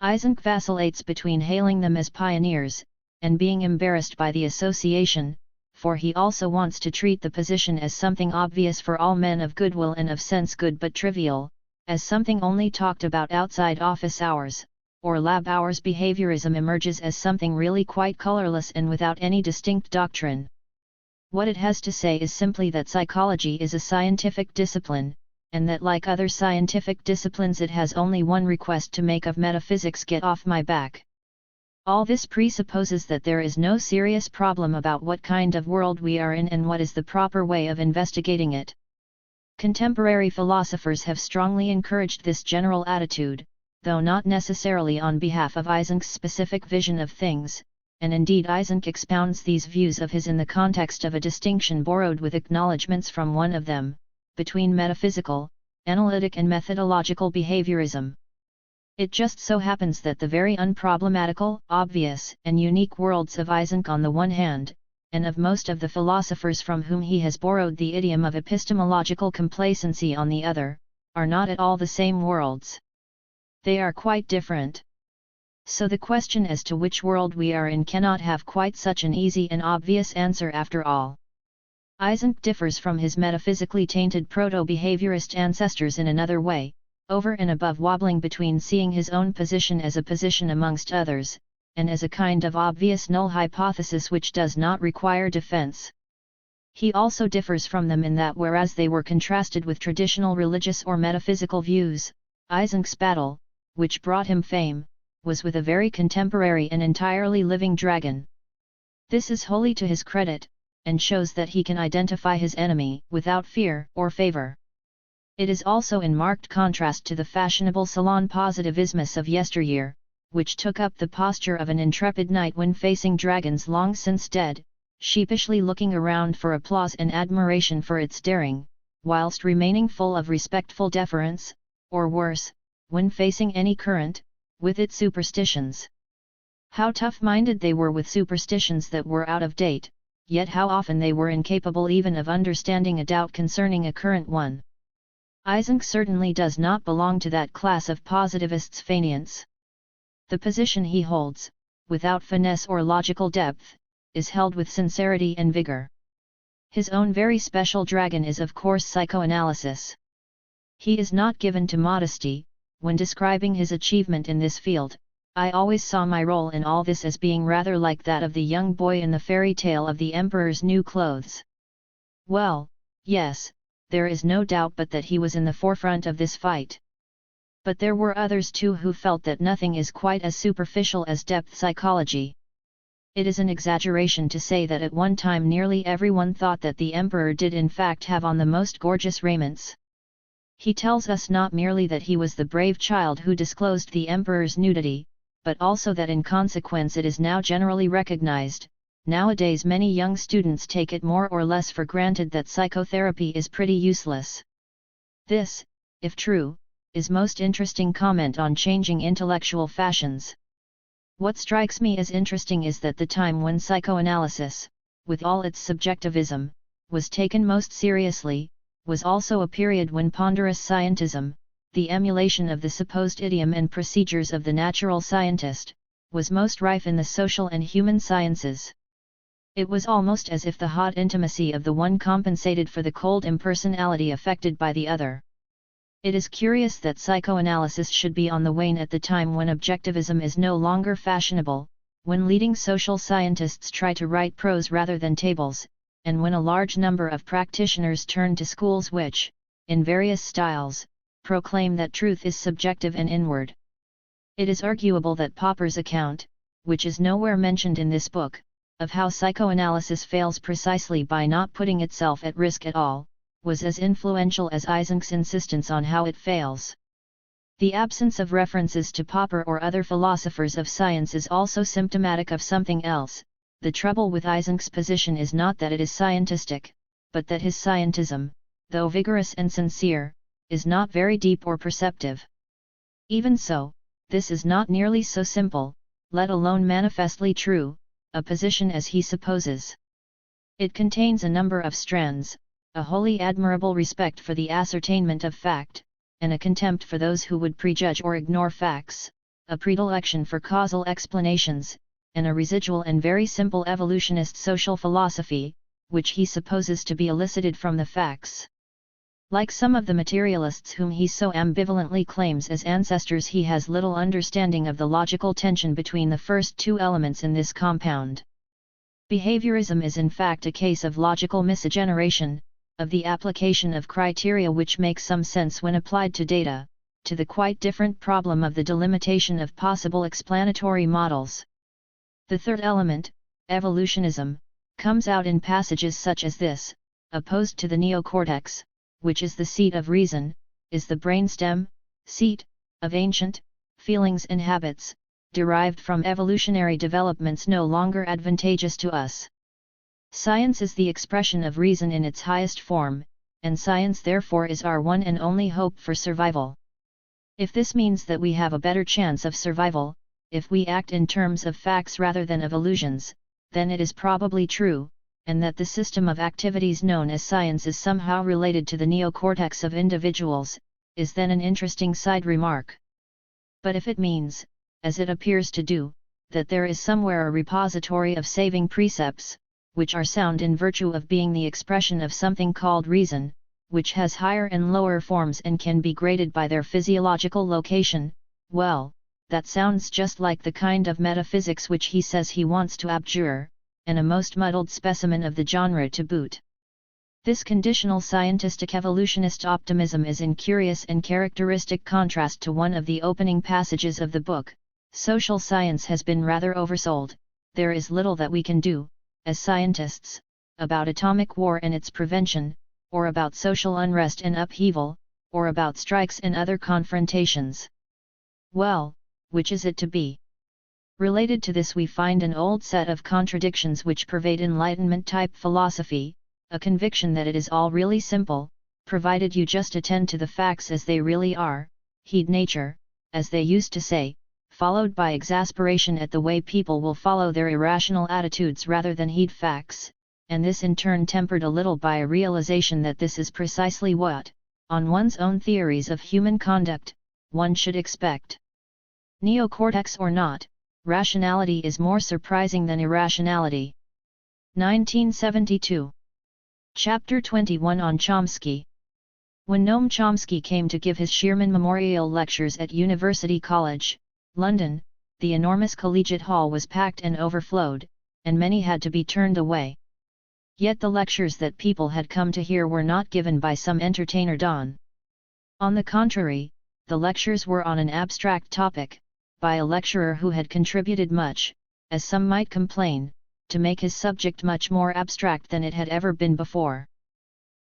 Eysenck vacillates between hailing them as pioneers, and being embarrassed by the association, for he also wants to treat the position as something obvious for all men of goodwill and of sense good but trivial, as something only talked about outside office hours, or lab hours. Behaviorism emerges as something really quite colorless and without any distinct doctrine. What it has to say is simply that psychology is a scientific discipline, and that like other scientific disciplines it has only one request to make of metaphysics: get off my back. All this presupposes that there is no serious problem about what kind of world we are in and what is the proper way of investigating it. Contemporary philosophers have strongly encouraged this general attitude, though not necessarily on behalf of Eysenck's specific vision of things, and indeed Eysenck expounds these views of his in the context of a distinction borrowed with acknowledgments from one of them, between metaphysical, analytic and methodological behaviorism. It just so happens that the very unproblematical, obvious, and unique worlds of Eysenck on the one hand, and of most of the philosophers from whom he has borrowed the idiom of epistemological complacency on the other, are not at all the same worlds. They are quite different. So the question as to which world we are in cannot have quite such an easy and obvious answer after all. Eysenck differs from his metaphysically tainted proto-behaviorist ancestors in another way, over and above wobbling between seeing his own position as a position amongst others, and as a kind of obvious null hypothesis which does not require defense. He also differs from them in that whereas they were contrasted with traditional religious or metaphysical views, Eysenck's battle, which brought him fame, was with a very contemporary and entirely living dragon. This is wholly to his credit, and shows that he can identify his enemy without fear or favor. It is also in marked contrast to the fashionable salon positivismus of yesteryear, which took up the posture of an intrepid knight when facing dragons long since dead, sheepishly looking around for applause and admiration for its daring, whilst remaining full of respectful deference, or worse, when facing any current, with its superstitions. How tough-minded they were with superstitions that were out of date, yet how often they were incapable even of understanding a doubt concerning a current one. Eysenck certainly does not belong to that class of positivists fainéants. The position he holds, without finesse or logical depth, is held with sincerity and vigor. His own very special dragon is of course psychoanalysis. He is not given to modesty. When describing his achievement in this field, I always saw my role in all this as being rather like that of the young boy in the fairy tale of the Emperor's New Clothes. Well, yes, there is no doubt but that he was in the forefront of this fight. But there were others too who felt that nothing is quite as superficial as depth psychology. It is an exaggeration to say that at one time nearly everyone thought that the Emperor did in fact have on the most gorgeous raiments. He tells us not merely that he was the brave child who disclosed the Emperor's nudity, but also that in consequence it is now generally recognized. Nowadays many young students take it more or less for granted that psychotherapy is pretty useless. This, if true, is most interesting comment on changing intellectual fashions. What strikes me as interesting is that the time when psychoanalysis, with all its subjectivism, was taken most seriously, was also a period when ponderous scientism, the emulation of the supposed idiom and procedures of the natural scientist, was most rife in the social and human sciences. It was almost as if the hot intimacy of the one compensated for the cold impersonality affected by the other. It is curious that psychoanalysis should be on the wane at the time when objectivism is no longer fashionable, when leading social scientists try to write prose rather than tables, and when a large number of practitioners turn to schools which, in various styles, proclaim that truth is subjective and inward. It is arguable that Popper's account, which is nowhere mentioned in this book, of how psychoanalysis fails precisely by not putting itself at risk at all, was as influential as Eysenck's insistence on how it fails. The absence of references to Popper or other philosophers of science is also symptomatic of something else. The trouble with Eysenck's position is not that it is scientistic, but that his scientism, though vigorous and sincere, is not very deep or perceptive. Even so, this is not nearly so simple, let alone manifestly true, a position as he supposes. It contains a number of strands, a wholly admirable respect for the ascertainment of fact, and a contempt for those who would prejudge or ignore facts, a predilection for causal explanations, and a residual and very simple evolutionist social philosophy, which he supposes to be elicited from the facts. Like some of the materialists whom he so ambivalently claims as ancestors, he has little understanding of the logical tension between the first two elements in this compound. Behaviorism is in fact a case of logical misgeneration, of the application of criteria which make some sense when applied to data, to the quite different problem of the delimitation of possible explanatory models. The third element, evolutionism, comes out in passages such as this: opposed to the neocortex, which is the seat of reason, is the brainstem, seat of ancient feelings and habits, derived from evolutionary developments no longer advantageous to us. Science is the expression of reason in its highest form, and science therefore is our one and only hope for survival. If this means that we have a better chance of survival, if we act in terms of facts rather than of illusions, then it is probably true, and that the system of activities known as science is somehow related to the neocortex of individuals, is then an interesting side remark. But if it means, as it appears to do, that there is somewhere a repository of saving precepts, which are sound in virtue of being the expression of something called reason, which has higher and lower forms and can be graded by their physiological location, well, that sounds just like the kind of metaphysics which he says he wants to abjure, and a most muddled specimen of the genre to boot. This conditional scientistic evolutionist optimism is in curious and characteristic contrast to one of the opening passages of the book: social science has been rather oversold, there is little that we can do, as scientists, about atomic war and its prevention, or about social unrest and upheaval, or about strikes and other confrontations. Well, which is it to be? Related to this we find an old set of contradictions which pervade Enlightenment-type philosophy, a conviction that it is all really simple, provided you just attend to the facts as they really are, heed nature, as they used to say, followed by exasperation at the way people will follow their irrational attitudes rather than heed facts, and this in turn tempered a little by a realization that this is precisely what, on one's own theories of human conduct, one should expect. Neocortex or not, rationality is more surprising than irrationality. 1972. Chapter 21 on Chomsky. When Noam Chomsky came to give his Shearman Memorial Lectures at University College, London, the enormous collegiate hall was packed and overflowed, and many had to be turned away. Yet the lectures that people had come to hear were not given by some entertainer don. On the contrary, the lectures were on an abstract topic, by a lecturer who had contributed much, as some might complain, to make his subject much more abstract than it had ever been before.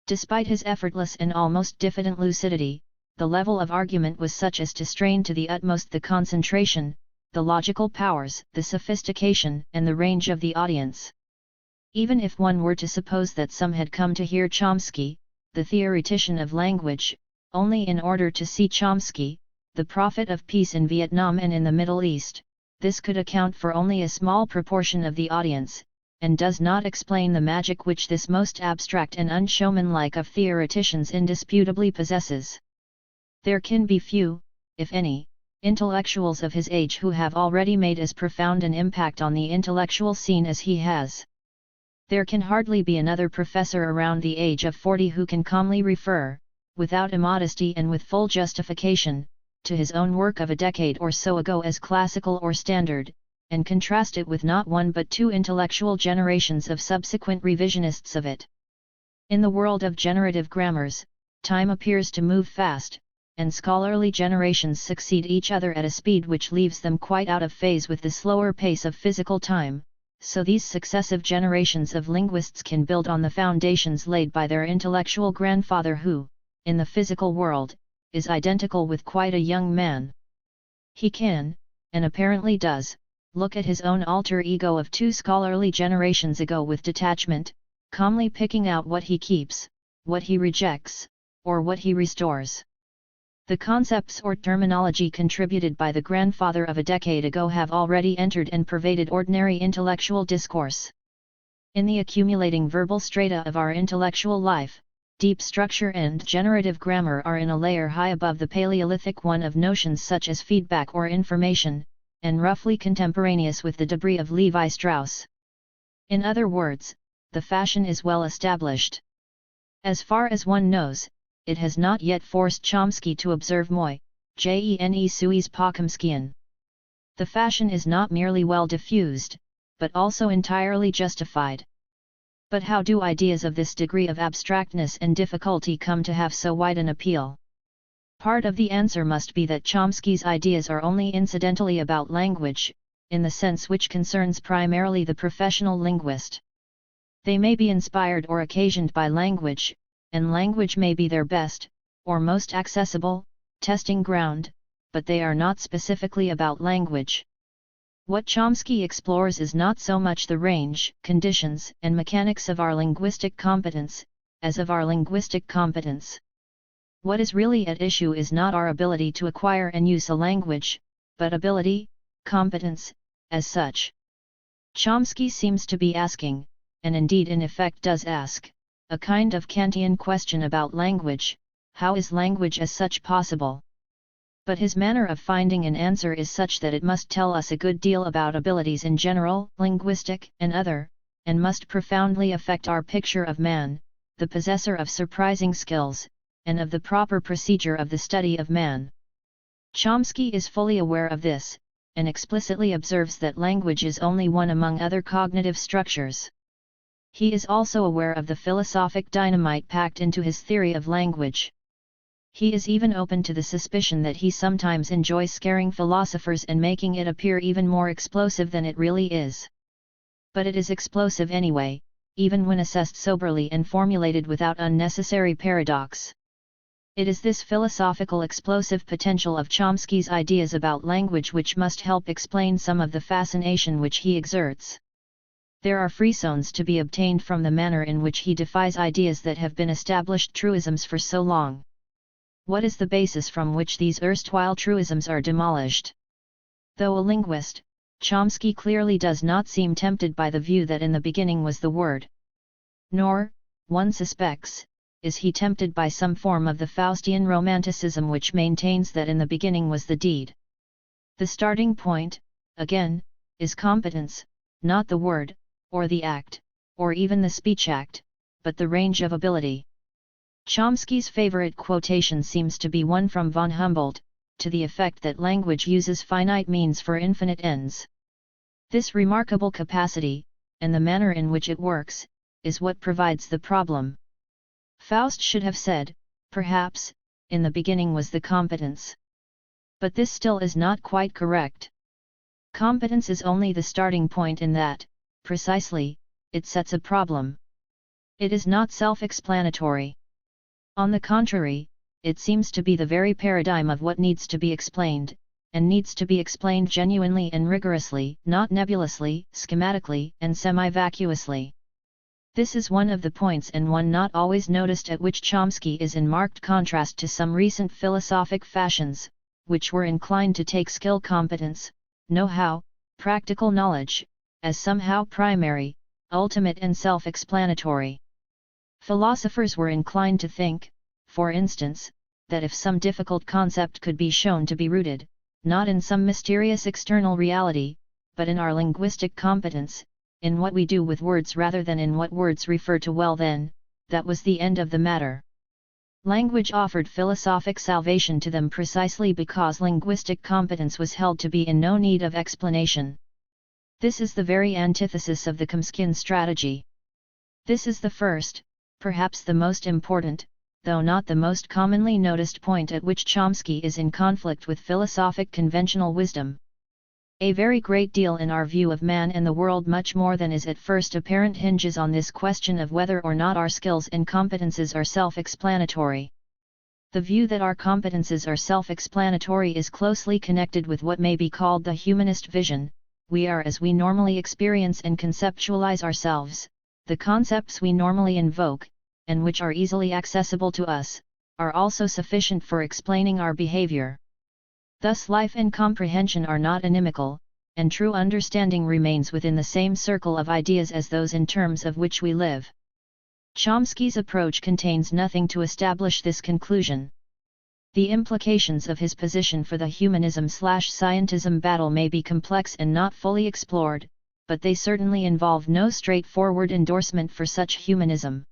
Despite his effortless and almost diffident lucidity, the level of argument was such as to strain to the utmost the concentration, the logical powers, the sophistication, and the range of the audience. Even if one were to suppose that some had come to hear Chomsky, the theoretician of language, only in order to see Chomsky, the prophet of peace in Vietnam and in the Middle East, this could account for only a small proportion of the audience, and does not explain the magic which this most abstract and unshowmanlike of theoreticians indisputably possesses. There can be few, if any, intellectuals of his age who have already made as profound an impact on the intellectual scene as he has. There can hardly be another professor around the age of 40 who can calmly refer, without immodesty and with full justification, to his own work of a decade or so ago as classical or standard, and contrast it with not one but two intellectual generations of subsequent revisionists of it. In the world of generative grammars, time appears to move fast, and scholarly generations succeed each other at a speed which leaves them quite out of phase with the slower pace of physical time, so these successive generations of linguists can build on the foundations laid by their intellectual grandfather who, in the physical world, is identical with quite a young man. He can, and apparently does, look at his own alter ego of two scholarly generations ago with detachment, calmly picking out what he keeps, what he rejects, or what he restores. The concepts or terminology contributed by the grandfather of a decade ago have already entered and pervaded ordinary intellectual discourse. In the accumulating verbal strata of our intellectual life, deep structure and generative grammar are in a layer high above the Paleolithic one of notions such as feedback or information, and roughly contemporaneous with the debris of Levi-Strauss. In other words, the fashion is well established. As far as one knows, it has not yet forced Chomsky to observe moi, Gene suis pas Chomskyan. The fashion is not merely well diffused, but also entirely justified. But how do ideas of this degree of abstractness and difficulty come to have so wide an appeal? Part of the answer must be that Chomsky's ideas are only incidentally about language, in the sense which concerns primarily the professional linguist. They may be inspired or occasioned by language, and language may be their best, or most accessible, testing ground, but they are not specifically about language. What Chomsky explores is not so much the range, conditions, and mechanics of our linguistic competence, as of our linguistic competence. What is really at issue is not our ability to acquire and use a language, but ability, competence, as such. Chomsky seems to be asking, and indeed in effect does ask, a kind of Kantian question about language: how is language as such possible? But his manner of finding an answer is such that it must tell us a good deal about abilities in general, linguistic and other, and must profoundly affect our picture of man, the possessor of surprising skills, and of the proper procedure of the study of man. Chomsky is fully aware of this, and explicitly observes that language is only one among other cognitive structures. He is also aware of the philosophic dynamite packed into his theory of language. He is even open to the suspicion that he sometimes enjoys scaring philosophers and making it appear even more explosive than it really is. But it is explosive anyway, even when assessed soberly and formulated without unnecessary paradox. It is this philosophical explosive potential of Chomsky's ideas about language which must help explain some of the fascination which he exerts. There are frisones to be obtained from the manner in which he defies ideas that have been established truisms for so long. What is the basis from which these erstwhile truisms are demolished? Though a linguist, Chomsky clearly does not seem tempted by the view that in the beginning was the word. Nor, one suspects, is he tempted by some form of the Faustian romanticism which maintains that in the beginning was the deed. The starting point, again, is competence, not the word, or the act, or even the speech act, but the range of ability. Chomsky's favorite quotation seems to be one from von Humboldt, to the effect that language uses finite means for infinite ends. This remarkable capacity, and the manner in which it works, is what provides the problem. Faust should have said, perhaps, in the beginning was the competence. But this still is not quite correct. Competence is only the starting point in that, precisely, it sets a problem. It is not self-explanatory. On the contrary, it seems to be the very paradigm of what needs to be explained, and needs to be explained genuinely and rigorously, not nebulously, schematically, and semi-vacuously. This is one of the points, and one not always noticed, at which Chomsky is in marked contrast to some recent philosophic fashions, which were inclined to take skill, competence, know-how, practical knowledge, as somehow primary, ultimate and self-explanatory. Philosophers were inclined to think, for instance, that if some difficult concept could be shown to be rooted, not in some mysterious external reality, but in our linguistic competence, in what we do with words rather than in what words refer to, well then, that was the end of the matter. Language offered philosophic salvation to them precisely because linguistic competence was held to be in no need of explanation. This is the very antithesis of the Chomskyan strategy. This is the first, perhaps the most important, though not the most commonly noticed point at which Chomsky is in conflict with philosophic conventional wisdom. A very great deal in our view of man and the world, much more than is at first apparent, hinges on this question of whether or not our skills and competences are self-explanatory. The view that our competences are self-explanatory is closely connected with what may be called the humanist vision: we are as we normally experience and conceptualize ourselves, the concepts we normally invoke, and which are easily accessible to us, are also sufficient for explaining our behavior. Thus life and comprehension are not inimical, and true understanding remains within the same circle of ideas as those in terms of which we live. Chomsky's approach contains nothing to establish this conclusion. The implications of his position for the humanism/scientism battle may be complex and not fully explored, but they certainly involve no straightforward endorsement for such humanism.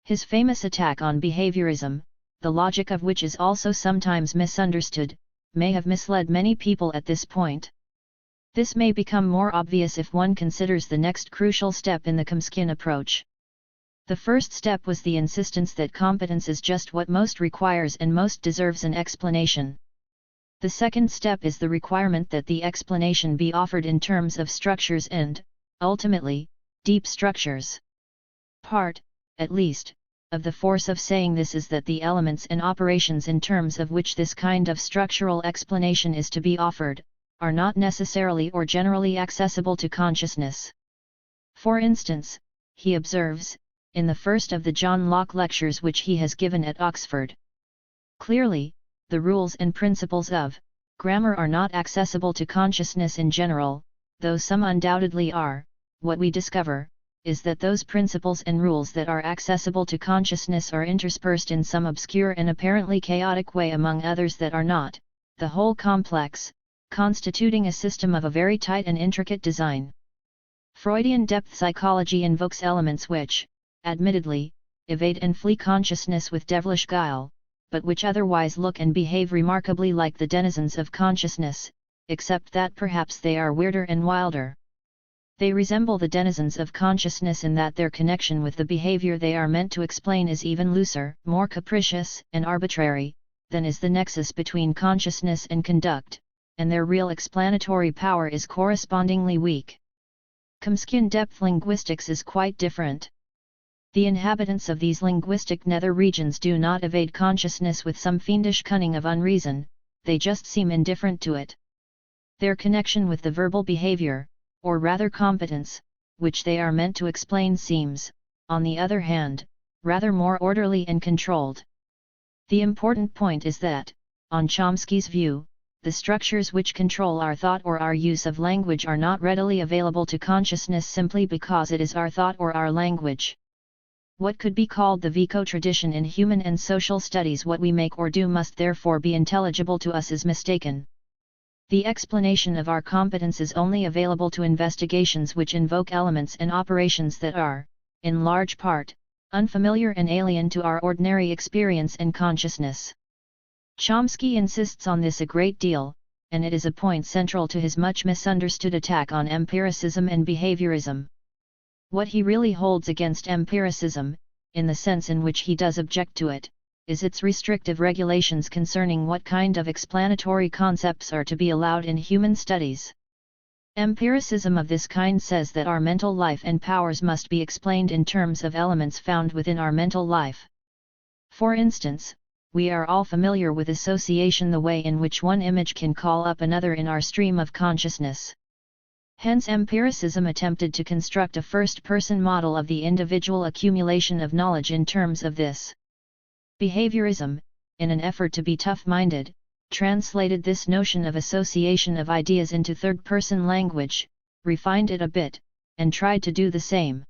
His famous attack on behaviorism, the logic of which is also sometimes misunderstood, may have misled many people at this point. This may become more obvious if one considers the next crucial step in the Chomskyan approach. The first step was the insistence that competence is just what most requires and most deserves an explanation. The second step is the requirement that the explanation be offered in terms of structures and, ultimately, deep structures. Part, at least, of the force of saying this is that the elements and operations in terms of which this kind of structural explanation is to be offered, are not necessarily or generally accessible to consciousness. For instance, he observes, in the first of the John Locke lectures which he has given at Oxford, clearly, the rules and principles of grammar are not accessible to consciousness in general, though some undoubtedly are. What we discover is that those principles and rules that are accessible to consciousness are interspersed in some obscure and apparently chaotic way among others that are not, the whole complex, constituting a system of a very tight and intricate design. Freudian depth psychology invokes elements which, admittedly, evade and flee consciousness with devilish guile, but which otherwise look and behave remarkably like the denizens of consciousness, except that perhaps they are weirder and wilder. They resemble the denizens of consciousness in that their connection with the behavior they are meant to explain is even looser, more capricious and arbitrary, than is the nexus between consciousness and conduct, and their real explanatory power is correspondingly weak. Chomskyan depth linguistics is quite different. The inhabitants of these linguistic nether regions do not evade consciousness with some fiendish cunning of unreason, they just seem indifferent to it. Their connection with the verbal behavior, or rather competence, which they are meant to explain seems, on the other hand, rather more orderly and controlled. The important point is that, on Chomsky's view, the structures which control our thought or our use of language are not readily available to consciousness simply because it is our thought or our language. What could be called the Vico tradition in human and social studies, what we make or do must therefore be intelligible to us, is mistaken. The explanation of our competence is only available to investigations which invoke elements and operations that are, in large part, unfamiliar and alien to our ordinary experience and consciousness. Chomsky insists on this a great deal, and it is a point central to his much misunderstood attack on empiricism and behaviorism. What he really holds against empiricism, in the sense in which he does object to it, is its restrictive regulations concerning what kind of explanatory concepts are to be allowed in human studies. Empiricism of this kind says that our mental life and powers must be explained in terms of elements found within our mental life. For instance, we are all familiar with association, the way in which one image can call up another in our stream of consciousness. Hence empiricism attempted to construct a first-person model of the individual accumulation of knowledge in terms of this. Behaviorism, in an effort to be tough-minded, translated this notion of association of ideas into third-person language, refined it a bit, and tried to do the same.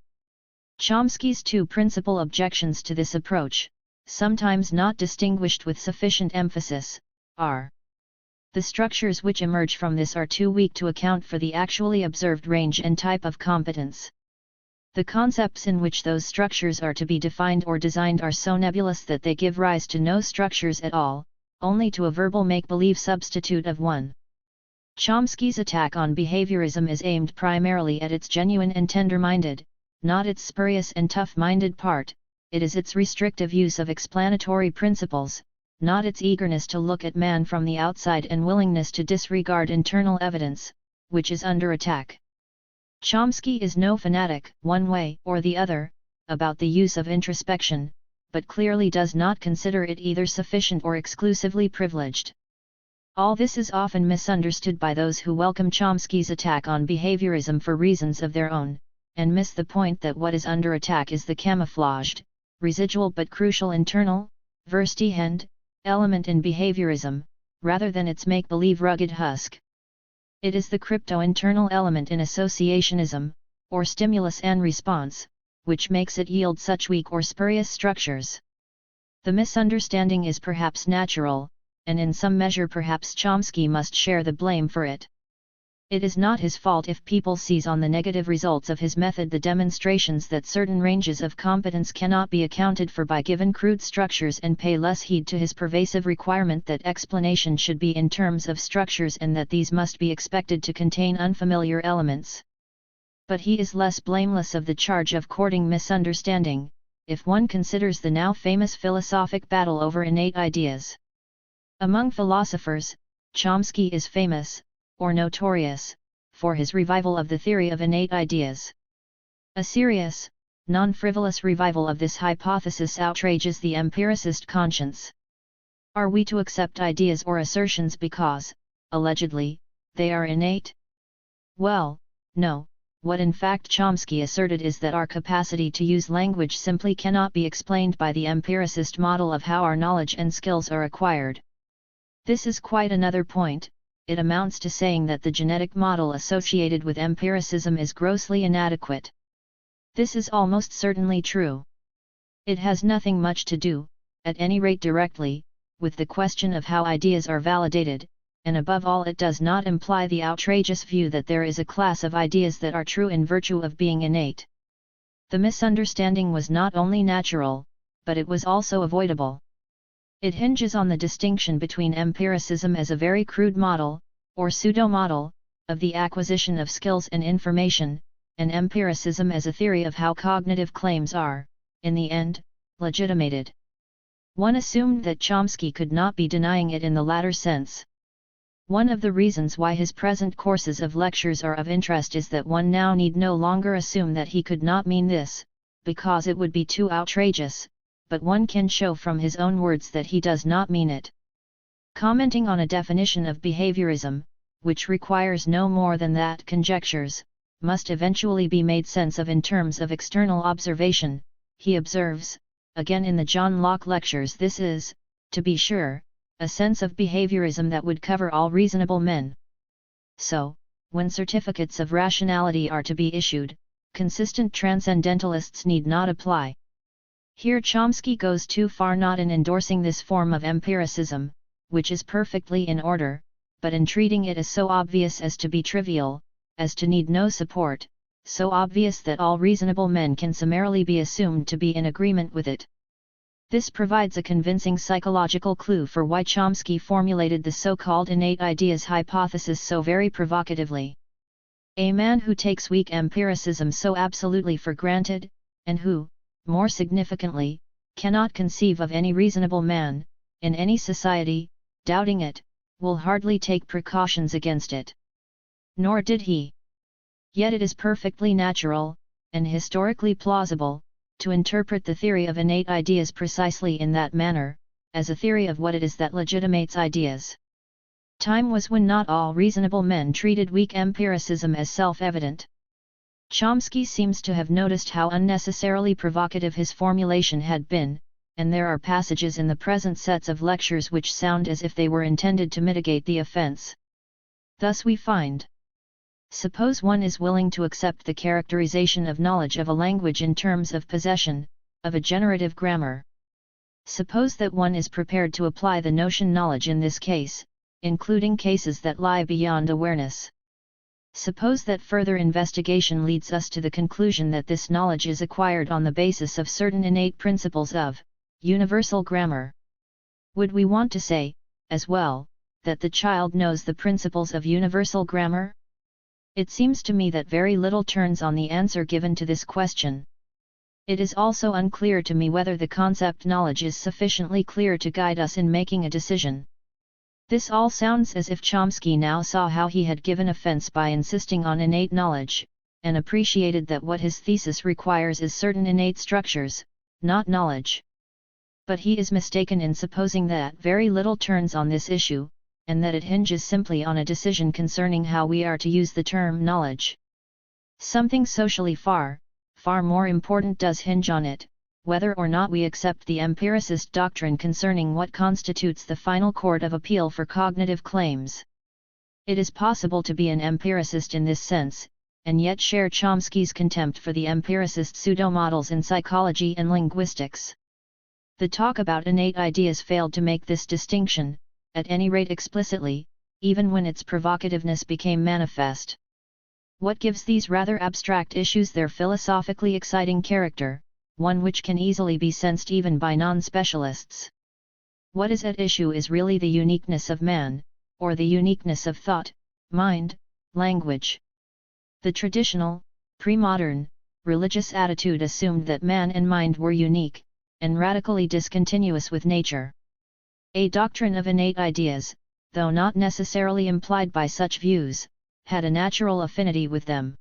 Chomsky's two principal objections to this approach, sometimes not distinguished with sufficient emphasis, are: the structures which emerge from this are too weak to account for the actually observed range and type of competence. The concepts in which those structures are to be defined or designed are so nebulous that they give rise to no structures at all, only to a verbal make-believe substitute of one. Chomsky's attack on behaviorism is aimed primarily at its genuine and tender-minded, not its spurious and tough-minded part. It is its restrictive use of explanatory principles, not its eagerness to look at man from the outside and willingness to disregard internal evidence, which is under attack. Chomsky is no fanatic, one way or the other, about the use of introspection, but clearly does not consider it either sufficient or exclusively privileged. All this is often misunderstood by those who welcome Chomsky's attack on behaviorism for reasons of their own, and miss the point that what is under attack is the camouflaged, residual but crucial internal, verstehend, element in behaviorism, rather than its make-believe rugged husk. It is the crypto-internal element in associationism, or stimulus and response, which makes it yield such weak or spurious structures. The misunderstanding is perhaps natural, and in some measure perhaps Chomsky must share the blame for it. It is not his fault if people seize on the negative results of his method, the demonstrations that certain ranges of competence cannot be accounted for by given crude structures, and pay less heed to his pervasive requirement that explanation should be in terms of structures and that these must be expected to contain unfamiliar elements. But he is less blameless of the charge of courting misunderstanding, if one considers the now famous philosophic battle over innate ideas. Among philosophers, Chomsky is famous, or notorious, for his revival of the theory of innate ideas. A serious, non-frivolous revival of this hypothesis outrages the empiricist conscience. Are we to accept ideas or assertions because, allegedly, they are innate? Well, no. What in fact Chomsky asserted is that our capacity to use language simply cannot be explained by the empiricist model of how our knowledge and skills are acquired. This is quite another point. It amounts to saying that the genetic model associated with empiricism is grossly inadequate. This is almost certainly true. It has nothing much to do, at any rate directly, with the question of how ideas are validated, and above all it does not imply the outrageous view that there is a class of ideas that are true in virtue of being innate. The misunderstanding was not only natural, but it was also avoidable. It hinges on the distinction between empiricism as a very crude model, or pseudo-model, of the acquisition of skills and information, and empiricism as a theory of how cognitive claims are, in the end, legitimated. One assumed that Chomsky could not be denying it in the latter sense. One of the reasons why his present courses of lectures are of interest is that one now need no longer assume that he could not mean this, because it would be too outrageous, but one can show from his own words that he does not mean it. Commenting on a definition of behaviorism, which requires no more than that conjectures must eventually be made sense of in terms of external observation, he observes, again in the John Locke lectures, this is, to be sure, a sense of behaviorism that would cover all reasonable men. So, when certificates of rationality are to be issued, consistent transcendentalists need not apply. Here Chomsky goes too far not in endorsing this form of empiricism, which is perfectly in order, but in treating it as so obvious as to be trivial, as to need no support, so obvious that all reasonable men can summarily be assumed to be in agreement with it. This provides a convincing psychological clue for why Chomsky formulated the so-called innate ideas hypothesis so very provocatively. A man who takes weak empiricism so absolutely for granted, and who, more significantly, cannot conceive of any reasonable man, in any society, doubting it, will hardly take precautions against it. Nor did he. Yet it is perfectly natural, and historically plausible, to interpret the theory of innate ideas precisely in that manner, as a theory of what it is that legitimates ideas. Time was when not all reasonable men treated weak empiricism as self-evident. Chomsky seems to have noticed how unnecessarily provocative his formulation had been, and there are passages in the present sets of lectures which sound as if they were intended to mitigate the offense. Thus we find: suppose one is willing to accept the characterization of knowledge of a language in terms of possession, of a generative grammar. Suppose that one is prepared to apply the notion knowledge in this case, including cases that lie beyond awareness. Suppose that further investigation leads us to the conclusion that this knowledge is acquired on the basis of certain innate principles of universal grammar. Would we want to say, as well, that the child knows the principles of universal grammar? It seems to me that very little turns on the answer given to this question. It is also unclear to me whether the concept knowledge is sufficiently clear to guide us in making a decision. This all sounds as if Chomsky now saw how he had given offense by insisting on innate knowledge, and appreciated that what his thesis requires is certain innate structures, not knowledge. But he is mistaken in supposing that very little turns on this issue, and that it hinges simply on a decision concerning how we are to use the term knowledge. Something socially far more important does hinge on it, whether or not we accept the empiricist doctrine concerning what constitutes the final court of appeal for cognitive claims. It is possible to be an empiricist in this sense, and yet share Chomsky's contempt for the empiricist pseudo-models in psychology and linguistics. The talk about innate ideas failed to make this distinction, at any rate explicitly, even when its provocativeness became manifest. What gives these rather abstract issues their philosophically exciting character, one which can easily be sensed even by non-specialists? What is at issue is really the uniqueness of man, or the uniqueness of thought, mind, language. The traditional, pre-modern, religious attitude assumed that man and mind were unique, and radically discontinuous with nature. A doctrine of innate ideas, though not necessarily implied by such views, had a natural affinity with them.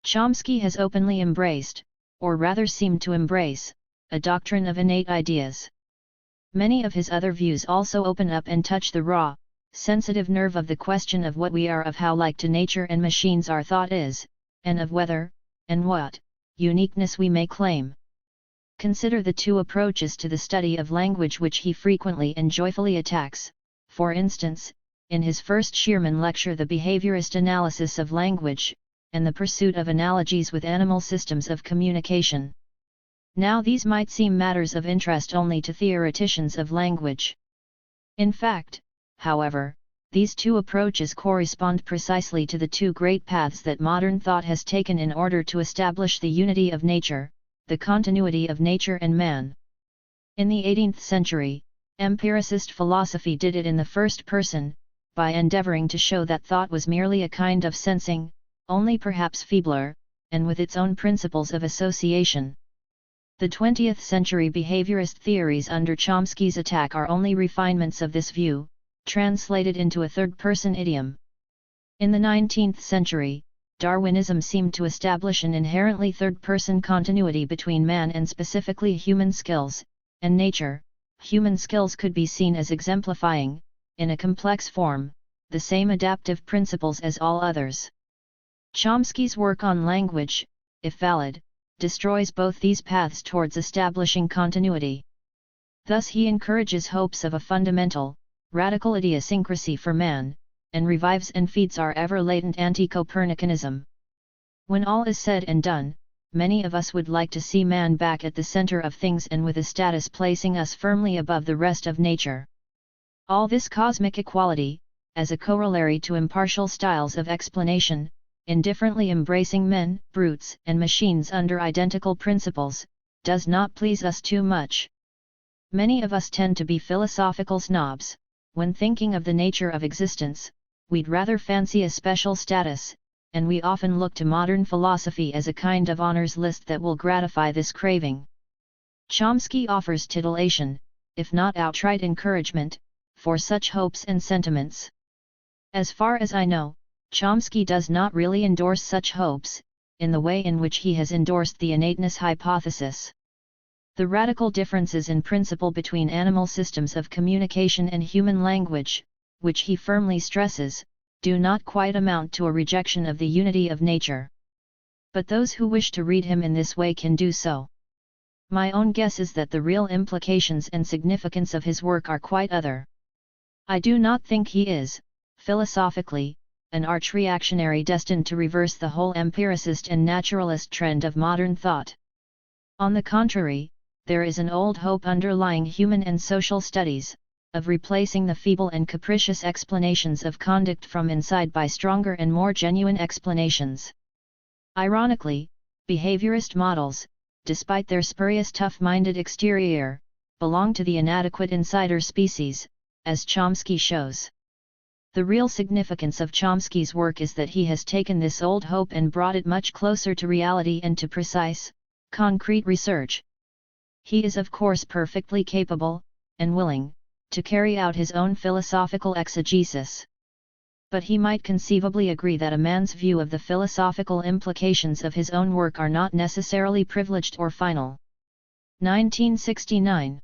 Chomsky has openly embraced, or rather seemed to embrace, a doctrine of innate ideas. Many of his other views also open up and touch the raw, sensitive nerve of the question of what we are, of how like to nature and machines our thought is, and of whether, and what, uniqueness we may claim. Consider the two approaches to the study of language which he frequently and joyfully attacks, for instance, in his first Shearman lecture, the behaviorist analysis of language, and the pursuit of analogies with animal systems of communication. Now these might seem matters of interest only to theoreticians of language. In fact, however, these two approaches correspond precisely to the two great paths that modern thought has taken in order to establish the unity of nature, the continuity of nature and man. In the 18th century, empiricist philosophy did it in the first person, by endeavoring to show that thought was merely a kind of sensing, only perhaps feebler, and with its own principles of association. The 20th century behaviorist theories under Chomsky's attack are only refinements of this view, translated into a third-person idiom. In the 19th century, Darwinism seemed to establish an inherently third-person continuity between man and specifically human skills, and nature. Human skills could be seen as exemplifying, in a complex form, the same adaptive principles as all others. Chomsky's work on language, if valid, destroys both these paths towards establishing continuity. Thus he encourages hopes of a fundamental, radical idiosyncrasy for man, and revives and feeds our ever-latent anti-Copernicanism. When all is said and done, many of us would like to see man back at the center of things and with a status placing us firmly above the rest of nature. All this cosmic equality, as a corollary to impartial styles of explanation, indifferently embracing men, brutes, and machines under identical principles, does not please us too much. Many of us tend to be philosophical snobs. When thinking of the nature of existence, we'd rather fancy a special status, and we often look to modern philosophy as a kind of honors list that will gratify this craving. Chomsky offers titillation, if not outright encouragement, for such hopes and sentiments. As far as I know, Chomsky does not really endorse such hopes, in the way in which he has endorsed the innateness hypothesis. The radical differences in principle between animal systems of communication and human language, which he firmly stresses, do not quite amount to a rejection of the unity of nature. But those who wish to read him in this way can do so. My own guess is that the real implications and significance of his work are quite other. I do not think he is, philosophically, an arch-reactionary destined to reverse the whole empiricist and naturalist trend of modern thought. On the contrary, there is an old hope underlying human and social studies, of replacing the feeble and capricious explanations of conduct from inside by stronger and more genuine explanations. Ironically, behaviorist models, despite their spurious tough-minded exterior, belong to the inadequate insider species, as Chomsky shows. The real significance of Chomsky's work is that he has taken this old hope and brought it much closer to reality and to precise, concrete research. He is of course perfectly capable, and willing, to carry out his own philosophical exegesis. But he might conceivably agree that a man's view of the philosophical implications of his own work are not necessarily privileged or final. 1969